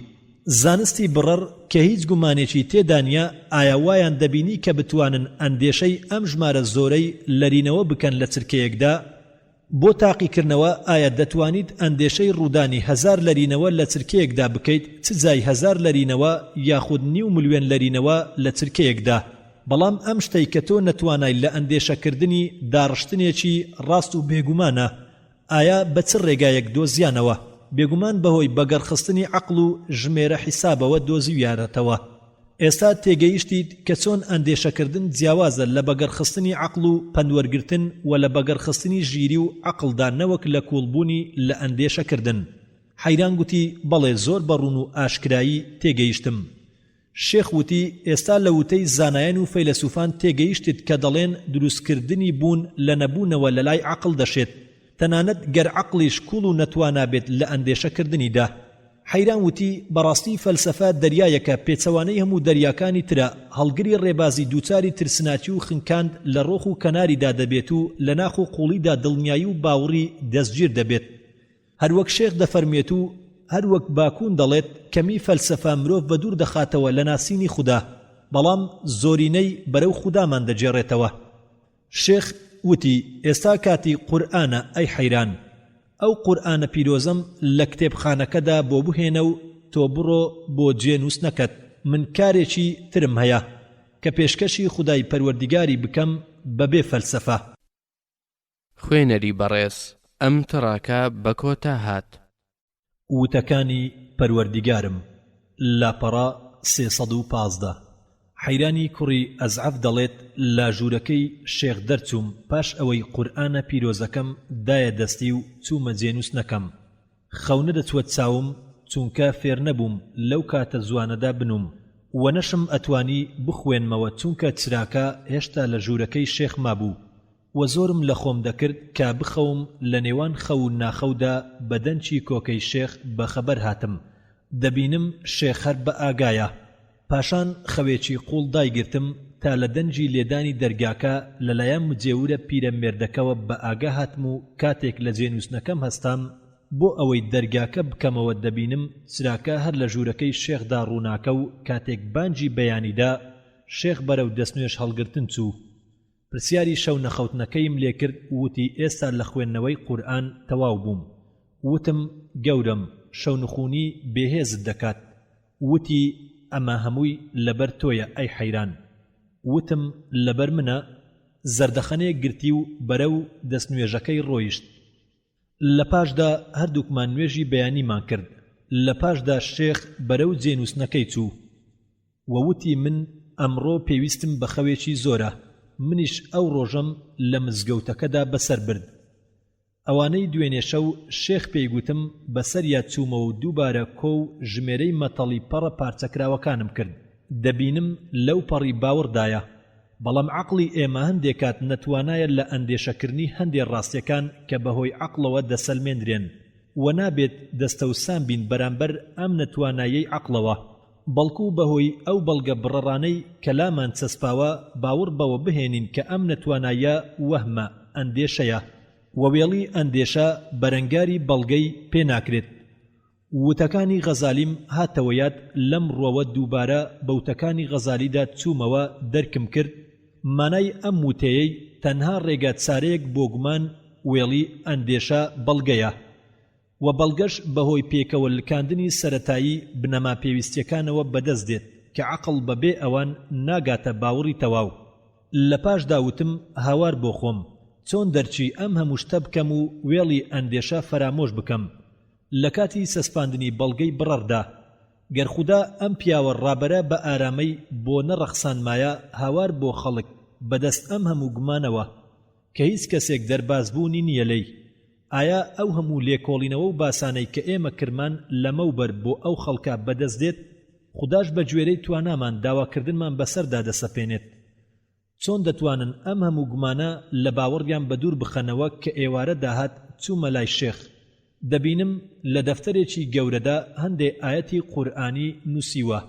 A: زانستی بڕەڕ کە هیچ گومانێکی تێدا نیە ئایا وایان دەبینی کە بتوانن ئەندێشەی ئەم ژمارە زۆرەی لەرینەوە بکەن لە چرکەیەکدا؟ بۆ تاقیکردنەوە ئایا دەتوانیت ئەندێشەی ڕوودانی 1000 لەرینەوە لە چرکەیەکدا بکەیت چ جای 1000 لەرینەوە یاخود 9 ملیۆن لەرینەوە لە چرکەیەکدا؟ بەڵام ئەم شتەی کە تۆ نەتوانای لە ئەندێشەکردنی داڕشتنێکی ڕاست و بێگومانە ئایا بە چ ڕێگایەک دۆزیانەوە؟ بێگومان بەهۆی بەگەرخستنی عەقڵ و ژمێرە حیسابەوە دۆزیویانەتەوە. ئێستا تێگەیشتیت کە چۆن ئەندێشەکردن جیاوازە لە بەگەرخستنی عەقڵ و پەنوەرگرتن و لە بەگەرخستنی ژیری و عەقڵدا نەوەک لە کۆڵبوونی لە ئەندێشەکردن. حەیران گوتی بەڵێ زۆر بەڕوون و ئاشکرایی تێگەیشتم. شێخ وتی ئێستا لە وتەی زانایان و فەیلسوفان تێگەیشتیت کە دەڵێن دروستکردنی بوون لە نەبوونەوە لە لای عەقڵ دەشێت تەنانەت گەر عەقڵیش کوڵ و نەتوانا بێت لە ئەندێشەکردنیدا. حەیران وتی بەڕاستی فەلسەفە دەریایەکە پێچەوانەی هەموو دەریاکانی ترە هەڵگری ڕێبازی دووچاری ترسناچی و خنکاند لە ڕۆخ و کەناریدا دەبێت و لە ناخ و قوڵیدا دڵنیایی و باوەڕی دەستگیر دەبێت. هەروەک شێخ دەفەرمێت و هەروەک باکوون دەڵێت کەمی فەلسەفە مرۆڤ بە دوور دەخاتەوە لە ناسینی خوددا بەڵام زۆرینەی بەرەو خودامان دەجێڕێتەوە. شێخ وتی ئێستا کاتی قورئانە ئەی حەیران ئەو قورئانە پیرۆزەم لە کتێبخانەکەدا بۆ بهێنە و تۆ بڕۆ بۆ جێنووسنەکەت. من کارێکی ترم هەیە کە پێشکەشی خودای پەروەردیگاری بکەم بەبێ فەلسەفە.
C: خوێنەری بەڕێز ئەم تڕاکە بە کۆتا هات.
A: وتەکانی پەروەردیگارم لاپەڕا 315 حەیرانی کوڕی ئەزعەف دەڵێت لا ژوورەکەی شێخ دەرچووم پاش ئەوەی قورئانە پیرۆزەکەم دایە دەستی و چوومە جێنووسنەکەم خەونە دەچوە چاوم چونکە فێر نەبووم لەو کاتە جوانەدا بنووم و نەشم ئەتوانی بخوێنمەوە چونکە چراکە هێشتا لە ژوورەکەی شێخ مابوو و زۆرم لە خۆم دەکرد کە بخەوم لە نێوان خەو و ناخەودا بەدەنچی کۆکەی شێخ بەخەبەر هاتم دەبینم شێخ هەر بە ئاگایە پاشان خەوێکی قوڵ دایگرتم تا لە دەنجی لێدانی دەرگاکە لەلایەن مجێورە پیرە مێردەکەوە بە ئاگا هاتم و کاتێک لە جێنووسنەکەم هەستام بۆ ئەوەی دەرگاکە بکەمەوە دەبینم چراکە هەر لە ژوورەکەی شێخدا ڕووناکە و کاتێک بانجی بەیانیدا شێخ بەرەو دەستنوێژ هەڵگرتن چوو پرسیاری شەو نەخەوتنەکەیم لێ کرد وتی ئێستا لە خوێندنەوەی قورئان تەواو بووم وتم گەورم شەو نخوونی بێهێزت دەکات وتی ئەمە هەمووی لەبەر تۆیە ئەی حەیران وتم لەبەر منە زەردەخەنەیەک گرتی و بەرەو دەستنوێژەکەی ڕۆیشت لە پاشدا هەردووکمان نوێژی بەیانیمان کرد لە پاشدا شێخ بەرەو جێنووسنەکەی چوو ووتی من ئەمڕۆ پێویستم بە خەوێکی زۆرە منیش ئەو ڕۆژەم لە مزگەوتەکەدا بەسەر برد ئەوانەی دوێنێ شەو شێخ پێی گوتم بەسەریا چوومەوە و دووبارە کۆ و ژمێرەی مەتەڵی پەڕە پارچەکراوەکانم کرد دەبینم لەو پەڕی باوەڕدایە بەڵام عەقڵی ئێمە هەندێک کات نەتوانایە لە ئەندێشەکردنی هەندێک ڕاستیەکان کە بەهۆی عەقڵەوە دەسەلمێنرێن و نابێت دەستەوسان بین بەرامبەر ئەم نەتوانایەی عەقڵەوە بەڵکو بەهۆی ئەو بەڵگە بڕەڕانەی کە لامان چەسپاوە باوەڕ بەوە بهێنین کە ئەم نەتوانایە وەهمە ئەندێشەیە وەوێڵی ئەندێشە بەرەنگاری بەڵگەی پێ ناکرێت وتەکانی غەزالیم هاتەوە یاد لەم ڕۆوە دووبارە بەوتەکانی غەزالیدا چوومەوە دەرکم کرد مانای ئەم وتەیەی تەنها ڕێگا چارەیەک بۆ گومان وێڵی ئەندێشە بەڵگەیە و بەڵگەش بەهۆی پێکەوەلکاندنی سەرەتایی بنەما پێویستیەکانەوە بەدەست دێت کە عەقڵ بەبێ ئەوان ناگاتە باوەڕی تەواو لە پاش داوتم هاوار بۆ خۆم چۆن دەرچی ئەم هەموو شتە بکەم و وێڵی ئەندێشە فەرامۆش بکەم لە کاتی سەسپاندنی بەڵگەی بڕەردا گەر خودا ئەم پیاوە ڕابەرە بە ئارامەی بۆ نەڕەخسانمایە هاوار بۆ خەڵک بەدەست ئەم هەموو گومانەوە کە هیچ کەسێک دەربازبوونی نییە لێی ئایا ئەو هەموو لێکۆڵینەوە و باسانەی کە ئێمە کرمان لەمەوبەر بۆ ئەو خەڵکە بەدەست دێت خوداش بە گوێرەی توانامان داواکردنمان بەسەردا دەسەپێنێت چۆن دەتوانن ئەم هەموو گومانە لە باوەڕیان بەدوور بخەنەوە کە ئێوارە داهات چوومە لای شێخ دەبینم لە دەفتەرێکی گەورەدا هەندێ ئایەتی قورئانی نووسیوە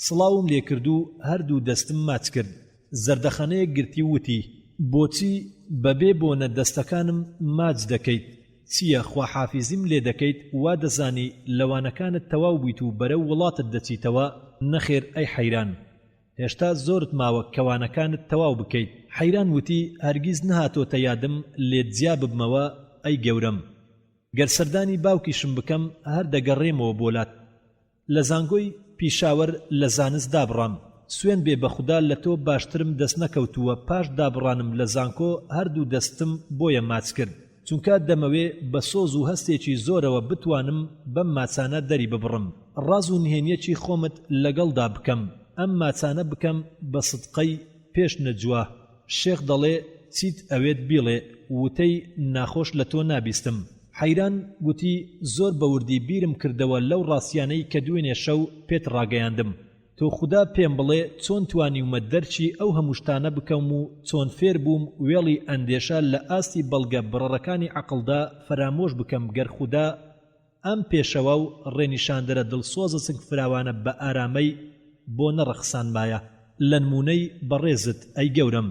A: سڵاوم لێکردو هەردوو دەستم ماچ کرد زەردەخەنەیەک گرتی وتی بۆچی بەبێ بۆنە دەستەکانم ماچ دەکەیت چییە خواحافیزیم لێ دەکەیت وا دەزانی لەوانەکانت تەواو بیت و بەرەو وڵاتت دەچیتەوە نەخێر ئەی حەیران هێشتا زۆرت ماوە کەوانەکانت تەواو بکەیت حەیران وتی هەرگیز نەهاتۆتە یادم لێت جیا ببمەوە ئەی گەورم گەر سەردانی باوکیشم بکەم هەر دەگەڕێمەوە بۆلات لە زانگۆی پیشاوەر لە زانست دابڕام سوێن بێ بە خودا لە تۆ باشترم دەست نەکەوتووە پاش دابڕانم لە زانکۆ هەردوو دەستم بۆیە ماچ کرد چونکە دەمەوێ بە سۆز و هەستێکی زۆرەوە بتوانم بەم ماچانە دەری ببڕم ڕاز و نهێنیەکی خۆمت لەگەڵدا بکەم ئەم ماچانە بکەم بە سدقەی پێش نەجووە شێخ دەڵێ چیت ئەوێت بیڵێ وتەی ناخۆش لە تۆ نابیستم حەیران گوتی زۆر بەوردی بیرم کردەوە لەو ڕاستیانەی کە دوێنێ شەو پێت ڕاگەیاندم تۆ خودا پێم بڵێ چۆن توانیومە دەرچی ئەو هەمووشتانە بکەم و چۆن فێر بووم وێڵی ئەندێشە لە ئاستی بەڵگە بڕەڕەکانی عەقڵدا فەرامۆش بکەم گەر خودا ئەم پێشەوە و ڕێنیشاندەرە دڵسۆزە سنگ فراوانە بە ئارامەی بۆ نەڕەخسانمایە لە نمونەی بەڕێزت ئەی گەورم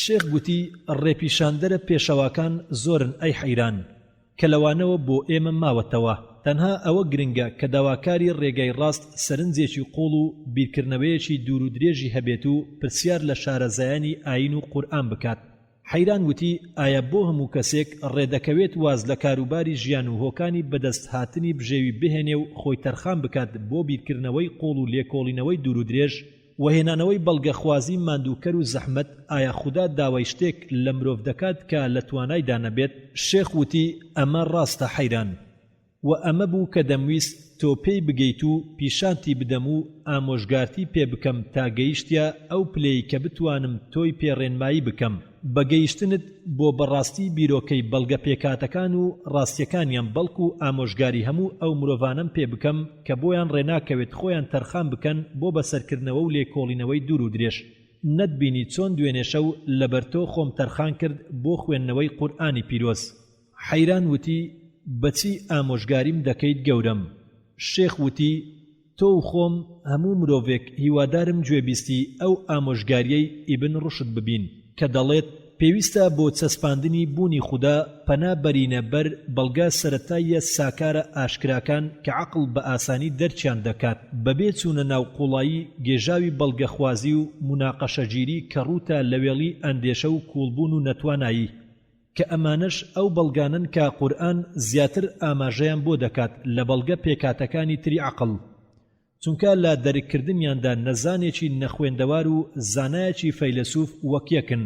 A: شێخ گوتی ڕێپیشاندەرە پێشەواکان زۆرن ئەی حەیران کە لەوانەوە بۆ ئێمە ماوەتەوە تەنها ئەوە گرنگە کە داواکاری ڕێگای ڕاست سەرنجێکی قوڵ و بیرکردنەوەیەکی دوور و درێژی هەبێت و پرسیار لە شارەزایانی ئاین و قورئان بکات حەیران وتی ئایا بۆ هەموو کەسێک ڕێدەکەوێت واز لە کاروباری ژیان و هۆکانی بەدەست هاتنی بژێوی بهێنێ و خۆی تەرخان بکات بۆ بیرکردنەوەی قوڵ و لێکۆڵینەوەی دوور و درێژ وهێنانەوەی بەڵگەخوازی ماندووکەر و زەحمەت ئایا خوددا داوای شتێک لە مرۆڤ دەکات کە لە توانایدا نەبێت شێخ وتی ئەمە ڕاستە حەیران و ئەمە بوو کە دەمویست تۆ پێی بگەیت و پیشانتی بدەم و ئامۆژگارتی پێ بکەم تا گەیشتە ئەو پلەی کە بتوانم تۆی پێڕێنمایی بکەم بە گەیشتنت بۆ بەڕاستی بیرۆکەی بەڵگە پێکاتەکان و ڕاستیەکانیان بەڵکو و ئامۆژگاری هەموو ئەو مرۆڤانم پێ بکەم کە بۆیان ڕێناکەوێت خۆیان تەرخان بکەن بۆ بەسەرکردنەوە و لێکۆڵینەوەی دوور و درێژ نەتبینی چۆن دوێنێ شەو لەبەرتۆ خۆم تەرخان کرد بۆ خوێندنەوەی قورئانی پیرۆز. حەیران وتی بەچی ئامۆژگاریم دەکەیت گەورم؟ شێخ وتی تۆ و خۆم هەموو مرۆڤێک هیوادارم گوێبیستی ئەو ئامۆژگاریەی ئیبن ڕوشد ببین کە دەڵێت پێویستە بۆ چەسپاندنی بوونی خوددا پەنا بەرینە بەر بەڵگە سەرەتاییە ساکارە ئاشکراکان کە عەقڵ بە ئاسانی دەرچیان دەکات بەبێ چوونە ناو قوڵایی گێژاوی بەڵگەخوازی و مناقەشەگیری کە ڕووتە لە وێڵی ئەندێشە و کوڵبوون و نەتوانایی کە ئەمانش ئەو بەڵگانن کە قورئان زیاتر ئاماژەیان بۆ دەکات لە بەڵگە پێکاتەکانی تری عەقڵ چونکە لە دەرککردنیاندا نەزانێکی نەخوێندەوار و زانایەکی فەیلسوف وەک یەکن.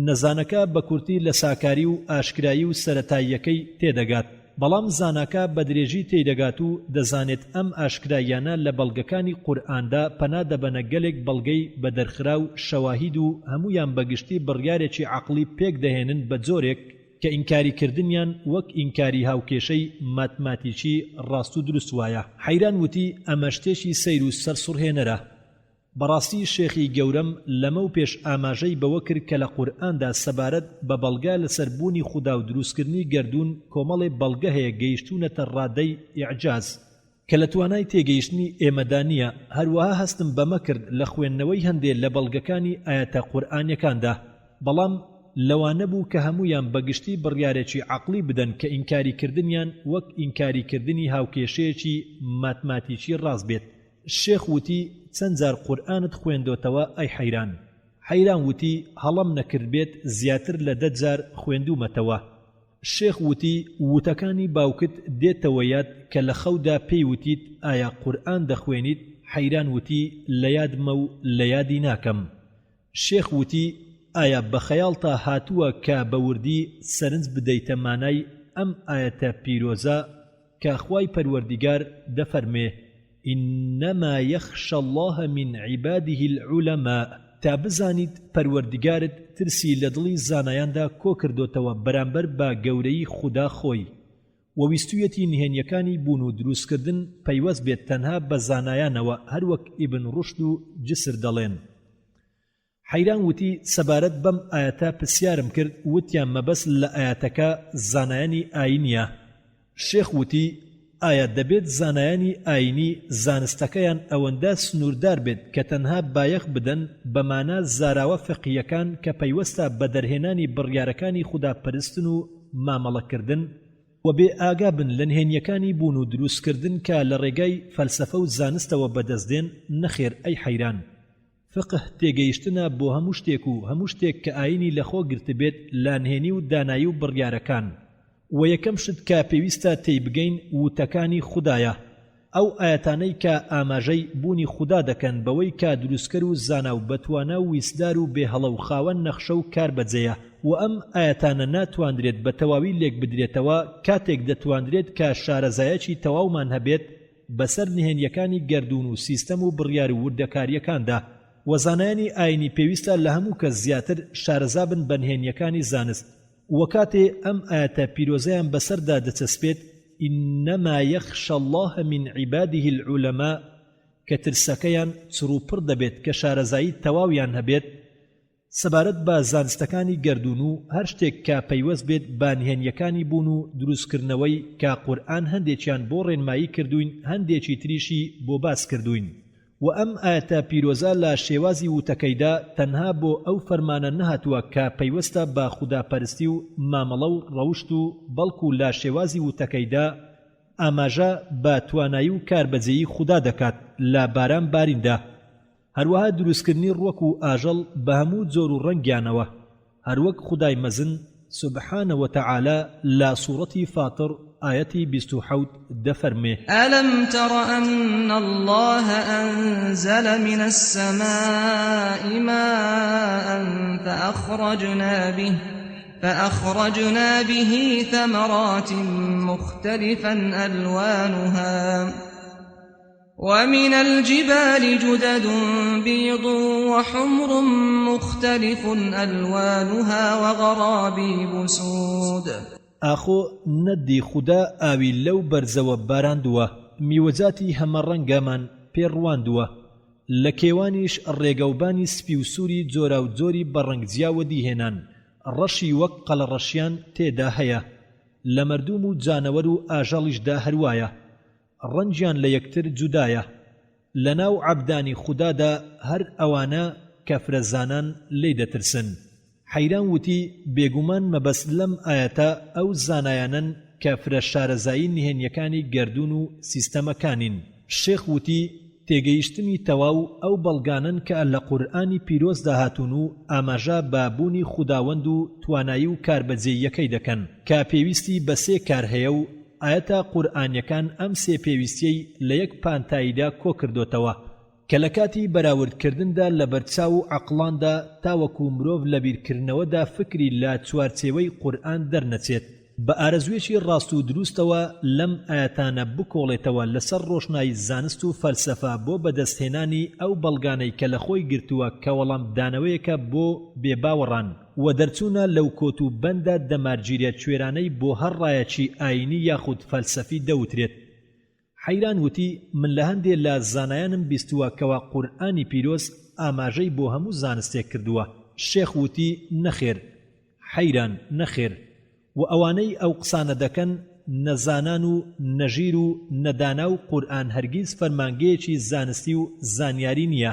A: نەزانەکە بە کورتی لە ساکاری و ئاشکرایی و سەرەتاییەکەی تێدەگات بەڵام زاناکە بە درێژی تێدەگات و دەزانێت ئەم ئاشکراییانە لە بەڵگەکانی قورئاندا پەنا دەبەنە گەلێک بەڵگەی بە دەرخرا و شەواهید و هەمویان بەگشتی بڕیارێکی عەقڵی پێک دەهێنن بە جۆرێک کە ئینکاریکردنیان وەک ئینکاری هاوکێشەی ماتماتیکی ڕاست و دروست وایە. حەیران وتی ئەمە شتێکی سەیر و سەرسوڕهێنەرە. بەڕاستی شێخی گەورەم لەمە و پێش ئاماژەی بەوە کرد کە لە قورئاندا سەبارەت بە بەڵگە لەسەربوونی خوددا و دروستکردنی گەردوون کۆمەڵێ بەڵگە هەیە گەیشتوونەتە ڕادەی ئیعجاز کە لە توانای تێگەیشتنی ئێمەدا نییە. هەروەها هەستم بەمە کرد لە خوێندنەوەی هەندێک لە بەڵگەکانی ئاەتە قورئانیەکاندا بەڵام لەوانە بوو کە هەمویان بەگشتی بڕیارێکی عەقڵی بدەن کە ئینکاریکردنیان وەک ئینکاریکردنی هاوکێشەیەکی ماتماتیکی ڕاست بێت. شێخ وتی چەند جار قورئانت خوێندۆتەوە ئەی حەیران؟ حەیران وتی هەڵەم نەکرد بێت زیاتر لە 10 جار خوێندومەتەوە. شێخ وتی وتەکانی باوکت دێتەوە یاد کە لە خەودا پێی وتیت ئایا قورئان دەخوێنیت؟ حەیران وتی لە یادمە و لە یادی ناکەم. شێخ وتی ئایا بە خەیاڵتا هاتووە کە بە وردی سەرنج بدەیتە مانای ئەم ئاەتە پیرۆزە کە خوای پەروەردیگار دەفەرمێ إنما يخشى الله من عباده العلماء تا بزانیت پەروەردیگارت ترسی لە دڵی زانایاندا کۆ کردوتەوە بەرامبەر بە گەورەی خوددا خۆی و ویستویەتی نهێنیەکانی بوون و دروستکردن پەیوەست بێت تەنها بە زانایانەوە هەروەک ئیبن ڕوشد و جسر دەڵێن. حەیران وتی سەبارەت بەم ئاەتە پرسیارم کرد وتیان مەبەست لە ئاەتەکە زانایانی ئاینیە. شێخ وتی ئایا دەبێت زانایانی ئاینی زانستەکەیان ئەوەندە سنووردار بێت کە تەنها بایەخ بدەن بەمانە زاراوە فقیەکان کە پەیوەستە بە دەرهێنانی بڕیارەکانی خوداپەرستن و مامەڵەکردن و بێ ئاگا بن لە نهێنیەکانی بوون و دروستکردن کە لە ڕێگای فەلسەفە و زانستەوە بەدەستدێن؟ نەخێر ئەی حەیران. فقه تێگەیشتنە بۆ هەموو شتێک و هەموو شتێک کە ئاینی لەخۆ گرتبێت لە نهێنی و دانایی و بڕیارەکان و یەکەم شت کە پێویستە تێی بگەین وتەکانی خوددایە ئەو ئاەتانەی کە ئاماژەی بوونی خوددا دەکەن بەوەی کە دروستکەر و زانا و بەتوانە و ویسدار و بێهەڵە و خاوەن نەخشە و کار بەجێیە و ئەم ئاەتانە ناتوانرێت بە تەواوی لێک بدرێتەوە کاتێک دەتوانرێت کە شارەزایەکی تەواومان هەبێت بەسەر نهێنیەکانی گەردوون و سیستەم و بڕیار و وردەکاریەکاندا و زانایانی ئاینی پێویستە لە هەموو کەس زیاتر شارەزا بن بە نهێنیەکانی زانست و کاتێ ئەم ئاەتە پیرۆزەیان بەسەردا دەچەسپێت إنما يخشى الله من عباده العلماء کە ترسەکەیان چڕوپڕ دەبێت کە شارەزایی تەواویان هەبێت سەبارەت بە زانستەکانی گەردوون و هەر شتێک کە پەیوەست بێت بە نهێنیەکانی بوون و دروستکردنەوەی کە قورئان هەندێکیان بۆ ڕێنمایی کردوین هەندێکی تریشی بۆ باس کردوین و ئەم ئاەتە پیرۆزە لە شێوازی وتەکەیدا تەنها بۆ ئەو فەرمانە نەهاتووە کە پەیوەستە بە خوداپەرستی و مامەڵە و ڕەوشت و بەڵکو لە شێوازی وتەکەیدا ئاماژە بە توانایی و کاربەجێیی خوددا دەکات لە باران باریندا هەروەها دروستکردنی ڕوەک و ئاژەڵ بە هەموو جۆر و ڕەنگیانەوە هەروەک خودای مەزن سبحانه وتعالى لا سورة فاطر آية 27 دفرمه
B: ألم تر أن الله أنزل من السماء ماء فأخرجنا به ثمرات مختلفا ألوانها ومن الجبال جدد بيض وحمر مختلف ألوانها وغرابيب سود
A: ئاخۆ نەدی خودا ئاوی لەو بەرزەوە باراندووە میوەجاتی هەمە ڕەنگەمان پێڕواندووە لە کێوانیش ڕێگەوبانی سپی و سووری جۆرا و جۆری بەڕەنگجیاوە دیهێنان ڕەشی وەک قەڵەڕەشیان تێدا هەیە لە مەردوم و جانەوەر و ئاژەڵیشدا هەروایە ڕەنجیان لە یەکتر جودایە لەناو عەبدانی خودادا هەر ئەوانە کە فرەزانان لێی دەترسن حەیران وتی بێگومان مەبەست لەم ئاەتە ئەو زانایانن کە فرە شارەزایی نهێنیەکانی گەردون و سیستەمەکانین شێخ وتی تێگەیشتنی تەواو ئەو بەڵگانن کە لە قورئانی پیرۆزدا هاتوون و ئاماژە بابوونی خوداوەند و توانایی و کاربەجێیەکەی دەکەن کە پێویستی بە سێ کار هەیە و ئاەتە قورئانیەکان ئەم سێ پێویستیەی لە یەک پانتاییدا کۆ کردوتەوە کە لە کاتی بەراوردکردندا لە بەرچاو و عەقڵاندا تاوەکو مرۆڤ لە بیرکردنەوەدا فکری لە چوارچێوەی قورئان دەرنەچێت بە ئارەزوێکی ڕاست و دروستەوە لەم ئاەتانە بکۆڵێتەوە لەسەر ڕۆشنایی زانست و فەلسەفە بۆ بەدەستهێنانی ئەو بەڵگانەی کە لە خۆی گرتووە کە وەڵام دانەوەیەکە بۆ بێباوەڕان و دەرچوونە لەو کۆت و بەندە دەمارگیریە کوێرانەی بۆ هەر ڕایەکی ئاینی یاخود فەلسەفی دەوترێت حەیران وتی من لە هەندێک لە زانایانم بیستووە کەوا قورئانی پیرۆز ئاماژەی بۆ هەموو زانستێک کردووە شێخ وتی نەخێر حەیران نەخێر و ئەوانەی ئەو قسانە دەکەن نەزانان و نەژیر و نەدانا و قورئان هەرگیز فەرمانگەیەکی زانستی و زانیاری نییە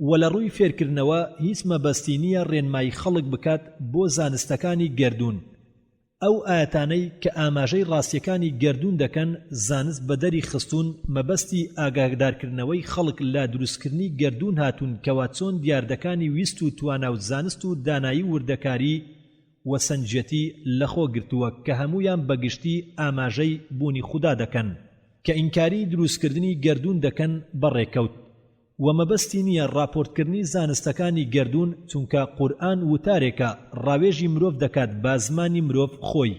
A: و لە ڕووی فێرکردنەوە هیچ مەبەستی نییە ڕێنمایی خەڵک بکات بۆ زانستەکانی گەردون ئەو ئاەتانەی کە ئاماژەی ڕاستیەکانی گەردون دەکەن زانست بەدەری خستون مەبەستی ئاگادارکردنەوەی خەڵک لە دروستکردنی گەردون هاتوون کەوا چۆن دیاردەکانی ویست و توانا و زانست و دانایی وردەکاری و سەنجەتی لەخۆ گرتووە کە هەمویان بەگشتی ئاماژەی بوونی خوددا دەکەن کە ئینکاری دروستکردنی گەردون دەکەن بەڕێکەوت و مەبەستی نییە ڕاپۆرتکردنی زانستەکانی گەردون چونکە قورئان وتارێکە ڕاوێژی مرۆڤ دەکات با زمانی مرۆڤ خۆی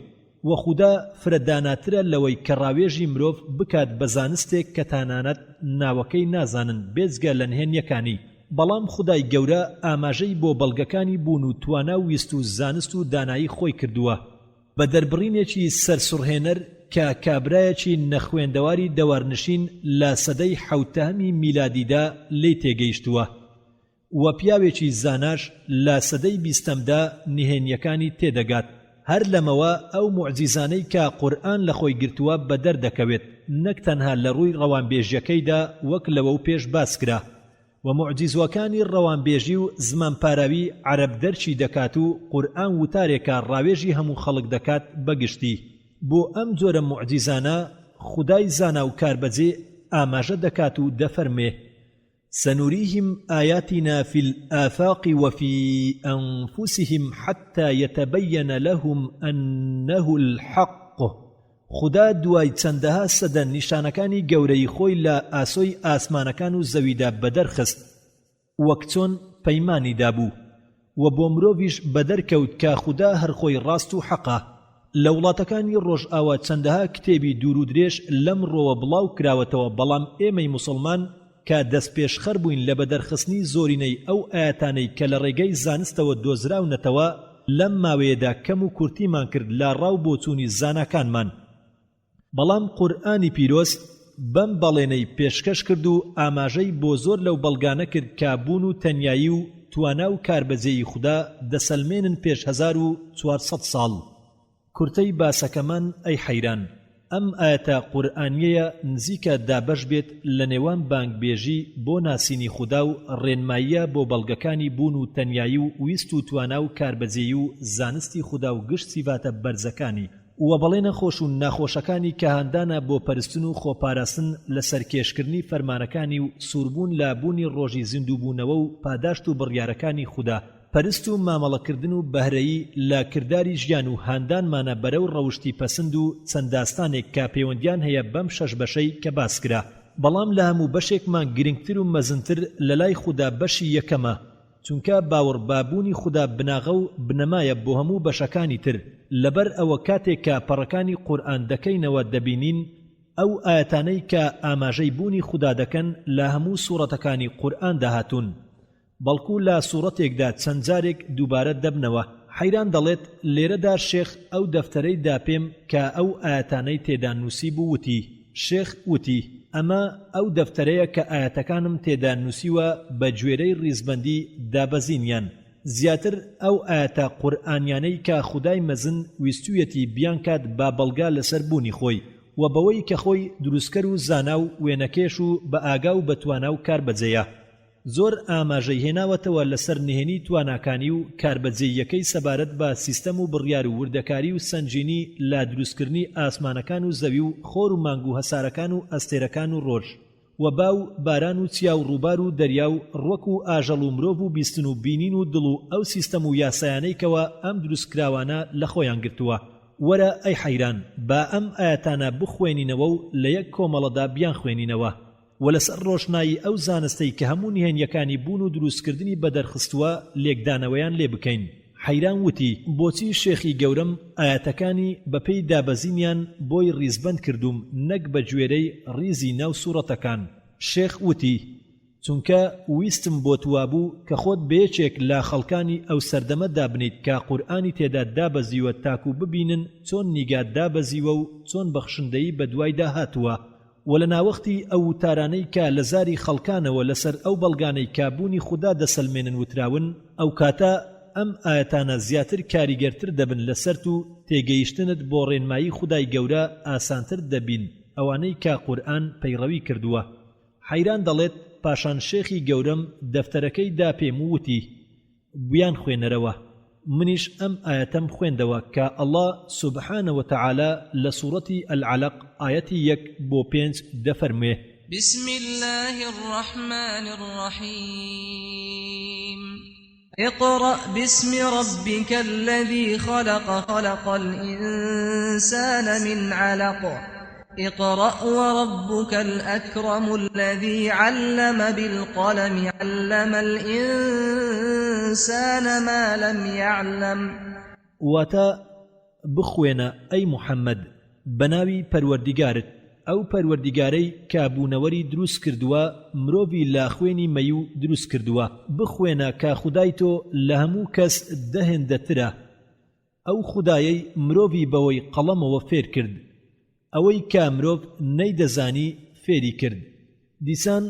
A: و خوددا فرەداناترە لەوەی کە ڕاوێژی مرۆڤ بکات بە زانستێک کە تانانەت ناوەکەی نازانن بێجگە لە نهێنیەکانی بەڵام خودای گەورە ئاماژەی بۆ بەڵگەکانی بوون و توانا و ویست و زانست و دانایی خۆی کردووە بە دەربڕینێکی سەرسوڕهێنەر کە کابرایەکی نەخوێندەواری دەوارنشین لە سەدەی حەوتەهەمی میلادیدا لێی تێگەیشتووە و پیاوێکی زاناش لە سەدەی بیستەمدا نهێنیەکانی تێدەگات هەر لەمەوە ئەو موعجیزانەی کە قورئان لە خۆی گرتووە بە دەردەکەوێت نەک تەنها لە ڕووی ڕەوانبێژیەکەیدا وەک لەوە و پێش باس کرا و معجزوەکانی ڕەوانبێژی و زمانپاراوی عەرەب دەرچی دەکات و قورئان وتارێکە ڕاوێژی هەموو خەڵک دەکات بەگشتی بۆ ئەم جۆرە معجزانە خودای زانا و کاربەجێ ئاماژە دەکات و دەفەرمێ سنريهم آياتنا في الآفاق وفي أنفسهم حتى يتبين لهم أنه الحق خدا دوای چەندەها سەدە نیشانەکانی گەورەی خۆی لە ئاسۆی ئاسمانەکان و زەویدا بەدەرخست وەک چۆن پەیمانی دابوو و بۆ مرۆڤیش بەدەرکەوت کە خدا هەر خۆی ڕاست و حەقە لە وڵاتەکانی ڕۆژئاوا چەندەها کتێبی دوور و درێژ لەم ڕۆوە بڵاو کراوەتەوە بەڵام ئێمەی موسڵمان کە دەست پێشخەر بووین لە بەدەرخستنی زۆرینەی ئەو ئاەتانەی کە لە ڕێگەی زانستەوە دۆزراونەتەوە لەم ماوەیەدا کەم و کورتیمان کرد لە ڕاو بۆچوونی زاناکانمان بەڵام قورئانی پیرۆز بەم بەڵێنەی پێشکەش کرد و ئاماژەی بۆ زۆر لەو بەڵگانە کرد کە بوون و تەنیایی و توانا و کاربەجێی خوددا دەسەلمێنن پێش 1400 ساڵ کورتەی باسەکەمان ئەی حەیران ئەم ئاەتە قورئانیەیە نزیکە دابەش بێت لە نێوان بانگبێژی بۆ ناسینی خوددا و ڕێنماییە بۆ بەڵگەکانی بوون و تەنیایی و ویست و توانا و کاربەجێی و زانستی خوددا و گشت سیفاتە بەرزەکانی و بەڵێنە خۆش و ناخۆشەکانی کە هەندانە بۆ پەرستن و خۆپاراستن لە سەرکێشکردنی فەرمانەکانی و سووربوون لە بوونی ڕۆژی زیندووبوونەوە و پاداشت و بڕیارەکانی خوددا پەرست و مامەڵەکردن و بەهرەیی لە کردداری ژیان و هاندانمانە بەرەو ڕەوشتی پەسند و چەندداستانێک کە پەیوەندیان هەیە بەم شەش بەشەی کە باس کرا بەڵام لە هەموو بەشێکمان گرنگتر و مەزنتر لە لای خوددا بەشی یەکەمە چونکە باوەڕبابوونی خوددا بناغە و بنەمایە بۆ هەموو بەشەکانی تر لەبەر ئەوە کاتێک کە پەڕەکانی قورئان دەکەینەوە دەبینین ئەو ئاەتانەی کە ئاماژەی بوونی خوددا دەکەن لە هەموو سوورەتەکانی قورئان داهاتون بەڵکو لە سوورەتێکدا چەند جارێک دووبارە دەبنەوە. حەیران دەڵێت لێرەدا شێخ ئەو دەفتەرەی دا پێم کە ئەو ئاەتانەی تێدا نووسی بوو وتی. شێخ وتی ئەمە ئەو دەفتەرەیە کە ئاەتەکانم تێدا نووسیوە بە گوێرەی ڕیزبەندی دابەزینیان. زیاتر ئەو ئاەتە قورئانیانەی کە خودای مەزن ویستویەتی بیان کات با بەڵگا لەسەر بوونی خۆی و بەوەی کە خۆی دروستکەر و زانا و وێنەکێش و بە ئاگا و بەتوانا و کاربەجێیە. زۆر ئاماژەی هێناوەتەوە لەسەر نهێنی تواناکانی و کاربەجێیەکەی سەبارەت بە سیستەم و بڕیار و وردەکاری و سەنجینی لە دروستکردنی ئاسمانەکان و زەوی و خۆر و مانگ و هەسارەکان و ئەستێرەکان و ڕۆژ و باو باران و چیا و ڕووبار و دەریا و ڕوەک و ئاژەڵ و مرۆڤ و بیستن و بینین و دڵ و ئەو سیستەم و یاسایانەی کەوە ئەم دروستکراوانە لە خۆیان گرتووە. وەرە ئەی حەیران با ئەم ئاەتانە بخوێنینەوە و لە یەک کۆمەڵەدا بیان خوێنینەوە و لەسەر ڕۆشنایی ئەو زانستەی کە هەموو نهێنیەکانی بوون و دروستکردنی بەدەرخستووە لێکدانەوەیان لێ بکەین. حەیران وتی بۆچی شێخی گەورەم ئاەتەکانی بەپێی دابەزینیان بۆی ڕیزبەند کردوم نەک بە گوێرەی ڕیزی ناو سوورەتەکان. شێخ وتی چونکە ویستم بۆ توابوو کە خۆت بەیەکێک لە خەڵکانی ئەو سەردەمە دابنیت کە قورئانی تێدا دابەزیوە تاکو ببینن چۆن نیگات دابەزیوە و چۆن بەخشندەی بە دوایدا هاتووە و لە ناوەختی ئەو وتارانەی کە لە زاری خەڵکانەوە لەسەر ئەو بەڵگانەی کابوونی خوددا دەسەلمێنن وتراون ئەو کاتە ئەم ئاەتانە زیاتر کاریگەرتر دەبن لەسەر و تێگەیشتنت بۆ ڕێنمایی خودای گەورە ئاسانتر دەبین ئەوانەی کە قورئان پەیڕەوی کردووە. حەیران دەڵێت پاشان شێخی گەورەم دەفتەرەکەی دا پێم وتی بیان خوێنەرەوە. منیش ئەم ئاەتەم خوێندەوە کە ئەڵڵا سوبحانە وتەعالا لە سوورەتی ئەلعەلەق ئاەتی 1 بۆ 5 دەفەرموێ
B: بسم الله الرحمن الرحيم اقرأ باسم ربك الذي خلق خلق الإنسان من علق اقرأ وربك الأكرم الذي علم بالقلم علم الإنسان ما لم يعلم.
A: واتا بخوێنە ئەی محەممەد بەناوی پەروەردیگارت ئەو پەروەردیگارەی کابوونەوەری دروست کردووە مرۆڤی لا خوێنی مەیوو دروست کردووە. بخوێنە کە خودای تۆ لە هەموو کەس دەهێندەترە ئەو خودایەی مرۆڤی بەوەی قەڵەمەوە فێر کرد ئەوەی کە مرۆڤ نەیدەزانی فێری کرد. دیسان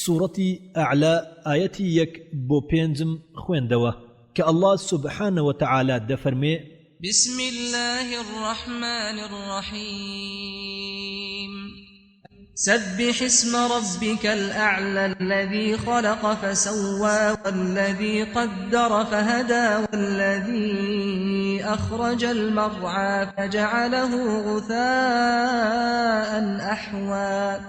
A: سوورەتی ئەعلا ئاەتی 1 بۆ 5 خوێندەوە کە ئەڵڵا سوبحانە وتەعالا دەفەرمێ
B: بسم الله الرحمن الرحيم سبح اسم ربك الأعلى الذي خلق فسوى والذي قدر فهدى والذي أخرج المرعى فجعله غثاء أحوى.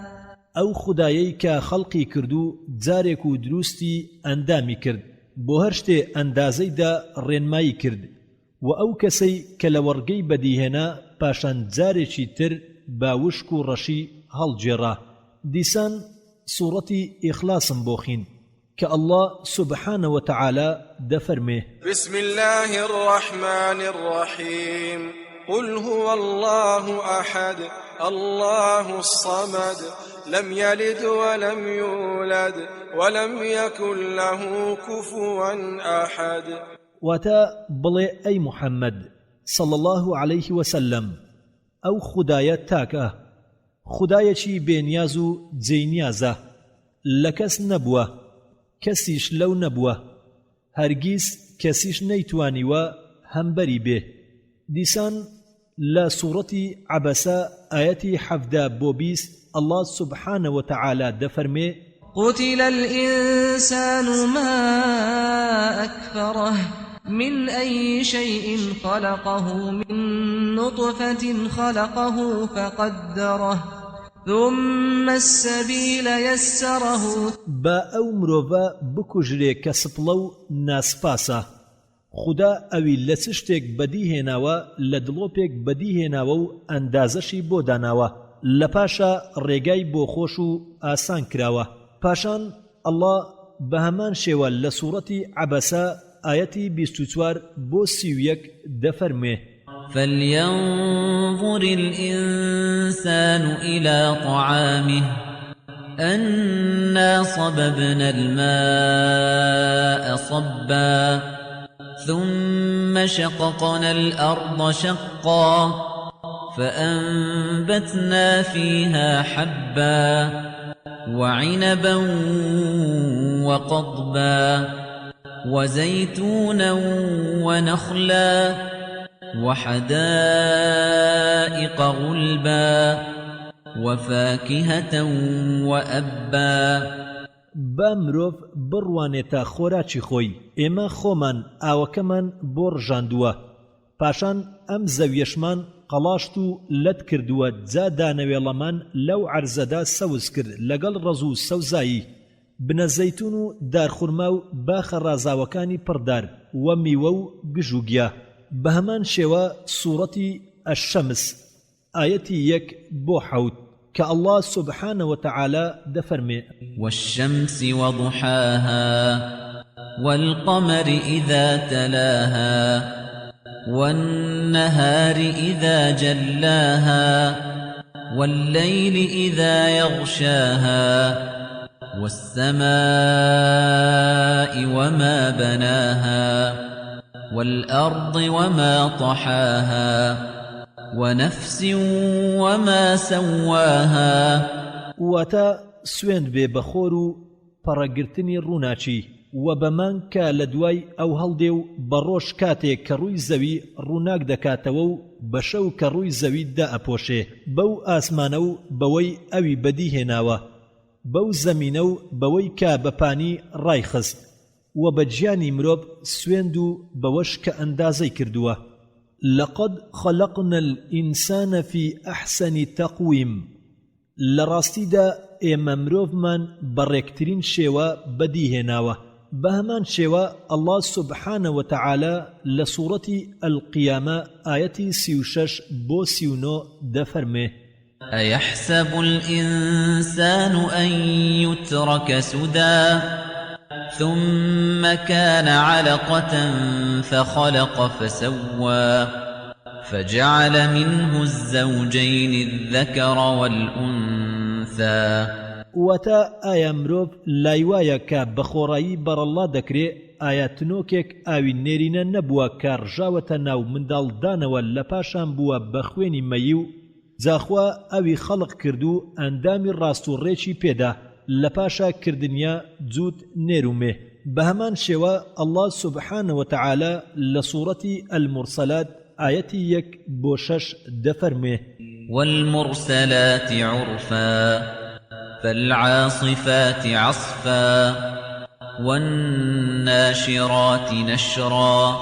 A: ئەو خودایەی کە خەڵقی کردو جارێک و دروستی ئەندامی کرد بۆ هەر شتێ ئەندازەیدا ڕێنمایی کرد و ئەو کەسەی کە لە وەڕگەی بەدیهێنا پاشان جارێکی تر باوشک و ڕەشی هەڵگێڕا. دیسان سوورەتی ئیخلاسم بۆخین کە ئەڵڵا سوبحانە وتەعالا دەفەرمێ
D: بسم الله الرحمن الرحيم قل هو الله أحد الله الصمد لم يلد ولم يولد ولم يكن له كفوا أحد.
A: واتا بڵێ ئەی محەممەد صلى الله عليه وسلم ئەو خودایە تاکە خودایەکی بێنیاز و جێنیازە لە کەس نەبووە کەسیش لەو نەبووە هەرگیز کەسیش نەیتوانیوە هەمبەری بێ. دیسان لە سوورەتی عەبەسە ئاەتی 17 بۆ 20 ئەڵڵا سوبحانە وتەعالا دەفەرمێ
B: قتل الإنسان ما أكفره من أي شيء خلقه من نطفة خلقه فقدره ثم السبيل يسره. با ئەو مرۆڤە بکوژرێ کە سپڵە و ناسپاسە خوددا ئەوی لە چ شتێک بەدیهێناوە لە دڵۆپێک بەدیهێناوە و ئەندازەشی بۆ داناوە لە پاشە ڕێگای بۆ خۆش و ئاسان کراوە. پاشان ئەڵڵا
A: بهمان شێوە لە سوورەتی عەبەسە ئاەتی 24 بۆ 31 دەفەرمێ
E: فلينظر الإنسان إلى طعامه أنا صببنا الماء صبا ثم شققنا الأرض شقا فأنبتنا فيها حبا وعنبا وقضبا وزيتونا ونخلا وحدائق غلبا وفاكهة وأبا
A: با مرۆڤ بڕوانێتە خۆراکی خۆی ئێمە خۆمان ئاوەکەمان بۆ ڕژاندووە پاشان ئەم زەویەشمان قەڵاشت و لەت کردووە جا دانەوێڵەمان لەو عەرزەدا سەوز کرد لەگەڵ ڕەز و سەوزایی بنە زەیتون و دارخورما و باخە ڕازاوەکانی پڕدار وە میوە و گژوگیا بە هەمان شێوە سوورەتی ئەشەمس ئاەتی 1 بۆ 7 کە ئەڵڵا سوبحانە وتەعالە دەفەرمێ
E: والشمس وضحاها والقمر إذا تلاها والنهار إذا جلاها والليل إذا يغشاها والسماء وما بناها والأرض وما طحاها ونفس وما سواها
A: واتە سوێند بێ بەخۆر و پەڕەگرتنی ڕووناچی و بەمان کە لە دوای ئەو هەڵدێ و بەڕۆژ کاتێک کە ڕووی زەوی ڕووناک دەکاتەوە و بە شەو کە ڕووی زەوی دائەپۆشێ بەو ئاسمانە و بەوەی ئەوی بەدی هێناوە بەو زەمینە و بەوەی کە بەپانی ڕایخست و بە گیانی مرۆڤ سوێند و بەوەش کە ئەندازەی کردووە لقد خلقنا الإنسان في أحسن تقويم لراستيدا ئێمە مرۆڤمان بەڕێکترین شێوە بەدیهێناوە بە هەمان شێوە ئەڵڵا سوبحانە وتەعالە لە سوورەتی ئەلقیامە ئاەتی 36 بۆ 39 دەفەرمێ
E: أيحسب الإنسان أن يترك سدى ثم كان علقة فخلق فسوى فجعل منه الزوجين الذكر والأنثى
A: وتا ئایا مرۆڤ لای وایە کە بەخۆڕایی بەرەڵا دەکرێ ئایا تنۆکێک ئاوی نێرینە نەبووە کە ڕژاوەتە ناو منداڵدانەوە لە پاشان بووە بە خوێنی مەیی و جاخوا ئەوی خەڵق کرد و ئەندامی ڕاست و ڕێکی پێدا لە پاشا کردنیا جووت نێرومێ بە هەمان شێوە ئەڵڵا سوبحانە وتەعالە لە سوورەتی ئەلمورسەلات ئاەتی 1 بۆ 6 دەفەرمێ
E: والمرسلات عرفا فالعاصفات عصفا والناشرات نشرا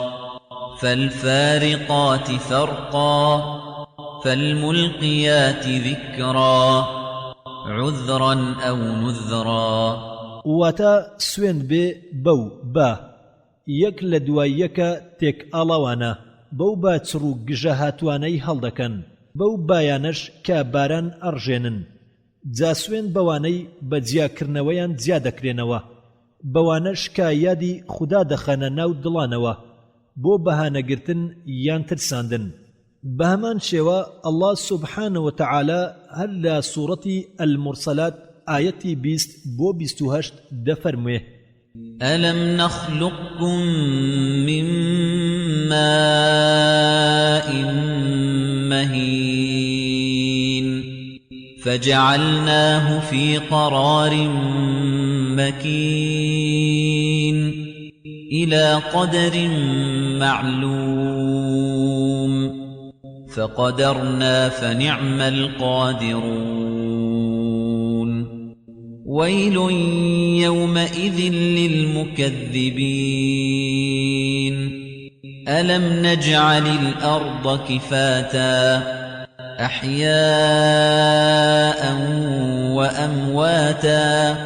E: فالفارقات فرقا فالملقيات ذكرا عذرا أو نذرا
A: واتە سوێند بێ بەو با یەک لە دوای یەکە تێک ئاڵاوانە بەو با چڕ و گژە هاتوانەی هەڵدەکەن بەو بایانەش کە باران ئەڕژێنن جا سوێن بەوانەی بە جیاکردنەوەیان جیا دەکرێنەوە بەوانەش کە یادی خوددا دەخەنە ناو دڵانەوە بۆ بەهانەگرتن یان ترساندن بە هەمان شێوە ئەڵڵا سوبحانە وتەعالە هەر لە سوورەتی ئەلمورسەلات ئاەتی 20 بۆ 28 دەفەرموێ
E: ألم نخلقكم من ماء مهين فجعلناه في قرار مكين إلى قدر معلوم فقدرنا فنعم القادرون ويل يومئذ للمكذبين ألم نجعل الأرض كفاتا أحياء وأمواتا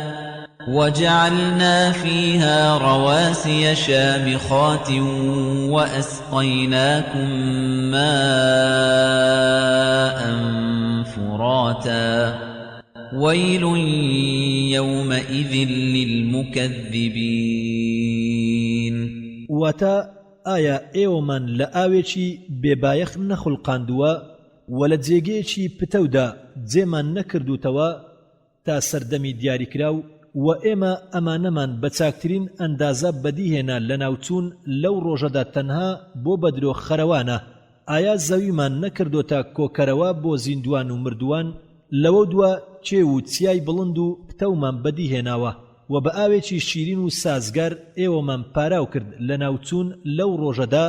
E: وجعلنا فيها رواسي شامخات وأسقيناكم ماء فراتا ويل يومئذ للمكذبين
A: واتا ئایا ئێوەمان لە ئاوێکی بێبایەخ نەخولقاندووە و لە جێگەیەکی پتەودا جێمان نەکردوتەوە تا سەردەمی دیاریکراو و ئێمە ئەمانەمان بە چاکترین ئەندازە بەدیهێنا لە ناوچوون لەو ڕۆژەدا تەنها بۆ بەدرۆ خەرەوانە ئایا زەویمان نەکردۆتە کۆکەرەوە بۆ زیندوان و مردووان لەوە دووە چێ و چیای بڵند و پتەومان بەدیهێناوە و بە ئاوێکی شیرین و سازگار ئێوەمان پاراو کرد لە ناوچوون لەو ڕۆژەدا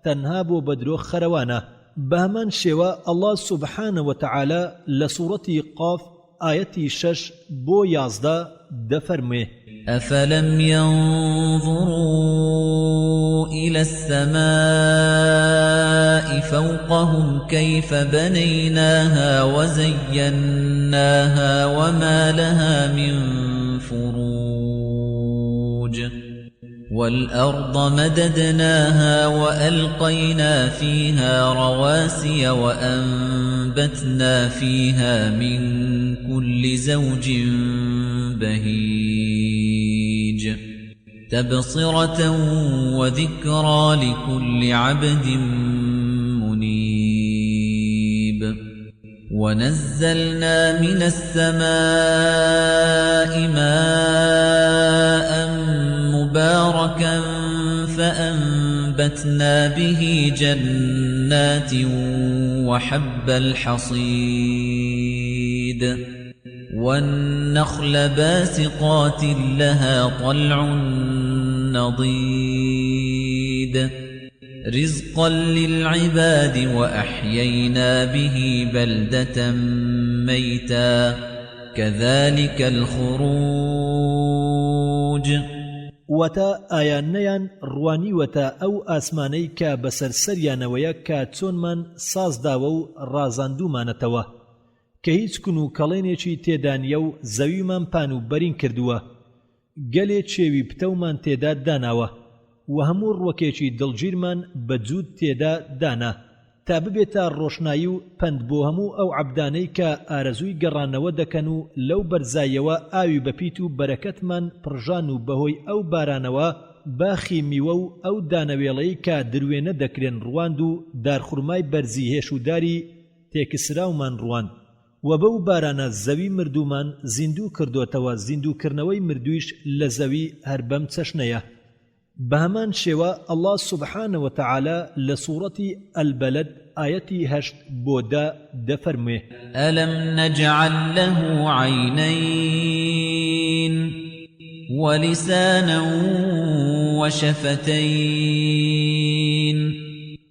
A: تەنها بۆ بەدرۆ خەرەوانە بە هەمان شێوە ئەڵڵا سوبحانە وتەعالە لە سوورەتی قاف ئاەتی 6 بۆ 11 دەفەرموێ
E: أفلم ينظروا إلى السماء فوقهم كيف بنيناها وزيناها وما لها من فروج والأرض مددناها وألقينا فيها رواسي وأنبتنا فيها من كل زوج بهيج تبصرة وذكرى لكل عبد منيب ونزلنا من السماء ماء مباركا فأنبتنا به جنات وحب الحصيد والنخل باسقات لها طلع نضيد رزقا للعباد وأحيينا به بلدة ميتا كذلك الخروج
A: وتا ئایانەیان ڕوانی وەتا ئەو ئاسمانەی کە بەسەر سەریانەوەیە کە چۆنمان سازداوە و ڕازاندومانەتەوە کە هیچ کون و کەڵێنێکی تێدانیە و زەویمان پان و بەرین کردووە گەلێ چێوی پتەومان تێدا داناوە و هەموو ڕوەکێکی دڵگیرمان بەجود تێدا دانا تا ببێتە ڕۆشنایی و پند بۆ هەموو ئەو عەبدانەی کە ئارەزووی گەڕانەوە دەکەن و لەو بەرزایەوە ئاوی بەپیت و بەرەکەتمان پڕژان و بەهۆی ئەو بارانەوە باخی میوە و ئەو دانەوێڵەی کە دروێنە دەکرێن ڕواند و دارخورمای بەرزی هێش و داری تێکسراومان ڕواند و بەو بارانە زەوی مردومان زیندوو کردوتەوە زیندووکردنەوەی مردویش لە زەوی هەر بەم چەشنەیە بهمان شێوە الله سبحانه وتعالى لسورة البلد آياتي 8 بودا دفرمه
E: ألم نجعل له عينين ولسانا وشفتين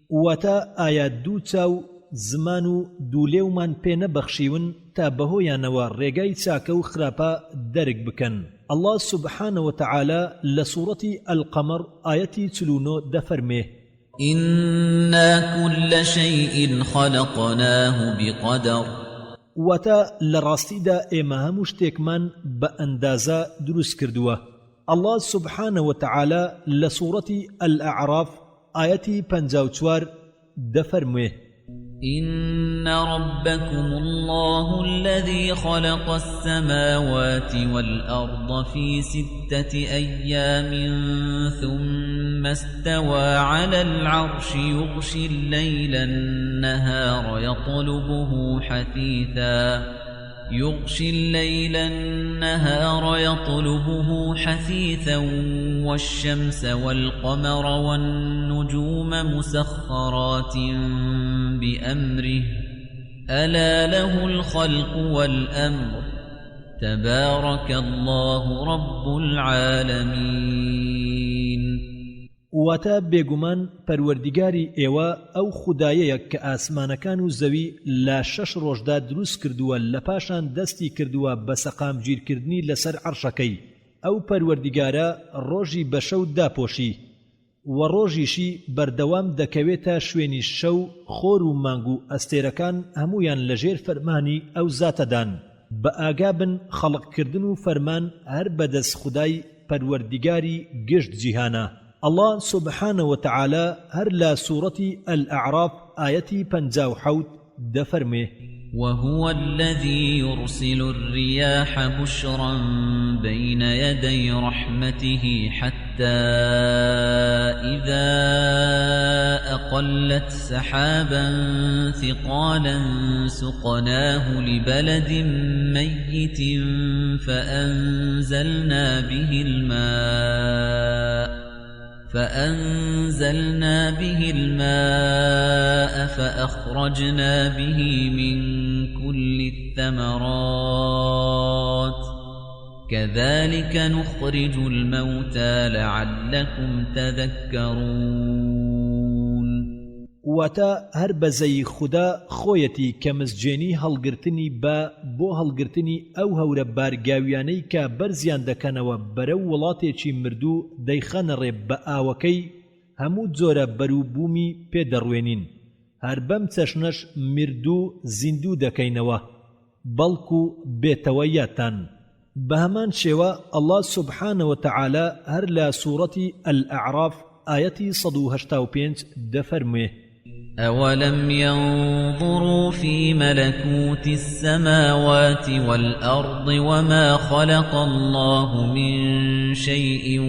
A: وتا آيات دوتاو زمانو دوليو من پێنە بەخشیون تا بەهۆیانەوە ڕێگای چاکە و خراپە دەرک بکەن الله سبحانه وتعالى لسورة القمر آياتي 49 دفرمه
E: إنا كل شيء خلقناه بقدر
A: وتا لراستيدا إما همشتكمان بأندازا دروس كردوا الله سبحانه وتعالى لسورة الأعراف آياتي 54 دفرمه
E: إن ربكم الله الذي خلق السماوات والأرض في 6 أيام ثم استوى على العرش يغشي الليل النهار يطلبه حثيثا والشمس والقمر والنجوم مسخرات بأمره ألا له الخلق والأمر تبارك الله رب العالمين
A: واتا بێگومان پەروەردیگاری ئێوە ئەو خودایەیە کە ئاسمانەکان و زەوی لە 6 ڕۆژدا دروست کردووە لە پاشان دەستی کردووە بە سەقامگیرکردنی لەسەر عەرشەکەی ئەو پەروەردیگارە ڕۆژی بە شەو داپۆشی و ڕۆژیشی بەردەوام دەکەوێتە شوێنی شەو خۆر و مانگ و ئەستێرەکان هەمویان لەژێر فەرمانی ئەو زاتەدان بە ئاگا بن خەڵقکردن و فەرمان هەر بەدەست خودای پەروەردیگاری گشت جیهانە الله سبحانه وتعالى هر لا سورة الأعراف آياتي 57 دفرمه
E: وهو الذي يرسل الرياح بشرا بين يدي رحمته حتى إذا أقلت سحابا ثقالا سقناه لبلد ميت فأنزلنا به الماء فأخرجنا به من كل الثمرات كذلك نخرج الموتى لعلكم تذكرون
A: واتا هەر بەزەی خوددا خۆیەتی کە مزجێنی هەڵگرتنی بۆ هەڵگرتنی ئەو هەورە بارگاویانەی کە بەرزیان دەکەنەوە بەرەو وڵاتێکی مردوو دەیخەنەڕێ بە ئاوەکەی هەموو جۆرە بەرووبوومی پێدەڕوێنین هەر بەم چەشنەش مردوو زیندوو دەکەینەوە بەڵکو بێتەوە یاتان بە هەمان شێوە ئەڵڵا سوبحانەوە تەعالە هەر لە سوورەتی ئەلئەعراف ئایەتی 185 دەفەرموێ
E: أولم ينظروا في ملكوت السماوات والأرض وما خلق الله من شيء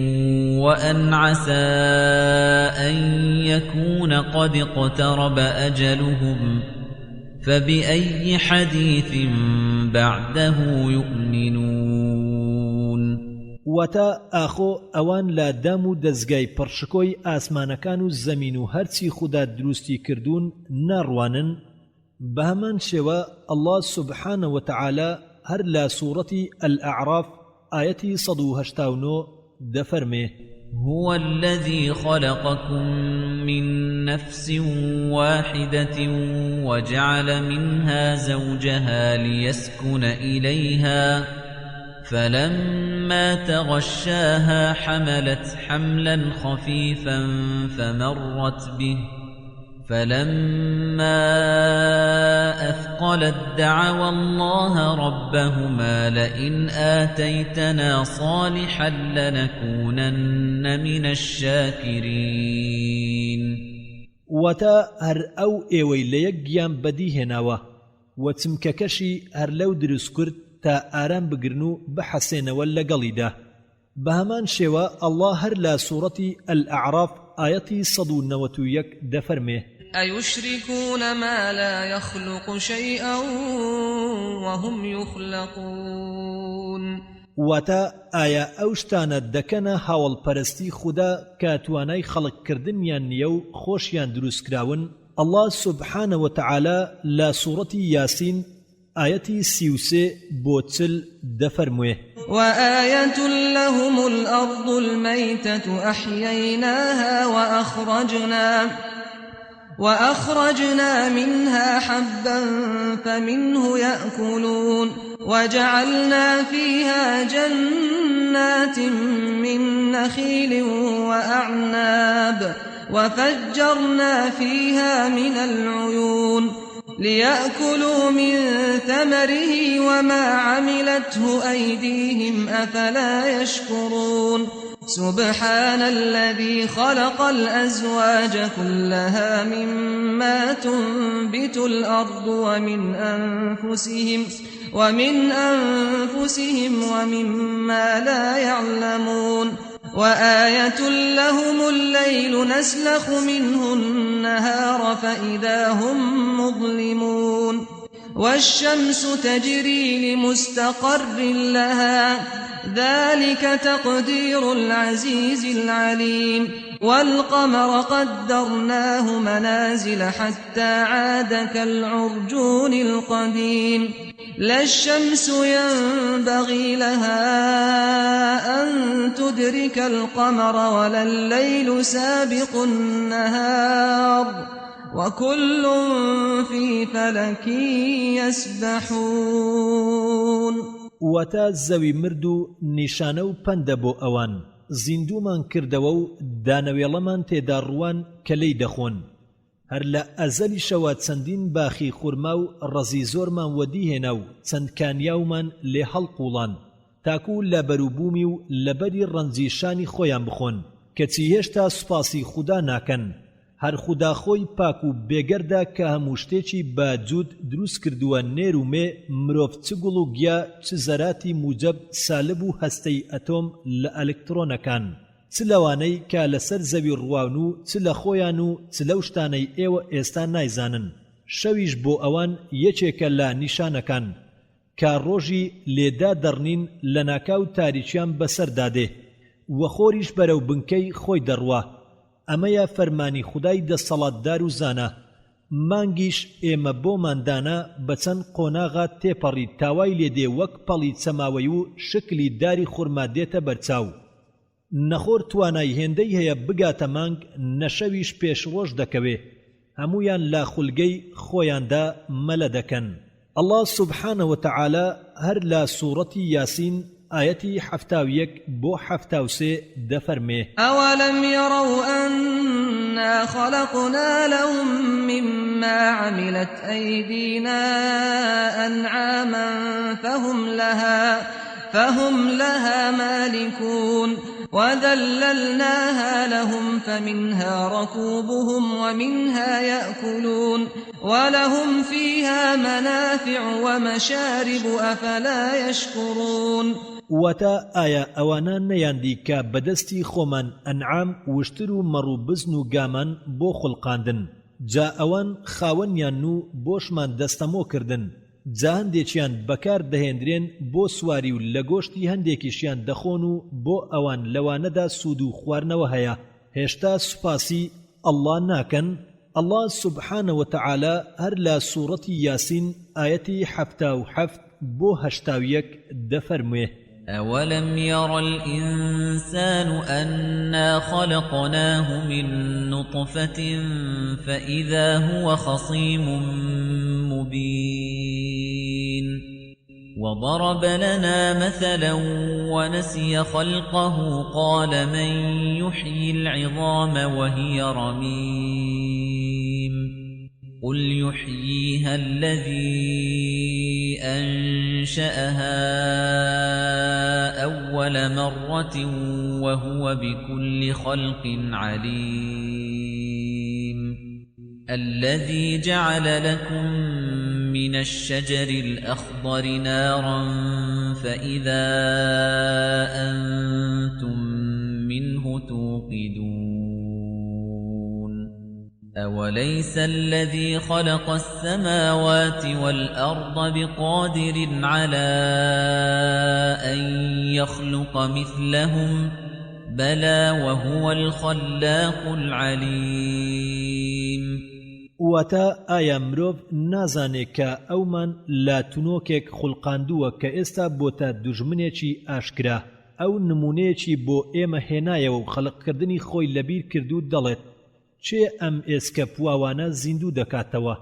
E: وأن عسى أن يكون قد اقترب أجلهم فبأي حديث بعده يؤمنون
A: واتا ئاخۆ ئەوان لا دام و دەستگای پڕشکۆی ئاسمانەکان و زەمین و هەرچی خوددا دروستی کردوون ناڕوانن بە هەمان شێوە ئەڵڵا سوبحانەوە تەعالە هەر لە سوورەتی ئەلئەعراف ئایەتی 189 دەفەرمێ
E: هو الذي خلقكم من نفس واحدة وجعل منها زوجها ليسكن إليها فلما تغشاها حملت حملا خفيفا فمرت به فلما أثقلت دعوا الله ربهما لئن آتيتنا صالحا لنكونن من الشاكرين
A: واتا هەر ئەو ئێوەی لە یەک گیان بەدیهێناوە و چمکەکەشی هەر لەو دروست کرد تا ئارام بگرن و بحەسێنەوە لەگەڵیدا بە هەمان شێوە ئەڵڵا هەر لە سوورەتی ئەلئەعراف ئایەتی 191 دەفەرمێ
B: أيشركون ما لا يخلق شيئا وهم يخلقون
A: واتا ئایا ئەو شتانە دەکەنە هاوڵپەرستی خوددا کە توانای خەڵقکردنیان نییە و خۆشیان دروستکراون ئەڵڵا سوبحانەوە تەعالە لە سوورەتی یاسین آيتي 33 بوتسل دفرموه
B: وآية لهم الأرض الميتة أحييناها وأخرجنا منها حبا فمنه يأكلون وجعلنا فيها جنات من نخيل وأعناب وفجرنا فيها من العيون ليأكلوا من ثمره وما عملته أيديهم أفلا يشكرون سبحان الذي خلق الأزواج كلها مما تنبت الأرض ومن أنفسهم ومما لا يعلمون وآية لهم الليل نسلخ منه النهار فإذا هم مظلمون والشمس تجري لمستقر لها ذلك تقدير العزيز العليم والقمر قدرناه منازل حتى عاد كالعرجون القديم لا الشمس ينبغي لها أن تدرك القمر ولا الليل سابق النهار وكل في فلك يسبحون
A: وتا زەوی مرد و نیشانە و پەندە بۆ ئەوان زیندومان کردەوە و دانەوێڵەمان تێدا ڕوان کە لێی دەخۆن هەر لە ئەزەلی شەوە چەندین باخی خورما و ڕەزی زۆرمان وەدیهێنا و چەند کانیاومان لێ هەڵقوڵان تاکو لە بەروبوومی و لەبەری ڕەنجیشانی خۆیان بخۆن کەچی هێشتا سوپاسی خودا ناکەن هەر خوداخۆی پاک و بێگەردە کە هەموو شتێکی باجوود دروست کردووە نێر و مێ مرۆڤ چ گوڵ و گیا چ زەراتی موجب سالب و هەستەی ئەتۆم لە ئەلکترۆنەکان چ لەوانەی کە لەسەر زەوی ڕواون و چ لە خۆیان و چ لەو شتانەی ئێوە ئێستا نایزانن شەویش بۆ ئەوان یەکێکە لە نیشانەکان کە ڕۆژی لێدا دەڕنین لە ناکاو تاریکیان بەسەردادێ وە خۆریش بەرەو بنکەی خۆی دەڕوا ئەمەیە فەرمانی خودای دەسەڵاتدار و زانە مانگیش ئێمە بۆماندانە بە چەند قۆناغا تێپەڕی تاوای لێدێ وەک پەڵی چەماوەی و شکلی داری خورما دێتە بەرچاو نەخۆر توانای هێندەی هەیە بگاتە مانگ نەشەویش پێش ڕۆژ دەکەوێ هەمویان لا خولگەی خۆیاندا مەلە دەکەن الله سبحانه وتعالى هەر لە سوورەتی یاسین آيتي 71 بو 73 دفرمي
B: أولم يروا أنا خلقنا لهم مما عملت أيدينا أنعاما فهم لها مالكون وذللناها لهم فمنها ركوبهم ومنها يأكلون ولهم فيها منافع ومشارب أفلا يشكرون
A: وتا آیا ئەوانە نەیاندی کە بەدەستی خۆمان ئەنعام وشتر و مەڕ و بزن و گامان بۆ خوڵقاندن جا ئەوان خاوەنیان و بۆشمان دەستەمۆ کردن جا هەندێکیان بەکار دەهێنرێن بۆ سواری و لە گۆشتی هەندێکیشیان دەخۆن و بۆ ئەوان لەوانەدا سوود و خواردنەوە هەیە هێشتا سوپاسی ئەڵڵا ناکەن الله سبحانه وتعالى هەر لە سوورەتی یاسین ئاەتی 77 بۆ 81 دەفەرموێ
E: أولم ير الإنسان أنا خلقناه من نطفة فإذا هو خصيم مبين وضرب لنا مثلا ونسي خلقه قال من يحيي العظام وهي رميم قل يحييها الذي أنشأها أول مرة وهو بكل خلق عليم الذي جعل لكم من الشجر الأخضر نارا فإذا أنتم منه توقدون أوليس الذي خلق السماوات والأرض بقادر على أن يخلق مثلهم بلى وهو الخلاق العليم
A: وتا ئایا مرۆڤ نازانێ کە ئەومان لا تونۆکێک خوڵقاندووە کە ئێستا بۆتە دوژمنێکی ئاشکرا ئەو نمونەیەکی بۆ ئێمە هێنایەوە و خەڵقکردنی خۆی لەبیر کردو دەڵێت چێ ئەم ئێسکە پواوانە زیندوو دەکاتەوە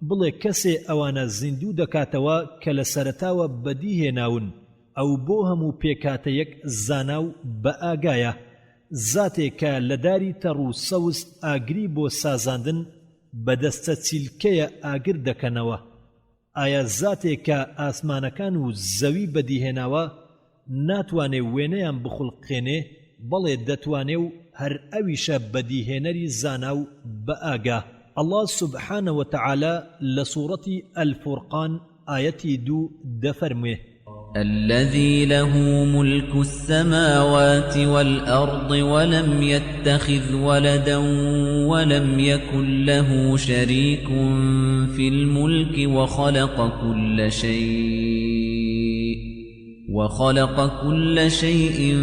A: بڵێ کەسێ ئەوانە زیندوو دەکاتەوە کە لە سەرەتاوە بەدی هێناون ئەو بۆ هەموو پێکاتەیەک زانا و بە ئاگایە زاتێک کە لە داری تەڕ و سەوز ئاگری بۆ سازاندن بەدەستە چیلکەیە ئاگر دەکەنەوە ئایا زاتێک کە ئاسمانەکان و زەوی بەدیهێناوە ناتوانێ وێنەیان بخوڵقێنێ بەڵێ دەتوانێ و هەر ئەویشە بەدیهێنەری زانا و بە ئاگا الله سبحانه وتعالى لسورة الفرقان آيتي 2 دفرمه
E: الذي له ملك السماوات والأرض ولم يتخذ ولدا ولم يكن له شريك في الملك وخلق كل شيء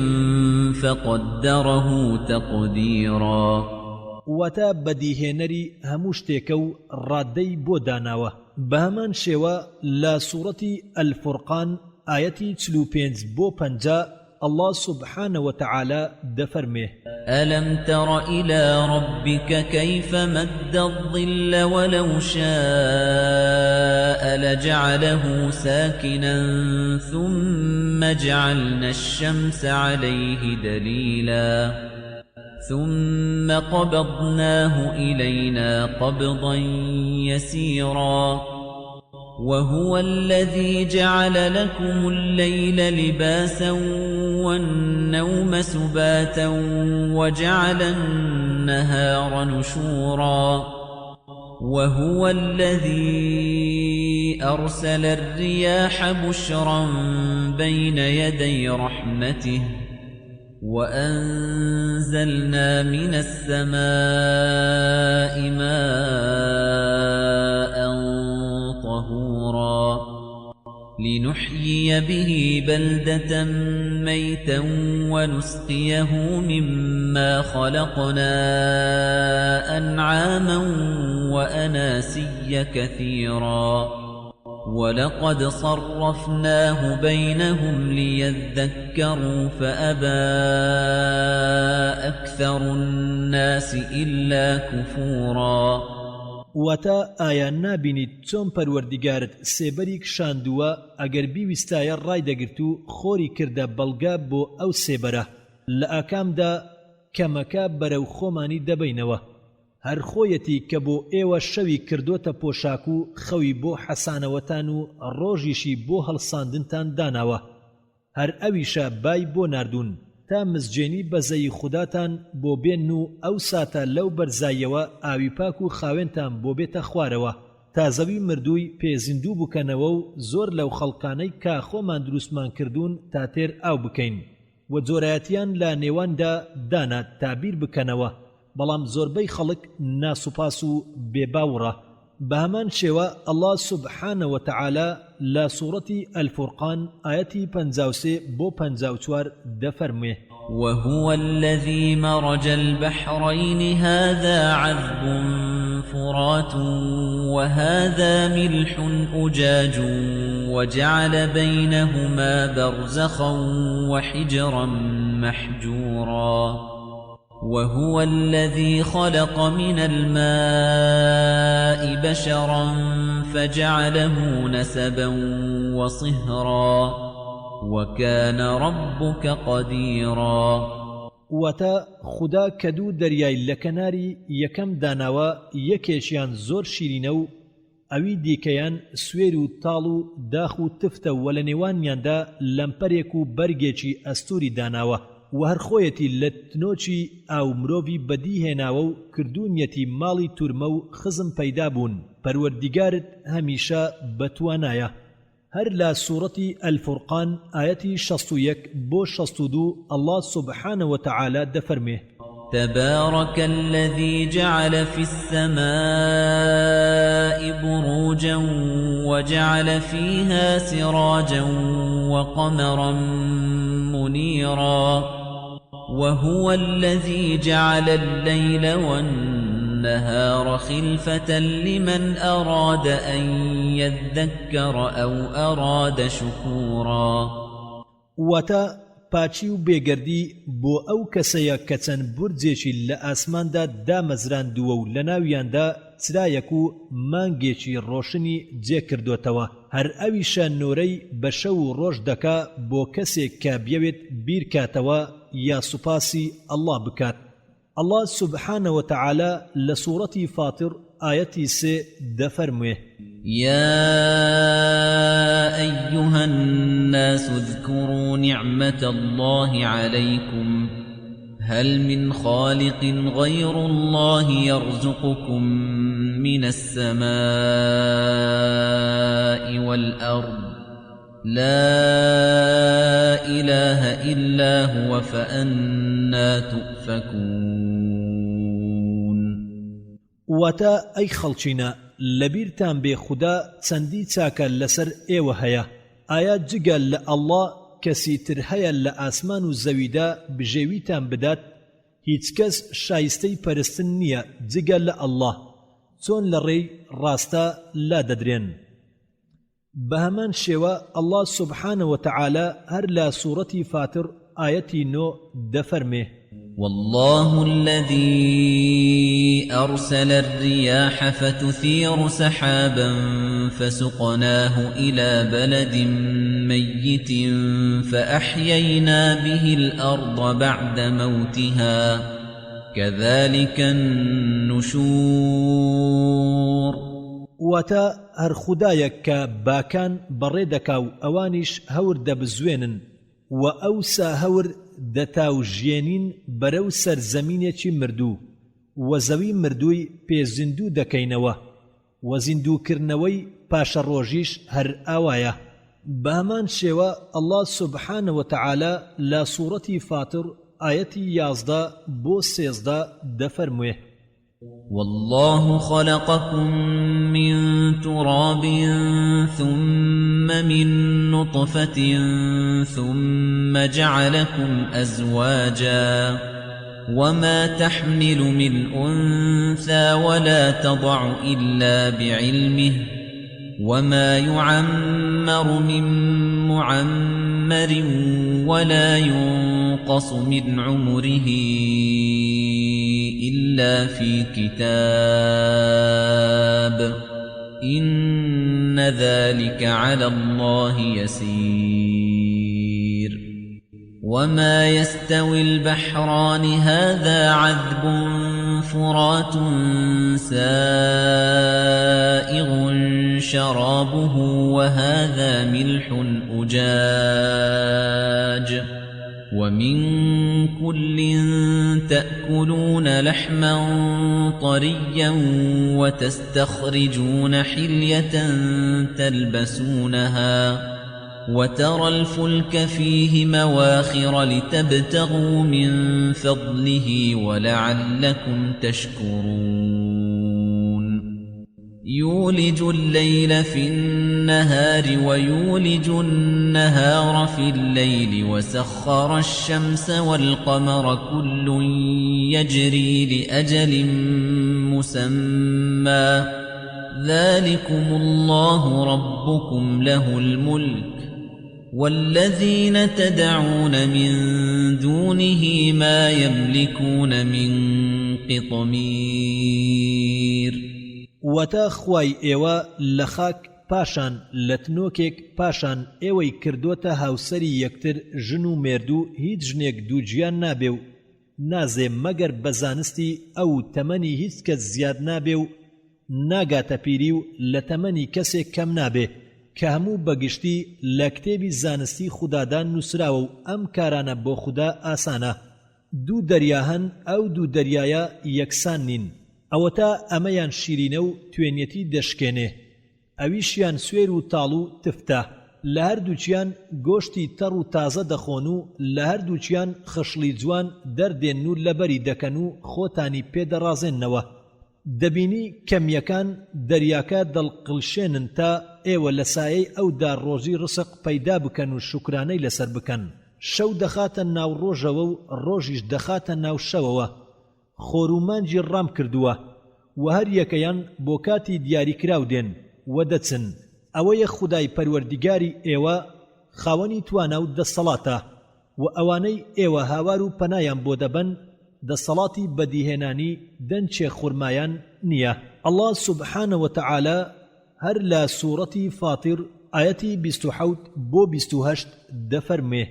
E: فقدره تقديرا
A: وتا بدیهێنەری هەموو شتێکە و ڕادەی بۆ داناوە بە هەمان شێوە لە سوورەتی الفورقان ئاەتی 45 بۆ 50 الله سبحانه وتعالى دفرمه
E: ألم تر إلى ربك كيف مد الظل ولو شاء لجعله ساكنا ثم جعلنا الشمس عليه دليلا ثم قبضناه إلينا قبضا يسيرا وهو الذي جعل لكم الليل لباسا والنوم سباتا وجعل النهار نشورا وهو الذي أرسل الرياح بشرا بين يدي رحمته وأنزلنا من السماء ماء طهورا لنحيي به بلدة ميتا ونسقيه مما خلقنا أنعاما وأناسيا كثيرا ولقد صرفناه بينهم ليذكروا فأبى أكثر الناس إلا كفورا
A: واتە ئایا نابینیت چۆن پەروەردیگارت سێبەریک شاندووە ئەگەر بیویستایە ڕایدەگرت و خۆری کردە بەڵگا بۆ ئەو سێبەرە لە ئاکامدا کەمەکە بەرەو خۆمانی دەبینەوە هەر خۆیەتی کە بۆ ئێوە شەوی کردوتە پۆشاک و خەوی بۆ حەسانەوەتان و ڕۆژیشی بۆ هەڵساندنتان داناوە هەر ئەویشە بای بۆ ناردوون تا مزجێنی بەزەی خوداتان بۆ بێن و ئەو ساتە لەو بەرزاییەوە ئاوی پاک و خاوێنتان بۆ بێتە خوارەوە تا زەوی مردووی پێزیندوو بکەنەوە و زۆر لەو خەڵکانەی کا خۆمان دروستمان کردوون تا تێر ئاو بکەین و جۆرایەتیان لە نێواندا دانا تابیر بکەنەوە بەڵام زۆربەی خەڵک ناسوپاس و بێباوڕە بە هەمان شێوە ئەڵڵا سوبحانەوە وتەعالە لە سوورەتی ئەلفورقان ئایەتی 53 بۆ 54 دەفەرموێ
E: وهو الذي مرج البحرين هذا عذب فرات وهذا ملح أجاج وجعل بينهما برزخا وحجرا محجورا وهو الذي خلق من الماء بشرا فجعله نسبا وصهرا وكان ربك قديرا
A: واتە خوددا کەدوو دەریای لە کەناری یەکەم داناوە یەکێکیان زۆر شیرینە و ئەوی دیکەیان سوێر و تاڵ و داخ و تفتە و لە نێوانیاندا لەمپەرێک و بەرگێکی ئەستوری داناوە و هەر خۆیەتی لە تنۆچی ئاو مرۆڤی بەدی هێناوە و کردوونیەتی ماڵی تورمە و خزم پەیدا بوون پەروەردیگارت هەمیشە بەتوانایە هەر لە سوورەتی ئەلفورقان ئایەتی 61 بۆ 62 ئەڵڵا سوبحانەوە وتەعالە دەفەرمێ
E: تبارك الذي جعل في السماء بروجا وجعل فيها سراجا وقمرا منيرا وهو الذي جعل الليل والنهار خلفة لمن أراد أن يذكر أو أراد شكورا
A: پاچی و بێگەردی بۆ ئەو کەسەیە کە چەند بورجێکی لە ئاسماندا دامەزراندووە و لە ناویاندا چرایەک و مانگێکی ڕۆشنی جێکردوتەوە هەر ئەویشە نۆرەی بە شەو و ڕۆژ دەکا بۆ کەسێک کە بیەوێت بیرکاتەوە یا سوپاسی ئەڵڵا بکات ئەڵڵا سوبحانەوە وتەعالە لە سوورەتی فاتر ئایەتی 3 دەفەرموێ
E: يا أيها الناس اذكروا نعمة الله عليكم هل من خالق غير الله يرزقكم من السماء والأرض لا إله إلا هو فأنا تؤفكون
A: واتا أي خلچينا لبیرتان بێ خوددا چەندی چاکە لەسەر ئێوە هەیە ئایا جگە لە ئەڵڵا کەسی تر هەیە لە ئاسمان و زەویدا بژێویتان بدات هیچ کەس شایستەی پەرستن نییە جگە لە ئەڵڵا چۆن لە ڕێی ڕاستە لا دەدرێن بە هەمان شێوە ئەڵڵا سوبحانەوە وتەعالە هەر لە سوورەتی فاتر ئایەتی 9 دەفەرمێ
E: والله الذي أرسل الرياح فتثير سحابا فسقناه إلى بلد ميت فأحيينا به الأرض بعد موتها كذلك النشور
A: واتە هەر خودایەک کە باکان بەڕێ دەکا و ئەوانیش هەور دەبزوێنن و ئەوسا هەور دەتاوژێنین بەرەو سەرزەمینێکی مردوو و زەوی مردووی پێزیندوو دەکەینەوە و زیندووکردنەوەی پاشە ڕۆژیش هەر ئاوایە. بە هەمان شێوە ئەڵڵا سوبحانە وتەعالا لە سوورەتی فاتر ئایەتی 11 بۆ 13 دەفەرموێ:
E: والله خلقكم من تراب ثم من نطفة ثم جعلكم أزواجا وما تحمل من أنثى ولا تضع إلا بعلمه وما يعمر من معمر ولا ينقص من عمره إلا في كتاب إن ذلك على الله يسير. وما يستوي البحران هذا عذب فرات سائغ شرابه وهذا ملح أجاج ومن كل تأكلون لحما طريا وتستخرجون حلية تلبسونها وترى الفلك فيه مواخر لتبتغوا من فضله ولعلكم تشكرون. يولج الليل في النهار ويولج النهار في الليل وسخر الشمس والقمر كل يجري لأجل مسمى ذلكم الله ربكم له الملك والذين تدعون من دونه ما يملكون من قطمير.
A: وەتە خوای ئێوە لە خاک پاشان لە تنۆکێک پاشان ئێوەی کردوتە هاوسەری یەکتر ژن و مێردوو هیچ ژنێک دوو گیان نابێ و نازێ مەگەر بە زانستی ئەو تەمەنی هیچ کەس زیاد نابێ و ناگاتە پیری و لە تەمەنی کەسێک کەم نابێ کە هەموو بەگشتی لە کتێبی زانستی خودادان نووسراوە و ئەم کارانە بۆ خوددا ئاسانە. دوو دەریا هەن ئەو دوو دەریایە یەکسان نین ئەوەتە ئەمەیان شیرینە و توێنیەتی دەشکێنێ ئەویشیان سوێر و تاڵ و تفتە لە هەردووچیان گۆشتی تەڕ و تازە دەخۆن و لە هەردووچیان خشلی جوان دەردێن و لەبەری دەکەن و خۆتانی پێدەڕازێننەوە. دەبینی کەمیەکان دەریاکە دڵقڵشێنن تا ئێوە لە سایەی ئەودا ڕۆژی ڕسق پەیدا بکەن و شوکرانەی لەسەر بکەن. شەو دەخاتە ناو ڕۆژەوە و ڕۆژیش دەخاتە ناو شەوەوە. خۆرومانجی ڕام کردووە و هەر یەکەیان بۆ کاتی دیاریکراو دێن و دەچن. ئەوەیە خودای پەروەردیگاری ئێوە خاوەنی توانە و دەسەڵاتە و ئەوانەی ئێوە هاوار و پەنایان بۆ دەبەن دەسەڵاتی بەدیهێنانی دەنچێ خورمایان نییە. ئەڵڵا سوبحانە وتەعالا هەر لە سوورەتی فاتر ئایەتی 27 بۆ 28 دەفەرمێ: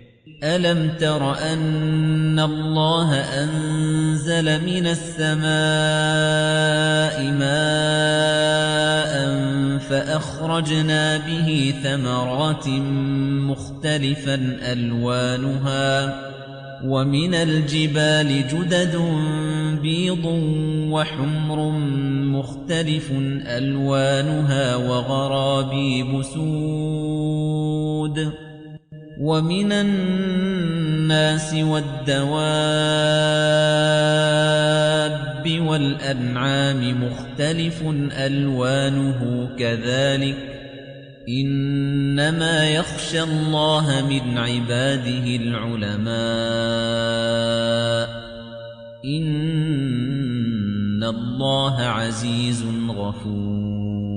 E: ألم تر أن الله أنزل من السماء ماء فأخرجنا به ثمرات مختلفا ألوانها ومن الجبال جدد بيض وحمر مختلف ألوانها وغرابيب سود ومن الناس والدواب والأنعام مختلف ألوانه كذلك إنما يخشى الله من عباده العلماء إن الله عزيز غفور.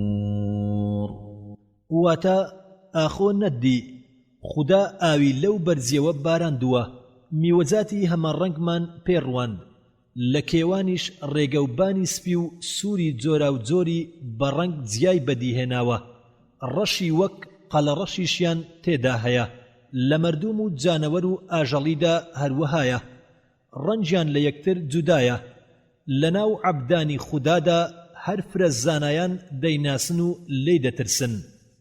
A: واتا آخو ندي خدا ئاوی لەو بەرزیەوە باراندووە میوەجاتی هەمان ڕەنگمان پێڕوان لە کێوانیش ڕێگەوبانی سپی و سووری جۆرا و جۆری بەڕەنگ جیای بەدیهێناوە ڕەشی وەک قەلەڕەشیشیان تێدا هەیە لە مەردوم و جانەوەر و ئاژەڵیدا هەروەهایە ڕەنجیان لە یەکتر جودایە لە ناو عەبدانی خودادا هەر فرەزانایان دەیناسن و لێی دەترسن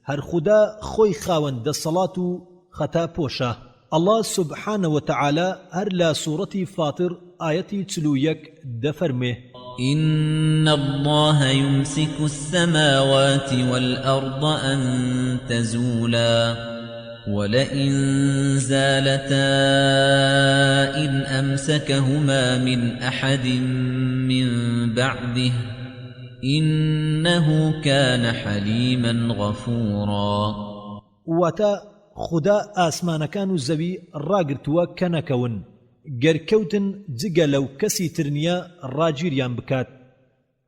A: هەر خودا خۆی خاوەن دەسەڵات و خەتا پۆشە الله سبحانه وتعالى هەر لە سوورەتی فاتر ئاەتی 41 دەفەرمێ
E: إن الله يمسك السماوات والأرض أن تزولا ولئن زالتا إن أمسكهما من أحد من بعده إنه كان حليما غفورا
A: واتا خدا ئاسمانەکان و زەوی ڕاگرتووە کە نەکەون گەرکەوتن جگە لەو کەسی ترنیە ڕاگیریان بکات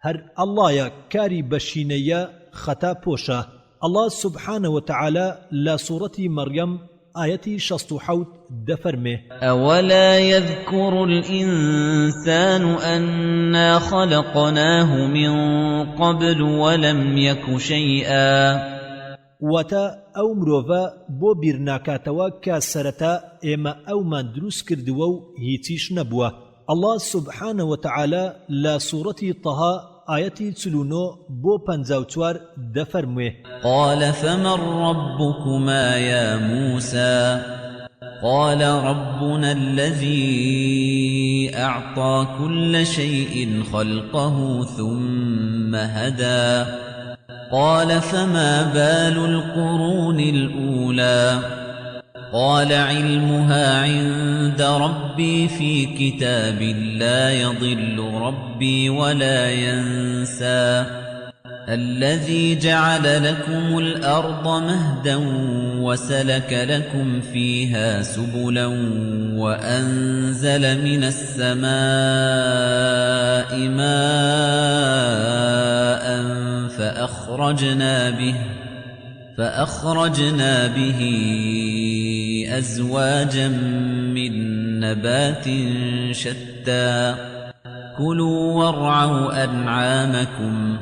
A: هەر ئەڵڵایە کاری بەشینەیە خەتا پۆشە الله سبحانه وتعالى لا سورة مريم آية 67 دفرمه
E: أولا يذكر الإنسان أنا خلقناه من قبل ولم يك شيئا
A: واتا او مروفا بو بیرناکاتەوە کە سەرەتا ئێمە ئەومان دروست کردووە و هیچیش نەبووە الله سبحانه وتعالى لا سورة طه آية 49 بو 54 دفرموه
E: قال فمن ربكما يا موسى قال ربنا الذي أعطى كل شيء خلقه ثم هدى قال فما بال القرون الأولى قال علمها عند ربي في كتاب لا يضل ربي ولا ينسى الذي جعل لكم الأرض مهدا وسلك لكم فيها سبلا وأنزل من السماء ماء فأخرجنا به أزواجا من نبات شتى كلوا وارعوا أنعامكم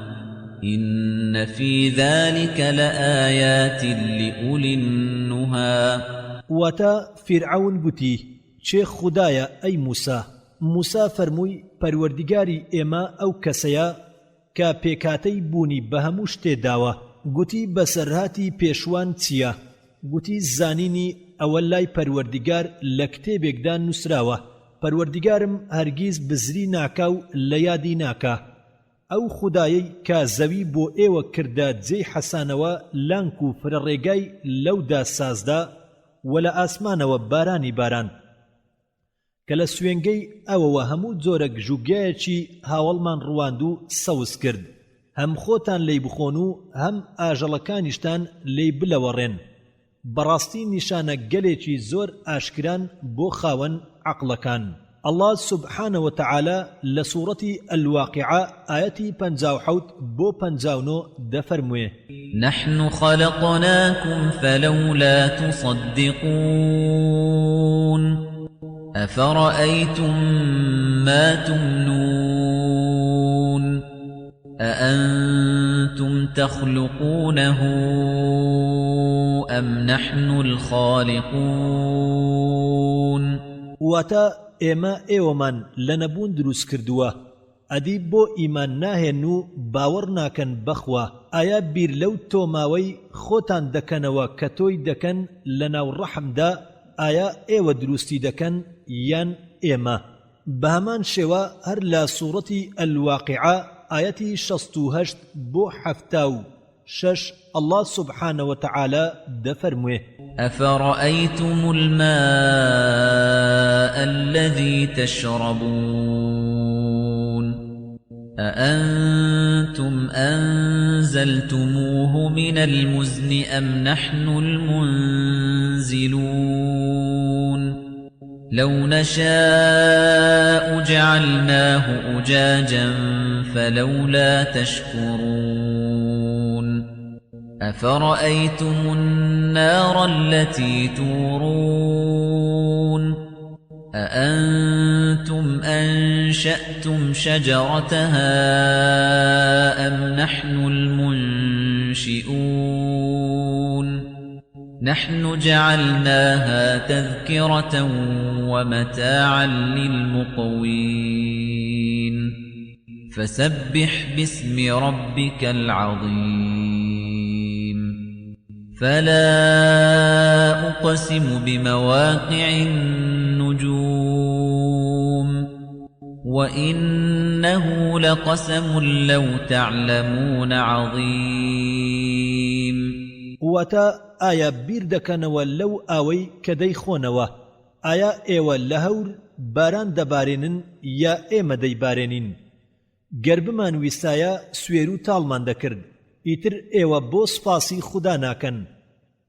E: إن في ذلك لآيات لأولي النهى
A: واتا فرعون گوتی چه خدایا ای موسى فرمووی پەروەردیگاری ئێمە ئەو کەسەیە کە پێکاتەی بوونی بە هەموو شتێ داوە گوتی بەسەرهاتی پێشوان چییە گوتی زانینی ئەوە لای پەروەردیگار لە کتێبێکدا نووسراوە پەروەردیگارم هەرگیز بزری ناکا و لە یادی ناکا ئەو خودایەی کە زەوی بۆ ئێوە کردە جێی حەسانەوە لانک و فرەڕێگای لەودا سازدا و لە ئاسمانەوە بارانی باران کە لە سوێنگەی ئەوەوە هەموو جۆرە گژوگایەکی هاوڵمان ڕواند و سەوز کرد هەم خۆتان لێی بخۆن و هەم ئاژەڵەکانیشتان لێی بلەوەڕێن بەڕاستی نیشانە گەلێکی زۆر ئاشکران بۆ خاوەن عەقڵەکان الله سبحانه وتعالى لسورة الواقعة آية 57 بو 59 دفرموه
E: نحن خلقناكم فلولا تصدقون أفرأيتم ما تمنون أأنتم تخلقونه أم نحن الخالقون
A: ئێمە ئێوەمان لە نەبوون دروست کردووە ئەدی بۆ ئیمان ناهێن و باوەڕ ناکەن بەخوا ئایا بیر لەو تۆماوەی خۆتان دەکەنەوە کە تۆی دەکەن لە ناو ڕەحمدا ئایا ئێوە دروستی دەکەن یان ئێمە بە هەمان شێوە هەر لە سوورەتی الواقعە ئاەتی 68 بۆ 76 الله سبحانه وتعالى دفرموه
E: أفرأيتم الماء الذي تشربون أأنتم أنزلتموه من المزن أم نحن المنزلون لو نشاء جعلناه أجاجا فلولا تشكرون أفرأيتم النار التي تورون أأنتم أنشأتم شجرتها أم نحن المنشئون نحن جعلناها تذكرة ومتاعا للمقوين فسبح باسم ربك العظيم فلا أقسم بمواقع النجوم وإنه لقسم لو تعلمون عظيم
A: وتا ئایا بیر دەکەنەوە لەو ئاوەی کە دەیخۆنەوە ئایا ئێوە لە هەور باران دەبارێنن یا ئێمە دەیبارێنین گەر بمان ویستایە سوێر و تاڵمان دەکرد ئیتر ئێوە بۆ سپاسی خوددا ناکەن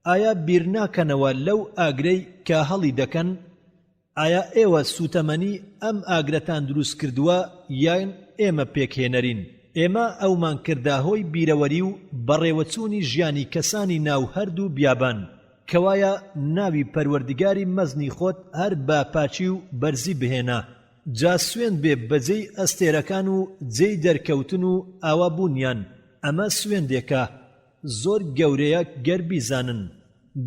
A: ئایا بیر ناکەنەوە لەو ئاگرەی کە هەڵی دەکەن ئایا ئێوە سوتەمەنی ئەم ئاگرەتان دروست کردووە یان ئێمە پێکهێنەرین ئێمە ئەومان کردا هۆی بیرەوەری و بەڕێوەچوونی ژیانی کەسانی ناو هەردوو بیابان کەوایە ناوی پەروەردگاری مەزنی خۆت هەر بە پاچی و بەرزی بهێنا جا سوێن بێ بەجێی ئەستێرەکان و جێی دەرکەوتن و ئاوا بوونیان ئەمە سوێندێکە زۆر گەورەیە گەر بیزانن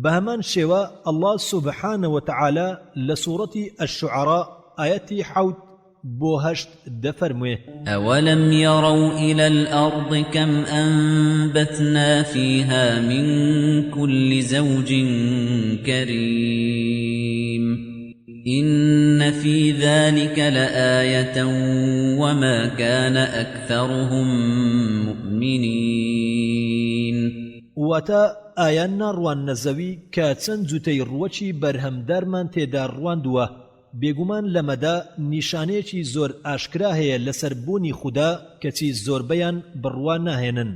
A: بە هەمان شێوە ئەڵڵا سوبحانە وتەعالە لە سوورەتی الشوعەڕا ئایەتی 7 بۆ 8 دەفەرموێ
E: أولم يروا إلى الأرض كم أنبتنا فيها من كل زوج كريم إن في ذلك لآية وما كان أكثرهم مؤمنين
A: واتە ئایان ناڕوان نەزەوی کە چەند جوتەی ڕووەکی بەرهەمدارمان تێدا ڕواندووە بێگومان لەمەدا نیشانەیەکی زۆر ئاشکرا هەیە لەسەر بوونی خوددا کەچی زۆربەیان بڕوا ناهێنن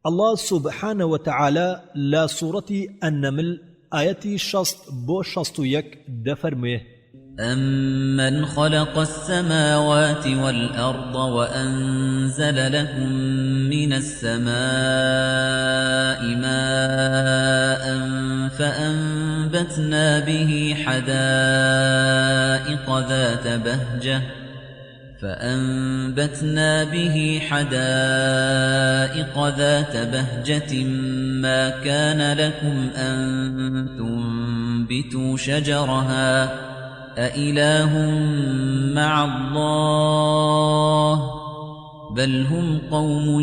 A: ئەڵڵا سوبحانە وتەعالە لە سوورەتی النەمل ئایەتی 60 بۆ 61 دەفەرموێ
E: أَمَّنْ خَلَقَ السَّمَاوَاتِ وَالْأَرْضَ وَأَنزَلَ لَكُم مِّنَ السَّمَاءِ مَاءً فَأَنبَتْنَا به حدائق ذات بهجة ما كان لكم أن تنبتوا شجرها أإله مع الله بل هم قوم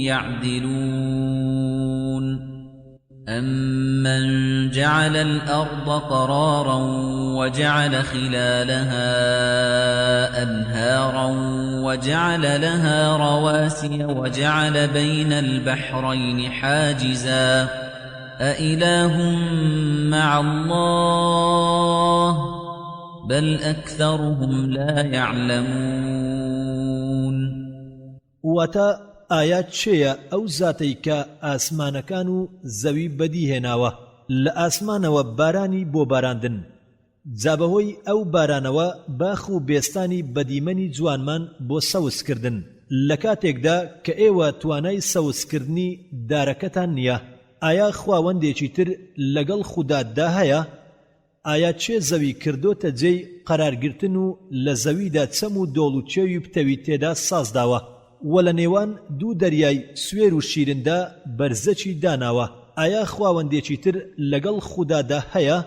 E: يعدلون أمن جعل الأرض قرارا وجعل خلالها أنهارا وجعل لها رواسي وجعل بين البحرين حاجزا أإله مع الله بل أكثرهم لا يعلمون
A: واتا ئایا چێیە ئەو زاتەی کە ئاسمانەکان و زەوی بەدیهێناوە لە ئاسمانەوە بارانی بۆ باراندن جابەهۆی ئەو بارانەوە باخ و بێستانی بەدیمەنی جوانمان بۆ سەوزکردن لە کاتێکدا کە ئێوە توانای سەوزکردنی دارەکەتان نییە ئایا خواوەندێکی تر لەگەڵ خوددادا هەیە ئایا چێ زەوی کردۆتە جێی قەرارگرتن و لە زەویدا چەم و دۆڵ و چێوی پتەوی تێدا سازداوە و لە نێوان دوو دەریای سوێر و شیرندا بەرزەکی داناوە ئایا خواوەندێکی تر لەگەڵ خوددادا هەیە؟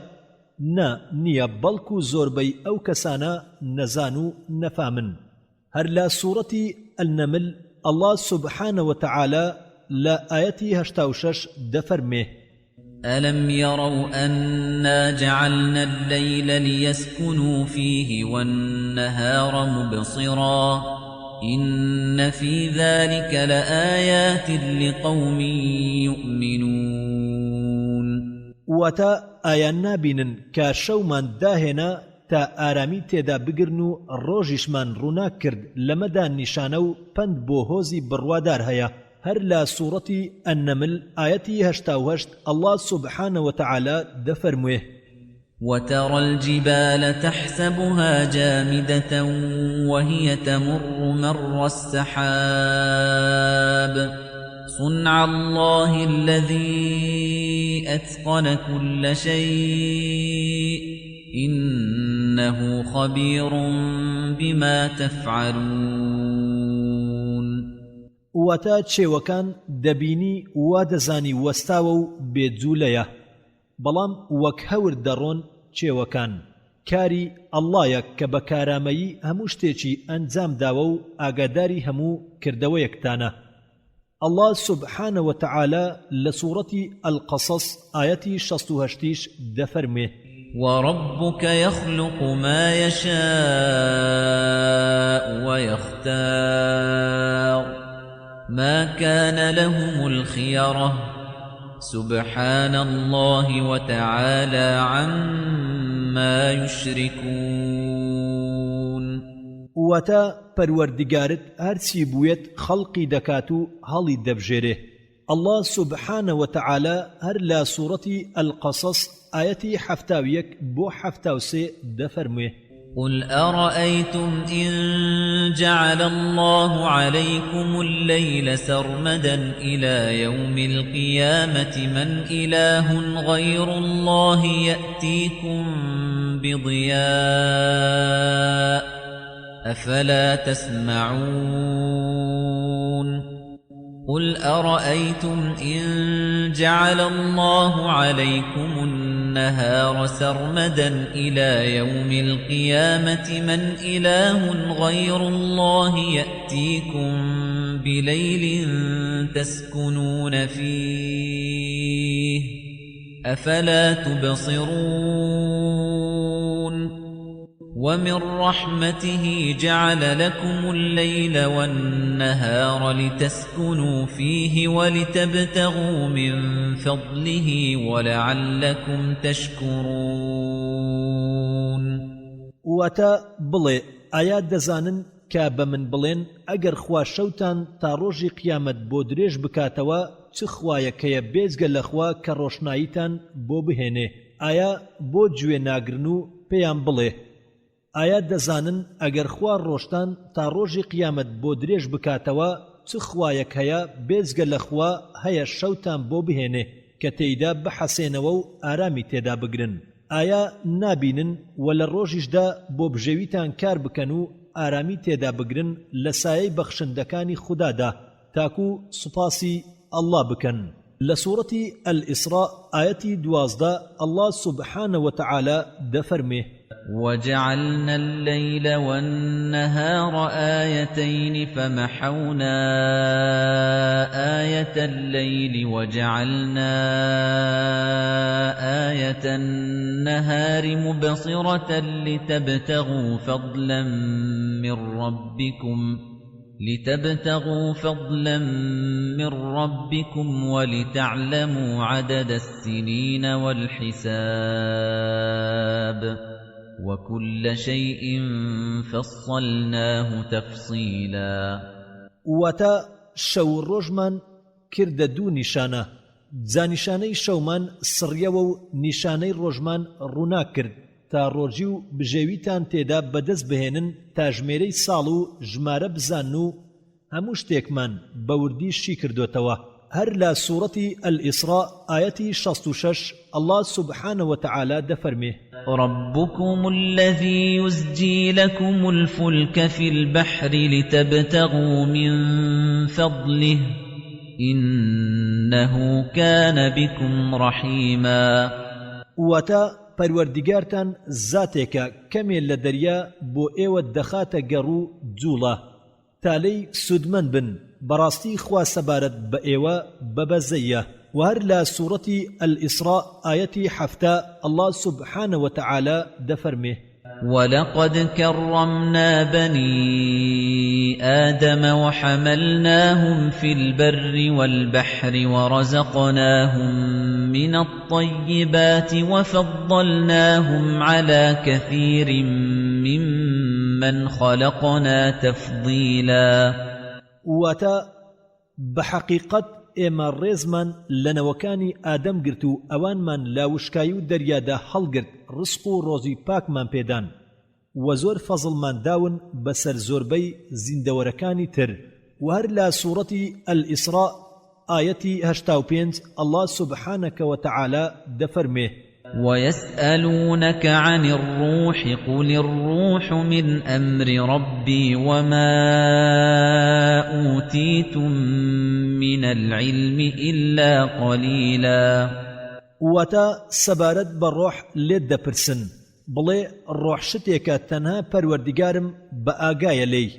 A: نا نییە بەڵکو زۆربەی ئەو کەسانە نەزان و نەفامن هەر لە سوورەتی النەمل ئەڵڵا سوبحانە وتەعالە لە ئایەتی 86 دەفەرمێ
E: ألم يروا أنا جعلنا الليل ليسكنوا فيه والنهار مبصرا إن في ذلك لآيات لقوم يؤمنون
A: واتا ئایا نابینن کە شەومان داهێنا تا ئارامی تێدا بگرن و ڕۆژیشمان ڕوونا کرد لەمەدا نیشانە و پند بۆ هۆزی بڕوادار هەیە هەر لە سوورەتی النەمل ئایەتی 88 ئەڵڵا سوبحانە وتەعالە دەفەرموێ
E: وترى الجبال تحسبها جامدة وهي تمر مر السحاب صنع الله الذي أتقن كل شيء إنه خبير بما تفعلون
A: واتا چێوەکان دەبینی وا دەزانی وەستاوە و بێجوولەیە بەڵام وەک هەور دەڕۆن چێوەکان کاری ئەڵڵایە کە بە کارامەیی هەموو شتێکی ئەنجام داوە و ئاگاداری هەموو کردەوەیەکتانە. الله سبحانه وتعالى لسورة القصص آياتي 68 دفرمه
E: وربك يخلق ما يشاء ويختار ما كان لهم الخيرة سبحان الله وتعالى عما يشركون
A: وتا پروردگارت هرچی بویت خلقی دکاتو هلی دبجره. الله سبحانه وتعالى هر لا سورة القصص آياتي حفتاويك بو حفتاوسي دفرمه
E: قل أرأيتم إن جعل الله عليكم الليل سرمدا إلى يوم القيامة من إله غير الله يأتيكم بضياء أفلا تسمعون قل أرأيتم إن جعل الله عليكم النهار سرمدا إلى يوم القيامة من إله غير الله يأتيكم بليل تسكنون فيه أفلا تبصرون ومن رحمته جعل لكم الليل والنهار لتسكنوا فيه ولتبتغوا من فضله ولعلكم تشكرون
A: واتا بڵێ ئایا دەزانن کە بە من بڵێن ئەگەر خوا شەوتان تا ڕۆژی قیامەت بۆ درێژ بکاتەوە چ خوایەکەیە بێجگە لەخوا کە ڕۆشناییتان بۆ بهێنێ ئایا بۆ گوێ ناگرن و پێیان بڵێ ئایا دەزانن ئەگەر خوا ڕۆشتان تا ڕۆژی قیامەت بۆ درێژ بکاتەوە چ خوایەک هەیە بێجگە لەخوا هەیە شەوتان بۆ بهێنێ کە تێیدا بحەسێنەوە و ئارامی تێدا بگرن ئایا نابینن و لە ڕۆژیشدا بۆ بژێویتان کار بکەن و ئارامی تێدا بگرن لە سایەی بەخشندەکانی خوددادا تاکو سوپاسی ئەڵڵا بکەن. لە سوورەتی الئیسراء ئایەتی 12 الله سبحانه وتعالى دەفەرمێ
E: وجعلنا الليل والنهار آيتين فمحونا آية الليل وجعلنا آية النهار مبصرة لتبتغوا فضلا من ربكم ولتعلموا عدد السنين والحساب وكل شيء فصلناه تفصيلا
A: واتا شو الرجمان كرد دو نشانه زانشانەی شەومان سڕیەوە و نیشانەی ڕۆژمان ڕوونا کرد تا ڕۆژی و بژێویتان تێدا بەدەست بهێنن تا ژمێرەی ساڵ و ژمارە بزان و هەموو شتێکمان بەوردی شی کردوتەوە. هەر لە سوورەتی الئیسراء ئایەتی 66 الله سبحانه وتعالى دەفەرمێ
E: ربكم الذي يزجي لكم الفلك في البحر لتبتغوا من فضله إنه كان بكم رحيما.
A: واتا پەروەردیگارتان زاتێکە کەمێ لە دەریا بۆ ئێوە دەخاتە گەڕوو جوڵە تالەی سودمەند بن بەڕاستی خوا سەبارەت بە ئێوە بەبەزەیە. و هەر لە سوورەتی الئیسراء ئایەتی 7 الله سبحانه وتعالى دەفەرمێ
E: ولقد كرمنا بني آدم وحملناهم في البر والبحر ورزقناهم من الطيبات وفضلناهم على كثير ممن خلقنا تفضيلا.
A: واتا بحقيقة ئێمە ڕێزمان لەنەوەکانی ئادەم گرت و ئەوانمان لا وشکایی و دەریادا هەڵگرت ڕزق و ڕۆزی پاکمان پێدان و زۆر فەزڵمان داون بەسەر زۆربەی زیندەوەرەکانی تر. و هەر لە سوورەتی الئیسراء ئایەتی 85 الله سبحانه وتعالى دەفەرمێ
E: ويسألونك عن الروح قل الروح من أمر ربي وما أوتيتم من العلم إلا قليلا.
A: واتا سبارت بالروح لد برسن بڵێ ڕۆح شتێکە تەنها پەروەردیگارم بە ئاگایە لێی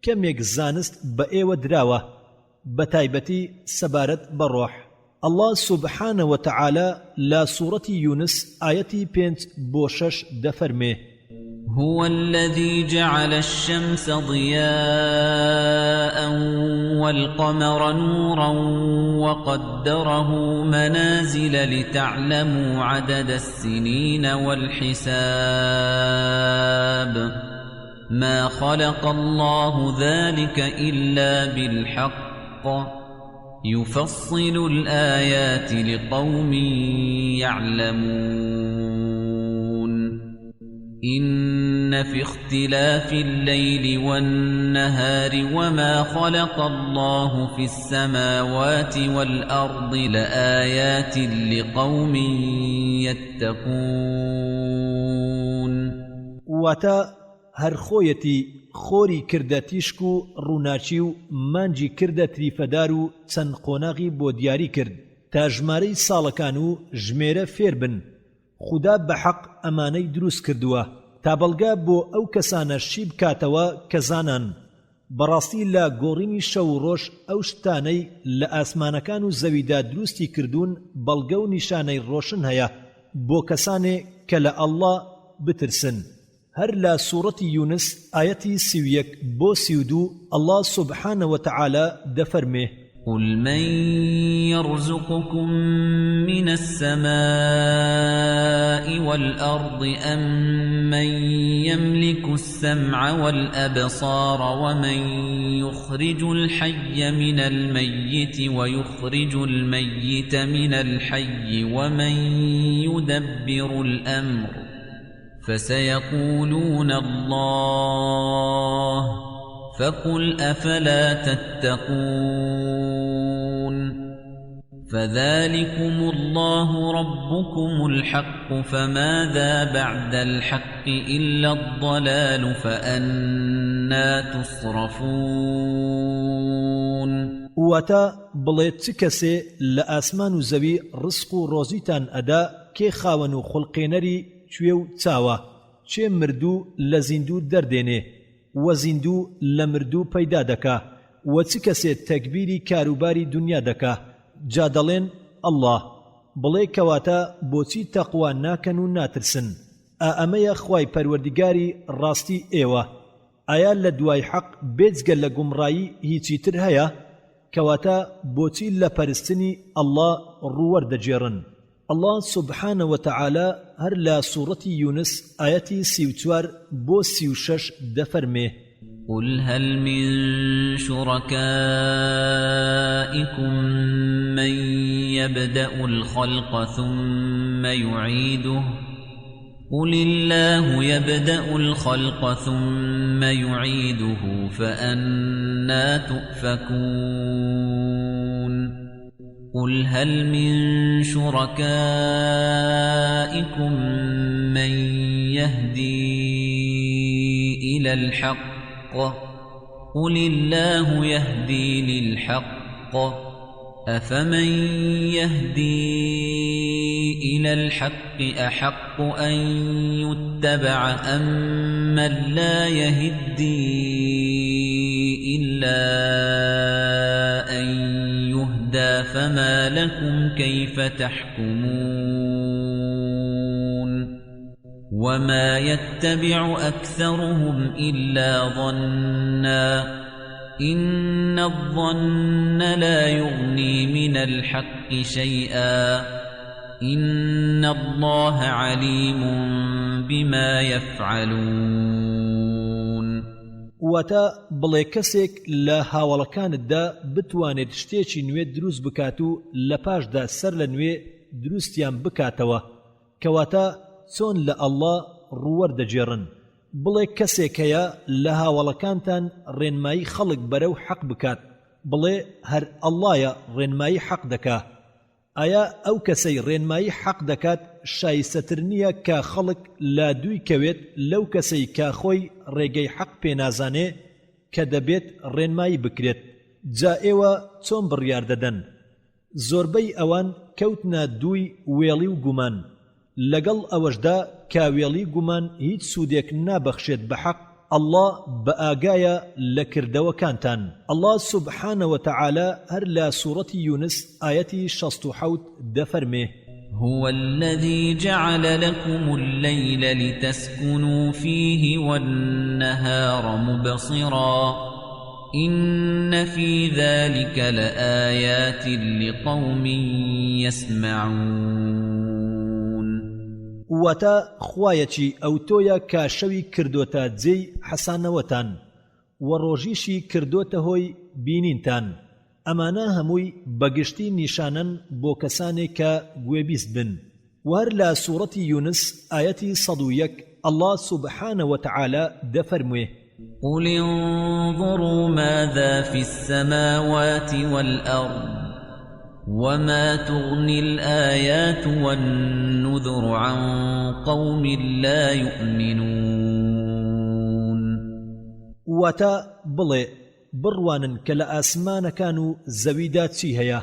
A: کەمێک زانست بە ئێوە دراوە بە تایبەتی سەبارەت بە ڕۆح. الله سبحانه وتعالى لا سورة يونس آيتي 5-6 دفرمي
E: هو الذي جعل الشمس ضياء والقمر نورا وقدره منازل لتعلموا عدد السنين والحساب ما خلق الله ذلك إلا بالحق يفصل الآيات لقوم يعلمون إن في اختلاف الليل والنهار وما خلق الله في السماوات والأرض لآيات لقوم يتقون
A: واتا هر خویەتی خۆری کردە تیشک و ڕووناچی و مانجی کردە تریفەدار و چەند قۆناغی بۆ دیاری کرد تا ژمارەی ساڵەکان و ژمێرە فێر بن. خوددا بە حەق ئەمانەی دروست کردووە تا بەڵگا بۆ ئەو کەسانە شی بکاتەوە کە زانان بەڕاستی لە گۆڕینی شەو و ڕۆژ ئەو شتانەی لە ئاسمانەکان و زەویدا دروستی کردوون بەڵگە و نیشانەی ڕۆشن هەیە بۆ کەسانێ کە لە ئەڵڵا بترسن. هر لا سورة يونس آياتي 31-32 الله سبحانه وتعالى دفرمه
E: قل من يرزقكم من السماء والأرض أم من يملك السمع والأبصار ومن يخرج الحي من الميت ويخرج الميت من الحي ومن يدبر الأمر فسيقولون الله فقل أفلا تتقون فذلكم الله ربكم الحق فماذا بعد الحق إلا الضلال فأنا تصرفون
A: واتا بڵێ چ کەسێ لە ئاسمان و زەوی ڕزق و ڕۆزیتان ئەدا کێ خاوەن و خوڵقێنەری کوێ و چاوە چێ مردوو لە زیندوو دەردێنێ وە زیندوو لە مردوو پەیدا دەکا وە چ کەسێ تەکبیری کاروباری دنیا دەکا جا دەڵێن ئەڵڵاه. بڵێ کەواتە بۆچی تەقوا ناکەن و ناترسن؟ ئەمەیە خوای پەروەردیگاری ڕاستی ئێوە. ئایا لە دوای حەق بێجگە لە گومڕایی هیچی تر هەیە؟ کەواتە بۆچی لە پەرستنی ئەڵڵا ڕووەردەجێڕن؟ الله سبحانه وتعالى هر لا سورة يونس آياتي 34-36 دفرمه
E: قل هل من شركائكم من يبدأ الخلق ثم يعيده قل الله يبدأ الخلق ثم يعيده فأنا تؤفكون قل هل من شركائكم من يهدي إلى الحق قل الله يهدي للحق أفمن يهدي إلى الحق أحق أن يتبع أم من لا يهدي إلا أن يهدى فما لكم كيف تحكمون وما يتبع أكثرهم إلا ظنّا إن الظن لا يغني من الحق شيئا إن الله عليم بما يفعلون
A: واتا بڵێ کەسێک لە هاوڵەکانتدا بتوانێت شتێکی نوێ دروست بکات و لە پاشدا سەر لە نوێ دروستیان بکاتەوە کەواتە چۆن لە ئەڵڵا ڕووەردەجێڕن. بڵێ کەسێک هەیە لە هاوڵەکانتان ڕێنمایی خەڵک بەرەو حەق بکات بڵێ هەر ئەڵڵایە ڕێنمایی حەق دەکا. ئایا ئەو کەسەی ڕێنمایی حەق دەکات شایستەتر نییە کە خەڵک لا دووی کەوێت لەو کەسەی کە خۆی ڕێگەی حەق پێنازانێ کە دەبێت ڕێنمایی بکرێت؟ جا ئێوە چۆن بڕیار دەدەن؟ زۆربەی ئەوان کەوتنە دووی وێڵی و گومان. لەگەڵ ئەوەشدا کاوێڵی گومان هیچ سوودێک نابەخشێت بە حەق الله بە ئاگایە لە کردەوەکانتان. الله سبحانه وتعالى هەر لە سوورەتی یونس ئایەتی 67 دەفەرمێ:
E: هو الذي جعل لكم الليل لتسكنوا فيه والنهار مبصرا إن في ذلك لآيات لقوم يسمعون.
A: واتە خوایەکی ئەو تۆیە کە شەوی کردوتە جێی حەسانەوەتان و ڕۆژیشی کردوتە هۆی بینینتان. ئەمانە هەمووی بەگشتی نیشانەن بۆ کەسانێک کە گوێبیست بن. وەر لە سوورەتی یونس ئایەتی 101 الله سبحانه وتعالى دەفەرموێ:
E: قل انظروا ماذا في السماوات والأرض وما تغني الآيات والنذر عن قوم لا يؤمنون.
A: واتە بڵێ بڕوانن کە لە ئاسمانەکان و زەویدا چی هەیە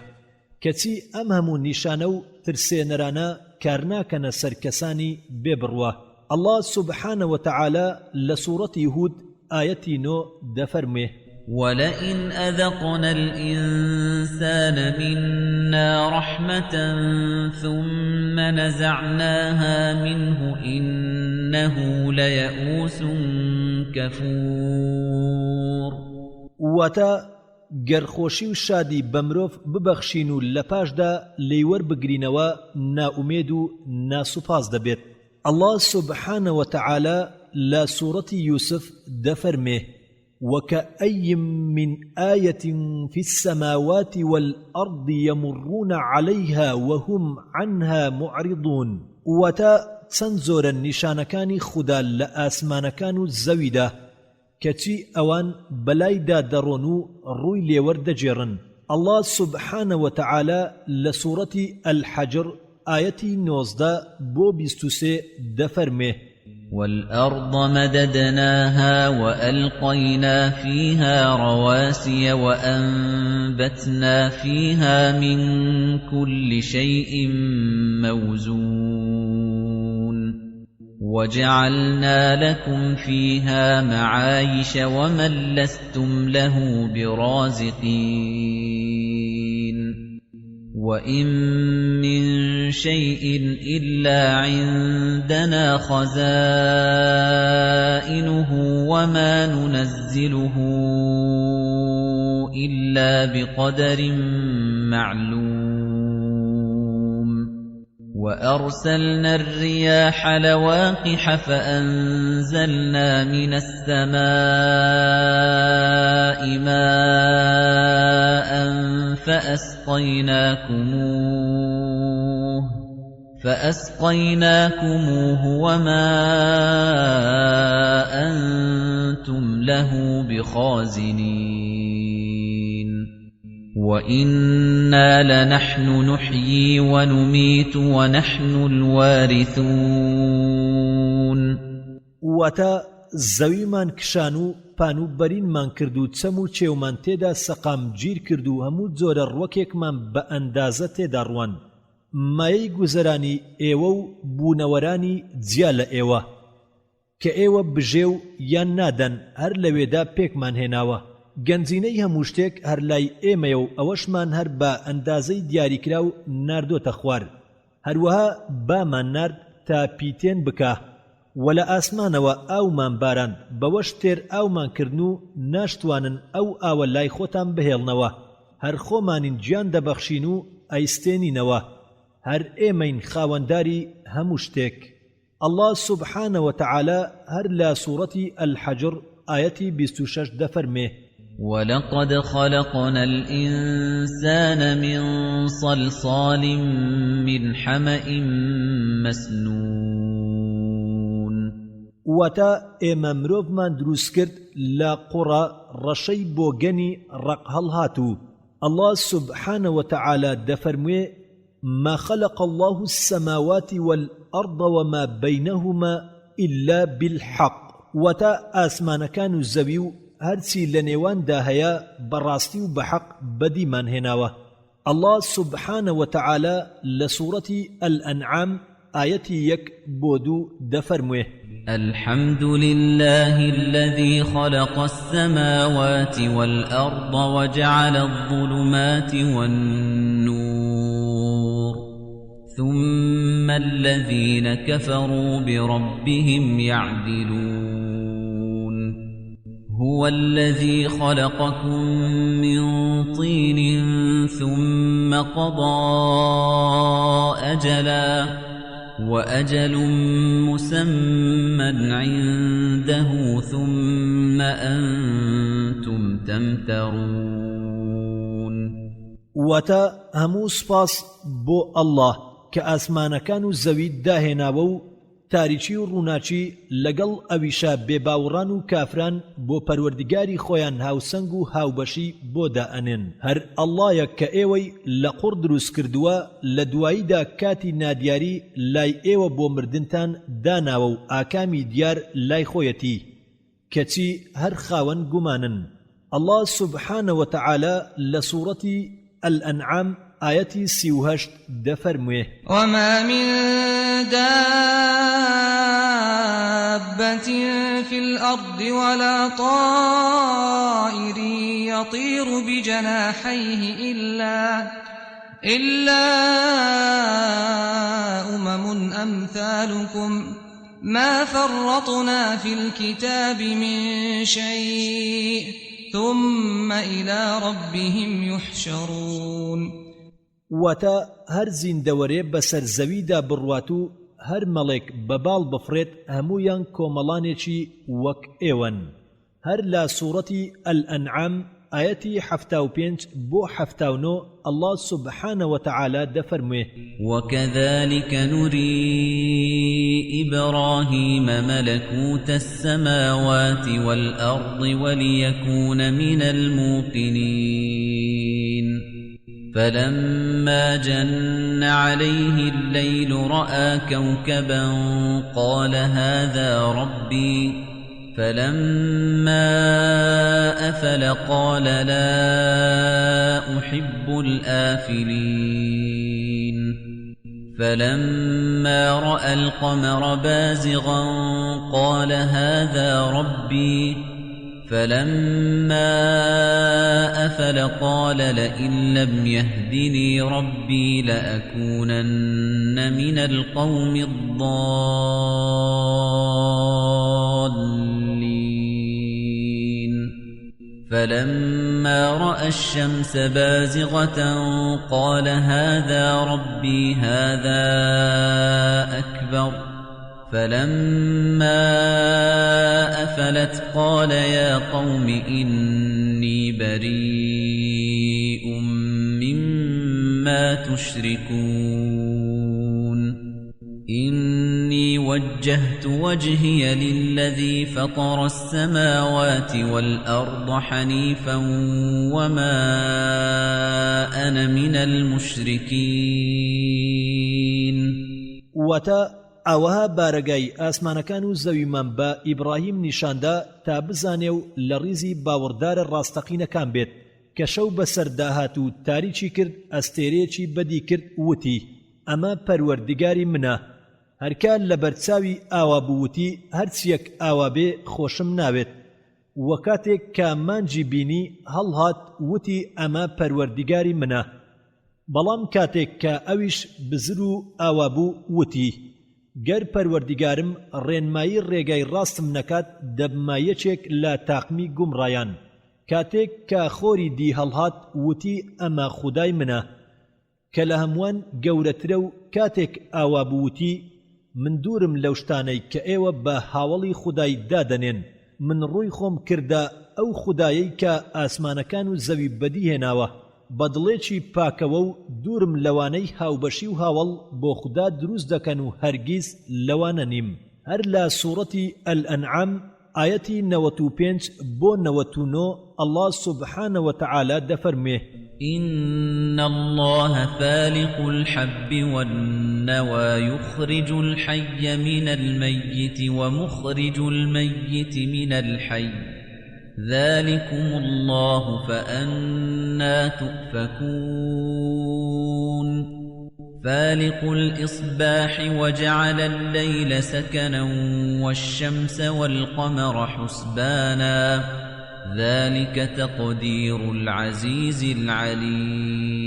A: کەچی ئەم هەموو نیشانە و ترسێنەرانە کارناکەنە سەر کەسانی بێبڕوە. الله سبحانه وتعالى لە سوورەتی هود ئایەتی 9 دەفەرمێ:
E: ولئن أذقنا الإنسان منا رحمة ثم نزعناها منه إنه ليئوس كفور. واتە گەرخۆشی و شادی بە مرۆڤ ببەخشین و لە پاشدا لێی وەربگرینەوە نائومێد و ناسوپاس دەبێت. الله سبحانه وتعالى لە سوورەتی یوسف دەفەرمێ: وكأي من آية في السماوات والأرض يمرون عليها وهم عنها معرضون. واتە چەند زۆرە نیشانەکانی خوددا لە ئاسمانەکان و زەویدا کەچی ئەوان بەلایدا دەڕۆن و ڕووی لێوەردەجێڕن. الله سبحانه وتعالى لە سوورەتی الحجر ئایەتی 19 بۆ 23 دەفەرمێ: والأرض مددناها وألقينا فيها رواسي وأنبتنا فيها من كل شيء موزون وجعلنا لكم فيها معايش ومن لستم له برازقين وإن من شيء إلا عندنا خزائنه وما ننزله إلا بقدر معلوم. وأرسلنا الرياح لواقح فأنزلنا من السماء ماء فأسقيناكموه وما أنتم له بخازنين وإنا لنحن نحيي ونميت ونحن الوارثون.
A: واتە زەویمان کشان و پان و بەرینمان کرد و چەم و چێومان تێدا سەقام گیر کرد و هەموو جۆرە ڕوەکێکمان بە ئەندازە تێدا ڕوان. مایەی گوزەرانی ئێوە و بوونەوەرانی جیا لە ئێوە کە ئێوە بژێ و یان نادەن هەر لەوێدا پێکمان هێناوە. گەنجینەی هەموو شتێک هەر لای ئێمەیە و ئەوەشمان هەر بە ئەندازەی دیاریکرا و ناردۆتە خوار. هەروەها بامان نارد تا پیتێن بکە و لە ئاسمانەوە ئاومان باراند بەوەش تێر ئاومان کردن و ناشتوانن ئەو ئاوە لای خۆتان بهێڵنەوە. هەر خۆمانین گیان دەبەخشین و ئەیستێنینەوە. هەر ئێمەین خاوەنداری هەموو شتێک. الله سبحانه وتعالى هەر لە سوورەتی الحجر ئایەتی 26 دەفەرمێ:
E: ولقد خلقنا الإنسان من صلصال من حمأ مسنون.
A: واتە ئێمە مرۆڤمان دروست کرد لە قوڕە ڕەشەی بۆ گەنی ڕق هەڵهاتوو. الله سبحانه وتعالى دەفەرموێ: ما خلق الله السماوات والأرض وما بينهما إلا بالحق. واتە ئاسمانەکان و زەوی و هەرچی لە نێواندا هەیە بەڕاستی و بەحەق بەدیمان هێناوە. الله سبحانه وتعالى لە سوورەتی الأنعام آيەتی 1 بۆ 2 دەفەرموێ
E: الحمد لله الذي خلق السماوات والأرض وجعل الظلمات والنور ثم الذين كفروا بربهم يعدلون هو الذي خلقكم من طين ثم قضى أجلا وأجل مسمى عنده ثم أنتم تمترون
A: واتە هەموو سپاس بۆ ئەڵڵاه کە ئاسمانەکان و زەوی داهێناوە و تاریکی و ڕووناچی لەگەڵ ئەویشە بێباوەڕان و کافران بۆ پەروەردگاری خۆیان هاوسەنگ و هاوبەشی بۆ دائەنێن هەر ئەڵڵایە کە ئێوەی لە قوڕ دروست کردووە لە دواییدا کاتی نادیاری لای ئێوە بۆ مردنتان داناوە و ئاکامی دیار لای خۆیەتی کەچی هەر خاوەن گومانن ئەڵڵا سوبحانە وتەعالە لە سوورەتی الأنعام آياتي 38 دفرموه
B: وما من دابة في الأرض ولا طائر يطير بجناحيه إلا أمم أمثالكم ما فرطنا في الكتاب من شيء ثم إلى ربهم يحشرون
A: واتە هەر زیندەوەرێ بەسەر زەویدا بڕوات و هەر مەڵێک بەباڵ بفرێت هەمویان کۆمەڵانێکی وەک ئێوەن هەر لە سوورەتی الأنعام آياتي 75 بو 79 الله سبحانه وتعالى دفرمه
E: وكذلك نري إبراهيم ملكوت السماوات والأرض وليكون من الموقنين فلما جن عليه الليل رأى كوكبا قال هذا ربي فلما أفل قال لا أحب الآفلين فلما رأى القمر بازغا قال هذا ربي فلما أفل قال لئن لم يهدني ربي لأكونن من القوم الضالين فلما رأى الشمس بازغة قال هذا ربي هذا أكبر فلما أفلت قال يا قوم إني بريء مما تشركون إني وجهت وجهي للذي فطر السماوات والأرض حنيفا وما أنا من المشركين
A: ئەوەها بارەگای ئاسمانەکان و زەویمان بە ئیبراهیم نیشاندا تا بزانێ و لە ڕیزی باوەڕدارە ڕاستەقینەکان بێت کە شەو بەسەر داهات و تاریکی کرد ئەستێرەیەکی بەدی کرد وتی ئەمە پەروەردگاری منە هەرکە لە بەرچاوی ئاوا بووتی هەرچیەک ئاوا بێ خۆشم ناوێت وە کاتێک کە مانجی بینی هەڵهات وتی ئەمە پەروەردگاری منە بەڵام کاتێک کە ئەویش بزر و ئاوا بوو وتی گەر پەروەردگارم ڕێنمایی ڕێگای ڕاستم نەکات دەبمە یەکێک لە تاقمی گومڕایان کاتێک کە خۆری دی هەڵهات وتی ئەمە خودای منە کە لە هەمووان گەورەترە و کاتێک ئاوا بووتی من دوورم لەو شتانەی کە ئێوە بە هاوڵی خودای دادەنێن من ڕووی خۆم کردە ئەو خودایەی کە ئاسمانەکان و زەوی بەدی هێناوە بەدڵێکی پاکەوە و دوورم لەوانەی هاوبەشی و هاوڵ بۆ خوددا دروست دەکەن و هەرگیز لەوانە نیم هەر لە سوورەتی الأنعام آياتي 95 بو 99 الله سبحانه وتعالى دفرمه
E: إن الله فالق الحب والنوى يخرج الحي من الميت ومخرج الميت من الحي ذلكم الله فأنا تؤفكون فالق الإصباح وجعل الليل سكنا والشمس والقمر حسبانا ذلك تقدير العزيز العليم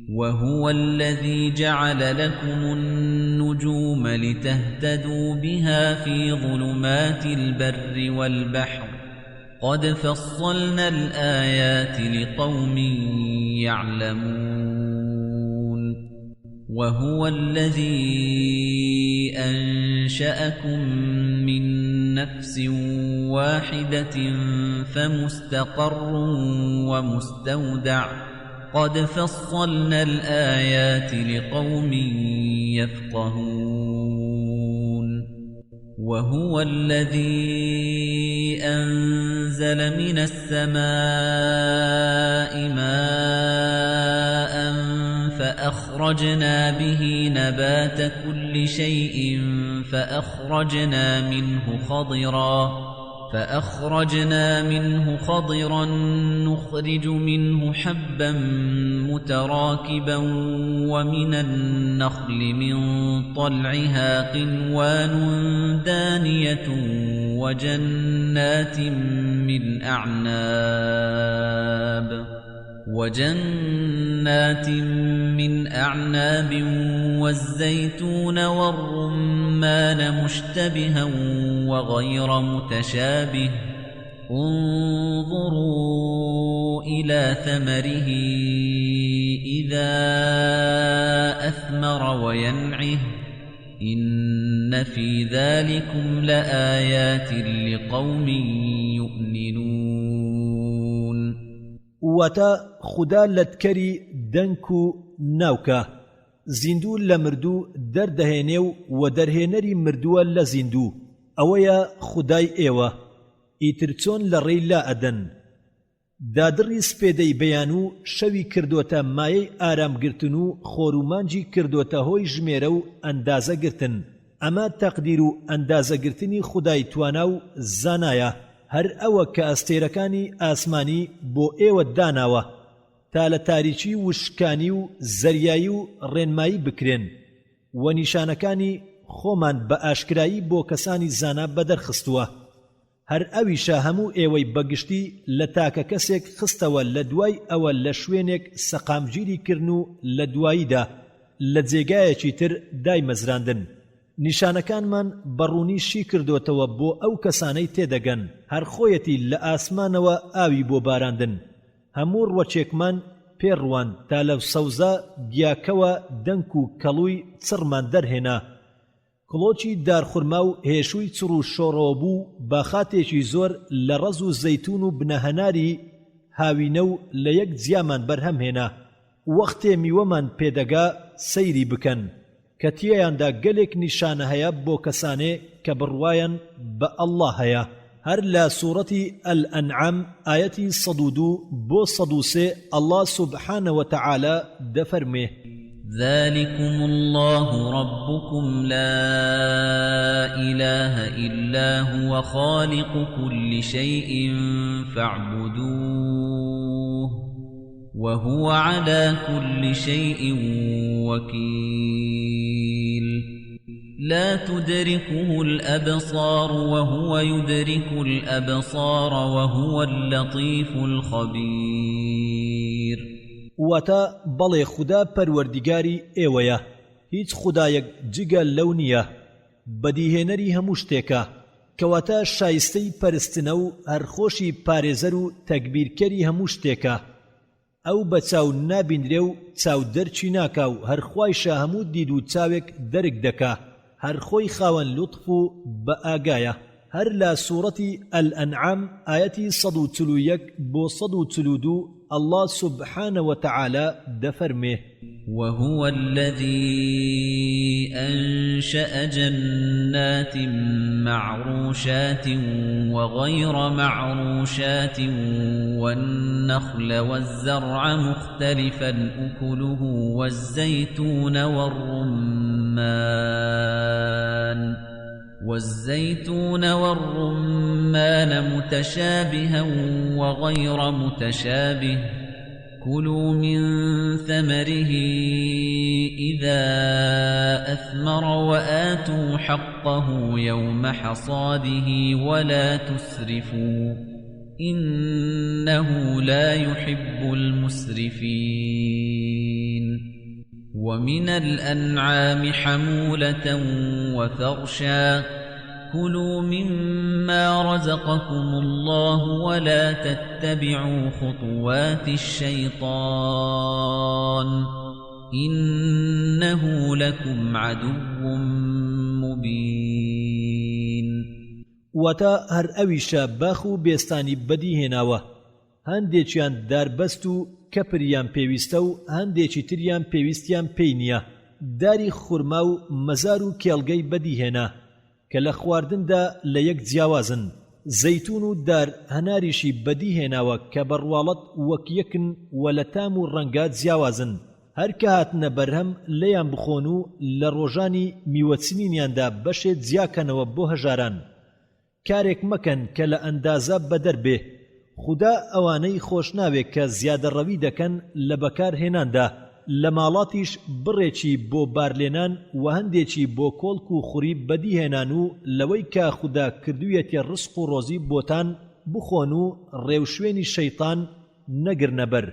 E: وهو الذي جعل لكم النجوم لتهتدوا بها في ظلمات البر والبحر قد فصلنا الآيات لقوم يعلمون وهو الذي أنشأكم من نفس واحدة فمستقر ومستودع قد فصلنا الآيات لقوم يفقهون وهو الذي أنزل من السماء ماء فأخرجنا به نبات كل شيء فأخرجنا منه خضرا نخرج منه حبا متراكبا ومن النخل من طلعها قنوان دانية وجنات من أعناب والزيتون والرمان مشتبها وغير متشابه انظروا إلى ثمره إذا أثمر وينعه إن في ذلكم لآيات لقوم يؤمنون
A: وتا خدا لدكري دنكو ناوكا زیندوو لە مردوو دەردەهێنێ و دەرهێنەری مردووە لە زیندوو ئەوەیە خودای ئێوە ئیتر چۆن لە ڕێی لا ئەدەن دادڕی سپێدەی بەیان و شەوی کردوتە مایەی ئارامگرتن و خۆرومانجی کردوتە هۆی ژمێرە و ئەندازەگرتن ئەمە تەقدیر و ئەندازەگرتنی خودای توانا و زانایە هەر ئەوە کە ئەستێرەکانی ئاسمانی بۆ ئێوە داناوە تا لە تاریکی وشکانی و زەریایی و ڕێنمایی بکرێن و نیشانەکانی خۆمان بە ئاشکرایی بۆ کەسانی زانا بەدەرخستووە هەر ئەویشە هەموو ئێوەی بەگشتی لە تاکە کەسێک خستەوە لە دوای ئەوە لە شوێنێک سەقامگیری کردن و لە دواییدا لە جێگایەکی تر دایمەزراندن نیشانەکانمان بەڕوونیشی کردوتەوە بۆ ئەو کەسانەی تێدەگەن هەر خۆیەتی لە ئاسمانەوە ئاوی بۆ باراندن هەموو ڕوەچێکمان پێڕوان تا لەو سەوزە گیاکەوە دەنک و کەڵووی چڕمان دەرهێنا کڵۆکی دارخورما و هێشووی چڕ و شۆڕەوە بوو باخاتێکی زۆر لە ڕەز و زەیتون و بنەهەناری هاوینە و لە یەک جیامان بەرهەمهێنا وەختێ میوەمان پێدەگا سەیری بکەن کە تیایاندا گەلێک نیشانە هەیە بۆ کەسانێ کە بڕوایان بە ئەڵڵا هەیە هەر لە سوورەتی ئەلئەنعام ئایەتی 102 بۆ 103 ئەڵڵا سوبحانە وتەعالە دەفەرمێ
E: ذلكم الله ربكم لا إله إلا هو خالق كل شيء فاعبدوه وهو على كل شيء وكيل لا تدركه الأبصار وهو يدرك الأبصار وهو اللطيف الخبير
A: واتا بەڵێ خوددا پەروەردیگاری ئێوەیە هیچ خودایەک جگە لەو نییە بەدیهێنەری هەموو شتێکە کەواتە شایستەی پەرستنە و هەرخۆشی پارێزەر و تەکبیرکەری هەموو شتێکە ئەو بە چاو نابیندرێ و چاو دەرچی ناکا و هەرخوایشە هەموو دید و چاوێک دەرک دەکا هەرخۆی خاوەن لوتف و بە ئاگایە هەر لە سوورەتی ئەلئەنعام ئایەتی 141 بۆ 142 الله سبحانه وتعالى دفرمه
E: وهو الذي أنشأ جنات معروشات وغير معروشات والنخل والزرع مختلفا أكله والزيتون والرمان متشابها وغير متشابه كُلُوا مِن ثَمَرِهِ إِذَا أَثْمَرَ وَآتُوا حَقَّهُ يَوْمَ حَصَادِهِ وَلَا تُسْرِفُوا إِنَّهُ لَا يُحِبُّ الْمُسْرِفِينَ وَمِنَ الْأَنْعَامِ حَمُولَةً وَفَرْشًا كُلُوا مِمَّا رَزَقَكُمُ اللَّهُ وَلَا تَتَّبِعُوا خُطُوَاتِ الشَّيْطَانِ إِنَّهُ لَكُمْ عَدُوٌّ مُبِينٌ
A: وَتَا هەر ئەویشە باخ و بێستانی بەدی هێناوە هەندێکیان داربەست و کەپریان پێویستە و هەندێکی تریان پێویستیان پێی نییە داری خورما و مەزار و کێڵگەی بەدی هێنا کە لە خواردندا لە یەک جیاوازن زەیتون و دار هەناریشی بەدی هێناوە کە بەڕواڵەت وەک یەکن و لە تام و ڕەنگات جیاوازن هەر کە هاتنە بەرهەم لەیان بخۆن و لە ڕۆژانی میوەچنینیاندا بەشێت جیاکەنەوە بۆ هەژاران کارێک مەکەن کە لە ئەندازە بەدەربێ خوددا ئەوانەی خۆش ناوێت کە زیادەڕەوی دەکەن لە بەکارهێناندا لە ماڵاتیش بڕێکی بۆ بارلێنان و هەندێکی بۆ کۆڵک و خوری بەدیهێنان و لەوەی کە خوددا کردوویەتێ ڕزق و ڕۆزی بۆتان بخۆن و ڕێوشوێنی شەیطان نەگرنەبەر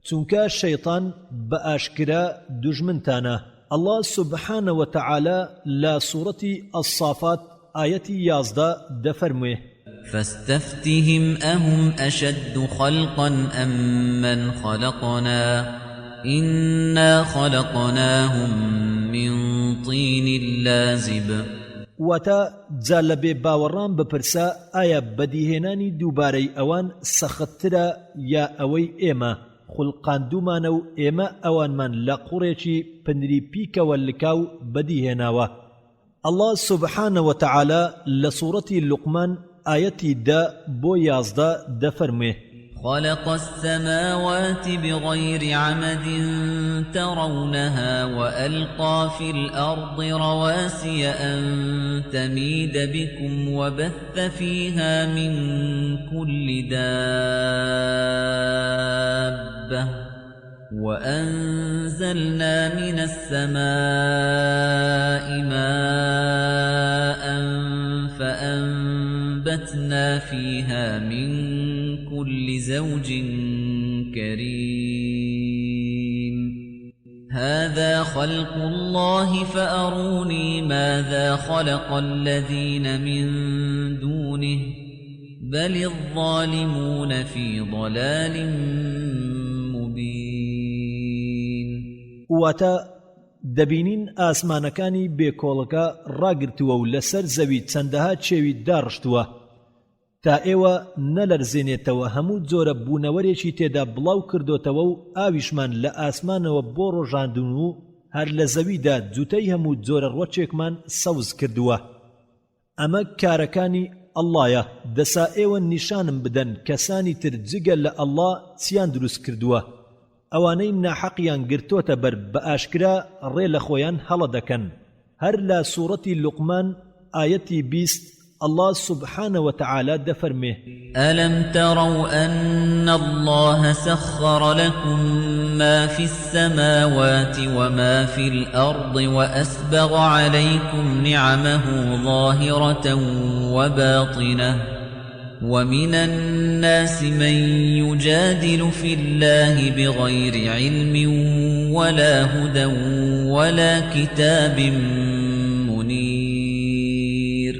A: چونکە شەیطان بە ئاشکرا دوژمنتانە الله سبحانه وتعالى لە سوورەتی الصافات ئاەتی 11 دەفەرموێ
E: فاستفتهم أهم أشد خلقا أم من خلقنا إنا خلقناهم من طين لازب
A: واتا جالبێ باوەڕان بپرسە ئایا بەدیهێنانی دووبارەی ئەوان سەختترە یا ئەوەی ئێمە خوڵقاندومانە و ئێمە ئەوانمان لە قوڕێکی پنری پیکەوە لکاو بەدیهێناوە الله سبحانه وتعالى لسورة لقمان آياتي دا بو 11 دفرمه
E: خلق السماوات بغير عمد ترونها وألقى في الأرض رواسي أن تميد بكم وبث فيها من كل دابة وأنزلنا من السماء ماء فأنبتنا فيها من كل زوج كريم هذا خلق الله فأروني ماذا خلق الذين من دونه بل الظالمون في ضلال
A: واتا دەبینین ئاسمانەکانی بێکۆڵەکە ڕاگرتووە و لەسەر زەوی چەندەها چێوی داڕشتووە تا ئێوە نەلەرزێنێتەوە هەموو جۆرە بوونەوەرێکی تێدا بڵاو کردوتەوە و ئاویشمان لە ئاسمانەوە بۆ ڕۆژاندون و هەر لە زەویدا جوتەی هەموو جۆرە ڕۆچێکمان سەوز کردووە ئەمە کارەکانی ئەڵڵایە دەسا ئێوە نیشانم بدەن کەسانی تر جگە لە ئەڵڵا چیان دروست کردووە ئەوانەی ناحەقیان گرتۆتە بەر بە ئاشکرا ڕێ لە خۆیان هەڵە دەکەن هەر لە سوورەتی لوقمان ئاەتی 20 الله سبحانه وتعالى دفرمه
E: ألم تروا أن الله سخر لكم ما في السماوات وما في الأرض وأسبغ عليكم نعمه ظاهرة وباطنة ومن الناس من يجادل في الله بغير علم ولا هدى ولا كتاب منير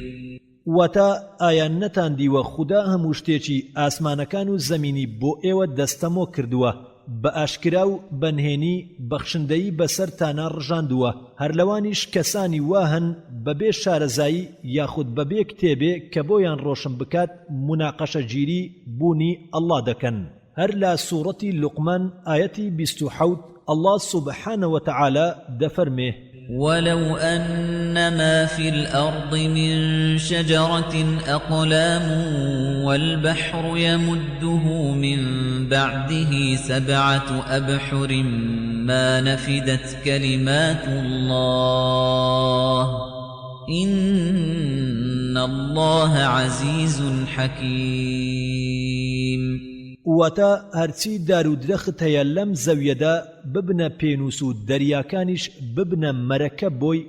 A: وتا آیان نەتاندیوە خوددا هەموو شتێکی ئاسمانەکان و زەمینی بۆ ئێوە دەستەمۆ کردووە بە ئاشکرا و بەنهێنی بەخشندەیی بەسەرتانە ڕژاندووە هەر لەوانیش کەسانی وا هەن بەبێ شارەزایی یاخود بەبێ کتێبێ کە بۆیان ڕۆشن بکات مناقەشەگیری بوونی ئەڵڵا دەکەن هەر لە سوورەتی لوقمان ئاەتی 27 الله سبحانه وتعالى دەفەرمێ
E: ولو أن ما في الأرض من شجرة أقلام والبحر يمده من بعده 7 أبحر ما نفدت كلمات الله إن الله عزيز حكيم
A: واتە هەرچی دار و درەخت هەیە لەم زەویەدا ببنە پێنووس و دەریاکانیش ببنە مەرەکە بۆی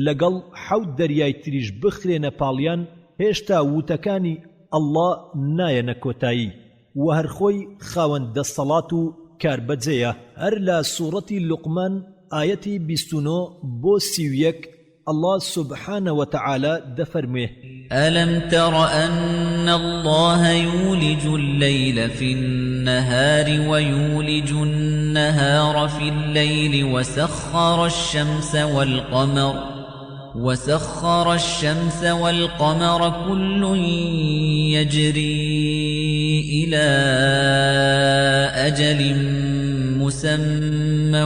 A: لەگەڵ حەوت دەریای تریش بخرێنە پاڵیان هێشتا وتەکانی ئەڵڵا نایەنە کۆتایی و هەرخۆی خاوەن دەسەڵات و کاربەجێیە. هەر لە سوورەتی لوقمان ئایەتی 29 بۆ 31 الله سبحانه وتعالى دفرمه
E: ألم تر أن الله يولج الليل في النهار ويولج النهار في الليل وسخر الشمس والقمر كل يجري إلى أجل مسمى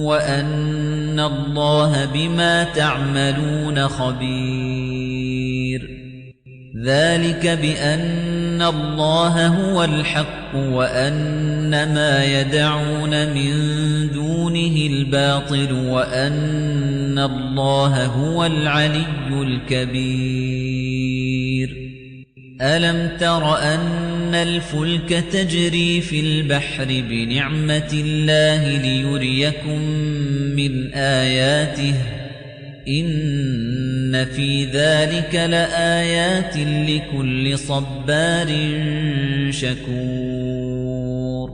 E: وأن الله بما تعملون خبير ذلك بأن الله هو الحق وأن ما يدعون من دونه الباطل وأن الله هو العلي الكبير ألم تر أن الفلك تجري في البحر بنعمة الله ليريكم من آياته إن في ذلك لآيات لكل صبار شكور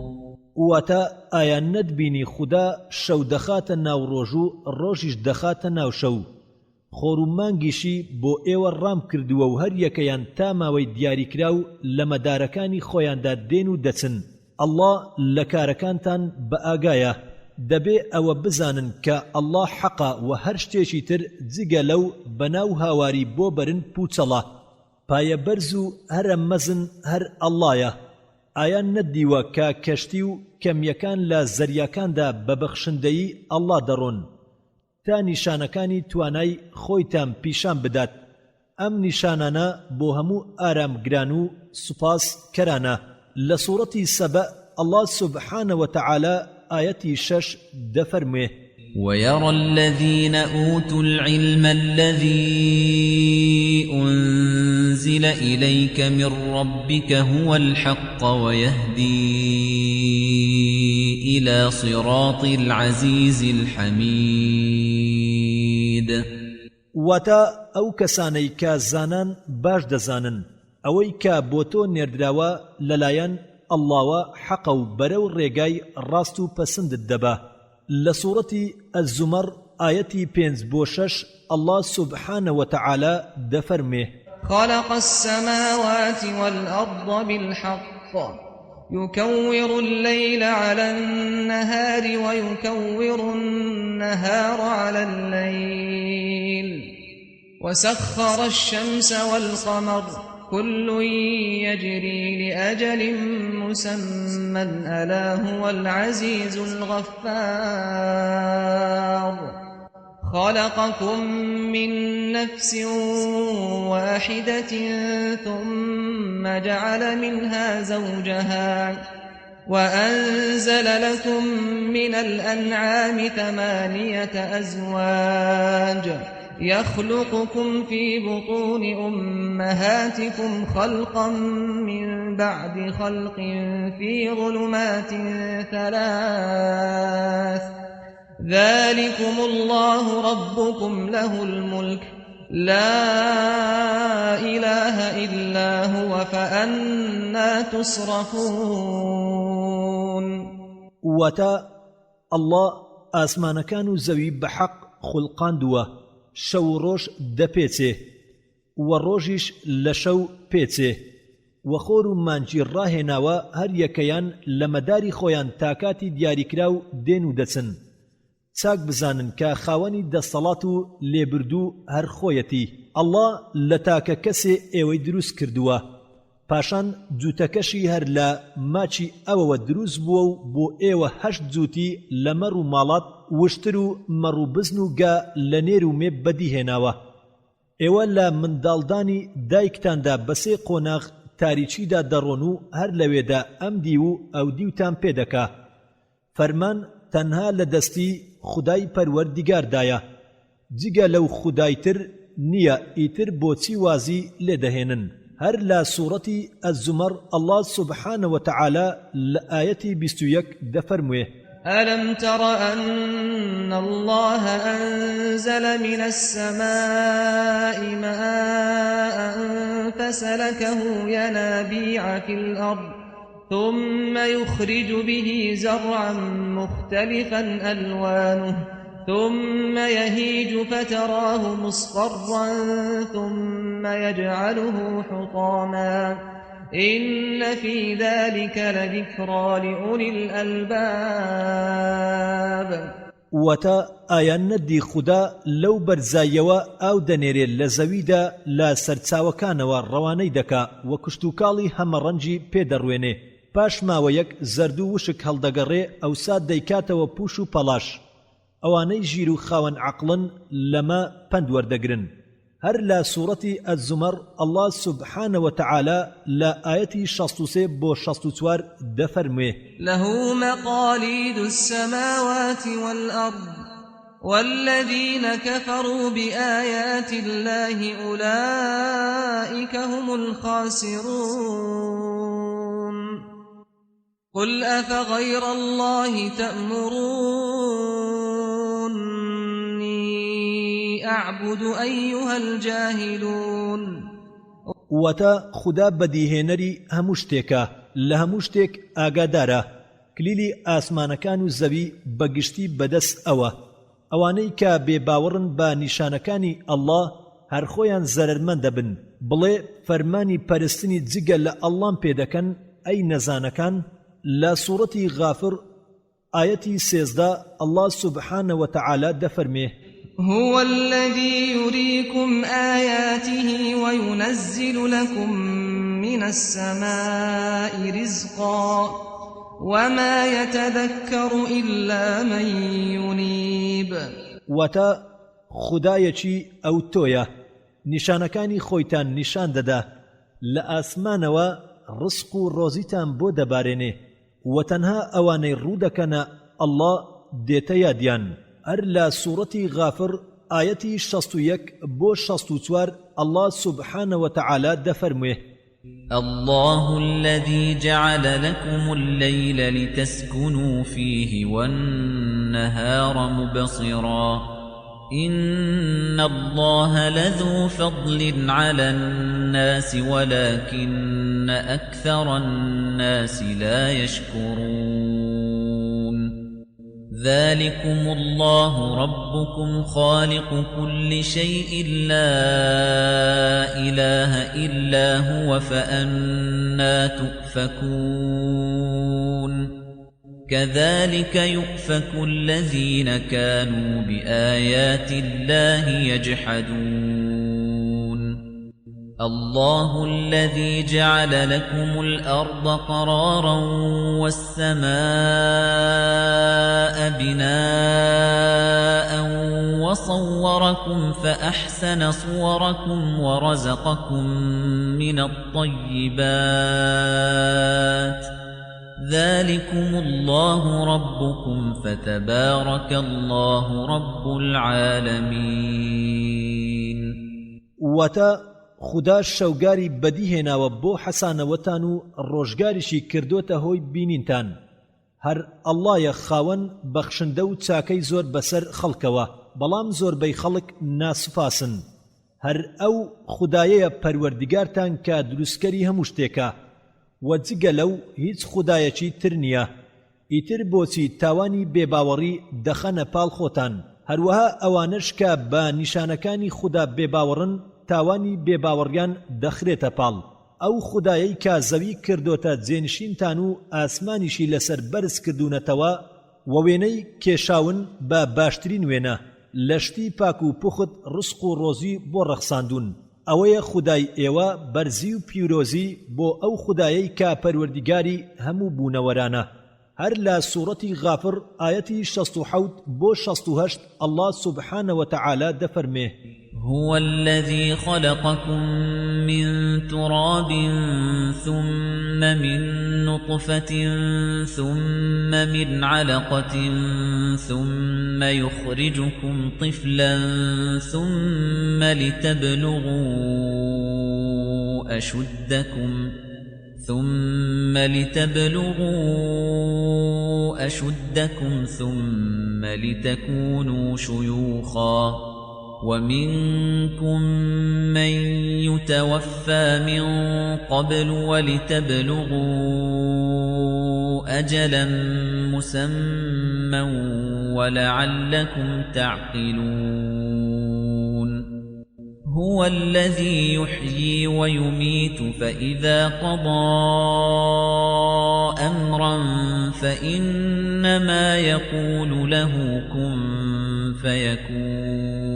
A: واتا آيان ندبيني خدا شو دخات ناو روجو روجش دخات ناو شو خۆرومانگیشی بۆ ئێوە ڕام کردووە و هەر یەکەیان تا ماوەی دیاریکراو لە مەدارەکانی خۆیاندا دێن و دەچن. ئەڵڵا لە کارەکانتان بە ئاگایە دەبێ ئەوە بزانن کە ئەڵڵا حەقا و هەر شتێکی تر جگە لەو بەناو هاواری بۆ بەرن پوچەڵە پایە بەرز و هەرە مەزن هەر ئەڵڵایە. ئایان نەدیوە کە کەشتی و کەمیەکان لە زەریاکاندا بە بەخشندەیی ئەڵڵا دەڕۆن تا نیشانەکانی توانای خۆیتان پیشان بدات. ئەم نیشانانە بۆ هەموو ئارامگران و سوپاس کەرانە. لە سوورەتی سەبە الله سبحانه وتعالى آيتي 6 دفرمه
E: ويرى الذين أوتوا العلم الذي أنزل إليك من ربك هو الحق ويهدي إلى صراط العزيز الحميد
A: واتا أو كساني كازانان باش دزانن أوي كابوتو نردراوا للايان الله حق وبرو الرقاي راستو پسند الدبا. لسورة الزمر آيتي 5 الله سبحانه وتعالى دفرمه
B: خلق السماوات والأرض بالحق يكور الليل على النهار ويكور النهار على الليل وسخر الشمس والقمر كل يجري لأجل مسمى ألا هو العزيز الغفار خلقكم من نفس واحدة ثم جعل منها زوجها وأنزل لكم من الأنعام 8 أزواج يخلقكم في بطون أمهاتكم خلقا من بعد خلق في ظلمات 3 ذلكم الله ربكم له الملك لا إله إلا هو فأنا تصرفون
A: وتا الله آسمان كانوا زوي بحق خلقان دوا شەو ڕۆژ دەپێچێ و ڕۆژیش لە شەو پێچێ و خۆر و مانجی ڕاهێناوە هەر یەکەیان لە مەداری خۆیان تاکاتی دیاریکراو دێن و دەچن. چاک بزانن کە خاوەنی دەسەڵات و لێبردوو هەر خۆیەتی. ئەڵڵا لە تاکە کەسێ ئێوەی دروست کردووە پاشان جووتەکەشی هەر لە ماچی ئەوەوە دروست بووە و بۆ ئێوە 8 جووتی لە مەڕ و ماڵات وشتر و مەڕ و بزن و گا لە نێر و مێ بەدیهێناوە. ئێوە لە منداڵدانی دایکتاندا بەسێ قۆناغ تاریچیدا دەڕۆن و هەر لەوێدا ئەم دی و ئەو دیوتان پێدەکا. فەرمان تەنها لە دەستی خودای پەروەردیگاردایە جگە لەو خودایتر نییە ئیتر بۆچی وازی لێدەهێنن. هەر لە سوورەتی ئەززومەر الله سبحانه وتعالى لآيەتی 21 دەفەرموێ
B: ألم تر أن الله أنزل من السماء ماء فسلكه ينابيع في الأرض ثم يخرج به زرعا مختلفا ألوانه ثم يهيج فتراه مصفرا ثم يجعله حطاما إن في ذلك لذكرى لأولي الألباب
A: وتا ئایان نەدی خوددا لەو بەرزاییەوە ئاو دەنێرێت لە زەویدا لە سەرچاوەکانەوە ڕەوانەی دەکا وە کشت و کاڵی هەمەڕەنجی پێدەڕوێنێ پاش ماوەیەک زەرد و وشک هەڵدەگەڕێ ئەوسا دەیکاتەوە پوش و پەلاش ئەوانەی ژیر و خاوەن عەقڵن لەمە پند وەردەگرن هەر لە سوورەتی ئەززومەر الله سبحانه وتعالى لە ئایەتی 63 بۆ 64 دەفەرموێ
B: له مقاليد السماوات والأرض والذين كفروا بآيات الله أولئك هم الخاسرون قل أفغير الله تأمروني أعبد أيها الجاهلون
A: وتا خدا بەدیهێنەری هەموو شتێکە لە هەموو شتێک ئاگادارە کلیلی ئاسمانەکان و زەوی بەگشتی بەدەست ئەوە ئەوانەی کە بێباوەڕن بە نیشانەکانی ئەڵڵا هەر خۆیان زەرمەندە بن بڵێ فەرمانی پەرستنی جگە لە ئەڵڵام پێدەکەن ئەی نەزانەکان لە سوورەتی غافر ئایەتی 13 الله سبحانه وتعالى دەفەرمێ
B: هو الذي يريكم آياته وينزل لكم من السماء رزقا وما يتذكر إلا من ينيب
A: وتا خدایەکی ئەو تۆیە نیشانەکانی خۆیتان نیشان دەدا لە ئاسمانەوە ڕزق و ڕۆزیتان بۆ دەبارێنێ و تەنها ئەوانەی ڕوودەکەنە ئەڵڵا دێتە یادیان هەر لە سوورەتی غافر ئایەتی 61 بۆ 64 الله سبحانه وتعالى دەفەرموێ
E: الله الذي جعل لكم الليل لتسكنوا فيه والنهار مبصرا إن الله لذو فضل على الناس ولكن أكثر الناس لا يشكرون ذلكم الله ربكم خالق كل شيء لا إله إلا هو فأنا تؤفكون كذلك يؤفك الذين كانوا بآيات الله يجحدون الله الذي جعل لكم الأرض قرارا والسماء بناء وصوركم فأحسن صوركم ورزقكم من الطيبات ذلكم الله ربكم فتبارك الله رب العالمين
A: وتا خدا شەوگاری بەدیهێناوە بۆ حەسانەوەتان و ڕۆژگاریشی کردوتە هۆی بینینتان هەر ئەڵڵایە خاوەن بەخشندە و چاکەی زۆر بەسەر خەڵکەوە بەڵام زۆربەی خەڵک ناسوپاسن هەر ئەو خودایەیە پەروەردیگارتان کە دروستکەری هەموو شتێکە و جگە لەو هیچ خودایەکی تر نییە ئیتر بۆچی تاوانی بێباوەڕی دەخەنە پاڵ خۆتان هەروەها ئەوانش کە بە نیشانەکانی خوددا بێباوەڕن تاوانی بێباوەڕیان دەخرێتە پاڵ ئەو خودایەی کە زەوی کردوتە جێنشینتان و ئاسمانیشی لەسەر بەرز کردوونەتەوە و وێنەی کێشاون بە باشترین وێنە لەشتی پاک و پوخت ڕزق و ڕۆزی بۆ ڕەخساندون ئەوەیە خودای ئێوە بەرزی و پیرۆزی بۆ ئەو خودایەی کە پەروەردیگاری هەموو بوونەوەرانە هەر لە سوورەتی غافر ئایەتی 67 بۆ 68 الله سبحانه وتعالى دەفەرمێ
E: هو الذي خلقكم من تراب ثم من نطفة ثم من علقة ثم ثم يخرجكم طفلا ثم لتبلغوا أشدكم ثم لتكونوا شيوخا ومنكم من يتوفى من قبل ولتبلغوا أجلا مسمى ولعلكم تعقلون هو الذي يحيي ويميت فإذا قضى أمرا فإنما يقول له كن فيكون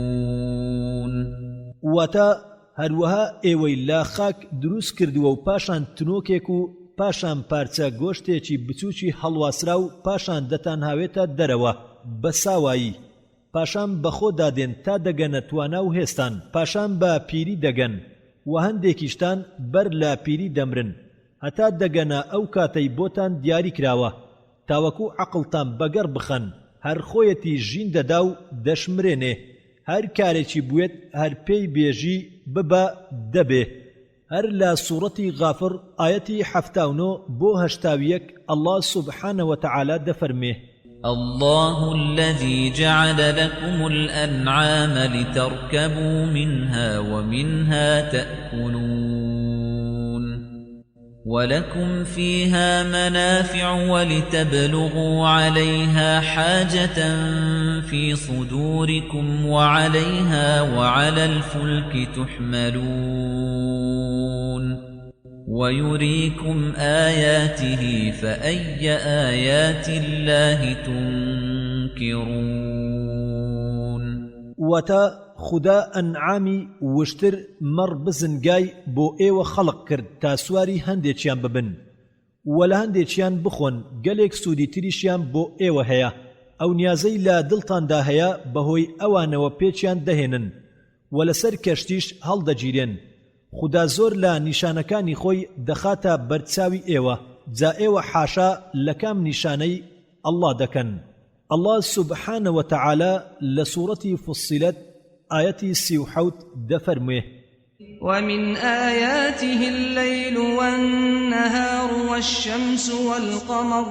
A: واتا هەروەها ئێوەی لا خاک دروست کردووە و پاشان تنۆکێک و پاشان پارچە گۆشتێکی بچووکی هەڵواسرا و پاشان دەتان هاوێتە دەرەوە بە ساوایی پاشان بەخۆ دادێن تا دەگەنە توانا و هێستان پاشان بە پیری دەگەن و هەندێکیشتان بەر لە پیری دەمرن هەتا دەگەنە ئەو کاتەی بۆتان دیاری کراوە تاوەکو عەقڵتان بەگەڕ بخەن هەر خۆیەتی ژین دەدا و دەشمرێنێ هەر کارێکی بوێت هەر پێی بێژی ببە دەبێ هەر لە سوورەتی غافر ئاەتی 79 بۆ 81 الله سبحانه وتعالى دەفەرمێ
E: الله الذي جعل لكم الأنعام لتركبوا منها ومنها تأكلون ولكم فيها منافع ولتبلغوا عليها حاجة في صدوركم وعليها وعلى الفلك تحملون ويريكم آياته فأي آيات الله تنكرون
A: وتا خدا ئەنعامی وشتر مەڕ بزنگای بۆ ئێوە خەڵق کرد تا سواری هەندێکیان ببن و لە هەندێکیان بخۆن گەلێک سوودی تریشیان بۆ ئێوە هەیە ئەو نیازەی لە دڵتاندا هەیە بەهۆی ئەوانەوە پێچیان دەهێنن و لەسەر کەشتیش هەڵدەگیرێن خدا زۆر لە نیشانەکانی خۆی دەخاتە بەرچاوی ئێوە جا ئێوە حاشا لە کام نیشانەی ئەڵڵا دەکەن الله سبحانه وتعالى لسورة فصلت آياتي 37 دفرمه
B: ومن آياته الليل والنهار والشمس والقمر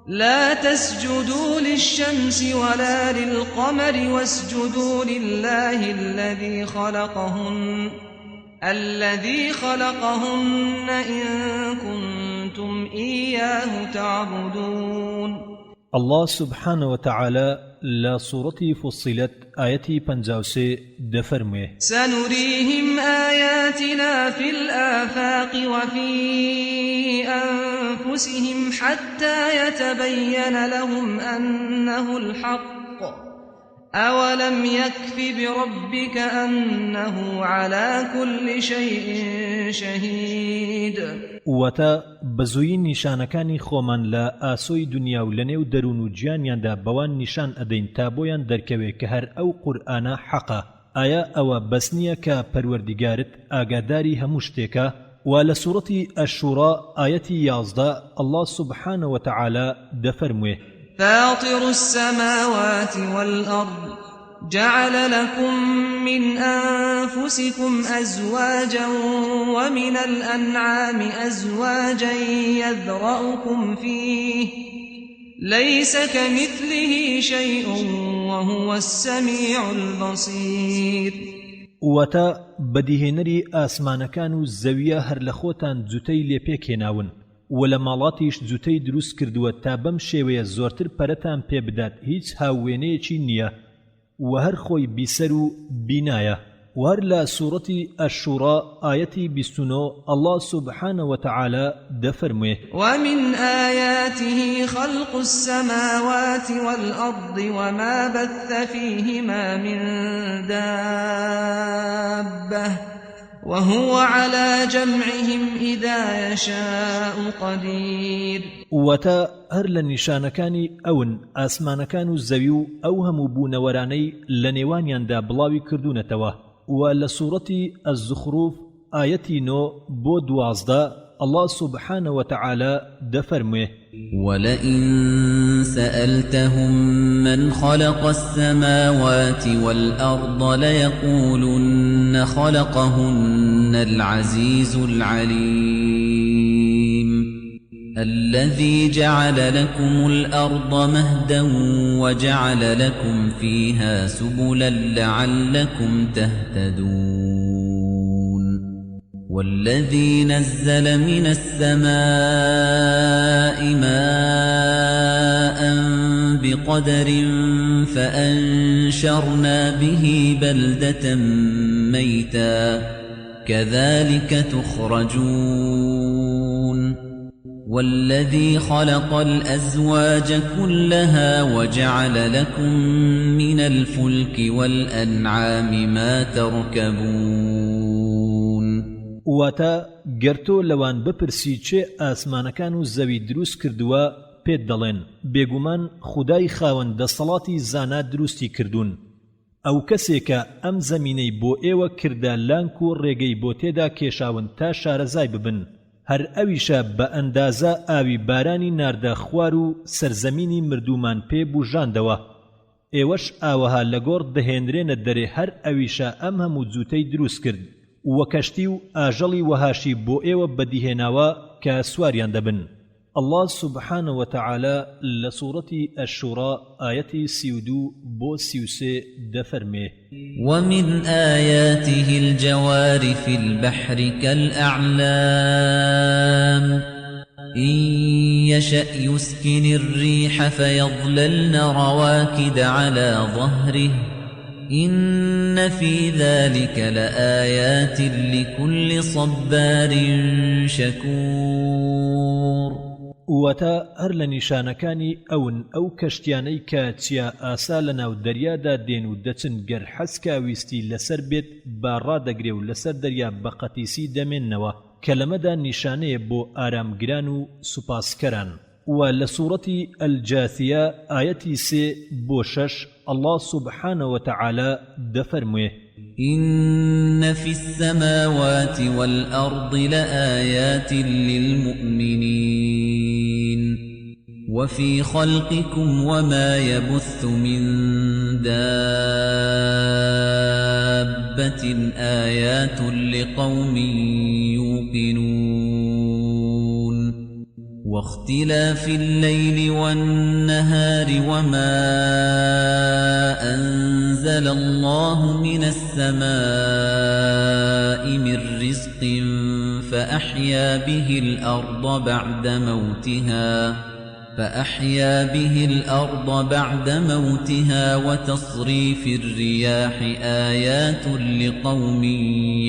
B: لا تسجدوا للشمس ولا للقمر واسجدوا لله الذي خلقهن إن كنتم إياه تعبدون
A: الله سبحانه وتعالى لا سورة فصلت آياتي 53 دفرمه
B: سنريهم آياتنا في الآفاق وفي أنفسهم حتى يتبين لهم أنه الحق أولم يكف بربك أنه على كل شيء شهيد
A: وتا بزوی نیشانەکانی خۆمان لە ئاسۆی دنیا و لەنێو دەروون و گیانیاندا بەوان نیشان ئەدەین تا بۆیان دەرکەوێت کە هەر ئەو قورئانە حەقە ئایا ئەوە بەس نییە کە پەروەردیگارت ئاگاداری هەموو شتێکە و لە سوورەتی ئەشورا ئاەتی 11 الله سبحانه وتعالى دەفەرموێ
B: فاطر السماوات والأرض جعل لكم من أنفسكم أزواجا ومن الأنعام أزواجا يذرأكم فيه ليس كمثله شيء وهو السميع البصير
A: وتا بدیهێنەری ئاسمانەکان و زەویە هەر لە خۆتان جوتەی لێ پێکهێناون و لە ماڵاتیش جوتەی دروست کردووە تا بەم شێوەیە زۆرتر پەرەتان پێ بدات هیچ هاوێنەیەکی نییە و هەر خۆی بیسەر و بینایە و هەر لە سوورەتی ئەشورا ئاەتی 29 الله سبحانه وتعالى دەفەرموێ
B: ومن آياته خلق السماوات والأرض وما بث فيهما من دابة وهو على جمعهم إذا يشاء قدير
A: وتا هەر لە نیشانەکانی ئەون ئاسمانەکان و زەوی و ئەو هەموو بوونەوەرانەی لە نێوانیاندا بڵاوی کردوونەتەوە و لە سوورەتی الزخروف ئاەتی 9 بۆ 12 الله سبحانه وتعالى دەفەرموێ
E: ولئن سألتهم من خلق السماوات والأرض ليقولن خلقهن العزيز العليم الذي جعل لكم الأرض مهدا وجعل لكم فيها سبلا لعلكم تهتدون والذي نزل من السماء ماء بقدر فأنشرنا به بلدة ميتا كذلك تخرجون والذي خلق الأزواج كلها وجعل لكم من الفلك والأنعام ما تركبون
A: واتا گرتو لوان بپرسی چه ئاسمانەکان و زەوی دروست کردووە پێت دەڵێن بێگومان خودای خاوەن دەسەڵاتی زانا دروستی کردوون ئەو کەسێکە ئەم زەمینەی بۆ ئێوە کردە لانک و ڕێگەی بۆ تێدا کێشاون تا شارەزای ببن هەر ئەویشە بە ئەندازە ئاوی بارانی ناردە خوار و سەرزەمینی مردومان پێ بوژاندەوە ئێوەش ئاوەها لەگۆڕ دەهێنرێنە دەرێ هەر ئەویشە ئەم هەموو جووتەی دروست کرد وە کەشتی و ئاژەڵی وەهاشی بۆ ئێوە بەدیهێناوە کە سواریان دەبن الله سبحانه وتعالى لسورة الشورى آية 32 بو 33 دفرمه
E: ومن آياته الجوار في البحر كالأعلام إن يشأ يسكن الريح فيظللن رواكد على ظهره إن في ذلك لآيات لكل صبار شكور
A: وەتا هەر لە نیشانەکانی ئەون ئەو کەشتیانەی کە چیا ئاسا لەناو دەریادا دێن و دەچن گەر حەسکا ویستی لەسەر بێت با ڕادەگرێ و لەسەر دەریا بە قەتیسی دەمێننەوە کە لەمەدا نیشانەیە بۆ ئارامگران و سوپاسکەران و لە سوورەتی الجاثیە ئایەتی 3 بۆ 6 الله سبحانه وتعالى دەفەرموێ
E: إن في السماوات والأرض لآيات للمؤمنين وفي خلقكم وما يبث من دابة آيات لقوم يوقنون واختلاف الليل والنهار وما أنزل الله من السماء من رزق فأحيا به الأرض بعد موتها وتصريف الرياح آيات لقوم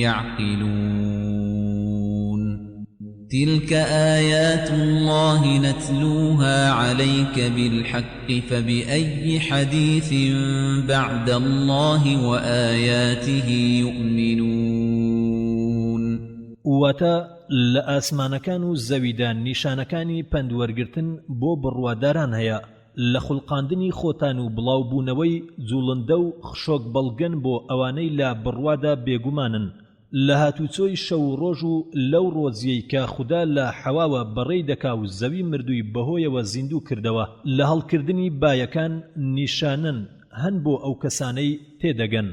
E: يعقلون تلك آيات الله نتلوها عليك بالحق فبأي حديث بعد الله وآياته يؤمنون
A: وتا لآسمانەکان و زەویدا نیشانەکانی پەندوەرگرتن بۆ بڕواداران هەیە لە خوڵقاندنی خۆتان و بڵاوبوونەوەی جوڵندە و خشۆک بەڵگەن بۆ ئەوانەی لە بڕوادا بێگومانن لە هاتوچۆی شەو ڕۆژ و لەو ڕۆزیەی کە خوددا لە حەواوە بەڕێی دەکا و زەوی مردووی بەهۆیەوە زیندوو کردەوە لە هەڵکردنی بایەکان نیشانن هەن بۆ ئەو کەسانەی تێدەگەن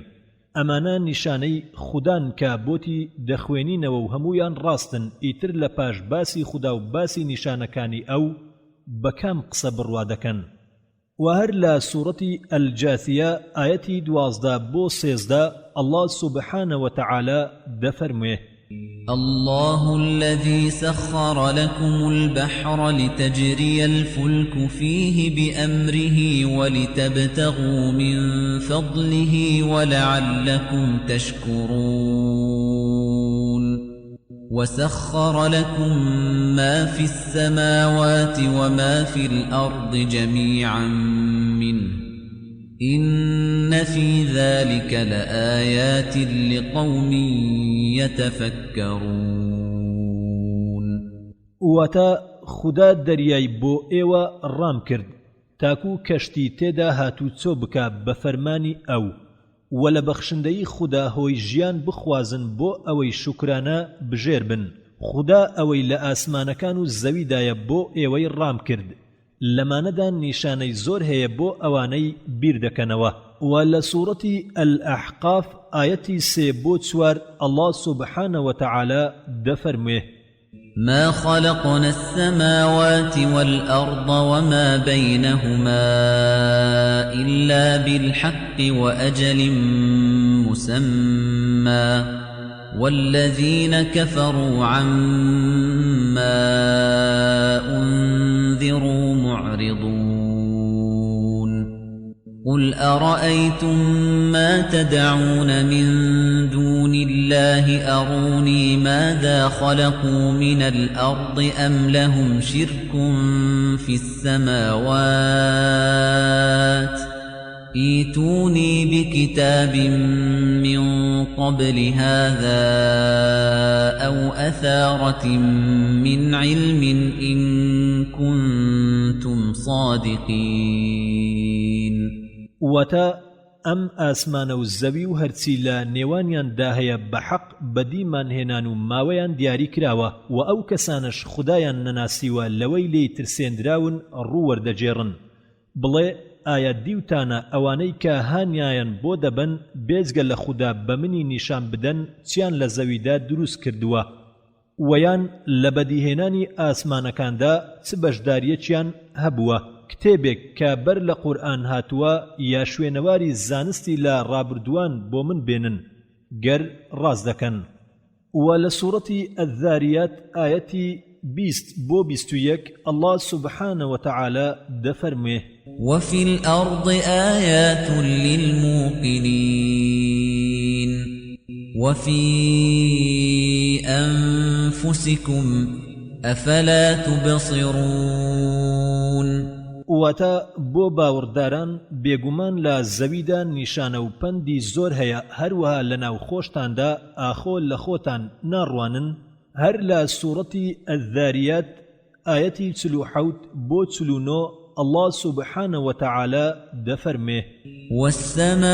A: ئەمانە نیشانەی خوددان کە بۆتی دەخوێنینەوە و هەمویان ڕاستن ئیتر لە پاش باسی خوددا و باسی نیشانەکانی ئەو بەکام قسە بڕوا دەکەن و هەر لە سوورەتی الجاثیە ئایەتی 12 بۆ 13 الله سبحانه وتعالى دەفەرموێ
E: الله الذي سخر لكم البحر لتجري الفلك فيه بأمره ولتبتغوا من فضله ولعلكم تشكرون وسخر لكم ما في السماوات وما في الأرض جميعا منه إن في ذلك لآيات لقوم يتفكرون
A: وتا خدا دەریای بۆ ئێوە ڕام کرد تاکو کەشتی تێدا هاتوچۆ بکە بە فەرمانی ئەو و لە بەخشندەی خدا هۆی ژیان بخوازن بۆ ئەوەی شوکرانە بژێر بن خدا ئەوەی لە ئاسمانەکان و زەویدایە بۆ ئێوەی ڕام کرد لەمانەدا نیشانەی زۆر هەیە بۆ ئەوانەی بیر دەکەنەوە و لە سوورەتی الأحقاف ئاەتی 3 بۆ 4 الله سبحانه وتعالى دەفەرموێ
E: ما خلقنا السماوات والأرض وما بينهما إلا بالحق وأجل مسمى والذين كفروا عما أنذروا معرضون قل أرأيتم ما تدعون من دون الله أروني ماذا خلقوا من الأرض أم لهم شرك في السماوات ايتوني بكتاب من قبل هذا أو أثارة من علم إن كنتم صادقين
A: وتا ئەم ئاسمانە و زەوی و هەرچی لە نێوانیاندا هەیە بە حەق بەدیمان هێنان و ماوەیان دیاری کراوە و ئەو کەسانش خودایان نەناسیوە لەوەی لێی ترسێنراون ڕوووەردەجێڕن بڵێ ئایا دیوتانە ئەوانەی کە هانیایان بۆ دەبن بێجگە لە خوددا بە منی نیشان بدەن چیان لە زەویدا دروست کردووە ویان لە بەدیهێنانی ئاسمانەکاندا چ بەشداریەکیان هەبووە کتێبێک کە بەر لە قورئان هاتووە یا شوێنەواری زانستی لە ڕابردووان بۆ من بێنن گەر ڕاست دەکەن و لە سوورەتی الذاریات ئاەتی 20 بۆ 21 الله سبحانه وتعالى دەفەرموێ
E: وفي الأرض آيات للموقنين وفي أنفسكم أفلا تبصرون
A: واتە بۆ باوەڕداران بێگومان لە زەویدا نیشانە و پەندی زۆر هەیە هەروەها لە ناو خۆشتاندا ئاخۆ لە خۆتان ناڕوانن هەر لە سوورەتی الذاریات ئاەتی 47 بۆ 49 الله سبحانه وتعالى دەفەرمێ
E: والسماء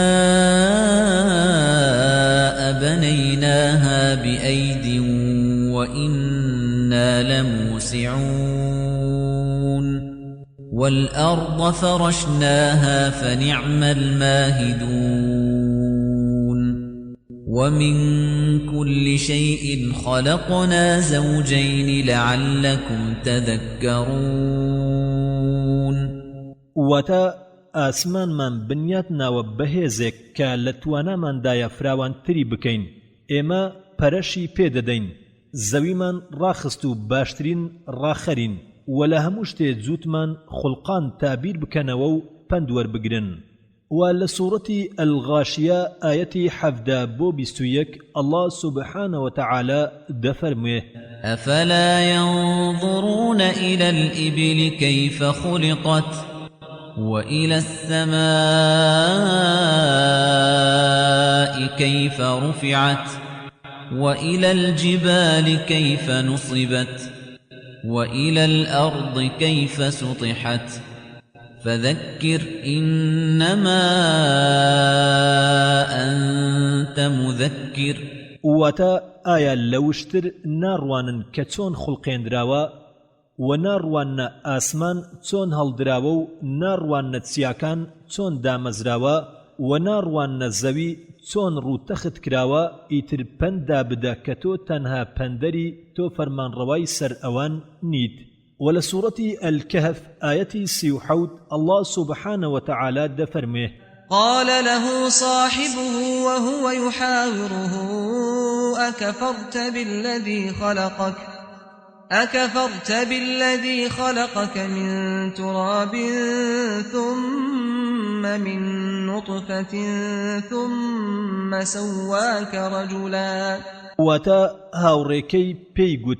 E: بنيناها بأيد وإنا لموسعون والأرض فرشناها فنعم الماهدون ومن كل شيء خلقنا زوجين لعلكم تذكرون
A: وتا ئاسمانمان بنیات ناوە بەهێزێک کە لە تواناماندایە فراوانتری بکەین ئێمە پەرەشی پێدەدەین زەویمان ڕاخست و باشترین ڕاخەرین و لە هەموو شتێ جووتمان خوڵقان تابیر بکەنەوە و پند وەربگرن و لە سوورەتی الغاشیە ئاەتی 17 بۆ 21 الله سبحانه وتعالى دەفەرموێ
E: أفلا ينظرون إلى الإبل كيف خلقت وإلى السماء كيف رفعت وإلى الجبال كيف نصبت وإلى الأرض كيف سطحت فذكر إنما أنت مذكر
A: وتا آیا لوشتر ناروانن کە چۆن خوڵقێنراوە و ناڕوانە ئاسمان چۆن هەڵدراوە و ناڕوانە چیاکان چۆن دامەزراوە و ناڕوانە زەوی چۆن ڕووتەخت کراوە ئیتر پەندا بدە کە تۆ تەنها پەندەری تۆ فەرمانڕەوای سەر ئەوان نیت و لە سوورەتی الکەهف ئاەتی 37 الله سبحانه وتعالى دەفەرمێ
B: قال له صاحبه وهو يحاوره أكفرت بالذي خلقك من تراب ثم من نطفة ثم سواك رجلا
A: واتا هاوڕێکەی پێی گوت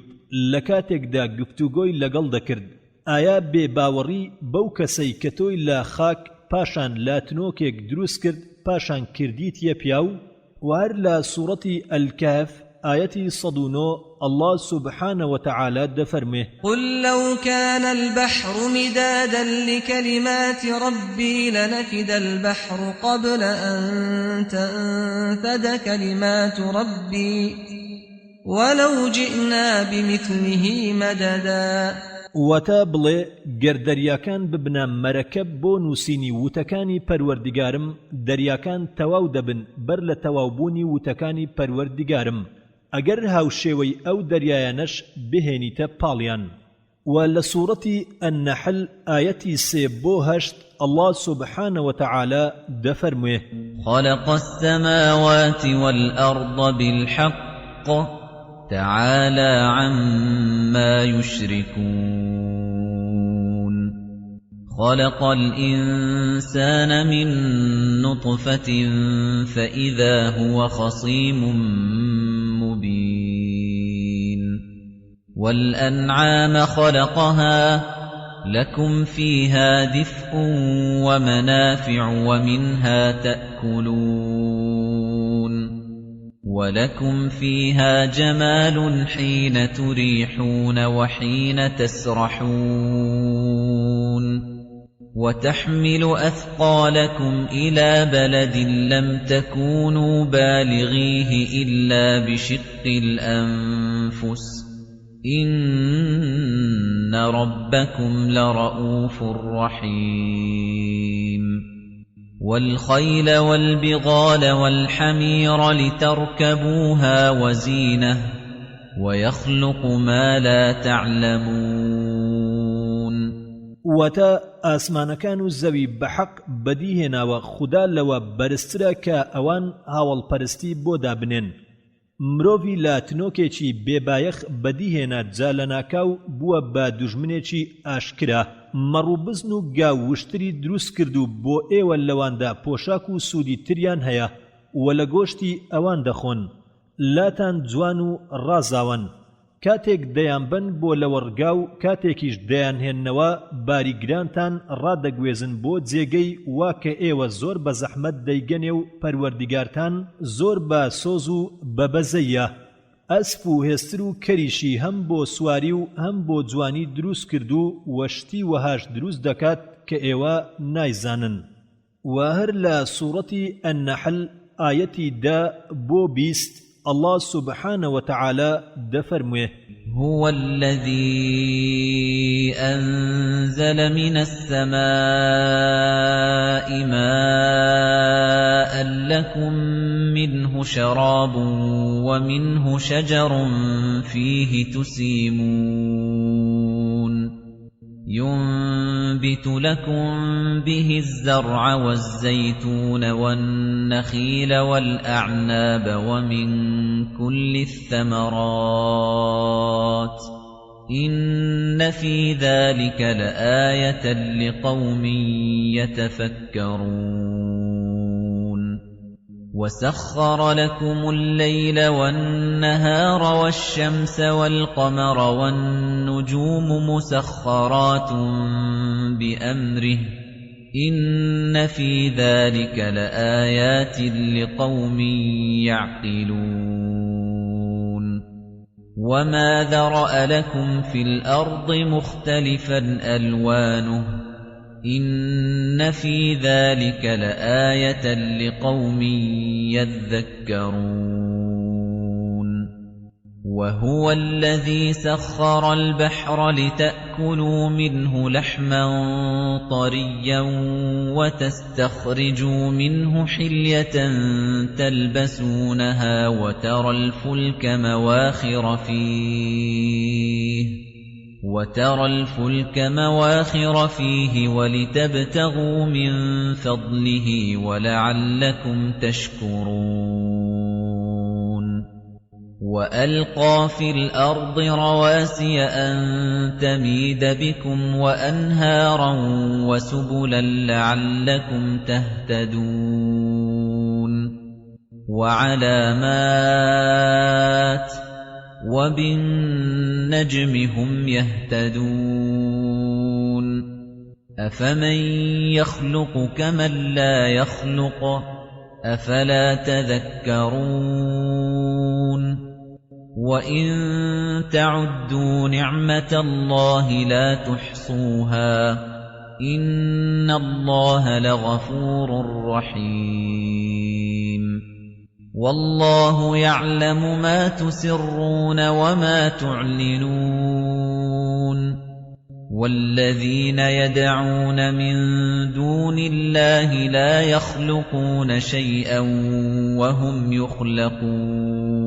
A: لە کاتێکدا گفتوگۆی لەگەڵ دەکرد ئایا بێباوەڕی بەو کەسەی کە تۆی لە خاک پاشان لاتنۆکێک دروست کرد پاشان کردیتیە پیاو و هەر لە سوورەتی الکەهف آيتي 109 الله سبحانه وتعالى دفرمه
B: قل لو كان البحر مدادا لكلمات ربي لنفد البحر قبل أن تنفد كلمات ربي ولو جئنا بمثله مددا
A: واتە بڵێ گەردەریاکان ببنە مەرەکەب بۆ نووسینی وتەکانی پەروەردیگارم، دەریاکان تەواو دەبن بەر لە تەواوبوونی وتەکانی پەروەردیگارم، ئەگەر هاوشێوەی ئەو دەریایانەش بهێنیتە پاڵیان. و لە سوورەتی ئەنەحل ئایەتی 3-8 الله سبحانه وتعالى دەفەرموێ:
E: خلق السماوات والأرض بالحق تعالى عما يشركون خلق الإنسان من نطفة فإذا هو خصيم مبين والأنعام خلقها لكم فيها دفء ومنافع ومنها تأكلون ولكم فيها جمال حين تريحون وحين تسرحون وتحمل أثقالكم إلى بلد لم تكونوا بالغيه إلا بشق الأنفس إن ربكم لرؤوف رحيم والخيل والبغال والحمير لتركبوها وزينة ويخلق ما لا تعلمون
A: وتا ئاسمانەکان و زەوی بەحەق بەدیهێناوە خوددا لەوە بەرزترە کە ئەوان هاوڵپەرستی بۆ دابنێن. مرۆڤی لە تنۆکێکی بێبایەخ بەدیهێنا جا لە ناکاو بووە بە دوژمنێکی ئاشکرا. مەڕووبزن و گاو وشتری دروست کرد و بۆ ئێوە لەواندا پۆشاک و سوودی تریان هەیە و لە گۆشتی ئەوان دەخۆن. لاتان جوان و ڕازاون، کاتێک دەیانبەن بۆ لەوەڕگا و کاتێکیش دەیانهێننەوە باریگرانتان ڕادەگوێزن بۆ جێگەی وا کە ئێوە زۆر بە زەحمەت دەیگەنێ و پەروەردیگارتان زۆر بە سۆز و بەبەزەیە. ئەسپ و هێستر و کەریشی هەم بۆ سواری و هەم بۆ جوانی دروست کرد و وەشتی وەهاش دروست دەکات کە ئێوە نایزانن. و هەر لە سوورەتی ئەنەحل ئایەتی 10-20 الله سبحانه وتعالى دفرمه:
E: هو الذي أنزل من السماء ماء لكم منه شراب ومنه شجر فيه تسيمون ينبت لكم به الزرع والزيتون والنخيل والأعناب ومن كل الثمرات إن في ذلك لآية لقوم يتفكرون وسخر لكم الليل والنهار والشمس والقمر والنجوم مسخرات بأمره إن في ذلك لآيات لقوم يعقلون وما ذرأ لكم في الأرض مختلفا ألوانه إن في ذلك لآية لقوم يذكرون وهو الذي سخر البحر لتأكلوا منه لحما طريا وتستخرجوا منه حلية تلبسونها وترى الفلك مواخر فيه ولتبتغوا من فضله ولعلكم تشكرون وألقى في الأرض رواسي أن تميد بكم وأنهارا وسبلا لعلكم تهتدون وعلامات وبالنجم هم يهتدون أفمن يخلق كمن لا يخلق أفلا تذكرون وإن تعدوا نعمة الله لا تحصوها إن الله لغفور رحيم والله يعلم ما تسرون وما تعلنون والذين يدعون من دون الله لا يخلقون شيئا وهم يخلقون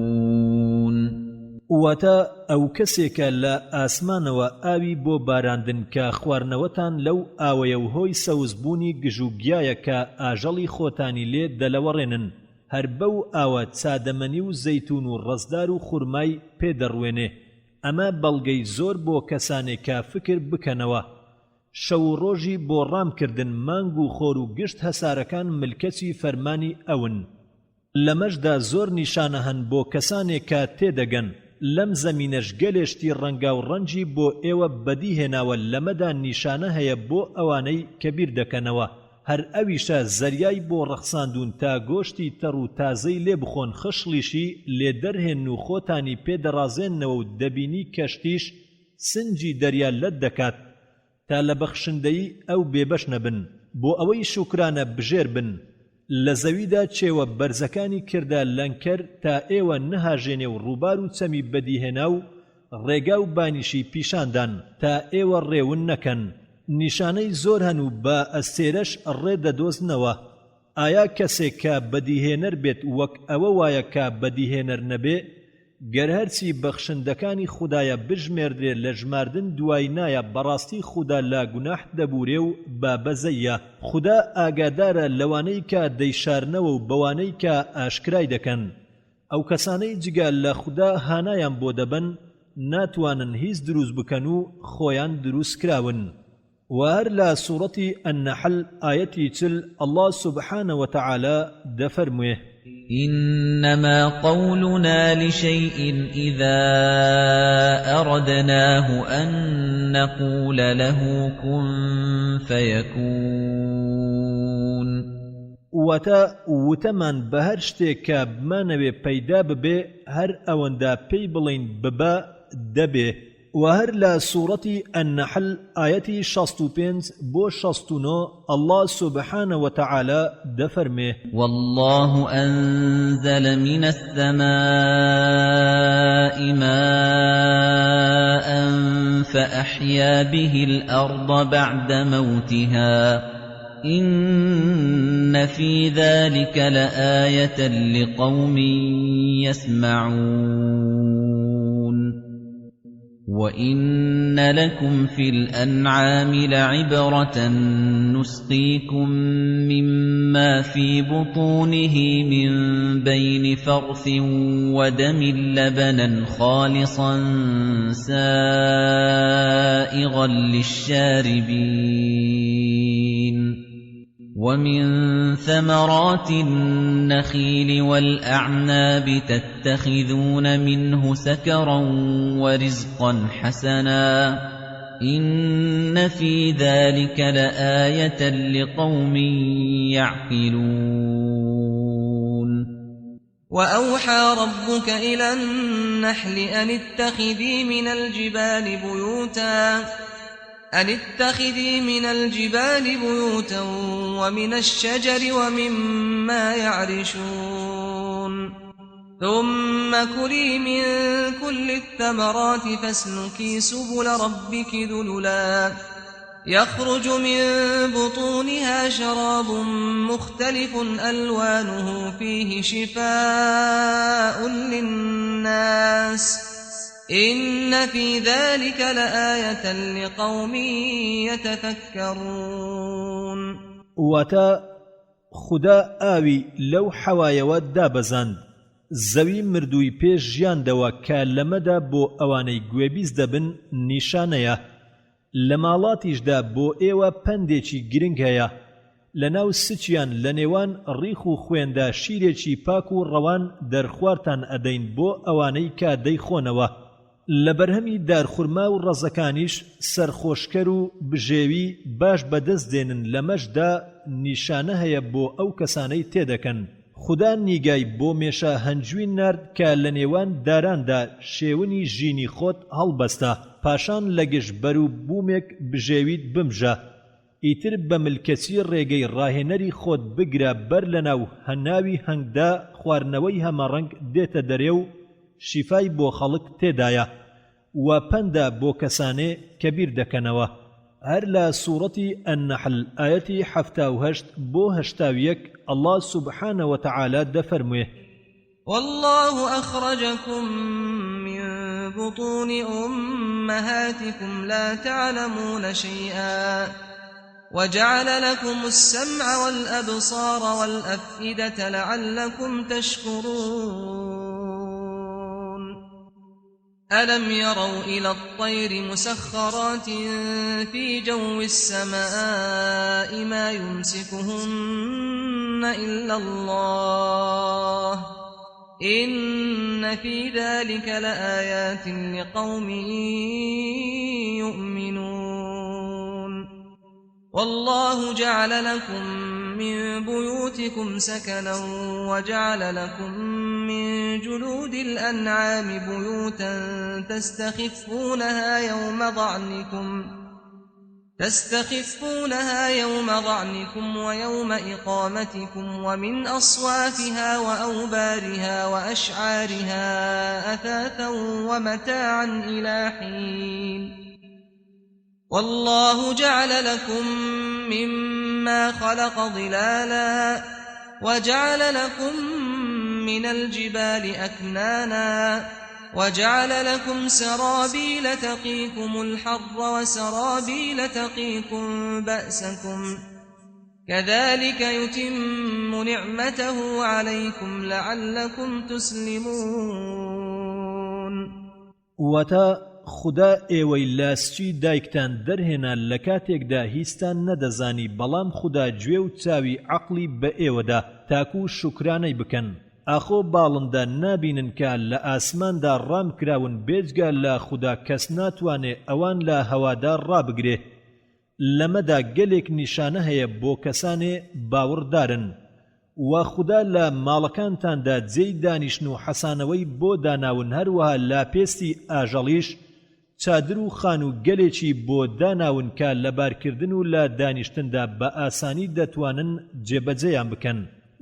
A: واتە ئەو کەسێکە لە ئاسمانەوە ئاوی بۆ باراندن کە خواردنەوەتان لەو ئاوەیە و هۆی سەوزبوونی گژوگیایە کە ئاژەڵی خۆتانی لێ دەلەوەڕێنن هەر بەو ئاوە چادەمەنی و زەیتون و ڕەزدار و خورمای پێدەڕوێنێ ئەمە بەڵگەی زۆر بۆ کەسانێک کە فکر بکەنەوە شەو و ڕۆژی بۆ ڕامکردن مانگ و خۆر و گشت هەسارەکان ملکەتی فەرمانی ئەون لەمەشدا زۆر نیشانە هەن بۆ کەسانێک کە تێدەگەن لەم زەمینەش گەلێشتی ڕەنگا و ڕەنجی بۆ ئێوە بەدی هێناوە لەمەدا نیشانە هەیە بۆ ئەوانەی کە بیر دەکەنەوە هەر ئەویشە زەریای بۆ ڕەخساندون تا گۆشتی تەڕ و تازەی لێ بخۆن خشلیشی لێ دەرهێن و خۆتانی پێدەڕازێنەوە و دەبینی کەشتیش سنجی دەریا لەت دەکات تا لە بەخشندەی ئەو بێبەش نەبن بۆ ئەوەی شوکرانە بژێر بن لە زەویدا چێوە بەرزەکانی کردا لەنکەر تا ئێوە نەهاژێنێ و ڕووبار و چەمی بەدیهێنا و ڕێگا و بانیشی پیشاندان تا ئێوە ڕێون نەکەن نیشانەی زۆر هەن و بە ئەستێرەش ڕێدەدۆزنەوە ئایا کەسێک کە بەدیهێنەر بێت وەک ئەوە وایە کە بەدیهێنەر نەبێ گەر هەرچی بەخشندەکانی خودایە بژمێردرێ لە ژماردن دوای نایە بەڕاستی خودا لا گوناح دەبورێ و بابەزەیە خودا ئاگادارە لەوانەی کە دەیشارنەوە و بەوانەی کە ئاشکرای دەکەن ئەو کەسانەی جگە لە خودا هانایان بۆ دەبن ناتوانن هیچ دروست بکەن و خۆیان دروست کراون وهر لا سورة النحل آيتي تل الله سبحانه وتعالى دفرمه
E: إنما قولنا لشيء إذا أردناه أن نقول له كن فيكون
A: وتا وتمان بهر شتێکە بمانەوێ پەیدا ببێ هەر ئەوەندا پێی بڵین ببە دەبێ وهر لا سورة النحل آيتي 65 بو 69 الله سبحانه وتعالى دفرمه
E: والله أنزل من السماء ماء فأحيا به الأرض بعد موتها إن في ذلك لآية لقوم يسمعون وَإِنَّ لَكُمْ فِي الْأَنْعَامِ لَعِبْرَةً نُسْقِيكُم مِّمَّا فِي بُطُونِهِ مِن بَيْنِ فَرْثٍ وَدَمٍ لَّبَنًا خَالِصًا سَائِغًا لِّلشَّارِبِينَ وَمِن ثَمَرَاتِ النَّخِيلِ وَالْأَعْنَابِ تَتَّخِذُونَ مِنْهُ سَكَرًا وَرِزْقًا حَسَنًا إِنَّ فِي ذَلِكَ لَآيَةً لِقَوْمٍ يَعْقِلُونَ
B: وَأَوْحَى رَبُّكَ إِلَى النَّحْلِ أَنِ اتَّخِذِي مِنَ الْجِبَالِ بُيُوتًا وَمِنَ الشَّجَرِ وَمِمَّا يَعْرِشُونَ ثُمَّ كُلِي مِن كُلِّ الثَّمَرَاتِ فَاسْلُكِي سُبُلَ رَبِّكِ ذُلُلًا يَخْرُجُ مِن بُطُونِهَا شَرَابٌ مُخْتَلِفٌ أَلْوَانُهُ فِيهِ شِفَاءٌ لِّلنَّاسِ إِنَّ فِي ذَلِكَ لَآيَةً لِقَوْمٍ يَتَفَكَّرُونَ
A: واتا خدا ئاوی لەو حەوایەوە دابەزاند زەوی مردووی پێش ژیاندەوە کە لەمەدا بۆ ئەوانەی گوێبیست دەبن نیشانەیە لە ماڵاتیشدا بۆ ئێوە پەندێکی گرنگ هەیە لەناو سچیان لە نێوان ڕیخ و خوێندا شیرێکی پاک و ڕەوان دەرخوارتان ئەدەین بۆ ئەوانەی کە دەیخۆنەوە لە بەرهەمی دارخورما و ڕەزەکانیش سەرخۆشکەر و بژێوی باش بەدەست دێنن لەمەشدا نیشانە هەیە بۆ ئەو کەسانەی تێدەکەن خدا نیگای بۆ مێشە هەنجووی نارد کە لە نێوان داراندا شێونی ژینی خۆت هەڵبەستە پاشان لە گشت بەرو بوومێک بژێویت بمژە ئیتر بە ملکەچی ڕێگەی ڕاهێنەری خۆت بگرە بەر لەناو هەناوی هەنگدا خواردنەوەی هەمەڕەنگ دێتە دەرێ و شیفای بۆ خەڵک تێدایە و پەندا بۆ کەسانێ کە بیر دەکەنەوە. هەر لە سوورەتی ئەننەحل ئایەتی 78 بۆ 81 الله سبحانه وتعالى دەفەرموێ:
B: والله أخرجكم من بطون أمهاتكم لا تعلمون شيئا وجعل لكم السمع والأبصار والأفئدة لعلكم تشكرون ألم يروا إلى الطير مسخرات في جو السماء ما يمسكهن إلا الله إن في ذلك لآيات لقوم يؤمنون والله جعل لكم من بيوتكم سكنا وجعل لكم من جلود الأنعام بيوتا تستخفونها يوم ضعنكم ويوم إقامتكم ومن أصوافها وأوبارها وأشعارها أثاثا ومتاعا إلى حين والله جعل لكم مما خلق ظلالا وجعل لكم من الجبال أكنانا وجعل لكم سرابيل تقيكم الحر وسرابيل تقيكم بأسكم كذلك يتم نعمته عليكم لعلكم تسلمون.
A: وتا خدا ئێوەی لاسچی دایکتان دەرهێنا لە کاتێکدا هیچتان نەدەزانی بەڵام خدا گوێ و چاوی عەقلی بە ئێوەدا تاکو شوکرانەی بکەن. ئاخۆ باڵندا نابینن کە لە ئاسماندا ڕام کراون بێجگە لە خدا کەس ناتوانێ ئەوان لە هەوادا ڕابگرێ. لەمەدا گەلێک نیشانە هەیە بۆ کەسانێ باوەڕدارن. و خدا لە ماڵەکانتاندا جێی دانیشتن و حەسانەوەی بۆ داناون هەروەها لاپێستی ئاژەڵیش چادر و خان و گەلێکی بۆ داناون کە لە بارکردن و لە دانیشتندا بە ئاسانی دەتوانن جێبەجێیان بکەن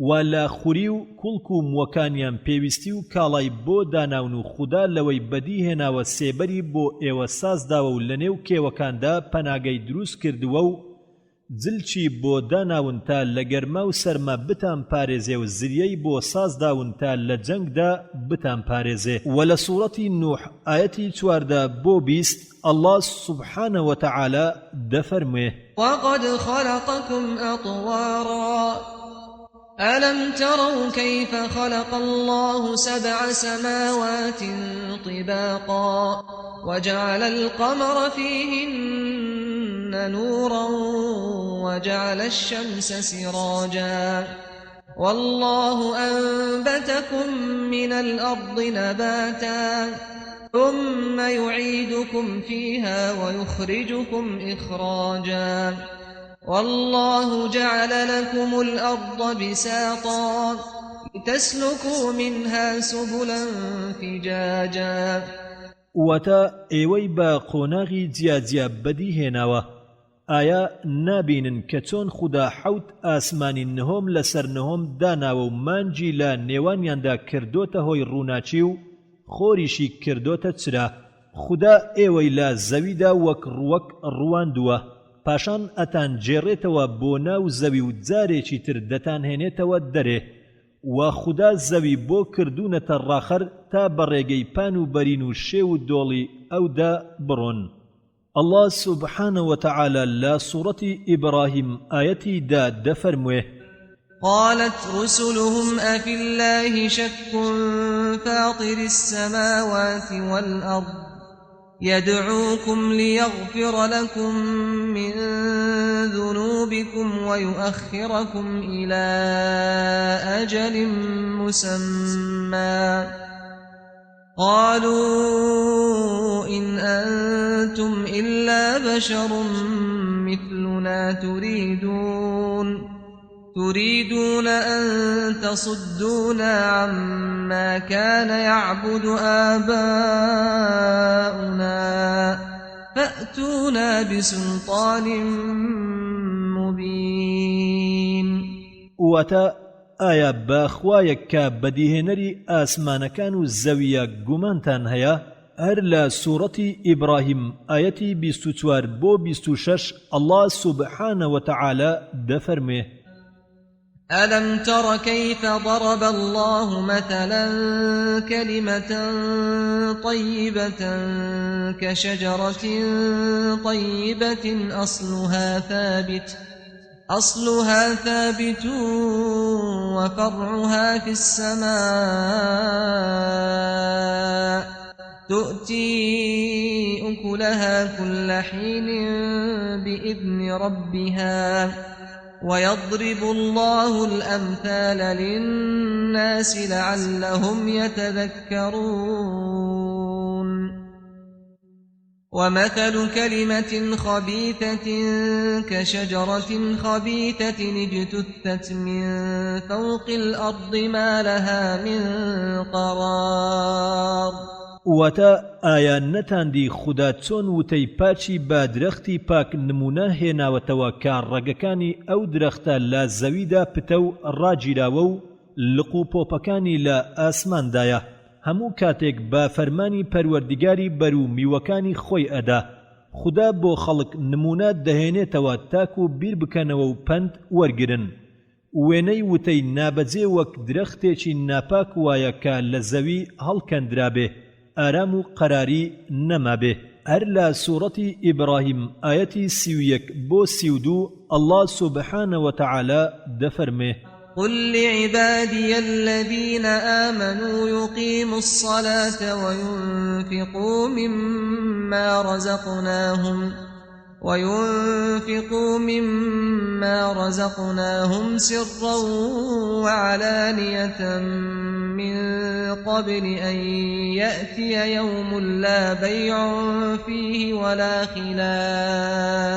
A: و لە خوری و کوڵک و مووەکانیان پێویستی و کاڵای بۆ داناون و خدا لەوەی بەدی هێناوە سێبەری بۆ ئێوە سازداوە و لە نێو کێوەکاندا پەناگەی دروست کردووە و جلچی بۆ داناون تا لە گەرما و سەرما بتان پارێزێ و زریەی بۆ سازداون تا لە جەنگدا بتان پارێزێ. و لە سوورەتی نوح ئایەتی 14 بۆ 20 الله سبحانه وتعالى دەفەرموێ:
B: وقد خلقكم أطوارا ألم تروا كيف خلق الله 7 سماوات طباقا وجعل القمر فيهن نورا وجعل الشمس سراجا والله أنبتكم من الأرض نباتا ثم يعيدكم فيها ويخرجكم إخراجا والله جعل لكم الأرض بساطا لتسلكوا منها سبلا فجاجا.
A: وتا ئێوەی بە قۆناغی جیاجیا بەدی هێناوە ئایا نابینن کە چۆن خدا حەوت ئاسمانی نهۆم لەسەر نهۆم داناوە و مانجی لە نێوانیاندا کردۆتە هۆی ڕووناچی و خۆریشی کردۆتە چرا. خدا ئێوەی لە زەویدا وەک ڕووەک ڕواندووە پاشان ئەتان جێڕێتەوە بۆ ناو زەوی و جارێکی تر دەتان هێنێتەوە دەرێ و خدا زەوی بۆ کردوونەتە ڕاخەر تا بەڕێگەی پان و بەرین و شێو و دۆڵی ئەودا بڕۆن. الله سبحانه وتعالى لا سورة إبراهيم آيتي دا دفرموه:
B: قالت رسلهم أفي الله شك فاطر السماوات والأرض يدعوكم ليغفر لكم من ذنوبكم ويؤخركم إلى أجل مسمى قالوا إن أنتم إلا بشر مثلنا تريدون أن تصدونا عما كان يعبد آباؤنا فأتونا بسلطان مبين.
A: وتا ئایا باخوایەک کە بەدیهێنەری ئاسمانەکان و زەویە گومانتان هەیە؟ هەر لە سوورەتی ئیبراهیم ئایەتی 24 بۆ 26 الله سبحانه وتعالى دەفەرمێ
B: ألم تر كيف ضرب الله مثلا كلمة طيبة كشجرة طيبة أصلها ثابت وفرعها في السماء تؤتي أكلها كل حين بإذن ربها ويضرب الله الأمثال للناس لعلهم يتذكرون ومثل كلمة خبيثة كشجرة خبيثة اجتثت من فوق الأرض ما لها من قرار
A: واتە ئایا نەتاندی خوددا چۆن وتەی پاچی با درەختی پاک نمونە هێناوەتەوە کە ڕەگەکانی ئەو درەختە لە زەویدا پتە و ڕاگیراوە و لق و پۆپەکانی لە ئاسماندایە هەموو کاتێک بە فەرمانی پەروەردیگاری بەر و میوەکانی خۆی ئەدا خوددا بۆ خەڵک نمونە دەهێنێتەوە تاکو بیر بکەنەوە و پند وەرگرن وێنەی وتەی نابەجێ وەک درەختێکی ناپاک وایە کە لە زەوی هەڵکەندرابێ ئارام و قەراری نەمابێ هەر لە سوورەتی ئیبراهیم ئایەتی 31 بۆ 32 الله سبحانه وتعالى دەفەرمێ
B: قل لعبادي الذين آمنوا يقيموا الصلاة وينفقوا مما رزقناهم سرا وعلانية من قبل أن يأتي يوم لا بيع فيه ولا خلال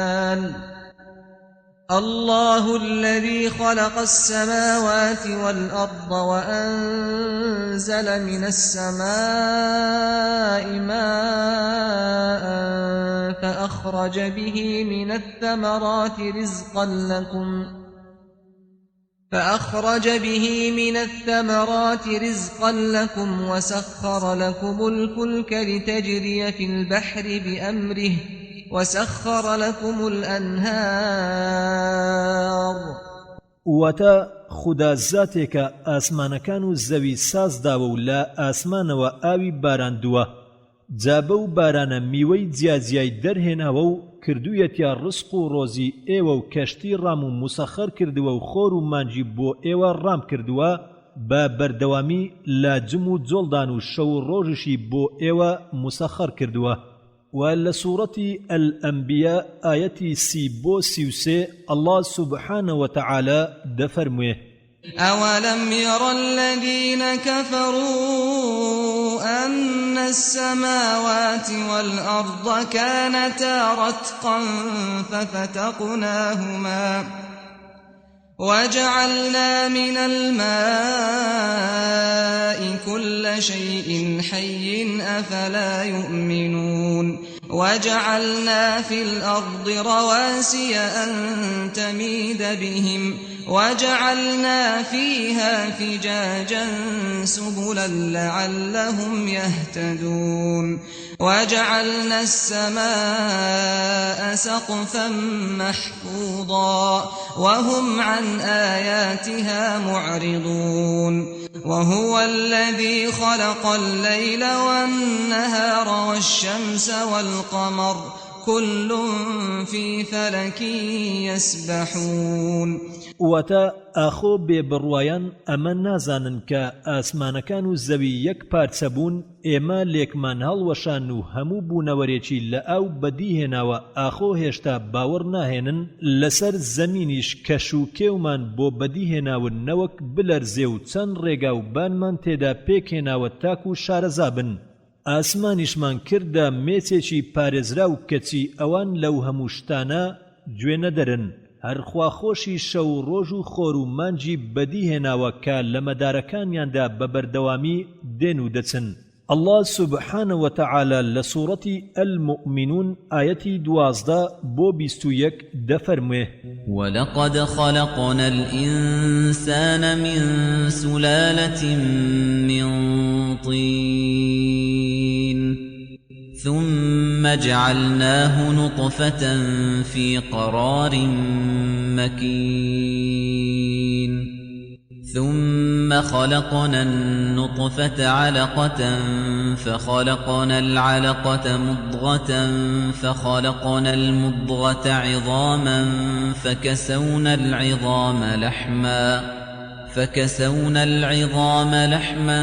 B: الله الذي خلق السماوات والأرض وأنزل من السماء ماء فأخرج به من الثمرات رزقا لكم وسخر لكم الفلك لتجري في البحر بأمره وسخر لكم الأنهار
A: واتە خوددا زاتێکە ئاسمانەکان و زەوی سازداوە و لە ئاسمانەوە ئاوی باراندووە جا بەو بارانە میوەی جیاجیای دەرهێناوە و کردوویەتیا ڕزق و ڕۆزی ئێوە و کەشتی ڕام و موسەخەر کردووە و خۆر و مانجی بۆ ئێوە ڕام کردووە بە بەردەوامی لە جم و جۆڵدان و شەو و ڕۆژشی بۆ ئێوە موسەخەر کردووە ولسورة الأنبياء آية 30 بو 33 الله سبحانه وتعالى دفرمه
B: أولم ير الذين كفروا أن السماوات والأرض كانتا رتقا ففتقناهما وجعلنا من الماء كل شيء حي أفلا يؤمنون وجعلنا في الأرض رواسي أن تميد بهم وجعلنا فيها فجاجا سبلا لعلهم يهتدون وجعلنا السماء سقفا محفوظا وهم عن آياتها معرضون وهو الذي خلق الليل والنهار والشمس والقمر كل في فلك يسبحون
A: واتە ئاخۆ بێبڕوایان ئەمە نازانن کە ئاسمانەکان و زەوی یەک پارچە بوون ئێمە لێکمان هەڵوەشان و هەموو بوونەوەرێکی لە ئاو بەدیهێناوە ئاخۆ هێشتا باوەڕ ناهێنن لەسەر زەمینیش کەش و کێومان بۆ بەدیهێناون نەوەک بلەرزێ و چەند ڕێگا و بانمان تێدا پێکهێناوە تاک و شارەزا بن ئاسمانیشمان کردە مێچێکی پارێزرا و کەچی ئەوان لەو هەموو شتانە گوێ نەدەرن هەرخوا خۆشی شەو و ڕۆژ و خۆر و مانجی بەدیهێناوە کە لە مەدارەکانیاندا بە بەردەوامی دێن و دەچن الله سبحانه وتعالى لسورة المؤمنون آية 12 بو 21 دفرمه
E: ولقد خلقنا الإنسان من سلالة من طين ثم جعلناه نطفة في قرار مكين ثم خلقنا النطفة علقة فخلقنا العلقة مضغة فخلقنا المضغة عظاما فكسونا العظام لحما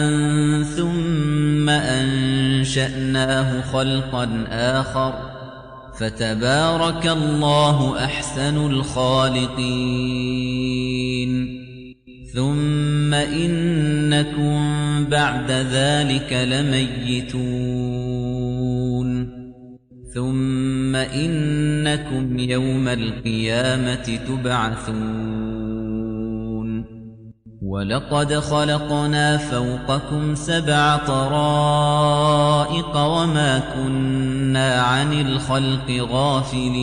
E: ثم أنشأناه خلقا آخر فتبارك الله أحسن الخالقين ثم إنكم بعد ذلك لميتون ثم إنكم يوم القيامة تبعثون ولقد خلقنا فوقكم 7 طرائق وما كنا عن الخلق غافلين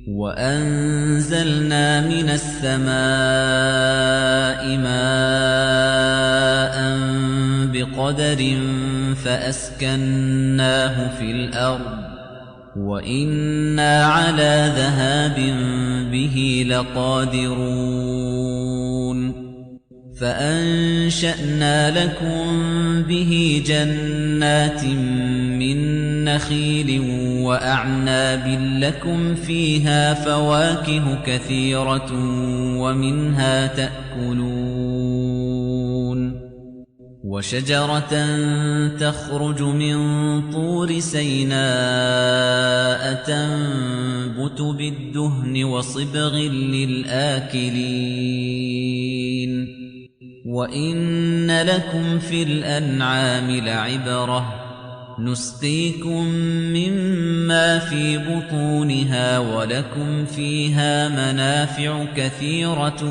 E: وأنزلنا من السماء ماء بقدر فأسكناه في الأرض وإنا على ذهاب به لقادرون فأنشأنا لكم به جنات من نخيل وأعناب لكم فيها فواكه كثيرة ومنها تأكلون وشجرة تخرج من طور سيناء تنبت بالدهن وصبغ للآكلين وإن لكم في الأنعام لعبرة نسقيكم مما في بطونها ولكم فيها منافع كثيرة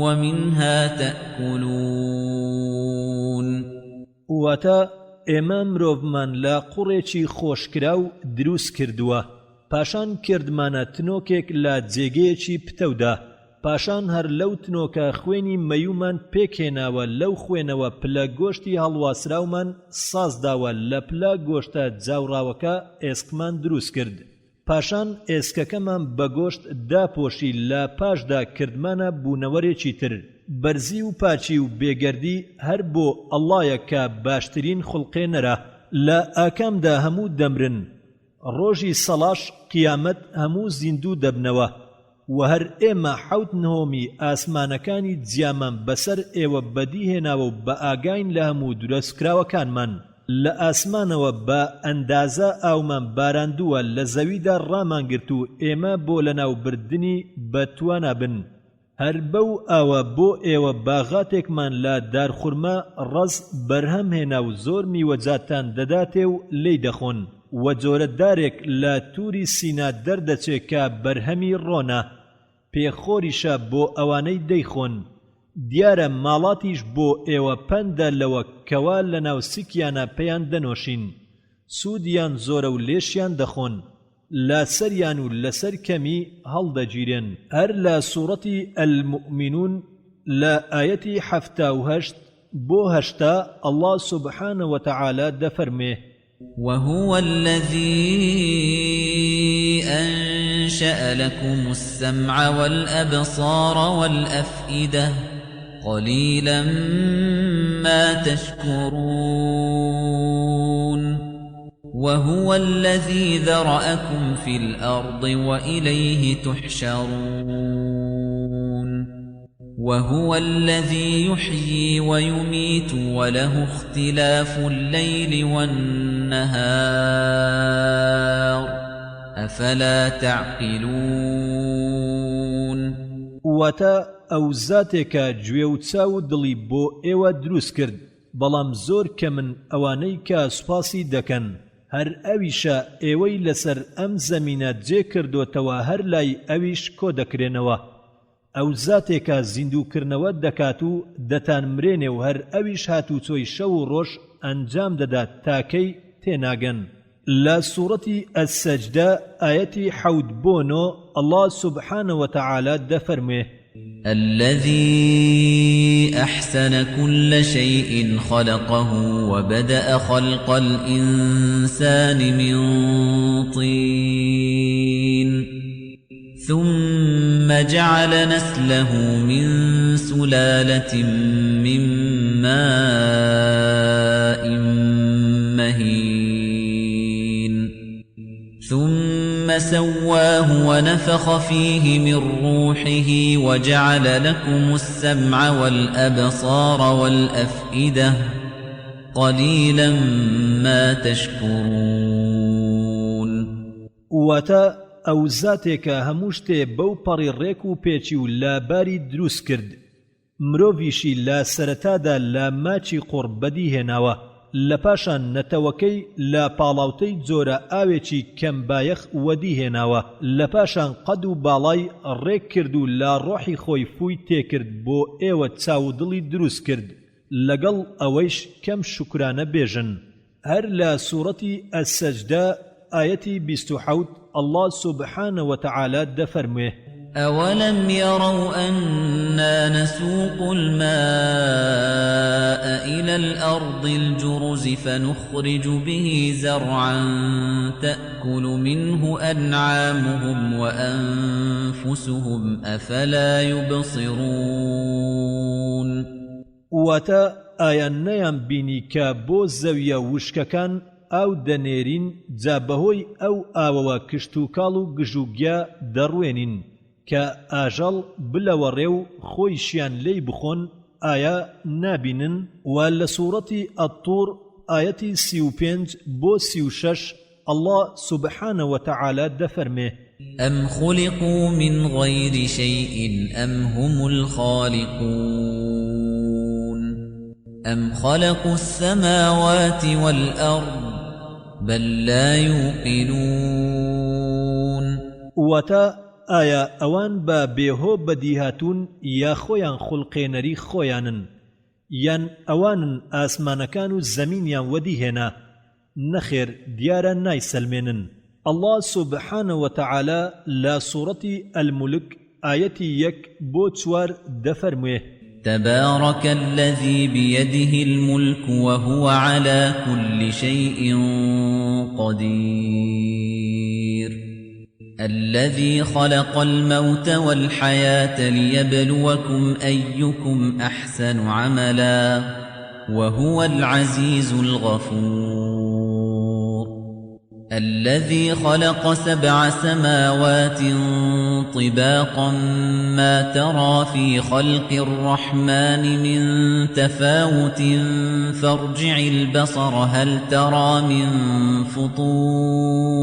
E: ومنها تأكلون
A: واتا ئێمە مرۆڤمان لە قوڕێکی خۆشکراو دروست کردووە پاشان کردمانە تنۆکێک لە جێگەیەکی پتەودا پاشان هەر لەو تنۆکە خوێنی مەیومان پێکهێناوە لەو خوێنەوە پلە گۆشتی هەڵواسراومان سازداوە لە پلە گۆشتە جاوڕاوەکە ئێسکمان دروست کرد پاشان ئێسکەکەمان بە گۆشت داپۆشی لە پاشدا کردمانە بوونەوەرێکی تر بەرزی و پاچی و بێگەردی هەر بۆ ئەڵڵایە کە باشترین خوڵقێنەرە لە ئاکامدا هەموو دەمرن ڕۆژی سەڵاش قیامەت هەموو زیندوو دەبنەوە و هەر ئێمە 7 نهۆمی ئاسمانەکانی جیامان بەسەر ئێوە بەدیهێناوە و بە ئاگاین لە هەموو دروستکراوەکانمان لە ئاسمانەوە بە ئەندازە ئاومان باراندووە لە زەویدا ڕامانگرت و ئێمە بۆ لەناوبردنی بەتوانابن هەر بەو ئاوە بۆ ئێوە باغاتێکمان لە دارخورما ڕەز بەرهەم هێنا و زۆر میوەجاتان دەداتێ و لێی دەخۆن و جۆرەدارێک لە تووری سینا دەردەچێت کە بەرهەمی ڕۆنە پێخۆریشە بۆ ئەوانەی دەیخۆن دیارە ماڵاتیش بۆ ئێوە پەندە لەوە کەوا لە ناو سیکیانە پێیان دەنۆشین سوودیان زۆرە و لێشیان دەخۆن لا سەریان و لەسەر کەمی هەڵدەگیرێن هەر لە سوورەتی المؤمنون لە ئایەتی 78 بۆ 80 الله سبحانه وتعالى دەفەرمێ
E: وهو الذي أنشأ لكم السمع والأبصار والأفئدة قليلا ما تشكرون وهو الذي ذرأكم في الأرض وإليه تحشرون وهو الذي يحيي ويميت وله اختلاف الليل والنهار أفلا تعقلون
A: واتا ئەو زاتێکە گوێ و چاو دڵی بۆ ئێوە دروست کرد بەڵام زۆر کە من ئەوانەی کە سوپاسی دەکەن هەر ئەویشە ئێوەی لەسەر ئەم زەمینە جێ کردوتەوە هەر لای ئەویش کۆ دەکرێنەوە ئەو زاتێکە زیندووکردنەوە دەکات و دەتانمرێنێ و هەر ئەویش هاتوچۆی شەو و ڕۆژ ئەنجام دەدات تاکەی تێناگەن لە سوورەتی ئەسسەجدە ئایەتی 7 بۆ 9 الله سبحانه وتعالى دەفەرمێ
E: الذي أحسن كل شيء خلقه وبدأ خلق الإنسان من طين ثم جعل نسله من سلالة من ماء مهين ثم سواه ونفخ فيه من روحه وجعل لكم السمع والأبصار والأفئدة قليلا ما تشكرون
A: واتا ئەو زاتێکە هەموو شتێ بەو پەڕی ڕێک و پێچی و لاباری دروست کرد مرۆڤیشی لە سەرەتادا لە ماچی قوڕ بەدیهێناوە لە پاشان نەتەوەکەی لە پاڵاوتەی جۆرە ئاوێکی کەمبایەخ وەدیهێناوە لە پاشان قەد و باڵای ڕێک کرد و لە ڕۆحی خۆی فووی تێکرد بۆ ئێوە چاو دڵی دروست کرد لەگەڵ ئەوەیش کەم شوکرانە بێژن هەر لە سوورەتی ئەسسەجدە ئایەتی 27 الله سبحانه وتعالى دفرمه
E: أولم يروا أنا نسوق الماء إلى الأرض الجرز فنخرج به زرعا تأكل منه أنعامهم وأنفسهم أفلا يبصرون
A: واتا آيان نيان بيني كابو زويا وشككان ئاو دەنێرین جا بەهۆی ئەو ئاوەوە کشت و کاڵ و گژوگیا دەڕوێنین کە ئاژەڵ بلەوە ڕێو خۆیشیان لێی بخۆن ئایا نابینن و لە سوورەتی ئەتتوور ئایەتی 35 بۆ 36 الله سبحانه وتعالى دەفەرمێ
E: أم خلقوا من غير شيء أم هم الخالقون أم خلقوا السماوات والأرض بل لا يوقنون
A: واتا آیا ئەوان بە بێهۆ بەدیهاتون یا خۆیان خوڵقێنەری خۆیانن یان ئەوانن ئاسمانەکان و زەمینیان وەدیهێنا نەخێر دیارە نایسەلمێنن الله سبحانه وتعالى لا سورة الملك آيتي 1 بۆ 4 دەفەرموێ
E: تبارك الذي بيده الملك وهو على كل شيء قدير الذي خلق الموت والحياة ليبلوكم أيكم أحسن عملا وهو العزيز الغفور الذي خلق 7 سماوات طباقا ما ترى في خلق الرحمن من تفاوت فارجع البصر هل ترى من فطور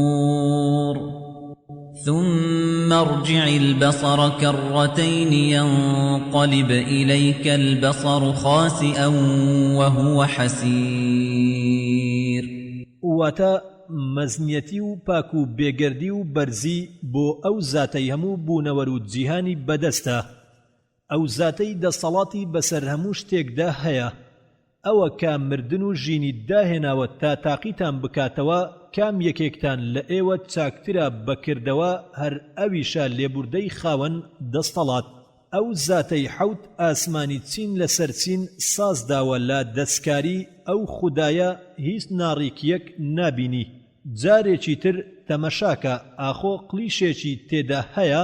E: ثم ارجع البصر كرتين ينقلب إليك البصر خاسئا وهو حسير
A: مەزنیەتی و پاک و بێگەردی و بەرزی بۆ ئەو زاتەی هەموو بوونەوەر و جیهانی بەدەستە ئەو زاتەی دەسەڵاتی بەسەر هەموو شتێکدا هەیە ئەوە کە مردن و ژینی داهێناوە تا تاقیتان بکاتەوە کام یەکێکتان لە ئێوە چاکترە بەکردەوە هەر ئەویشە لێبوردەی خاوەن دەستەڵات ئەو زاتەی حەوت ئاسمانی چین لەسەر چین سازداوە لە دەستکاری ئەو خودایە هیچ ناڕیکیەک نابینی جارێکی تر تەمەشاکە ئاخۆ قلیشێکی تێدا هەیە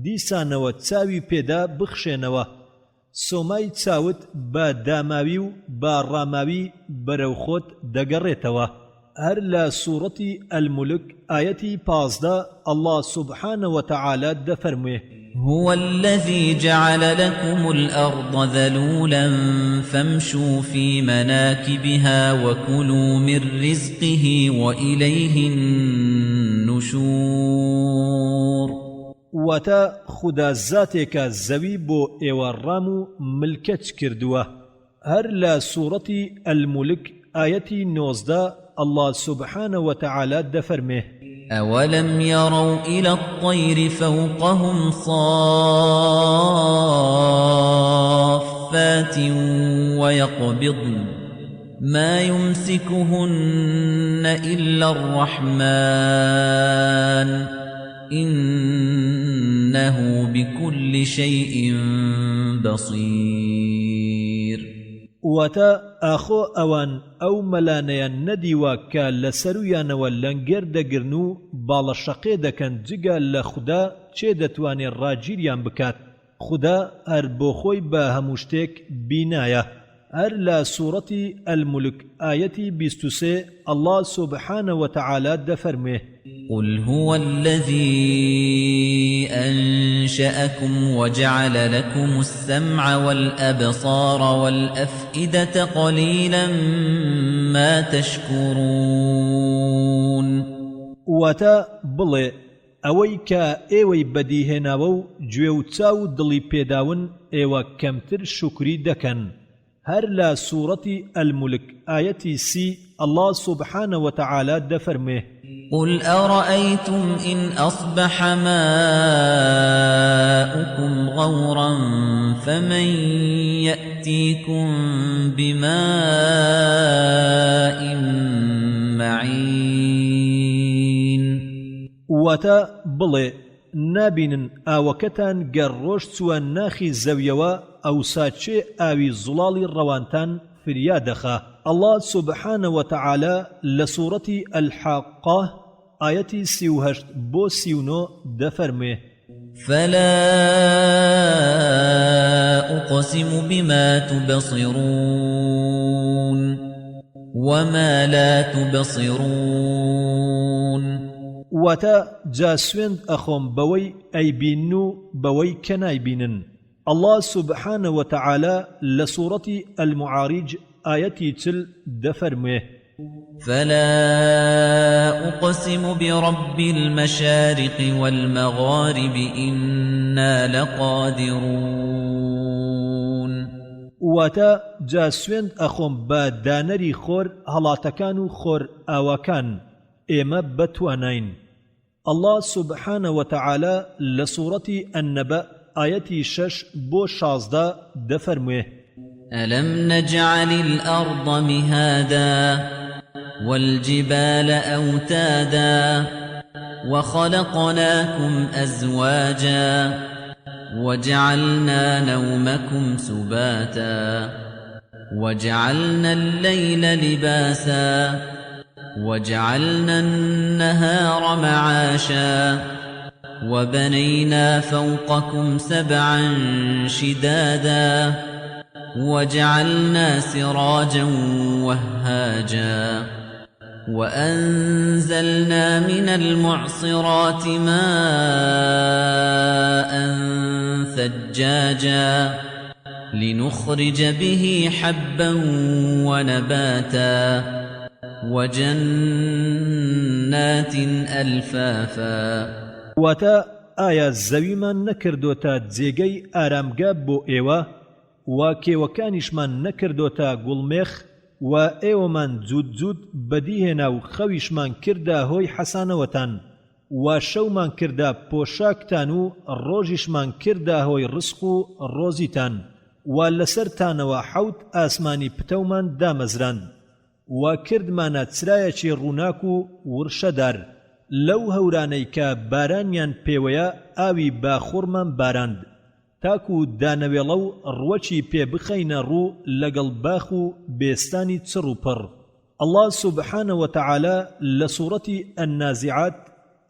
A: دیسانەوە چاوی پێدا بخشێنەوە سۆمای چاوت بە داماوی و بە ڕاماوی بەرەو خۆت دەگەڕێتەوە هەر لە سوورەتی الملك ئایەتی 15 الله سبحانه وتعالى دەفەرموێ
E: هو الذي جعل لكم الأرض ذلولا فامشوا في مناكبها وكلوا من رزقه وإليه النشور
A: واتا خدا ذاتێکە زەوی بۆ ئێوە ڕام و ملکەت کردووە هەر لە سوورەتی الملك ئایەتی 19 الله سبحانه وتعالى دەفەرمێ
E: أولم يروا إلى الطير فوقهم صافات ويقبضن ما يمسكهن إلا الرحمن إنه بكل شيء بصير
A: واتە ئاخۆ ئەوان ئەو مەلانەیان نەدیوە کە لە سەرویانەوە لەنگێر دەگرن و باڵەشەقێ دەکەن جگە لە خودا چێ دەتوانێت ڕاگیریان بکات خودا هەر بۆ خۆی بە هەموو شتێک بینایە هەر لە سوورەتی ئەلمولک ئایەتی 23 الله سبحانه وتعالى دەفەرمێ
E: قل هو الذي أنشأكم وجعل لكم السمع والأبصار والأفئدة قليلا ما تشكرون
A: واتا بڵێ ئەوەی کە ئێوەی بەدیهێناوە و گوێ و چاو و دڵی پێداون ئێوە کەمتر شوکری دەکەن هەر لە سوورەتی ئەلمولک ئایەتی 30 الله سبحانه وتعالى دەفەرمێ
E: قل أرأيتم إن أصبح ماؤكم غورا فمن يأتيكم بماء معين
A: واتا بڵێ نابینن ئاوەکەتان گەر ڕۆژ چووە ناخی زەویەوە ئەو ساچێ ئاوی زوڵاڵی ڕەوانتان فریا دەخا الله سبحانه وتعالى لسورة الحاقة آية 38 بو 39 دفرمه
E: فلا أقسم بما تبصرون وما لا تبصرون
A: واتا جاسويند أخوم بوي أي بينو بوي كناي بينن الله سبحانه وتعالى لسورة المعارج آياتي تل دفرمه
E: فلا أقسم برب المشارق والمغارب إنا لقادرون
A: واتا جاسويند أخوم با دانري خور هلاتكانو خور آوكان إما بتوانين الله سبحانه وتعالى لسورة النبأ آياتي 6 بو 16 دفرمه
E: ألم نجعل الأرض مهادا والجبال أوتادا وخلقناكم أزواجا وجعلنا نومكم سباتا وجعلنا الليل لباسا وجعلنا النهار معاشا وبنينا فوقكم سبعا شدادا وجعلنا سراجا وهاجا وأنزلنا من المعصرات ماء ثجاجا لنخرج به حبا ونباتا وجنات ألفافا
A: واتا آيا زەویمان نەکردۆتە جێگەی ئارامگا بۆ ئێوە و کێوەکانیشمان نەکردۆتە گوڵمێخ و ئێوەمان جوود جوود بەدیهێنا و خەویشمان کردە هۆی حەسانەوەتان و شەومان کردە پۆشاکتان و ڕۆژیشمان کردە هۆی ڕزق و ڕۆزیتان و لەسەرتانەوە حەوت ئاسمانی پتەومان دامەزراند و کردمانە چرایەکی ڕووناک و ورشەدار لەو هەورانەی کە بارانیان پێوەیە ئاوی باخۆرمان باراند تاکو دانەوێڵە و ڕوەچی پێ بخەینە ڕوو لەگەڵ باخ و بێستانی چڕ و پڕ الله سبحانه وتعالى لسورة النازعات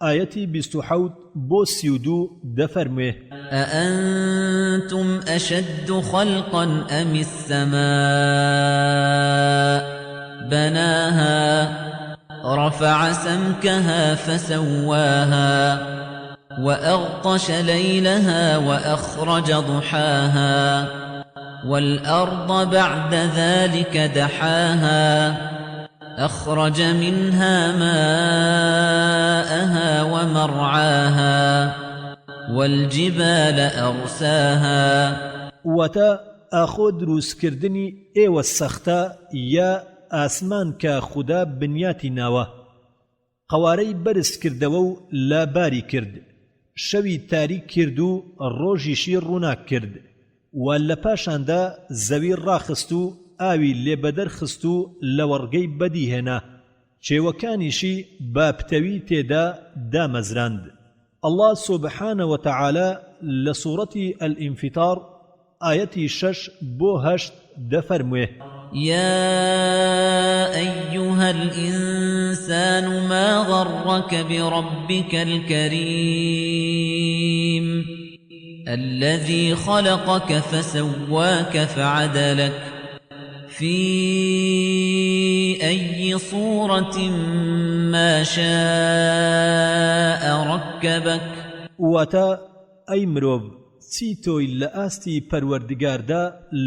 A: آية 27 بو 32 دفرمه
E: أأنتم أشد خلقا أم السماء بناها رفع سمكها فسواها وأغطش ليلها وأخرج ضحاها والأرض بعد ذلك دحاها أخرج منها ماءها ومرعاها والجبال أرساها
A: وتا أخو دروس كردني إيوة السختا يا آسمان كا خدا بنياتي ناوه قوارەی بەرز کردەوە و لاباری کرد شەوی تاریک کرد و ڕۆژیشی ڕووناک کرد و لە پاشاندا زەوی ڕاخست و ئاوی لێبەدەر خست و لە وەڕگەی بەدیهێنا کێوەکانیشی با پتەوی تێدا دامەزراند الله سبحانه وتعالى لسورة الانفطار آية 6 بو 8 دفرموه
E: يا أيها الإنسان ما غرك بربك الكريم الذي خلقك فسواك فعدلك في أي صورة ما شاء ركبك
A: واتا أي مروف چیتۆی لە ئاستی پەروەردگاردا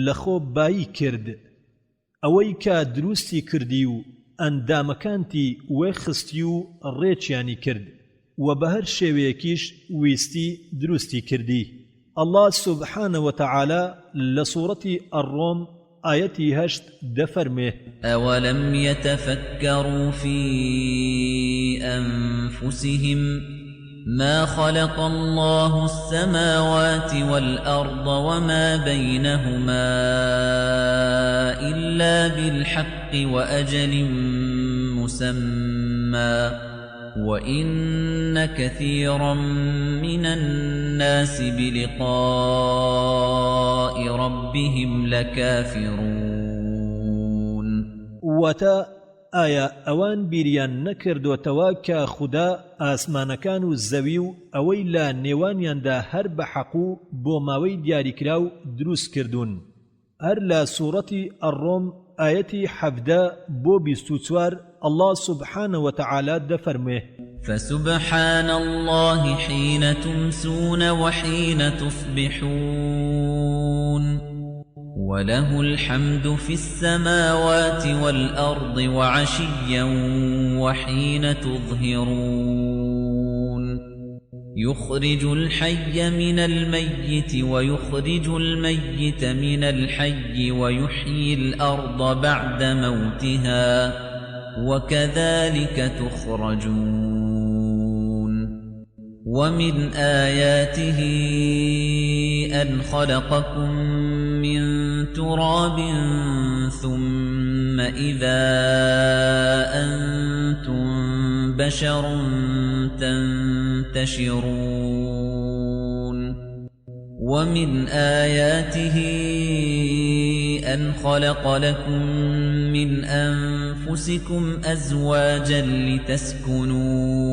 A: لەخۆ بایی کرد ئەوەی کە دروستی کردی و ئەندامەکانتی وێ خستی و ڕێکیانی کرد و بە هەر شێوەیەکیش ویستی دروستی کردی. الله سبحانه وتعالى لسورة الروم آية 8 دفرمه
E: أولم يتفكروا في أنفسهم ما خلق الله السماوات والأرض وما بينهما إلا بالحق وأجل مسمى وإن كثيرا من الناس بلقاء ربهم لكافرون
A: وتا ئایا ئەوان بیریان نەکردوتەوە کە خوددا ئاسمانەکان و زەوی و ئەوەی لە نێوانیاندا هەر بە حەق و بۆ ماوەی دیاریکرا و دروست کردوون. هەر لە سوورەتی ئەڕۆم ئاەتی 17 بۆ 24 الله سبحانه وتعالى دفرمه
E: فسبحان الله حين تمسون وحين تصبحون وله الحمد في السماوات والأرض وعشيا وحين تظهرون يخرج الحي من الميت ويخرج الميت من الحي ويحيي الأرض بعد موتها وكذلك تخرجون ومن آياته أن خلقكم من تراب ثم إذا أنتم بشر تنتشرون ومن آياته أن خلق لكم من أنفسكم أزواجا لتسكنوا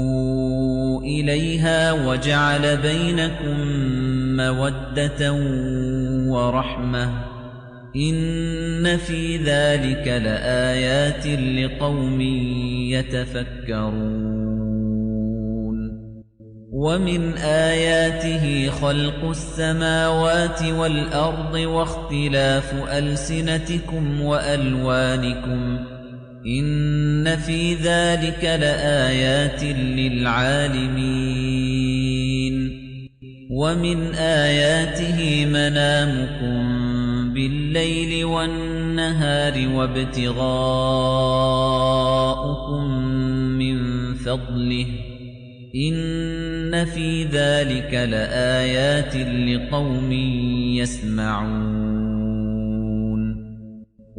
E: إليها وجعل بينكم مودة ورحمة إن في ذلك لآيات لقوم يتفكرون ومن آياته خلق السماوات والأرض واختلاف ألسنتكم وألوانكم إن في ذلك لآيات للعالمين ومن آياته منامكم بالليل والنهار وابتغاؤكم من فضله إن في ذلك لآيات لقوم يسمعون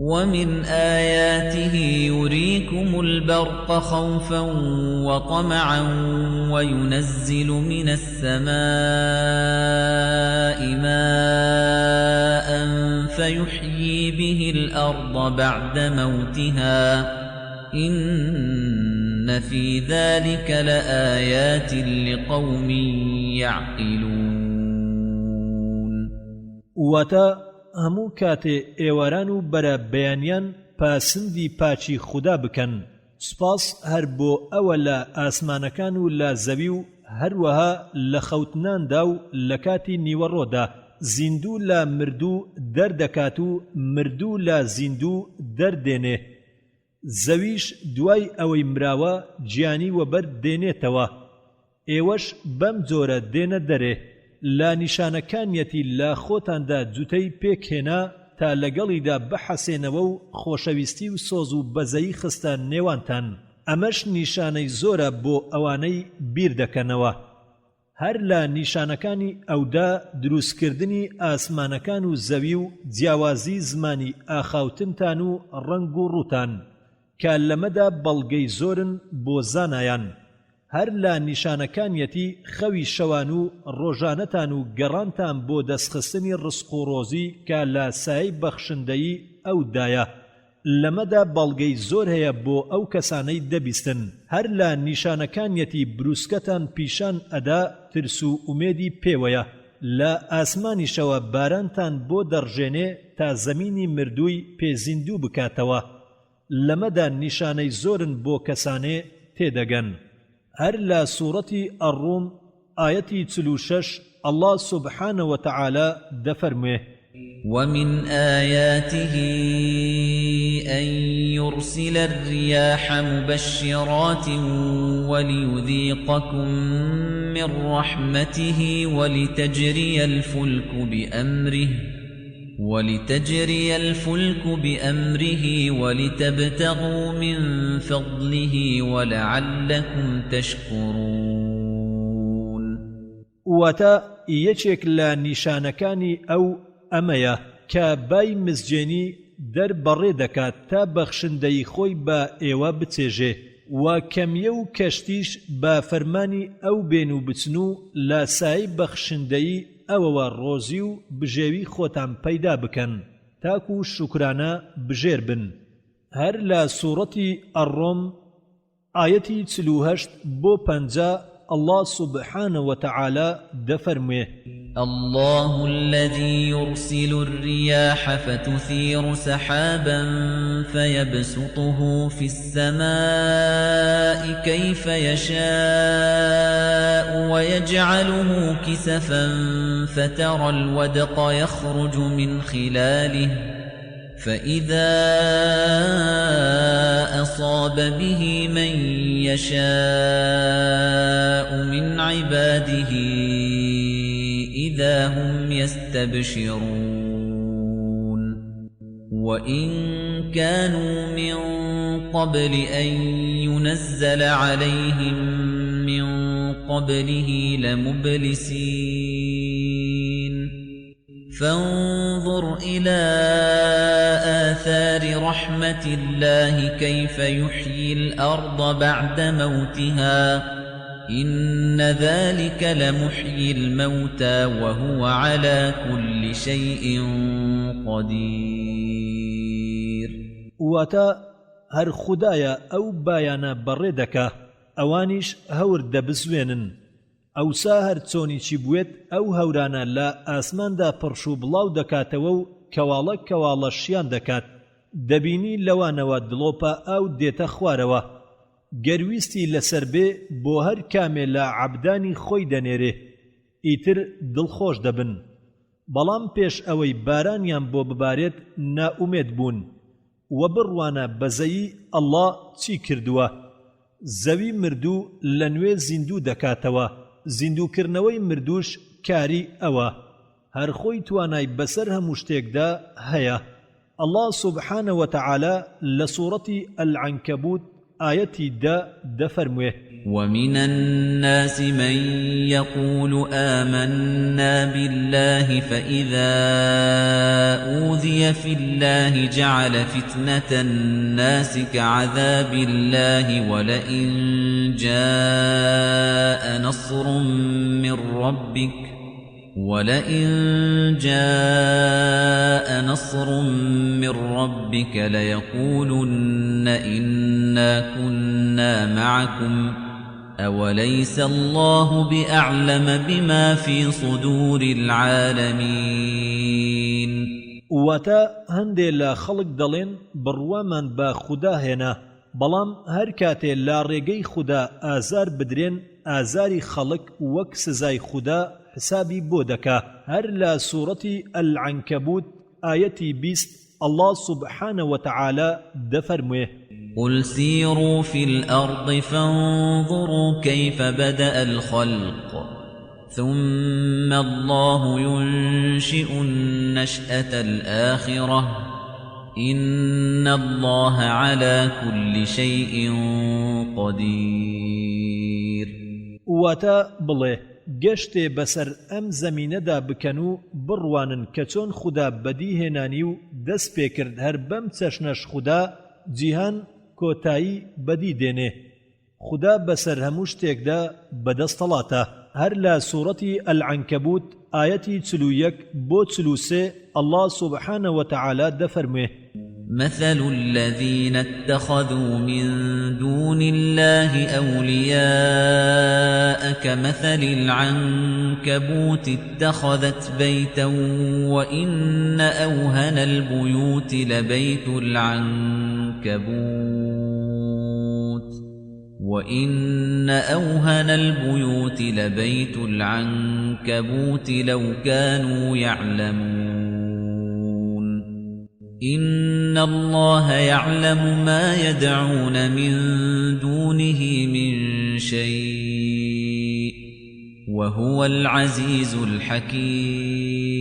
E: ومن آياته يريكم البرق خوفا وطمعا وينزل من السماء ماء فيحيي به الأرض بعد موتها إن في ذلك لآيات لقوم يعقلون
A: وتا هەموو کاتێ ئێواران و بەرە بەیانیان پاسندی پاچی خوددا بکەن سوپاس هەر بۆ ئەوە لە ئاسمانەکان و لە زەوی و هەروەها لە خەوتناندا و لە کاتی نیوەڕۆدا زیندوو لە مردوو دەردەکات و مردوو لە زیندوو دەردێنێ زەویش دوای ئەوەی مراوە گیانی وەبەر دێنێتەوە ئێوەش بەم جۆرە دێنە دەرێ لا نیشانەکانیەتی لە خۆتاندا جوتەی پێکهێنا تا لەگەڵیدا بەحەسێنەوە و خۆشەویستی و سۆز و بەزەیی خستە نێوانتان ئەمەش نیشانەی زۆرە بۆ ئەوانەی بیر دەکەنەوە هەر لە نیشانەکانی ئەودا دروستکردنی ئاسمانەکان و زەوی و جیاوازی زمانی ئاخاوتنتان و ڕەنگ و ڕووتان کە لەمەدا بەڵگەی زۆرن بۆ زانایان هەر لە نیشانەکانیەتی خەوی شەوان و ڕۆژانەتان و گەڕانتان بۆ دەستخستنی ڕزق و ڕۆزی کە لە سایەی بەخشندەیی ئەودایە لەمەدا بەڵگەی زۆر هەیە بۆ ئەو کەسانەی دەبیستن هەر لە نیشانەکانیەتی بروسکەتان پیشان ئەدا ترس و ئومێدی پێوەیە لە ئاسمانیشەوە بارانتان بۆ دەڕژێنێ تا زەمینی مردووی پێزیندوو بکاتەوە لەمەدا نیشانەی زۆرن بۆ کەسانێ تێدەگەن هەر لە سوورەتی ئەڕوم ئایەتی 46 الله سبحانه وتعالى دەفەرموێ
E: ومن آياته أن يرسل الرياح مبشرات وليذيقكم من رحمته ولتجري الفلك بأمره ولتبتغوا من فضله ولعلكم تشكرون
A: واتا یەکێک لە نیشانەکانی ئەو ئەمەیە کە بای مزجێنی دەربەڕێ دەکات تا بەخشندەی خۆی بە ئێوە بچێژێ و کەمیە و کەشتیش بە فەرمانی ئەو بێن و بچن و لە سایەی بەخشندەی ئەوەوە ڕۆزی و بژێوی خۆتان پەیدا بکەن تاکو و شوکرانە بژێر بن هەر لە سوورەتی ئەڕۆم ئایەتی 48 بۆ 50 الله سبحانه وتعالى دفرمه
E: الله الذي يرسل الرياح فتثير سحابا فيبسطه في السماء كيف يشاء ويجعله كسفا فترى الودق يخرج من خلاله فإذا أصاب به من يشاء من عباده إذا هم يستبشرون وإن كانوا من قبل أن ينزل عليهم من قبله لمبلسين فانظر إلى آثار رحمة الله كيف يحيي الأرض بعد موتها إن ذلك لمحيي الموتى وهو على كل شيء قدير
A: واتا هر خدايا أو بايانا بردك أوانيش هور دبزوينن ئەو ساهر چۆنیچی بوێت ئەو هەورانە لە ئاسماندا پڕش و بڵاو دەکاتەوە و کەواڵە کەواڵە شیان دەکات دەبینی لەوانەوە دڵۆپە ئەو دێتە خوارەوە گەرویستی لەسەر بێ بۆ هەر کامێ لە عەبدانی خۆی دەنێرێ ئیتر دڵخۆش دەبن بەڵام پێش ئەوەی بارانیان بۆ ببارێت نائومێد بوون و بڕوانە بەزەیی ئەڵڵا چی کردووە زەوی مردوو لە نوێ زیندوو دەکاتەوە زیندووکردنەوەی مردوش کاری ئەوە هەر خۆی توانای بەسەر هەموو شتێکدا هەیە الله سبحانه وتعالى لسورة العنكبوت آيتي دفرموه
E: ومن الناس من يقول آمنا بالله فإذا أوذي في الله جعل فتنة الناس كعذاب الله ولئن جاء نصر من ربك ليقولن إنا كنا معكم أوليس الله بأعلم بما في صدور العالمين
A: واتا هەندێ لە خەڵک دەڵێن بڕوامان بە خودا هێنا بەڵام هەر کاتێ لا ڕێگەی خودا ئازار بدرێن ئازاری خەڵک وەک سزای خودا حسابی بۆ دەکا هەر لە سوورەتی العنکەبوت ئایەتی 20 الله سبحانه وتعالى دفرموه
E: قل سيروا في الأرض فانظروا كيف بدأ الخلق ثم الله ينشئ النشأة الآخرة إن الله على كل شيء قدير
A: واتا بڵێ گەشتێ بەسەر ئەم زەمینەدا بکەن و بڕوانن کە چۆن خودا بەدیهێنانی و دەست پێکرد هەر بەم چەشنەش خودا جیهان کۆتایی بەدی دێنێ خدا بەسەر هەموو شتێکدا بەدەستەڵاتە. هەر لە سوورەتی ئەلعنکەبوت ئایەتی 41 بۆ 43 الله سبحانه وتعالى دەفەرموێ:
E: مثل الذين اتخذوا من دون الله أولياء كمثل العنكبوت اتخذت بيتا وإن أوهن البيوت لبيت العنكبوت لو كانوا يعلمون إن الله يعلم ما يدعون من دونه من شيء وهو العزيز الحكيم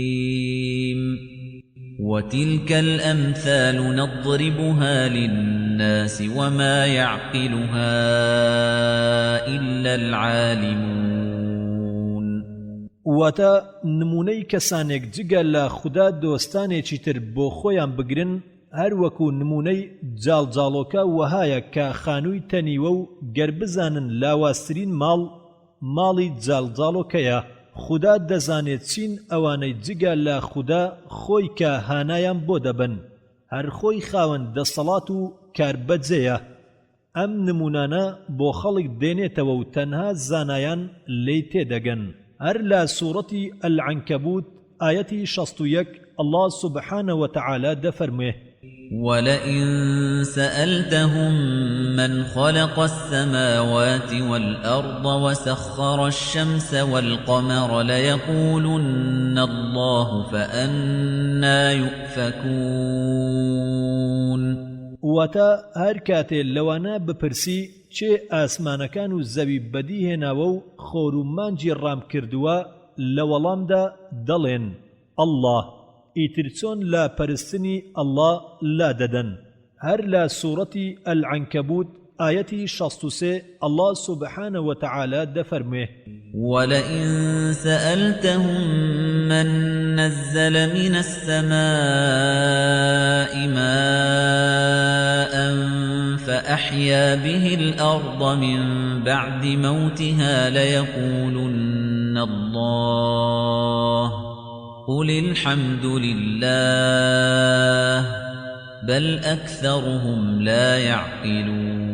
E: وتلك الأمثال نضربها للناس وما يعقلها إلا العالمون.
A: واتە نمونەی کەسانێک جگە لە خوددا دۆستانێکی تر بۆ خۆیان بگرن هەروەکو نمونەی جاڵجاڵۆکە وەهایە کە خانووی تەنیوە و گەر بزانن لاواسترین ماڵی جاڵجاڵۆکەیە. خوددا دەزانێت چین ئەوانەی جگە لە خوددا خۆی کە هانایان بۆ دەبن هەر خۆی خاوەن دەسەڵات و کاربەجێیە. ئەم نمونانە بۆ خەڵک دێنێتەوە و تەنها زانایان لێی تێدەگەن. هەر لە سوورەتی ئەلعنکەبوت ئایەتی 61 الله سبحانه وتعالى دەفەرموێ:
E: ولئن سألتهم من خلق السماوات والأرض وسخر الشمس والقمر ليقولن الله فأنا يؤفكون.
A: واتە هەر کاتێ لەوانە بپرسی چێ ئاسمانەکان و زەوی بەدی هێناوە و خۆر و مانجی ڕام کردووە لە وەڵامدا دەڵێن ئەڵڵاه. ئیتر چۆن لە پەرستنی ئەڵڵا لا دەدەن. هەر لە سوورەتی ئەلعنکەبوت ئایەتی 63 الله سبحانه وتعالى دەفەرموێ:
E: ولئن سألتهم من نزل من السماء ماء فأحيا به الأرض من بعد موتها ليقولن الله قل الحمد لله بل أكثرهم لا يعقلون.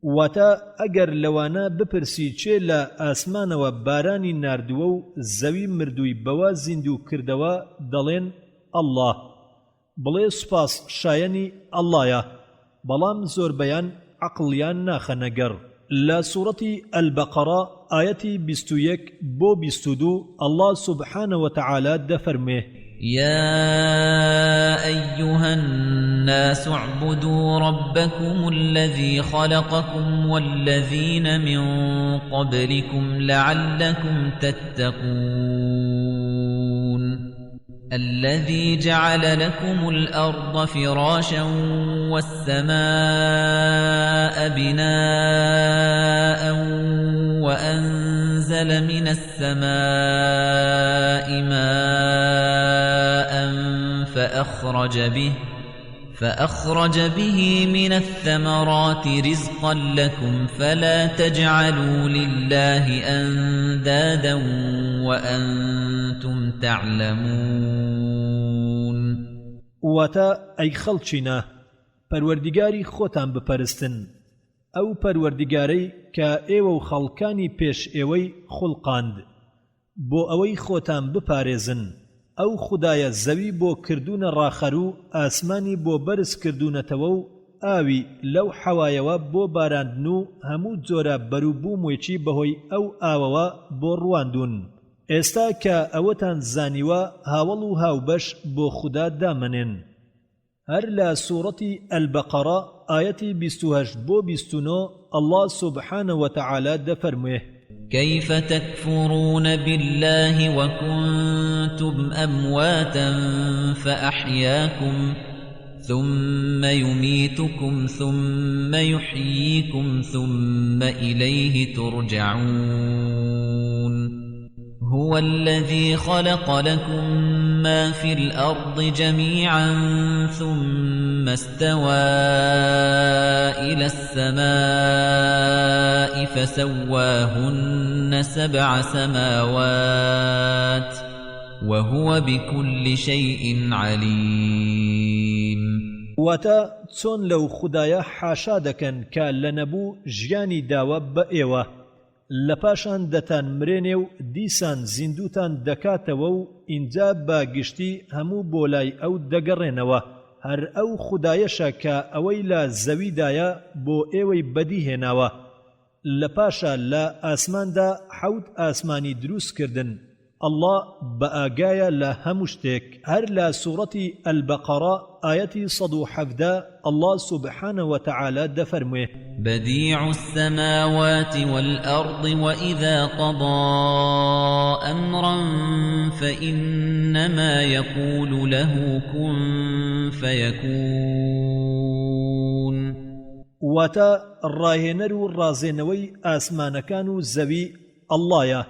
A: واتە ئەگەر لەوانە بپرسی چێ لە ئاسمانەوە بارانی ناردووە و زەوی مردووی بەوە زیندوو کردەوە دەڵێن ئەڵڵاه. بڵێ سوپاس شایەنی ئەڵڵایە بەڵام زۆربەیان عەقڵیان ناخەنەگەڕ. لە سوورەتی ئەلبەقەرە ئایەتی 21 بۆ 22 الله سبحانه وتعالى دەفەرموێ:
E: يا أيها الناس اعبدوا ربكم الذي خلقكم والذين من قبلكم لعلكم تتقون الذي جعل لكم الأرض فراشا والسماء بناء وأنزل من السماء ماء فأخرج به من الثمرات رزقا لكم فلا تجعلوا لله أندادا وأنتم تعلمون.
A: واتا أي خلچينا پروردگاری خۆتان بپەرستن ئەو پەروەردگارەی کە ئێوە و خەڵکانی پێش ئێوەی خوڵقاند بۆ ئەوەی خۆتان بپارێزن. ئەو خودایە زەوی بۆ کردوونە ڕاخەر و ئاسمانی بۆ بەرز کردوونەتەوە و ئاوی لەو حەوایەوە بۆ باراندن و هەموو جۆرە بەروبوومێکی بەهۆی ئەو ئاوەوە بۆ ڕواندون. ئێستا کە ئەوەتان زانیوە هاوڵ و هاوبەش بۆ خوددا دامەنێن. هەر لە سوورەتی ئەلبەقەرە ئایەتی 28 بۆ 29 الله سبحانه وتعالى دەفەرموێ:
E: كيف تكفرون بالله وكنتم أمواتا فأحياكم ثم يميتكم ثم يحييكم ثم إليه ترجعون. هو الذي خلق لكم ما في الأرض جميعا ثم استوى إلى السماء فسواهن 7 سماوات وهو بكل شيء عليم.
A: واتا چۆن لەو خودایە حاشا دەکەن کە لە نەبوو ژیانی داوە بە ئێوە لە پاشان دەتان مرێنێ و دیسان زیندوتان دەکاتەوە و ئینجا بە گشتی هەموو بۆ لای ئەو دەگەڕێنەوە هەر ئەو خودایەشە کە ئەوەی لە زەویدایە بۆ ئێوەی بەدی هێناوە لە پاشا لە ئاسماندا 7 ئاسمانی دروست کردن الله بآگايا لا همشتك هر لا سورة البقرة آية 117 الله سبحانه وتعالى دفرمه
E: بديع السماوات والأرض وإذا قضى أمرا فإنما يقول له كن فيكون
A: واتا الراهنر والرازينوي آسمان كانوا زوي الله يا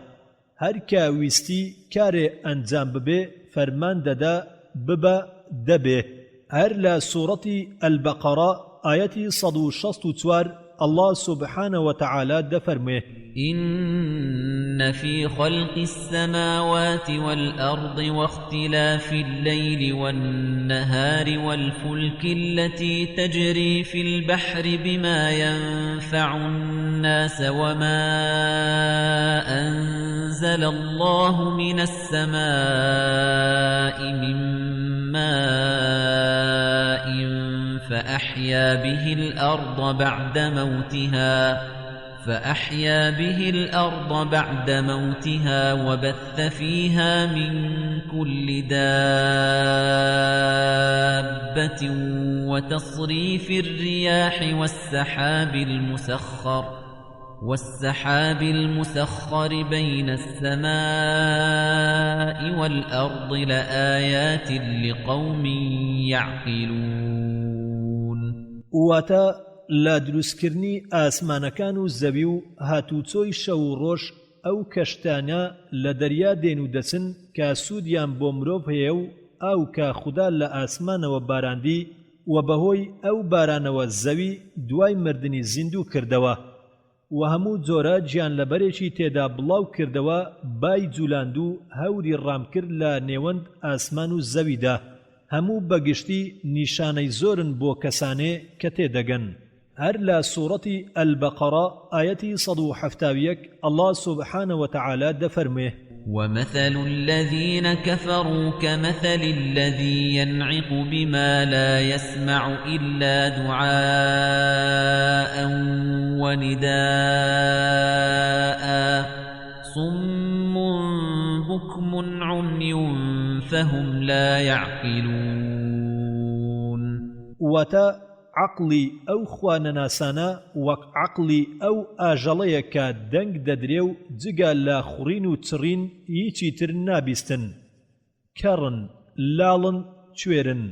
A: هر که ویستی کار انجام ببه فرمان دادا ببا دبه هر لا سورة البقرة آية 164 الله سبحانه وتعالى دفرمه
E: إن في خلق السماوات والأرض واختلاف الليل والنهار والفلك التي تجري في البحر بما ينفع الناس وما أنزل الله من السماء من ماء فأحيا به الأرض بعد موتها وبث فيها من كل دابة وتصريف الرياح والسحاب المسخر بين السماء والأرض لآيات لقوم يعقلون
A: واتا لا دروستکردنی ئاسمانەکان و زەوی و هاتوچۆی شەو و ڕۆژ ئەو کەشتانە لە دەریا دێن و دەچن کە سوودیان بۆ مرۆڤ هەیە و ئەو کە خوددا لە ئاسمانەوە باراندی و بەهۆی ئەو بارانەوە زەوی دوای مردنی زیندوو کردەوە و هەموو جۆرە گیان لەبەرێکی تێدا بڵاو کردەوە بای جولاند و هەوری ڕامکرد لە نێوەند ئاسمان و زەویدا هەموو بەگشتی نیشانەی زۆرن بۆ کەسانێ کە تێدەگەن هر لا سورة البقرة آية 171 الله سبحانه وتعالى دفرمه
E: ومثل الذين كفروا كمثل الذي ينعق بما لا يسمع إلا دعاء ونداء صم بكم عمي فهم لا يعقلون
A: عقلی ئەو خوانەناسانە وەک عقلی ئەو ئاژەڵەیە کە دەنگ دەدرێ و جگە لە خوڕین و چڕین هیچی تر نابیستن کەڕن لاڵن کوێرن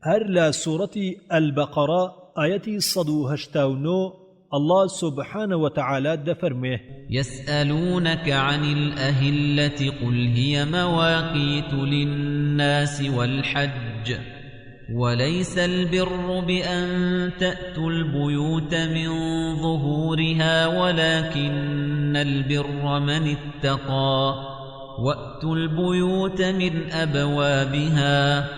A: هەر لە سوورەتی البەقەرە ئایەتی 189 الله سبحانه وتعالى دفرمه
E: يسألونك عن الأهلة قل هي مواقيت للناس والحج وليس البر بأن تأتوا البيوت من ظهورها ولكن البر من اتقى وأتوا البيوت من أبوابها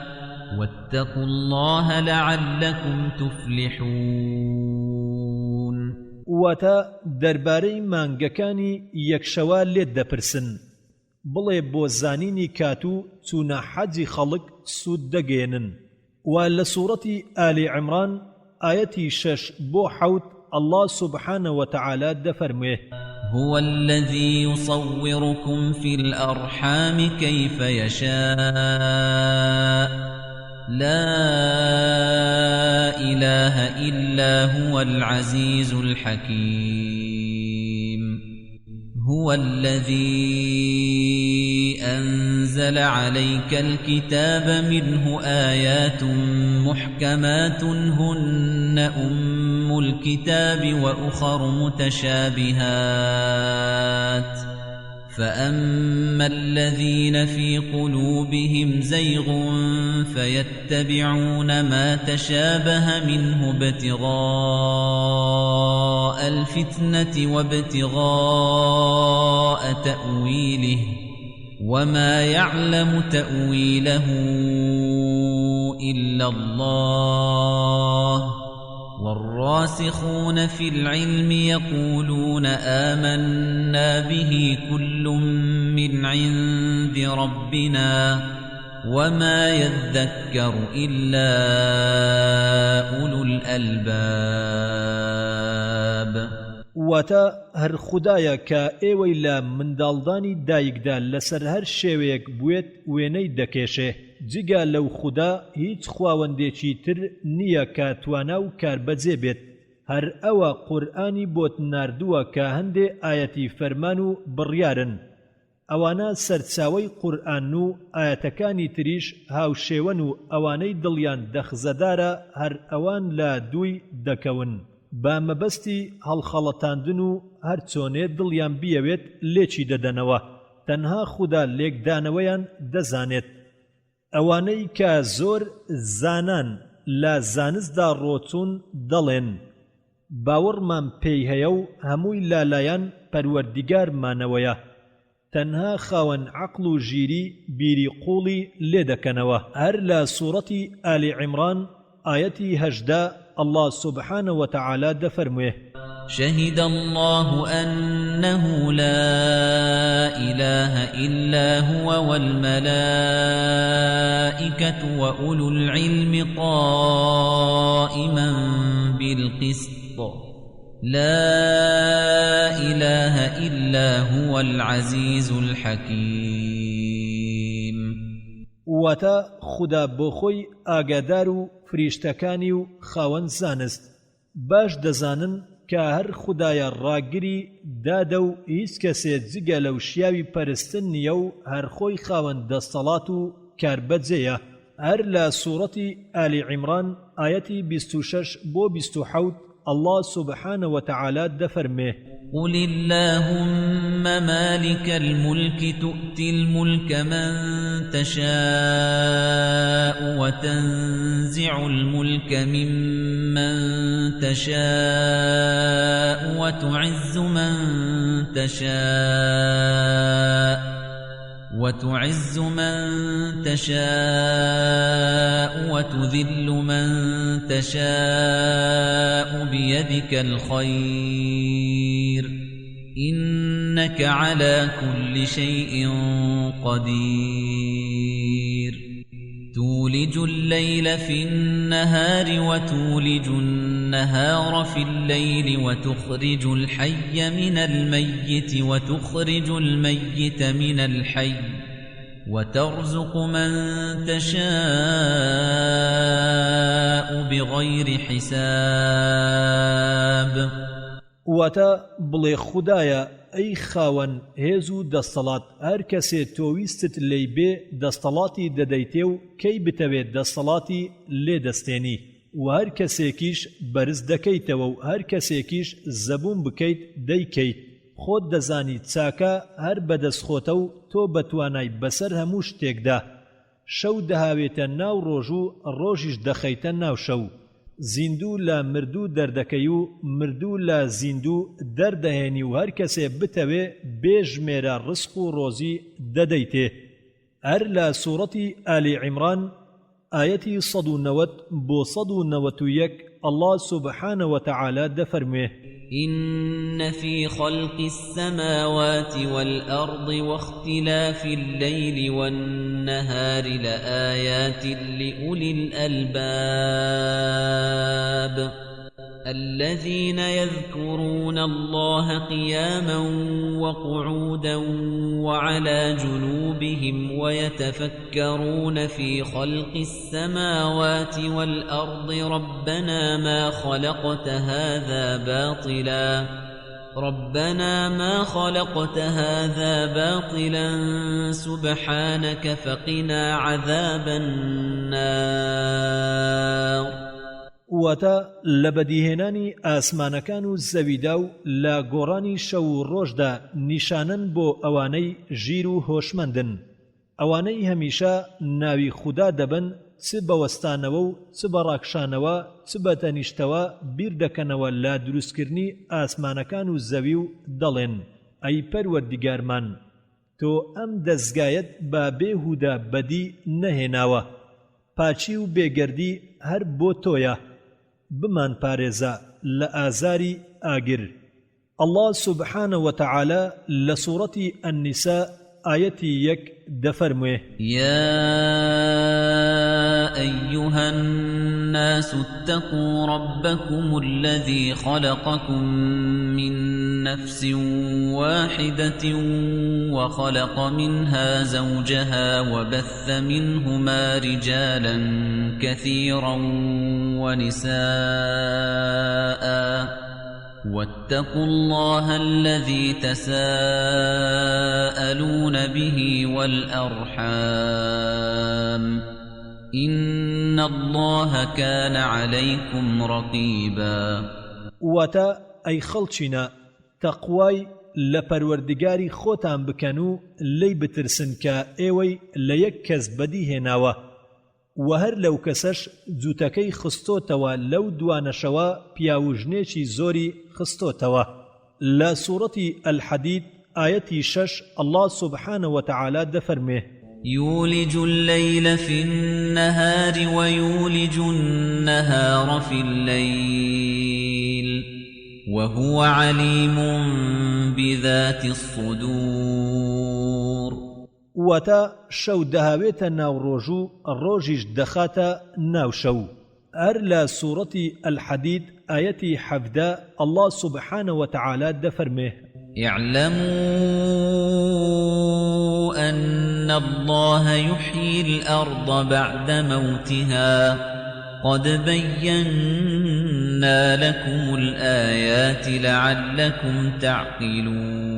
E: واتقوا الله لعلكم تفلحون
A: واتا دربارەی مانگەکانی یەکشەوە لێت دەپرسن بڵێ بۆ زانینی کاتوو چوونە حەجی خەڵک سوود دەگێنن و لسورة آل عمران آية 6 بو حوت الله سبحانه وتعالى دفرمه
E: هو الذي يصوركم في الأرحام كيف يشاء لا إله إلا هو العزيز الحكيم هو الذي أنزل عليك الكتاب منه آيات محكمات هن أم الكتاب وأخر متشابهات فأما الذين في قلوبهم زيغ فيتبعون ما تشابه منه ابتغاء الفتنة وابتغاء تأويله وما يعلم تأويله إلا الله والراسخون في العلم يقولون آمنا به كل من عند ربنا وما يذكر إلا أولو الألباب
A: واتا هر خدایە کە ئێوەی لە منداڵدانی دایکدا لەسەر هەر شێوەیەک بوێت وێنەی دەکێشێ جگە لەو خوددا هیچ خواوەندێکی تر نییە کە توانا و کاربەجێ بێت هەر ئەوە قورئانی بۆت ناردووە کە هەندێ ئایەتی فەرمان و بڕیارن ئەوانە سەرچاوەی قورئان و ئایەتەکانی تریش هاوشێوەن و ئەوانەی دڵیان دەخزەدارە هەر ئەوان لە دووی دەکەون با مەبەستی هەڵخەڵەتاندن و هەر چۆنێ دڵیان بیەوێت لێکی دەدەنەوە تەنها خوددا لێکدانەوەیان دەزانێت ئەوانەی کە زۆر زانان لە زانستدا ڕۆچوون دەڵێن باوەڕمان پێی هەیە و هەمووی لالایان پەروەردیگارمانەوەیە تەنها خاوەن عەقڵ و ژیری بیری قوڵی لێ دەکەنەوە هەر لە سوورەتی ئالی عیمران ئایەتی 18 الله سبحانه وتعالى دفرمه
E: شهد الله أنه لا إله إلا هو والملائكة وأولو العلم قائما بالقسط لا إله إلا هو العزيز الحكيم
A: واتا خدا بۆ خۆی ئاگادار و فریشتەکانی و خاوەن زانست باش دەزانن کە هەر خودایە ڕاگری دادە و هیچ کەسێ جگە لەو شیاوی پەرستن نییە و هەر خۆی خاوەن دەسەڵات و کاربەجێیە هەر لە سوورەتی ئالی عیمران ئایەتی 26 بۆ 27 الله سبحانه وتعالى دفرمه
E: قل اللهم مالك الملك تؤتي الملك من تشاء وتنزع الملك ممن تشاء وتعز من تشاء وتذل من تشاء بيدك الخير إنك على كل شيء قدير تولج الليل في النهار وتولج النهار في الليل وتخرج الحي من الميت وتخرج الميت من الحي وترزق من تشاء بغير حساب
A: واتا بڵێ خودایە ئەی خاوەن هێز و دەسەڵات هەر کەسێ تۆویستت لێی بێ دەسەڵاتی دەدەیتێ و کەی بتەوێت دەسەڵاتی لێ دەستێنی و هەر کەسێکیش بەرز دەکەیتەوە و هەر کەسێکیش زەبوون بکەیت دەیکەیت خۆت دەزانی چاکە هەر بەدەستخۆتە و تۆ بەتوانای بەسەر هەموو شتێکدا شەو دەهاوێتە ناو ڕۆژ و ڕۆژیش دەخەیتە ناو شەو زیندوو لە مردوو دەردەکەی و مردوو لە زیندوو دەردەهێنی و هەر کەسێ بتەوێ بێژمێرە ڕزق و ڕۆزی دەدەیتێ هەر لە سوورەتی ئالی عیمران ئایەتی 190 بۆ 191 الله سبحانه وتعالى دەفەرمێ
E: إن في خلق السماوات والأرض واختلاف الليل والنهار لآيات لأولي الألباب الذين يذكرون الله قياما وقعودا وعلى جنوبهم ويتفكرون في خلق السماوات والأرض ربنا ما خلقت هذا باطلا سبحانك فقنا عذاب النار
A: واتە لە بەدیهێنانی ئاسمانەکان و زەویدا و لە گۆڕانی شەو و ڕۆژدا نیشانن بۆ ئەوانەی ژیر و هۆشمەندن، ئەوانەی هەمیشە ناوی خودا دەبن، چ بەوەستانەوە و چ بەڕاکشانەوە چ بە تەنیشتەوە بیر دەکەنەوە لە دروستکردنی ئاسمانەکان و زەوی و دەڵێن ئەی پەروەردیگارمان، تۆ ئەم دەستگایەت بە بێهوودە بەدی نەهێناوە، پاچی و بێگەردی هەر بۆ تۆیە، بمان پارێزە لە ئازاری ئاگر. الله سبحانه وتعالى لسورة النساء آيتي يك دفرمه
E: يا أيها الناس اتقوا ربكم الذي خلقكم من نفس واحدة وخلق منها زوجها وبث منهما رجالا كثيرا ونساء واتقوا الله الذي تساءلون به والأرحام إن الله كان عليكم رقيبا.
A: واتا أي خلچنا تقواي لپروردگاری خوتان بکنو لی بترسن که ایوی لیک کس بدی هناوه و هر لو کسش زوتکی خستو توا لو دوانشوا پیاوجنیچی زوری خستو توا. لا سورة الحديد آية 6 الله سبحانه وتعالى دفرمه
E: يولج الليل في النهار ويولج النهار في الليل وهو عليم بذات الصدور.
A: واتا شو دهاويت ناو روجو الروجيش دخاتا ناو شو. أرلا سورة الحديد آية حفدة الله سبحانه وتعالى دفرمه
E: اعلموا أن الله يحيي الأرض بعد موتها قد بينا لكم الآيات لعلكم تعقلون.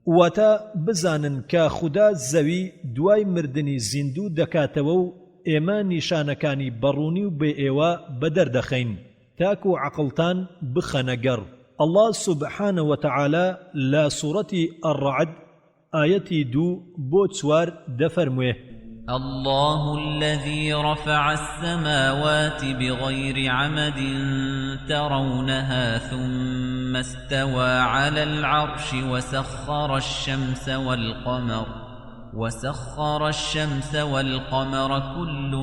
A: واتا بزانن کا خدا زوی دوای مردنی زیندو دکاتوو ئێمە نیشانەکانی بەڕوونی و بێ ئێوە بەدەردەخەین تاکو عقلتان بخەنەگەڕ. الله سبحانه وتعالى لا سورة الرعد آية 2 بۆ 4 دەفەرموێ
E: الله الذي رفع السماوات بغير عمد ترونها ثم استوى على العرش وسخر الشمس والقمر كل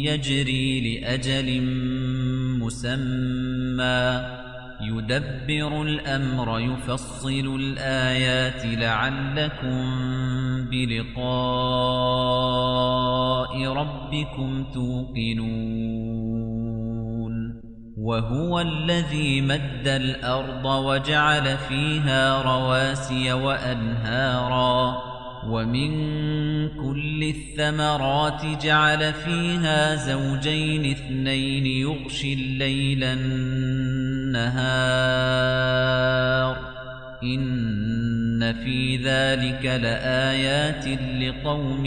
E: يجري لأجل مسمى يدبر الأمر يفصل الآيات لعلكم بلقاء ربكم توقنون. وهو الذي مد الأرض وجعل فيها رواسي وأنهارا ومن كل الثمرات جعل فيها زوجين اثنين يغشي الليل النهار إن في ذلك لآيات لقوم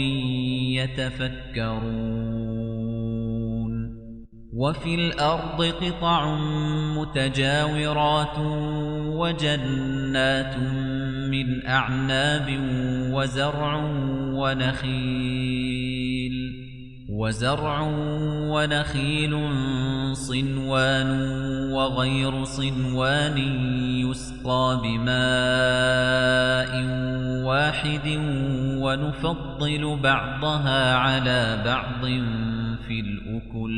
E: يتفكرون. وفي الأرض قطع متجاورات وجنات من أعناب وزرع ونخيل صنوان وغير صنوان يسقى بماء واحد ونفضل بعضها على بعض في الأكل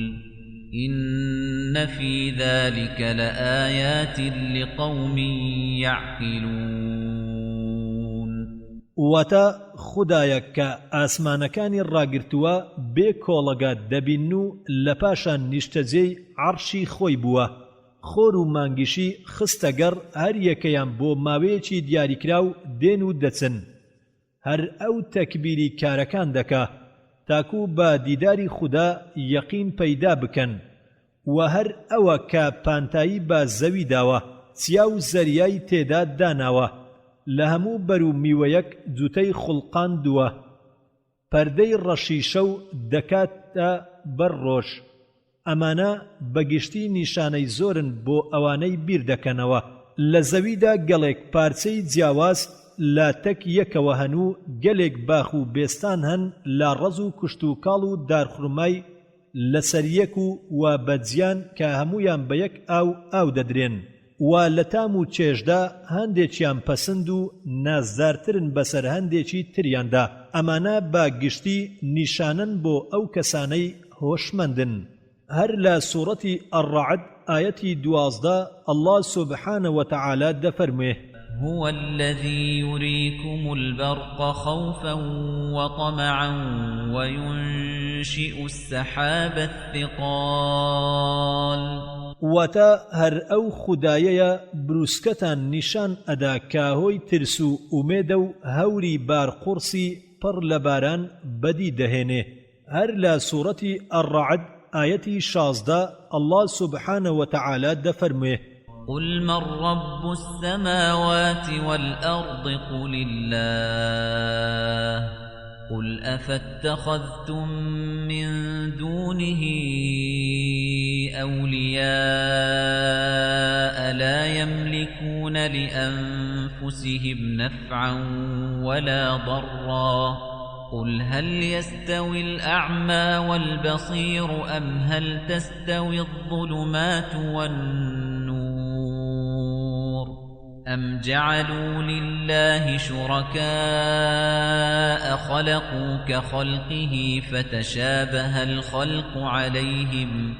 E: إن في ذلك لآيات لقوم يعقلون.
A: واتا خدایەک کە ئاسمانەکانی ڕاگرتووە بێ کۆڵەگات دەبین و لە پاشان نیشتەجێی عەرشی خۆی بووە، خۆر و مانگیشی خستەگەڕ هەر یەکەیان بۆ ماوەیەکی دیاریکراو دێن و دەچن، هەر ئەو تەکبیری کارەکان دەکا تاکو بە دیداری خوددا یەقین پەیدا بکەن و هەر ئەوە کە پانتایی بە زەوی داوە چیا و زەریای تێدا داناوە لە هەموو بەر و میوەیەک جوتەی خوڵقاندووە، پەردەی ڕەشیشە و دەکاتە بەر ڕۆژ، ئەمانە بەگشتی نیشانەی زۆرن بۆ ئەوانەی بیر دەکەنەوە لە زەویدا گەڵێک پارچەی جیاواز لاتەک یەکەوە هەنوو گەلێک باخ و بێستان هەن لا ڕەز و کشت و کاڵ و دارخورمای لەسەر یەک و بەجیان کە هەمویان بە یەک ئاو دەدرێن و لە تام و چێژدا هەندێکیان پەسند و نازدارترن بەسەر هەندێکی تریاندا ئەمانە بە گشتی نیشانن بۆ ئەو کەسانەی هۆشمەندن هەر لە سوورەتی الرعد ئاەتی 12 الله سبحانه وتعالى دەفەرموێ
E: هو الذي يريكم البرق خوفا وطمعا وينشئ السحاب الثقال
A: واتا هر او خدایە بروسکەتان نیشان ئەدا کاهۆی ترس و ئومێدە و هەوری بارقورسی پڕ لە باران بەدی دەهێنێ هەر لە سوورەتی الرعد ئاەتی 16 الله سبحانه وتعالى دەفەرموێ
E: قل من رب السماوات والأرض قل الله قل أفاتخذتم من دونه أولياء لا يملكون لأنفسهم نفعا ولا ضرا قل هل يستوي الأعمى والبصير أم هل تستوي الظلمات والنور أم جعلوا لله شركاء خلقوا كخلقه فتشابه الخلق عليهم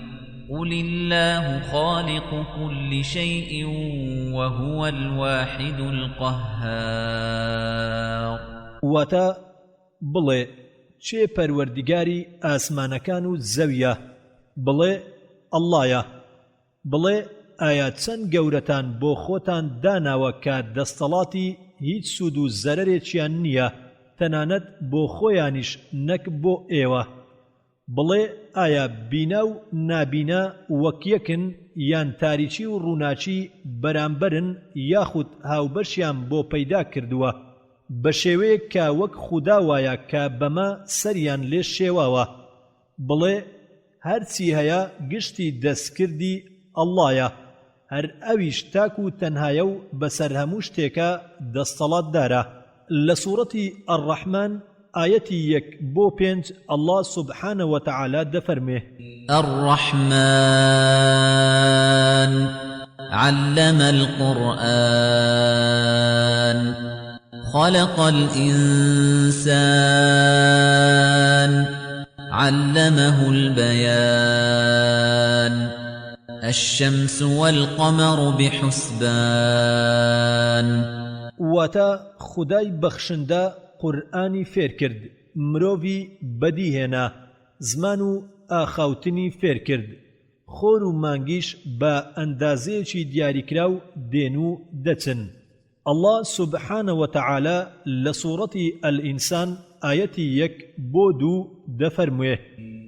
E: قل الله خالق كل شيء وهو الواحد القهار
A: واتا بڵێ چێ پەروەردیگاری ئاسمانەکان و زەویە بڵێ ئەڵڵایە بڵێ ئایا چەند گەورەتان بۆ خۆتان داناوە کە دەستەڵاتی هیچ سود و زەرەرێکیان نییە تەنانەت بۆ خۆیانیش نەک بۆ ئێوە بڵێ ئایا بینا و نابینا وەک یەکن یان تاریکی و ڕووناچی بەرامبەرن یاخود هاوبەشیان بۆ پەیدا کردووە بە شێوەیەک کە وەک خودا وایە کە بەمە سەریان لێ شێواوە بڵێ هەرچی هەیە گشتی دەستکردی ئەڵڵایە هەر ئەویش تاک و تەنهایە و بەسەر هەموو شتێکە دەستەڵاتدارە لە سوورەتی الرەحمان ئاەتی 1 بۆ 5 الله سبحانه وتعالى دەفەرمێ
E: الرحمن علم القرآن خلق الإنسان علمه البيان الشمس والقمر بحسبان
A: واتا خدای بەخشندە قورئانی فێر کرد مرۆڤی بەدیهێنا زمان و ئاخاوتنی فێر کرد خۆر و مانگیش بە ئەندازەیەکی دیاریکراو دێن و دەچن الله سبحانه وتعالى لسورة الإنسان آيتي 1 بۆ 2 دەفەرموێ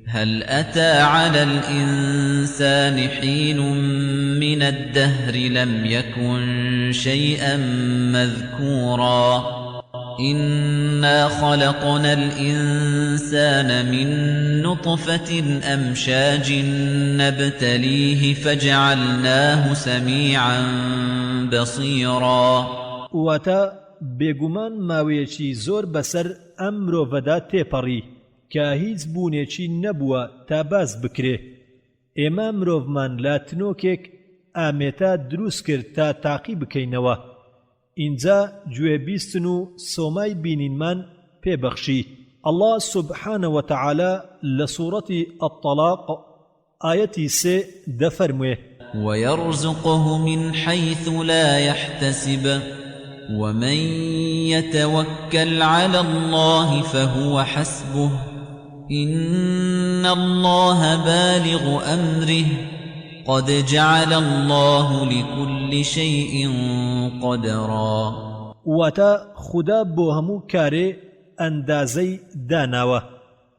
E: هل أتى على الإنسان حين من الدهر لم يكن شيئا مذكورا إنا خلقنا الإنسان من نطفة أمشاج نبتليه فجعلناه سميعا بصيرا
A: واتا بێگومان ماوەیەکی زۆر بەسەر ئەم مرۆڤەدا تێپەڕی کە هیچ بوونێکی نەبووە تا باز بکرێ ئێمە مرۆڤمان لا تنۆکێک ئامێتا دروست کرد تا تاقی بکەینەوە ئینجا گوێبیستن و سۆمای بینینمان پێبەخشی الله سبحانه وتعالى لسورة الطلاق آيتي 3 دەفەرموێ
E: ويرزقه من حيث لا يحتسب ومن يتوكل على الله فهو حسبه إن الله بالغ أمره قد جعل الله لكل شيء قدرا
A: واتا خدا بۆ هەموو کارێ ئەندازەی داناوە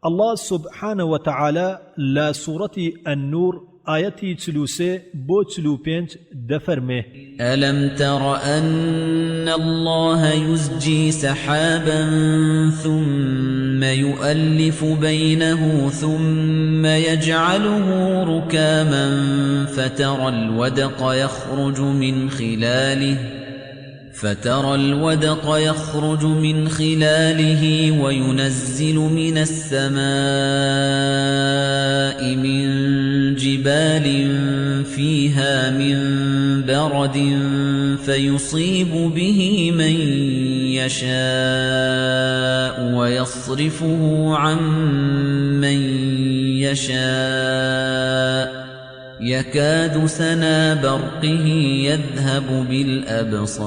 A: الله سبحانه وتعالى لا سورة النور آيتي 43 بۆ 45 دەفەرمێ
E: ألم تر أن الله يزجي سحابا ثم ثم يؤلف بينه ثم يجعله ركاما فترى الودق يخرج من خلاله وينزل من السماء من جبال فيها من برد فيصيب به من يشاء ويصرفه عن من يشاء يكاد سنا برقه يذهب بالأبصار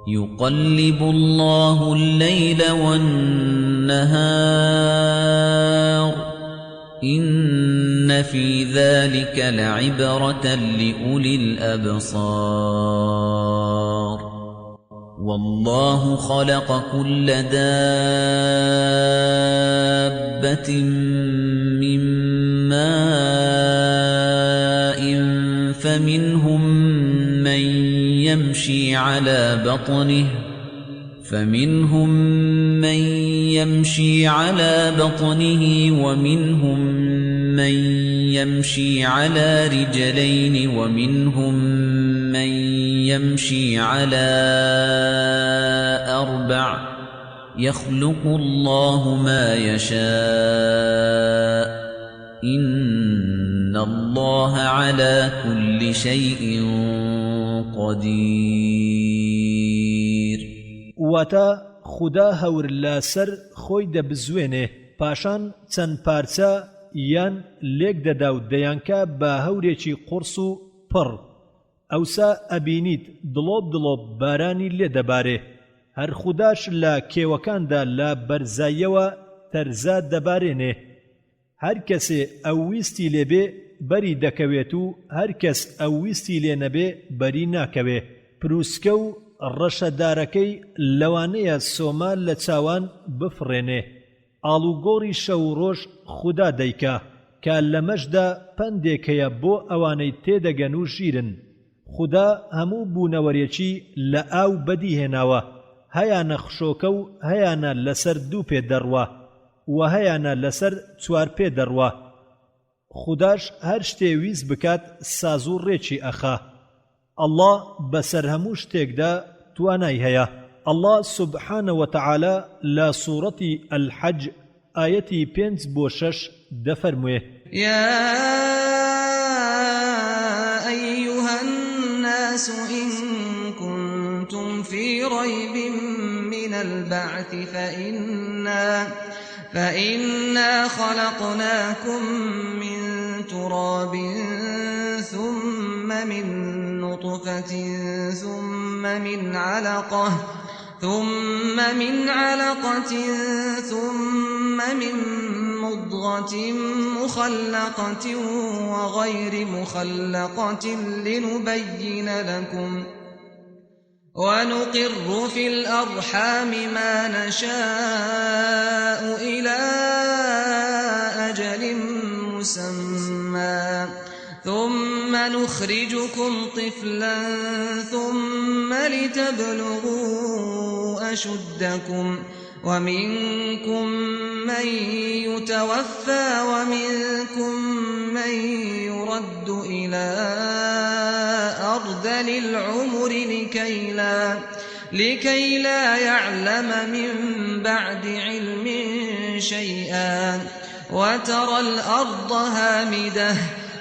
E: يقلب الله الليل والنهار إن في ذلك لعبرة لأولي الأبصار والله خلق كل دابة من ماء فمنهم من يمشي على بطنه ومنهم من يمشي على رجلين ومنهم من يمشي على 4 يخلق الله ما يشاء إن الله على كل شيء قدير
A: واتا خدا هەور لەسەر خۆی دەبزوێنێ پاشان چەند پارچە یان لێک دەدا و دەیانکە بە هەورێکی قورس و پڕ ئەوسا ئەبینیت دڵۆب بارانی لێ دەبارێ هەر خوداش لە کێوەکاندا لە بەرزاییەوە تەرزا دەبارێنێ هەر کەسێ ئەو ویستی لێبێ بەری دەکەوێت و هەر کەس ئەو ویستی لێ نەبێ بەری ناکەوێ پرووسکە و ڕەشەدارەکەی لەوانەیە سۆما لە چاوان بفڕێنێ ئاڵوگۆڕی شەو ڕۆژ خوددا دەیکا کە لەمەشدا پەندێک هەیە بۆ ئەوانەی تێدەگەن و ژیرن خوددا هەموو بوونەوەریەکی لە ئاو بەدیهێناوە هەیانە خشۆکە و هەیانە لەسەر 2 پێ دەڕوا و هەیانە لەسەر 4 پێ دەڕوا خودداش هەر شتێ ویست بکات ساز و ڕێکی ئەخا الله بەسەر هەموو شتێکدا توانای هەیە الله سبحانه وتعالى لا سورة الحج آيتي 5-6 دفرموه
B: يا أيها الناس إن كنتم في ريب من البعث فإنا خلقناكم من تراب ثم من نطفة ثم من علقة ثم من مضغة مخلقة وغير مخلقة لنبين لكم ونقر في الأرحام ما نشاء إلى أجل مسمى ثم نخرجكم طفلا ثم لتبلغوا أشدكم ومنكم من يتوفى ومنكم من يرد إلى أرذل العمر لكي لا يعلم من بعد علم شيئا وترى الأرض هامدة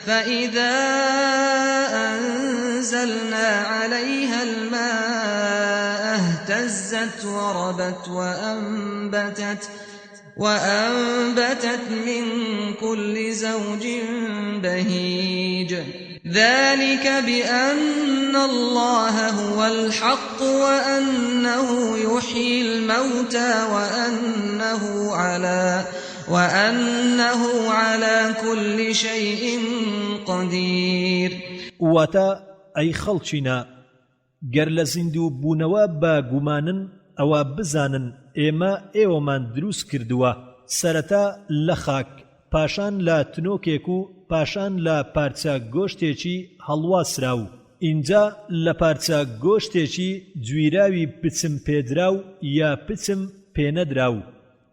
B: فإذا أنزلنا عليها الماء اهتزت وربت وأنبتت من كل زوج بهيج ذلك بأن الله هو الحق وأنه يحيي الموتى وأنه على كل شيء قدير
A: واتا أي خلچينا گر لزندو بونوا با گومانن او بزانن ئێوەمان دروست کردووە سەرەتا لە خاک پاشان لە تنۆکێک و پاشان لە پارچە گۆشتێکی هەڵواسرا و اینجا لە پارچە گۆشتێکی جویراوی پچم پێدراو یا پچم پێنەدراو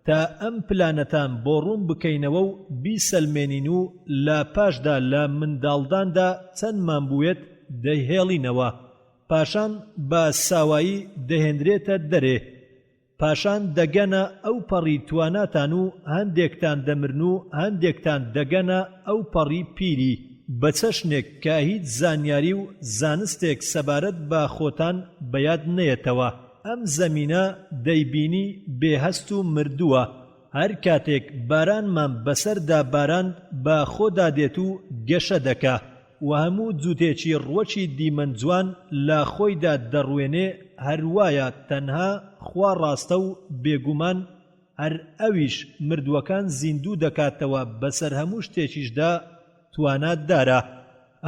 A: تا ئەم پلانەتان بۆ ڕوون بکەینەوە و بیسەلمێنین و لە پاشدا لە منداڵداندا چەندمان بووێت دەیهێڵینەوە پاشان بە ساوایی دەهێنرێتە دەرێ پاشان دەگەنە ئەو پەڕی تواناتان و هەندێکتان دەمرن و هەندێکتان دەگەنە ئەو پەڕی پیری بە چەشنێک کە هیچ زانیاری و زانستێک سەبارەت بە خۆتان بەیاد نەیەتەوە ئەم زەمینە دەیبینی بێهەست و مردووە هەر کاتێک بارانمان بەسەردا باراند بە خۆدا دێت و گەشە دەکا و هەموو جووتێکی ڕوەچی دیمەنجوان لە خۆیدا دەڕوێنێ هەروایە تەنها خوا ڕاستە و بێگومان هەر ئەویش مردووەکان زیندوو دەکاتەوە بەسەر هەموو شتێکیشدا توانات دارە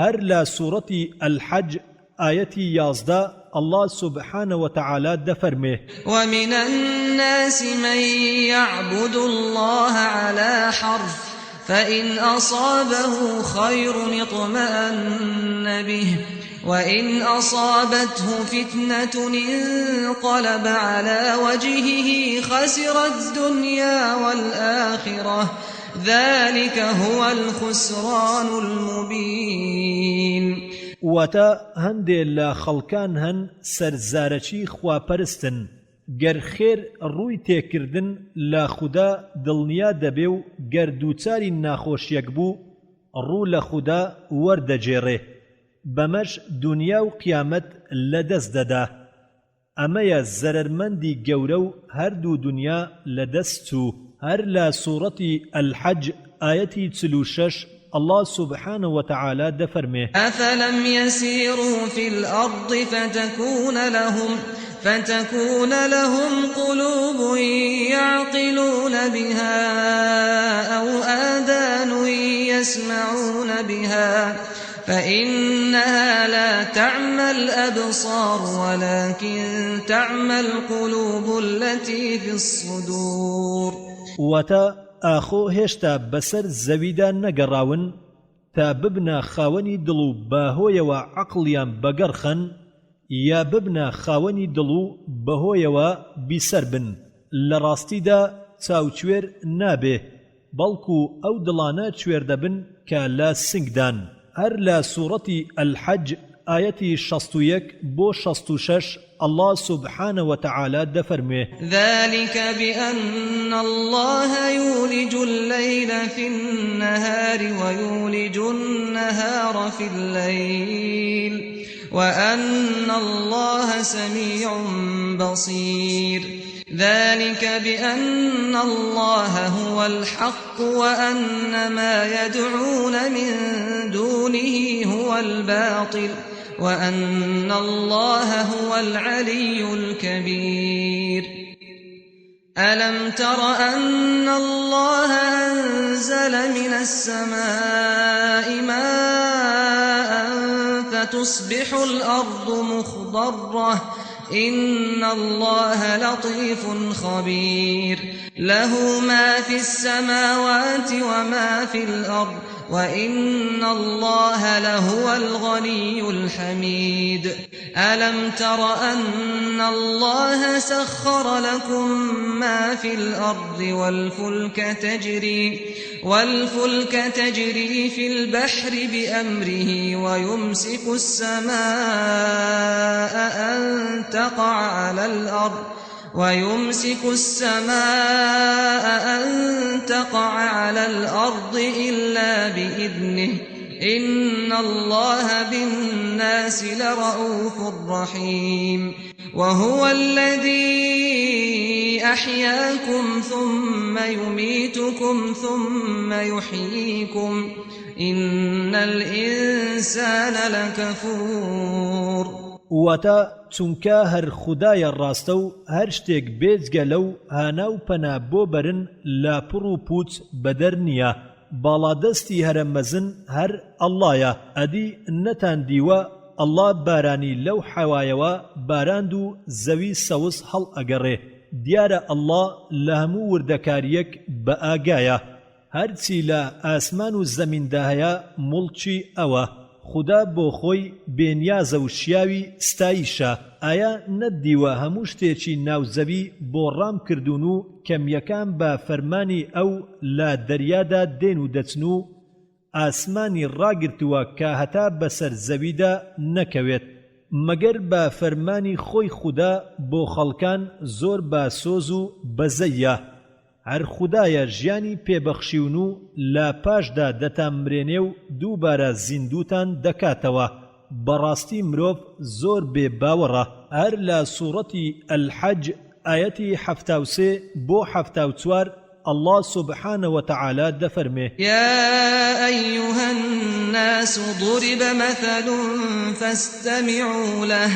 A: هەر لە سوورەتی الحەج ئایەتی 11 الله سبحانه وتعالى دفرمه
B: ومن الناس من يعبد الله على حرف فإن أصابه خير اطمأن به وإن أصابته فتنة انقلب على وجهه خسر الدنيا والآخرة ذلك هو الخسران المبين
A: واتا هەندێ لە خەڵکان هەن سەرزارەکی خواپەرستن گەر خێر ڕووی تێکردن لە خودا دڵنیا دەبێ و گەر دووچاری ناخۆشیەک بوو ڕوو لە خودا وەردەجێڕێ بەمەش دنیا و قیامەت لەدەست دەدا ئەمەیە زەرەرمەندی گەورە و هەردوو دنیا لەدەست چوو هەر لە سوورەتی الحەج ئایەتی 46 الله سبحانه وتعالى دفرمه
B: أفلم يسيروا في الأرض فتكون لهم قلوب يعقلون بها أو آذان يسمعون بها فإنها لا تعمى الأبصار ولكن تعمى القلوب التي في الصدور
A: ئاخۆ هێشتا بەسەر زەویدا نەگەڕاون تا ببنە خاوەنی دڵ و بەهۆیەوە عەقڵیان بەگەڕخەن یا ببنە خاوەنی دڵ و بەهۆیەوە بیسەر بن لە ڕاستیدا چاوچوێر نابێ بەڵکو ئەو دڵانە کوێر دەبن کە لە سنگدان هەر لە سوورەتی الحەج ئایەتی 61 بۆ 66 الله سبحانه وتعالى دفرمه
B: ذلك بأن الله يولج الليل في النهار ويولج النهار في الليل وأن الله سميع بصير ذلك بأن الله هو الحق وأن ما يدعون من دونه هو الباطل وأن الله هو العلي الكبير ألم تر أن الله أنزل من السماء ماء فتصبح الأرض مخضرة إن الله لطيف خبير له ما في السماوات وما في الأرض وإن الله لهو الغني الحميد ألم تر أن الله سخر لكم ما في الأرض والفلك تجري في البحر بأمره ويمسك السماء أن تقع على الأرض إلا بإذنه إن الله بالناس لرءوف رحيم وهو الذي أحياكم ثم يميتكم ثم يحييكم إن الإنسان لكفور
A: واتا چونکە هەر خودایە ڕاستە و هەر شتێک بێجگە لەو هانا و پەنا بۆ بەرن لە پڕ و پوچ بەدەر نییە باڵادەستی هەرە مەزن هەر ئەڵڵایە ئەدی نەتاندیوە ئەڵڵا بارانی لەو حەوایەوە باراند و زەوی سەوز هەڵ ئەگەڕێ دیارە ئەڵڵا لە هەموو وردەکاریەک بە ئاگایە هەرچی لە ئاسمان و زەمیندا هەیە موڵکی ئەوە خوددا بۆ خۆی بێنیازە و شیاوی ستایشە ئایا نەدیوە هەموو شتێکی ناوزەوی بۆ ڕام کردوون و کەمیەکان بە فەرمانی ئەو لە دەریادا دێن و دەچن و ئاسمانی ڕاگرتووە کە هەتا بەسەر زەویدا نەکەوێت مەگەر بە فەرمانی خۆی خوددا بۆ خەڵکان زۆر بە سۆز و بەزەیە هەر خوددایە ژیانی پێبەخشیون و لە پاشدا دەتانمرێنێ و دووبارە زیندوتان دەکاتەوە بەڕاستی مرۆڤ زۆر بێ باوەڕە هەر لە سوورەتی ئەلحەج ئایەتی 73 بۆ 74 الله سبحانه وتعالى دفرمه
B: يا أيها الناس ضرب مثل فاستمعوا له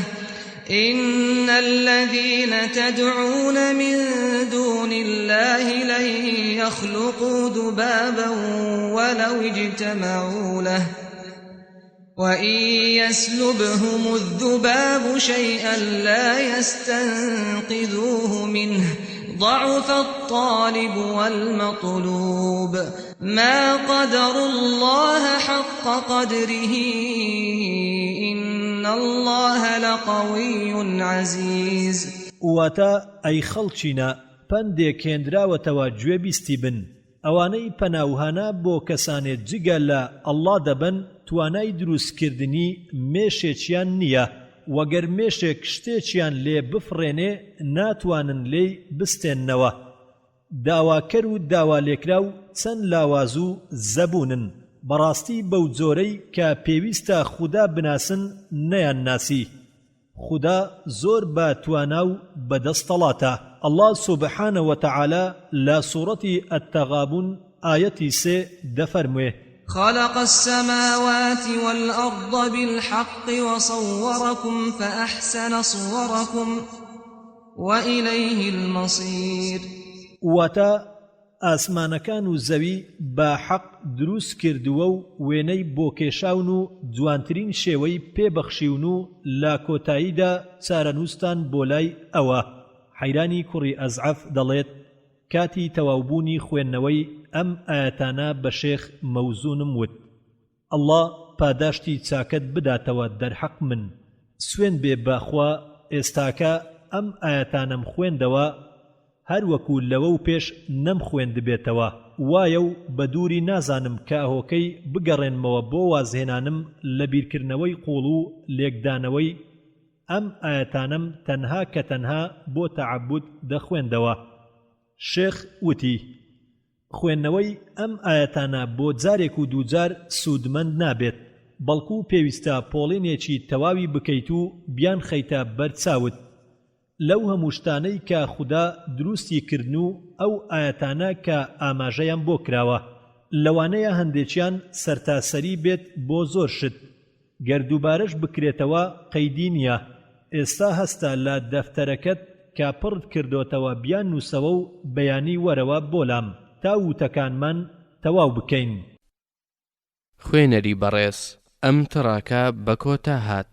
B: إن الذين تدعون من دون الله لن يخلقوا ذبابا ولو اجتمعوا له وإن يسلبهم الذباب شيئا لا يستنقذوه منه ضعف الطالب والمطلوب ما قدر الله حق قدره إن الله لقوي عزيز
A: واتا أي خلچينا پندێک هێنراوەتەوە گوێ بیستی بن ئەوانەی پەناوهانە بۆ کەسانێک جگە لە ئەڵڵا دەبن توانای دروستکردنی مێشێکیان نییە وەگەر مێشێک شتێکیان لێ بفڕێنێ ناتوانن لێی بستێننەوە داواکەر و داوالێکرا و چەند لاواز و زەبوونن بەڕاستی بەو جۆرەی کە پێویستە خوددا بناسن نەیان ناسی خوددا زۆر بە توانا و بەدەستەڵاتە الله سبحانه وتعالى لا سورة التغابن آية 3 دفرمه
B: خلق السماوات والأرض بالحق وصوركم فأحسن صوركم وإليه المصير
A: واتا ئاسمانەکان و زەوی بە حەق دروست کردووە و وێنەی بۆ کێشاون و جوانترین شێوەی پێبەخشیون و لا کۆتاییدا چارەنووسان بۆ لای ئەوە حەیرانی کوڕی ئەزعەف دەڵێت کاتی تەواوبوونی خوێندنەوەی ئەم ئاەتانە بە شێخ مەوزونم وت ئەڵڵا پاداشتی چاکت بداتەوە دەرحەق من سوێن بێ بەخوا ئێستاکە ئەم ئاەتانم خوێندەوە هەر وەکو لەوە و پێش نەم خوێندبێتەوە وایە و بە دووری نازانم کە هۆکەی بگەڕێنمەوە بۆ وازهێنانم لە بیرکردنەوەی قوڵ و لێکدانەوەی ئەم ئاەتانم تەنها کە تەنها بۆ تەعەبود دەخوێندەوە شێخ وتی خوێندنەوەی ئەم ئاەتانە بۆ جارێک و دووجار سوودمەند نابێت بەڵکو پێویستە پۆڵێنێکی تەواوی بکەیت و بیان خەیتە بەرچاوت لەو هەموو شتانەی کە خوددا دروستی کردن و ئەو ئاەتانە کە ئاماژەیان بۆ کراوە لەوانەیە هەندێکیان سەرتاسەری بێت بۆ زۆر شت گەردووبارەش بکرێتەوە قەیدی نییە ئێستا هەستە لە دەفتەرەکەت کە پڕت کردوتەوە بیان نووسەوە و بەیانی وەرەوە بۆلام تا وتەکانمان تەواو بکەین
C: خوێنەری بەڕێز ئەم تڕاکە بە کۆتا هات